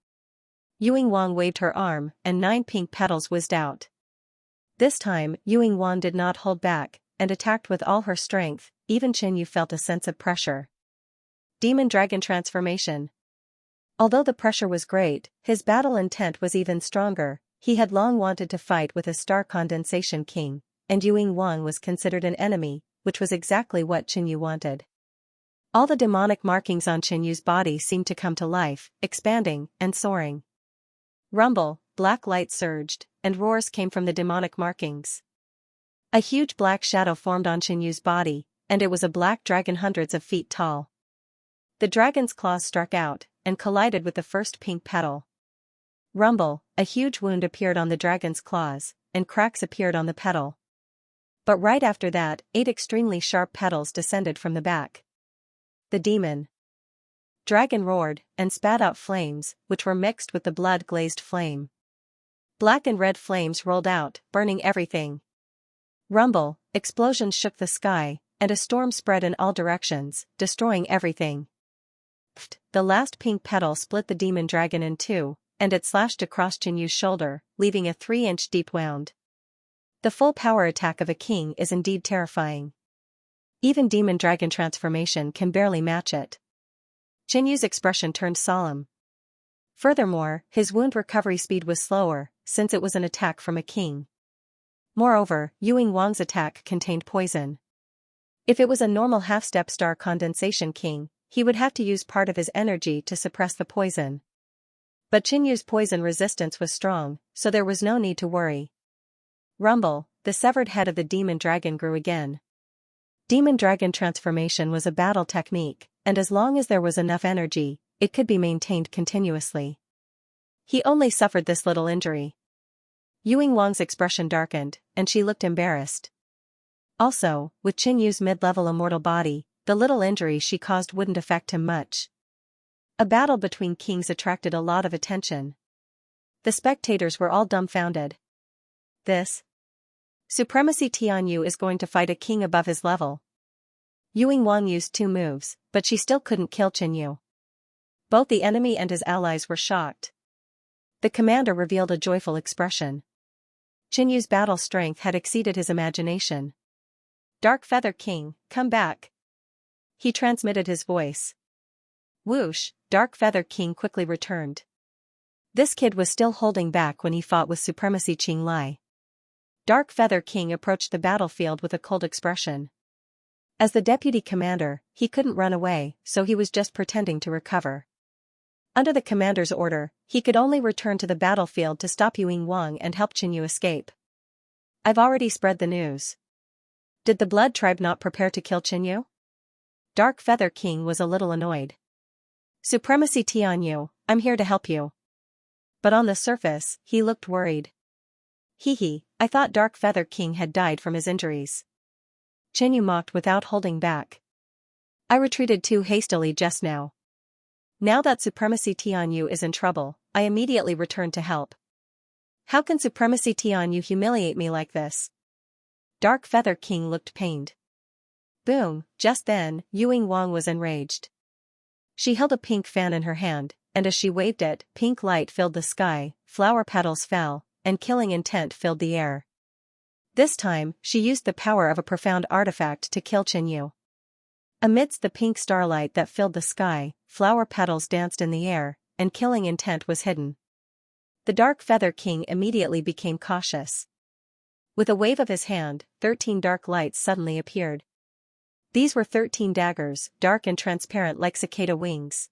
Yue Wang waved her arm, and 9 pink petals whizzed out. This time, Yue Wang did not hold back, and attacked with all her strength. Even Qinyu felt a sense of pressure. Demon Dragon Transformation. Although the pressure was great, his battle intent was even stronger. He had long wanted to fight with a star condensation king, and Yue Wang was considered an enemy, which was exactly what Qinyu wanted. All the demonic markings on Qinyu's body seemed to come to life, expanding and soaring. Rumble, black light surged, and roars came from the demonic markings. A huge black shadow formed on Qinyu's body, and it was a black dragon hundreds of feet tall. The dragon's claws struck out, and collided with the first pink petal. Rumble, a huge wound appeared on the dragon's claws, and cracks appeared on the petal. But right after that, 8 extremely sharp petals descended from the back. The demon dragon roared, and spat out flames, which were mixed with the blood-glazed flame. Black and red flames rolled out, burning everything. Rumble, explosions shook the sky, and a storm spread in all directions, destroying everything. The last pink petal split the demon dragon in 2, and it slashed across Jinyu's shoulder, leaving a 3-inch deep wound. The full power attack of a king is indeed terrifying. Even demon dragon transformation can barely match it. Jinyu's expression turned solemn. Furthermore, his wound recovery speed was slower, since it was an attack from a king. Moreover, Yue Wang's attack contained poison. If it was a normal half-step star condensation king, he would have to use part of his energy to suppress the poison. But Qinyu's poison resistance was strong, so there was no need to worry. Rumble, the severed head of the demon dragon grew again. Demon dragon transformation was a battle technique, and as long as there was enough energy, it could be maintained continuously. He only suffered this little injury. Yue Wang's expression darkened, and she looked embarrassed. Also, with Qinyu's mid-level immortal body, the little injury she caused wouldn't affect him much. A battle between kings attracted a lot of attention. The spectators were all dumbfounded. This Supremacy Tianyu is going to fight a king above his level. Yue Wang used 2 moves, but she still couldn't kill Qinyu. Both the enemy and his allies were shocked. The commander revealed a joyful expression. Xianyu's battle strength had exceeded his imagination. "Dark Feather King, come back!" he transmitted his voice. Whoosh, Dark Feather King quickly returned. This kid was still holding back when he fought with Supremacy Qinglai. Dark Feather King approached the battlefield with a cold expression. As the deputy commander, he couldn't run away, so he was just pretending to recover. Under the commander's order, he could only return to the battlefield to stop Ying Wang and help Xianyu escape. "I've already spread the news. Did the Blood Tribe not prepare to kill Xianyu?" Dark Feather King was a little annoyed. "Supremacy Tianyu, I'm here to help you." But on the surface, he looked worried. "Hee, I thought Dark Feather King had died from his injuries." Xianyu mocked without holding back. "I retreated too hastily just now. Now that Supremacy Tianyu is in trouble, I immediately returned to help. How can Supremacy Tianyu humiliate me like this?" Dark Feather King looked pained. Boom, just then, Ying Wang was enraged. She held a pink fan in her hand, and as she waved it, pink light filled the sky, flower petals fell, and killing intent filled the air. This time, she used the power of a profound artifact to kill Xianyu. Amidst the pink starlight that filled the sky, flower petals danced in the air, and killing intent was hidden. The Dark Feather King immediately became cautious. With a wave of his hand, 13 dark lights suddenly appeared. These were 13 daggers, dark and transparent like cicada wings.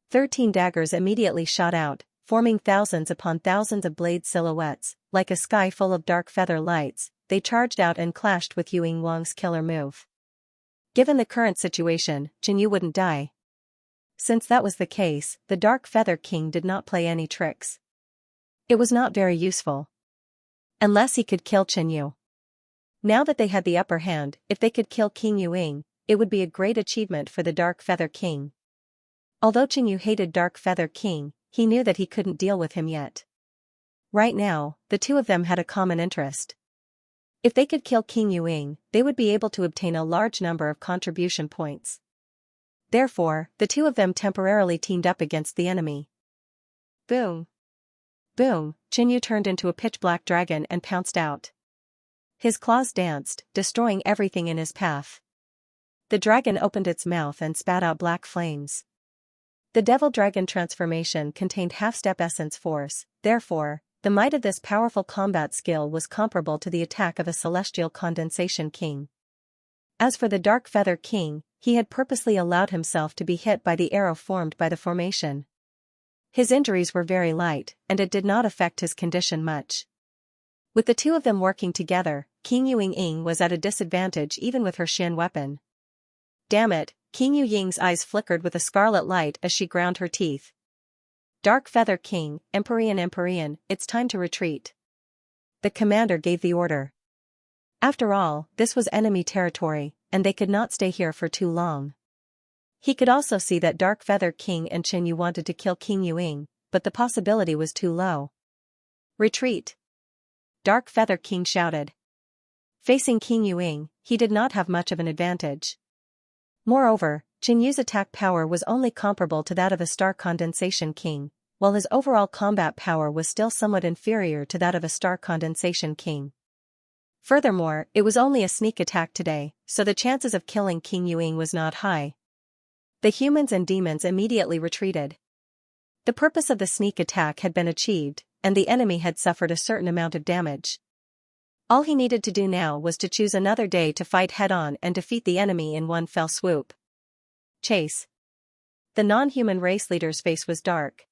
13 daggers immediately shot out, forming thousands upon thousands of blade silhouettes, like a sky full of dark feather lights. They charged out and clashed with Ying Wang's killer move. Given the current situation, Xianyu wouldn't die. Since that was the case, the Dark Feather King did not play any tricks. It was not very useful. Unless he could kill Xianyu. Now that they had the upper hand, if they could kill King Ying, it would be a great achievement for the Dark Feather King. Although Xianyu hated Dark Feather King, he knew that he couldn't deal with him yet. Right now, the two of them had a common interest. If they could kill King Ying, they would be able to obtain a large number of contribution points. Therefore, the two of them temporarily teamed up against the enemy. Boom! Boom! Xianyu turned into a pitch-black dragon and pounced out. His claws danced, destroying everything in his path. The dragon opened its mouth and spat out black flames. The Devil Dragon transformation contained half-step essence force, therefore, the might of this powerful combat skill was comparable to the attack of a celestial condensation king. As for the Dark Feather King, he had purposely allowed himself to be hit by the arrow formed by the formation. His injuries were very light, and it did not affect his condition much. With the two of them working together, King Ying was at a disadvantage even with her Xian weapon. Damn it, King Ying's eyes flickered with a scarlet light as she ground her teeth. Dark Feather King, Empyrean, it's time to retreat. The commander gave the order. After all, this was enemy territory, and they could not stay here for too long. He could also see that Dark Feather King and Xianyu wanted to kill King Ying, but the possibility was too low. Retreat! Dark Feather King shouted. Facing King Ying, he did not have much of an advantage. Moreover, Xianyu's attack power was only comparable to that of a Star Condensation King, while his overall combat power was still somewhat inferior to that of a Star Condensation King. Furthermore, it was only a sneak attack today, so the chances of killing King Ying was not high. The humans and demons immediately retreated. The purpose of the sneak attack had been achieved, and the enemy had suffered a certain amount of damage. All he needed to do now was to choose another day to fight head-on and defeat the enemy in one fell swoop. Chase. The non-human race leader's face was dark.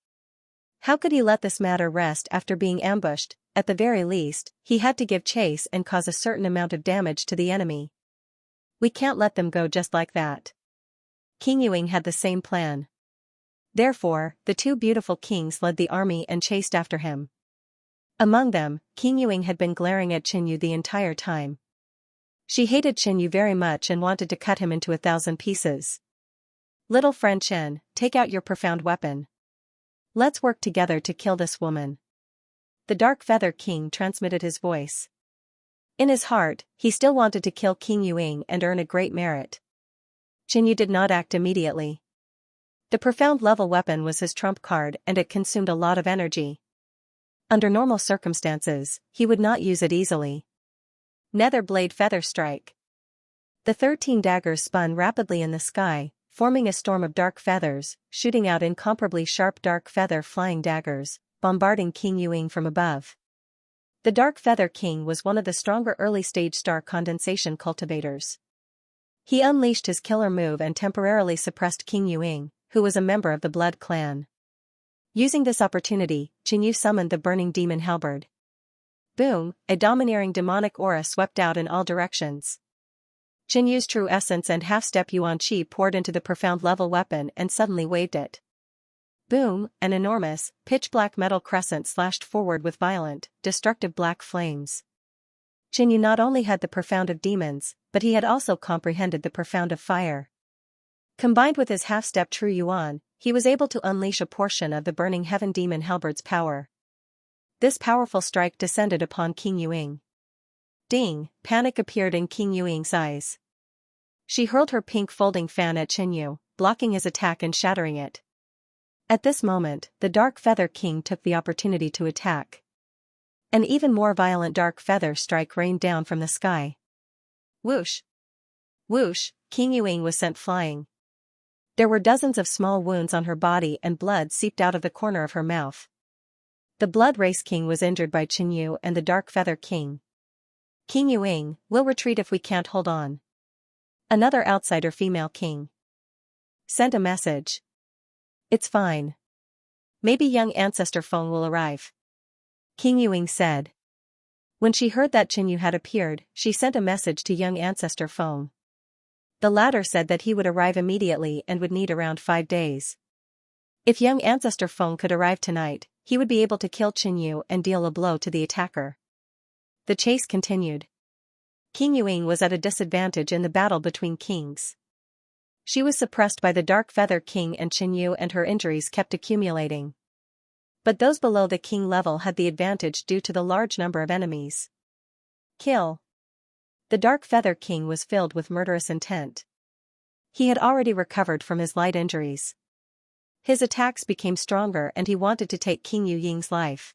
How could he let this matter rest after being ambushed? At the very least, he had to give chase and cause a certain amount of damage to the enemy. We can't let them go just like that. King Ying had the same plan. Therefore, the two beautiful kings led the army and chased after him. Among them, King Ying had been glaring at Xianyu the entire time. She hated Xianyu very much and wanted to cut him into 1,000 pieces. Little friend Chen, take out your profound weapon. Let's work together to kill this woman. The Dark Feather King transmitted his voice. In his heart, he still wanted to kill King Ying and earn a great merit. Xianyu did not act immediately. The profound level weapon was his trump card and it consumed a lot of energy. Under normal circumstances, he would not use it easily. Nether Blade Feather Strike. The 13 daggers spun rapidly in the sky, forming a storm of dark feathers, shooting out incomparably sharp dark feather flying daggers, bombarding King Yuing from above. The Dark Feather King was one of the stronger early-stage star condensation cultivators. He unleashed his killer move and temporarily suppressed King Yuing, who was a member of the Blood Clan. Using this opportunity, Qinyu summoned the Burning Demon Halberd. Boom, a domineering demonic aura swept out in all directions. Qinyu's true essence and half-step Yuan Qi poured into the profound level weapon and suddenly waved it. Boom, an enormous, pitch-black metal crescent slashed forward with violent, destructive black flames. Qinyu not only had the profound of demons, but he had also comprehended the profound of fire. Combined with his half-step true Yuan, he was able to unleash a portion of the Burning Heaven Demon Halberd's power. This powerful strike descended upon King Yuing. Ding, panic appeared in King Yuing's eyes. She hurled her pink folding fan at Qinyu, blocking his attack and shattering it. At this moment, the Dark Feather King took the opportunity to attack. An even more violent dark feather strike rained down from the sky. Whoosh! Whoosh! King Yuing was sent flying. There were dozens of small wounds on her body and blood seeped out of the corner of her mouth. The Blood Race King was injured by Qinyu and the Dark Feather King. King Yuing, we'll retreat if we can't hold on. Another outsider female king sent a message. It's fine. Maybe young Ancestor Feng will arrive. King Yuing said. When she heard that Qinyu had appeared, she sent a message to young Ancestor Feng. The latter said that he would arrive immediately and would need around 5 days. If young Ancestor Feng could arrive tonight, he would be able to kill Qinyu and deal a blow to the attacker. The chase continued. King Yuing was at a disadvantage in the battle between kings. She was suppressed by the Dark Feather King and Qinyu and her injuries kept accumulating. But those below the king level had the advantage due to the large number of enemies. Kill. The Dark Feather King was filled with murderous intent. He had already recovered from his light injuries. His attacks became stronger and he wanted to take King Yuying's life.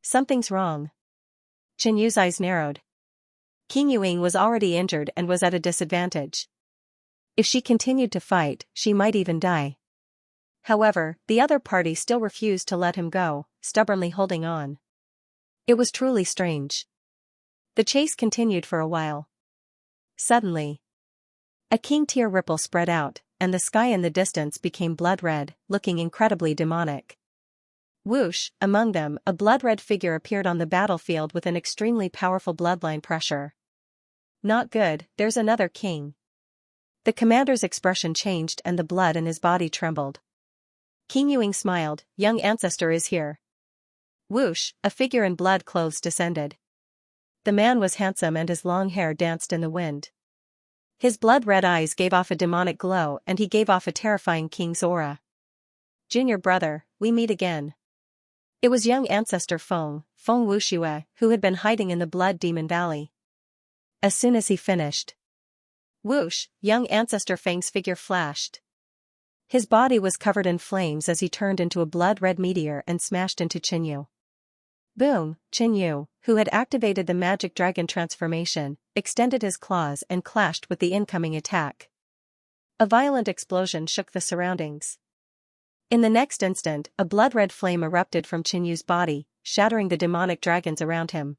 Something's wrong. Qinyu's eyes narrowed. King Yuing was already injured and was at a disadvantage. If she continued to fight, she might even die. However, the other party still refused to let him go, stubbornly holding on. It was truly strange. The chase continued for a while. Suddenly, a king tear ripple spread out, and the sky in the distance became blood red, looking incredibly demonic. Whoosh, among them, a blood-red figure appeared on the battlefield with an extremely powerful bloodline pressure. Not good, there's another king. The commander's expression changed and the blood in his body trembled. King Yuing smiled, young ancestor is here. Whoosh, a figure in blood clothes descended. The man was handsome and his long hair danced in the wind. His blood-red eyes gave off a demonic glow and he gave off a terrifying king's aura. Junior brother, we meet again. It was young ancestor Feng Wuxue, who had been hiding in the Blood Demon Valley. As soon as he finished, whoosh, young ancestor Feng's figure flashed. His body was covered in flames as he turned into a blood-red meteor and smashed into Qinyu. Boom, Qinyu, who had activated the magic dragon transformation, extended his claws and clashed with the incoming attack. A violent explosion shook the surroundings. In the next instant, a blood-red flame erupted from Qinyu's body, shattering the demonic dragons around him.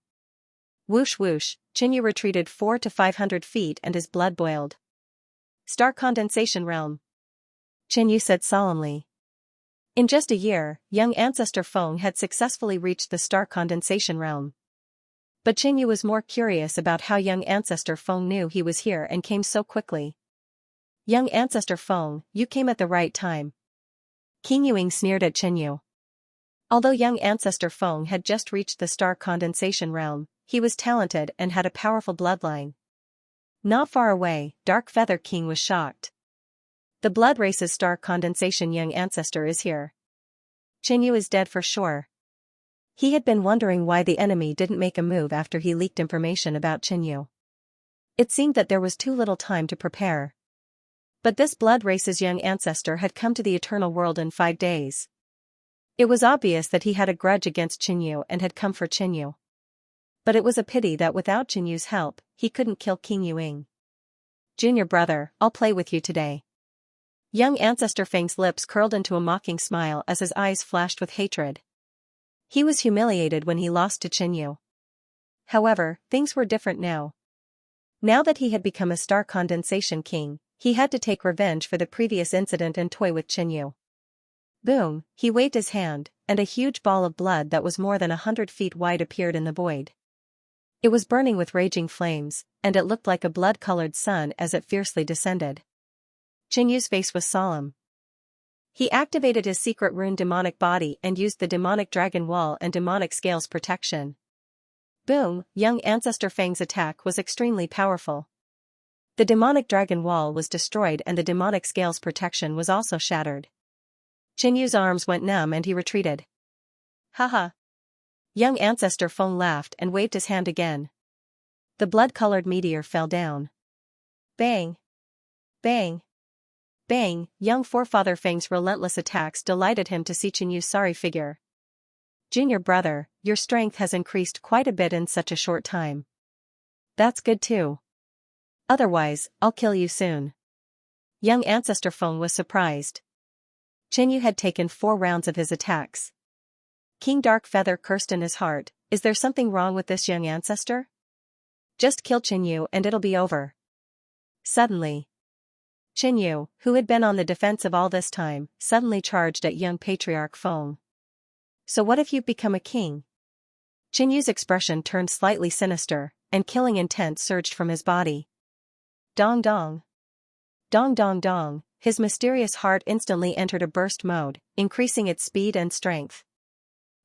Whoosh whoosh, Qinyu retreated 400 to 500 feet and his blood boiled. Star Condensation Realm. Qinyu said solemnly. In just a year, young ancestor Feng had successfully reached the Star Condensation Realm. But Qinyu was more curious about how young ancestor Feng knew he was here and came so quickly. Young ancestor Feng, you came at the right time. King Yuing sneered at Qinyu. Although young ancestor Feng had just reached the Star Condensation Realm, he was talented and had a powerful bloodline. Not far away, Dark Feather King was shocked. The Blood Race's Star Condensation young ancestor is here. Qinyu is dead for sure. He had been wondering why the enemy didn't make a move after he leaked information about Qinyu. It seemed that there was too little time to prepare. But this blood race's young ancestor had come to the eternal world in 5 days. It was obvious that he had a grudge against Qinyu and had come for Qinyu. But it was a pity that without Qinyu's help, he couldn't kill King Yuing. Junior brother, I'll play with you today. Young ancestor Feng's lips curled into a mocking smile as his eyes flashed with hatred. He was humiliated when he lost to Qinyu. However, things were different now. Now that he had become a star condensation king, he had to take revenge for the previous incident and toy with Qinyu. Boom, he waved his hand, and a huge ball of blood that was more than 100 feet wide appeared in the void. It was burning with raging flames, and it looked like a blood-colored sun as it fiercely descended. Qinyu's face was solemn. He activated his secret rune demonic body and used the demonic dragon wall and demonic scales protection. Boom, young ancestor Feng's attack was extremely powerful. The demonic dragon wall was destroyed and the demonic scales protection was also shattered. Qinyu's arms went numb and he retreated. Haha. Young ancestor Feng laughed and waved his hand again. The blood-colored meteor fell down. Bang! Bang! Bang! Young forefather Feng's relentless attacks delighted him to see Qinyu's sorry figure. Junior brother, your strength has increased quite a bit in such a short time. That's good too. Otherwise, I'll kill you soon. Young ancestor Feng was surprised. Qinyu had taken 4 rounds of his attacks. King Dark Feather cursed in his heart, is there something wrong with this young ancestor? Just kill Qinyu and it'll be over. Suddenly, Qinyu, who had been on the defensive all this time, suddenly charged at young patriarch Feng. So what if you've become a king? Qinyu's expression turned slightly sinister, and killing intent surged from his body. Dong dong. Dong dong dong, his mysterious heart instantly entered a burst mode, increasing its speed and strength.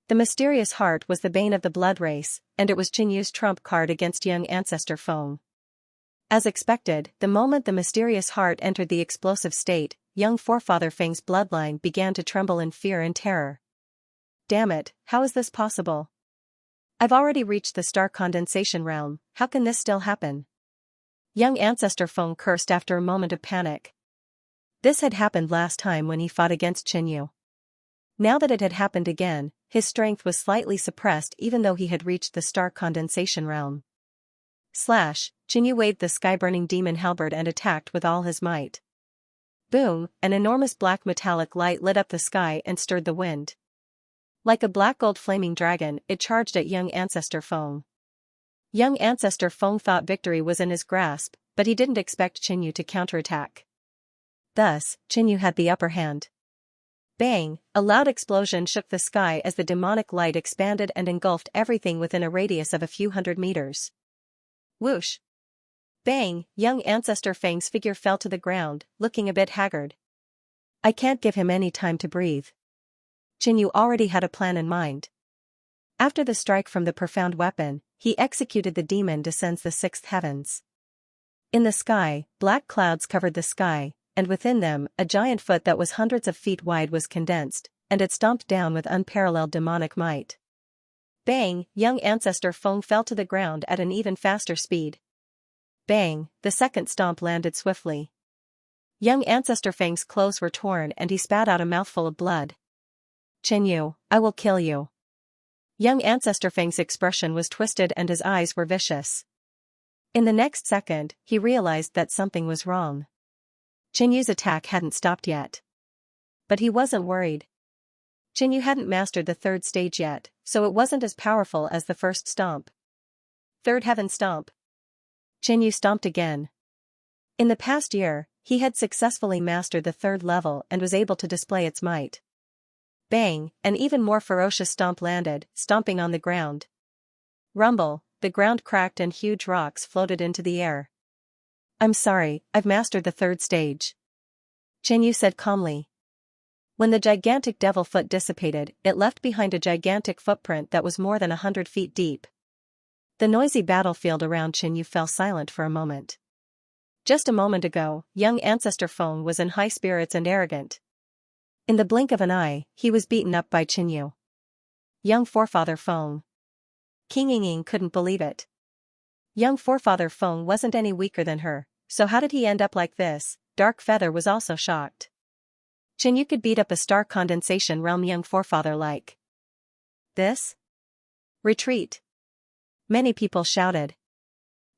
The mysterious heart was the bane of the blood race, and it was Qinyu's trump card against young ancestor Feng. As expected, the moment the mysterious heart entered the explosive state, young forefather Feng's bloodline began to tremble in fear and terror. Damn it, how is this possible? I've already reached the star condensation realm, how can this still happen? Young ancestor Feng cursed after a moment of panic. This had happened last time when he fought against Qinyu. Now that it had happened again, his strength was slightly suppressed even though he had reached the star condensation realm. Slash, Qinyu waved the sky-burning demon halberd and attacked with all his might. Boom, an enormous black metallic light lit up the sky and stirred the wind. Like a black gold flaming dragon, it charged at young ancestor Feng. Young ancestor Feng thought victory was in his grasp, but he didn't expect Qinyu to counterattack. Thus, Qinyu had the upper hand. Bang! A loud explosion shook the sky as the demonic light expanded and engulfed everything within a radius of a few hundred meters. Whoosh! Bang! Young ancestor Feng's figure fell to the ground, looking a bit haggard. I can't give him any time to breathe. Qinyu already had a plan in mind. After the strike from the profound weapon, he executed the demon descends the 6th heavens. In the sky, black clouds covered the sky, and within them, a giant foot that was hundreds of feet wide was condensed, and it stomped down with unparalleled demonic might. Bang! Young ancestor Feng fell to the ground at an even faster speed. Bang! The second stomp landed swiftly. Young ancestor Feng's clothes were torn and he spat out a mouthful of blood. Qinyu, I will kill you. Young ancestor Feng's expression was twisted and his eyes were vicious. In the next second, he realized that something was wrong. Qinyu's attack hadn't stopped yet. But he wasn't worried. Qinyu hadn't mastered the 3rd stage yet, so it wasn't as powerful as the first stomp. 3rd heaven stomp. Qinyu stomped again. In the past year, he had successfully mastered the 3rd level and was able to display its might. Bang! An even more ferocious stomp landed, stomping on the ground. Rumble, the ground cracked and huge rocks floated into the air. I'm sorry, I've mastered the 3rd stage. Qinyu said calmly. When the gigantic devil foot dissipated, it left behind a gigantic footprint that was more than 100 feet deep. The noisy battlefield around Qinyu fell silent for a moment. Just a moment ago, young ancestor Feng was in high spirits and arrogant. In the blink of an eye, he was beaten up by Qinyu. Young forefather Feng. King Ying couldn't believe it. Young forefather Feng wasn't any weaker than her, So how did he end up like this? Dark Feather was also shocked. Xianxia could beat up a star condensation realm young forefather like this? Retreat. Many people shouted.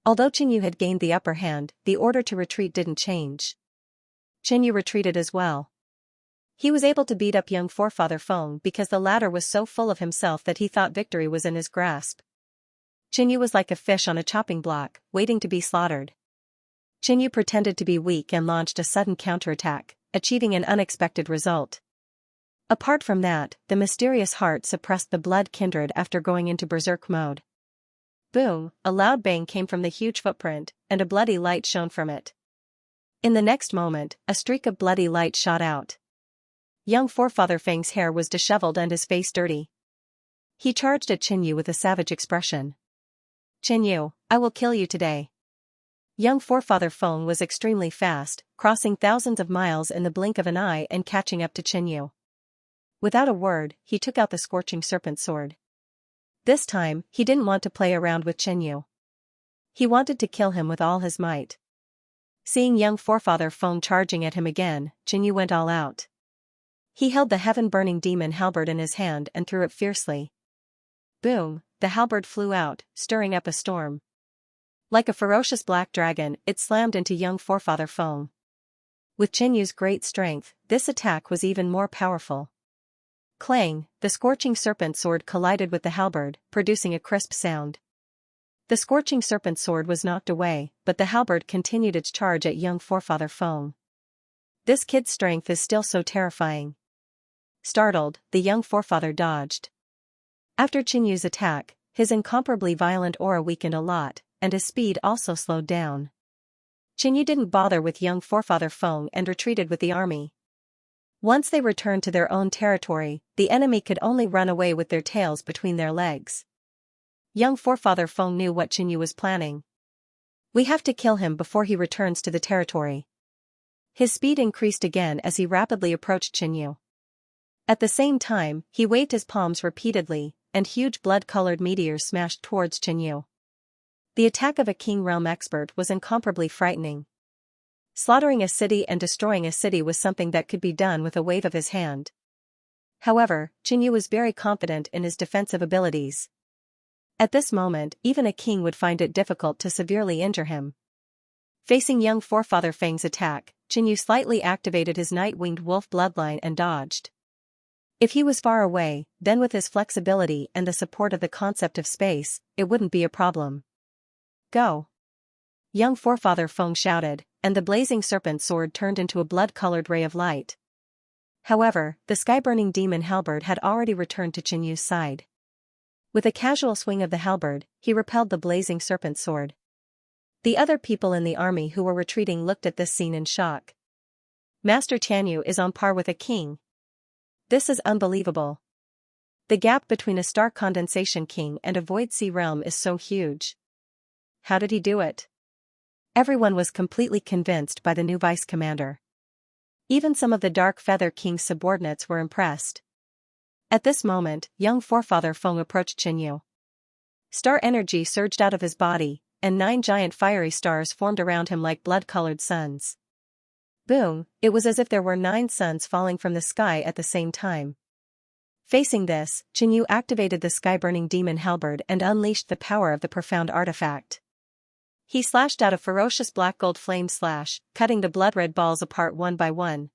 Although Xianxia had gained the upper hand, the order to retreat didn't change. Xianxia retreated as well. He was able to beat up young forefather Feng because the latter was so full of himself that he thought victory was in his grasp. Xianxia was like a fish on a chopping block, waiting to be slaughtered. Xianxia pretended to be weak and launched a sudden counterattack, achieving an unexpected result. Apart from that, the mysterious heart suppressed the blood kindred after going into berserk mode. Boom, a loud bang came from the huge footprint, and a bloody light shone from it. In the next moment, a streak of bloody light shot out. Young forefather Feng's hair was disheveled and his face dirty. He charged at Xianxia with a savage expression. Xianxia, I will kill you today. Young forefather Feng was extremely fast, crossing thousands of miles in the blink of an eye and catching up to Xianxia. Without a word, he took out the scorching serpent sword. This time, he didn't want to play around with Xianxia. He wanted to kill him with all his might. Seeing young forefather Feng charging at him again, Xianxia went all out. He held the heaven-burning demon halberd in his hand and threw it fiercely. Boom, the halberd flew out, stirring up a storm. Like a ferocious black dragon, it slammed into young forefather Feng. With Xianxia's great strength, this attack was even more powerful. Clang, the scorching serpent sword collided with the halberd, producing a crisp sound. The scorching serpent sword was knocked away, but the halberd continued its charge at young forefather Feng. This kid's strength is still so terrifying. Startled, the young forefather dodged. After Xianxia's attack, his incomparably violent aura weakened a lot, and his speed also slowed down. Xianxia didn't bother with young forefather Feng and retreated with the army. Once they returned to their own territory, the enemy could only run away with their tails between their legs. Young forefather Feng knew what Xianxia was planning. We have to kill him before he returns to the territory. His speed increased again as he rapidly approached Xianxia. At the same time, he waved his palms repeatedly, and huge blood-colored meteors smashed towards Xianxia. The attack of a King Realm expert was incomparably frightening. Slaughtering a city and destroying a city was something that could be done with a wave of his hand. However, Xianxia was very confident in his defensive abilities. At this moment, even a king would find it difficult to severely injure him. Facing young forefather Feng's attack, Xianxia slightly activated his night-winged wolf bloodline and dodged. If he was far away, then with his flexibility and the support of the concept of space, it wouldn't be a problem. Go! Young forefather Feng shouted, and the blazing serpent sword turned into a blood-colored ray of light. However, the sky-burning demon halberd had already returned to Xianxia's side. With a casual swing of the halberd, he repelled the blazing serpent sword. The other people in the army who were retreating looked at this scene in shock. Master Xianxia is on par with a king. This is unbelievable. The gap between a star condensation king and a void sea realm is so huge. How did he do it? Everyone was completely convinced by the new vice commander. Even some of the Dark Feather King's subordinates were impressed. At this moment, young forefather Feng approached Xianxia. Star energy surged out of his body, and 9 giant fiery stars formed around him like blood-colored suns. Boom, it was as if there were 9 suns falling from the sky at the same time. Facing this, Xianxia activated the sky-burning demon halberd and unleashed the power of the profound artifact. He slashed out a ferocious black-gold flame slash, cutting the blood-red balls apart one by one.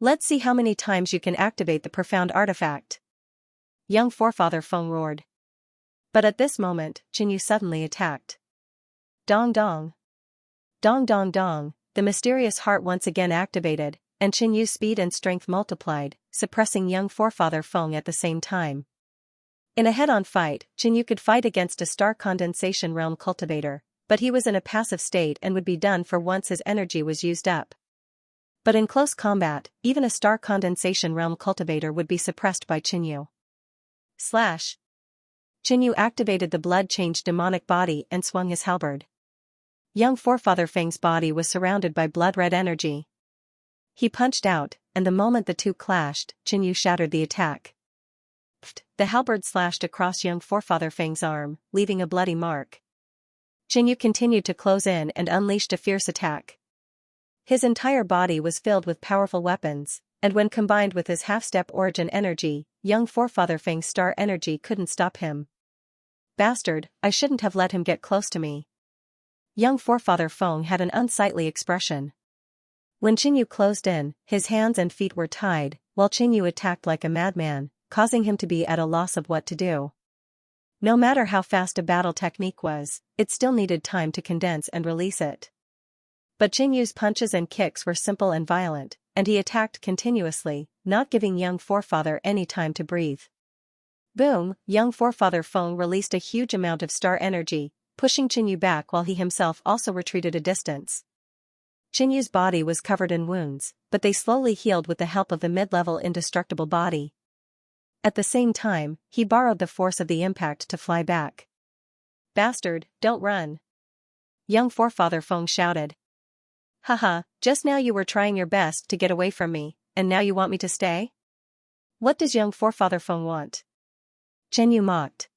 Let's see how many times you can activate the profound artifact. Young forefather Feng roared. But at this moment, Xianxia suddenly attacked. Dong dong. Dong dong dong, the mysterious heart once again activated, and Xianxia's speed and strength multiplied, suppressing young forefather Feng at the same time. In a head-on fight, Xianxia could fight against a star condensation realm cultivator, but he was in a passive state and would be done for once his energy was used up. But in close combat, even a star condensation realm cultivator would be suppressed by Xianxia. Slash. Xianxia activated the blood-changed demonic body and swung his halberd. Young forefather Feng's body was surrounded by blood-red energy. He punched out, and the moment the two clashed, Xianxia shattered the attack. Pfft, the halberd slashed across young forefather Feng's arm, leaving a bloody mark. Qinyu continued to close in and unleashed a fierce attack. His entire body was filled with powerful weapons, and when combined with his half-step origin energy, young forefather Feng's star energy couldn't stop him. Bastard, I shouldn't have let him get close to me. Young forefather Feng had an unsightly expression. When Qinyu closed in, his hands and feet were tied, while Qinyu attacked like a madman, causing him to be at a loss of what to do. No matter how fast a battle technique was, it still needed time to condense and release it. But Qinyu's punches and kicks were simple and violent, and he attacked continuously, not giving young forefather any time to breathe. Boom! Young forefather Feng released a huge amount of star energy, pushing Qinyu back while he himself also retreated a distance. Qinyu's body was covered in wounds, but they slowly healed with the help of the mid-level indestructible body. At the same time, he borrowed the force of the impact to fly back. Bastard, don't run! Young forefather Feng shouted. Haha, just now you were trying your best to get away from me, and now you want me to stay? What does young forefather Feng want? Qinyu mocked.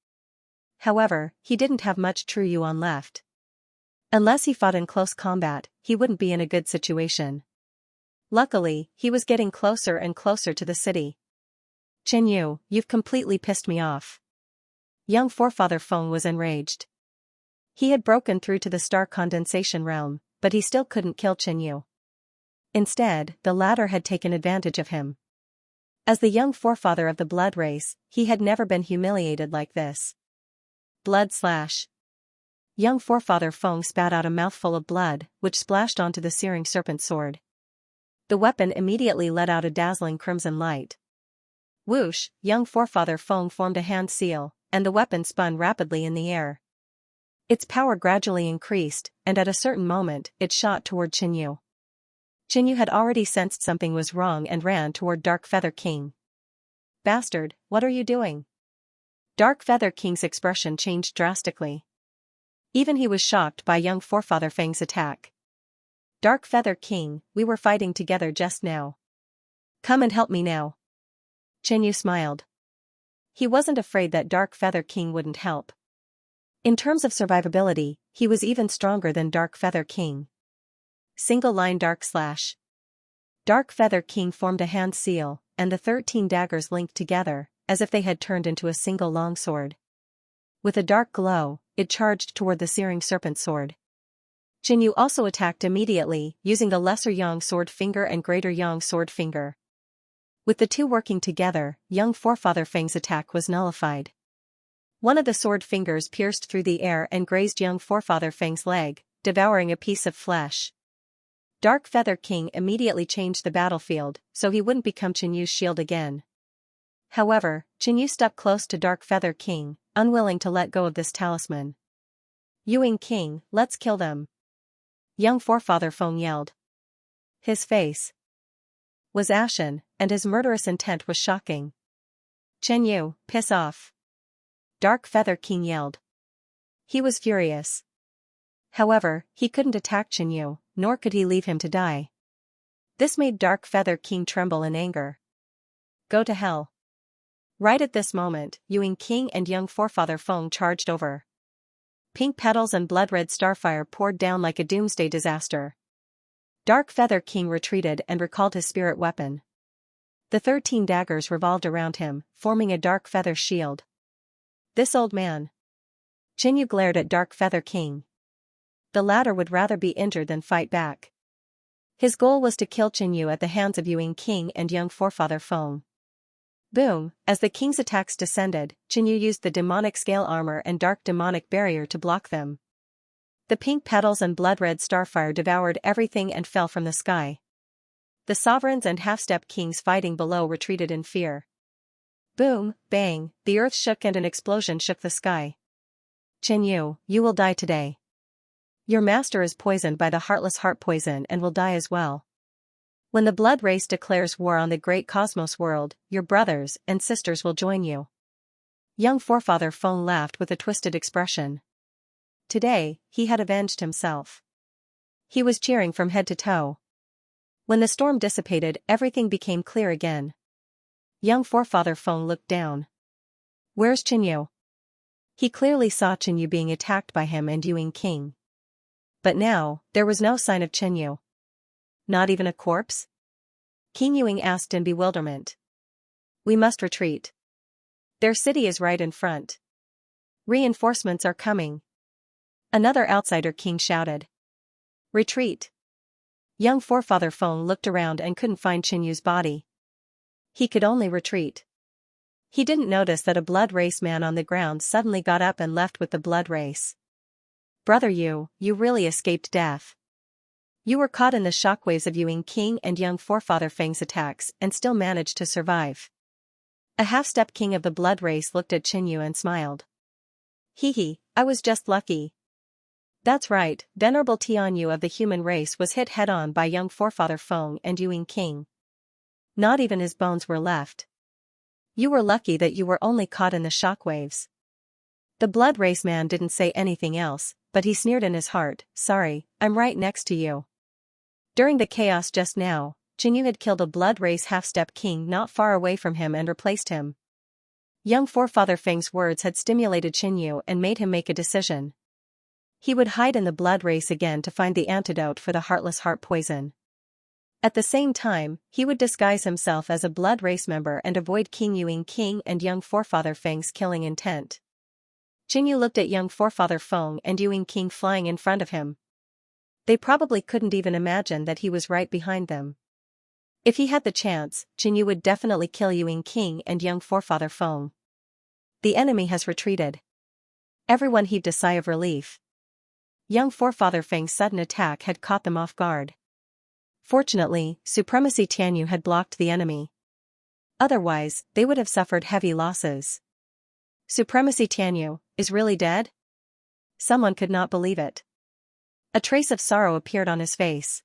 However, he didn't have much true yuan left. Unless he fought in close combat, he wouldn't be in a good situation. Luckily, he was getting closer and closer to the city. Qinyu, you've completely pissed me off. Young forefather Feng was enraged. He had broken through to the star condensation realm, but he still couldn't kill Qinyu. Instead, the latter had taken advantage of him. As the young forefather of the blood race, he had never been humiliated like this. Blood slash. Young forefather Feng spat out a mouthful of blood, which splashed onto the searing serpent sword. The weapon immediately let out a dazzling crimson light. Whoosh! Young forefather Feng formed a hand seal, and the weapon spun rapidly in the air. Its power gradually increased, and at a certain moment, it shot toward Qinyu. Qinyu had already sensed something was wrong and ran toward Dark Feather King. Bastard, what are you doing? Dark Feather King's expression changed drastically. Even he was shocked by young forefather Feng's attack. Dark Feather King, we were fighting together just now. Come and help me now. Qinyu smiled. He wasn't afraid that Dark Feather King wouldn't help. In terms of survivability, he was even stronger than Dark Feather King. Single line dark slash. Dark Feather King formed a hand seal, and the 13 daggers linked together, as if they had turned into a single longsword. With a dark glow, it charged toward the searing serpent sword. Qinyu also attacked immediately, using the lesser yang sword finger and greater yang sword finger. With the two working together, young forefather Feng's attack was nullified. One of the sword fingers pierced through the air and grazed young forefather Feng's leg, devouring a piece of flesh. Dark Feather King immediately changed the battlefield, so he wouldn't become Qinyu's shield again. However, Qinyu stuck close to Dark Feather King, unwilling to let go of this talisman. Yuing King, let's kill them. Young forefather Feng yelled. His face was ashen, and his murderous intent was shocking. Qinyu, piss off. Dark Feather King yelled. He was furious. However, he couldn't attack Qinyu, nor could he leave him to die. This made Dark Feather King tremble in anger. Go to hell. Right at this moment, Yuing King and young forefather Feng charged over. Pink petals and blood-red starfire poured down like a doomsday disaster. Dark Feather King retreated and recalled his spirit weapon. The 13 daggers revolved around him, forming a dark feather shield. This old man. Qinyu glared at Dark Feather King. The latter would rather be injured than fight back. His goal was to kill Qinyu at the hands of Yuing King and young forefather Feng. Boom! As the king's attacks descended, Qinyu used the demonic scale armor and dark demonic barrier to block them. The pink petals and blood-red starfire devoured everything and fell from the sky. The sovereigns and half-step kings fighting below retreated in fear. Boom, bang, the earth shook and an explosion shook the sky. Qinyu, you will die today. Your master is poisoned by the heartless heart poison and will die as well. When the blood race declares war on the great cosmos world, your brothers and sisters will join you. Young forefather Feng laughed with a twisted expression. Today, he had avenged himself. He was cheering from head to toe. When the storm dissipated, everything became clear again. Young forefather Feng looked down. Where's Qinyu? He clearly saw Qinyu being attacked by him and Yuan King. But now, there was no sign of Qinyu. Not even a corpse? King Yuing asked in bewilderment. We must retreat. Their city is right in front. Reinforcements are coming. Another outsider king shouted. Retreat. Young forefather Feng looked around and couldn't find Qinyu's body. He could only retreat. He didn't notice that a blood race man on the ground suddenly got up and left with the blood race. Brother you really escaped death. You were caught in the shockwaves of Yuan King and young forefather Feng's attacks and still managed to survive. A half-step king of the blood race looked at Qinyu and smiled. Hee, I was just lucky. That's right, Venerable Tianyu of the human race was hit head-on by young forefather Feng and Yuan King. Not even his bones were left. You were lucky that you were only caught in the shockwaves. The blood race man didn't say anything else, but he sneered in his heart, sorry, I'm right next to you. During the chaos just now, Qinyu had killed a blood race half-step king not far away from him and replaced him. Young forefather Feng's words had stimulated Qinyu and made him make a decision. He would hide in the blood race again to find the antidote for the heartless heart poison. At the same time, he would disguise himself as a blood race member and avoid King Yuan King and young forefather Feng's killing intent. Qinyu looked at young forefather Feng and Yuan King flying in front of him. They probably couldn't even imagine that he was right behind them. If he had the chance, Qinyu would definitely kill Yuan King and young forefather Feng. The enemy has retreated. Everyone heaved a sigh of relief. Young forefather Feng's sudden attack had caught them off guard. Fortunately, Supremacy Tianyu had blocked the enemy. Otherwise, they would have suffered heavy losses. Supremacy Tianyu is really dead? Someone could not believe it. A trace of sorrow appeared on his face.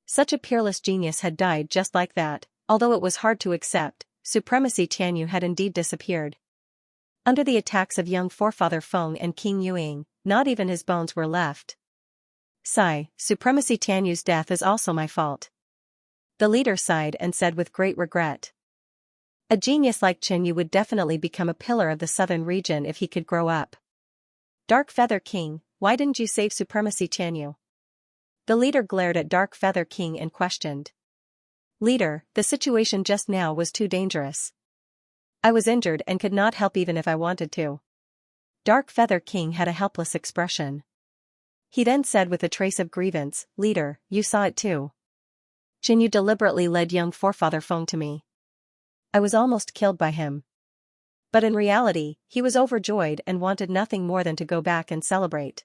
Such a peerless genius had died just like that, although it was hard to accept, Supremacy Tianyu had indeed disappeared. Under the attacks of young forefather Feng and King Yuing, not even his bones were left. Sigh, Supremacy Tianyu's death is also my fault. The leader sighed and said with great regret. A genius like Qinyu would definitely become a pillar of the southern region if he could grow up. Dark Feather King, why didn't you save Supremacy Tianyu? The leader glared at Dark Feather King and questioned. Leader, the situation just now was too dangerous. I was injured and could not help even if I wanted to. Dark Feather King had a helpless expression. He then said with a trace of grievance, Leader, you saw it too. Qinyu deliberately led young forefather Feng to me. I was almost killed by him. But in reality, he was overjoyed and wanted nothing more than to go back and celebrate.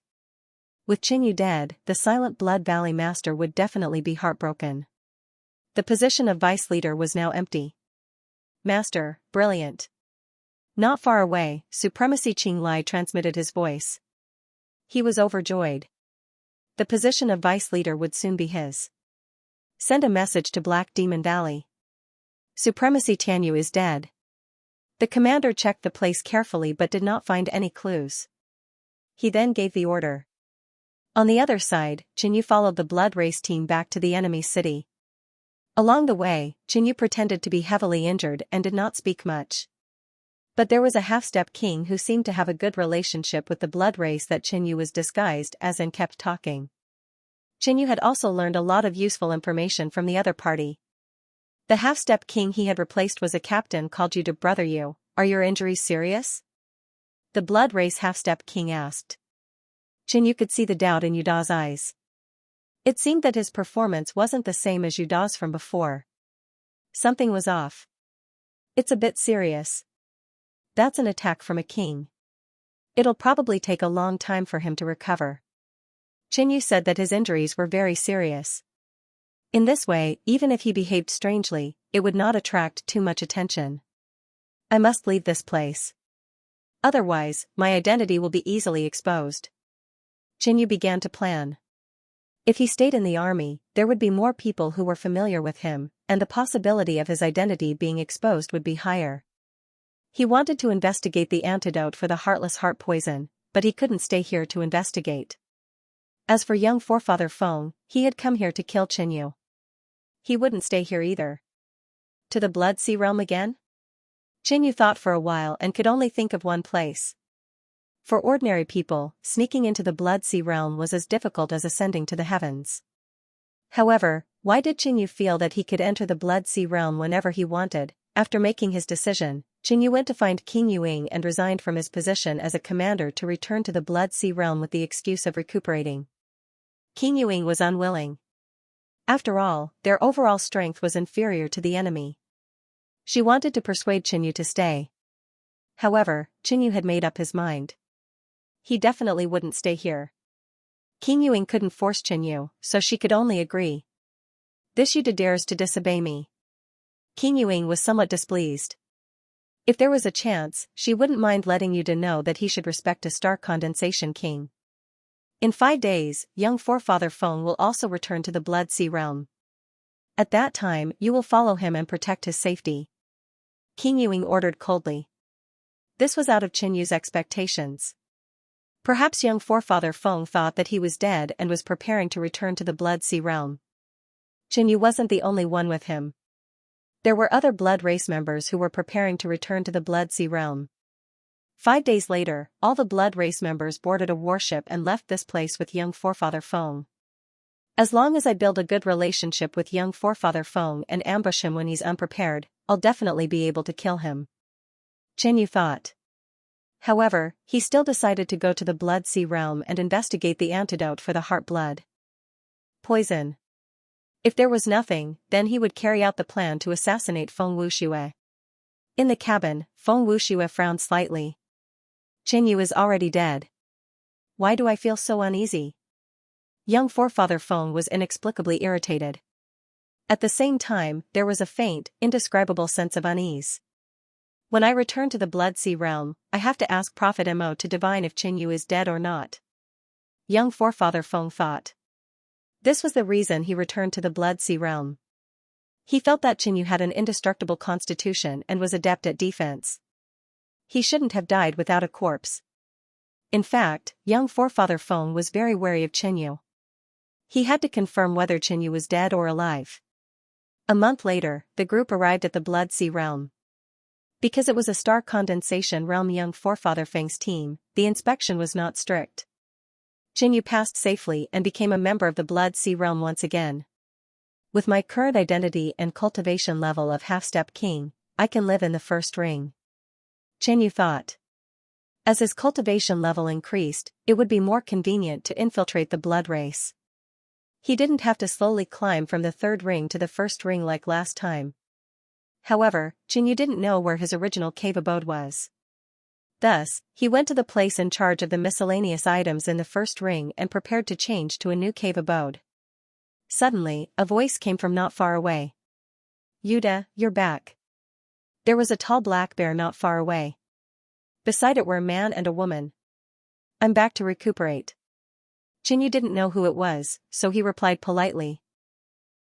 With Qinyu dead, the silent Blood Valley Master would definitely be heartbroken. The position of vice leader was now empty. Master, brilliant. Not far away, Supremacy Qinglai transmitted his voice. He was overjoyed. The position of vice leader would soon be his. Send a message to Black Demon Valley. Supremacy Tianyu is dead. The commander checked the place carefully but did not find any clues. He then gave the order. On the other side, Qinyu followed the blood race team back to the enemy's city. Along the way, Qinyu pretended to be heavily injured and did not speak much. But there was a half-step king who seemed to have a good relationship with the blood race that Qinyu was disguised as and kept talking. Qinyu had also learned a lot of useful information from the other party. The half-step king he had replaced was a captain called Yu to brother Yu. Are your injuries serious? The blood race half-step king asked. Qinyu could see the doubt in Yuda's eyes. It seemed that his performance wasn't the same as Yuda's from before. Something was off. It's a bit serious. That's an attack from a king. It'll probably take a long time for him to recover. Qinyu said that his injuries were very serious. In this way, even if he behaved strangely, it would not attract too much attention. I must leave this place. Otherwise, my identity will be easily exposed. Qinyu began to plan. If he stayed in the army, there would be more people who were familiar with him, and the possibility of his identity being exposed would be higher. He wanted to investigate the antidote for the heartless heart poison, but he couldn't stay here to investigate. As for young forefather Feng, he had come here to kill Qinyu. He wouldn't stay here either. To the Blood Sea realm again? Qinyu thought for a while and could only think of one place. For ordinary people, sneaking into the Blood Sea realm was as difficult as ascending to the heavens. However, why did Qingyu feel that he could enter the Blood Sea realm whenever he wanted? After making his decision, Qingyu went to find King Yuing and resigned from his position as a commander to return to the Blood Sea realm with the excuse of recuperating. King Yuing was unwilling. After all, their overall strength was inferior to the enemy. She wanted to persuade Qingyu to stay. However, Qingyu had made up his mind. He definitely wouldn't stay here. King Yuing couldn't force Qingyu, so she could only agree. This Yuda dares to disobey me. King Yuing was somewhat displeased. If there was a chance, she wouldn't mind letting Yuda know that he should respect a star condensation king. In 5 days, young forefather Feng will also return to the Blood Sea realm. At that time, you will follow him and protect his safety. King Yuing ordered coldly. This was out of Qinyu's expectations. Perhaps young forefather Feng thought that he was dead and was preparing to return to the Blood Sea realm. Qingyu wasn't the only one with him. There were other blood race members who were preparing to return to the Blood Sea realm. 5 days later, all the blood race members boarded a warship and left this place with young forefather Feng. As long as I build a good relationship with young forefather Feng and ambush him when he's unprepared, I'll definitely be able to kill him. Qingyu thought. However, he still decided to go to the Blood Sea realm and investigate the antidote for the heart blood. Poison. If there was nothing, then he would carry out the plan to assassinate Feng Wuxue. In the cabin, Feng Wuxue frowned slightly. Qingyu is already dead. Why do I feel so uneasy? Young forefather Feng was inexplicably irritated. At the same time, there was a faint, indescribable sense of unease. When I return to the Blood Sea realm, I have to ask Prophet Mo to divine if Qingyu is dead or not. Young forefather Feng thought. This was the reason he returned to the Blood Sea realm. He felt that Qingyu had an indestructible constitution and was adept at defense. He shouldn't have died without a corpse. In fact, young forefather Feng was very wary of Qingyu. He had to confirm whether Qingyu was dead or alive. A month later, the group arrived at the Blood Sea realm. Because it was a star condensation realm young forefather Feng's team, the inspection was not strict. Qingyu passed safely and became a member of the Blood Sea realm once again. With my current identity and cultivation level of half-step king, I can live in the first ring. Qingyu thought. As his cultivation level increased, it would be more convenient to infiltrate the blood race. He didn't have to slowly climb from the 3rd ring to the 1st ring like last time. However, Qingyu didn't know where his original cave abode was. Thus, he went to the place in charge of the miscellaneous items in the 1st ring and prepared to change to a new cave abode. Suddenly, a voice came from not far away. Yuda, you're back. There was a tall black bear not far away. Beside it were a man and a woman. I'm back to recuperate. Qingyu didn't know who it was, so he replied politely.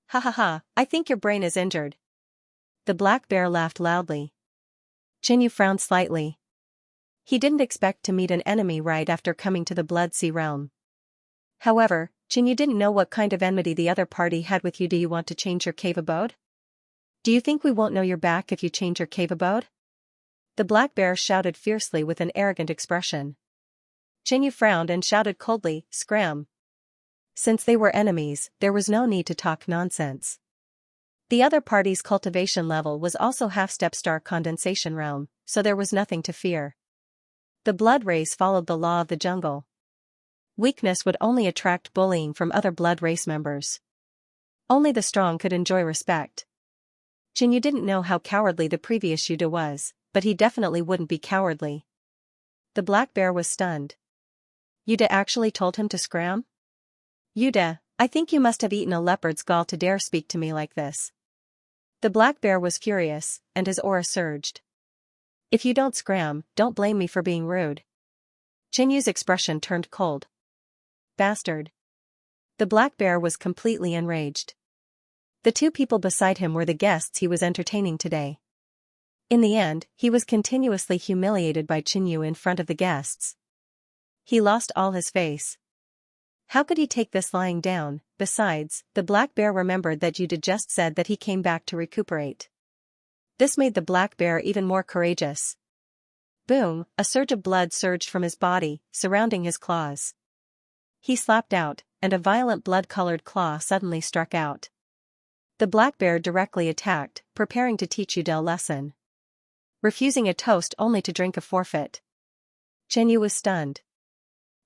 Ha ha ha, I think your brain is injured. The black bear laughed loudly. Qingyu frowned slightly. He didn't expect to meet an enemy right after coming to the Blood Sea realm. However, Qingyu didn't know what kind of enmity the other party had with you. Do you want to change your cave abode? Do you think we won't know you're back if you change your cave abode? The black bear shouted fiercely with an arrogant expression. Qingyu frowned and shouted coldly, Scram. Since they were enemies, there was no need to talk nonsense. The other party's cultivation level was also half-step star condensation realm, so there was nothing to fear. The blood race followed the law of the jungle. Weakness would only attract bullying from other blood race members. Only the strong could enjoy respect. Qingyu didn't know how cowardly the previous Yuda was, but he definitely wouldn't be cowardly. The black bear was stunned. Yuda actually told him to scram? Yuda, I think you must have eaten a leopard's gall to dare speak to me like this. The black bear was furious, and his aura surged. If you don't scram, don't blame me for being rude. Qingyu's expression turned cold. Bastard. The black bear was completely enraged. The 2 people beside him were the guests he was entertaining today. In the end, he was continuously humiliated by Qingyu in front of the guests. He lost all his face. How could he take this lying down? Besides, the black bear remembered that Yuda just said that he came back to recuperate. This made the black bear even more courageous. Boom, a surge of blood surged from his body, surrounding his claws. He slapped out, and a violent blood-colored claw suddenly struck out. The black bear directly attacked, preparing to teach Udell a lesson. Refusing a toast only to drink a forfeit. Xianxia was stunned.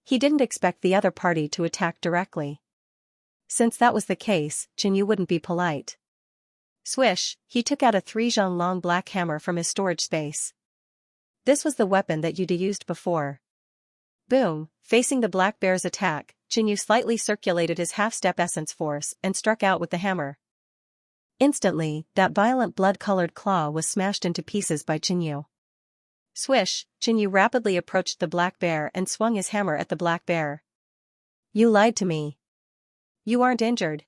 He didn't expect the other party to attack directly. Since that was the case, Xianxia wouldn't be polite. Swish, he took out a 3-zhang long black hammer from his storage space. This was the weapon that Yuda used before. Boom, facing the black bear's attack, Xianxia slightly circulated his half-step essence force and struck out with the hammer. Instantly, that violent blood-colored claw was smashed into pieces by Xianxia. Swish, Xianxia rapidly approached the black bear and swung his hammer at the black bear. You lied to me. You aren't injured.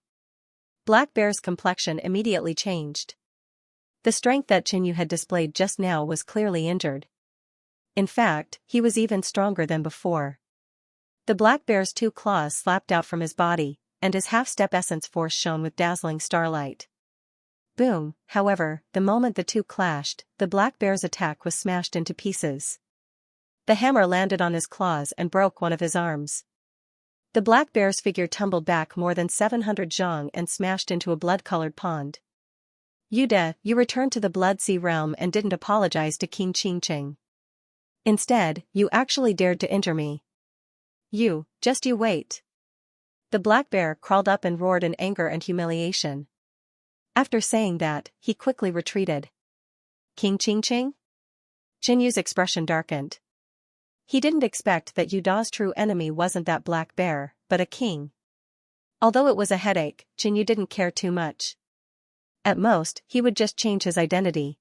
Black bear's complexion immediately changed. The strength that Xianxia had displayed just now was clearly injured. In fact, he was even stronger than before. The black bear's 2 claws slapped out from his body, and his half-step essence force shone with dazzling starlight. Boom, however, the moment the 2 clashed, the black bear's attack was smashed into pieces. The hammer landed on his claws and broke one of his arms. The black bear's figure tumbled back more than 700 zhang and smashed into a blood-colored pond. Yuda, you returned to the Blood Sea realm and didn't apologize to King Qingqing. Instead, you actually dared to injure me. You wait. The black bear crawled up and roared in anger and humiliation. After saying that, he quickly retreated. King Qingqing? Xianxu's expression darkened. He didn't expect that Yuda's true enemy wasn't that black bear, but a king. Although it was a headache, Xianxu didn't care too much. At most, he would just change his identity.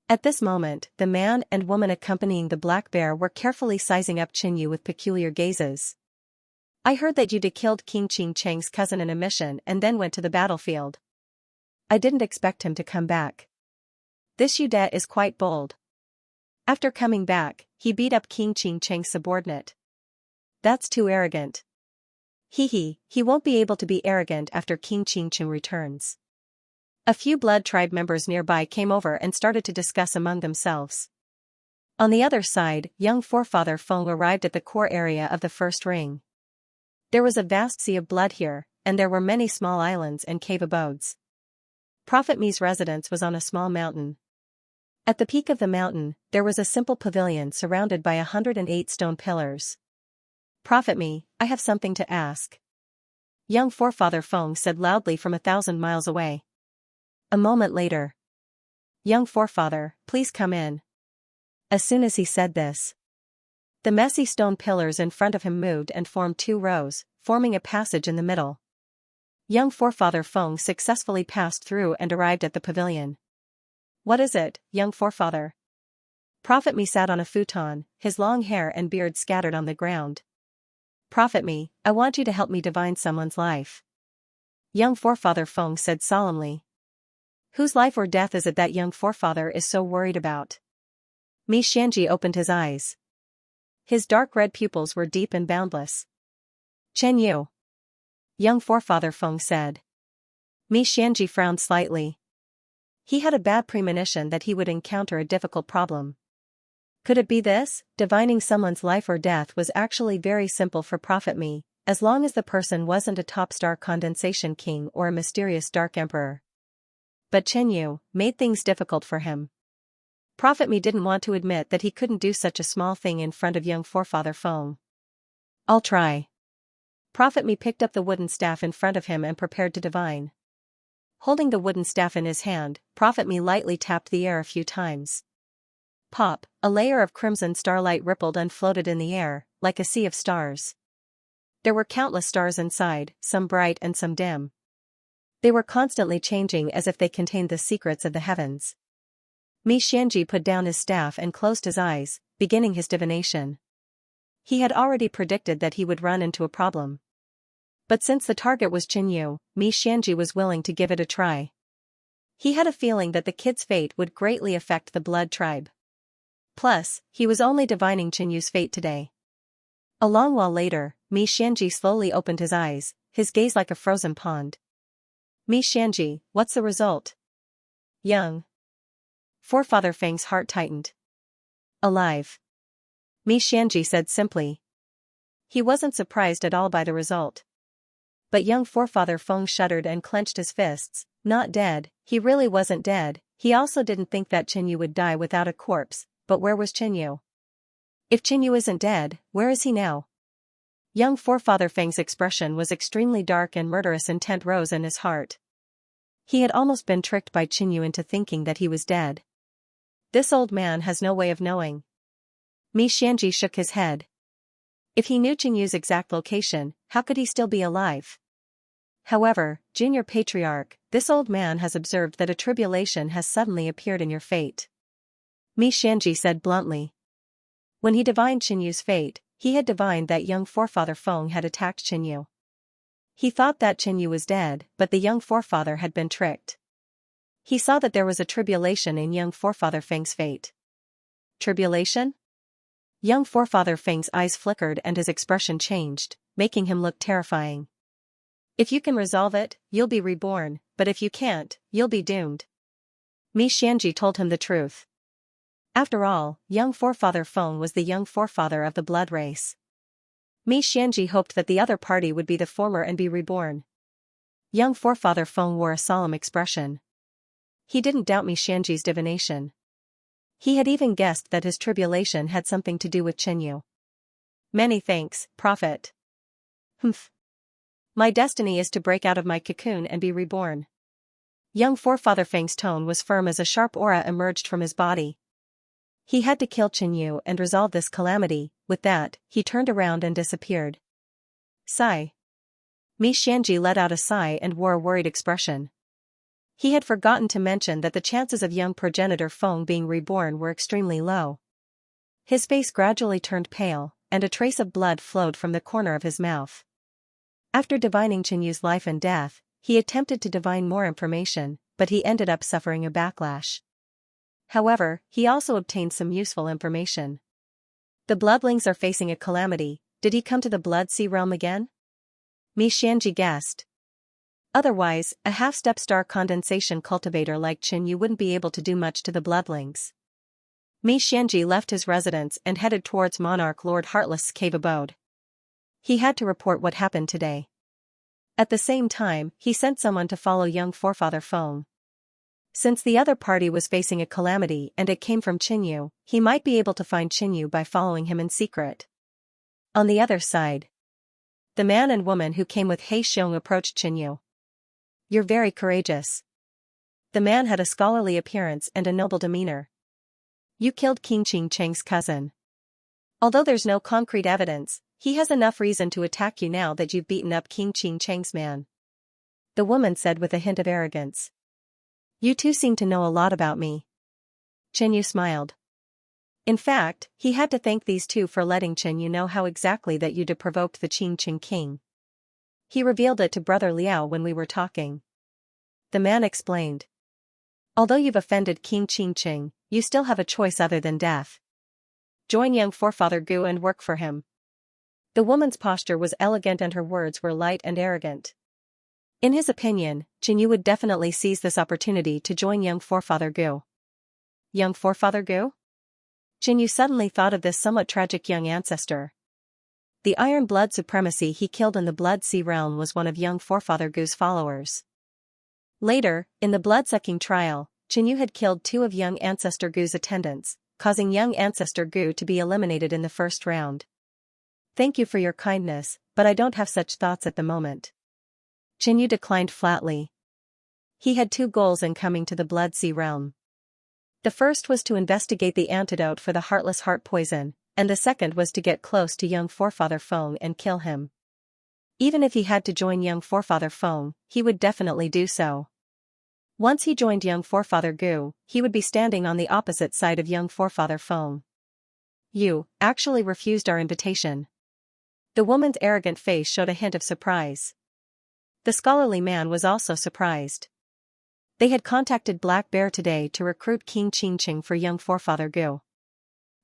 At this moment, the man and woman accompanying the black bear were carefully sizing up Xianxu with peculiar gazes. I heard that Yuda killed King Qingqing's cousin in a mission and then went to the battlefield. I didn't expect him to come back. This Yuda is quite bold. After coming back, he beat up King Qingqing's subordinate. That's too arrogant. He won't be able to be arrogant after King Qingqing returns. A few blood tribe members nearby came over and started to discuss among themselves. On the other side, young forefather Feng arrived at the core area of the first ring. There was a vast sea of blood here, and there were many small islands and cave abodes. Prophet Mi's residence was on a small mountain. At the peak of the mountain, there was a simple pavilion surrounded by 108 stone pillars. Prophet Mi, I have something to ask. Young forefather Feng said loudly from 1,000 miles away. A moment later. Young forefather, please come in. As soon as he said this, the messy stone pillars in front of him moved and formed 2 rows, forming a passage in the middle. Young forefather Feng successfully passed through and arrived at the pavilion. What is it, young forefather? Prophet Mi sat on a futon, his long hair and beard scattered on the ground. Prophet Mi, I want you to help me divine someone's life. Young forefather Feng said solemnly. Whose life or death is it that young forefather is so worried about? Mi Xianxia opened his eyes. His dark red pupils were deep and boundless. Xianxia. Young forefather Feng said. Mi Xianxia frowned slightly. He had a bad premonition that he would encounter a difficult problem. Could it be this? Divining someone's life or death was actually very simple for Prophet Mi, as long as the person wasn't a top star condensation king or a mysterious dark emperor. But Xianxia made things difficult for him. Prophet Mi didn't want to admit that he couldn't do such a small thing in front of young forefather Feng. I'll try. Prophet Mi picked up the wooden staff in front of him and prepared to divine. Holding the wooden staff in his hand, Prophet Mi lightly tapped the air a few times. Pop, a layer of crimson starlight rippled and floated in the air, like a sea of stars. There were countless stars inside, some bright and some dim. They were constantly changing as if they contained the secrets of the heavens. Mi Xianxia put down his staff and closed his eyes, beginning his divination. He had already predicted that he would run into a problem. But since the target was Xianxia, Mi Xianxia was willing to give it a try. He had a feeling that the kid's fate would greatly affect the blood tribe. Plus, he was only divining Xianxia's fate today. A long while later, Mi Xianxia slowly opened his eyes, his gaze like a frozen pond. Mi Xianxia, what's the result? Young forefather Feng's heart tightened. Alive. Xianxia said simply. He wasn't surprised at all by the result. But young forefather Feng shuddered and clenched his fists. Not dead, he really wasn't dead. He also didn't think that Qinyu would die without a corpse, but where was Qinyu? If Qinyu isn't dead, where is he now? Young forefather Feng's expression was extremely dark and murderous intent rose in his heart. He had almost been tricked by Qinyu into thinking that he was dead. This old man has no way of knowing. Xianxia shook his head. If he knew Qinyu's exact location, how could he still be alive? However, Junior Patriarch, this old man has observed that a tribulation has suddenly appeared in your fate. Xianxia said bluntly. When he divined Qinyu's fate, he had divined that young forefather Feng had attacked Qinyu. He thought that Qinyu was dead, but the young forefather had been tricked. He saw that there was a tribulation in young forefather Feng's fate. Tribulation? Young forefather Feng's eyes flickered and his expression changed, making him look terrifying. If you can resolve it, you'll be reborn, but if you can't, you'll be doomed. Xianxia told him the truth. After all, young forefather Feng was the young forefather of the blood race. Xianxia hoped that the other party would be the former and be reborn. Young forefather Feng wore a solemn expression. He didn't doubt Xianxia's divination. He had even guessed that his tribulation had something to do with Qinyu. Many thanks, Prophet. Humph. My destiny is to break out of my cocoon and be reborn. Young forefather Feng's tone was firm as a sharp aura emerged from his body. He had to kill Qinyu and resolve this calamity. With that, he turned around and disappeared. Sigh. Xianxia let out a sigh and wore a worried expression. He had forgotten to mention that the chances of young progenitor Feng being reborn were extremely low. His face gradually turned pale, and a trace of blood flowed from the corner of his mouth. After divining Qinyu's life and death, he attempted to divine more information, but he ended up suffering a backlash. However, he also obtained some useful information. The bloodlings are facing a calamity. Did he come to the Blood Sea realm again? Xianxia guessed. Otherwise, a half-step star condensation cultivator like Qinyu wouldn't be able to do much to the bloodlings. Xianxia left his residence and headed towards Monarch Lord Heartless's cave abode. He had to report what happened today. At the same time, he sent someone to follow young forefather Feng. Since the other party was facing a calamity and it came from Qinyu, he might be able to find Qinyu by following him in secret. On the other side, the man and woman who came with He Xiong approached Qinyu. You're very courageous. The man had a scholarly appearance and a noble demeanor. You killed King Qing Cheng's cousin. Although there's no concrete evidence, he has enough reason to attack you now that you've beaten up King Qing Cheng's man. The woman said with a hint of arrogance. You two seem to know a lot about me. Qinyu smiled. In fact, he had to thank these two for letting Qinyu know how exactly that you'd provoked the Qing Qing king. He revealed it to Brother Liao when we were talking. The man explained. Although you've offended King Qing Qing, you still have a choice other than death. Join young forefather Gu and work for him. The woman's posture was elegant and her words were light and arrogant. In his opinion, Qinyu would definitely seize this opportunity to join young forefather Gu. Young forefather Gu? Qinyu suddenly thought of this somewhat tragic young ancestor. The iron blood supremacy he killed in the Blood Sea realm was one of young forefather Gu's followers. Later, in the blood-sucking trial, Qinyu had killed two of young ancestor Gu's attendants, causing young ancestor Gu to be eliminated in the first round. Thank you for your kindness, but I don't have such thoughts at the moment. Qinyu declined flatly. He had two goals in coming to the Blood Sea realm. The first was to investigate the antidote for the heartless heart poison, and the second was to get close to young forefather Feng and kill him. Even if he had to join young forefather Feng, he would definitely do so. Once he joined young forefather Gu, he would be standing on the opposite side of young forefather Feng. You actually refused our invitation. The woman's arrogant face showed a hint of surprise. The scholarly man was also surprised. They had contacted Black Bear today to recruit King Qing Qing for young forefather Gu.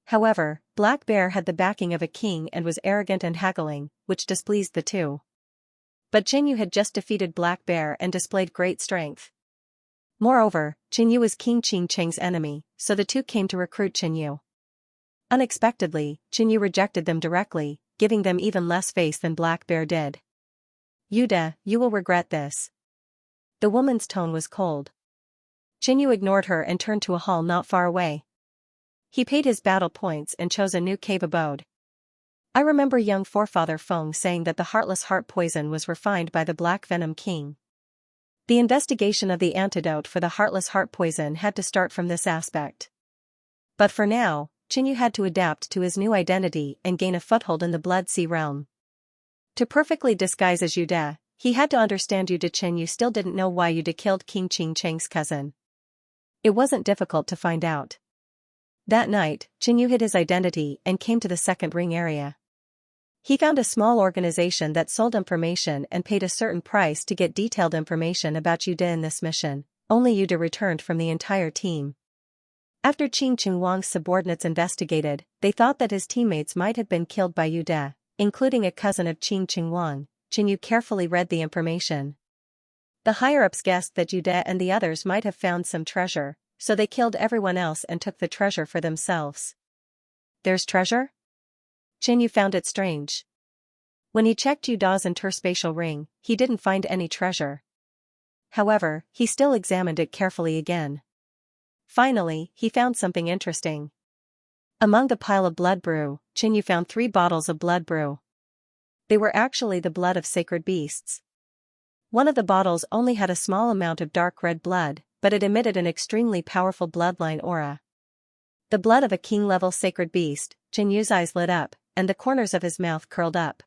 However, Black Bear had the backing of a king and was arrogant and haggling, which displeased the two. But Qinyu had just defeated Black Bear and displayed great strength. Moreover, Qinyu was King Qing Cheng's enemy, so the two came to recruit Qinyu. Unexpectedly, Qinyu rejected them directly, giving them even less face than Black Bear did. Yude, you will regret this. The woman's tone was cold. Qinyu ignored her and turned to a hall not far away. He paid his battle points and chose a new cave abode. I remember young forefather Feng saying that the heartless heart poison was refined by the Black Venom King. The investigation of the antidote for the heartless heart poison had to start from this aspect. But for now, Qinyu had to adapt to his new identity and gain a foothold in the Blood Sea realm. To perfectly disguise as Yude, he had to understand Yude. Qinyu still didn't know why Yude killed King Qing Cheng's cousin. It wasn't difficult to find out. That night, Qinyu hid his identity and came to the second ring area. He found a small organization that sold information and paid a certain price to get detailed information about Yude in this mission. Only Yude returned from the entire team. After Qing Qingwang's subordinates investigated, they thought that his teammates might have been killed by Yude, including a cousin of Qing Qingwang. Qinyu carefully read the information. The higher-ups guessed that Yude and the others might have found some treasure, so they killed everyone else and took the treasure for themselves. There's treasure? Qinyu found it strange. When he checked Yude's interspatial ring, he didn't find any treasure. However, he still examined it carefully again. Finally, he found something interesting. Among the pile of blood brew, Qinyu found 3 bottles of blood brew. They were actually the blood of sacred beasts. One of the bottles only had a small amount of dark red blood, but it emitted an extremely powerful bloodline aura. The blood of a king-level sacred beast. Qinyu's eyes lit up, and the corners of his mouth curled up.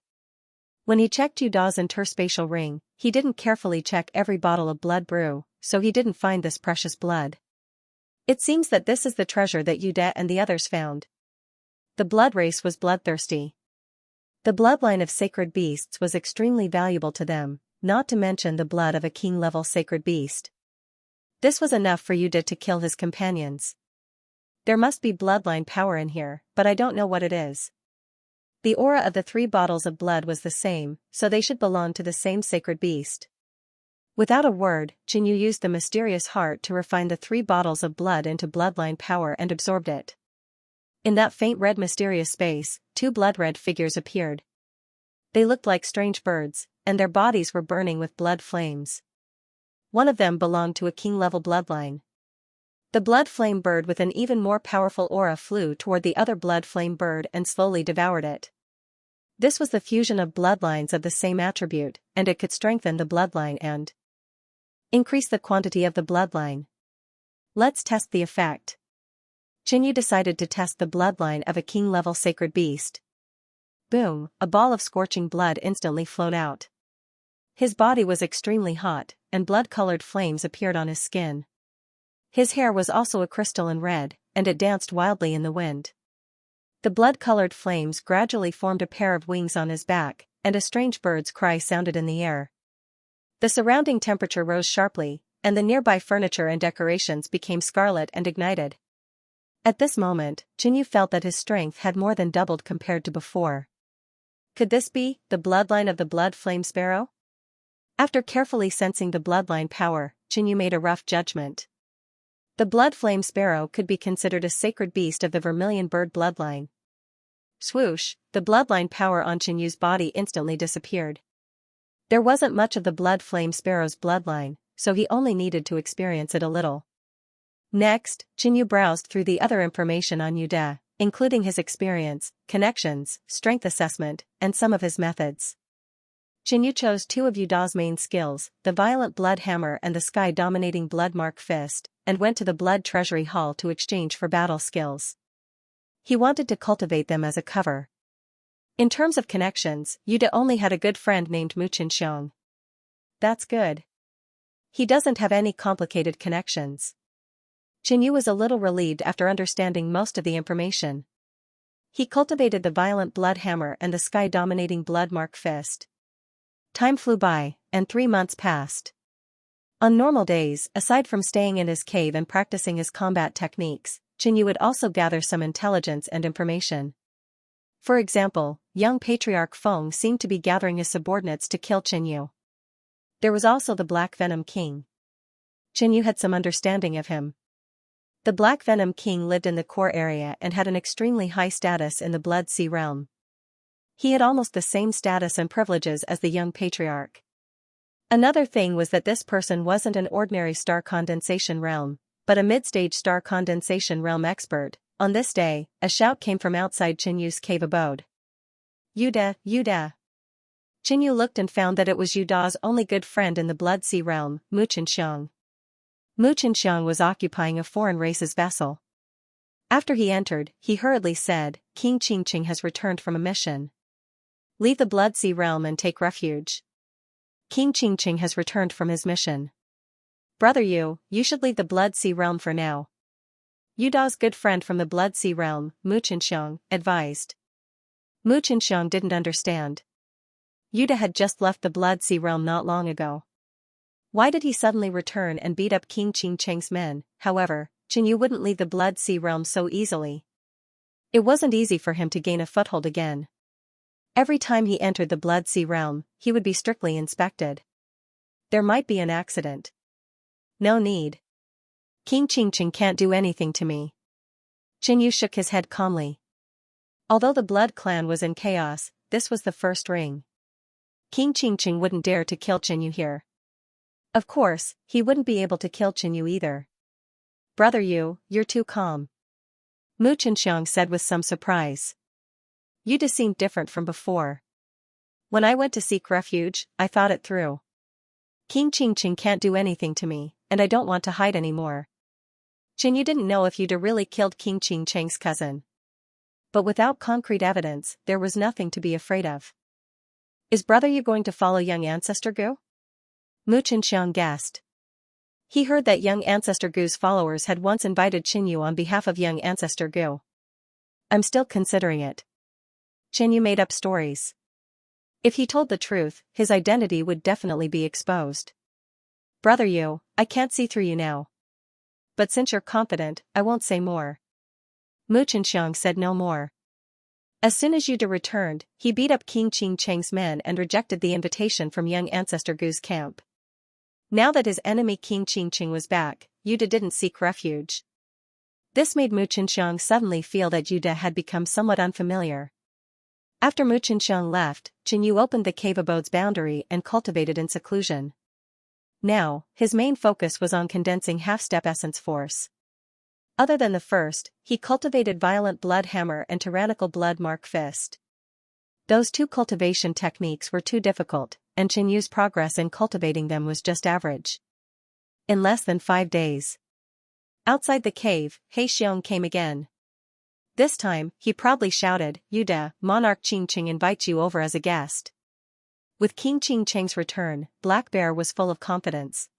When he checked Yude's interspatial ring, he didn't carefully check every bottle of blood brew, so he didn't find this precious blood. It seems that this is the treasure that Yude and the others found. The blood race was bloodthirsty. The bloodline of sacred beasts was extremely valuable to them, not to mention the blood of a king-level sacred beast. This was enough for Yude to kill his companions. There must be bloodline power in here, but I don't know what it is. The aura of the 3 bottles of blood was the same, so they should belong to the same sacred beast. Without a word, Qinyu used the mysterious heart to refine the 3 bottles of blood into bloodline power and absorbed it. In that faint red mysterious space, 2 blood-red figures appeared. They looked like strange birds, and their bodies were burning with blood flames. One of them belonged to a king-level bloodline. The blood flame bird with an even more powerful aura flew toward the other blood flame bird and slowly devoured it. This was the fusion of bloodlines of the same attribute, and it could strengthen the bloodline and increase the quantity of the bloodline. Let's test the effect. Qinyu decided to test the bloodline of a king-level sacred beast. Boom, a ball of scorching blood instantly flowed out. His body was extremely hot, and blood-colored flames appeared on his skin. His hair was also a crystalline red, and it danced wildly in the wind. The blood-colored flames gradually formed a pair of wings on his back, and a strange bird's cry sounded in the air. The surrounding temperature rose sharply, and the nearby furniture and decorations became scarlet and ignited. At this moment, Qinyu felt that his strength had more than doubled compared to before. Could this be the bloodline of the blood flame sparrow? After carefully sensing the bloodline power, Qinyu made a rough judgment. The blood flame sparrow could be considered a sacred beast of the vermilion bird bloodline. Swoosh, the bloodline power on Qinyu's body instantly disappeared. There wasn't much of the blood flame sparrow's bloodline, so he only needed to experience it a little. Next, Qinyu browsed through the other information on Yude, including his experience, connections, strength assessment, and some of his methods. Qinyu chose 2 of Yude's main skills, the violent blood hammer and the sky-dominating blood mark fist, and went to the blood treasury hall to exchange for battle skills. He wanted to cultivate them as a cover. In terms of connections, Yude only had a good friend named Muqin Xiong. That's good. He doesn't have any complicated connections. Qinyu was a little relieved after understanding most of the information. He cultivated the violent blood hammer and the sky-dominating blood mark fist. Time flew by, and 3 months passed. On normal days, aside from staying in his cave and practicing his combat techniques, Qinyu would also gather some intelligence and information. For example, young Patriarch Feng seemed to be gathering his subordinates to kill Qinyu. There was also the Black Venom King. Qinyu had some understanding of him. The Black Venom King lived in the core area and had an extremely high status in the Blood Sea realm. He had almost the same status and privileges as the young patriarch. Another thing was that this person wasn't an ordinary star condensation realm, but a mid-stage star condensation realm expert. On this day, a shout came from outside Qinyu's cave abode. Yuda, Yuda. Qinyu looked and found that it was Yuda's only good friend in the Blood Sea realm, Mu Xianxiang. Mu Xianxiang was occupying a foreign race's vessel. After he entered, he hurriedly said, King Qingqing has returned from a mission. Leave the Blood Sea realm and take refuge. King Qingqing has returned from his mission. Brother you should leave the Blood Sea realm for now. Yuda's good friend from the Blood Sea realm, Mu Xianxiang, advised. Mu Xianxiang didn't understand. Yuda had just left the Blood Sea realm not long ago. Why did he suddenly return and beat up King Qingqing's men? However, Qinyu wouldn't leave the Blood Sea realm so easily. It wasn't easy for him to gain a foothold again. Every time he entered the Blood Sea realm, he would be strictly inspected. There might be an accident. No need. King Qingqing can't do anything to me. Qinyu shook his head calmly. Although the Blood clan was in chaos, this was the first ring. King Qingqing wouldn't dare to kill Qinyu here. Of course, he wouldn't be able to kill Qinyu either. Brother you're too calm. Mu Xianxiang said with some surprise. Yuda seemed different from before. When I went to seek refuge, I thought it through. King Qingqing can't do anything to me, and I don't want to hide anymore. Qinyu didn't know if Yuda really killed King Qingqing's cousin. But without concrete evidence, there was nothing to be afraid of. Is brother you going to follow young ancestor Gu? Mu Xianxiang guessed. He heard that young ancestor Gu's followers had once invited Qinyu on behalf of young ancestor Gu. I'm still considering it. Qinyu made up stories. If he told the truth, his identity would definitely be exposed. Brother I can't see through you now. But since you're confident, I won't say more. Mu Xianxiang said no more. As soon as Yuda returned, he beat up King Qingqing's men and rejected the invitation from young ancestor Gu's camp. Now that his enemy King Qingqing was back, Yuda didn't seek refuge. This made Mu Xianxiang suddenly feel that Yuda had become somewhat unfamiliar. After Mu Xianxiang left, Qinyu opened the cave abode's boundary and cultivated in seclusion. Now, his main focus was on condensing half-step essence force. Other than the first, he cultivated Violent Blood Hammer and Tyrannical Blood Mark Fist. Those two cultivation techniques were too difficult, and Qinyu's progress in cultivating them was just average. In less than 5 days. Outside the cave, He Xiong came again. This time, he proudly shouted, Yuda, Monarch Qingqing invites you over as a guest. With King Qingqing's return, Black Bear was full of confidence.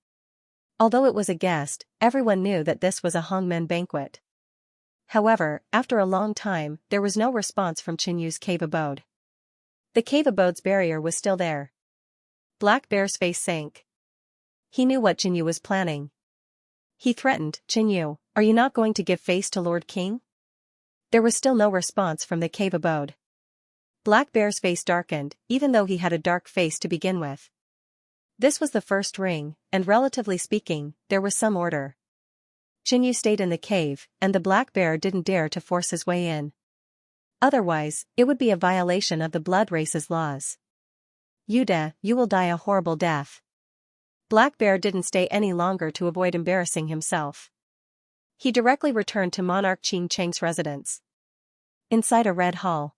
Although it was a guest, everyone knew that this was a Hongmen banquet. However, after a long time, there was no response from Qinyu's cave abode. The cave abode's barrier was still there. Black Bear's face sank. He knew what Qinyu was planning. He threatened, Qinyu, are you not going to give face to Lord King? There was still no response from the cave abode. Black Bear's face darkened, even though he had a dark face to begin with. This was the first ring, and relatively speaking, there was some order. Qinyu stayed in the cave, and the Black Bear didn't dare to force his way in. Otherwise, it would be a violation of the blood race's laws. Yuda, you will die a horrible death. Black Bear didn't stay any longer to avoid embarrassing himself. He directly returned to Monarch Qingqing's residence. Inside a red hall,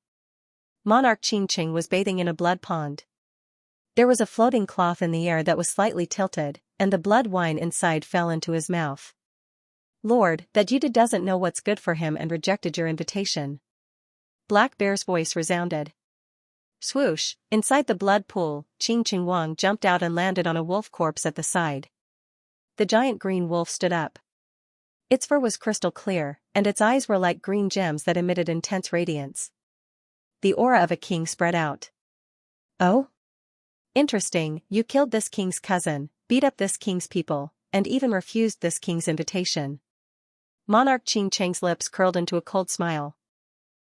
Monarch Qingqing was bathing in a blood pond. There was a floating cloth in the air that was slightly tilted, and the blood wine inside fell into his mouth. Lord, that Yuda doesn't know what's good for him and rejected your invitation. Black Bear's voice resounded. Swoosh, inside the blood pool, Qingqing Wang jumped out and landed on a wolf corpse at the side. The giant green wolf stood up. Its fur was crystal clear, and its eyes were like green gems that emitted intense radiance. The aura of a king spread out. Oh? Interesting, you killed this king's cousin, beat up this king's people, and even refused this king's invitation. Monarch Qingqing's lips curled into a cold smile.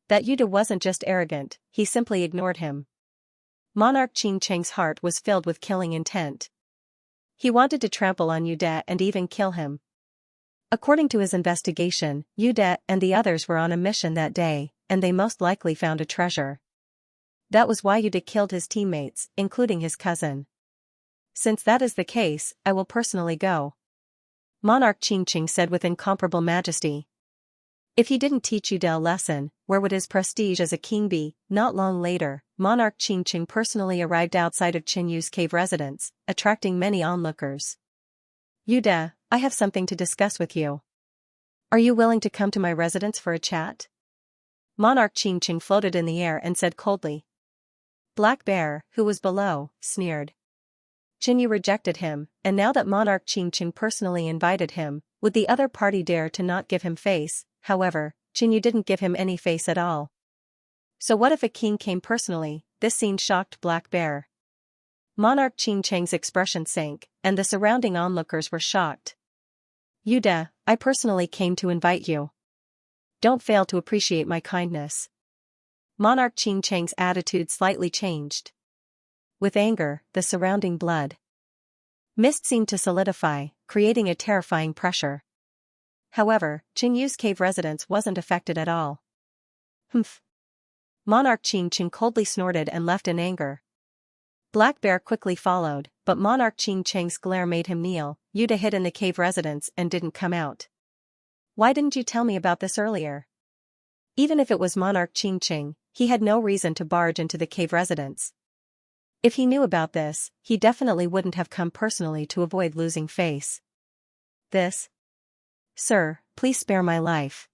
That Yuda wasn't just arrogant, he simply ignored him. Monarch Qingqing's heart was filled with killing intent. He wanted to trample on Yuda and even kill him. According to his investigation, Yude and the others were on a mission that day, and they most likely found a treasure. That was why Yude killed his teammates, including his cousin. Since that is the case, I will personally go. Monarch Qingqing said with incomparable majesty. If he didn't teach Yude a lesson, where would his prestige as a king be? Not long later, Monarch Qingqing personally arrived outside of Qin Yu's cave residence, attracting many onlookers. Yude, I have something to discuss with you. Are you willing to come to my residence for a chat? Monarch Qingqing floated in the air and said coldly. Black Bear, who was below, sneered. Qin Yu rejected him, and now that Monarch Qingqing personally invited him, would the other party dare to not give him face? However, Qin Yu didn't give him any face at all. So what if a king came personally? This scene shocked Black Bear. Monarch Qingqing's expression sank, and the surrounding onlookers were shocked. Yude, I personally came to invite you. Don't fail to appreciate my kindness. Monarch Qingqing's attitude slightly changed. With anger, the surrounding blood mist seemed to solidify, creating a terrifying pressure. However, Qin Yu's cave residence wasn't affected at all. Humph. Monarch Qingqing coldly snorted and left in anger. Black Bear quickly followed, but Monarch Qingqing's glare made him kneel. Yude hid in the cave residence and didn't come out. Why didn't you tell me about this earlier? Even if it was Monarch Qingqing, he had no reason to barge into the cave residence. If he knew about this, he definitely wouldn't have come personally to avoid losing face. Sir, please spare my life.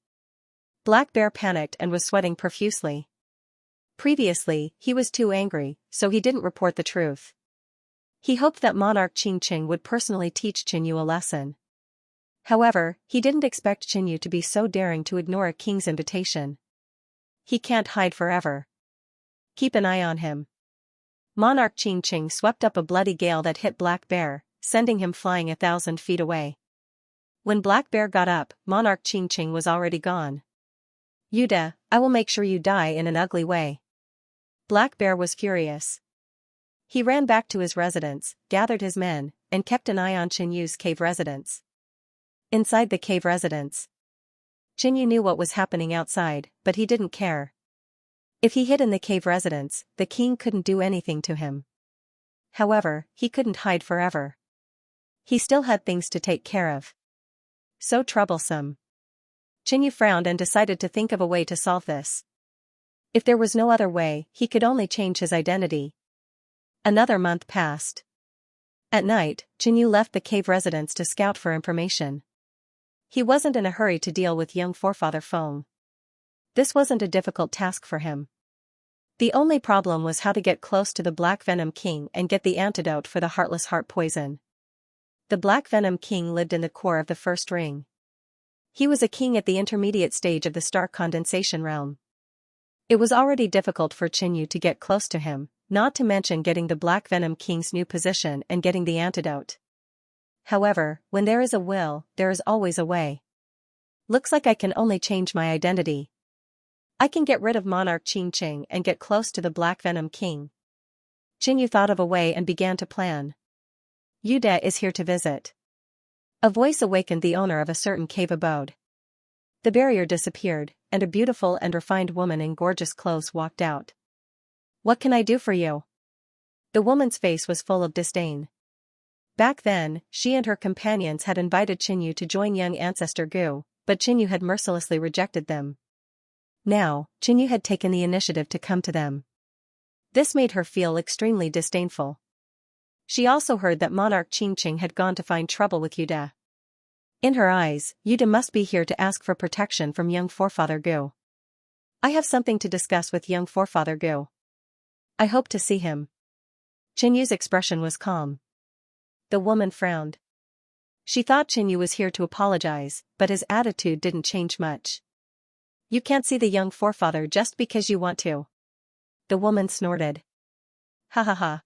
Black Bear panicked and was sweating profusely. Previously, he was too angry, so he didn't report the truth. He hoped that Monarch Qingqing would personally teach Qin Yu a lesson. However, he didn't expect Qin Yu to be so daring to ignore a king's invitation. He can't hide forever. Keep an eye on him. Monarch Qingqing swept up a bloody gale that hit Black Bear, sending him flying 1,000 feet away. When Black Bear got up, Monarch Qingqing was already gone. Yude, I will make sure you die in an ugly way. Black Bear was furious. He ran back to his residence, gathered his men, and kept an eye on Qin Yu's cave residence. Inside the cave residence, Qin Yu knew what was happening outside, but he didn't care. If he hid in the cave residence, the king couldn't do anything to him. However, he couldn't hide forever. He still had things to take care of. So troublesome. Qin Yu frowned and decided to think of a way to solve this. If there was no other way, he could only change his identity. Another month passed. At night, Qin Yu left the cave residence to scout for information. He wasn't in a hurry to deal with young forefather Feng. This wasn't a difficult task for him. The only problem was how to get close to the Black Venom King and get the antidote for the Heartless Heart poison. The Black Venom King lived in the core of the first ring. He was a king at the intermediate stage of the Star Condensation realm. It was already difficult for Qin Yu to get close to him, not to mention getting the Black Venom King's new position and getting the antidote. However, when there is a will, there is always a way. Looks like I can only change my identity. I can get rid of Monarch Qingqing and get close to the Black Venom King. Qin Yu thought of a way and began to plan. Yude is here to visit. A voice awakened the owner of a certain cave abode. The barrier disappeared, and a beautiful and refined woman in gorgeous clothes walked out. What can I do for you? The woman's face was full of disdain. Back then, she and her companions had invited Qin Yu to join young ancestor Gu, but Qin Yu had mercilessly rejected them. Now, Qin Yu had taken the initiative to come to them. This made her feel extremely disdainful. She also heard that Monarch Qingqing had gone to find trouble with Yude. In her eyes, Yude must be here to ask for protection from young forefather Gu. I have something to discuss with young forefather Gu. I hope to see him. Qin Yu's expression was calm. The woman frowned. She thought Qin Yu was here to apologize, but his attitude didn't change much. You can't see the young forefather just because you want to. The woman snorted. Ha ha ha.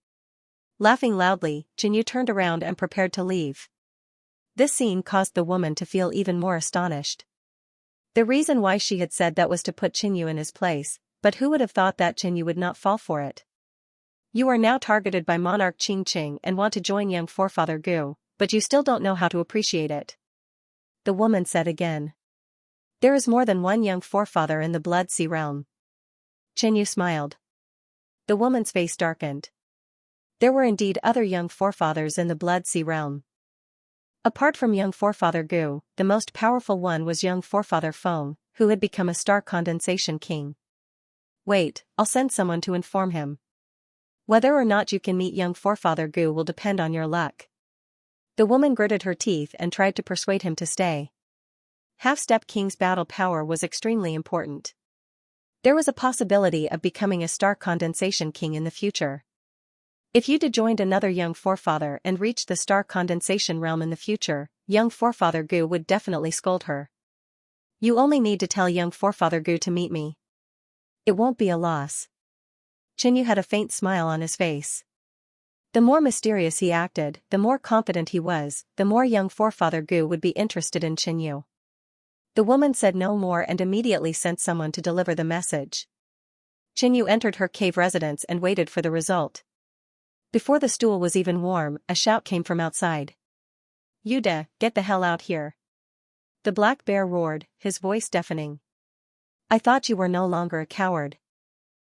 Laughing loudly, Qin Yu turned around and prepared to leave. This scene caused the woman to feel even more astonished. The reason why she had said that was to put Qin Yu in his place, but who would have thought that Qin Yu would not fall for it? You are now targeted by Monarch Qingqing and want to join young forefather Gu, but you still don't know how to appreciate it. the woman said again. There is more than one young forefather in the Blood Sea realm. Xianxia smiled. The woman's face darkened. There were indeed other young forefathers in the Blood Sea realm. Apart from young forefather Gu, the most powerful one was young forefather Feng, who had become a star condensation king. Wait, I'll send someone to inform him. Whether or not you can meet young forefather Gu will depend on your luck. The woman gritted her teeth and tried to persuade him to stay. Half-Step King's battle power was extremely important. There was a possibility of becoming a star condensation king in the future. If you joined another young forefather and reached the star condensation realm in the future, young forefather Gu would definitely scold her. You only need to tell young forefather Gu to meet me. It won't be a loss. Xianxia had a faint smile on his face. The more mysterious he acted, the more confident he was, the more young forefather Gu would be interested in Xianxia. The woman said no more and immediately sent someone to deliver the message. Xianxia entered her cave residence and waited for the result. Before the stool was even warm, a shout came from outside. Yude, get the hell out here. The black bear roared, his voice deafening. I thought you were no longer a coward.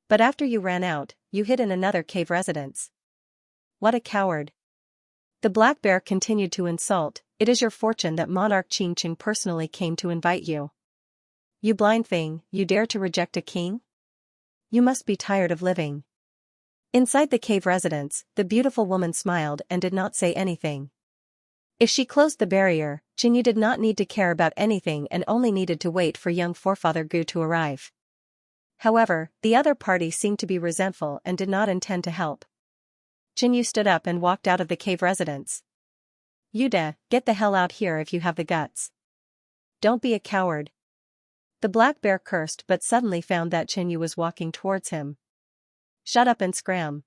But after you ran out, you hid in another cave residence. What a coward. The black bear continued to insult. It is your fortune that Monarch Xianxia personally came to invite you. You blind thing, you dare to reject a king? You must be tired of living. Inside the cave residence, the beautiful woman smiled and did not say anything. If she closed the barrier, Xianxia did not need to care about anything and only needed to wait for young forefather Gu to arrive. However, the other party seemed to be resentful and did not intend to help. Xianxia stood up and walked out of the cave residence. Yude, get the hell out here if you have the guts. Don't be a coward. The black bear cursed but suddenly found that Xianxia was walking towards him. Shut up and scram.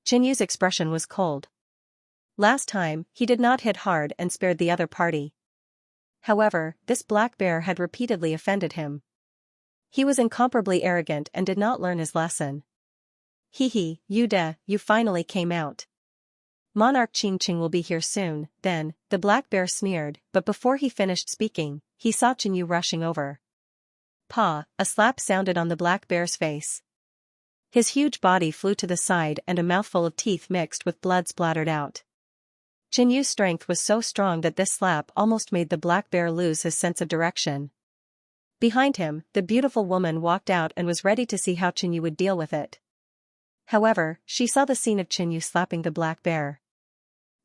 Xianxia's expression was cold. Last time, he did not hit hard and spared the other party. However, this black bear had repeatedly offended him. He was incomparably arrogant and did not learn his lesson. Hee, Yude, you finally came out. Monarch Xianxia will be here soon, then, the black bear sneered, but before he finished speaking, he saw Xianxia rushing over. Pa, a slap sounded on the black bear's face. His huge body flew to the side and a mouthful of teeth mixed with blood splattered out. Xianxia's strength was so strong that this slap almost made the black bear lose his sense of direction. Behind him, the beautiful woman walked out and was ready to see how Xianxia would deal with it. However, she saw the scene of Xianxia slapping the black bear.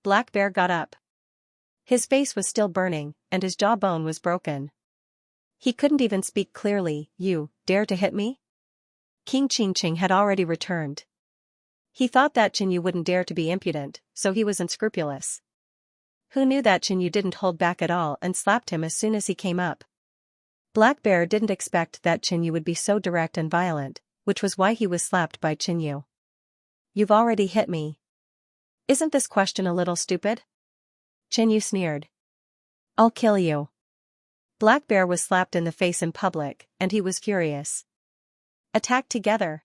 Black bear got up. His face was still burning, and his jawbone was broken. He couldn't even speak clearly. You dare to hit me? King Xianxia had already returned. He thought that Xianxia wouldn't dare to be impudent, so he was unscrupulous. Who knew that Xianxia didn't hold back at all and slapped him as soon as he came up? Black Bear didn't expect that Xianxia would be so direct and violent, which was why he was slapped by Xianxia. You've already hit me. Isn't this question a little stupid? Xianxia sneered. I'll kill you. Black Bear was slapped in the face in public, and he was furious. Attack together!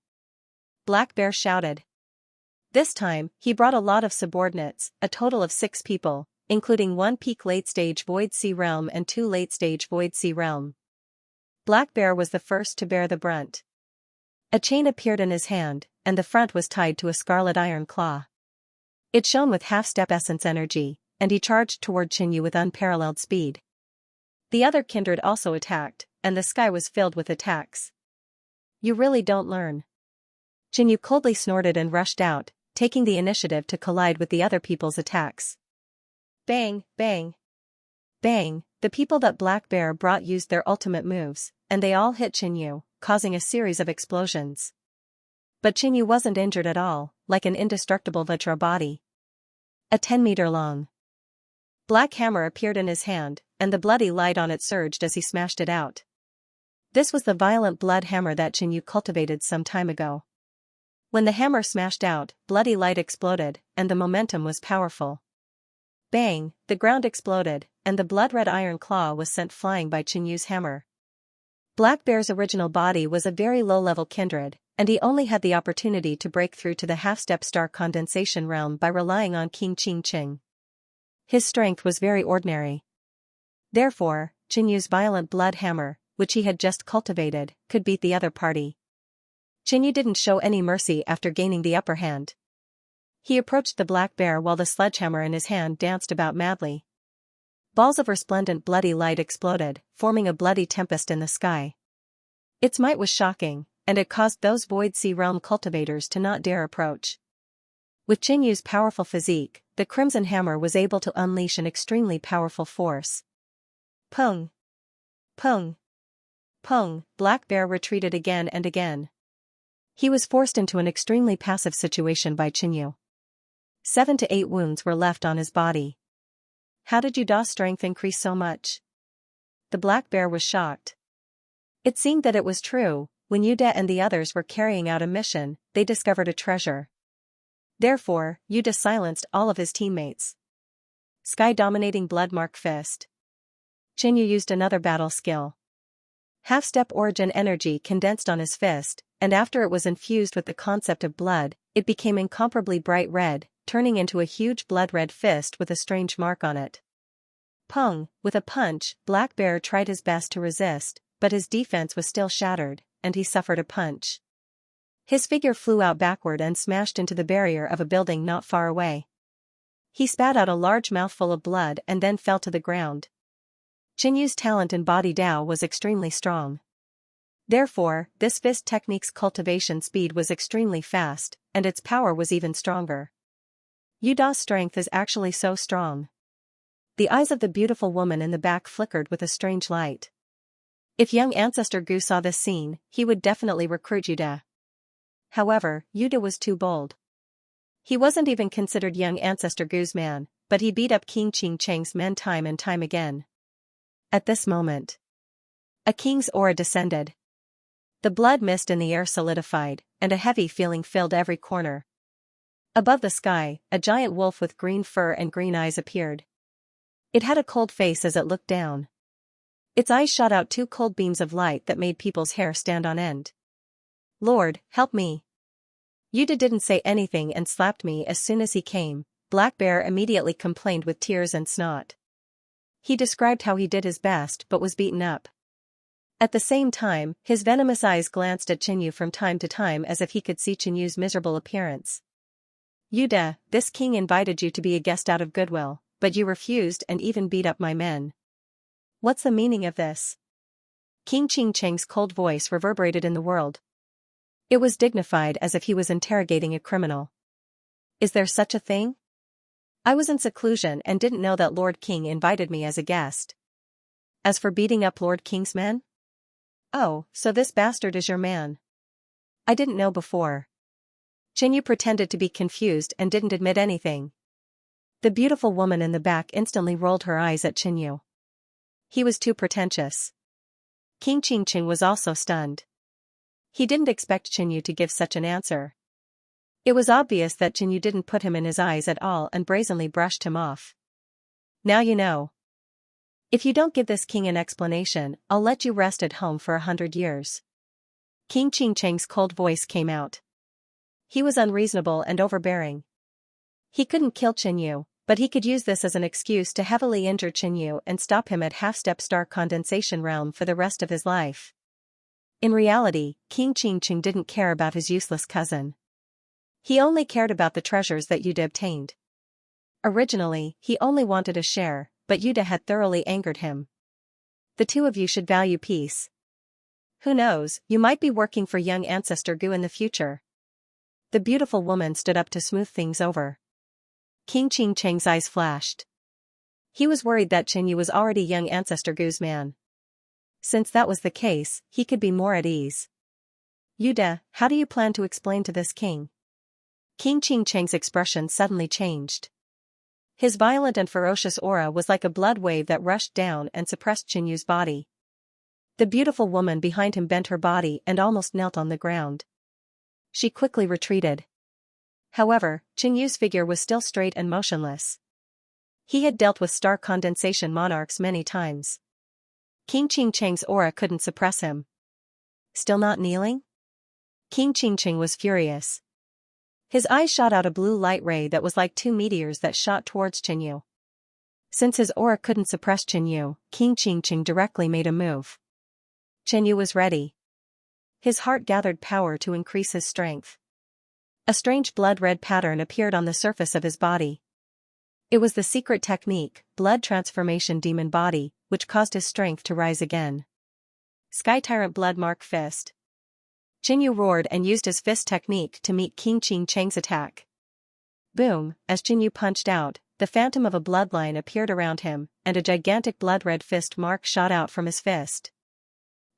Black Bear shouted. This time, he brought a lot of subordinates, a total of 6 people, including 1 peak late-stage Void Sea Realm and 2 late-stage Void Sea Realm. Black Bear was the first to bear the brunt. A chain appeared in his hand, and the front was tied to a scarlet iron claw. It shone with half-step essence energy, and he charged toward Xianxia with unparalleled speed. The other kindred also attacked, and the sky was filled with attacks. You really don't learn. Xianxia coldly snorted and rushed out, taking the initiative to collide with the other people's attacks. Bang, bang. Bang, the people that Black Bear brought used their ultimate moves, and they all hit Xianxia, causing a series of explosions. But Xianxia wasn't injured at all, like an indestructible Vajra body. A 10-meter long black hammer appeared in his hand, and the bloody light on it surged as he smashed it out. This was the violent blood hammer that Xianxia cultivated some time ago. When the hammer smashed out, bloody light exploded, and the momentum was powerful. Bang, the ground exploded, and the blood-red iron claw was sent flying by Xianxia's hammer. Black Bear's original body was a very low-level kindred, and he only had the opportunity to break through to the half-step star condensation realm by relying on King Xianxia. His strength was very ordinary. Therefore, Qinyu's violent blood hammer, which he had just cultivated, could beat the other party. Qinyu didn't show any mercy after gaining the upper hand. He approached the black bear while the sledgehammer in his hand danced about madly. Balls of resplendent bloody light exploded, forming a bloody tempest in the sky. Its might was shocking, and it caused those Void Sea Realm cultivators to not dare approach. With Qinyu's powerful physique, the Crimson Hammer was able to unleash an extremely powerful force. Pung! Pung! Pung! Black Bear retreated again and again. He was forced into an extremely passive situation by Qinyu. 7 to 8 wounds were left on his body. How did Yuda's strength increase so much? The black bear was shocked. It seemed that it was true. When Yuda and the others were carrying out a mission, they discovered a treasure. Therefore, Yuda silenced all of his teammates. Sky-dominating Bloodmark Fist. Qinyu used another battle skill. Half-step origin energy condensed on his fist, and after it was infused with the concept of blood, it became incomparably bright red, turning into a huge blood-red fist with a strange mark on it. Pung! With a punch, Black Bear tried his best to resist, but his defense was still shattered, and he suffered a punch. His figure flew out backward and smashed into the barrier of a building not far away. He spat out a large mouthful of blood and then fell to the ground. Qinyu's talent in body Dao was extremely strong. Therefore, this fist technique's cultivation speed was extremely fast, and its power was even stronger. Yuda's strength is actually so strong. The eyes of the beautiful woman in the back flickered with a strange light. If young Ancestor Gu saw this scene, he would definitely recruit Yuda. However, Yuda was too bold. He wasn't even considered young Ancestor Gu's man, but he beat up King Qing Cheng's men time and time again. At this moment, a king's aura descended. The blood mist in the air solidified, and a heavy feeling filled every corner. Above the sky, a giant wolf with green fur and green eyes appeared. It had a cold face as it looked down. Its eyes shot out 2 cold beams of light that made people's hair stand on end. Lord, help me. Yuda didn't say anything and slapped me as soon as he came. Black Bear immediately complained with tears and snot. He described how he did his best but was beaten up. At the same time, his venomous eyes glanced at Qinyu from time to time as if he could see Qinyu's miserable appearance. Yuda, this king invited you to be a guest out of goodwill, but you refused and even beat up my men. What's the meaning of this? King Qing Cheng's cold voice reverberated in the world. It was dignified as if he was interrogating a criminal. Is there such a thing? I was in seclusion and didn't know that Lord King invited me as a guest. As for beating up Lord King's men? Oh, so this bastard is your man. I didn't know before. Qinyu pretended to be confused and didn't admit anything. The beautiful woman in the back instantly rolled her eyes at Qinyu. He was too pretentious. King Qingqing was also stunned. He didn't expect Qinyu to give such an answer. It was obvious that Qinyu didn't put him in his eyes at all and brazenly brushed him off. Now you know. If you don't give this king an explanation, I'll let you rest at home for 100 years. King Qingcheng's cold voice came out. He was unreasonable and overbearing. He couldn't kill Qinyu, but he could use this as an excuse to heavily injure Qinyu and stop him at half-step star condensation realm for the rest of his life. In reality, King Qingqing didn't care about his useless cousin. He only cared about the treasures that Yuda obtained. Originally, he only wanted a share, but Yuda had thoroughly angered him. The two of you should value peace. Who knows, you might be working for young Ancestor Gu in the future. The beautiful woman stood up to smooth things over. King Qingcheng's eyes flashed. He was worried that Qinyu was already young Ancestor Gu's man. Since that was the case, he could be more at ease. Yuda, how do you plan to explain to this king? King Qingcheng's expression suddenly changed. His violent and ferocious aura was like a blood wave that rushed down and suppressed Qinyu's body. The beautiful woman behind him bent her body and almost knelt on the ground. She quickly retreated. However, Qinyu's figure was still straight and motionless. He had dealt with star condensation monarchs many times. King Qingcheng's aura couldn't suppress him. Still not kneeling? King Qingcheng was furious. His eyes shot out a blue light ray that was like 2 meteors that shot towards Qinyu. Since his aura couldn't suppress Qianyu, King Qingqing directly made a move. Qianyu was ready. His heart gathered power to increase his strength. A strange blood-red pattern appeared on the surface of his body. It was the secret technique, blood transformation demon body, which caused his strength to rise again. Sky Tyrant Blood Mark Fist. Qianyu roared and used his fist technique to meet King Qingqing's attack. Boom, as Qianyu punched out, the phantom of a bloodline appeared around him, and a gigantic blood-red fist mark shot out from his fist.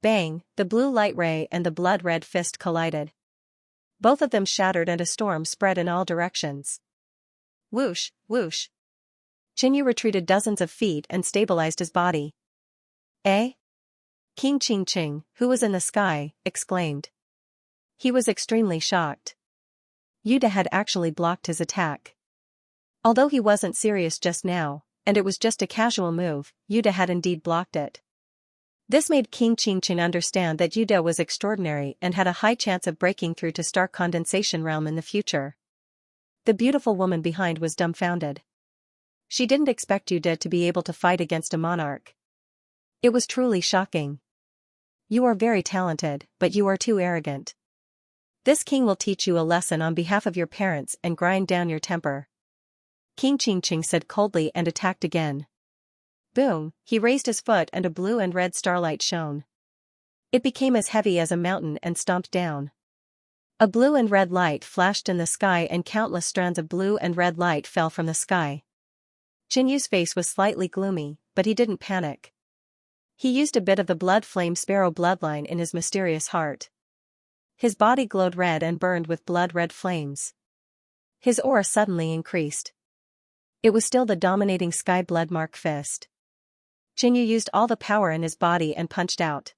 Bang, the blue light ray and the blood-red fist collided. Both of them shattered and a storm spread in all directions. Whoosh, whoosh. Qianyu retreated dozens of feet and stabilized his body. Eh? King Qingqing, who was in the sky, exclaimed. He was extremely shocked. Yuda had actually blocked his attack. Although he wasn't serious just now, and it was just a casual move, Yuda had indeed blocked it. This made King Qingqing understand that Yuda was extraordinary and had a high chance of breaking through to Star Condensation Realm in the future. The beautiful woman behind was dumbfounded. She didn't expect Yuda to be able to fight against a monarch. It was truly shocking. You are very talented, but you are too arrogant. This king will teach you a lesson on behalf of your parents and grind down your temper. King Qingqing said coldly and attacked again. Boom, he raised his foot and a blue and red starlight shone. It became as heavy as a mountain and stomped down. A blue and red light flashed in the sky and countless strands of blue and red light fell from the sky. Qianyu's face was slightly gloomy, but he didn't panic. He used a bit of the blood flame sparrow bloodline in his mysterious heart. His body glowed red and burned with blood-red flames. His aura suddenly increased. It was still the dominating sky blood mark fist. Qianyu used all the power in his body and punched out.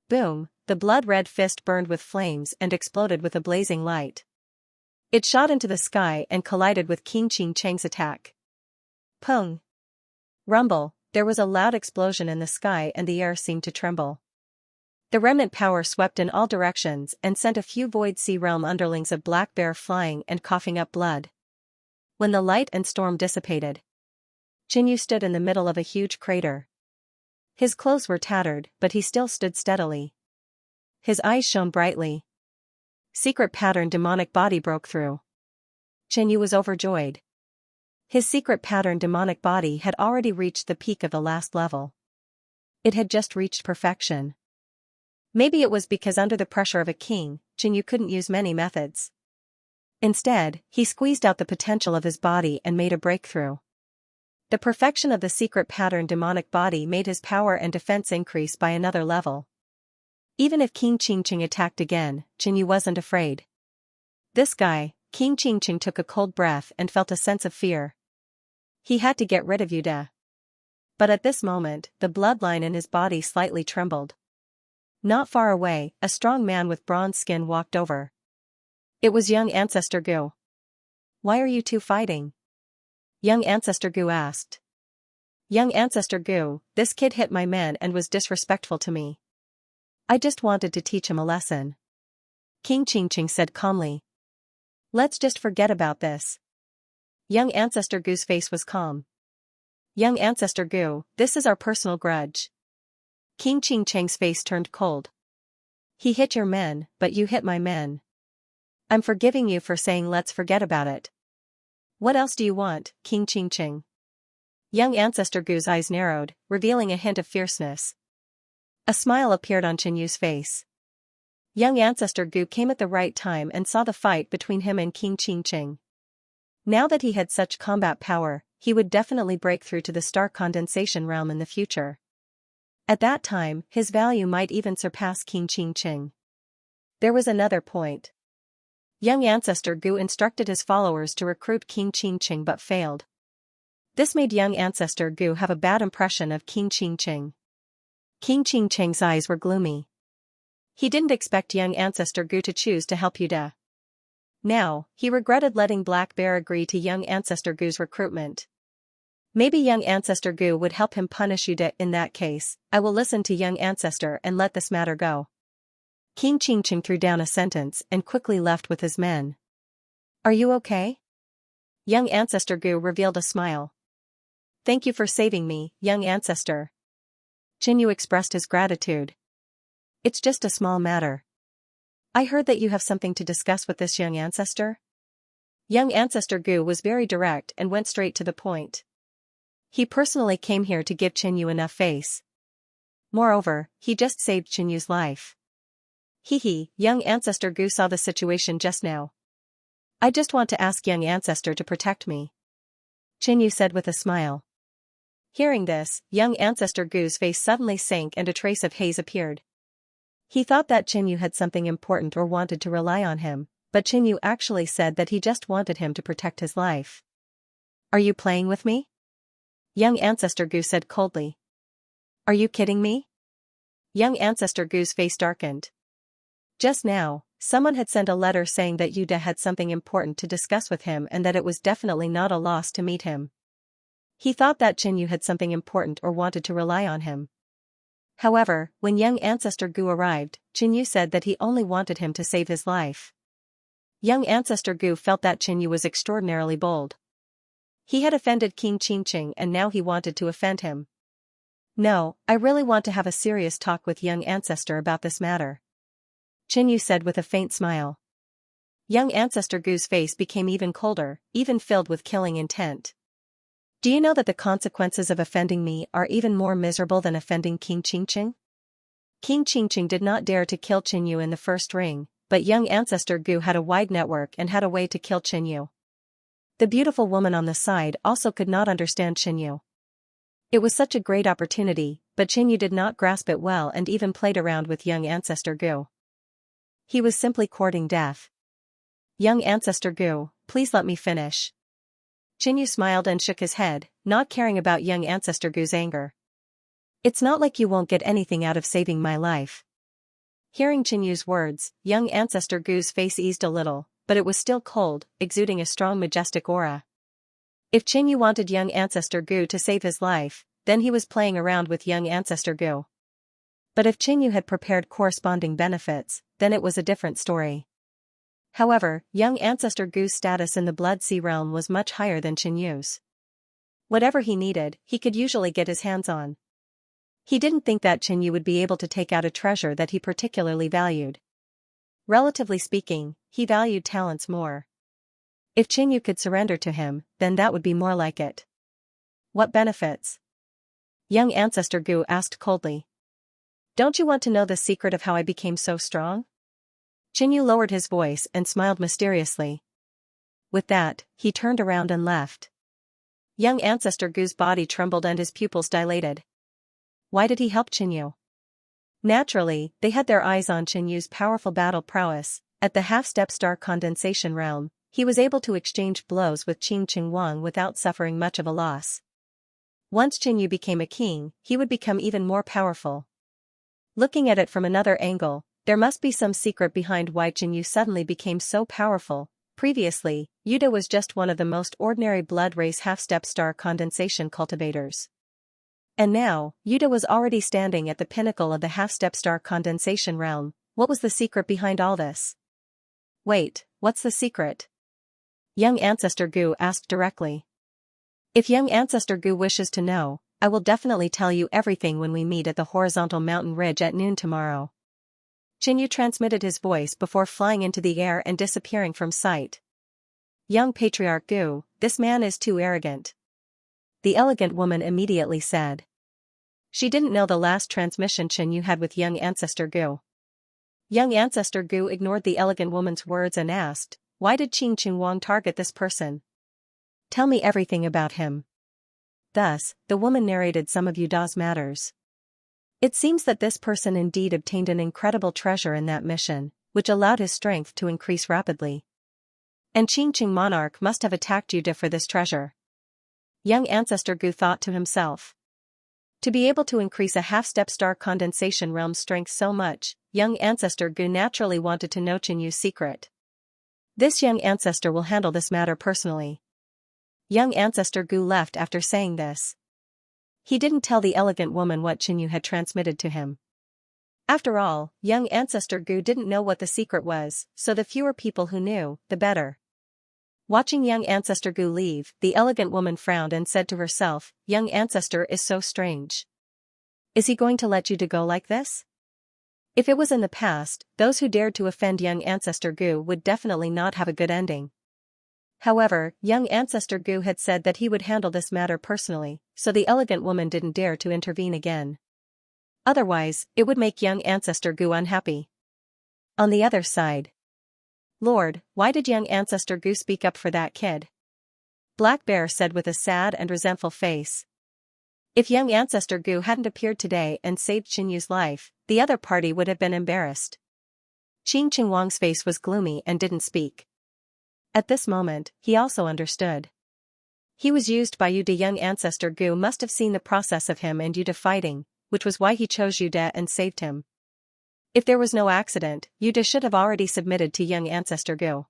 Boom, the blood-red fist burned with flames and exploded with a blazing light. It shot into the sky and collided with King Qingqing's attack. Pung! Rumble, there was a loud explosion in the sky and the air seemed to tremble. The remnant power swept in all directions and sent a few Void Sea Realm underlings of Black Bear flying and coughing up blood. When the light and storm dissipated, Qianyu stood in the middle of a huge crater. His clothes were tattered, but he still stood steadily. His eyes shone brightly. Secret pattern demonic body broke through. Qianyu was overjoyed. His secret pattern demonic body had already reached the peak of the last level. It had just reached perfection. Maybe it was because under the pressure of a king, Qianyu couldn't use many methods. Instead, he squeezed out the potential of his body and made a breakthrough. The perfection of the secret pattern demonic body made his power and defense increase by another level. Even if King Qingqing attacked again, Qianyu wasn't afraid. This guy, King Qingqing took a cold breath and felt a sense of fear. He had to get rid of Yuda. But at this moment, the bloodline in his body slightly trembled. Not far away, a strong man with bronze skin walked over. It was young Ancestor Gu. Why are you two fighting? Young Ancestor Gu asked. Young Ancestor Gu, this kid hit my men and was disrespectful to me. I just wanted to teach him a lesson. King Qingqing said calmly. Let's just forget about this. Young Ancestor Gu's face was calm. Young Ancestor Gu, this is our personal grudge. King Qingqing's face turned cold. He hit your men, but you hit my men. I'm forgiving you for saying let's forget about it. What else do you want, King Qingqing? Young Ancestor Gu's eyes narrowed, revealing a hint of fierceness. A smile appeared on Qianyu's face. Young Ancestor Gu came at the right time and saw the fight between him and King Qingqing. Now that he had such combat power, he would definitely break through to the Star Condensation Realm in the future. At that time, his value might even surpass King Qingqing. There was another point. Young Ancestor Gu instructed his followers to recruit King Qingqing but failed. This made young Ancestor Gu have a bad impression of King Qingqing. King Qingqing's eyes were gloomy. He didn't expect young Ancestor Gu to choose to help Yuda. Now, he regretted letting Black Bear agree to young Ancestor Gu's recruitment. Maybe young Ancestor Gu would help him punish Yuda. In that case, I will listen to young Ancestor and let this matter go. King Qingqing threw down a sentence and quickly left with his men. Are you okay? Young Ancestor Gu revealed a smile. Thank you for saving me, young ancestor. Qinyu expressed his gratitude. It's just a small matter. I heard that you have something to discuss with this young ancestor? Young ancestor Gu was very direct and went straight to the point. He personally came here to give Qinyu enough face. Moreover, he just saved Qinyu's life. Young ancestor Gu saw the situation just now. I just want to ask young ancestor to protect me. Qinyu said with a smile. Hearing this, young ancestor Gu's face suddenly sank and a trace of haze appeared. He thought that Qinyu had something important or wanted to rely on him, but Qinyu actually said that he just wanted him to protect his life. Are you playing with me? Young ancestor Gu said coldly. Are you kidding me? Young ancestor Gu's face darkened. Just now, someone had sent a letter saying that Yuda had something important to discuss with him and that it was definitely not a loss to meet him. He thought that Qinyu had something important or wanted to rely on him. However, when young ancestor Gu arrived, Qinyu said that he only wanted him to save his life. Young ancestor Gu felt that Qinyu was extraordinarily bold. He had offended King Qingqing and now he wanted to offend him. No, I really want to have a serious talk with young ancestor about this matter. Qinyu said with a faint smile. Young ancestor Gu's face became even colder, even filled with killing intent. Do you know that the consequences of offending me are even more miserable than offending King Qingqing? King Qingqing did not dare to kill Qinyu in the first ring, but young ancestor Gu had a wide network and had a way to kill Qinyu. The beautiful woman on the side also could not understand Qinyu. It was such a great opportunity, but Qinyu did not grasp it well and even played around with young ancestor Gu. He was simply courting death. Young ancestor Gu, please let me finish. Qinyu smiled and shook his head, not caring about young ancestor Gu's anger. It's not like you won't get anything out of saving my life. Hearing Qinyu's words, young ancestor Gu's face eased a little, but it was still cold, exuding a strong majestic aura. If Qinyu wanted young ancestor Gu to save his life, then he was playing around with young ancestor Gu. But if Qinyu had prepared corresponding benefits, then it was a different story. However, young ancestor Gu's status in the Blood Sea realm was much higher than Qinyu's. Whatever he needed, he could usually get his hands on. He didn't think that Qinyu would be able to take out a treasure that he particularly valued. Relatively speaking, he valued talents more. If Qinyu could surrender to him, then that would be more like it. What benefits? Young ancestor Gu asked coldly. Don't you want to know the secret of how I became so strong? Qinyu lowered his voice and smiled mysteriously. With that, he turned around and left. Young ancestor Gu's body trembled and his pupils dilated. Why did he help Qinyu? Naturally, they had their eyes on Qinyu's powerful battle prowess. At the half-step star condensation realm, he was able to exchange blows with Qing Wang without suffering much of a loss. Once Qinyu became a king, he would become even more powerful. Looking at it from another angle, there must be some secret behind why Qinyu suddenly became so powerful. Previously, Yuda was just one of the most ordinary blood race half-step star condensation cultivators. And now, Yuda was already standing at the pinnacle of the half-step star condensation realm. What was the secret behind all this? Wait, what's the secret? Young ancestor Gu asked directly. If young ancestor Gu wishes to know, I will definitely tell you everything when we meet at the horizontal mountain ridge at noon tomorrow. Qinyu transmitted his voice before flying into the air and disappearing from sight. Young patriarch Gu, this man is too arrogant. The elegant woman immediately said. She didn't know the last transmission Qinyu had with young ancestor Gu. Young ancestor Gu ignored the elegant woman's words and asked, why did Qing Wang target this person? Tell me everything about him. Thus, the woman narrated some of Yuda's matters. It seems that this person indeed obtained an incredible treasure in that mission, which allowed his strength to increase rapidly. And Qing monarch must have attacked Yuda for this treasure. Young ancestor Gu thought to himself. To be able to increase a half-step star condensation realm's strength so much, young ancestor Gu naturally wanted to know Qinyu's secret. This young ancestor will handle this matter personally. Young ancestor Gu left after saying this. He didn't tell the elegant woman what Qinyu had transmitted to him. After all, young ancestor Gu didn't know what the secret was, so the fewer people who knew, the better. Watching young ancestor Gu leave, the elegant woman frowned and said to herself, young ancestor is so strange. Is he going to let you go like this? If it was in the past, those who dared to offend young ancestor Gu would definitely not have a good ending. However, young ancestor Gu had said that he would handle this matter personally, so the elegant woman didn't dare to intervene again. Otherwise, it would make young ancestor Gu unhappy. On the other side. Lord, why did young ancestor Gu speak up for that kid? Black Bear said with a sad and resentful face. If young ancestor Gu hadn't appeared today and saved Xianyu's life, the other party would have been embarrassed. Qing Wang's face was gloomy and didn't speak. At this moment, he also understood. He was used by Yude. Young ancestor Gu must have seen the process of him and Yude fighting, which was why he chose Yude and saved him. If there was no accident, Yude should have already submitted to young ancestor Gu.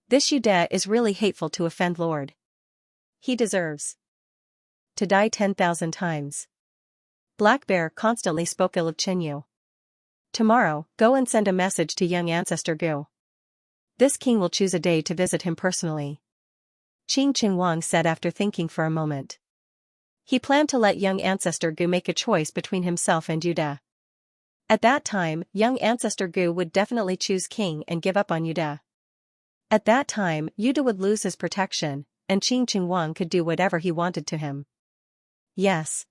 This Yude is really hateful to offend Lord. He deserves to die 10,000 times. Black Bear constantly spoke ill of Xianyu. Tomorrow, go and send a message to young ancestor Gu. This king will choose a day to visit him personally. Qing Wang said after thinking for a moment. He planned to let young ancestor Gu make a choice between himself and Yude. At that time, young ancestor Gu would definitely choose king and give up on Yude. At that time, Yude would lose his protection, and Qing Wang could do whatever he wanted to him. Yes.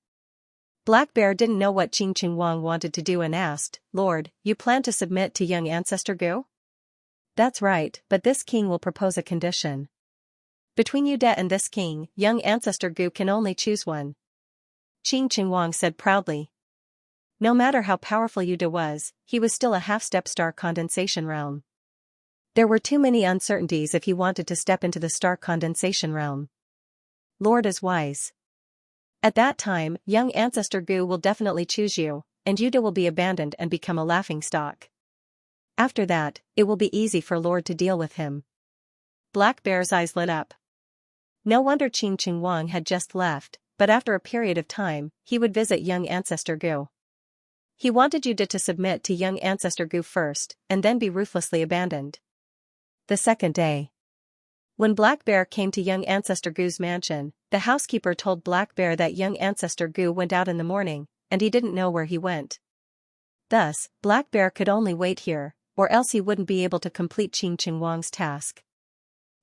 Black Bear didn't know what Qing Wang wanted to do and asked, Lord, you plan to submit to young ancestor Gu? That's right, but this king will propose a condition. Between Yude and this king, young ancestor Gu can only choose one. Qing Wang said proudly. No matter how powerful Yude was, he was still a half-step star condensation realm. There were too many uncertainties if he wanted to step into the star condensation realm. Lord is wise. At that time, young ancestor Gu will definitely choose you, and Yude will be abandoned and become a laughingstock. After that, it will be easy for Lord to deal with him. Black Bear's eyes lit up. No wonder Qing Wang had just left, but after a period of time, he would visit young ancestor Gu. He wanted Yude to submit to young ancestor Gu first, and then be ruthlessly abandoned. The second day. When Black Bear came to young ancestor Gu's mansion, the housekeeper told Black Bear that young ancestor Gu went out in the morning, and he didn't know where he went. Thus, Black Bear could only wait here, or else he wouldn't be able to complete Qing Wang's task.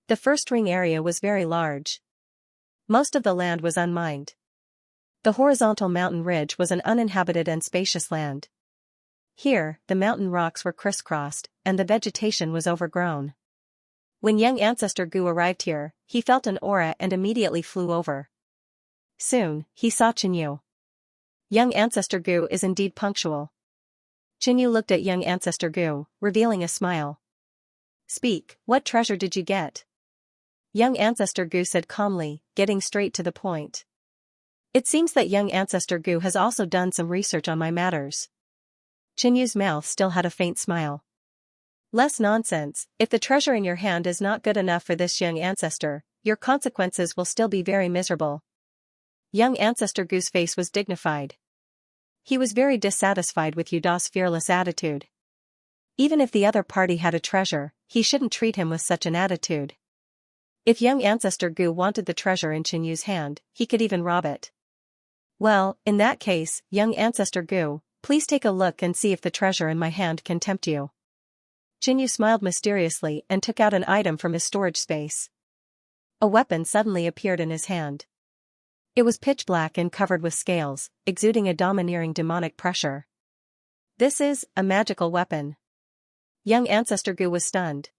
The first ring area was very large. Most of the land was unmined. The horizontal mountain ridge was an uninhabited and spacious land. Here, the mountain rocks were crisscrossed, and the vegetation was overgrown. When young ancestor Gu arrived here, he felt an aura and immediately flew over. Soon, he saw Xianyu. Young ancestor Gu is indeed punctual. Xianyu looked at young ancestor Gu, revealing a smile. Speak, what treasure did you get? Young ancestor Gu said calmly, getting straight to the point. It seems that young ancestor Gu has also done some research on my matters. Xianyu's mouth still had a faint smile. Less nonsense, if the treasure in your hand is not good enough for this young ancestor, your consequences will still be very miserable. Young ancestor Gu's face was dignified. He was very dissatisfied with Yude's fearless attitude. Even if the other party had a treasure, he shouldn't treat him with such an attitude. If young ancestor Gu wanted the treasure in Xianyu's hand, he could even rob it. Well, in that case, young ancestor Gu, please take a look and see if the treasure in my hand can tempt you. Xianyu smiled mysteriously and took out an item from his storage space. A weapon suddenly appeared in his hand. It was pitch black and covered with scales, exuding a domineering demonic pressure. This is a magical weapon. Young ancestor Gu was stunned.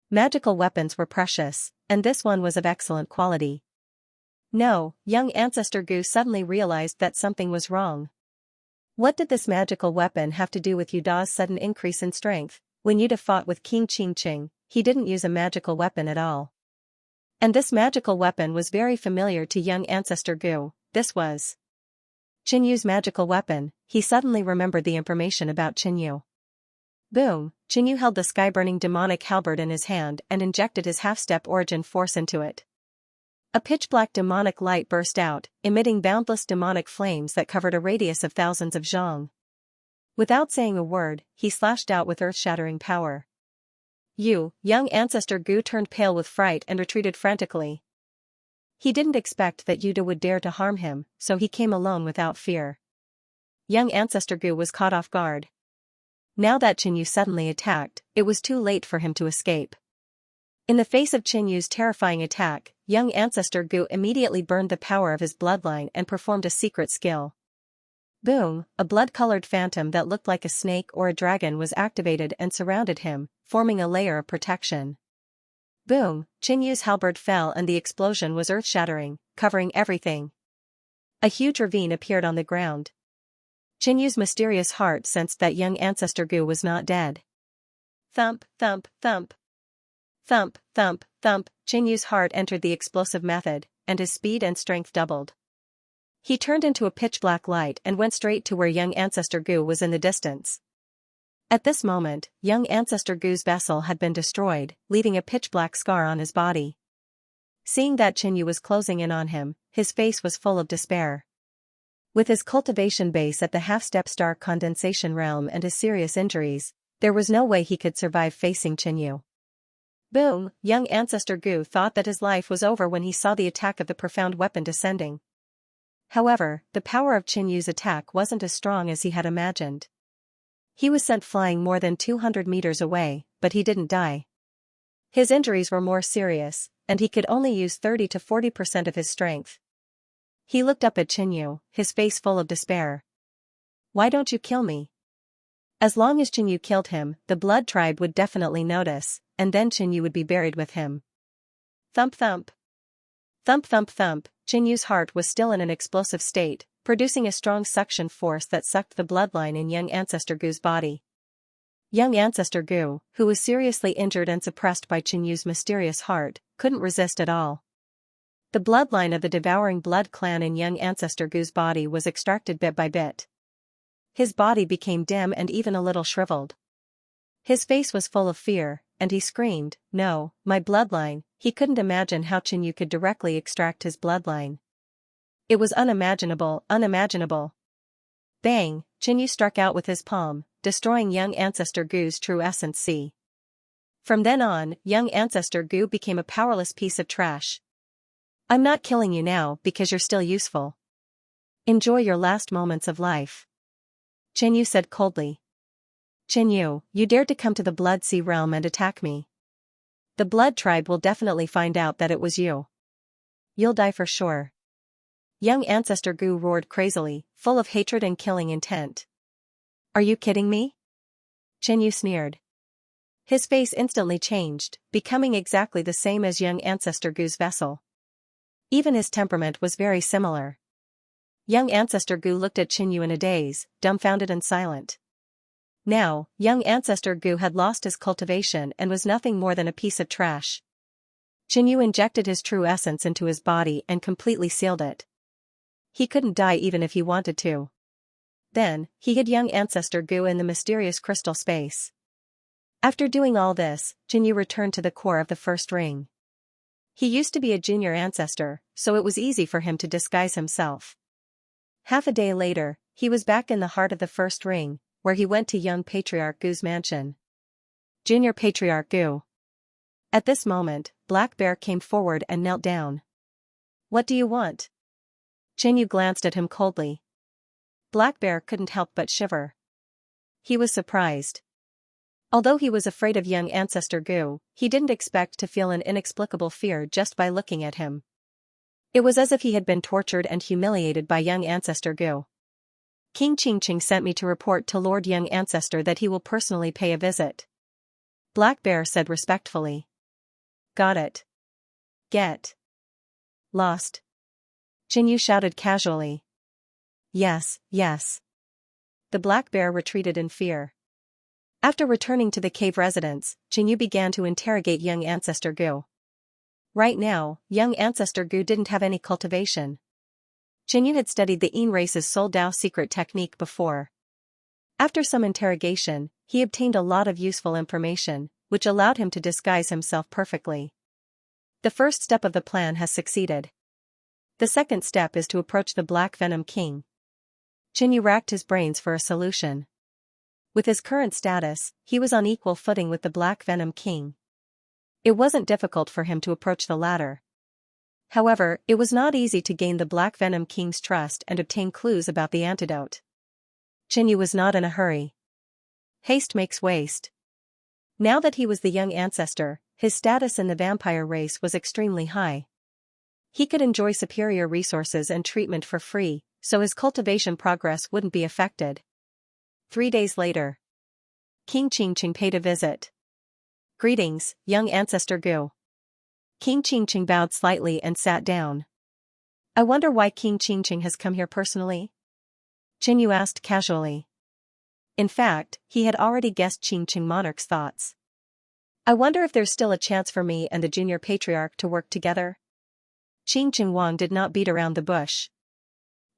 Magical weapons were precious, and this one was of excellent quality. No, young ancestor Gu suddenly realized that something was wrong. What did this magical weapon have to do with Yude's sudden increase in strength? When Yude fought with King Qing, he didn't use a magical weapon at all. And this magical weapon was very familiar to young ancestor Gu. This was Xianyu's magical weapon. He suddenly remembered the information about Xianyu. Boom, Xianyu held the sky-burning demonic halberd in his hand and injected his half-step origin force into it. A pitch-black demonic light burst out, emitting boundless demonic flames that covered a radius of thousands of zhang. Without saying a word, he slashed out with earth-shattering power. Young ancestor Gu turned pale with fright and retreated frantically. He didn't expect that Yuda would dare to harm him, so he came alone without fear. Young ancestor Gu was caught off guard. Now that Qinyu suddenly attacked, it was too late for him to escape. In the face of Qinyu's terrifying attack, young ancestor Gu immediately burned the power of his bloodline and performed a secret skill. Boom, a blood-colored phantom that looked like a snake or a dragon was activated and surrounded him, forming a layer of protection. Boom, Qinyu's halberd fell and the explosion was earth-shattering, covering everything. A huge ravine appeared on the ground. Qinyu's mysterious heart sensed that young ancestor Gu was not dead. Thump, thump, thump. Thump, thump, thump, Qinyu's heart entered the explosive method, and his speed and strength doubled. He turned into a pitch-black light and went straight to where young ancestor Gu was in the distance. At this moment, young ancestor Gu's vessel had been destroyed, leaving a pitch-black scar on his body. Seeing that Qinyu was closing in on him, his face was full of despair. With his cultivation base at the half-step star condensation realm and his serious injuries, there was no way he could survive facing Qinyu. Boom, young ancestor Gu thought that his life was over when he saw the attack of the profound weapon descending. However, the power of Qinyu's attack wasn't as strong as he had imagined. He was sent flying more than 200 meters away, but he didn't die. His injuries were more serious, and he could only use 30 to 40% of his strength. He looked up at Qinyu, his face full of despair. Why don't you kill me? As long as Qinyu killed him, the blood tribe would definitely notice, and then Qinyu would be buried with him. Thump thump. Thump thump thump, Qinyu's heart was still in an explosive state, producing a strong suction force that sucked the bloodline in young ancestor Gu's body. Young ancestor Gu, who was seriously injured and suppressed by Qinyu's mysterious heart, couldn't resist at all. The bloodline of the devouring blood clan in young ancestor Gu's body was extracted bit by bit. His body became dim and even a little shriveled. His face was full of fear, and he screamed, "No, my bloodline." He couldn't imagine how Qinyu could directly extract his bloodline. It was unimaginable, unimaginable. Bang, Qinyu struck out with his palm, destroying young ancestor Gu's true essence. See. From then on, young ancestor Gu became a powerless piece of trash. I'm not killing you now because you're still useful. Enjoy your last moments of life. Qinyu said coldly. Qinyu, you dared to come to the Blood Sea realm and attack me. The Blood Tribe will definitely find out that it was you. You'll die for sure. Young ancestor Gu roared crazily, full of hatred and killing intent. Are you kidding me? Qinyu sneered. His face instantly changed, becoming exactly the same as young ancestor Gu's vessel. Even his temperament was very similar. Young ancestor Gu looked at Qinyu in a daze, dumbfounded and silent. Now, young ancestor Gu had lost his cultivation and was nothing more than a piece of trash. Qinyu injected his true essence into his body and completely sealed it. He couldn't die even if he wanted to. Then, he hid young ancestor Gu in the mysterious crystal space. After doing all this, Qinyu returned to the core of the first ring. He used to be a junior ancestor, so it was easy for him to disguise himself. Half a day later, he was back in the heart of the first ring, where he went to young Patriarch Gu's mansion. Junior Patriarch Gu. At this moment, Black Bear came forward and knelt down. What do you want? Qinyu glanced at him coldly. Black Bear couldn't help but shiver. He was surprised. Although he was afraid of young ancestor Gu, he didn't expect to feel an inexplicable fear just by looking at him. It was as if he had been tortured and humiliated by young ancestor Gu. King Qingqing sent me to report to Lord Young Ancestor that he will personally pay a visit. Black Bear said respectfully. Got it. Get lost. Qinyu shouted casually. Yes, yes. The Black Bear retreated in fear. After returning to the cave residence, Qinyu began to interrogate young ancestor Gu. Right now, young ancestor Gu didn't have any cultivation. Qinyu had studied the Yin race's Soul Dao secret technique before. After some interrogation, he obtained a lot of useful information, which allowed him to disguise himself perfectly. The first step of the plan has succeeded. The second step is to approach the Black Venom King. Qinyu racked his brains for a solution. With his current status, he was on equal footing with the Black Venom King. It wasn't difficult for him to approach the latter. However, it was not easy to gain the Black Venom King's trust and obtain clues about the antidote. Xianxia was not in a hurry. Haste makes waste. Now that he was the young ancestor, his status in the vampire race was extremely high. He could enjoy superior resources and treatment for free, so his cultivation progress wouldn't be affected. 3 days later, King Xianxia paid a visit. "Greetings, young ancestor Gu." King Xianxia bowed slightly and sat down. "I wonder why King Xianxia has come here personally?" Xianxia asked casually. In fact, he had already guessed Xianxia monarch's thoughts. "I wonder if there's still a chance for me and the junior patriarch to work together?" Xianxia did not beat around the bush.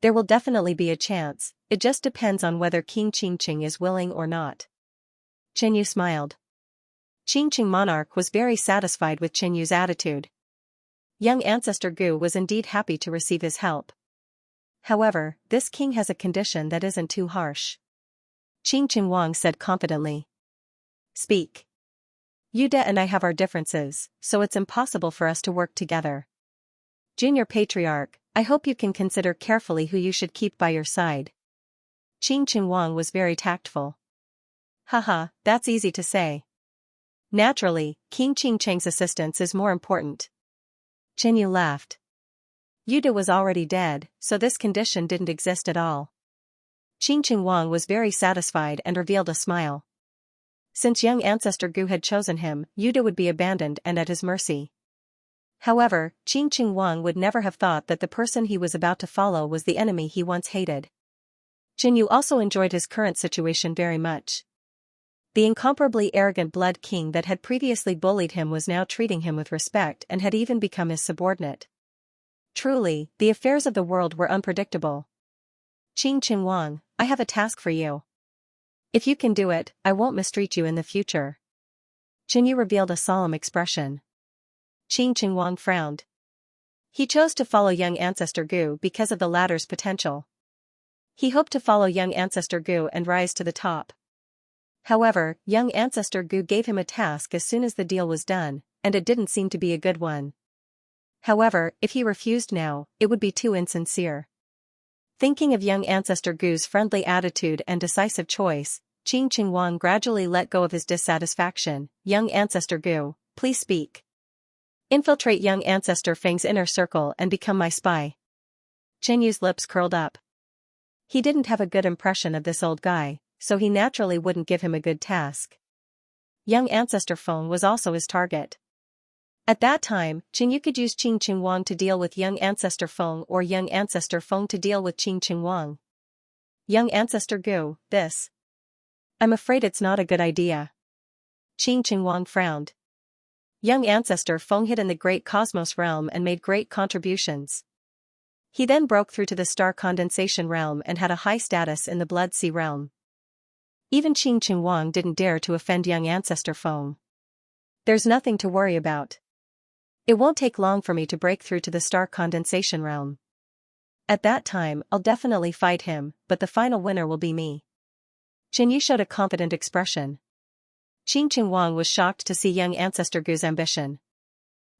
"There will definitely be a chance, it just depends on whether King Xianxia is willing or not." Xianxia smiled. Xianxia monarch was very satisfied with Xianxu's attitude. Young ancestor Gu was indeed happy to receive his help. However, this king has a condition that isn't too harsh. Xianxia said confidently. "Speak." "Yuda and I have our differences, so it's impossible for us to work together. Junior Patriarch, I hope you can consider carefully who you should keep by your side." Xianxia was very tactful. "Haha, that's easy to say. Naturally, King Xianxia's assistance is more important." Xianxia laughed. Yuda was already dead, so this condition didn't exist at all. Xianxia was very satisfied and revealed a smile. Since young ancestor Gu had chosen him, Yuda would be abandoned and at his mercy. However, Xianxia would never have thought that the person he was about to follow was the enemy he once hated. Xianxia also enjoyed his current situation very much. The incomparably arrogant Blood King that had previously bullied him was now treating him with respect and had even become his subordinate. Truly, the affairs of the world were unpredictable. "Xianxia, I have a task for you. If you can do it, I won't mistreat you in the future." Xianxia revealed a solemn expression. Xianxia frowned. He chose to follow young ancestor Gu because of the latter's potential. He hoped to follow young ancestor Gu and rise to the top. However, young ancestor Gu gave him a task as soon as the deal was done, and it didn't seem to be a good one. However, if he refused now, it would be too insincere. Thinking of young ancestor Gu's friendly attitude and decisive choice, Xianxia gradually let go of his dissatisfaction. "Young ancestor Gu, please speak. Infiltrate young ancestor Feng's inner circle and become my spy." Xianxu's lips curled up. He didn't have a good impression of this old guy, so he naturally wouldn't give him a good task. Young ancestor Feng was also his target. At that time, Xianxia could use Xianxia to deal with young ancestor Feng or young ancestor Feng to deal with Xianxia. "Young ancestor Gu, this. I'm afraid it's not a good idea." Xianxia frowned. Young ancestor Feng hid in the great cosmos realm and made great contributions. He then broke through to the star condensation realm and had a high status in the Blood Sea realm. Even Xianxia didn't dare to offend young ancestor Feng. "There's nothing to worry about. It won't take long for me to break through to the star condensation realm. At that time, I'll definitely fight him, but the final winner will be me." Xianxia showed a confident expression. Xianxia was shocked to see young ancestor Gu's ambition.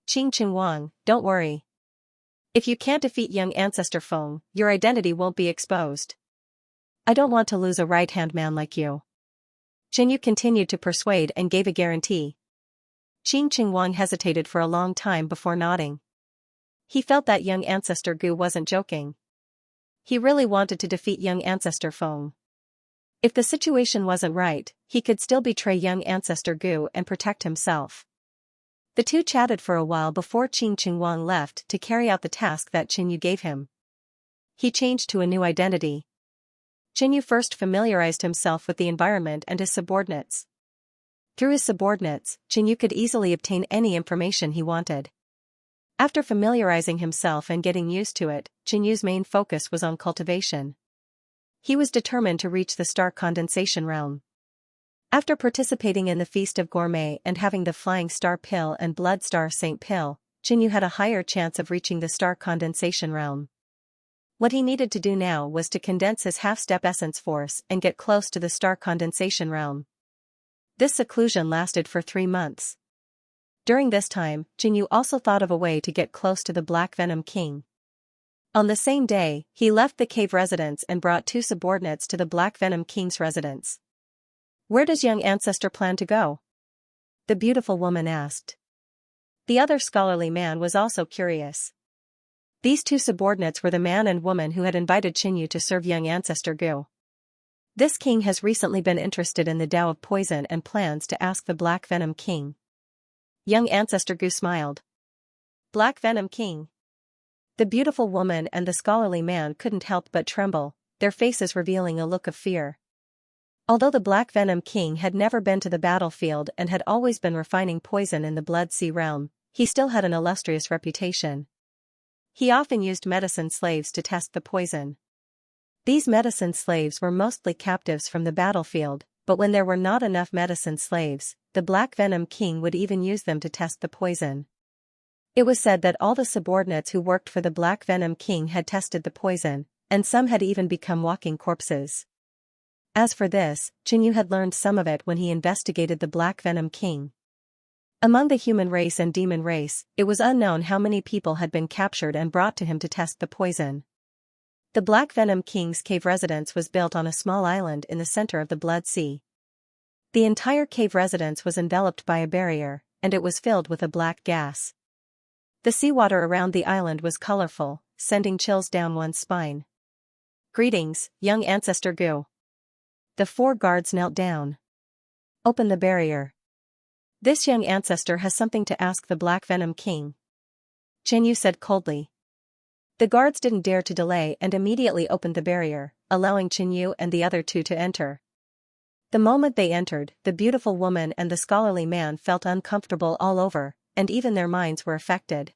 "Xianxia, don't worry. If you can't defeat young ancestor Feng, your identity won't be exposed. I don't want to lose a right-hand man like you." Xianxia continued to persuade and gave a guarantee. Xianxia hesitated for a long time before nodding. He felt that young ancestor Gu wasn't joking. He really wanted to defeat young ancestor Feng. If the situation wasn't right, he could still betray young ancestor Gu and protect himself. The two chatted for a while before Xianxia left to carry out the task that Xianxia gave him. He changed to a new identity. Xianxia first familiarized himself with the environment and his subordinates. Through his subordinates, Xianxia could easily obtain any information he wanted. After familiarizing himself and getting used to it, Xianxu's main focus was on cultivation. He was determined to reach the star condensation realm. After participating in the Feast of Gourmet and having the Flying Star Pill and Blood Star Saint Pill, Xianxia had a higher chance of reaching the star condensation realm. What he needed to do now was to condense his half-step essence force and get close to the star condensation realm. This seclusion lasted for 3 months. During this time, Jinyu also thought of a way to get close to the Black Venom King. On the same day, he left the cave residence and brought 2 subordinates to the Black Venom King's residence. "Where does young ancestor plan to go?" the beautiful woman asked. The other scholarly man was also curious. These 2 subordinates were the man and woman who had invited Jinyu to serve young ancestor Gu. This king has recently been interested in the Tao of Poison and plans to ask the Black Venom King. Young ancestor Gu smiled. Black Venom King. The beautiful woman and the scholarly man couldn't help but tremble, their faces revealing a look of fear. Although the Black Venom King had never been to the battlefield and had always been refining poison in the Blood Sea realm, he still had an illustrious reputation. He often used medicine slaves to test the poison. These medicine slaves were mostly captives from the battlefield, but when there were not enough medicine slaves, the Black Venom King would even use them to test the poison. It was said that all the subordinates who worked for the Black Venom King had tested the poison, and some had even become walking corpses. As for this, Jinyu had learned some of it when he investigated the Black Venom King. Among the human race and demon race, it was unknown how many people had been captured and brought to him to test the poison. The Black Venom King's cave residence was built on a small island in the center of the Blood Sea. The entire cave residence was enveloped by a barrier, and it was filled with a black gas. The seawater around the island was colorful, sending chills down one's spine. "Greetings, young ancestor Gu." The 4 guards knelt down. "Open the barrier. This young ancestor has something to ask the Black Venom King," Jinyu said coldly. The guards didn't dare to delay and immediately opened the barrier, allowing Jinyu and the other 2 to enter. The moment they entered, the beautiful woman and the scholarly man felt uncomfortable all over, and even their minds were affected.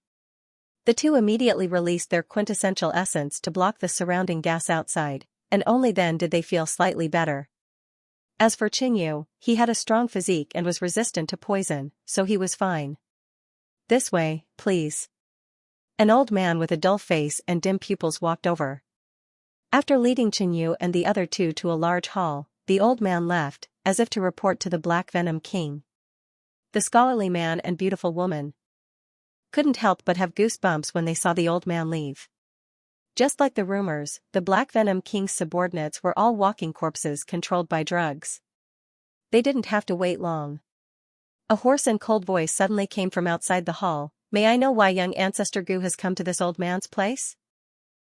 The 2 immediately released their quintessential essence to block the surrounding gas outside, and only then did they feel slightly better. As for Jinyu, he had a strong physique and was resistant to poison, so he was fine. "This way, please." An old man with a dull face and dim pupils walked over. After leading Jinyu and the other 2 to a large hall, the old man left, as if to report to the Black Venom King. The scholarly man and beautiful woman couldn't help but have goosebumps when they saw the old man leave. Just like the rumors, the Black Venom King's subordinates were all walking corpses controlled by drugs. They didn't have to wait long. A hoarse and cold voice suddenly came from outside the hall. "May I know why young ancestor Gu has come to this old man's place?"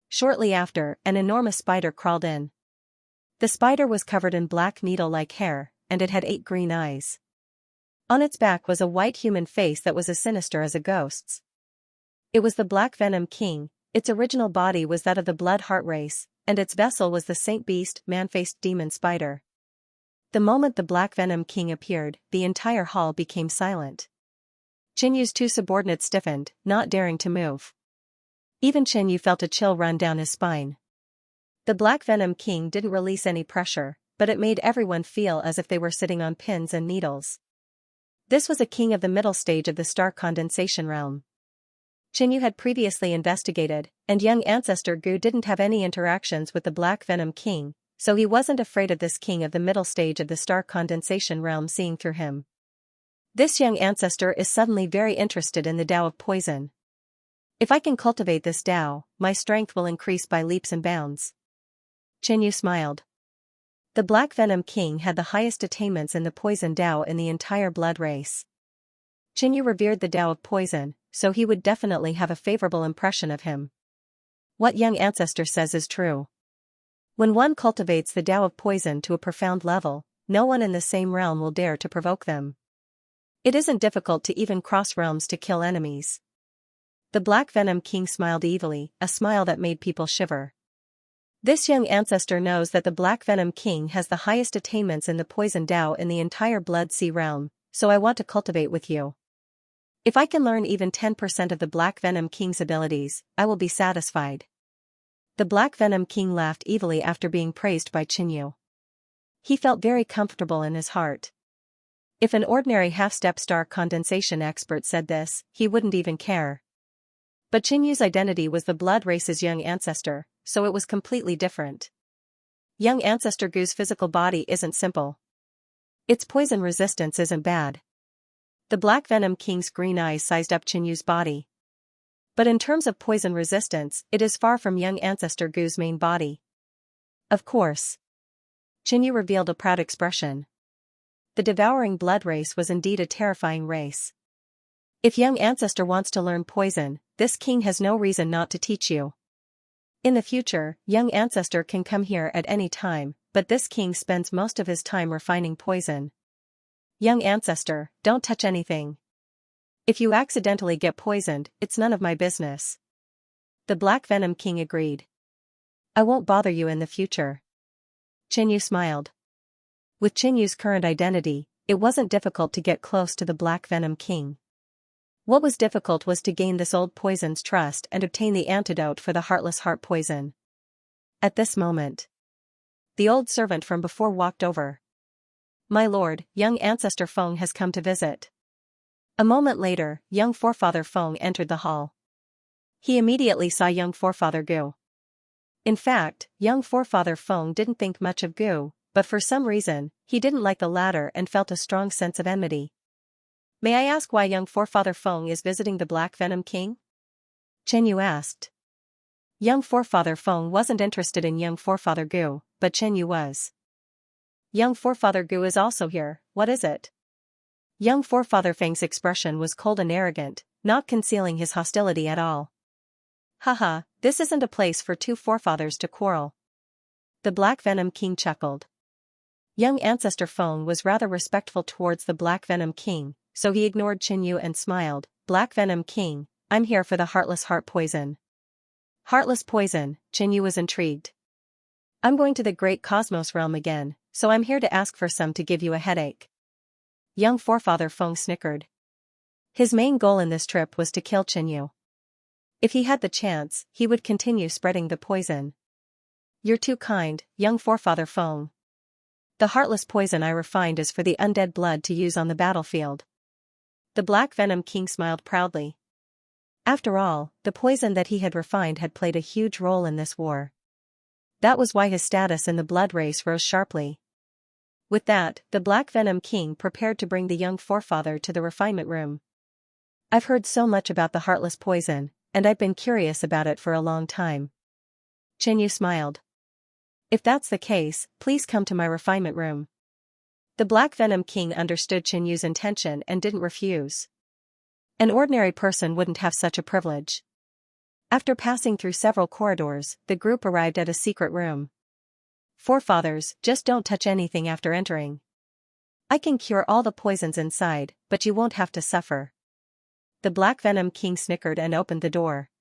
Shortly after, an enormous spider crawled in. The spider was covered in black needle-like hair, and it had 8 green eyes. On its back was a white human face that was as sinister as a ghost's. It was the Black Venom King. Its original body was that of the Blood Heart race, and its vessel was the Saint Beast, man-faced demon spider. The moment the Black Venom King appeared, the entire hall became silent. Jinyu's 2 subordinates stiffened, not daring to move. Even Jinyu felt a chill run down his spine. The Black Venom King didn't release any pressure, but it made everyone feel as if they were sitting on pins and needles. This was a king of the middle stage of the star condensation realm. Jinyu had previously investigated, and young ancestor Gu didn't have any interactions with the Black Venom King, so he wasn't afraid of this king of the middle stage of the star condensation realm seeing through him. This young ancestor is suddenly very interested in the Tao of Poison. "If I can cultivate this Tao, my strength will increase by leaps and bounds." Jinyu smiled. The Black Venom King had the highest attainments in the Poison Tao in the entire blood race. Jinyu revered the Tao of Poison, so he would definitely have a favorable impression of him. What young ancestor says is true. When one cultivates the Tao of Poison to a profound level, no one in the same realm will dare to provoke them. It isn't difficult to even cross realms to kill enemies. The Black Venom King smiled evilly, a smile that made people shiver. This young ancestor knows that the Black Venom King has the highest attainments in the Poison Tao in the entire Blood Sea realm, so I want to cultivate with you. If I can learn even 10% of the Black Venom King's abilities, I will be satisfied. The Black Venom King laughed evilly after being praised by Jinyu. He felt very comfortable in his heart. If an ordinary half-step star condensation expert said this, he wouldn't even care. But Jinyu's identity was the blood race's young ancestor, so it was completely different. Young Ancestor Gu's physical body isn't simple. Its poison resistance isn't bad. The Black Venom King's green eyes sized up Qinyu's body. But in terms of poison resistance, it is far from young Ancestor Gu's main body. Of course. Qinyu revealed a proud expression. The devouring blood race was indeed a terrifying race. If young Ancestor wants to learn poison, this king has no reason not to teach you. In the future, young Ancestor can come here at any time, but this king spends most of his time refining poison. Young Ancestor, don't touch anything. If you accidentally get poisoned, it's none of my business. The Black Venom King agreed. I won't bother you in the future. Qinyu smiled. With Qinyu's current identity, it wasn't difficult to get close to the Black Venom King. What was difficult was to gain this old poison's trust and obtain the antidote for the heartless heart poison. At this moment, the old servant from before walked over. My lord, young Ancestor Feng has come to visit. A moment later, young Forefather Feng entered the hall. He immediately saw young Forefather Gu. In fact, young Forefather Feng didn't think much of Gu, but for some reason, he didn't like the latter and felt a strong sense of enmity. May I ask why young Forefather Feng is visiting the Black Venom King? Qinyu asked. Young Forefather Feng wasn't interested in young Forefather Gu, but Qinyu was. Young Forefather Gu is also here, what is it? Young Forefather Feng's expression was cold and arrogant, not concealing his hostility at all. Haha, this isn't a place for two forefathers to quarrel. The Black Venom King chuckled. Young Ancestor Feng was rather respectful towards the Black Venom King, so he ignored Qinyu and smiled. Black Venom King, I'm here for the heartless heart poison. Heartless poison, Qinyu was intrigued. I'm going to the Great Cosmos realm again, so I'm here to ask for some to give you a headache. Young Forefather Feng snickered. His main goal in this trip was to kill Qinyu. If he had the chance, he would continue spreading the poison. You're too kind, young Forefather Feng. The heartless poison I refined is for the undead blood to use on the battlefield. The Black Venom King smiled proudly. After all, the poison that he had refined had played a huge role in this war. That was why his status in the blood race rose sharply. With that, the Black Venom King prepared to bring the young forefather to the refinement room. I've heard so much about the heartless poison, and I've been curious about it for a long time. Qinyu smiled. If that's the case, please come to my refinement room. The Black Venom King understood Qinyu's intention and didn't refuse. An ordinary person wouldn't have such a privilege. After passing through several corridors, the group arrived at a secret room. Forefathers, just don't touch anything after entering. I can cure all the poisons inside, but you won't have to suffer. The Black Venom King snickered and opened the door.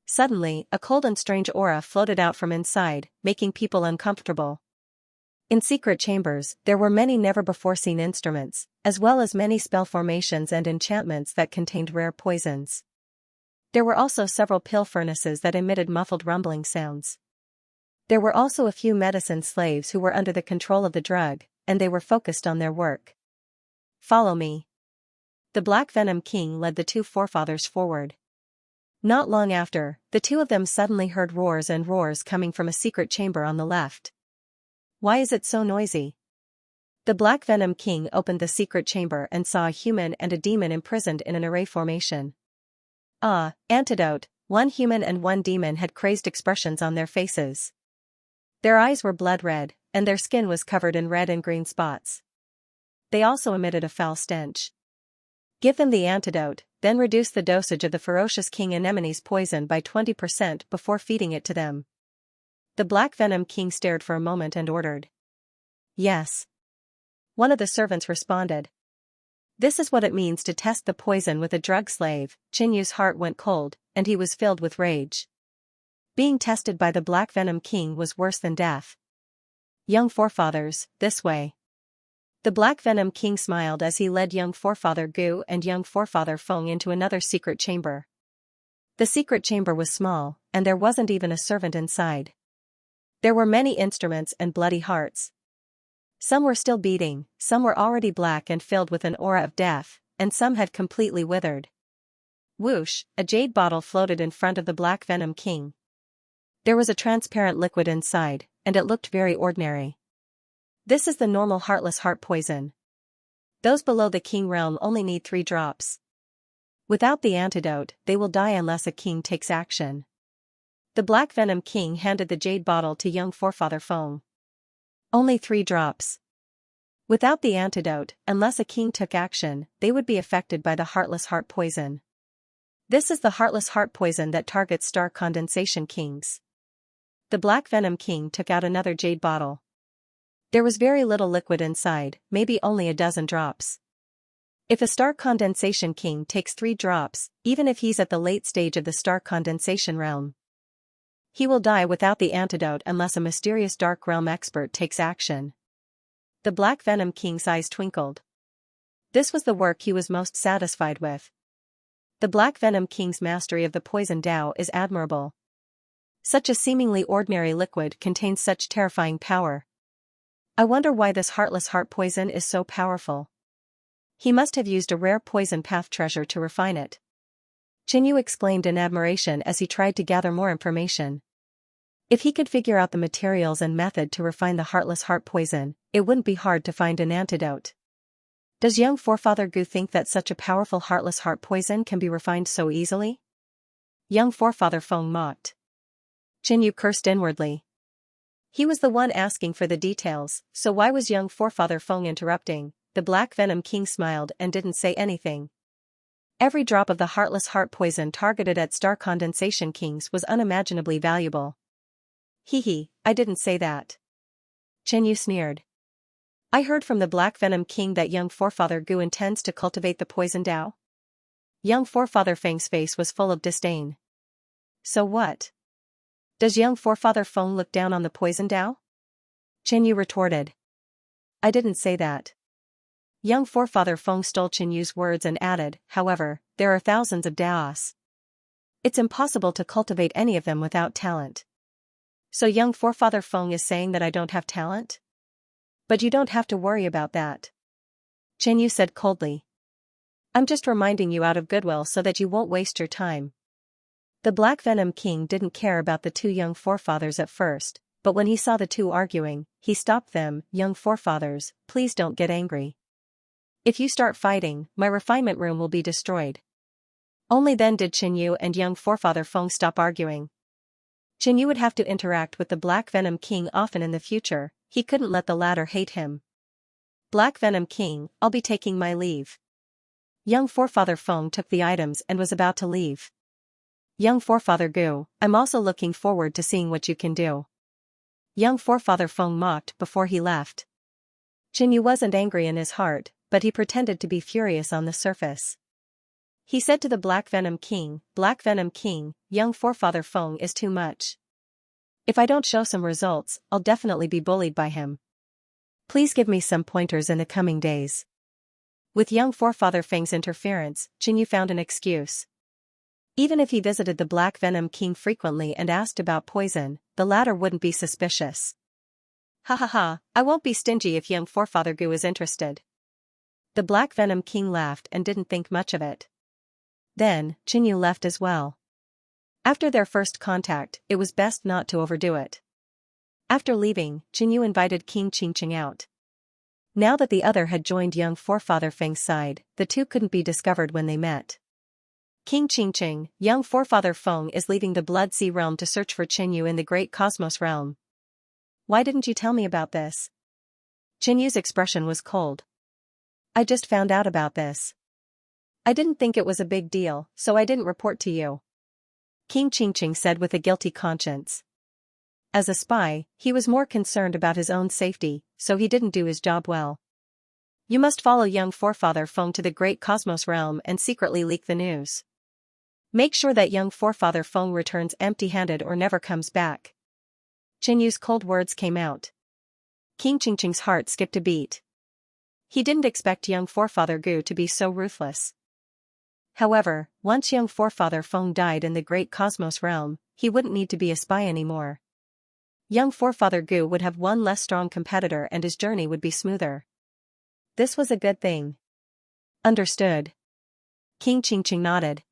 Suddenly, a cold and strange aura floated out from inside, making people uncomfortable. In secret chambers, there were many never-before-seen instruments, as well as many spell formations and enchantments that contained rare poisons. There were also several pill furnaces that emitted muffled rumbling sounds. There were also a few medicine slaves who were under the control of the drug, and they were focused on their work. Follow me. The Black Venom King led the two forefathers forward. Not long after, the two of them suddenly heard roars and roars coming from a secret chamber on the left. Why is it so noisy? The Black Venom King opened the secret chamber and saw a human and a demon imprisoned in an array formation. Ah, antidote, one human and one demon had crazed expressions on their faces. Their eyes were blood red, and their skin was covered in red and green spots. They also emitted a foul stench. Give them the antidote, then reduce the dosage of the ferocious King Anemone's poison by 20% before feeding it to them. The Black Venom King stared for a moment and ordered. Yes. One of the servants responded. This is what it means to test the poison with a drug slave. Qinyu's heart went cold, and he was filled with rage. Being tested by the Black Venom King was worse than death. Young forefathers, this way. The Black Venom King smiled as he led young forefather Gu and young forefather Feng into another secret chamber. The secret chamber was small, and there wasn't even a servant inside. There were many instruments and bloody hearts. Some were still beating, some were already black and filled with an aura of death, and some had completely withered. Whoosh, a jade bottle floated in front of the Black Venom King. There was a transparent liquid inside, and it looked very ordinary. This is the normal heartless heart poison. Those below the king realm only need 3 drops. Without the antidote, they will die unless a king takes action. The Black Venom King handed the jade bottle to young forefather Feng. Only 3 drops. Without the antidote, unless a king took action, they would be affected by the heartless heart poison. This is the heartless heart poison that targets star condensation kings. The Black Venom King took out another jade bottle. There was very little liquid inside, maybe only a dozen drops. If a star condensation king takes 3 drops, even if he's at the late stage of the star condensation realm, he will die without the antidote unless a mysterious dark realm expert takes action. The Black Venom King's eyes twinkled. This was the work he was most satisfied with. The Black Venom King's mastery of the poison Tao is admirable. Such a seemingly ordinary liquid contains such terrifying power. I wonder why this heartless heart poison is so powerful. He must have used a rare poison path treasure to refine it. Qinyu exclaimed in admiration as he tried to gather more information. If he could figure out the materials and method to refine the heartless heart poison, it wouldn't be hard to find an antidote. Does young forefather Gu think that such a powerful heartless heart poison can be refined so easily? Young forefather Feng mocked. Qinyu cursed inwardly. He was the one asking for the details, so why was young forefather Feng interrupting? The Black Venom King smiled and didn't say anything. Every drop of the heartless heart poison targeted at star condensation kings was unimaginably valuable. Hee, I didn't say that. Qinyu sneered. I heard from the Black Venom King that young forefather Gu intends to cultivate the poison Tao. Young forefather Feng's face was full of disdain. So what? Does young forefather Feng look down on the poison Tao? Qinyu retorted. I didn't say that. Young forefather Feng stole Qinyu's words and added, however, there are thousands of Daos. It's impossible to cultivate any of them without talent. So young forefather Feng is saying that I don't have talent? But you don't have to worry about that. Qinyu said coldly. I'm just reminding you out of goodwill so that you won't waste your time. The Black Venom King didn't care about the 2 young forefathers at first, but when he saw the 2 arguing, he stopped them. Young forefathers, please don't get angry. If you start fighting, my refinement room will be destroyed. Only then did Qinyu and young forefather Feng stop arguing. Qinyu would have to interact with the Black Venom King often in the future, he couldn't let the latter hate him. Black Venom King, I'll be taking my leave. Young forefather Feng took the items and was about to leave. Young forefather Gu, I'm also looking forward to seeing what you can do. Young forefather Feng mocked before he left. Qinyu wasn't angry in his heart, but he pretended to be furious on the surface. He said to the Black Venom King, young forefather Feng is too much. If I don't show some results, I'll definitely be bullied by him. Please give me some pointers in the coming days. With young forefather Feng's interference, Qinyu found an excuse. Even if he visited the Black Venom King frequently and asked about poison, the latter wouldn't be suspicious. Ha, I won't be stingy if young forefather Gu is interested. The Black Venom King laughed and didn't think much of it. Then, Qinyu left as well. After their first contact, it was best not to overdo it. After leaving, Qinyu invited King Xianxia out. Now that the other had joined young forefather Feng's side, the 2 couldn't be discovered when they met. King Xianxia, young forefather Feng is leaving the Blood Sea realm to search for Qinyu in the Great Cosmos realm. Why didn't you tell me about this? Qinyu's expression was cold. I just found out about this. I didn't think it was a big deal, so I didn't report to you. King Xianxia said with a guilty conscience. As a spy, he was more concerned about his own safety, so he didn't do his job well. You must follow young forefather Feng to the Great Cosmos realm and secretly leak the news. Make sure that young forefather Feng returns empty-handed or never comes back. Qinyu's cold words came out. King Xianxia's heart skipped a beat. He didn't expect young forefather Gu to be so ruthless. However, once young forefather Feng died in the Great Cosmos realm, he wouldn't need to be a spy anymore. Young forefather Gu would have one less strong competitor and his journey would be smoother. This was a good thing. Understood. King Xianxia nodded.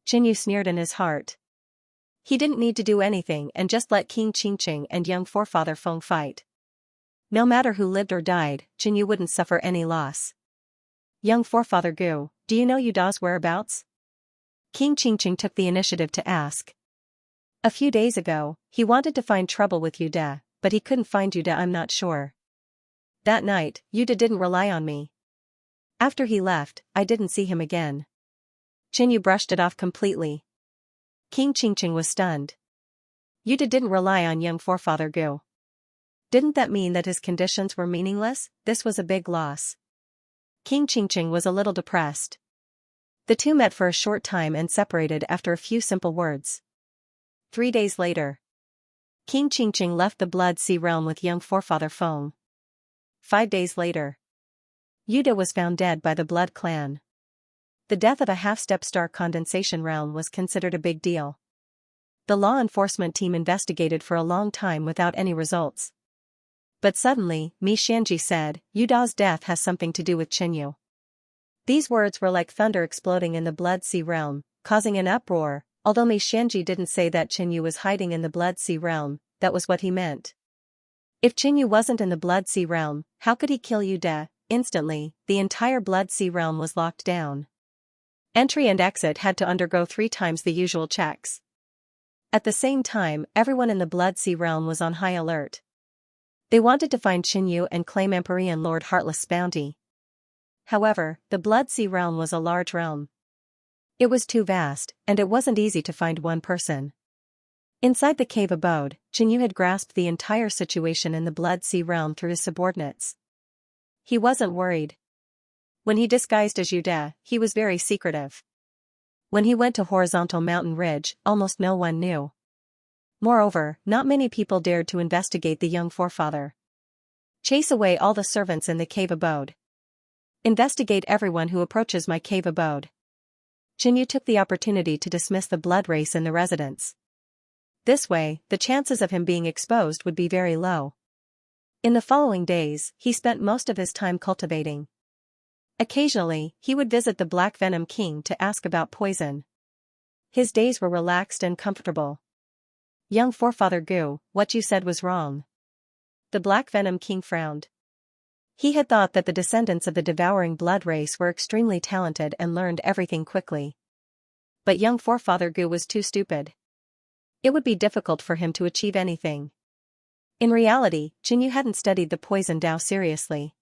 Qinyu sneered in his heart. He didn't need to do anything and just let King Qingqing and young forefather Feng fight. No matter who lived or died, Jinyu wouldn't suffer any loss. Young forefather Gu, do you know Yuda's whereabouts? King Qingqing took the initiative to ask. A few days ago, he wanted to find trouble with Yuda, but he couldn't find Yuda. I'm not sure. That night, Yuda didn't rely on me. After he left, I didn't see him again. Jinyu brushed it off completely. King Qingqing was stunned. Yuda didn't rely on young forefather Gu. Didn't that mean that his conditions were meaningless? This was a big loss. King Qingqing was a little depressed. The two met for a short time and separated after a few simple words. 3 days later, King Qingqing left the Blood Sea realm with young forefather Feng. 5 days later, Yuda was found dead by the Blood clan. The death of a half-step star condensation realm was considered a big deal. The law enforcement team investigated for a long time without any results. But suddenly, Mi Xianji said, Yuda's death has something to do with Qinyu. These words were like thunder exploding in the Blood Sea realm, causing an uproar. Although Mi Xianji didn't say that Qinyu was hiding in the Blood Sea realm, that was what he meant. If Qinyu wasn't in the Blood Sea realm, how could he kill Yuda? Instantly, the entire Blood Sea realm was locked down. Entry and exit had to undergo 3 times the usual checks. At the same time, everyone in the Blood Sea realm was on high alert. They wanted to find Qinyu and claim Empyrean Lord Heartless' bounty. However, the Blood Sea realm was a large realm. It was too vast, and it wasn't easy to find one person. Inside the cave abode, Qinyu had grasped the entire situation in the Blood Sea realm through his subordinates. He wasn't worried. When he disguised as Yuda, he was very secretive. When he went to Horizontal Mountain Ridge, almost no one knew. Moreover, not many people dared to investigate the young forefather. Chase away all the servants in the cave abode. Investigate everyone who approaches my cave abode. Qinyu took the opportunity to dismiss the blood race in the residence. This way, the chances of him being exposed would be very low. In the following days, he spent most of his time cultivating. Occasionally, he would visit the Black Venom King to ask about poison. His days were relaxed and comfortable. Young forefather Gu, what you said was wrong. The Black Venom King frowned. He had thought that the descendants of the devouring blood race were extremely talented and learned everything quickly. But young forefather Gu was too stupid. It would be difficult for him to achieve anything. In reality, Qinyu hadn't studied the poison Dao seriously.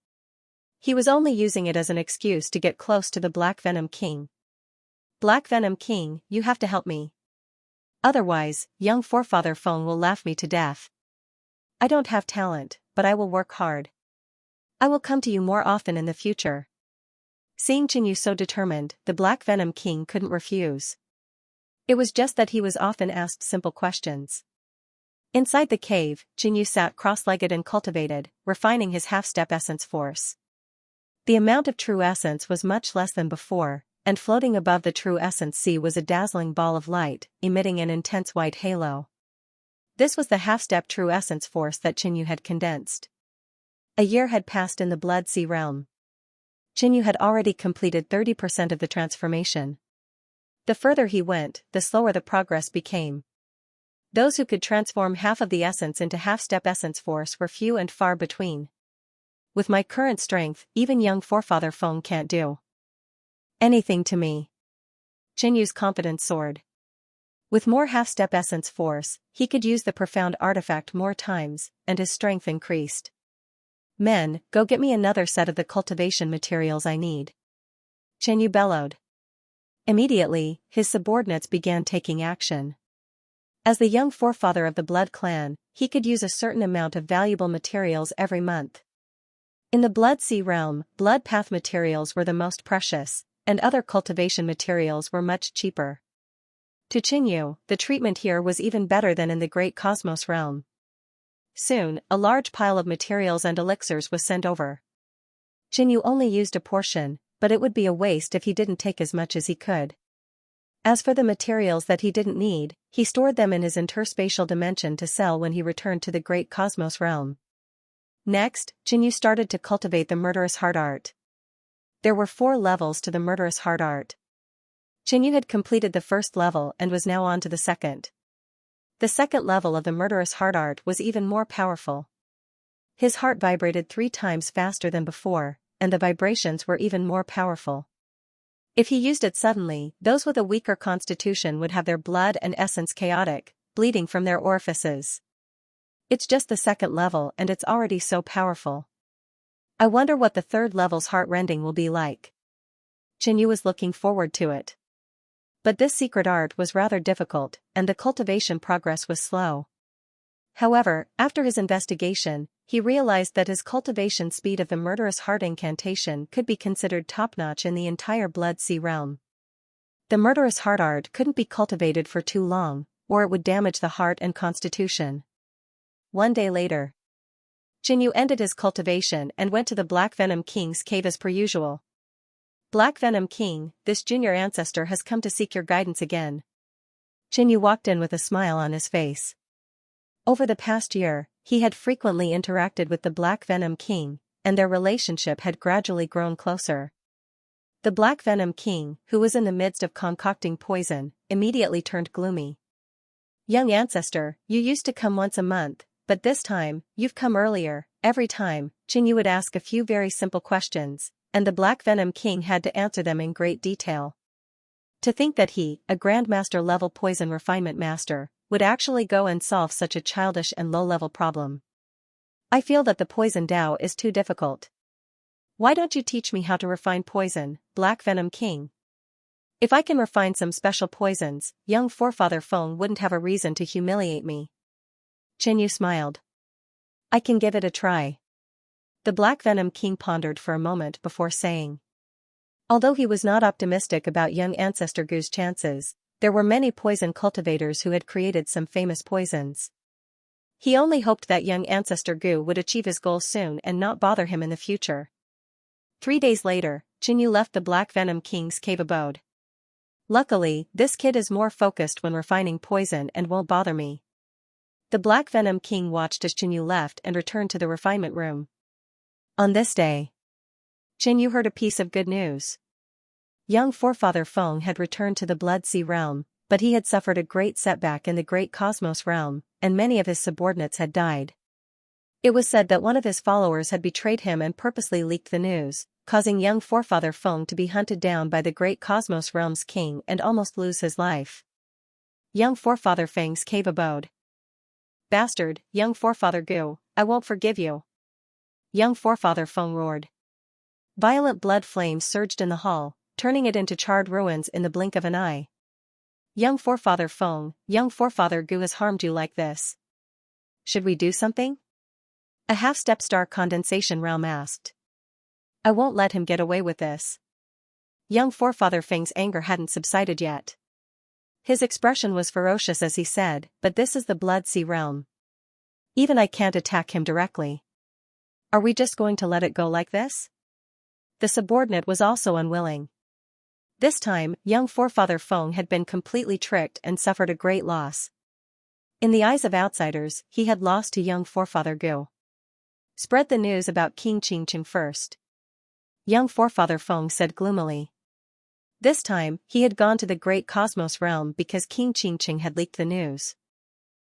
He was only using it as an excuse to get close to the Black Venom King. Black Venom King, you have to help me. Otherwise, young forefather Feng will laugh me to death. I don't have talent, but I will work hard. I will come to you more often in the future. Seeing Qinyu so determined, the Black Venom King couldn't refuse. It was just that he was often asked simple questions. Inside the cave, Qinyu sat cross-legged and cultivated, refining his half-step essence force. The amount of true essence was much less than before, and floating above the true essence sea was a dazzling ball of light, emitting an intense white halo. This was the half-step true essence force that Qinyu had condensed. A year had passed in the Blood Sea realm. Qinyu had already completed 30% of the transformation. The further he went, the slower the progress became. Those who could transform half of the essence into half-step essence force were few and far between. With my current strength, even young forefather Feng can't do anything to me. Qinyu's confidence soared. With more half-step essence force, he could use the profound artifact more times, and his strength increased. Men, go get me another set of the cultivation materials I need. Qinyu bellowed. Immediately, his subordinates began taking action. As the young forefather of the Blood clan, he could use a certain amount of valuable materials every month. In the Blood Sea realm, blood path materials were the most precious, and other cultivation materials were much cheaper. To Qinyu, the treatment here was even better than in the Great Cosmos realm. Soon, a large pile of materials and elixirs was sent over. Qinyu only used a portion, but it would be a waste if he didn't take as much as he could. As for the materials that he didn't need, he stored them in his interspatial dimension to sell when he returned to the Great Cosmos realm. Next, Qinyu started to cultivate the murderous heart art. There were 4 levels to the murderous heart art. Qinyu had completed the first level and was now on to the second. The second level of the murderous heart art was even more powerful. His heart vibrated 3 times faster than before, and the vibrations were even more powerful. If he used it suddenly, those with a weaker constitution would have their blood and essence chaotic, bleeding from their orifices. It's just the second level and it's already so powerful. I wonder what the third level's heart-rending will be like. Xianxia was looking forward to it. But this secret art was rather difficult, and the cultivation progress was slow. However, after his investigation, he realized that his cultivation speed of the murderous heart incantation could be considered top-notch in the entire Blood Sea realm. The murderous heart art couldn't be cultivated for too long, or it would damage the heart and constitution. One day later, Xianxia ended his cultivation and went to the Black Venom King's cave as per usual. Black Venom King, this junior ancestor has come to seek your guidance again. Xianxia walked in with a smile on his face. Over the past year, he had frequently interacted with the Black Venom King, and their relationship had gradually grown closer. The Black Venom King, who was in the midst of concocting poison, immediately turned gloomy. Young ancestor, you used to come once a month, but this time, you've come earlier. Every time, Xianxia would ask a few very simple questions, and the Black Venom King had to answer them in great detail. To think that he, a Grandmaster-level poison refinement master, would actually go and solve such a childish and low-level problem. I feel that the poison Tao is too difficult. Why don't you teach me how to refine poison, Black Venom King? If I can refine some special poisons, young forefather Feng wouldn't have a reason to humiliate me. Xianxia smiled. I can give it a try. The Black Venom King pondered for a moment before saying. Although he was not optimistic about young ancestor Gu's chances, there were many poison cultivators who had created some famous poisons. He only hoped that young ancestor Gu would achieve his goal soon and not bother him in the future. 3 days later, Xianxia left the Black Venom King's cave abode. Luckily, this kid is more focused when refining poison and won't bother me. The Black Venom King watched as Xianxia left and returned to the refinement room. On this day, Xianxia heard a piece of good news. Young forefather Feng had returned to the Blood Sea realm, but he had suffered a great setback in the Great Cosmos realm, and many of his subordinates had died. It was said that one of his followers had betrayed him and purposely leaked the news, causing young forefather Feng to be hunted down by the Great Cosmos realm's king and almost lose his life. Young forefather Feng's cave abode. Bastard, young forefather Gu, I won't forgive you. Young forefather Feng roared. Violent blood flames surged in the hall, turning it into charred ruins in the blink of an eye. Young forefather Feng, young forefather Gu has harmed you like this. Should we do something? A half-step star condensation realm asked. I won't let him get away with this. Young forefather Feng's anger hadn't subsided yet. His expression was ferocious as he said, but this is the Blood Sea realm. Even I can't attack him directly. Are we just going to let it go like this? The subordinate was also unwilling. This time, young forefather Feng had been completely tricked and suffered a great loss. In the eyes of outsiders, he had lost to young forefather Gu. Spread the news about King Xianxia first. Young forefather Feng said gloomily. This time, he had gone to the Great Cosmos realm because King Xianxia had leaked the news.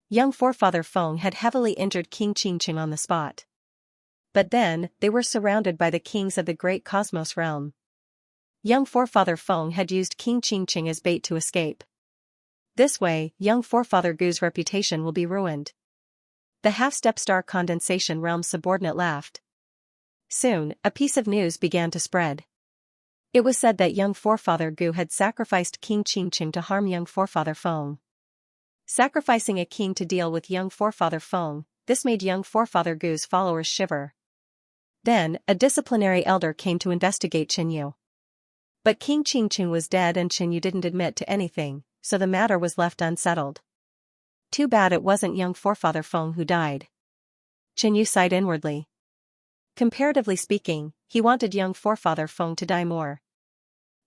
Young forefather Feng had heavily injured King Xianxia on the spot. But then, they were surrounded by the kings of the Great Cosmos realm. Young forefather Feng had used King Xianxia as bait to escape. This way, young forefather Gu's reputation will be ruined. The half-step star condensation realm subordinate laughed. Soon, a piece of news began to spread. It was said that young forefather Gu had sacrificed King Xianxia to harm young forefather Feng. Sacrificing a king to deal with young forefather Feng, this made young forefather Gu's followers shiver. Then, a disciplinary elder came to investigate Xianxia. But King Xianxia was dead and Xianxia didn't admit to anything, so the matter was left unsettled. Too bad it wasn't young forefather Feng who died. Xianxia sighed inwardly. Comparatively speaking, he wanted young forefather Feng to die more.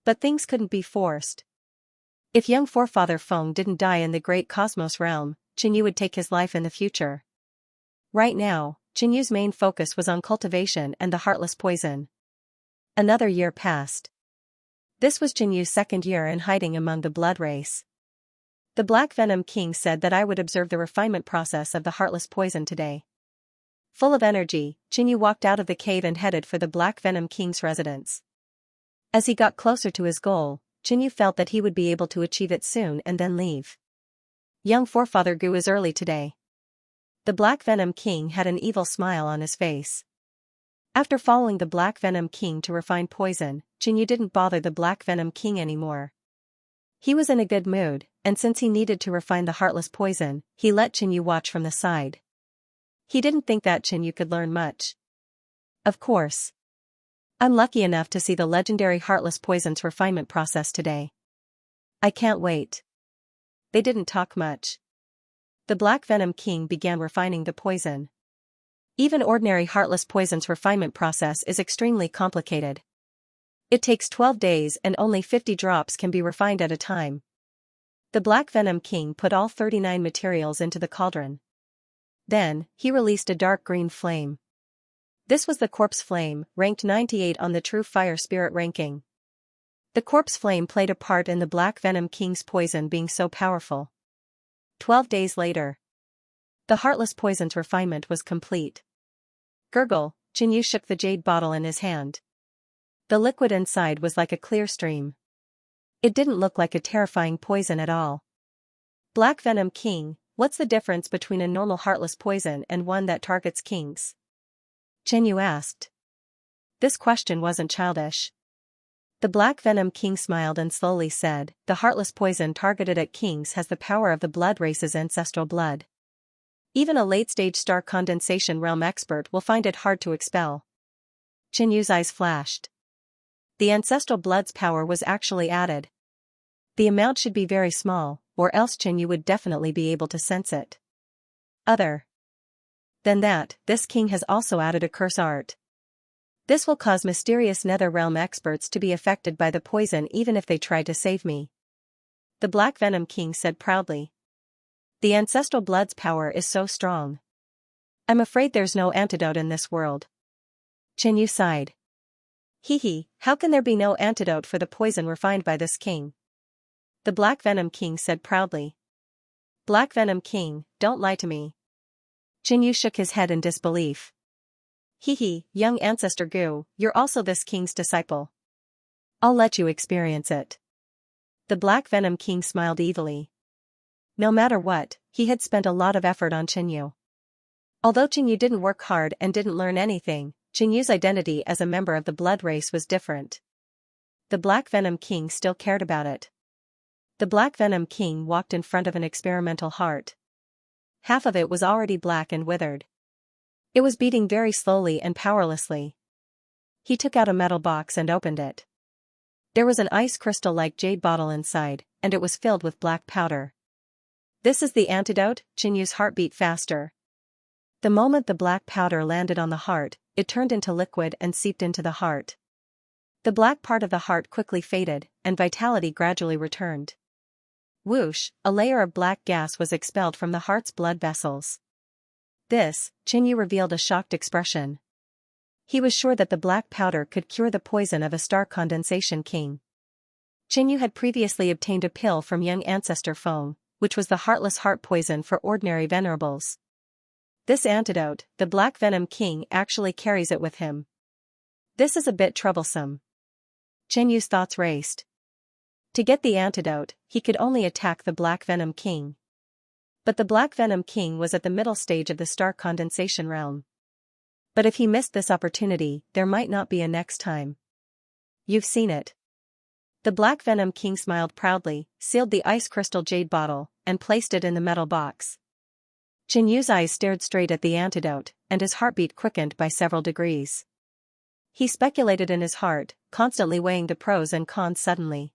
But things couldn't be forced. If young forefather Feng didn't die in the Great Cosmos realm, Xianxia would take his life in the future. Right now, Xianxia's main focus was on cultivation and the heartless poison. Another year passed. This was Xianxia's second year in hiding among the blood race. The Black Venom King said that I would observe the refinement process of the heartless poison today. Full of energy, Xianxia walked out of the cave and headed for the Black Venom King's residence. As he got closer to his goal, Xianxia felt that he would be able to achieve it soon and then leave. Young forefather Gu is early today. The Black Venom King had an evil smile on his face. After following the Black Venom King to refine poison, Xianxia didn't bother the Black Venom King anymore. He was in a good mood, and since he needed to refine the heartless poison, he let Xianxia watch from the side. He didn't think that Xianxia could learn much. Of course. I'm lucky enough to see the legendary heartless poison's refinement process today. I can't wait. They didn't talk much. The Black Venom King began refining the poison. Even ordinary heartless poison's refinement process is extremely complicated. It takes 12 days and only 50 drops can be refined at a time. The Black Venom King put all 39 materials into the cauldron. Then, he released a dark green flame. This was the corpse flame, ranked 98 on the True Fire Spirit ranking. The corpse flame played a part in the Black Venom King's poison being so powerful. 12 days later. The heartless poison's refinement was complete. Gurgle, Xianxia shook the jade bottle in his hand. The liquid inside was like a clear stream. It didn't look like a terrifying poison at all. Black Venom King, what's the difference between a normal heartless poison and one that targets kings? Xianxia asked. This question wasn't childish. The Black Venom King smiled and slowly said, the heartless poison targeted at kings has the power of the blood race's ancestral blood. Even a late-stage star condensation realm expert will find it hard to expel. Xianxia's eyes flashed. The ancestral blood's power was actually added. The amount should be very small, or else Xianxia would definitely be able to sense it. Other than that, this king has also added a curse art. This will cause mysterious Netherrealm experts to be affected by the poison even if they try to save me. The Black Venom King said proudly. The ancestral blood's power is so strong. I'm afraid there's no antidote in this world. Xianxia sighed. Hee, how can there be no antidote for the poison refined by this king? The Black Venom King said proudly. Black Venom King, don't lie to me. Xianxia shook his head in disbelief. Hee, young ancestor Gu, you're also this king's disciple. I'll let you experience it. The Black Venom King smiled evilly. No matter what, he had spent a lot of effort on Xianxia. Although Xianxia didn't work hard and didn't learn anything, Xianxia's identity as a member of the blood race was different. The Black Venom King still cared about it. The Black Venom King walked in front of an experimental heart. Half of it was already black and withered. It was beating very slowly and powerlessly. He took out a metal box and opened it. There was an ice crystal-like jade bottle inside, and it was filled with black powder. This is the antidote? Xianxia's heart beat faster. The moment the black powder landed on the heart, it turned into liquid and seeped into the heart. The black part of the heart quickly faded, and vitality gradually returned. Whoosh, a layer of black gas was expelled from the heart's blood vessels. This, Xianxia revealed a shocked expression. He was sure that the black powder could cure the poison of a star condensation king. Xianxia had previously obtained a pill from young ancestor Feng, which was the heartless heart poison for ordinary venerables. This antidote, the Black Venom King actually carries it with him. This is a bit troublesome. Xianxia's thoughts raced. To get the antidote, he could only attack the Black Venom King. But the Black Venom King was at the middle stage of the star condensation realm. But if he missed this opportunity, there might not be a next time. You've seen it. The Black Venom King smiled proudly, sealed the ice crystal jade bottle, and placed it in the metal box. Xianxia's eyes stared straight at the antidote, and his heartbeat quickened by several degrees. He speculated in his heart, constantly weighing the pros and cons suddenly.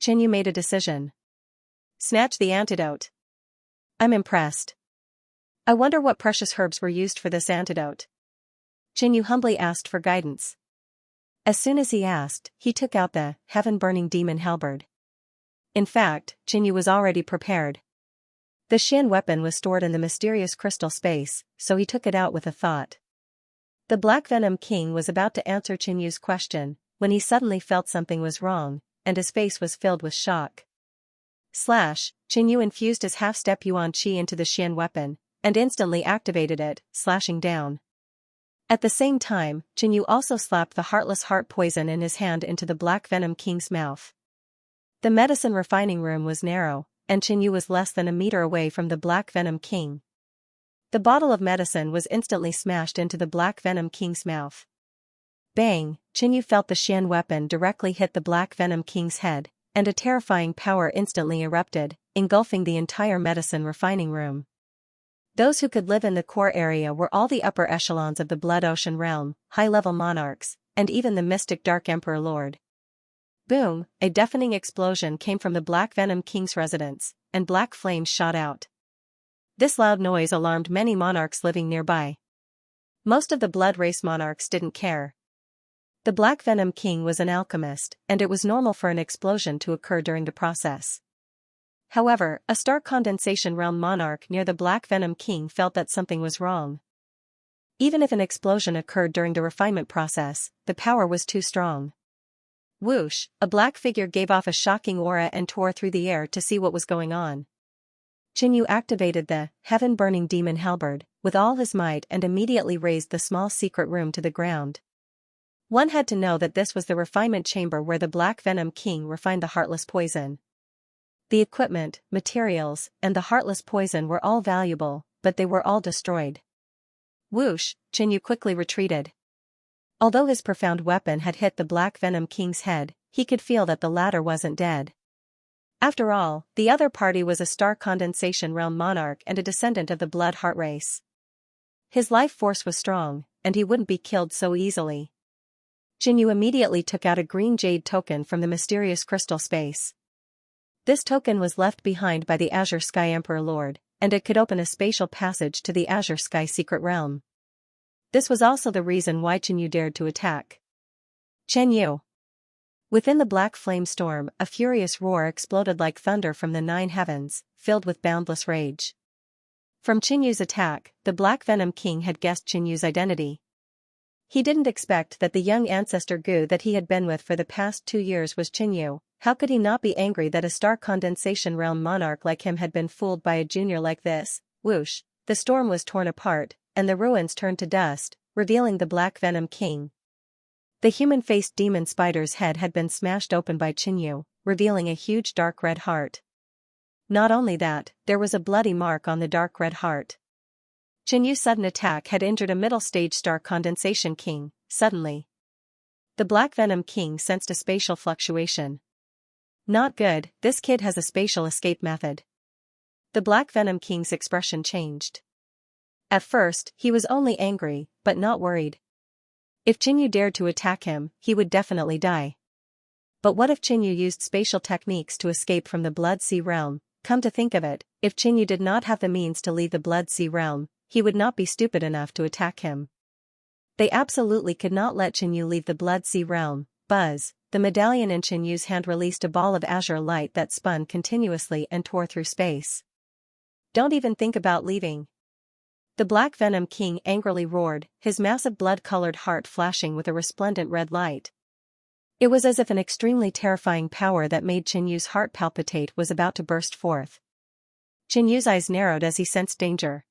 Xianxia made a decision. Snatch the antidote. I'm impressed. I wonder what precious herbs were used for this antidote. Xianxia humbly asked for guidance. As soon as he asked, he took out the heaven-burning demon halberd. In fact, Xianxia was already prepared. The Xian weapon was stored in the mysterious crystal space, so he took it out with a thought. The Black Venom King was about to answer Xianxia's question, when he suddenly felt something was wrong, and his face was filled with shock. Slash, Qinyu infused his half-step Yuan Qi into the Xian weapon, and instantly activated it, slashing down. At the same time, Qinyu also slapped the heartless heart poison in his hand into the Black Venom King's mouth. The medicine refining room was narrow, and Qinyu was less than a meter away from the Black Venom King. The bottle of medicine was instantly smashed into the Black Venom King's mouth. Bang! Qinyu felt the Xian weapon directly hit the Black Venom King's head, and a terrifying power instantly erupted, engulfing the entire medicine refining room. Those who could live in the core area were all the upper echelons of the Blood Ocean realm, high-level monarchs, and even the mystic Dark Emperor Lord. Boom! A deafening explosion came from the Black Venom King's residence, and black flames shot out. This loud noise alarmed many monarchs living nearby. Most of the Blood Race monarchs didn't care. The Black Venom King was an alchemist, and it was normal for an explosion to occur during the process. However, a Star Condensation Realm monarch near the Black Venom King felt that something was wrong. Even if an explosion occurred during the refinement process, the power was too strong. Whoosh! A black figure gave off a shocking aura and tore through the air to see what was going on. Qinyu activated the heaven-burning demon halberd with all his might and immediately razed the small secret room to the ground. One had to know that this was the refinement chamber where the Black Venom King refined the heartless poison. The equipment, materials, and the heartless poison were all valuable, but they were all destroyed. Whoosh! Qinyu quickly retreated. Although his profound weapon had hit the Black Venom King's head, he could feel that the latter wasn't dead. After all, the other party was a Star Condensation Realm monarch and a descendant of the Blood Heart race. His life force was strong, and he wouldn't be killed so easily. Qinyu immediately took out a green jade token from the mysterious crystal space. This token was left behind by the Azure Sky Emperor Lord, and it could open a spatial passage to the Azure Sky Secret Realm. This was also the reason why Qinyu dared to attack. Qinyu. Within the black flame storm, a furious roar exploded like thunder from the 9 heavens, filled with boundless rage. From Qinyu's attack, the Black Venom King had guessed Qinyu's identity. He didn't expect that the young ancestor Gu that he had been with for the past 2 years was Qinyu. How could he not be angry that a Star Condensation Realm monarch like him had been fooled by a junior like this? Whoosh! The storm was torn apart, and the ruins turned to dust, revealing the Black Venom King. The human-faced demon spider's head had been smashed open by Qinyu, revealing a huge dark red heart. Not only that, there was a bloody mark on the dark red heart. Qinyu's sudden attack had injured a middle-stage Star Condensation King. Suddenly, the Black Venom King sensed a spatial fluctuation. Not good, this kid has a spatial escape method. The Black Venom King's expression changed. At first, he was only angry, but not worried. If Qinyu dared to attack him, he would definitely die. But what if Qinyu used spatial techniques to escape from the Blood Sea Realm? Come to think of it, if Qinyu did not have the means to leave the Blood Sea Realm, he would not be stupid enough to attack him. They absolutely could not let Qinyu leave the Blood Sea Realm. Buzz! The medallion in Qinyu's hand released a ball of azure light that spun continuously and tore through space. Don't even think about leaving. The Black Venom King angrily roared, his massive blood-colored heart flashing with a resplendent red light. It was as if an extremely terrifying power that made Qinyu's heart palpitate was about to burst forth. Qinyu's eyes narrowed as he sensed danger.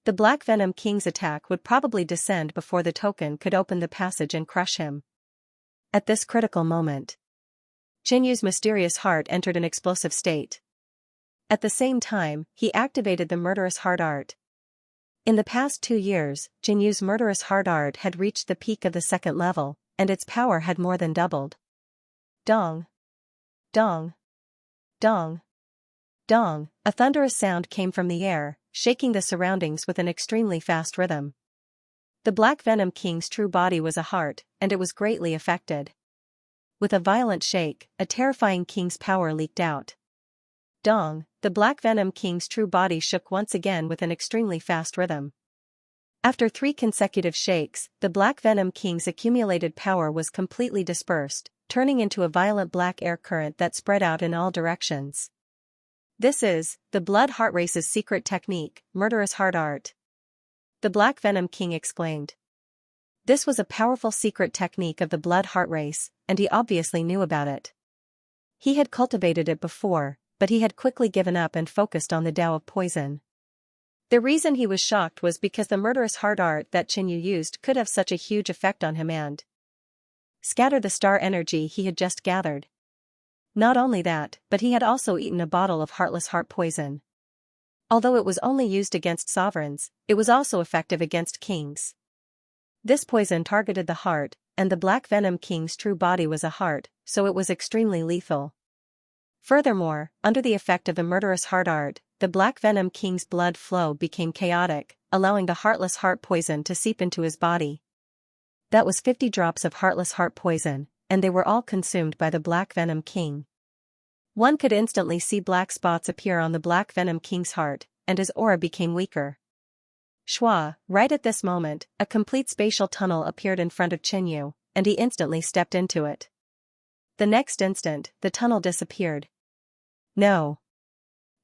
The Black Venom King's attack would probably descend before the token could open the passage and crush him. At this critical moment, Qinyu's mysterious heart entered an explosive state. At the same time, he activated the murderous heart art. In the past 2 years, Qinyu's murderous heart art had reached the peak of the 2nd level, and its power had more than doubled. Dong! Dong! Dong! Dong! A thunderous sound came from the air, shaking the surroundings with an extremely fast rhythm. The Black Venom King's true body was a heart, and it was greatly affected. With a violent shake, a terrifying king's power leaked out. Dong! The Black Venom King's true body shook once again with an extremely fast rhythm. After 3 consecutive shakes, the Black Venom King's accumulated power was completely dispersed, turning into a violent black air current that spread out in all directions. This is the Blood Heart Race's secret technique, murderous heart art. The Black Venom King exclaimed. This was a powerful secret technique of the Blood Heart Race, and he obviously knew about it. He had cultivated it before, but he had quickly given up and focused on the Tao of poison. The reason he was shocked was because the murderous heart art that Qinyu used could have such a huge effect on him and scatter the star energy he had just gathered. Not only that, but he had also eaten a bottle of heartless heart poison. Although it was only used against sovereigns, it was also effective against kings. This poison targeted the heart, and the Black Venom King's true body was a heart, so it was extremely lethal. Furthermore, under the effect of the murderous heart art, the Black Venom King's blood flow became chaotic, allowing the heartless heart poison to seep into his body. That was 50 drops of heartless heart poison, and they were all consumed by the Black Venom King. One could instantly see black spots appear on the Black Venom King's heart, and his aura became weaker. Shua, right at this moment, a complete spatial tunnel appeared in front of Qinyu, and he instantly stepped into it. The next instant, the tunnel disappeared. No!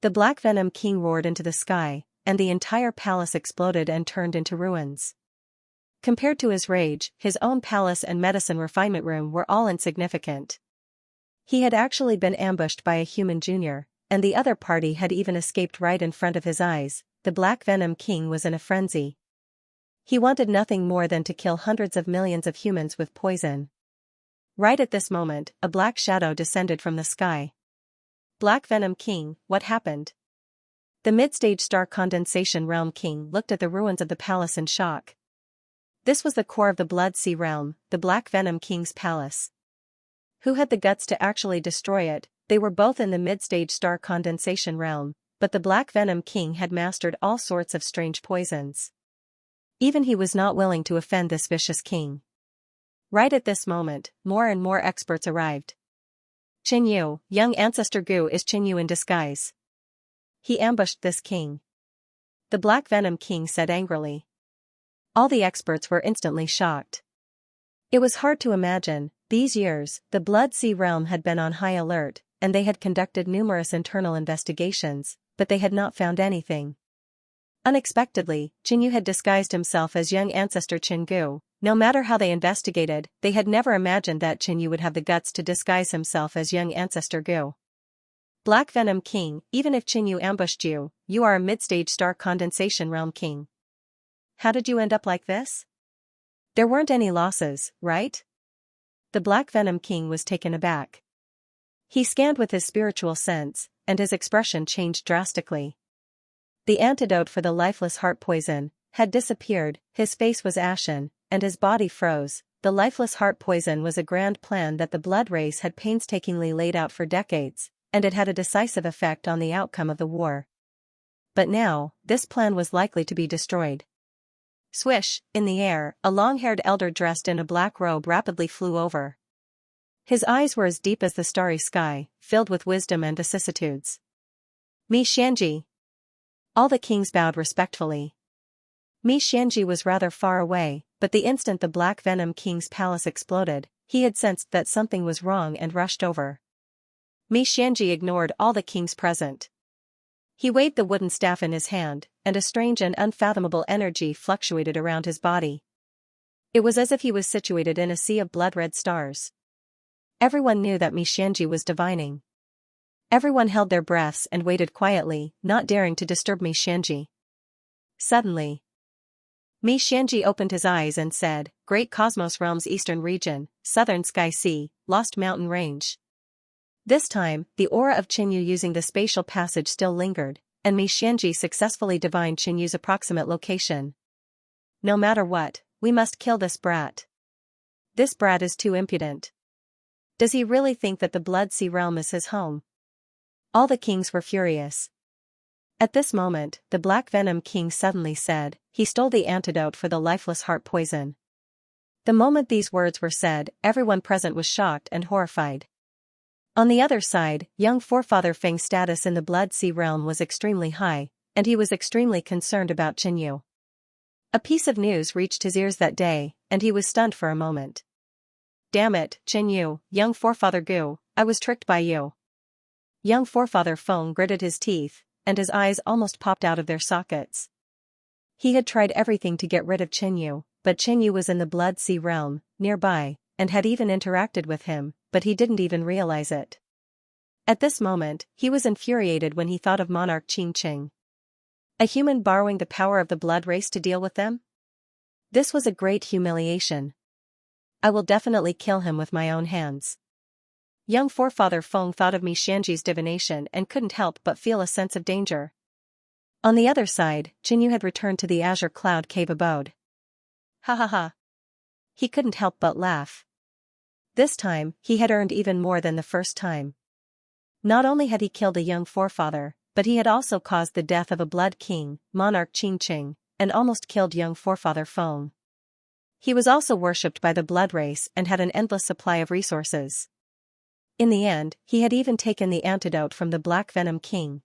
The Black Venom King roared into the sky, and the entire palace exploded and turned into ruins. Compared to his rage, his own palace and medicine refinement room were all insignificant. He had actually been ambushed by a human junior, and the other party had even escaped right in front of his eyes. The Black Venom King was in a frenzy. He wanted nothing more than to kill hundreds of millions of humans with poison. Right at this moment, a black shadow descended from the sky. Black Venom King, what happened? The mid-stage star condensation realm king looked at the ruins of the palace in shock. This was the core of the Blood Sea realm, the Black Venom King's palace. Who had the guts to actually destroy it? They were both in the mid-stage star condensation realm, but the Black Venom King had mastered all sorts of strange poisons. Even he was not willing to offend this vicious king. Right at this moment, more and more experts arrived. Qinyu, young ancestor Gu is Qinyu in disguise. He ambushed this king. The Black Venom King said angrily. All the experts were instantly shocked. It was hard to imagine. These years, the Blood Sea realm had been on high alert, and they had conducted numerous internal investigations, but they had not found anything. Unexpectedly, Qinyu had disguised himself as young ancestor Qingu. No matter how they investigated, they had never imagined that Qinyu would have the guts to disguise himself as young ancestor Gu. Black Venom King, even if Qinyu ambushed you, you are a mid-stage star condensation realm king. How did you end up like this? There weren't any losses, right? The Black Venom King was taken aback. He scanned with his spiritual sense, and his expression changed drastically. The antidote for the lifeless heart poison had disappeared, his face was ashen, and his body froze. The lifeless heart poison was a grand plan that the blood race had painstakingly laid out for decades, and it had a decisive effect on the outcome of the war. But now, this plan was likely to be destroyed. Swish, in the air, a long-haired elder dressed in a black robe rapidly flew over. His eyes were as deep as the starry sky, filled with wisdom and vicissitudes. Mi Xianji. All the kings bowed respectfully. Mi Xianji was rather far away, but the instant the Black Venom King's palace exploded, he had sensed that something was wrong and rushed over. Mi Xianji ignored all the kings present. He waved the wooden staff in his hand, and a strange and unfathomable energy fluctuated around his body. It was as if he was situated in a sea of blood-red stars. Everyone knew that Mi Xianji was divining. Everyone held their breaths and waited quietly, not daring to disturb Mi Xianji. Suddenly, Mi Xianji opened his eyes and said, "Great Cosmos Realm's eastern region, southern Sky Sea, Lost Mountain Range." This time, the aura of Qinyu using the spatial passage still lingered, and Mi Xianji successfully divined Qinyu's approximate location. No matter what, we must kill this brat. This brat is too impudent. Does he really think that the Blood Sea realm is his home? All the kings were furious. At this moment, the Black Venom King suddenly said, "He stole the antidote for the lifeless heart poison." The moment these words were said, everyone present was shocked and horrified. On the other side, young forefather Feng's status in the Blood Sea realm was extremely high, and he was extremely concerned about Qinyu. A piece of news reached his ears that day, and he was stunned for a moment. "Damn it, Qinyu, young forefather Gu, I was tricked by you." Young forefather Feng gritted his teeth, and his eyes almost popped out of their sockets. He had tried everything to get rid of Qinyu, but Qinyu was in the Blood Sea realm, nearby, and had even interacted with him, but he didn't even realize it. At this moment, he was infuriated when he thought of monarch Xianxia. A human borrowing the power of the blood race to deal with them? This was a great humiliation. I will definitely kill him with my own hands. Young forefather Feng thought of Xianxia's divination and couldn't help but feel a sense of danger. On the other side, Qinyu had returned to the azure cloud cave abode. Ha ha ha. He couldn't help but laugh. This time, he had earned even more than the first time. Not only had he killed a young forefather, but he had also caused the death of a blood king, monarch Xianxia, and almost killed young forefather Feng. He was also worshipped by the blood race and had an endless supply of resources. In the end, he had even taken the antidote from the Black Venom King.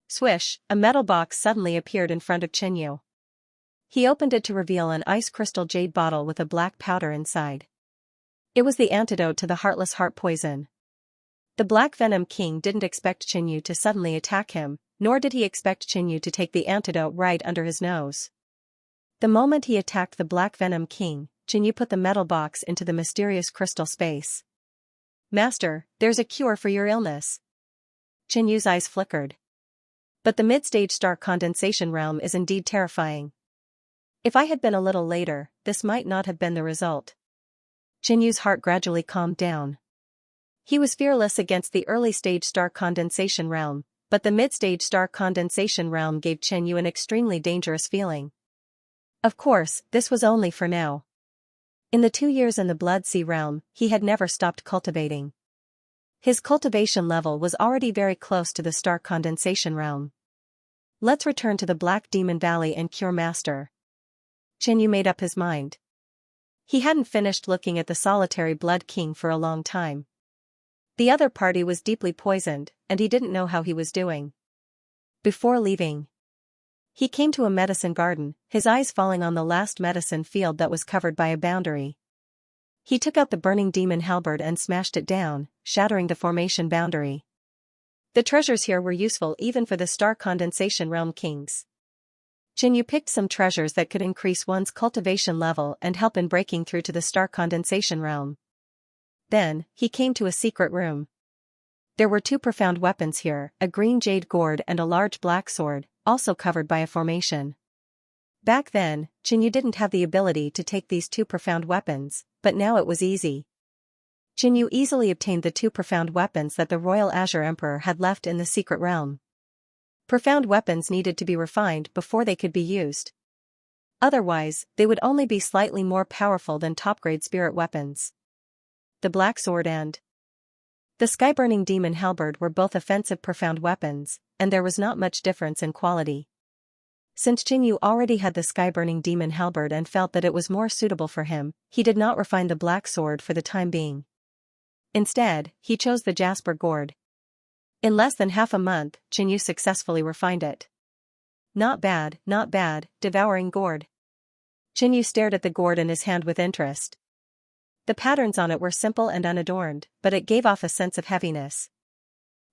Swish, a metal box suddenly appeared in front of Qinyu. He opened it to reveal an ice crystal jade bottle with a black powder inside. It was the antidote to the heartless heart poison. The Black Venom King didn't expect Qinyu to suddenly attack him, nor did he expect Qinyu to take the antidote right under his nose. The moment he attacked the Black Venom King, Qinyu put the metal box into the mysterious crystal space. Master, there's a cure for your illness. Qinyu's eyes flickered. But the mid-stage star condensation realm is indeed terrifying. If I had been a little later, this might not have been the result. Qinyu's heart gradually calmed down. He was fearless against the early-stage star condensation realm, but the mid-stage star condensation realm gave Qinyu an extremely dangerous feeling. Of course, this was only for now. In the 2 years in the Blood Sea realm, he had never stopped cultivating. His cultivation level was already very close to the star condensation realm. Let's return to the Black Demon Valley and cure Master. Qinyu made up his mind. He hadn't finished looking at the solitary Blood King for a long time. The other party was deeply poisoned, and he didn't know how he was doing. Before leaving, he came to a medicine garden, his eyes falling on the last medicine field that was covered by a boundary. He took out the burning demon halberd and smashed it down, shattering the formation boundary. The treasures here were useful even for the star condensation realm kings. Qinyu picked some treasures that could increase one's cultivation level and help in breaking through to the star condensation realm. Then, he came to a secret room. There were 2 profound weapons here, a green jade gourd and a large black sword, also covered by a formation. Back then, Qinyu didn't have the ability to take these 2 profound weapons, but now it was easy. Qinyu easily obtained the 2 profound weapons that the Royal Azure Emperor had left in the secret realm. Profound weapons needed to be refined before they could be used. Otherwise, they would only be slightly more powerful than top-grade spirit weapons. The Black Sword and the Sky-Burning Demon Halberd were both offensive profound weapons, and there was not much difference in quality. Since Qinyu already had the Sky-Burning Demon Halberd and felt that it was more suitable for him, he did not refine the Black Sword for the time being. Instead, he chose the Jasper Gourd. In less than half a month, Qinyu successfully refined it. Not bad, devouring gourd. Qinyu stared at the gourd in his hand with interest. The patterns on it were simple and unadorned, but it gave off a sense of heaviness.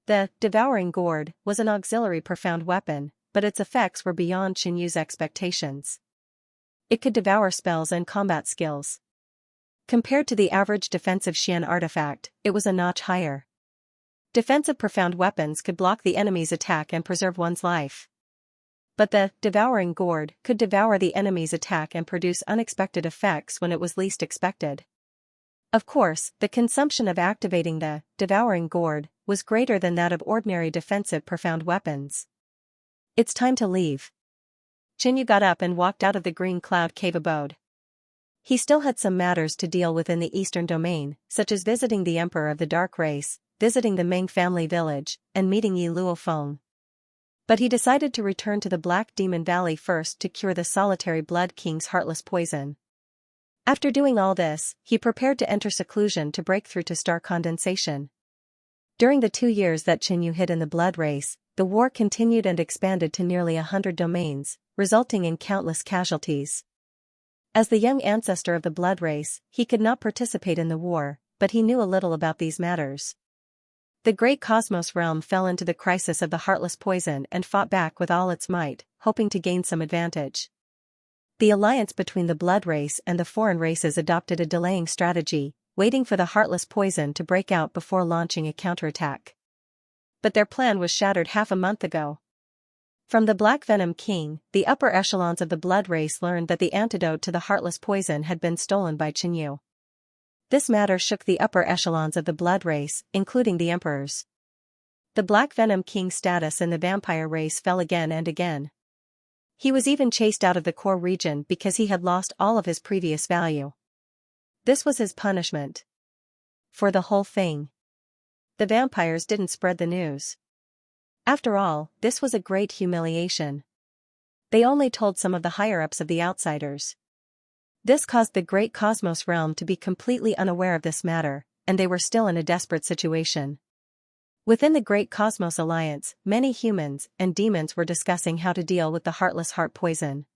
The devouring gourd was an auxiliary profound weapon, but its effects were beyond Qinyu's expectations. It could devour spells and combat skills. Compared to the average defensive Xian artifact, it was a notch higher. Defensive profound weapons could block the enemy's attack and preserve one's life. But the devouring gourd could devour the enemy's attack and produce unexpected effects when it was least expected. Of course, the consumption of activating the devouring gourd was greater than that of ordinary defensive profound weapons. It's time to leave. Qinyu got up and walked out of the green cloud cave abode. He still had some matters to deal with in the eastern domain, such as visiting the Emperor of the Dark Race, visiting the Meng family village, and meeting Yi Luofeng. But he decided to return to the Black Demon Valley first to cure the solitary Blood King's heartless poison. After doing all this, he prepared to enter seclusion to break through to star condensation. During the 2 years that Qinyu hid in the blood race, the war continued and expanded to nearly 100 domains, resulting in countless casualties. As the young ancestor of the blood race, he could not participate in the war, but he knew a little about these matters. The great cosmos realm fell into the crisis of the heartless poison and fought back with all its might, hoping to gain some advantage. The alliance between the blood race and the foreign races adopted a delaying strategy, waiting for the heartless poison to break out before launching a counterattack. But their plan was shattered half a month ago. From the Black Venom King, the upper echelons of the blood race learned that the antidote to the heartless poison had been stolen by Qinyu. This matter shook the upper echelons of the blood race, including the emperors. The Black Venom King's status in the vampire race fell again and again. He was even chased out of the core region because he had lost all of his previous value. This was his punishment. For the whole thing. The vampires didn't spread the news. After all, this was a great humiliation. They only told some of the higher-ups of the outsiders. This caused the Great Cosmos Realm to be completely unaware of this matter, and they were still in a desperate situation. Within the Great Cosmos Alliance, many humans and demons were discussing how to deal with the Heartless Heart Poison.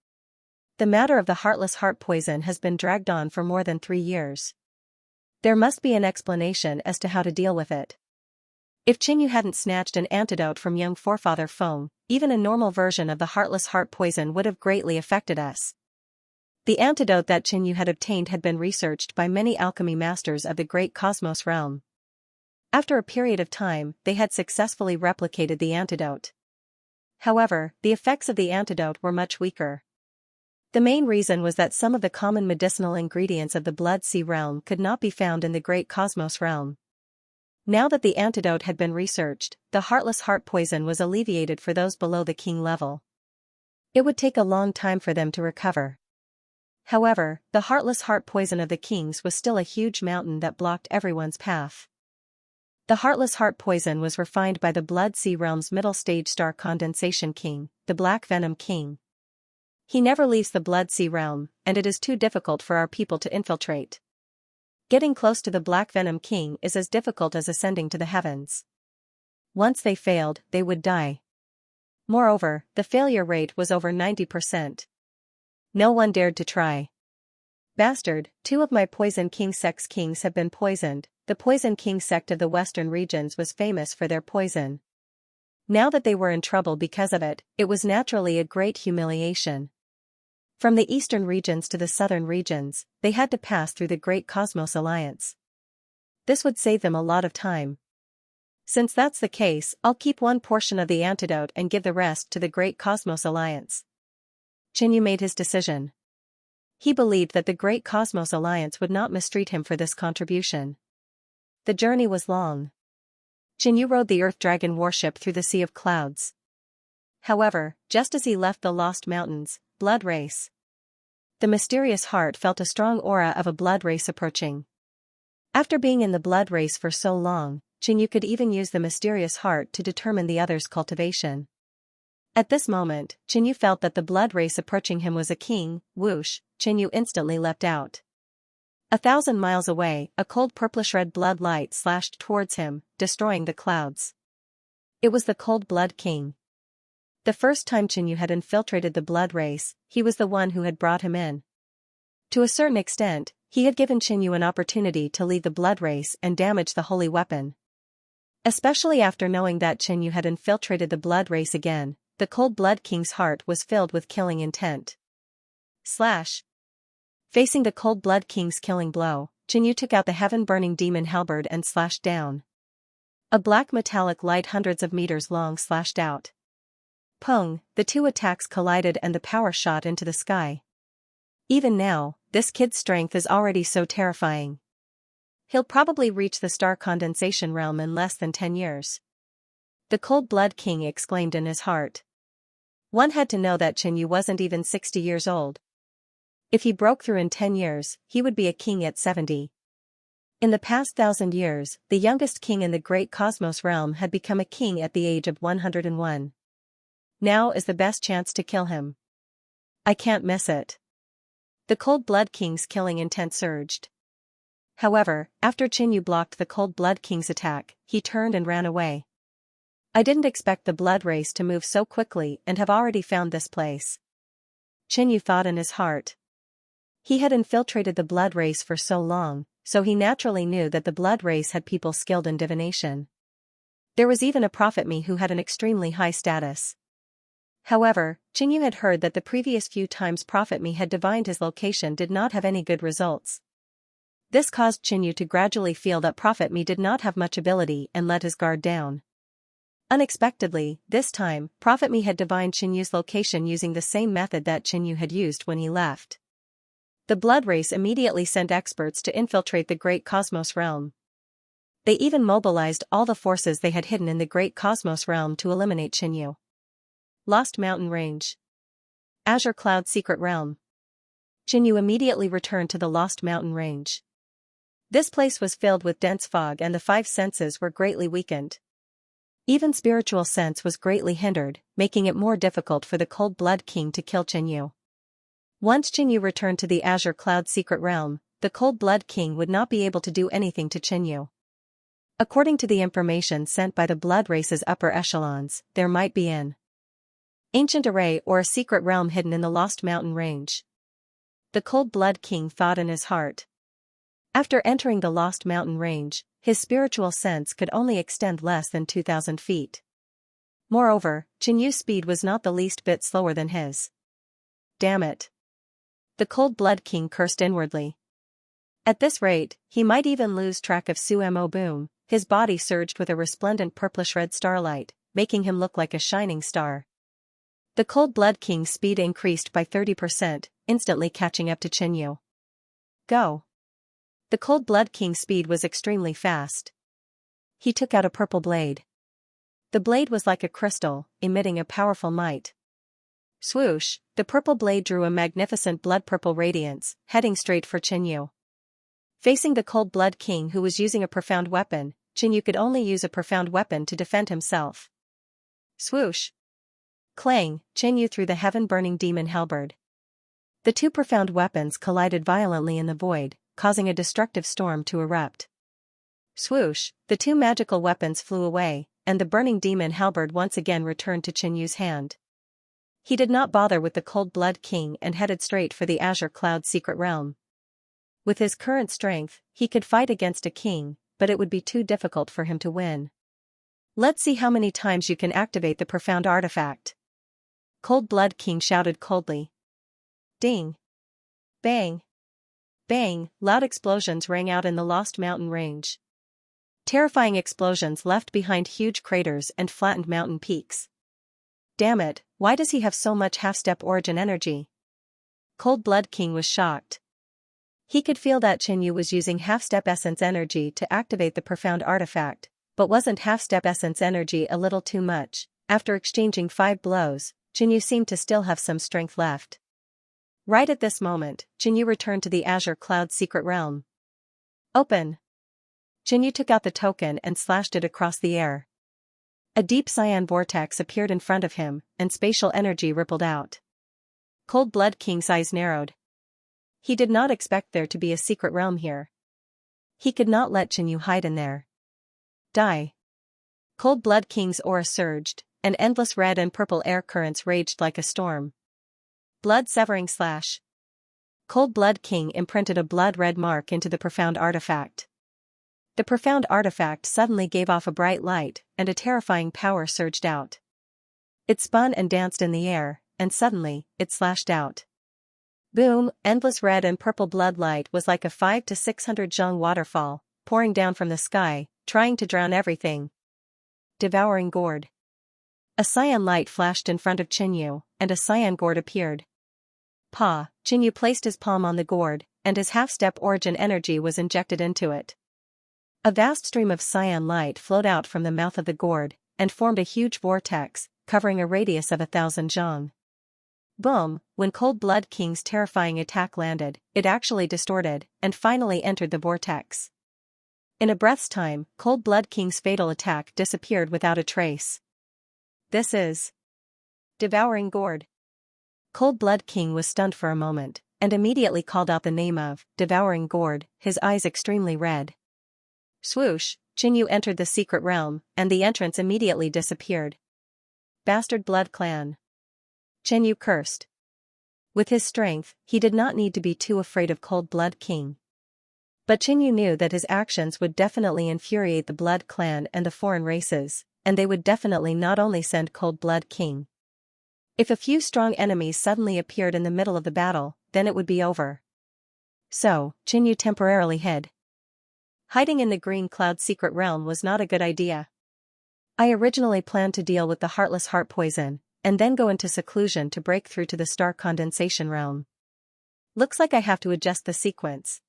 The matter of the Heartless Heart Poison has been dragged on for more than 3 years. There must be an explanation as to how to deal with it. If Qinyu hadn't snatched an antidote from young forefather Feng, even a normal version of the Heartless Heart Poison would have greatly affected us. The antidote that Qinyu had obtained had been researched by many alchemy masters of the Great Cosmos Realm. After a period of time, they had successfully replicated the antidote. However, the effects of the antidote were much weaker. The main reason was that some of the common medicinal ingredients of the Blood Sea Realm could not be found in the Great Cosmos Realm. Now that the antidote had been researched, the Heartless Heart Poison was alleviated for those below the king level. It would take a long time for them to recover. However, the Heartless Heart Poison of the kings was still a huge mountain that blocked everyone's path. The Heartless Heart Poison was refined by the Blood Sea Realm's middle stage star condensation king, the Black Venom King. He never leaves the Blood Sea Realm, and it is too difficult for our people to infiltrate. Getting close to the Black Venom King is as difficult as ascending to the heavens. Once they failed, they would die. Moreover, the failure rate was over 90%. No one dared to try. Bastard, 2 of my Poison King sect's kings have been poisoned. The Poison King sect of the western regions was famous for their poison. Now that they were in trouble because of it, it was naturally a great humiliation. From the eastern regions to the southern regions, they had to pass through the Great Cosmos Alliance. This would save them a lot of time. Since that's the case, I'll keep one portion of the antidote and give the rest to the Great Cosmos Alliance. Qinyu made his decision. He believed that the Great Cosmos Alliance would not mistreat him for this contribution. The journey was long. Qinyu rode the Earth Dragon warship through the Sea of Clouds. However, just as he left the Lost Mountains, Blood Race. The mysterious heart felt a strong aura of a blood race approaching. After being in the blood race for so long, Qinyu could even use the mysterious heart to determine the other's cultivation. At this moment, Qinyu felt that the blood race approaching him was a king. Whoosh, Qinyu instantly leapt out. 1,000 miles away, a cold purplish-red blood light slashed towards him, destroying the clouds. It was the Cold Blood King. The first time Qinyu had infiltrated the blood race, he was the one who had brought him in. To a certain extent, he had given Qinyu an opportunity to lead the blood race and damage the holy weapon. Especially after knowing that Qinyu had infiltrated the blood race again, the Cold Blood King's heart was filled with killing intent. Slash. Facing the Cold Blood King's killing blow, Qinyu took out the heaven-burning demon halberd and slashed down. A black metallic light hundreds of meters long slashed out. Pung, the 2 attacks collided and the power shot into the sky. Even now, this kid's strength is already so terrifying. He'll probably reach the star condensation realm in less than 10 years. The Cold Blood King exclaimed in his heart. One had to know that Qinyu wasn't even 60 years old. If he broke through in 10 years, he would be a king at 70. In the past 1,000 years, the youngest king in the Great Cosmos Realm had become a king at the age of 101. Now is the best chance to kill him. I can't miss it. The Cold Blood King's killing intent surged. However, after Qinyu blocked the Cold Blood King's attack, he turned and ran away. I didn't expect the blood race to move so quickly and have already found this place. Qinyu thought in his heart. He had infiltrated the blood race for so long, so he naturally knew that the blood race had people skilled in divination. There was even a prophet me who had an extremely high status. However, Qinyu had heard that the previous few times Prophet Me had divined his location did not have any good results. This caused Qinyu to gradually feel that Prophet Me did not have much ability and let his guard down. Unexpectedly, this time, Prophet Mi had divined Xianyu's location using the same method that Xianyu had used when he left. The blood race immediately sent experts to infiltrate the Great Cosmos Realm. They even mobilized all the forces they had hidden in the Great Cosmos Realm to eliminate Xianyu. Lost Mountain Range. Azure Cloud Secret Realm. Xianyu immediately returned to the Lost Mountain Range. This place was filled with dense fog and the five senses were greatly weakened. Even spiritual sense was greatly hindered, making it more difficult for the Cold Blood King to kill Xianyu. Once Xianyu returned to the Azure Cloud Secret Realm, the Cold Blood King would not be able to do anything to Xianyu. According to the information sent by the blood race's upper echelons, there might be an ancient array or a secret realm hidden in the Lost Mountain Range. The Cold Blood King thought in his heart. After entering the Lost Mountain Range, his spiritual sense could only extend less than 2,000 feet. Moreover, Xianyu's speed was not the least bit slower than his. Damn it. The Cold Blood King cursed inwardly. At this rate, he might even lose track of Sumo Boom. His body surged with a resplendent purplish-red starlight, making him look like a shining star. The Cold Blood King's speed increased by 30%, instantly catching up to Xianyu. Go. The Cold Blood King's speed was extremely fast. He took out a purple blade. The blade was like a crystal, emitting a powerful might. Swoosh, the purple blade drew a magnificent blood-purple radiance, heading straight for Xianyu. Facing the Cold Blood King who was using a profound weapon, Xianyu could only use a profound weapon to defend himself. Swoosh. Clang, Xianyu threw the heaven-burning demon halberd. The two profound weapons collided violently in the void, causing a destructive storm to erupt. Swoosh, the two magical weapons flew away, and the burning demon halberd once again returned to Xianyu's hand. He did not bother with the Cold Blood King and headed straight for the Azure Cloud Secret Realm. With his current strength, he could fight against a king, but it would be too difficult for him to win. Let's see how many times you can activate the profound artifact. Cold Blood King shouted coldly. Ding! Bang! Bang! Loud explosions rang out in the Lost Mountain Range. Terrifying explosions left behind huge craters and flattened mountain peaks. Damn it, why does he have so much half-step origin energy? Cold Blood King was shocked. He could feel that Xianyu was using half-step essence energy to activate the profound artifact, but wasn't half-step essence energy a little too much? After exchanging 5 blows, Xianyu seemed to still have some strength left. Right at this moment, Xianyu returned to the Azure Cloud Secret Realm. Open! Xianyu took out the token and slashed it across the air. A deep cyan vortex appeared in front of him, and spatial energy rippled out. Cold Blood King's eyes narrowed. He did not expect there to be a secret realm here. He could not let Xianyu hide in there. Die! Cold Blood King's aura surged, and endless red and purple air currents raged like a storm. Blood-severing slash. Cold Blood King imprinted a blood-red mark into the profound artifact. The profound artifact suddenly gave off a bright light, and a terrifying power surged out. It spun and danced in the air, and suddenly, it slashed out. Boom! Endless red and purple blood light was like a 500 to 600 zhang waterfall, pouring down from the sky, trying to drown everything. Devouring gourd. A cyan light flashed in front of Xianyu, and a cyan gourd appeared. Pa! Xianyu placed his palm on the gourd, and his half-step origin energy was injected into it. A vast stream of cyan light flowed out from the mouth of the gourd, and formed a huge vortex, covering a radius of 1,000 zhang. Boom! When Cold Blood King's terrifying attack landed, it actually distorted, and finally entered the vortex. In a breath's time, Cold Blood King's fatal attack disappeared without a trace. This is Devouring Gourd. Cold Blood King was stunned for a moment, and immediately called out the name of Devouring Gourd, his eyes extremely red. Swoosh! Xianyu entered the secret realm, and the entrance immediately disappeared. Bastard Blood Clan. Xianyu cursed. With his strength, he did not need to be too afraid of Cold Blood King. But Xianyu knew that his actions would definitely infuriate the Blood Clan and the foreign races, and they would definitely not only send Cold Blood King. If a few strong enemies suddenly appeared in the middle of the battle, then it would be over. So, Xianyu temporarily hid. Hiding in the Green Cloud Secret Realm was not a good idea. I originally planned to deal with the heartless heart poison, and then go into seclusion to break through to the star condensation realm. Looks like I have to adjust the sequence.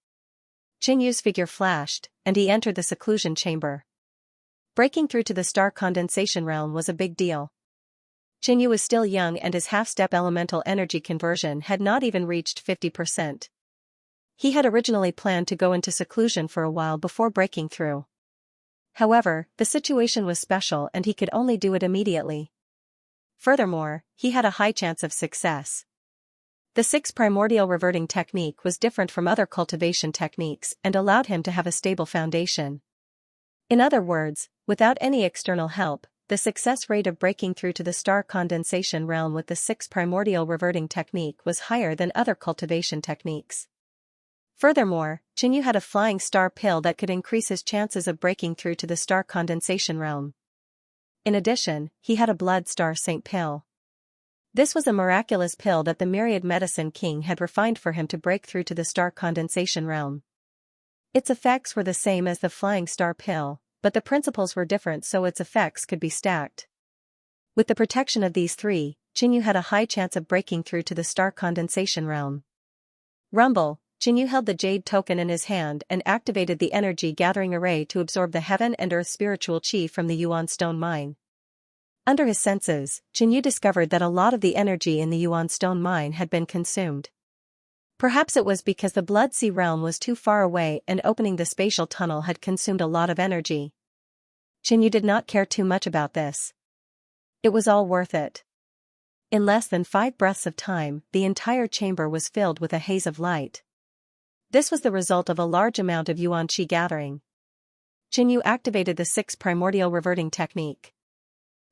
Qinyu's figure flashed, and he entered the seclusion chamber. Breaking through to the star condensation realm was a big deal. Xinyu was still young and his half-step elemental energy conversion had not even reached 50%. He had originally planned to go into seclusion for a while before breaking through. However, the situation was special and he could only do it immediately. Furthermore, he had a high chance of success. The 6 primordial reverting technique was different from other cultivation techniques and allowed him to have a stable foundation. In other words, without any external help, the success rate of breaking through to the star condensation realm with the 6 primordial reverting technique was higher than other cultivation techniques. Furthermore, Xinyu had a flying star pill that could increase his chances of breaking through to the star condensation realm. In addition, he had a blood star saint pill. This was a miraculous pill that the Myriad Medicine King had refined for him to break through to the star condensation realm. Its effects were the same as the flying star pill, but the principles were different so its effects could be stacked. With the protection of these 3, Xinyu had a high chance of breaking through to the star condensation realm. Rumble, Xinyu held the jade token in his hand and activated the energy gathering array to absorb the heaven and earth spiritual chi from the Yuan stone mine. Under his senses, Xinyu discovered that a lot of the energy in the Yuan stone mine had been consumed. Perhaps it was because the Blood Sea realm was too far away and opening the spatial tunnel had consumed a lot of energy. Xinyu did not care too much about this. It was all worth it. In less than 5 breaths of time, the entire chamber was filled with a haze of light. This was the result of a large amount of Yuan Qi gathering. Xinyu activated the 6 primordial reverting technique.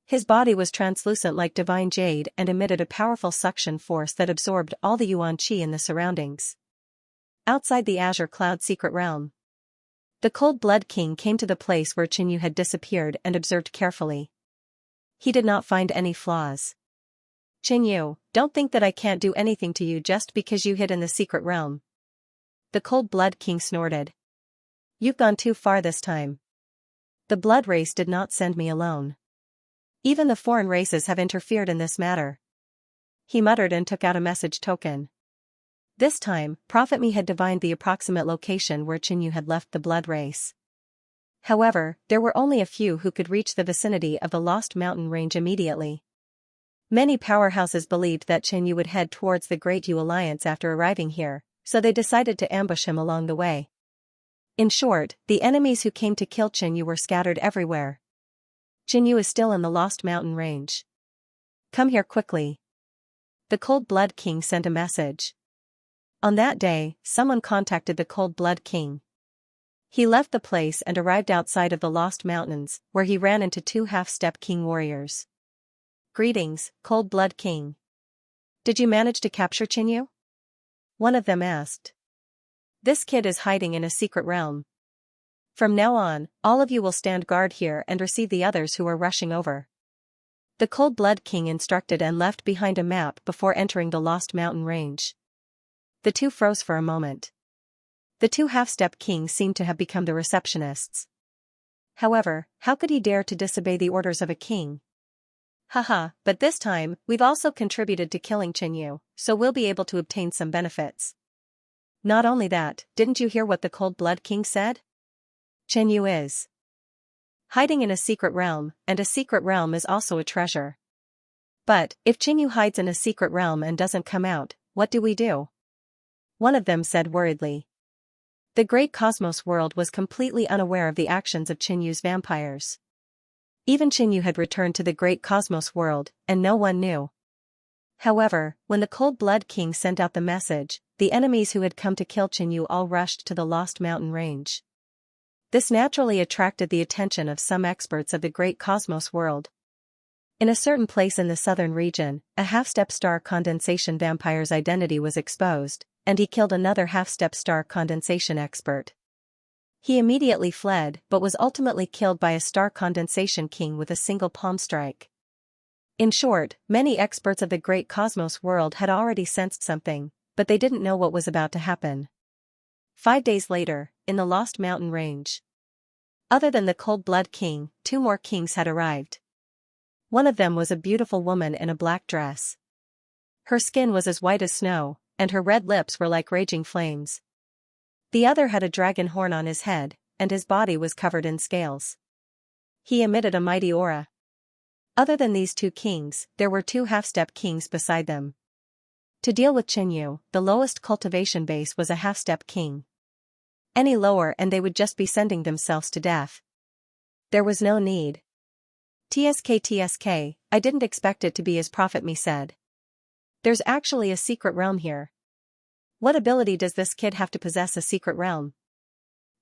His body was translucent like divine jade and emitted a powerful suction force that absorbed all the Yuan Qi in the surroundings. Outside the Azure Cloud secret realm, the Cold Blood King came to the place where Xinyu had disappeared and observed carefully. He did not find any flaws. Xinyu, don't think that I can't do anything to you just because you hid in the secret realm. The Cold Blood King snorted. You've gone too far this time. The blood race did not send me alone. Even the foreign races have interfered in this matter. He muttered and took out a message token. This time, Prophet Me had divined the approximate location where Xinyu had left the blood race. However, there were only a few who could reach the vicinity of the Lost Mountain range immediately. Many powerhouses believed that Xinyu would head towards the Great Yu Alliance after arriving here, so they decided to ambush him along the way. In short, the enemies who came to kill Xinyu were scattered everywhere. Xinyu is still in the Lost Mountain range. Come here quickly. The Cold Blood King sent a message. On that day, someone contacted the Cold Blood King. He left the place and arrived outside of the Lost Mountains, where he ran into 2 half-step king warriors. Greetings, Cold Blood King. Did you manage to capture Xinyu? One of them asked. This kid is hiding in a secret realm. From now on, all of you will stand guard here and receive the others who are rushing over. The Cold Blood King instructed and left behind a map before entering the Lost Mountain range. The 2 froze for a moment. The 2 half-step kings seemed to have become the receptionists. However, how could he dare to disobey the orders of a king? Haha, but this time, we've also contributed to killing Xinyu, so we'll be able to obtain some benefits. Not only that, didn't you hear what the Cold Blood King said? Xinyu is hiding in a secret realm, and a secret realm is also a treasure. But, if Xinyu hides in a secret realm and doesn't come out, what do we do? One of them said worriedly. The Great Cosmos world was completely unaware of the actions of Qinyu's vampires. Even Xinyu had returned to the Great Cosmos world, and no one knew. However, when the Cold Blood King sent out the message, the enemies who had come to kill Xinyu all rushed to the Lost Mountain range. This naturally attracted the attention of some experts of the Great Cosmos world. In a certain place in the southern region, a half-step star condensation vampire's identity was exposed, and he killed another half-step star condensation expert. He immediately fled but was ultimately killed by a star condensation king with a single palm strike. In short, many experts of the Great Cosmos world had already sensed something, but they didn't know what was about to happen. 5 days later, in the Lost Mountain range. Other than the Cold Blood King, two more kings had arrived. One of them was a beautiful woman in a black dress. Her skin was as white as snow, and her red lips were like raging flames. The other had a dragon horn on his head, and his body was covered in scales. He emitted a mighty aura. Other than these two kings, there were two half-step kings beside them. To deal with Qinyu, the lowest cultivation base was a half-step king. Any lower and they would just be sending themselves to death. There was no need. TSK, I didn't expect it to be as Prophet Me said. There's actually a secret realm here. What ability does this kid have to possess a secret realm?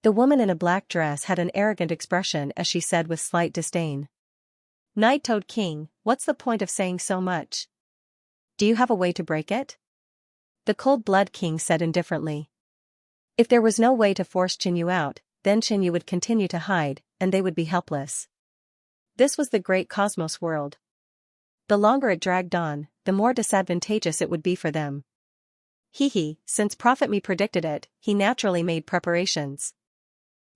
The woman in a black dress had an arrogant expression as she said with slight disdain. Night Toad King, what's the point of saying so much? Do you have a way to break it? The Cold Blood King said indifferently. If there was no way to force Qinyu out, then Qinyu would continue to hide, and they would be helpless. This was the great cosmos world. The longer it dragged on, the more disadvantageous it would be for them. Since Prophet Me predicted it, he naturally made preparations.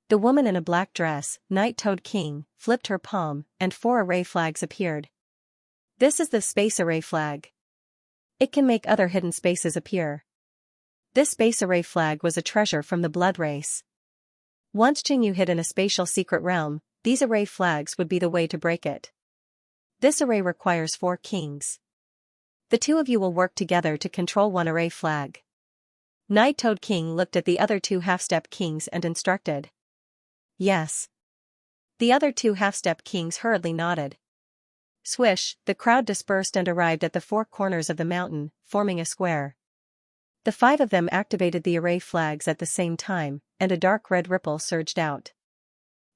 The woman in a black dress, Night Toad King, flipped her palm, and 4 array flags appeared. This is the space array flag. It can make other hidden spaces appear. This space array flag was a treasure from the blood race. Once Qinyu hid in a spatial secret realm, these array flags would be the way to break it. This array requires 4 kings. The two of you will work together to control one array flag. Night Toad King looked at the other 2 half-step kings and instructed. Yes. The other 2 half-step kings hurriedly nodded. Swish, the crowd dispersed and arrived at the 4 corners of the mountain, forming a square. The 5 of them activated the array flags at the same time, and a dark red ripple surged out.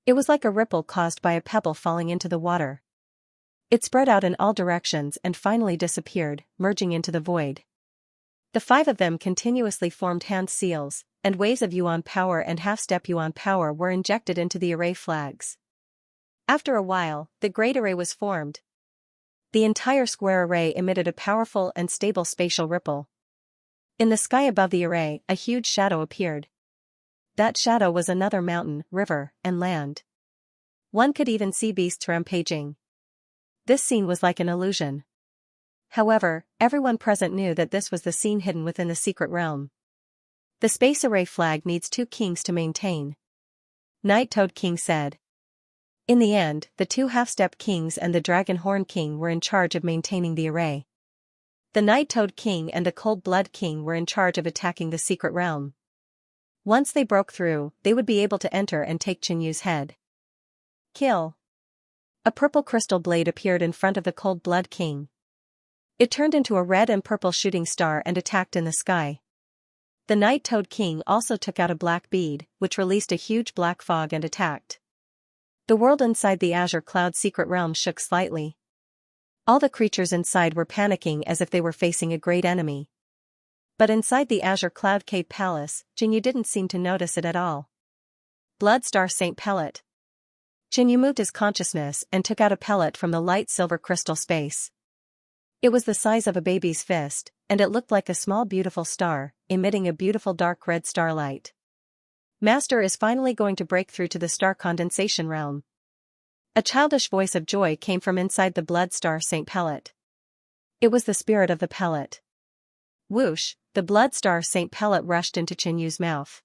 It was like a ripple caused by a pebble falling into the water. It spread out in all directions and finally disappeared, merging into the void. The 5 of them continuously formed hand seals, and waves of Yuan power and half-step Yuan power were injected into the array flags. After a while, the Great Array was formed. The entire square array emitted a powerful and stable spatial ripple. In the sky above the array, a huge shadow appeared. That shadow was another mountain, river, and land. One could even see beasts rampaging. This scene was like an illusion. However, everyone present knew that this was the scene hidden within the secret realm. The space array flag needs 2 kings to maintain. Night Toad King said. In the end, the 2 half-step kings and the Dragon Horn King were in charge of maintaining the array. The Night Toad King and the Cold Blood King were in charge of attacking the secret realm. Once they broke through, they would be able to enter and take Qinyu's head. Kill. A purple crystal blade appeared in front of the Cold Blood King. It turned into a red and purple shooting star and attacked in the sky. The Night Toad King also took out a black bead, which released a huge black fog and attacked. The world inside the Azure Cloud secret realm shook slightly. All the creatures inside were panicking as if they were facing a great enemy. But inside the Azure Cloud Cave Palace, Qinyu didn't seem to notice it at all. Bloodstar Saint Pellet. Qinyu moved his consciousness and took out a pellet from the light silver crystal space. It was the size of a baby's fist, and it looked like a small beautiful star, emitting a beautiful dark red starlight. Master is finally going to break through to the star condensation realm. A childish voice of joy came from inside the Bloodstar Saint Pellet. It was the spirit of the pellet. Whoosh, the Bloodstar Saint Pellet rushed into Qinyu's mouth.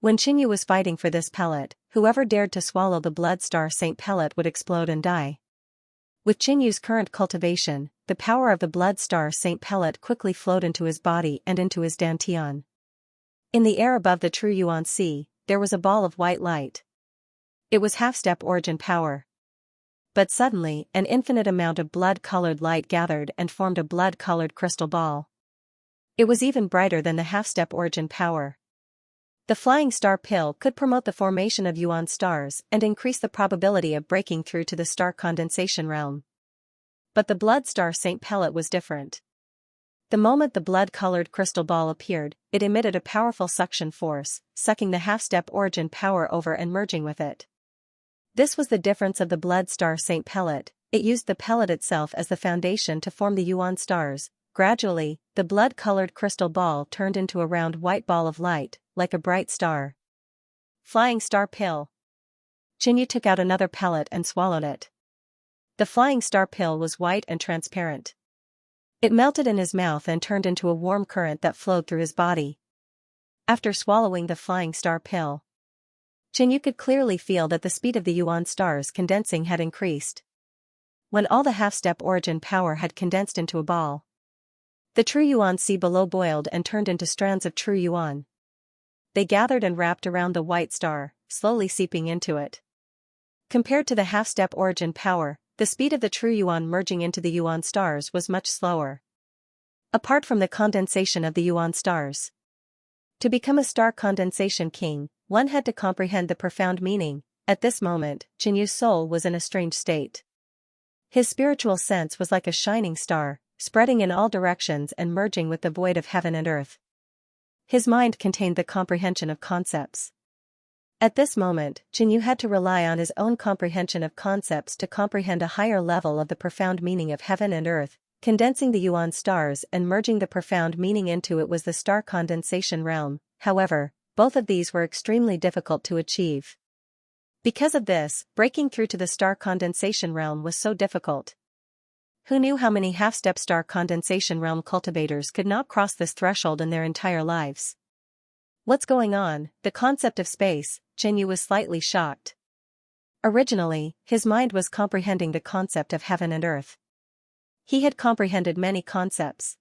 When Qinyu was fighting for this pellet, whoever dared to swallow the Bloodstar Saint Pellet would explode and die. With Qinyu's current cultivation, the power of the Bloodstar Saint Pellet quickly flowed into his body and into his dantian. In the air above the True Yuan Sea, there was a ball of white light. It was half-step origin power. But suddenly, an infinite amount of blood-colored light gathered and formed a blood-colored crystal ball. It was even brighter than the half-step origin power. The flying star pill could promote the formation of Yuan stars and increase the probability of breaking through to the star condensation realm. But the Bloodstar Saint Pellet was different. The moment the blood-colored crystal ball appeared, it emitted a powerful suction force, sucking the half-step origin power over and merging with it. This was the difference of the Bloodstar Saint Pellet. It used the pellet itself as the foundation to form the Yuan stars. Gradually, the blood-colored crystal ball turned into a round white ball of light, like a bright star. Flying Star Pill. Xianxia took out another pellet and swallowed it. The flying star pill was white and transparent. It melted in his mouth and turned into a warm current that flowed through his body. After swallowing the flying star pill, Xianxia could clearly feel that the speed of the yuan stars condensing had increased. When all the half-step origin power had condensed into a ball, the true yuan sea below boiled and turned into strands of true yuan. They gathered and wrapped around the white star, slowly seeping into it. Compared to the half-step origin power, the speed of the true yuan merging into the yuan stars was much slower. Apart from the condensation of the yuan stars, to become a star condensation king, one had to comprehend the profound meaning. At this moment, Xianxu's soul was in a strange state. His spiritual sense was like a shining star, spreading in all directions and merging with the void of heaven and earth. His mind contained the comprehension of concepts. At this moment, Xianxia had to rely on his own comprehension of concepts to comprehend a higher level of the profound meaning of heaven and earth. Condensing the yuan stars and merging the profound meaning into it was the star condensation realm. However, both of these were extremely difficult to achieve. Because of this, breaking through to the star condensation realm was so difficult. Who knew how many half-step star condensation realm cultivators could not cross this threshold in their entire lives? What's going on? The concept of space. Xianxia was slightly shocked. Originally, his mind was comprehending the concept of heaven and earth. He had comprehended many concepts.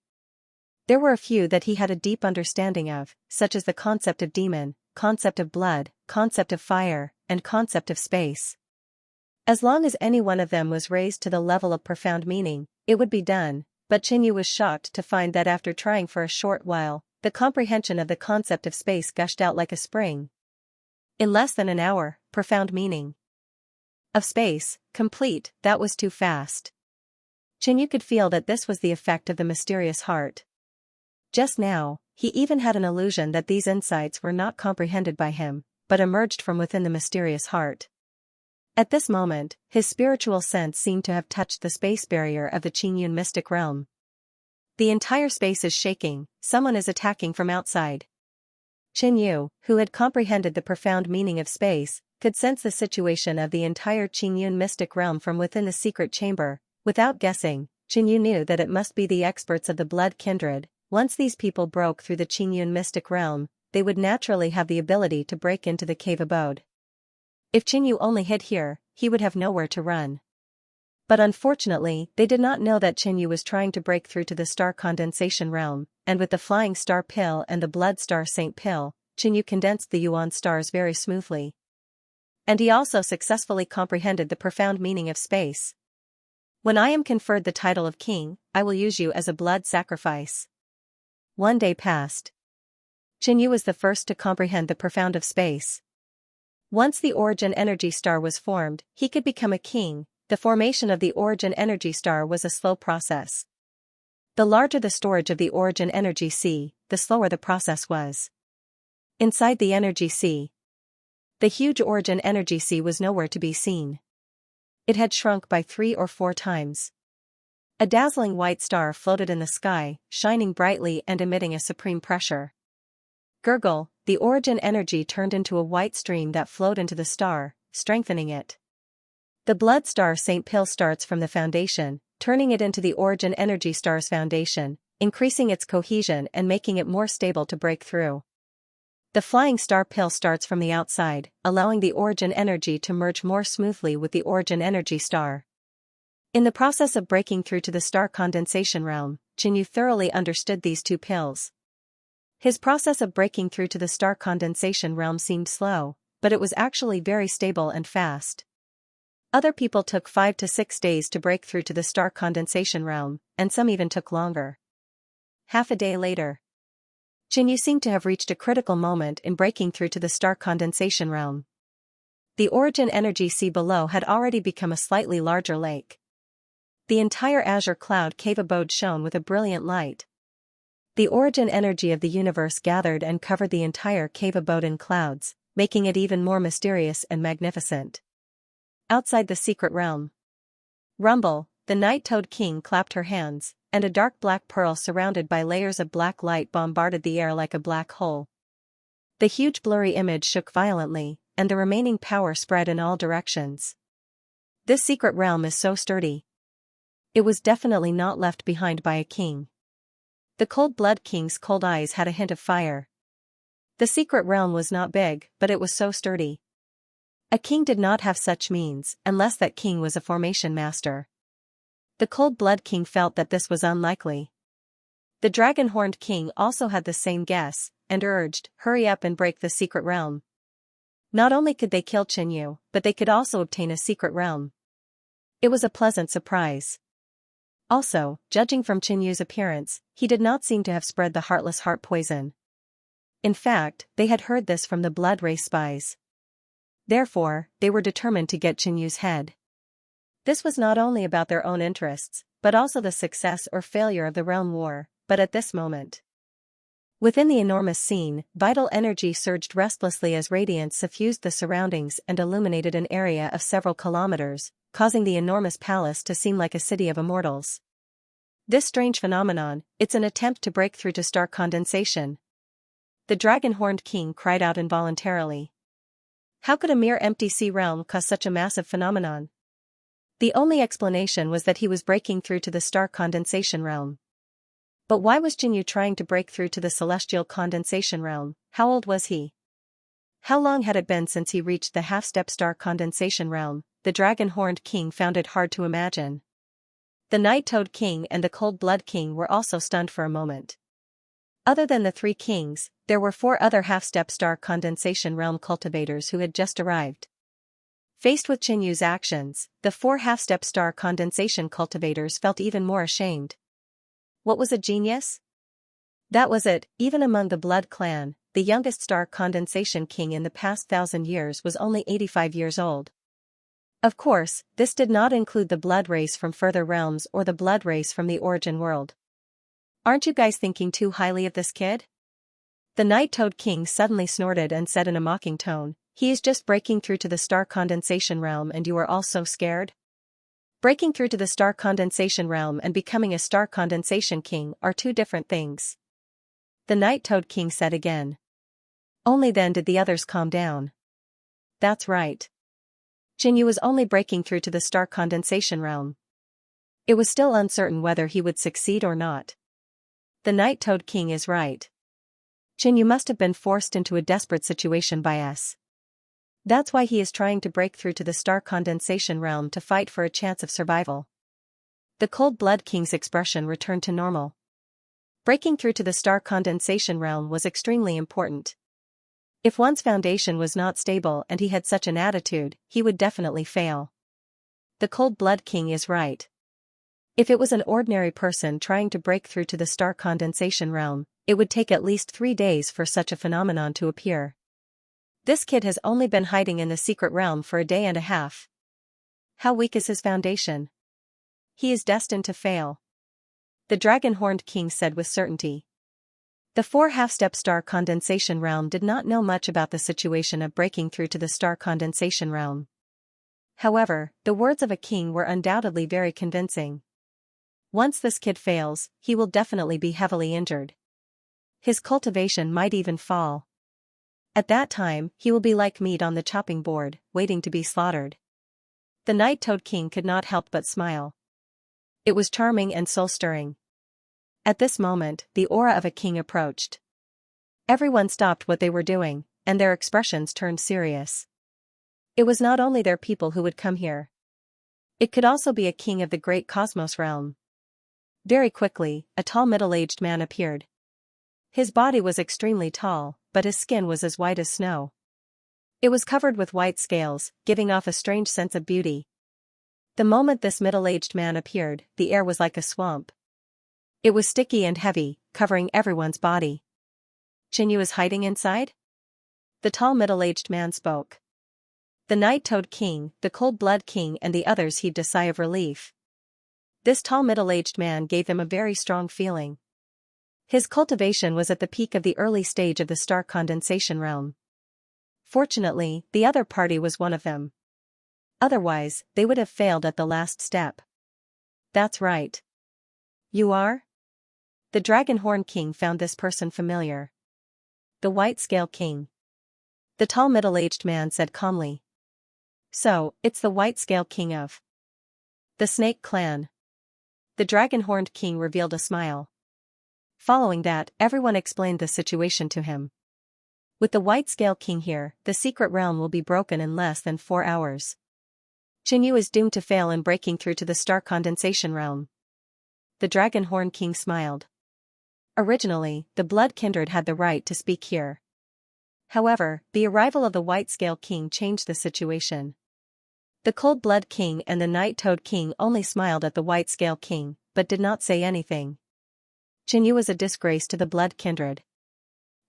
There were a few that he had a deep understanding of, such as the concept of demon, concept of blood, concept of fire, and concept of space. As long as any one of them was raised to the level of profound meaning, it would be done, but Xianxia was shocked to find that after trying for a short while, the comprehension of the concept of space gushed out like a spring. In less than an hour, profound meaning of space, complete. That was too fast. Xianxia could feel that this was the effect of the mysterious heart. Just now, he even had an illusion that these insights were not comprehended by him, but emerged from within the mysterious heart. At this moment, his spiritual sense seemed to have touched the space barrier of the Qingyun mystic realm. The entire space is shaking, someone is attacking from outside. Xianxia, who had comprehended the profound meaning of space, could sense the situation of the entire Qingyun mystic realm from within the secret chamber. Without guessing, Xianxia knew that it must be the experts of the blood kindred. Once these people broke through the Qingyun mystic realm, they would naturally have the ability to break into the cave abode. If Xianxia only hid here, he would have nowhere to run. But unfortunately, they did not know that Xianxia was trying to break through to the star condensation realm, and with the flying star pill and the blood star saint pill, Xianxia condensed the yuan stars very smoothly. And he also successfully comprehended the profound meaning of space. When I am conferred the title of king, I will use you as a blood sacrifice. One day passed. Xianxia was the first to comprehend the profound of space. Once the origin energy star was formed, he could become a king. The formation of the origin energy star was a slow process. The larger the storage of the origin energy sea, the slower the process was. Inside the energy sea, the huge origin energy sea was nowhere to be seen. It had shrunk by 3 or 4 times. A dazzling white star floated in the sky, shining brightly and emitting a supreme pressure. Gurgle, the origin energy turned into a white stream that flowed into the star, strengthening it. The blood star saint pill starts from the foundation, turning it into the origin energy star's foundation, increasing its cohesion and making it more stable to break through. The flying star pill starts from the outside, allowing the origin energy to merge more smoothly with the origin energy star. In the process of breaking through to the star condensation realm, Xianxia thoroughly understood these two pills. His process of breaking through to the star condensation realm seemed slow, but it was actually very stable and fast. Other people took 5 to 6 days to break through to the star condensation realm, and some even took longer. Half a day later, Xianxia seemed to have reached a critical moment in breaking through to the star condensation realm. The origin energy sea below had already become a slightly larger lake. The entire azure cloud cave abode shone with a brilliant light. The origin energy of the universe gathered and covered the entire cave abode in clouds, making it even more mysterious and magnificent. Outside the secret realm, Rumble, the night-toad king, clapped her hands, and a dark black pearl surrounded by layers of black light bombarded the air like a black hole. The huge blurry image shook violently, and the remaining power spread in all directions. This secret realm is so sturdy. It was definitely not left behind by a king. The cold-blood king's cold eyes had a hint of fire. The secret realm was not big, but it was so sturdy. A king did not have such means, unless that king was a formation master. The cold-blood king felt that this was unlikely. The dragon-horned king also had the same guess, and urged, "Hurry up and break the secret realm." Not only could they kill Xianxia, but they could also obtain a secret realm. It was a pleasant surprise. Also, judging from Xianxia's appearance, he did not seem to have spread the heartless heart poison. In fact, they had heard this from the blood race spies. Therefore, they were determined to get Xianxia's head. This was not only about their own interests, but also the success or failure of the realm war, but at this moment. Within the enormous scene, vital energy surged restlessly as radiance suffused the surroundings and illuminated an area of several kilometers, causing the enormous palace to seem like a city of immortals. This strange phenomenon, it's an attempt to break through to star condensation. The dragon-horned king cried out involuntarily. How could a mere empty sea realm cause such a massive phenomenon? The only explanation was that he was breaking through to the star condensation realm. But why was Xianxia trying to break through to the celestial condensation realm? How old was he? How long had it been since he reached the half-step star condensation realm? The dragon-horned king found it hard to imagine. The night-toad king and the cold-blood king were also stunned for a moment. Other than the three kings, there were 4 other half-step star condensation realm cultivators who had just arrived. Faced with Xianxia's actions, the 4 half-step star condensation cultivators felt even more ashamed. What was a genius? That was it. Even among the Blood clan, the youngest star condensation king in the past 1,000 years was only 85 years old. Of course, this did not include the blood race from further realms or the blood race from the origin world. Aren't you guys thinking too highly of this kid? The night-toad king suddenly snorted and said in a mocking tone, "He is just breaking through to the star condensation realm and you are all so scared?" Breaking through to the star condensation realm and becoming a star condensation king are 2 different things. The night-toad king said again. Only then did the others calm down. That's right. Xianxia was only breaking through to the star condensation realm. It was still uncertain whether he would succeed or not. The night-toad king is right. Xianxia must have been forced into a desperate situation by us. That's why he is trying to break through to the star condensation realm to fight for a chance of survival. The cold-blood king's expression returned to normal. Breaking through to the star condensation realm was extremely important. If one's foundation was not stable and he had such an attitude, he would definitely fail. The cold-blood king is right. If it was an ordinary person trying to break through to the star condensation realm, it would take at least 3 days for such a phenomenon to appear. This kid has only been hiding in the secret realm for a day and a half. How weak is his foundation? He is destined to fail. The dragon-horned king said with certainty. The 4 half-step star condensation realm did not know much about the situation of breaking through to the star condensation realm. However, the words of a king were undoubtedly very convincing. Once this kid fails, he will definitely be heavily injured. His cultivation might even fall. At that time, he will be like meat on the chopping board, waiting to be slaughtered. The night-toad king could not help but smile. It was charming and soul-stirring. At this moment, the aura of a king approached. Everyone stopped what they were doing, and their expressions turned serious. It was not only their people who would come here. It could also be a king of the great cosmos realm. Very quickly, a tall middle-aged man appeared. His body was extremely tall, but his skin was as white as snow. It was covered with white scales, giving off a strange sense of beauty. The moment this middle-aged man appeared, the air was like a swamp. It was sticky and heavy, covering everyone's body. Xianxia was hiding inside? The tall middle-aged man spoke. The night-toad king, the cold-blood king and the others heaved a sigh of relief. This tall middle-aged man gave them a very strong feeling. His cultivation was at the peak of the early stage of the star condensation realm. Fortunately, the other party was one of them. Otherwise, they would have failed at the last step. That's right. You are? The Dragonhorn King found this person familiar. The White Scale King. The tall middle-aged man said calmly. So, it's the white-scale king of the Snake Clan. The dragon-horned king revealed a smile. Following that, everyone explained the situation to him. With the white-scale king here, the secret realm will be broken in less than 4 hours. Xianxia is doomed to fail in breaking through to the star condensation realm. The dragon-horned king smiled. Originally, the blood kindred had the right to speak here. However, the arrival of the white-scale king changed the situation. The cold-blood king and the night-toad king only smiled at the white-scale king, but did not say anything. Xianxia was a disgrace to the blood kindred.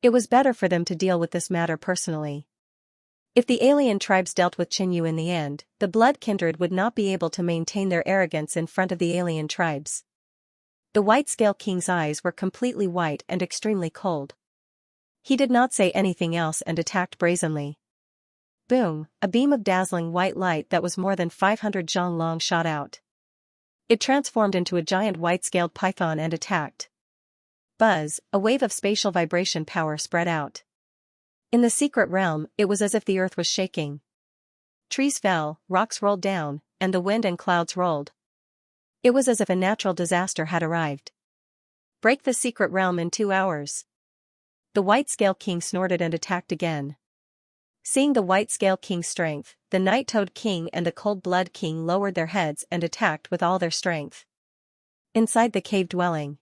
It was better for them to deal with this matter personally. If the alien tribes dealt with Xianxia in the end, the blood kindred would not be able to maintain their arrogance in front of the alien tribes. The white-scale king's eyes were completely white and extremely cold. He did not say anything else and attacked brazenly. Boom, a beam of dazzling white light that was more than 500 zhang long shot out. It transformed into a giant white-scaled python and attacked. Buzz, a wave of spatial vibration power spread out. In the secret realm, it was as if the earth was shaking. Trees fell, rocks rolled down, and the wind and clouds rolled. It was as if a natural disaster had arrived. Break the secret realm in 2 hours. The white-scale king snorted and attacked again. Seeing the white-scale king's strength, the night-toad king and the cold-blood king lowered their heads and attacked with all their strength. Inside the cave dwelling,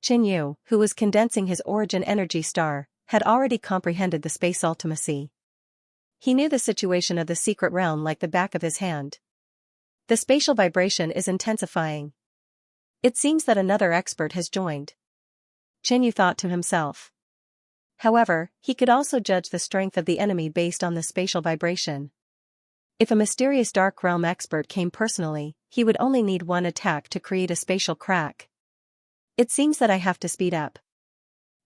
Xianxia, who was condensing his origin energy star, had already comprehended the space ultimacy. He knew the situation of the secret realm like the back of his hand. The spatial vibration is intensifying. It seems that another expert has joined. Xianxia thought to himself. However, he could also judge the strength of the enemy based on the spatial vibration. If a mysterious dark realm expert came personally, he would only need one attack to create a spatial crack. It seems that I have to speed up.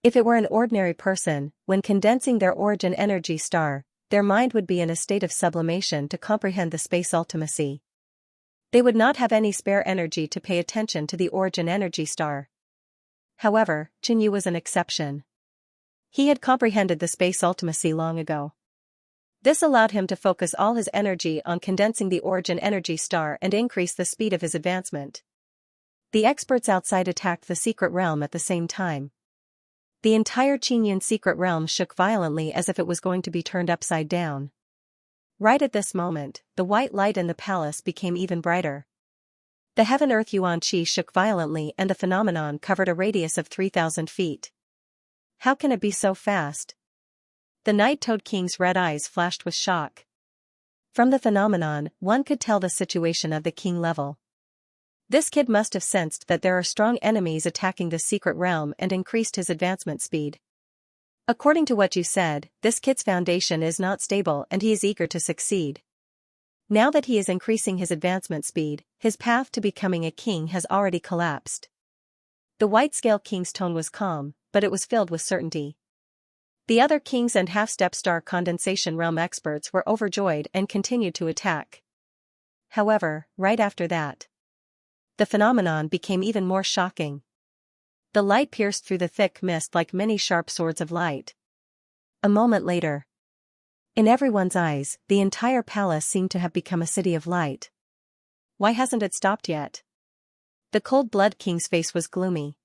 If it were an ordinary person, when condensing their origin energy star, their mind would be in a state of sublimation to comprehend the space ultimacy. They would not have any spare energy to pay attention to the origin energy star. However, Xianxia was an exception. He had comprehended the space ultimacy long ago. This allowed him to focus all his energy on condensing the origin energy star and increase the speed of his advancement. The experts outside attacked the secret realm at the same time. The entire Qinyan secret realm shook violently as if it was going to be turned upside down. Right at this moment, the white light in the palace became even brighter. The heaven-earth yuan qi shook violently and the phenomenon covered a radius of 3,000 feet. How can it be so fast? The night-toad king's red eyes flashed with shock. From the phenomenon, one could tell the situation of the king level. This kid must have sensed that there are strong enemies attacking the secret realm and increased his advancement speed. According to what you said, this kid's foundation is not stable and he is eager to succeed. Now that he is increasing his advancement speed, his path to becoming a king has already collapsed. The white-scale king's tone was calm, but it was filled with certainty. The other kings and half-step star condensation realm experts were overjoyed and continued to attack. However, right after that, the phenomenon became even more shocking. The light pierced through the thick mist like many sharp swords of light. A moment later, in everyone's eyes, the entire palace seemed to have become a city of light. Why hasn't it stopped yet? The cold-blood king's face was gloomy.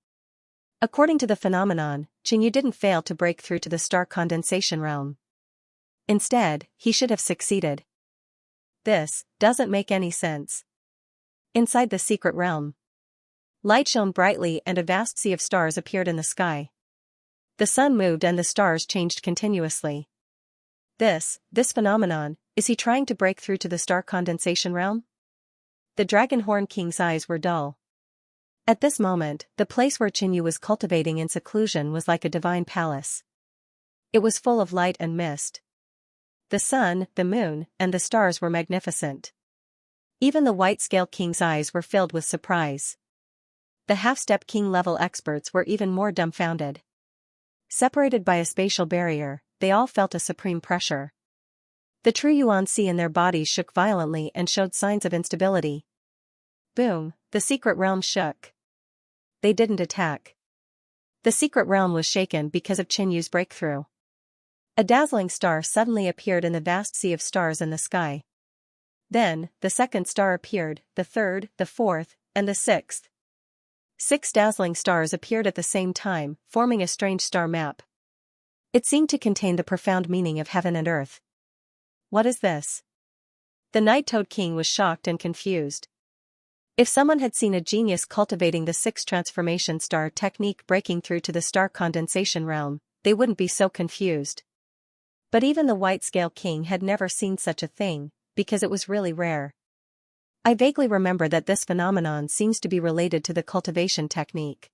According to the phenomenon, Xianxia didn't fail to break through to the star condensation realm. Instead, he should have succeeded. This doesn't make any sense. Inside the secret realm, light shone brightly and a vast sea of stars appeared in the sky. The sun moved and the stars changed continuously. This phenomenon, is he trying to break through to the star condensation realm? The dragon-horn king's eyes were dull. At this moment, the place where Xianxia was cultivating in seclusion was like a divine palace. It was full of light and mist. The sun, the moon, and the stars were magnificent. Even the white-scale king's eyes were filled with surprise. The half-step king-level experts were even more dumbfounded. Separated by a spatial barrier, they all felt a supreme pressure. The true yuan qi in their bodies shook violently and showed signs of instability. Boom, the secret realm shook. They didn't attack. The secret realm was shaken because of Qianxu's breakthrough. A dazzling star suddenly appeared in the vast sea of stars in the sky. Then, the second star appeared, the third, the fourth, and the sixth. 6 dazzling stars appeared at the same time, forming a strange star map. It seemed to contain the profound meaning of heaven and earth. What is this? The Night-Toad King was shocked and confused. If someone had seen a genius cultivating the 6 transformation star technique breaking through to the star condensation realm, they wouldn't be so confused. But even the White-Scale King had never seen such a thing, because it was really rare. I vaguely remember that this phenomenon seems to be related to the cultivation technique.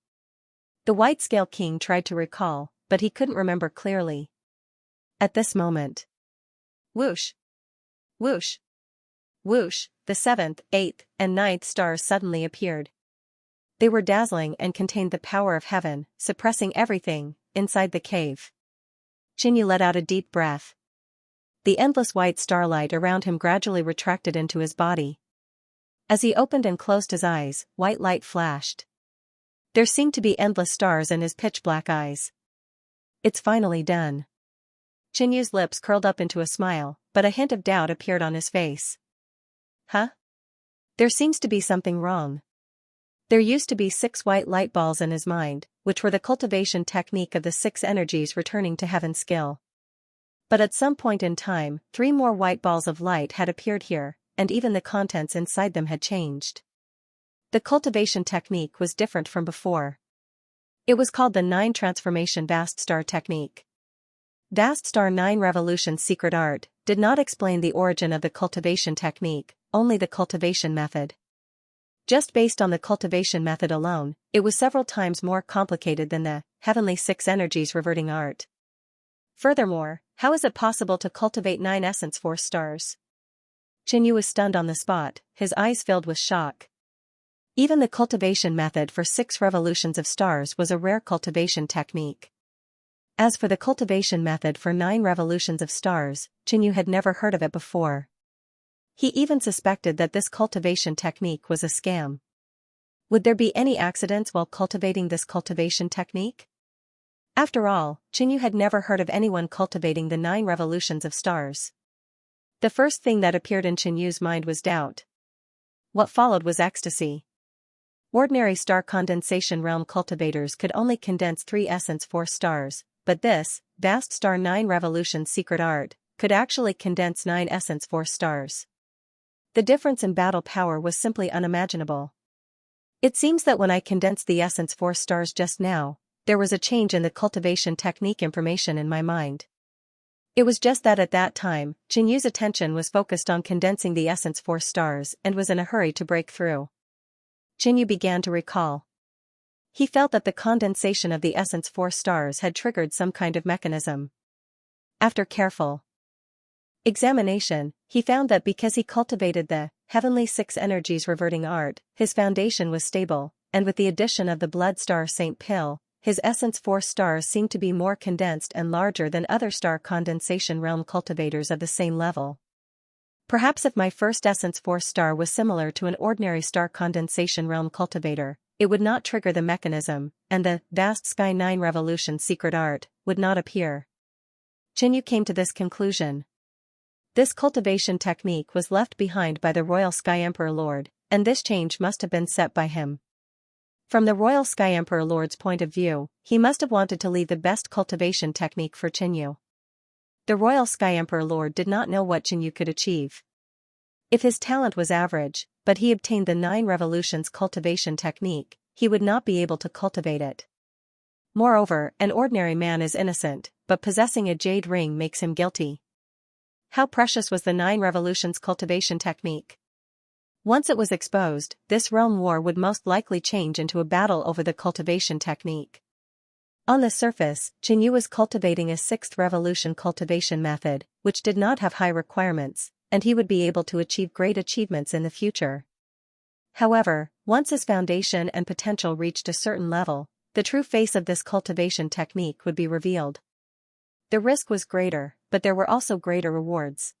The White-Scale King tried to recall, but he couldn't remember clearly. At this moment, whoosh, whoosh, whoosh, the 7th, 8th, and 9th stars suddenly appeared. They were dazzling and contained the power of heaven, suppressing everything inside the cave. Xianxia let out a deep breath. The endless white starlight around him gradually retracted into his body. As he opened and closed his eyes, white light flashed. There seemed to be endless stars in his pitch-black eyes. It's finally done. Xianxia's lips curled up into a smile, but a hint of doubt appeared on his face. Huh? There seems to be something wrong. There used to be 6 white light balls in his mind, which were the cultivation technique of the 6 energies returning to heaven skill. But at some point in time, 3 more white balls of light had appeared here, and even the contents inside them had changed. The cultivation technique was different from before. It was called the 9 Transformation Vast Star Technique. Vast Star 9 Revolution Secret Art did not explain the origin of the cultivation technique, only the cultivation method. Just based on the cultivation method alone, it was several times more complicated than the heavenly 6 energies reverting art. Furthermore, how is it possible to cultivate 9 essence force stars? Xianxia was stunned on the spot, his eyes filled with shock. Even the cultivation method for 6 revolutions of stars was a rare cultivation technique. As for the cultivation method for 9 revolutions of stars, Xianxia had never heard of it before. He even suspected that this cultivation technique was a scam. Would there be any accidents while cultivating this cultivation technique? After all, Xianxia had never heard of anyone cultivating the 9 revolutions of stars. The first thing that appeared in Xianxia's mind was doubt. What followed was ecstasy. Ordinary star condensation realm cultivators could only condense 3 essence force stars, but this, Vast Star 9 Revolution Secret Art, could actually condense 9 essence force stars. The difference in battle power was simply unimaginable. It seems that when I condensed the essence force stars just now, there was a change in the cultivation technique information in my mind. It was just that at that time, Xianxia's attention was focused on condensing the essence force stars and was in a hurry to break through. Xianxia began to recall. He felt that the condensation of the essence force stars had triggered some kind of mechanism. After careful examination, he found that because he cultivated the heavenly 6 energies reverting art, his foundation was stable, and with the addition of the blood star Saint Pill, his essence force stars seemed to be more condensed and larger than other star condensation realm cultivators of the same level. Perhaps if my first essence force star was similar to an ordinary star condensation realm cultivator, it would not trigger the mechanism, and the Vast Sky 9 Revolution Secret Art would not appear. Xianxia came to this conclusion. This cultivation technique was left behind by the Royal Sky Emperor Lord, and this change must have been set by him. From the Royal Sky Emperor Lord's point of view, he must have wanted to leave the best cultivation technique for Xianxia. The Royal Sky Emperor Lord did not know what Xianxia could achieve. If his talent was average, but he obtained the 9 revolutions cultivation technique, he would not be able to cultivate it. Moreover, an ordinary man is innocent, but possessing a jade ring makes him guilty. How precious was the 9 revolutions cultivation technique? Once it was exposed, this realm war would most likely change into a battle over the cultivation technique. On the surface, Xianxia was cultivating a 6th revolution cultivation method, which did not have high requirements, and he would be able to achieve great achievements in the future. However, once his foundation and potential reached a certain level, the true face of this cultivation technique would be revealed. The risk was greater, but there were also greater rewards.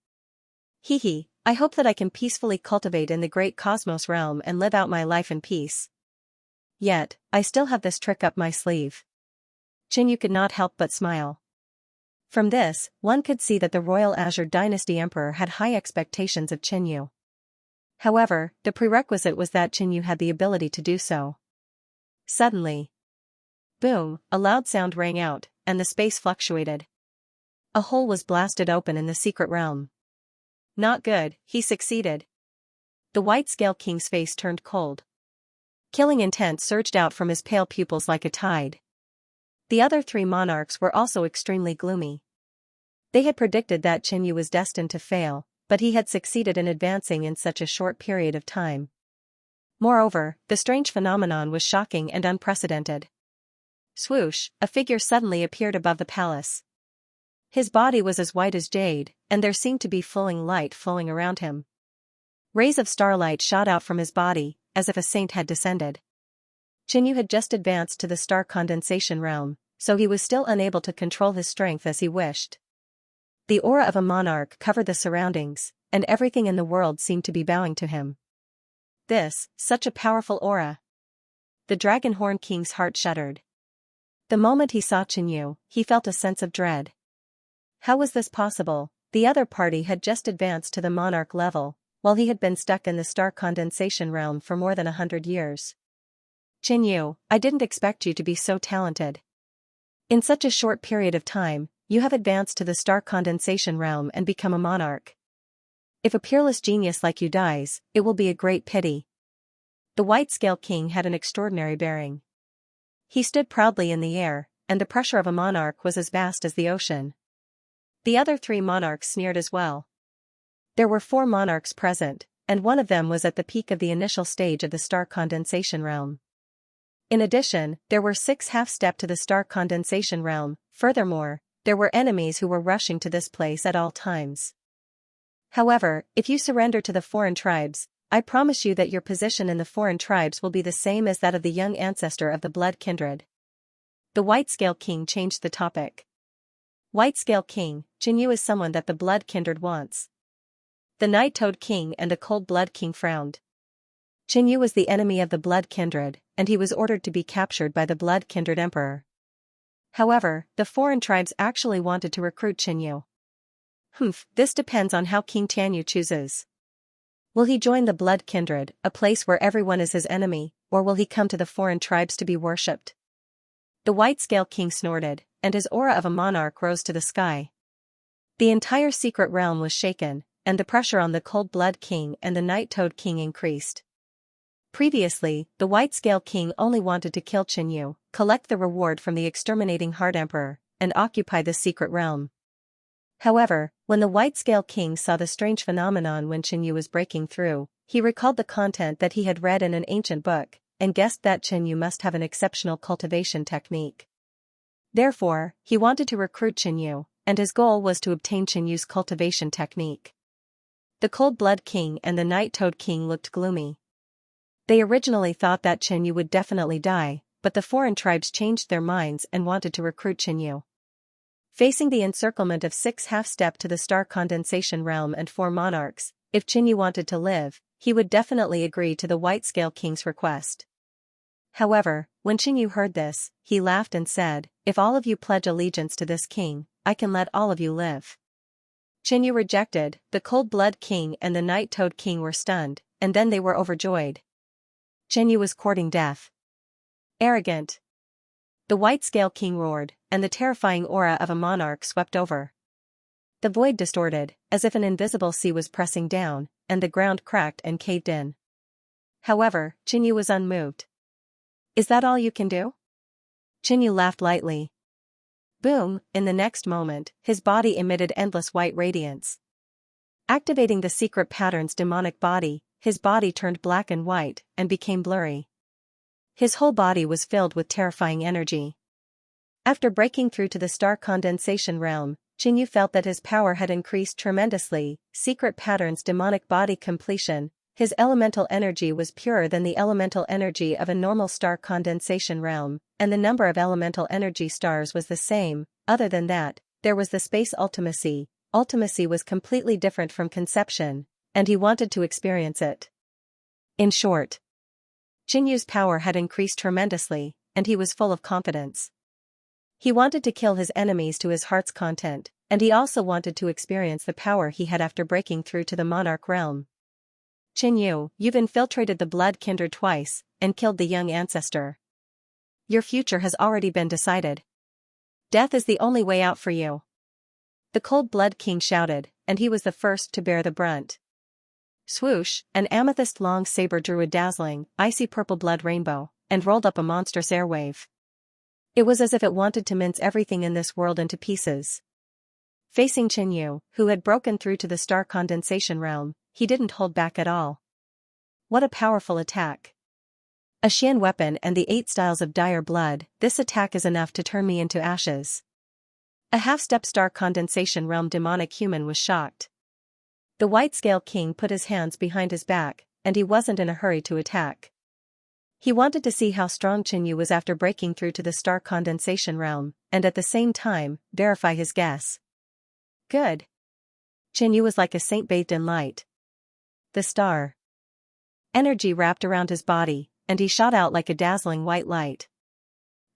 Hee, I hope that I can peacefully cultivate in the great cosmos realm and live out my life in peace. Yet, I still have this trick up my sleeve. Xianxia could not help but smile. From this, one could see that the royal Azure Dynasty emperor had high expectations of Qinyu. However, the prerequisite was that Qinyu had the ability to do so. Suddenly, boom, a loud sound rang out, and the space fluctuated. A hole was blasted open in the secret realm. Not good, he succeeded. The White-Scale King's face turned cold. Killing intent surged out from his pale pupils like a tide. The other three monarchs were also extremely gloomy. They had predicted that Qinyu was destined to fail, but he had succeeded in advancing in such a short period of time. Moreover, the strange phenomenon was shocking and unprecedented. Swoosh, a figure suddenly appeared above the palace. His body was as white as jade, and there seemed to be flowing light flowing around him. Rays of starlight shot out from his body, as if a saint had descended. Qinyu had just advanced to the star condensation realm, so he was still unable to control his strength as he wished. The aura of a monarch covered the surroundings, and everything in the world seemed to be bowing to him. Such a powerful aura. The Dragonhorn King's heart shuddered. The moment he saw Qinyu, he felt a sense of dread. How was this possible? The other party had just advanced to the monarch level, while he had been stuck in the star condensation realm for more than 100 years. Qinyu, I didn't expect you to be so talented. In such a short period of time, you have advanced to the star condensation realm and become a monarch. If a peerless genius like you dies, it will be a great pity. The White-Scale King had an extraordinary bearing. He stood proudly in the air, and the pressure of a monarch was as vast as the ocean. The other three monarchs sneered as well. There were 4 monarchs present, and one of them was at the peak of the initial stage of the star condensation realm. In addition, there were 6 half-step to the star condensation realm. Furthermore, there were enemies who were rushing to this place at all times. However, if you surrender to the foreign tribes, I promise you that your position in the foreign tribes will be the same as that of the young ancestor of the blood kindred. The White-Scale King changed the topic. White-Scale King, Qinyu is someone that the blood kindred wants. The Night-Toad King and the Cold-Blood King frowned. Qinyu was the enemy of the blood kindred, and he was ordered to be captured by the blood kindred emperor. However, the foreign tribes actually wanted to recruit Qinyu. This depends on how King Tianyu chooses. Will he join the blood kindred, a place where everyone is his enemy, or will he come to the foreign tribes to be worshipped? The White-Scale King snorted, and his aura of a monarch rose to the sky. The entire secret realm was shaken, and the pressure on the Cold-Blood King and the Night-Toad King increased. Previously, the White-Scale King only wanted to kill Qinyu, collect the reward from the exterminating Heart Emperor, and occupy the secret realm. However, when the White-Scale King saw the strange phenomenon when Qinyu was breaking through, he recalled the content that he had read in an ancient book, and guessed that Qinyu must have an exceptional cultivation technique. Therefore, he wanted to recruit Qinyu, and his goal was to obtain Qinyu's cultivation technique. The Cold-Blood King and the Night-Toad King looked gloomy. They originally thought that Qinyu would definitely die, but the foreign tribes changed their minds and wanted to recruit Qinyu. Facing the encirclement of 6 half-step to the star condensation realm and 4 monarchs, if Qinyu wanted to live, he would definitely agree to the White-Scale King's request. However, when Qinyu heard this, he laughed and said, "If all of you pledge allegiance to this king, I can let all of you live." Qinyu rejected. The Cold-Blood King and the Night-Toad King were stunned, and then they were overjoyed. Qinyu was courting death. Arrogant. The White-Scale King roared, and the terrifying aura of a monarch swept over. The void distorted, as if an invisible sea was pressing down, and the ground cracked and caved in. However, Qinyu was unmoved. "Is that all you can do?" Qinyu laughed lightly. Boom, in the next moment, his body emitted endless white radiance. Activating the secret pattern's demonic body, his body turned black and white, and became blurry. His whole body was filled with terrifying energy. After breaking through to the star condensation realm, Qinyu felt that his power had increased tremendously. Secret pattern's demonic body completion, his elemental energy was purer than the elemental energy of a normal star condensation realm, and the number of elemental energy stars was the same. Other than that, there was the space ultimacy. Ultimacy was completely different from conception, and he wanted to experience it. In short, Qinyu's power had increased tremendously, and he was full of confidence. He wanted to kill his enemies to his heart's content, and he also wanted to experience the power he had after breaking through to the monarch realm. Qinyu, you've infiltrated the blood kindred twice, and killed the young ancestor. Your future has already been decided. Death is the only way out for you. The Cold Blood King shouted, and he was the first to bear the brunt. Swoosh, an amethyst long saber drew a dazzling, icy purple blood rainbow, and rolled up a monstrous airwave. It was as if it wanted to mince everything in this world into pieces. Facing Qinyu, who had broken through to the star condensation realm, he didn't hold back at all. What a powerful attack. A Xian weapon and the 8 styles of dire blood, this attack is enough to turn me into ashes. A half-step star condensation realm demonic human was shocked. The White Scale King put his hands behind his back, and he wasn't in a hurry to attack. He wanted to see how strong Qinyu was after breaking through to the star condensation realm, and at the same time, verify his guess. Good. Qinyu was like a saint bathed in light. The star energy wrapped around his body, and he shot out like a dazzling white light.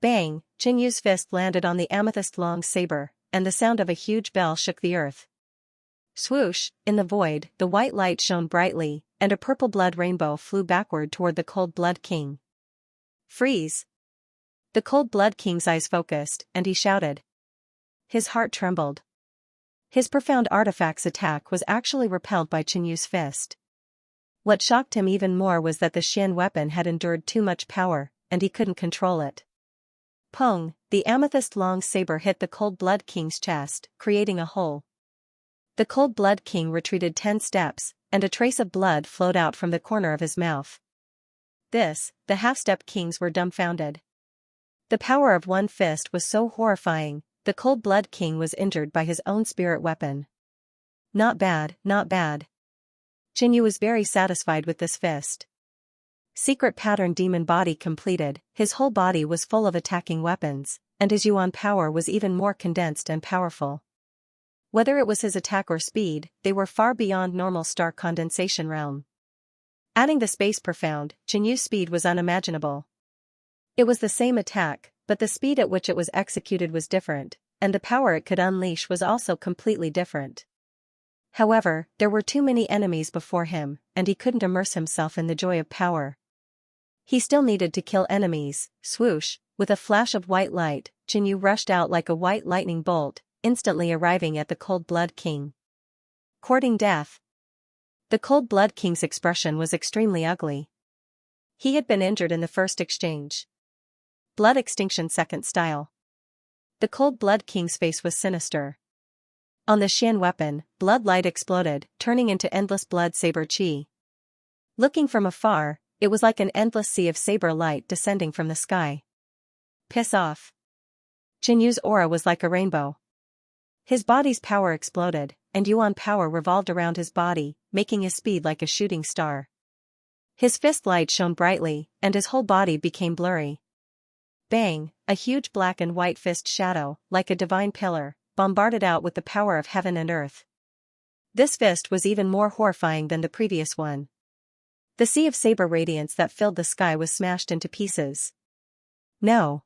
Bang! Qinyu's fist landed on the amethyst-long saber, and the sound of a huge bell shook the earth. Swoosh! In the void, the white light shone brightly, and a purple blood rainbow flew backward toward the Cold Blood King. Freeze! The Cold Blood King's eyes focused, and he shouted. His heart trembled. His profound artifact's attack was actually repelled by Qinyu's fist. What shocked him even more was that the Xian weapon had endured too much power, and he couldn't control it. Pong! The amethyst-long saber hit the Cold Blood King's chest, creating a hole. The Cold Blood King retreated 10 steps, and a trace of blood flowed out from the corner of his mouth. The half-step kings were dumbfounded. The power of one fist was so horrifying, the Cold Blood King was injured by his own spirit weapon. Not bad, not bad. Qinyu was very satisfied with this fist. Secret pattern demon body completed, his whole body was full of attacking weapons, and his yuan power was even more condensed and powerful. Whether it was his attack or speed, they were far beyond normal star condensation realm. Adding the space profound, Qinyu's speed was unimaginable. It was the same attack, but the speed at which it was executed was different, and the power it could unleash was also completely different. However, there were too many enemies before him, and he couldn't immerse himself in the joy of power. He still needed to kill enemies. Swoosh! With a flash of white light, Qinyu rushed out like a white lightning bolt, instantly arriving at the Cold Blood King. Courting death. The Cold Blood King's expression was extremely ugly. He had been injured in the first exchange. Blood extinction second style. The Cold Blood King's face was sinister. On the Xian weapon, blood light exploded, turning into endless blood saber chi. Looking from afar, it was like an endless sea of saber light descending from the sky. Piss off. Qinyu's aura was like a rainbow. His body's power exploded, and yuan power revolved around his body, making his speed like a shooting star. His fist light shone brightly, and his whole body became blurry. Bang! A huge black and white fist shadow, like a divine pillar, bombarded out with the power of heaven and earth. This fist was even more horrifying than the previous one. The sea of saber radiance that filled the sky was smashed into pieces. No.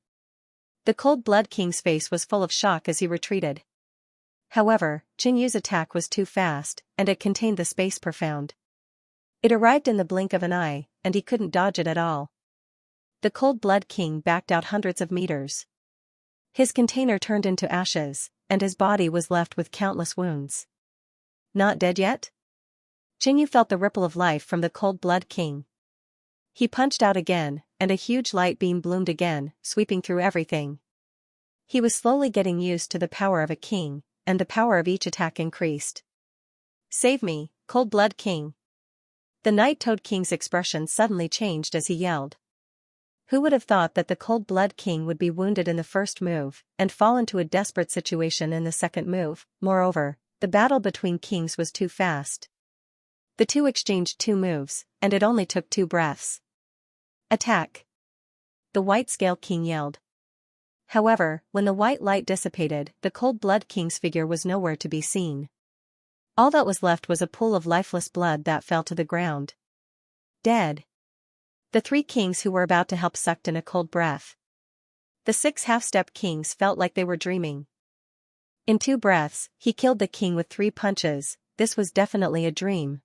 The Cold Blood King's face was full of shock as he retreated. However, Qinyu's attack was too fast, and it contained the space profound. It arrived in the blink of an eye, and he couldn't dodge it at all. The Cold Blood King backed out hundreds of meters. His container turned into ashes, and his body was left with countless wounds. Not dead yet? Qinyu felt the ripple of life from the Cold Blood King. He punched out again, and a huge light beam bloomed again, sweeping through everything. He was slowly getting used to the power of a king, and the power of each attack increased. Save me, Cold Blood King! The Night Toad King's expression suddenly changed as he yelled. Who would have thought that the Cold Blood King would be wounded in the first move, and fall into a desperate situation in the second move? Moreover, the battle between kings was too fast. The two exchanged 2 moves, and it only took 2 breaths. Attack! The White Scale King yelled. However, when the white light dissipated, the Cold Blood King's figure was nowhere to be seen. All that was left was a pool of lifeless blood that fell to the ground. Dead. The 3 kings who were about to help sucked in a cold breath. The 6 half-step kings felt like they were dreaming. In 2 breaths, he killed the king with 3 punches. This was definitely a dream.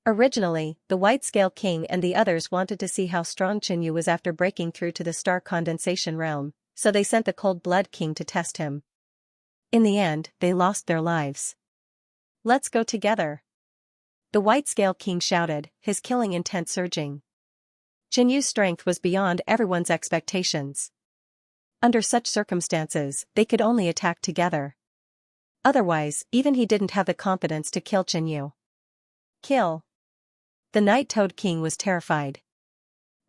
Originally, the White-Scale King and the others wanted to see how strong Xianxia was after breaking through to the star condensation realm, so they sent the Cold-Blood King to test him. In the end, they lost their lives. "Let's go together," the White-Scale King shouted, his killing intent surging. Xianxia's strength was beyond everyone's expectations. Under such circumstances, they could only attack together. Otherwise, even he didn't have the confidence to kill Xianxia. Kill. The Night Toad King was terrified.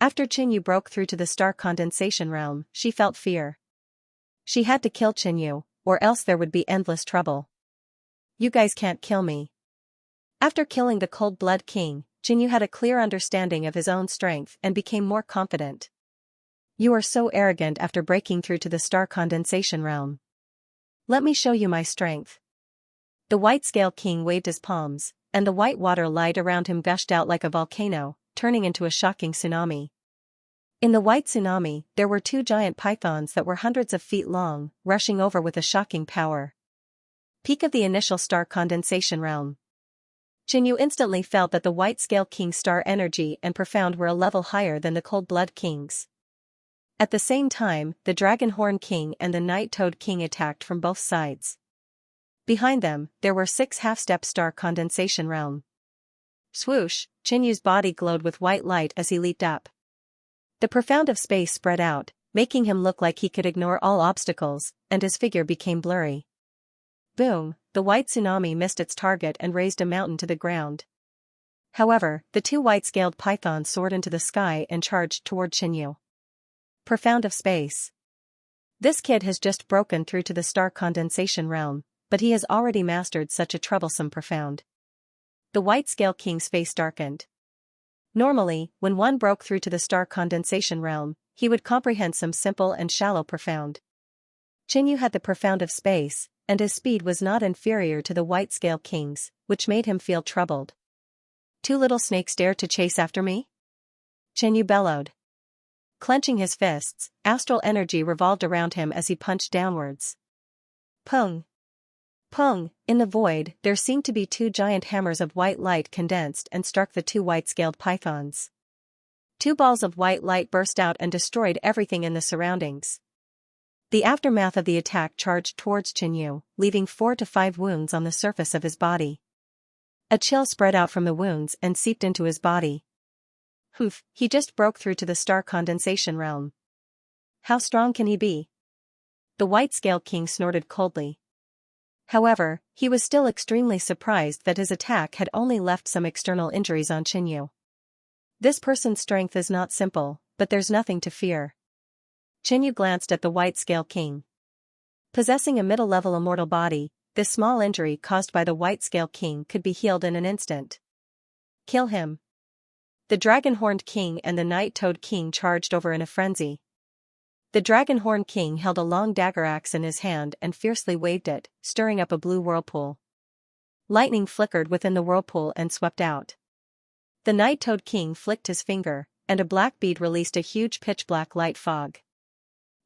After Xianxia broke through to the star condensation realm, she felt fear. She had to kill Xianxia, or else there would be endless trouble. "You guys can't kill me." After killing the Cold-Blood King, Xianxia had a clear understanding of his own strength and became more confident. "You are so arrogant after breaking through to the star condensation realm. Let me show you my strength." The White-Scale King waved his palms, and the white water light around him gushed out like a volcano, turning into a shocking tsunami. In the white tsunami, there were 2 giant pythons that were hundreds of feet long, rushing over with a shocking power. Peak of the initial star condensation realm. Xianxia instantly felt that the White-Scale King's star energy and profound were a level higher than the Cold-Blood King's. At the same time, the Dragon Horn King and the Night Toad King attacked from both sides. Behind them, there were 6 half-step star condensation realm. Swoosh, Xianxia's body glowed with white light as he leaped up. The profound of space spread out, making him look like he could ignore all obstacles, and his figure became blurry. Boom, the white tsunami missed its target and raised a mountain to the ground. However, the 2 white-scaled pythons soared into the sky and charged toward Xianxia. Profound of space. This kid has just broken through to the star condensation realm, but he has already mastered such a troublesome profound. The White-Scale King's face darkened. Normally, when one broke through to the star condensation realm, he would comprehend some simple and shallow profound. Xianxia had the profound of space, and his speed was not inferior to the White-Scale King's, which made him feel troubled. "2 little snakes dare to chase after me?" Xianxia bellowed. Clenching his fists, astral energy revolved around him as he punched downwards. Pung! Pung! In the void, there seemed to be 2 giant hammers of white light condensed and struck the 2 white-scaled pythons. 2 balls of white light burst out and destroyed everything in the surroundings. The aftermath of the attack charged towards Xianxia, leaving 4 to 5 wounds on the surface of his body. A chill spread out from the wounds and seeped into his body. Hoof, he just broke through to the star condensation realm. How strong can he be? The White-Scale King snorted coldly. However, he was still extremely surprised that his attack had only left some external injuries on Xianxia. This person's strength is not simple, but there's nothing to fear. Xianxia glanced at the White-Scale King. Possessing a middle-level immortal body, this small injury caused by the White-Scale King could be healed in an instant. Kill him. The Dragon-Horned King and the Night Toad King charged over in a frenzy. The Dragon-Horned King held a long dagger axe in his hand and fiercely waved it, stirring up a blue whirlpool. Lightning flickered within the whirlpool and swept out. The Night Toad King flicked his finger, and a black bead released a huge pitch-black light fog.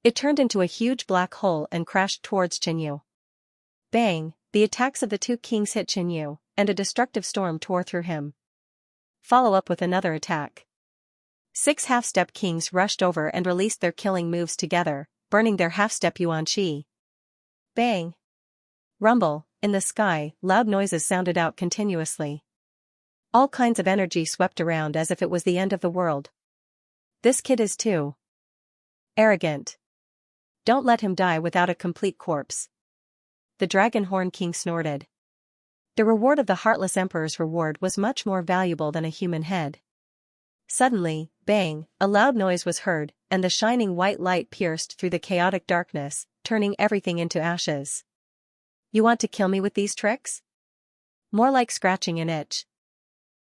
It turned into a huge black hole and crashed towards Xianxia. Bang! The attacks of the 2 kings hit Xianxia, and a destructive storm tore through him. Follow up with another attack. 6 half-step kings rushed over and released their killing moves together, burning their half-step yuan qi. Bang! Rumble, in the sky, loud noises sounded out continuously. All kinds of energy swept around as if it was the end of the world. This kid is too arrogant. Don't let him die without a complete corpse. The Dragon Horn King snorted. The reward of the Heartless Emperor's reward was much more valuable than a human head. Suddenly, bang, a loud noise was heard, and the shining white light pierced through the chaotic darkness, turning everything into ashes. You want to kill me with these tricks? More like scratching an itch.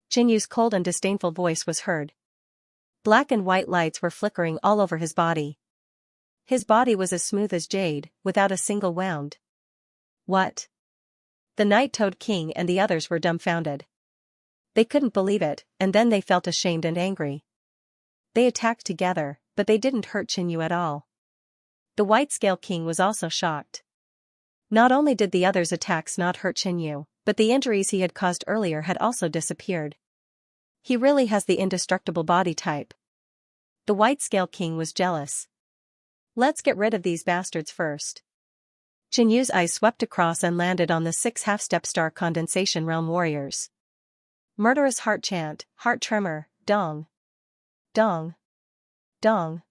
Xianxia's cold and disdainful voice was heard. Black and white lights were flickering all over his body. His body was as smooth as jade, without a single wound. What? The Night Toad King and the others were dumbfounded. They couldn't believe it, and then they felt ashamed and angry. They attacked together, but they didn't hurt Xianxia at all. The White Scale King was also shocked. Not only did the other's attacks not hurt Qinyu, but the injuries he had caused earlier had also disappeared. He really has the indestructible body type. The White Scale King was jealous. Let's get rid of these bastards first. Qinyu's eyes swept across and landed on the 6 half-step star condensation realm warriors. Murderous heart chant, heart tremor, dong. Dong. Dong.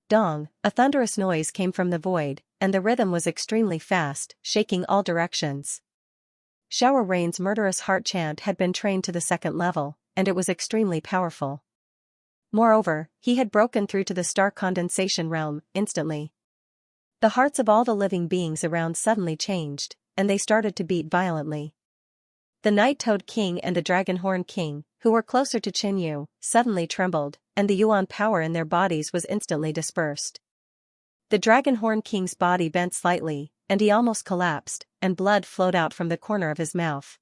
Dong. A thunderous noise came from the void, and the rhythm was extremely fast, shaking all directions. Shower Rain's murderous heart chant had been trained to the 2nd level, and it was extremely powerful. Moreover, he had broken through to the star condensation realm instantly. The hearts of all the living beings around suddenly changed, and they started to beat violently. The Night Toad King and the Dragonhorn King, who were closer to Qinyu, suddenly trembled, and the Yuan power in their bodies was instantly dispersed. The Dragonhorn King's body bent slightly, and he almost collapsed, and blood flowed out from the corner of his mouth.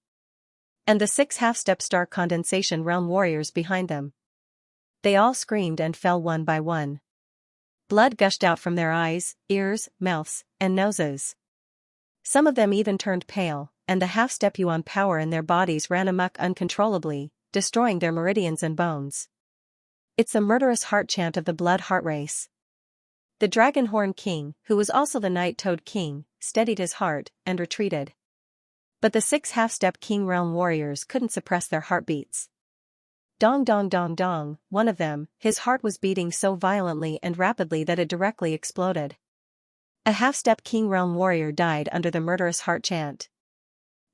And the 6 half-step star condensation realm warriors behind them. They all screamed and fell one by one. Blood gushed out from their eyes, ears, mouths, and noses. Some of them even turned pale, and the half-step Yuan power in their bodies ran amok uncontrollably, destroying their meridians and bones. It's the murderous heart chant of the blood heart race. The Dragonhorn King, who was also the Night Toad King, steadied his heart and retreated. But the 6 half-step King realm warriors couldn't suppress their heartbeats. Dong dong dong dong, one of them, his heart was beating so violently and rapidly that it directly exploded. A half-step King realm warrior died under the murderous heart chant.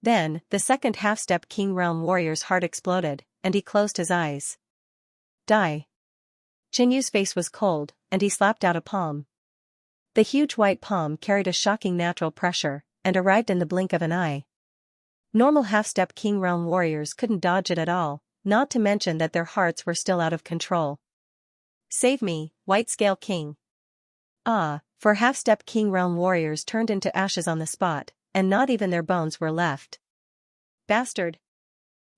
Then, the 2nd half-step King realm warrior's heart exploded, and he closed his eyes. Die. Qinyu's face was cold, and he slapped out a palm. The huge white palm carried a shocking natural pressure, and arrived in the blink of an eye. Normal half-step King realm warriors couldn't dodge it at all, not to mention that their hearts were still out of control. Save me, White Scale King. Ah, for half-step King realm warriors turned into ashes on the spot, and not even their bones were left. Bastard.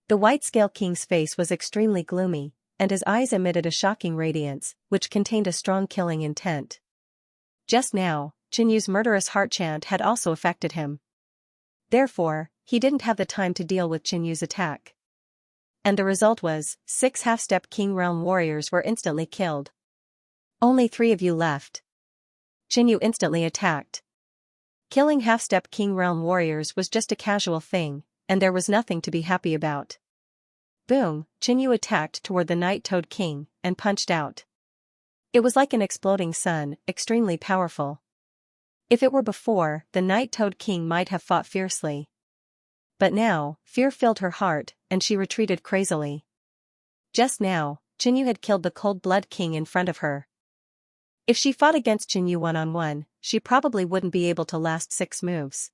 The White Scale King's face was extremely gloomy, and his eyes emitted a shocking radiance, which contained a strong killing intent. Just now, Qinyu's murderous heart chant had also affected him. Therefore, he didn't have the time to deal with Qinyu's attack. And the result was, 6 half-step King realm warriors were instantly killed. Only 3 of you left. Qinyu instantly attacked. Killing half-step King realm warriors was just a casual thing, and there was nothing to be happy about. Boom, Qinyu attacked toward the Night Toad King, and punched out. It was like an exploding sun, extremely powerful. If it were before, the Night Toad King might have fought fiercely. But now, fear filled her heart, and she retreated crazily. Just now, Qinyu had killed the Cold-Blood King in front of her. If she fought against Qinyu one-on-one, she probably wouldn't be able to last 6 moves.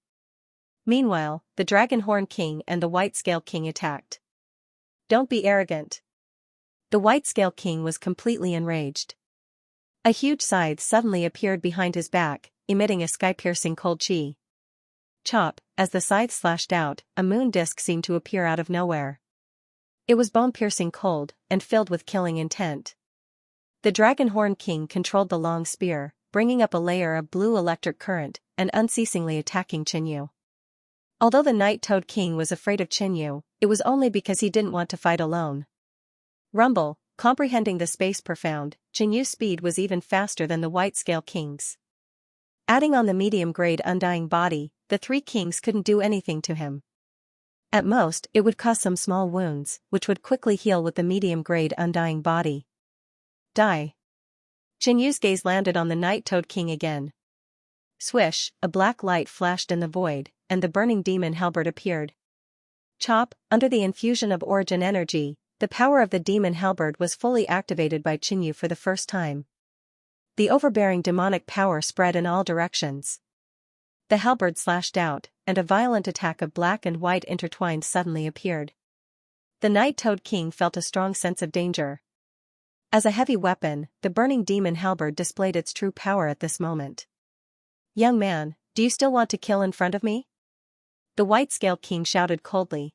Meanwhile, the Dragonhorn King and the White Scale King attacked. Don't be arrogant. The White Scale King was completely enraged. A huge scythe suddenly appeared behind his back, emitting a sky-piercing cold chi. Chop, as the scythe slashed out, a moon disk seemed to appear out of nowhere. It was bone-piercing cold, and filled with killing intent. The Dragonhorn King controlled the long spear, bringing up a layer of blue electric current, and unceasingly attacking Qinyu. Although the Night Toad King was afraid of Qinyu, it was only because he didn't want to fight alone. Rumble, comprehending the space profound, Qinyu's speed was even faster than the White Scale King's. Adding on the medium-grade Undying Body, the 3 kings couldn't do anything to him. At most, it would cause some small wounds, which would quickly heal with the medium-grade Undying Body. Die. Qinyu's gaze landed on the Night Toad King again. Swish, a black light flashed in the void, and the burning demon halberd appeared. Chop, under the infusion of origin energy, the power of the demon halberd was fully activated by Qinyu for the first time. The overbearing demonic power spread in all directions. The halberd slashed out, and a violent attack of black and white intertwined suddenly appeared. The Night Toad King felt a strong sense of danger. As a heavy weapon, the burning demon halberd displayed its true power at this moment. Young man, do you still want to kill in front of me? The White Scale King shouted coldly.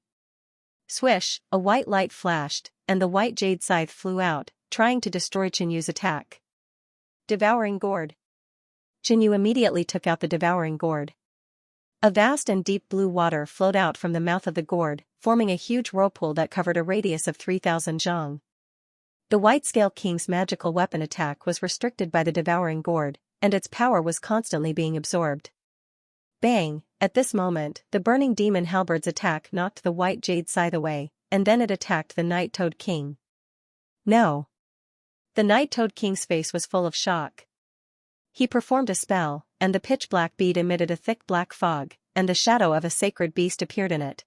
Swish, a white light flashed, and the white jade scythe flew out, trying to destroy Qinyu's attack. Devouring Gourd. Yu immediately took out the devouring gourd. A vast and deep blue water flowed out from the mouth of the gourd, forming a huge whirlpool that covered a radius of 3,000 zhang. The White-Scale King's magical weapon attack was restricted by the devouring gourd, and its power was constantly being absorbed. Bang! At this moment, the burning demon halberd's attack knocked the white jade scythe away, and then it attacked the Night Toad King. No! The Night Toad King's face was full of shock. He performed a spell, and the pitch-black bead emitted a thick black fog, and the shadow of a sacred beast appeared in it.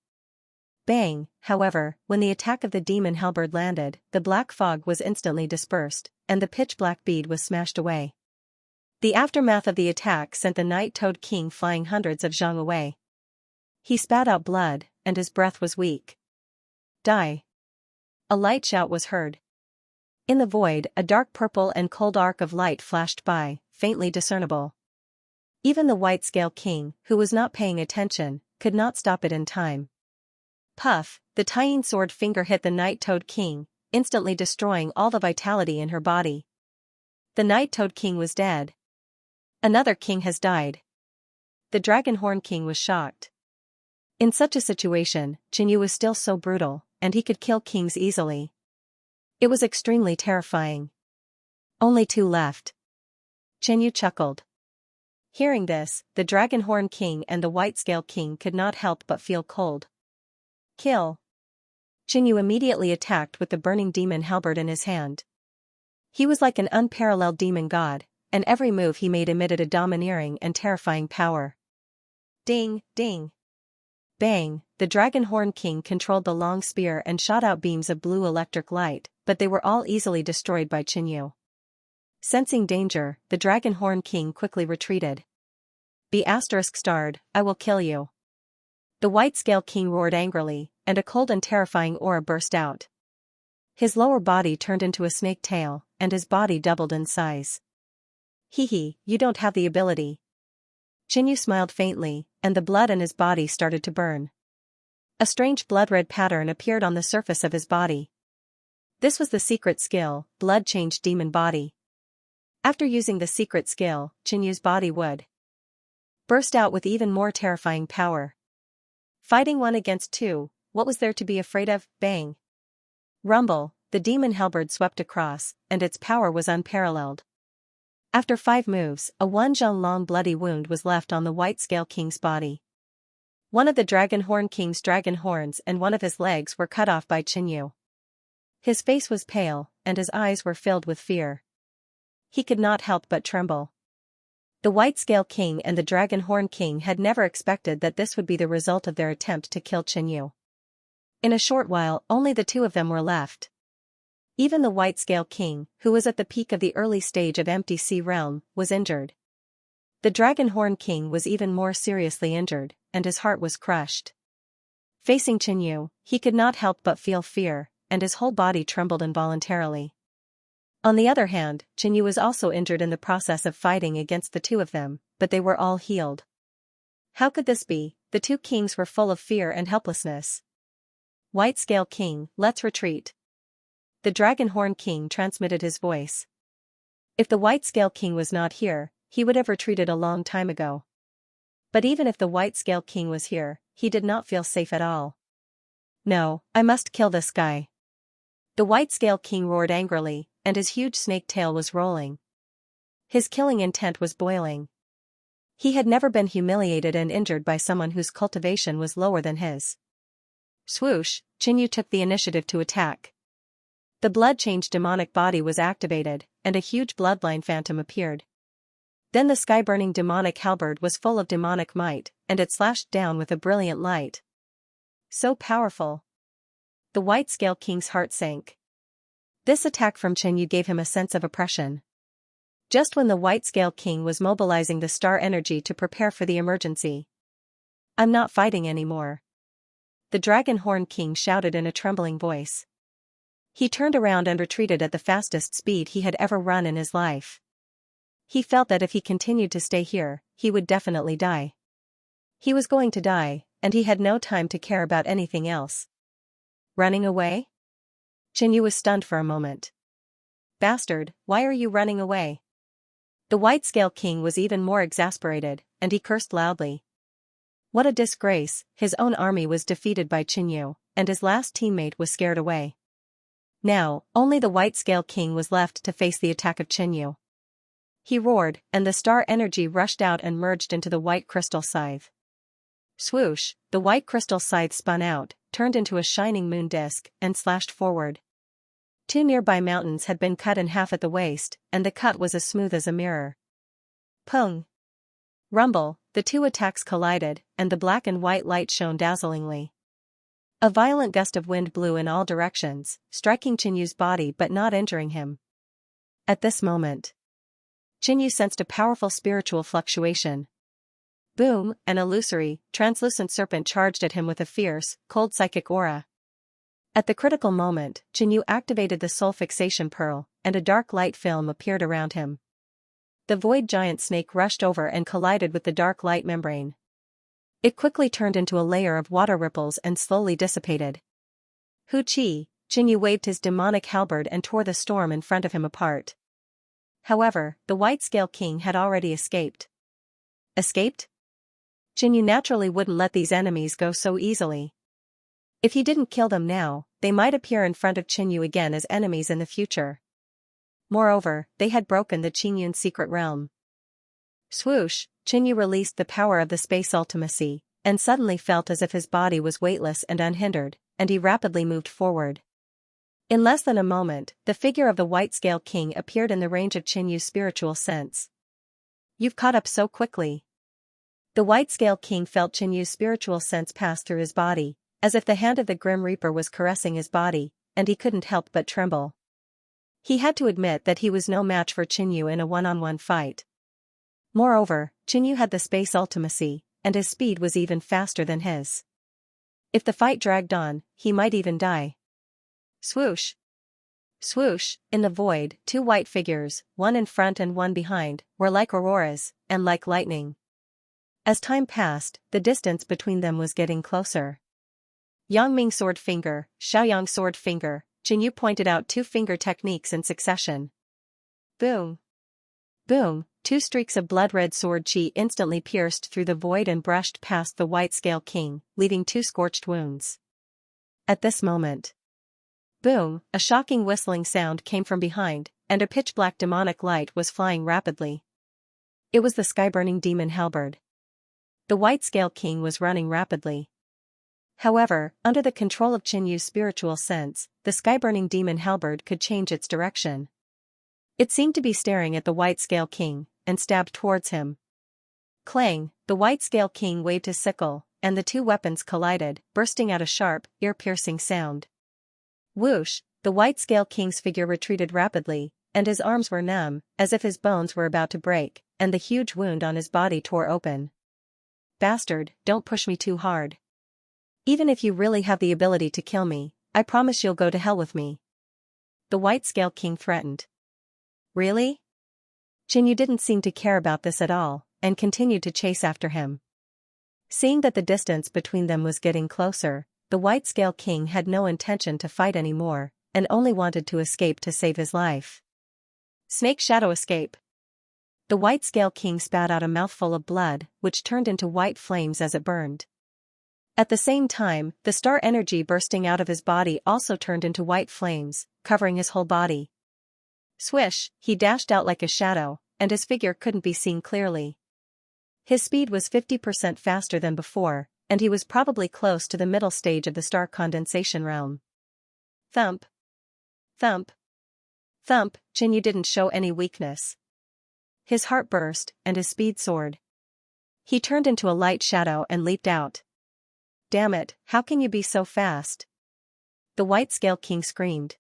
Bang! However, when the attack of the demon halberd landed, the black fog was instantly dispersed, and the pitch-black bead was smashed away. The aftermath of the attack sent the Night Toad King flying hundreds of zhang away. He spat out blood, and his breath was weak. Die! A light shout was heard. In the void, a dark purple and cold arc of light flashed by, faintly discernible. Even the White-Scale King, who was not paying attention, could not stop it in time. Puff! The tiny sword finger hit the Night Toad King, instantly destroying all the vitality in her body. The Night Toad King was dead. Another king has died. The Dragon Horn King was shocked. In such a situation, Yu was still so brutal, and he could kill kings easily. It was extremely terrifying. Only 2 left. Yu chuckled. Hearing this, the Dragon Horn King and the White-Scale King could not help but feel cold. Kill! Yu immediately attacked with the burning demon halberd in his hand. He was like an unparalleled demon god, and every move he made emitted a domineering and terrifying power. Ding, ding! Bang! The Dragon Horn King controlled the long spear and shot out beams of blue electric light, but they were all easily destroyed by Yu. Sensing danger, the Dragon Horn King quickly retreated. Be ****, I will kill you. The White-Scale King roared angrily, and a cold and terrifying aura burst out. His lower body turned into a snake tail, and his body doubled in size. Hee, you don't have the ability. Yu smiled faintly, and the blood in his body started to burn. A strange blood-red pattern appeared on the surface of his body. This was the secret skill, Blood Changed Demon Body. After using the secret skill, Yu's body would burst out with even more terrifying power. Fighting 1 against 2, what was there to be afraid of? Bang! Rumble! The demon halberd swept across, and its power was unparalleled. After 5 moves, a 1 zhang long bloody wound was left on the White-Scale King's body. One of the Dragon Horn King's dragon horns and one of his legs were cut off by Yu. His face was pale, and his eyes were filled with fear. He could not help but tremble. The White-Scale King and the Dragon Horn King had never expected that this would be the result of their attempt to kill Yu. In a short while, only the 2 of them were left. Even the White-Scale King, who was at the peak of the early stage of Empty Sea Realm, was injured. The Dragon Horn King was even more seriously injured, and his heart was crushed. Facing Yu, he could not help but feel fear, and his whole body trembled involuntarily. On the other hand, Yu was also injured in the process of fighting against the 2 of them, but they were all healed. How could this be? The 2 kings were full of fear and helplessness. White-Scale King, let's retreat. The Dragon Horn King transmitted his voice. If the White-Scale King was not here, he would have retreated a long time ago. But even if the White-Scale King was here, he did not feel safe at all. No, I must kill this guy. The White-Scale King roared angrily, and his huge snake tail was rolling. His killing intent was boiling. He had never been humiliated and injured by someone whose cultivation was lower than his. Swoosh! Yu took the initiative to attack. The blood-changed demonic body was activated, and a huge bloodline phantom appeared. Then the sky-burning demonic halberd was full of demonic might, and it slashed down with a brilliant light. So powerful! The White-Scale King's heart sank. This attack from Yu gave him a sense of oppression. Just when the White-Scale King was mobilizing the star energy to prepare for the emergency. I'm not fighting anymore. The Dragon Horn King shouted in a trembling voice. He turned around and retreated at the fastest speed he had ever run in his life. He felt that if he continued to stay here, he would definitely die. He was going to die, and he had no time to care about anything else. Running away? Yu was stunned for a moment. Bastard, why are you running away? The White-Scale King was even more exasperated, and he cursed loudly. What a disgrace, his own army was defeated by Qinyu, and his last teammate was scared away. Now, only the White-Scale King was left to face the attack of Qinyu. He roared, and the star energy rushed out and merged into the white crystal scythe. Swoosh, the white crystal scythe spun out, turned into a shining moon disk, and slashed forward. 2 nearby mountains had been cut in half at the waist, and the cut was as smooth as a mirror. Pung! Rumble, the 2 attacks collided, and the black and white light shone dazzlingly. A violent gust of wind blew in all directions, striking Qinyu's body but not injuring him. At this moment, Qinyu sensed a powerful spiritual fluctuation. Boom, an illusory, translucent serpent charged at him with a fierce, cold psychic aura. At the critical moment, Qinyu activated the soul fixation pearl, and a dark light film appeared around him. The void giant snake rushed over and collided with the dark light membrane. It quickly turned into a layer of water ripples and slowly dissipated. Hu Qi, Qinyu waved his demonic halberd and tore the storm in front of him apart. However, the White-Scale King had already escaped. Escaped? Qinyu naturally wouldn't let these enemies go so easily. If he didn't kill them now, they might appear in front of Qinyu again as enemies in the future. Moreover, they had broken the Qingyun secret realm. Swoosh, Qinyu released the power of the space ultimacy, and suddenly felt as if his body was weightless and unhindered, and he rapidly moved forward. In less than a moment, the figure of the White-Scale King appeared in the range of Qinyu's spiritual sense. You've caught up so quickly. The White-Scale King felt Qinyu's spiritual sense pass through his body, as if the hand of the Grim Reaper was caressing his body, and he couldn't help but tremble. He had to admit that he was no match for Qinyu in a one-on-one fight. Moreover, Qinyu had the space ultimacy, and his speed was even faster than his. If the fight dragged on, he might even die. Swoosh! Swoosh, in the void, 2 white figures, one in front and one behind, were like auroras, and like lightning. As time passed, the distance between them was getting closer. Yangming sword finger, Xiaoyang sword finger, Qinyu pointed out 2 finger techniques in succession. Boom! Boom, 2 streaks of blood-red sword chi instantly pierced through the void and brushed past the White-Scale King, leaving 2 scorched wounds. At this moment, boom, a shocking whistling sound came from behind, and a pitch-black demonic light was flying rapidly. It was the sky-burning demon halberd. The White-Scale King was running rapidly. However, under the control of Qinyu's spiritual sense, the sky-burning demon halberd could change its direction. It seemed to be staring at the White-Scale King, and stabbed towards him. Clang, the White-Scale King waved his sickle, and the 2 weapons collided, bursting out a sharp, ear-piercing sound. Whoosh, the White-Scale King's figure retreated rapidly, and his arms were numb, as if his bones were about to break, and the huge wound on his body tore open. Bastard, don't push me too hard. Even if you really have the ability to kill me, I promise you'll go to hell with me. The White-Scale King threatened. Really? Qinyu didn't seem to care about this at all, and continued to chase after him. Seeing that the distance between them was getting closer, the White-Scale King had no intention to fight anymore, and only wanted to escape to save his life. Snake Shadow Escape. The White-Scale King spat out a mouthful of blood, which turned into white flames as it burned. At the same time, the star energy bursting out of his body also turned into white flames, covering his whole body. Swish, he dashed out like a shadow, and his figure couldn't be seen clearly. His speed was 50% faster than before, and he was probably close to the middle stage of the star condensation realm. Thump. Thump. Thump, Qinyu didn't show any weakness. His heart burst, and his speed soared. He turned into a light shadow and leaped out. Damn it, how can you be so fast? The White-Scale King screamed.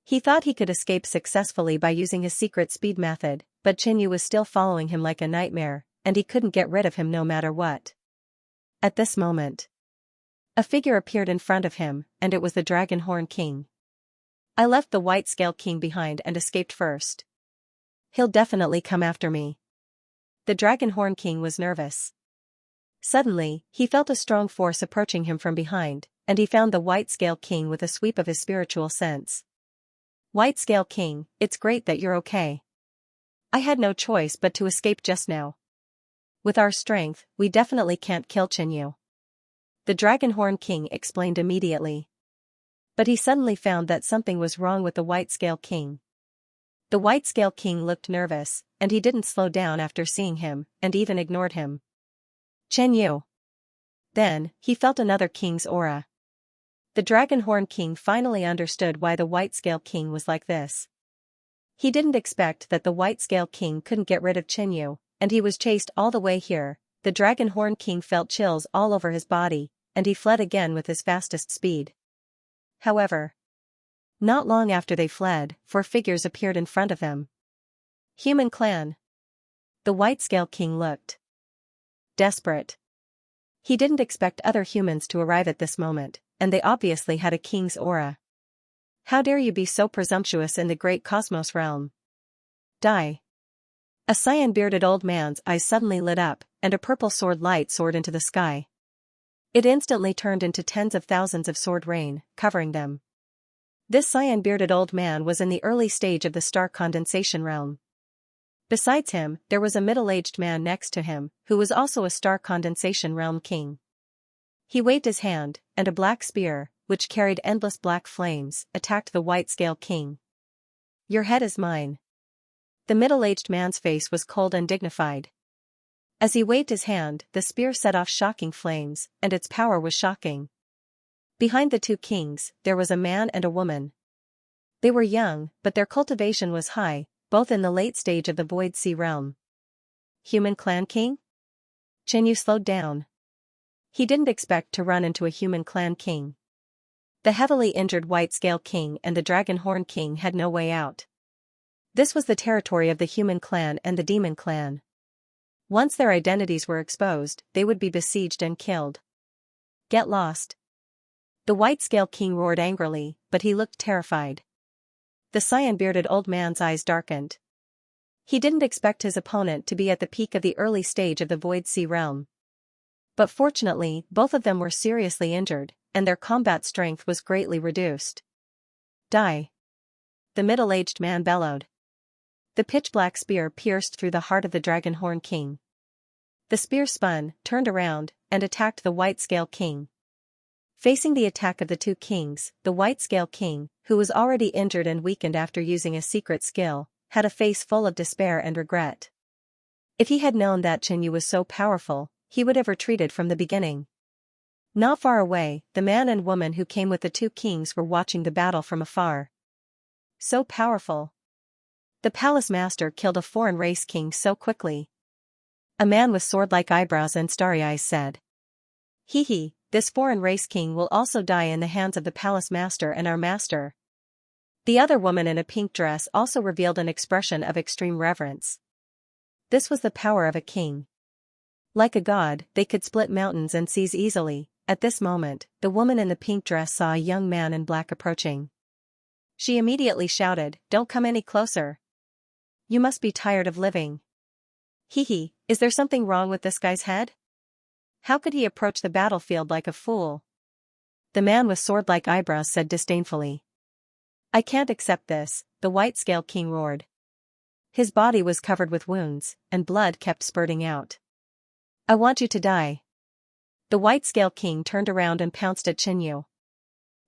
He thought he could escape successfully by using his secret speed method, but Qinyu was still following him like a nightmare, and he couldn't get rid of him no matter what. At this moment, a figure appeared in front of him, and it was the Dragonhorn King. I left the White-Scale King behind and escaped first. He'll definitely come after me. The Dragonhorn King was nervous. Suddenly, he felt a strong force approaching him from behind, and he found the White-Scale King with a sweep of his spiritual sense. White-Scale King, it's great that you're okay. I had no choice but to escape just now. With our strength, we definitely can't kill Xianxia. The Dragonhorn King explained immediately. But he suddenly found that something was wrong with the White Scale King. The White Scale King looked nervous, and he didn't slow down after seeing him, and even ignored him. Xianxia. Then, he felt another king's aura. The Dragonhorn King finally understood why the White Scale King was like this. He didn't expect that the White Scale King couldn't get rid of Xianxia, and he was chased all the way here. The Dragonhorn King felt chills all over his body, and he fled again with his fastest speed. However, not long after they fled, 4 figures appeared in front of them. Human clan. The White Scale King looked desperate. He didn't expect other humans to arrive at this moment, and they obviously had a king's aura. How dare you be so presumptuous in the great cosmos realm? Die. A cyan-bearded old man's eyes suddenly lit up, and a purple sword light soared into the sky. It instantly turned into tens of thousands of sword rain, covering them. This cyan-bearded old man was in the early stage of the star condensation realm. Besides him, there was a middle-aged man next to him, who was also a star condensation realm king. He waved his hand, and a black spear, which carried endless black flames, attacked the White Scale King. Your head is mine. The middle-aged man's face was cold and dignified. As he waved his hand, the spear set off shocking flames, and its power was shocking. Behind the 2 kings, there was a man and a woman. They were young, but their cultivation was high, both in the late stage of the Void Sea realm. Human clan king? Xianxia slowed down. He didn't expect to run into a human clan king. The heavily injured White Scale King and the Dragonhorn King had no way out. This was the territory of the human clan and the demon clan. Once their identities were exposed, they would be besieged and killed. Get lost. The White Scale King roared angrily, but he looked terrified. The cyan-bearded old man's eyes darkened. He didn't expect his opponent to be at the peak of the early stage of the Void Sea realm. But fortunately, both of them were seriously injured, and their combat strength was greatly reduced. Die. The middle-aged man bellowed. The pitch-black spear pierced through the heart of the Dragonhorn King. The spear spun, turned around, and attacked the White Scale King. Facing the attack of the 2 kings, the White Scale King, who was already injured and weakened after using a secret skill, had a face full of despair and regret. If he had known that Xianxia was so powerful, he would have retreated from the beginning. Not far away, the man and woman who came with the 2 kings were watching the battle from afar. So powerful. The palace master killed a foreign race king so quickly. A man with sword-like eyebrows and starry eyes said. Hee, this foreign race king will also die in the hands of the palace master and our master. The other woman in a pink dress also revealed an expression of extreme reverence. This was the power of a king. Like a god, they could split mountains and seas easily. At this moment, the woman in the pink dress saw a young man in black approaching. She immediately shouted, "Don't come any closer. You must be tired of living. Hee, is there something wrong with this guy's head? How could he approach the battlefield like a fool?" The man with sword-like eyebrows said disdainfully. I can't accept this, the White Scale King roared. His body was covered with wounds, and blood kept spurting out. I want you to die. The White Scale King turned around and pounced at Xianxia.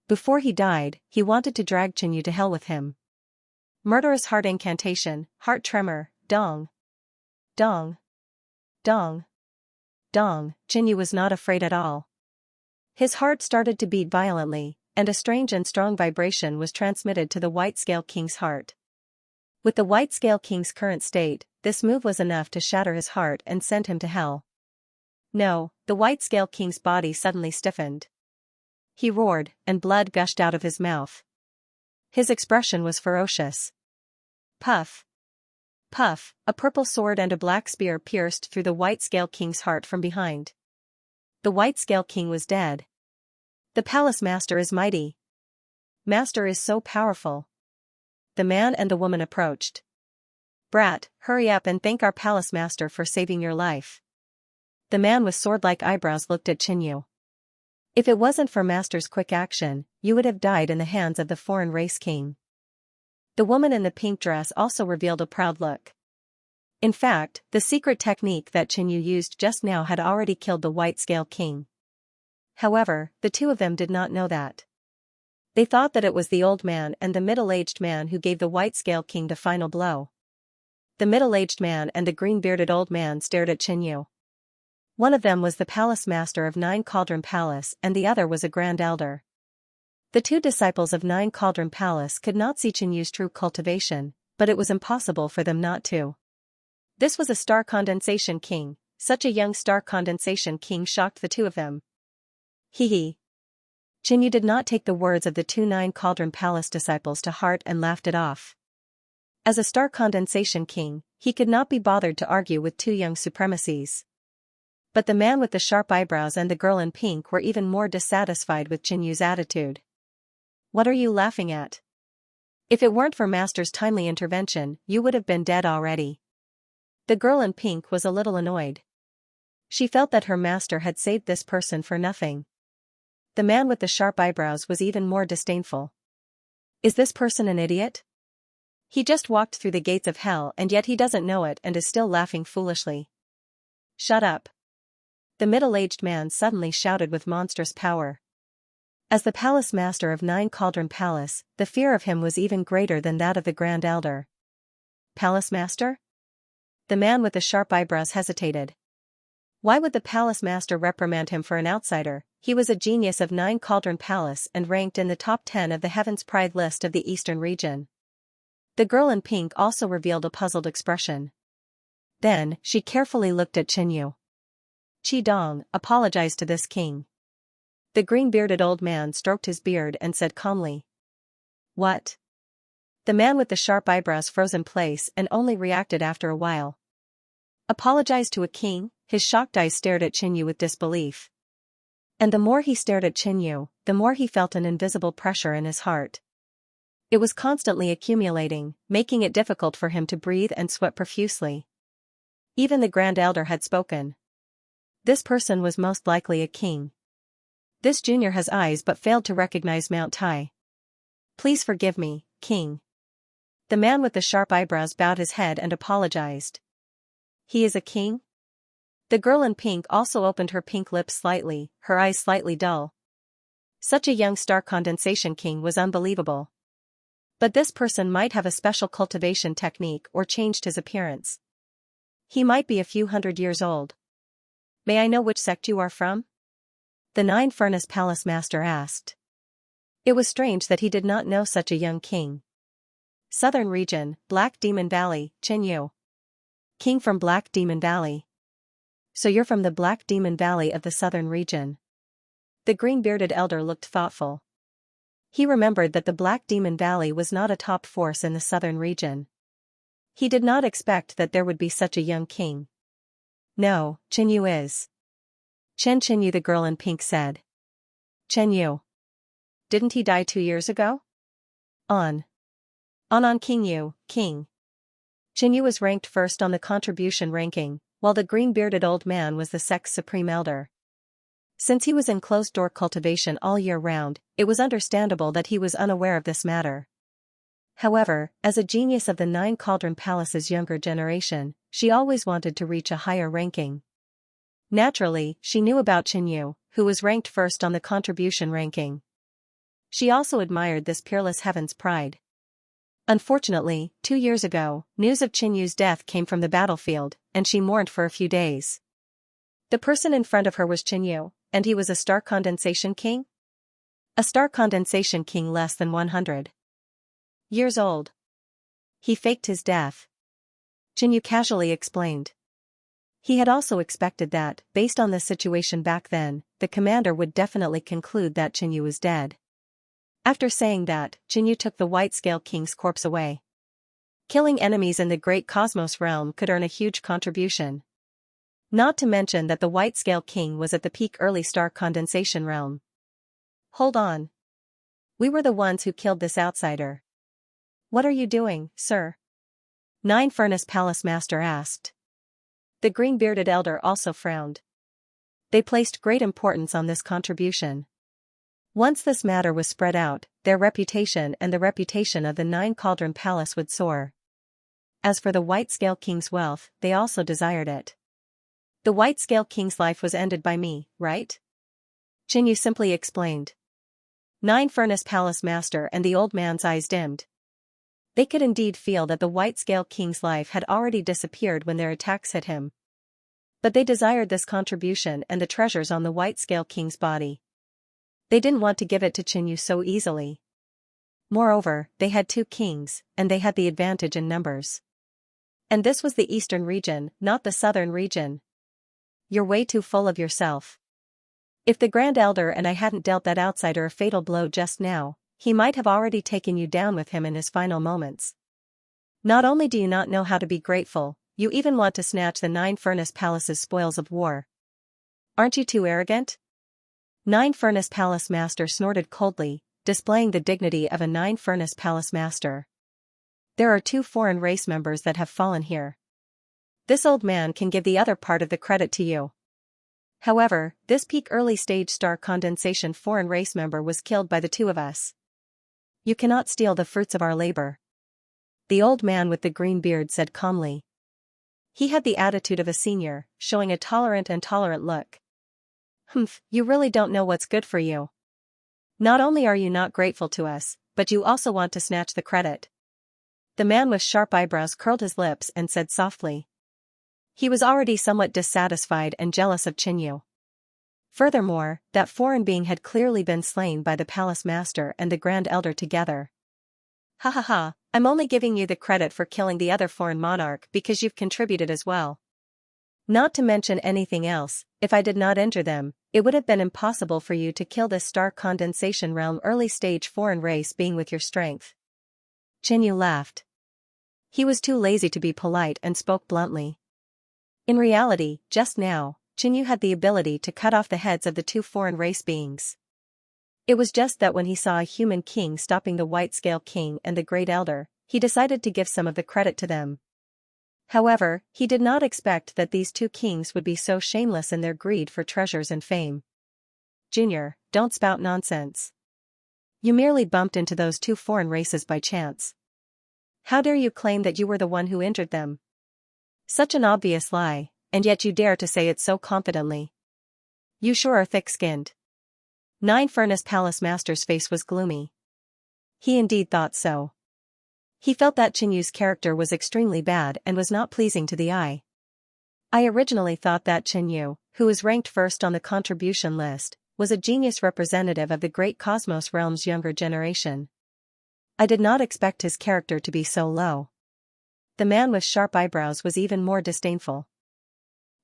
Before he died, he wanted to drag Xianxia to hell with him. Murderous heart incantation, heart tremor, dong. Dong. Dong. Dong. Xianxia was not afraid at all. His heart started to beat violently, and a strange and strong vibration was transmitted to the White Scale King's heart. With the White Scale King's current state, this move was enough to shatter his heart and send him to hell. No, the White Scale King's body suddenly stiffened. He roared, and blood gushed out of his mouth. His expression was ferocious. Puff. Puff, a purple sword and a black spear pierced through the White Scale King's heart from behind. The White Scale King was dead. The palace master is mighty. Master is so powerful. The man and the woman approached. Brat, hurry up and thank our palace master for saving your life. The man with sword-like eyebrows looked at Xianxia. If it wasn't for master's quick action, you would have died in the hands of the foreign race king. The woman in the pink dress also revealed a proud look. In fact, the secret technique that Qinyu used just now had already killed the White Scale King. However, the two of them did not know that. They thought that it was the old man and the middle-aged man who gave the White Scale King the final blow. The middle-aged man and the green-bearded old man stared at Qinyu. One of them was the palace master of Nine Cauldron Palace and the other was a grand elder. The two disciples of Nine Cauldron Palace could not see Qinyu's true cultivation, but it was impossible for them not to. This was a star condensation king. Such a young star condensation king shocked the two of them. Hee. Qinyu did not take the words of the two Nine Cauldron Palace disciples to heart and laughed it off. As a star condensation king, he could not be bothered to argue with two young supremacies. But the man with the sharp eyebrows and the girl in pink were even more dissatisfied with Qinyu's attitude. What are you laughing at? If it weren't for Master's timely intervention, you would have been dead already. The girl in pink was a little annoyed. She felt that her master had saved this person for nothing. The man with the sharp eyebrows was even more disdainful. Is this person an idiot? He just walked through the gates of hell and yet he doesn't know it and is still laughing foolishly. Shut up. The middle-aged man suddenly shouted with monstrous power. As the palace master of Nine Cauldron Palace, the fear of him was even greater than that of the grand elder. Palace master? The man with the sharp eyebrows hesitated. Why would the palace master reprimand him for an outsider? He was a genius of Nine Cauldron Palace and ranked in the top 10 of the Heaven's Pride list of the Eastern region. The girl in pink also revealed a puzzled expression. Then, she carefully looked at Qinyu. Qi Dong, apologize to this king. The green-bearded old man stroked his beard and said calmly. What? The man with the sharp eyebrows froze in place and only reacted after a while. Apologize to a king? His shocked eyes stared at Qinyu with disbelief. And the more he stared at Qinyu, the more he felt an invisible pressure in his heart. It was constantly accumulating, making it difficult for him to breathe and sweat profusely. Even the grand elder had spoken. This person was most likely a king. This junior has eyes but failed to recognize Mount Tai. Please forgive me, king. The man with the sharp eyebrows bowed his head and apologized. He is a king? The girl in pink also opened her pink lips slightly, her eyes slightly dull. Such a young star condensation king was unbelievable. But this person might have a special cultivation technique or changed his appearance. He might be a few hundred years old. May I know which sect you are from? The Nine Furnace Palace Master asked. It was strange that he did not know such a young king. Southern region, Black Demon Valley, Qinyu. King from Black Demon Valley. So you're from the Black Demon Valley of the southern region. The green-bearded elder looked thoughtful. He remembered that the Black Demon Valley was not a top force in the southern region. He did not expect that there would be such a young king. No, Qinyu is. Qinyu, the girl in pink said. Qinyu. Didn't he die 2 years ago? On Qinyu, king. Qinyu was ranked first on the contribution ranking, while the green-bearded old man was the sect's supreme elder. Since he was in closed-door cultivation all year round, it was understandable that he was unaware of this matter. However, as a genius of the Nine Cauldron Palace's younger generation, she always wanted to reach a higher ranking. Naturally, she knew about Qinyu, who was ranked first on the contribution ranking. She also admired this peerless Heaven's Pride. Unfortunately, 2 years ago, news of Qinyu's death came from the battlefield, and she mourned for a few days. The person in front of her was Qinyu, and he was a star condensation king? A star condensation king less than 100 years old. He faked his death. Qinyu casually explained. He had also expected that, based on the situation back then, the commander would definitely conclude that Qinyu was dead. After saying that, Qinyu took the White Scale King's corpse away. Killing enemies in the Great Cosmos realm could earn a huge contribution. Not to mention that the White Scale King was at the peak early star condensation realm. Hold on. We were the ones who killed this outsider. What are you doing, sir? Nine Furnace Palace Master asked. The green-bearded elder also frowned. They placed great importance on this contribution. Once this matter was spread out, their reputation and the reputation of the Nine Cauldron Palace would soar. As for the White-Scale King's wealth, they also desired it. The White-Scale King's life was ended by me, right? Xianxia simply explained. Nine Furnace Palace Master and the old man's eyes dimmed. They could indeed feel that the White-Scale King's life had already disappeared when their attacks hit him. But they desired this contribution and the treasures on the White-Scale King's body. They didn't want to give it to Xianxia so easily. Moreover, they had two kings, and they had the advantage in numbers. And this was the eastern region, not the southern region. You're way too full of yourself. If the Grand Elder and I hadn't dealt that outsider a fatal blow just now, he might have already taken you down with him in his final moments. Not only do you not know how to be grateful, you even want to snatch the Nine Furnace Palace's spoils of war. Aren't you too arrogant? Nine Furnace Palace Master snorted coldly, displaying the dignity of a Nine Furnace Palace Master. There are two foreign race members that have fallen here. This old man can give the other part of the credit to you. However, this peak early-stage star condensation foreign race member was killed by the two of us. You cannot steal the fruits of our labor. The old man with the green beard said calmly. He had the attitude of a senior, showing a tolerant and tolerant look. Humph, you really don't know what's good for you. Not only are you not grateful to us, but you also want to snatch the credit. The man with sharp eyebrows curled his lips and said softly. He was already somewhat dissatisfied and jealous of Xianxia. Furthermore, that foreign being had clearly been slain by the palace master and the Grand Elder together. Ha ha ha, I'm only giving you the credit for killing the other foreign monarch because you've contributed as well. Not to mention anything else, if I did not injure them, it would have been impossible for you to kill this star condensation realm early-stage foreign race being with your strength. Xianxia laughed. He was too lazy to be polite and spoke bluntly. In reality, just now, Xianxia had the ability to cut off the heads of the two foreign race beings. It was just that when he saw a human king stopping the White-Scale King and the Great Elder, he decided to give some of the credit to them. However, he did not expect that these two kings would be so shameless in their greed for treasures and fame. Junior, don't spout nonsense. You merely bumped into those two foreign races by chance. How dare you claim that you were the one who injured them? Such an obvious lie, and yet you dare to say it so confidently. You sure are thick-skinned. Nine Furnace Palace Master's face was gloomy. He indeed thought so. He felt that Xianxia's character was extremely bad and was not pleasing to the eye. I originally thought that Xianxia, who was ranked first on the contribution list, was a genius representative of the great Cosmos realm's younger generation. I did not expect his character to be so low. The man with sharp eyebrows was even more disdainful.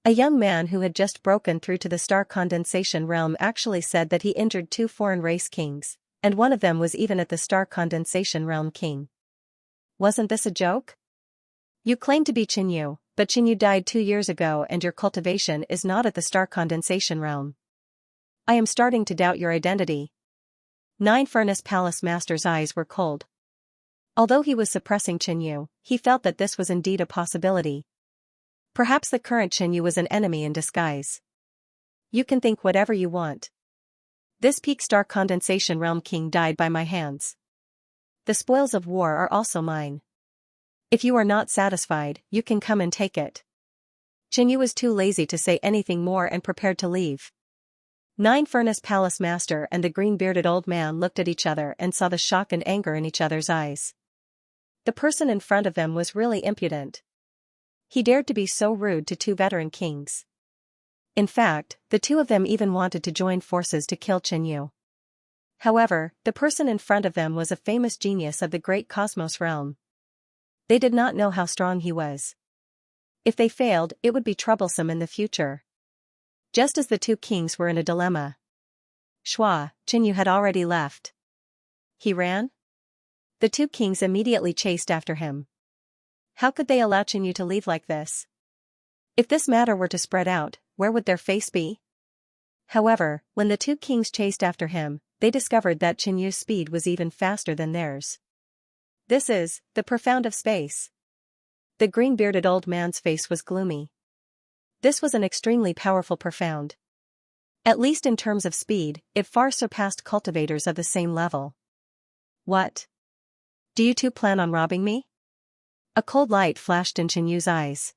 A young man who had just broken through to the star condensation realm actually said that he injured two foreign race kings, and one of them was even at the star condensation realm king. Wasn't this a joke? You claim to be Xianxia, but Xianxia died 2 years ago and your cultivation is not at the star condensation realm. I am starting to doubt your identity. Nine Furnace Palace Master's eyes were cold. Although he was suppressing Xianxia, he felt that this was indeed a possibility. Perhaps the current Xianxia was an enemy in disguise. You can think whatever you want. This peak star condensation realm king died by my hands. The spoils of war are also mine. If you are not satisfied, you can come and take it. Xianxia was too lazy to say anything more and prepared to leave. Nine Furnace Palace Master and the green-bearded old man looked at each other and saw the shock and anger in each other's eyes. The person in front of them was really impudent. He dared to be so rude to two veteran kings. In fact, the two of them even wanted to join forces to kill Xianxia. However, the person in front of them was a famous genius of the great Cosmos realm. They did not know how strong he was. If they failed, it would be troublesome in the future. Just as the two kings were in a dilemma. Xianxia had already left. He ran? The two kings immediately chased after him. How could they allow Xianxia to leave like this? If this matter were to spread out, where would their face be? However, when the two kings chased after him, they discovered that Xianxia's speed was even faster than theirs. This is the profound of space. The green-bearded old man's face was gloomy. This was an extremely powerful profound. At least in terms of speed, it far surpassed cultivators of the same level. What? Do you two plan on robbing me? A cold light flashed in Qianyu's eyes.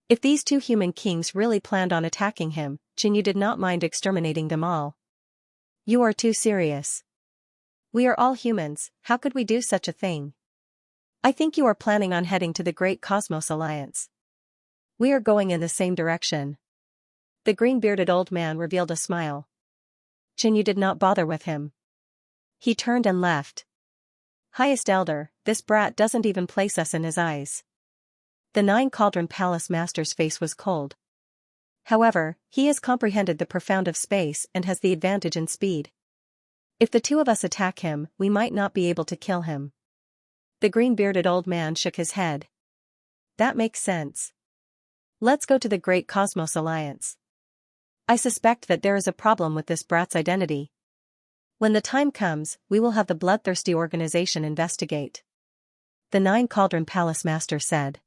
If these two human kings really planned on attacking him, Xianxia did not mind exterminating them all. You are too serious. We are all humans, how could we do such a thing? I think you are planning on heading to the Great Cosmos Alliance. We are going in the same direction. The green-bearded old man revealed a smile. Xianxia did not bother with him. He turned and left. Highest Elder, this brat doesn't even place us in his eyes. The Nine-Cauldron Palace Master's face was cold. However, he has comprehended the profound of space and has the advantage in speed. If the two of us attack him, we might not be able to kill him. The green-bearded old man shook his head. That makes sense. Let's go to the Great Cosmos Alliance. I suspect that there is a problem with this brat's identity. When the time comes, we will have the bloodthirsty organization investigate. The Nine-Cauldron Palace Master said.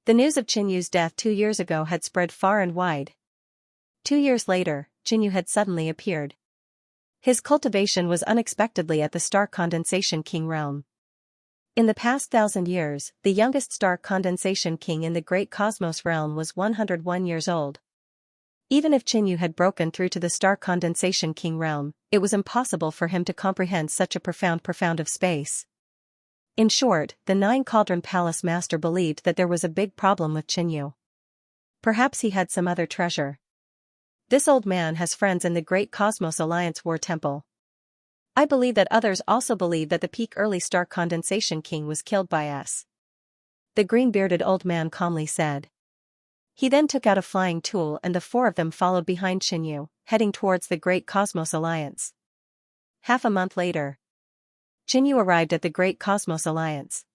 The news of Qianyu's death 2 years ago had spread far and wide. 2 years later, Qianyu had suddenly appeared. His cultivation was unexpectedly at the Star Condensation King realm. In the past 1,000 years, the youngest Star Condensation King in the Great Cosmos realm was 101 years old. Even if Qianyu had broken through to the Star Condensation King realm, it was impossible for him to comprehend such a profound of space. In short, the Nine-Cauldron Palace Master believed that there was a big problem with Qianyu. Perhaps he had some other treasure. This old man has friends in the Great Cosmos Alliance War Temple. I believe that others also believe that the peak early Star Condensation King was killed by us. The green-bearded old man calmly said. He then took out a flying tool and the 4 of them followed behind Qianyu, heading towards the Great Cosmos Alliance. Half a month later, Qianyu arrived at the Great Cosmos Alliance.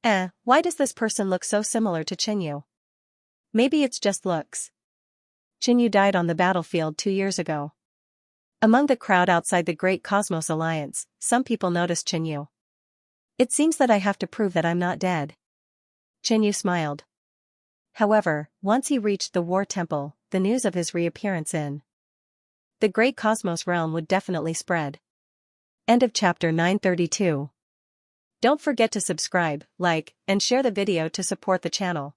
Why does this person look so similar to Qianyu? Maybe it's just looks. Qianyu died on the battlefield 2 years ago. Among the crowd outside the Great Cosmos Alliance, some people noticed Qianyu. It seems that I have to prove that I'm not dead. Qianyu smiled. However, once he reached the War Temple, the news of his reappearance in the Great Cosmos realm would definitely spread. End of chapter 932. Don't forget to subscribe, like, and share the video to support the channel.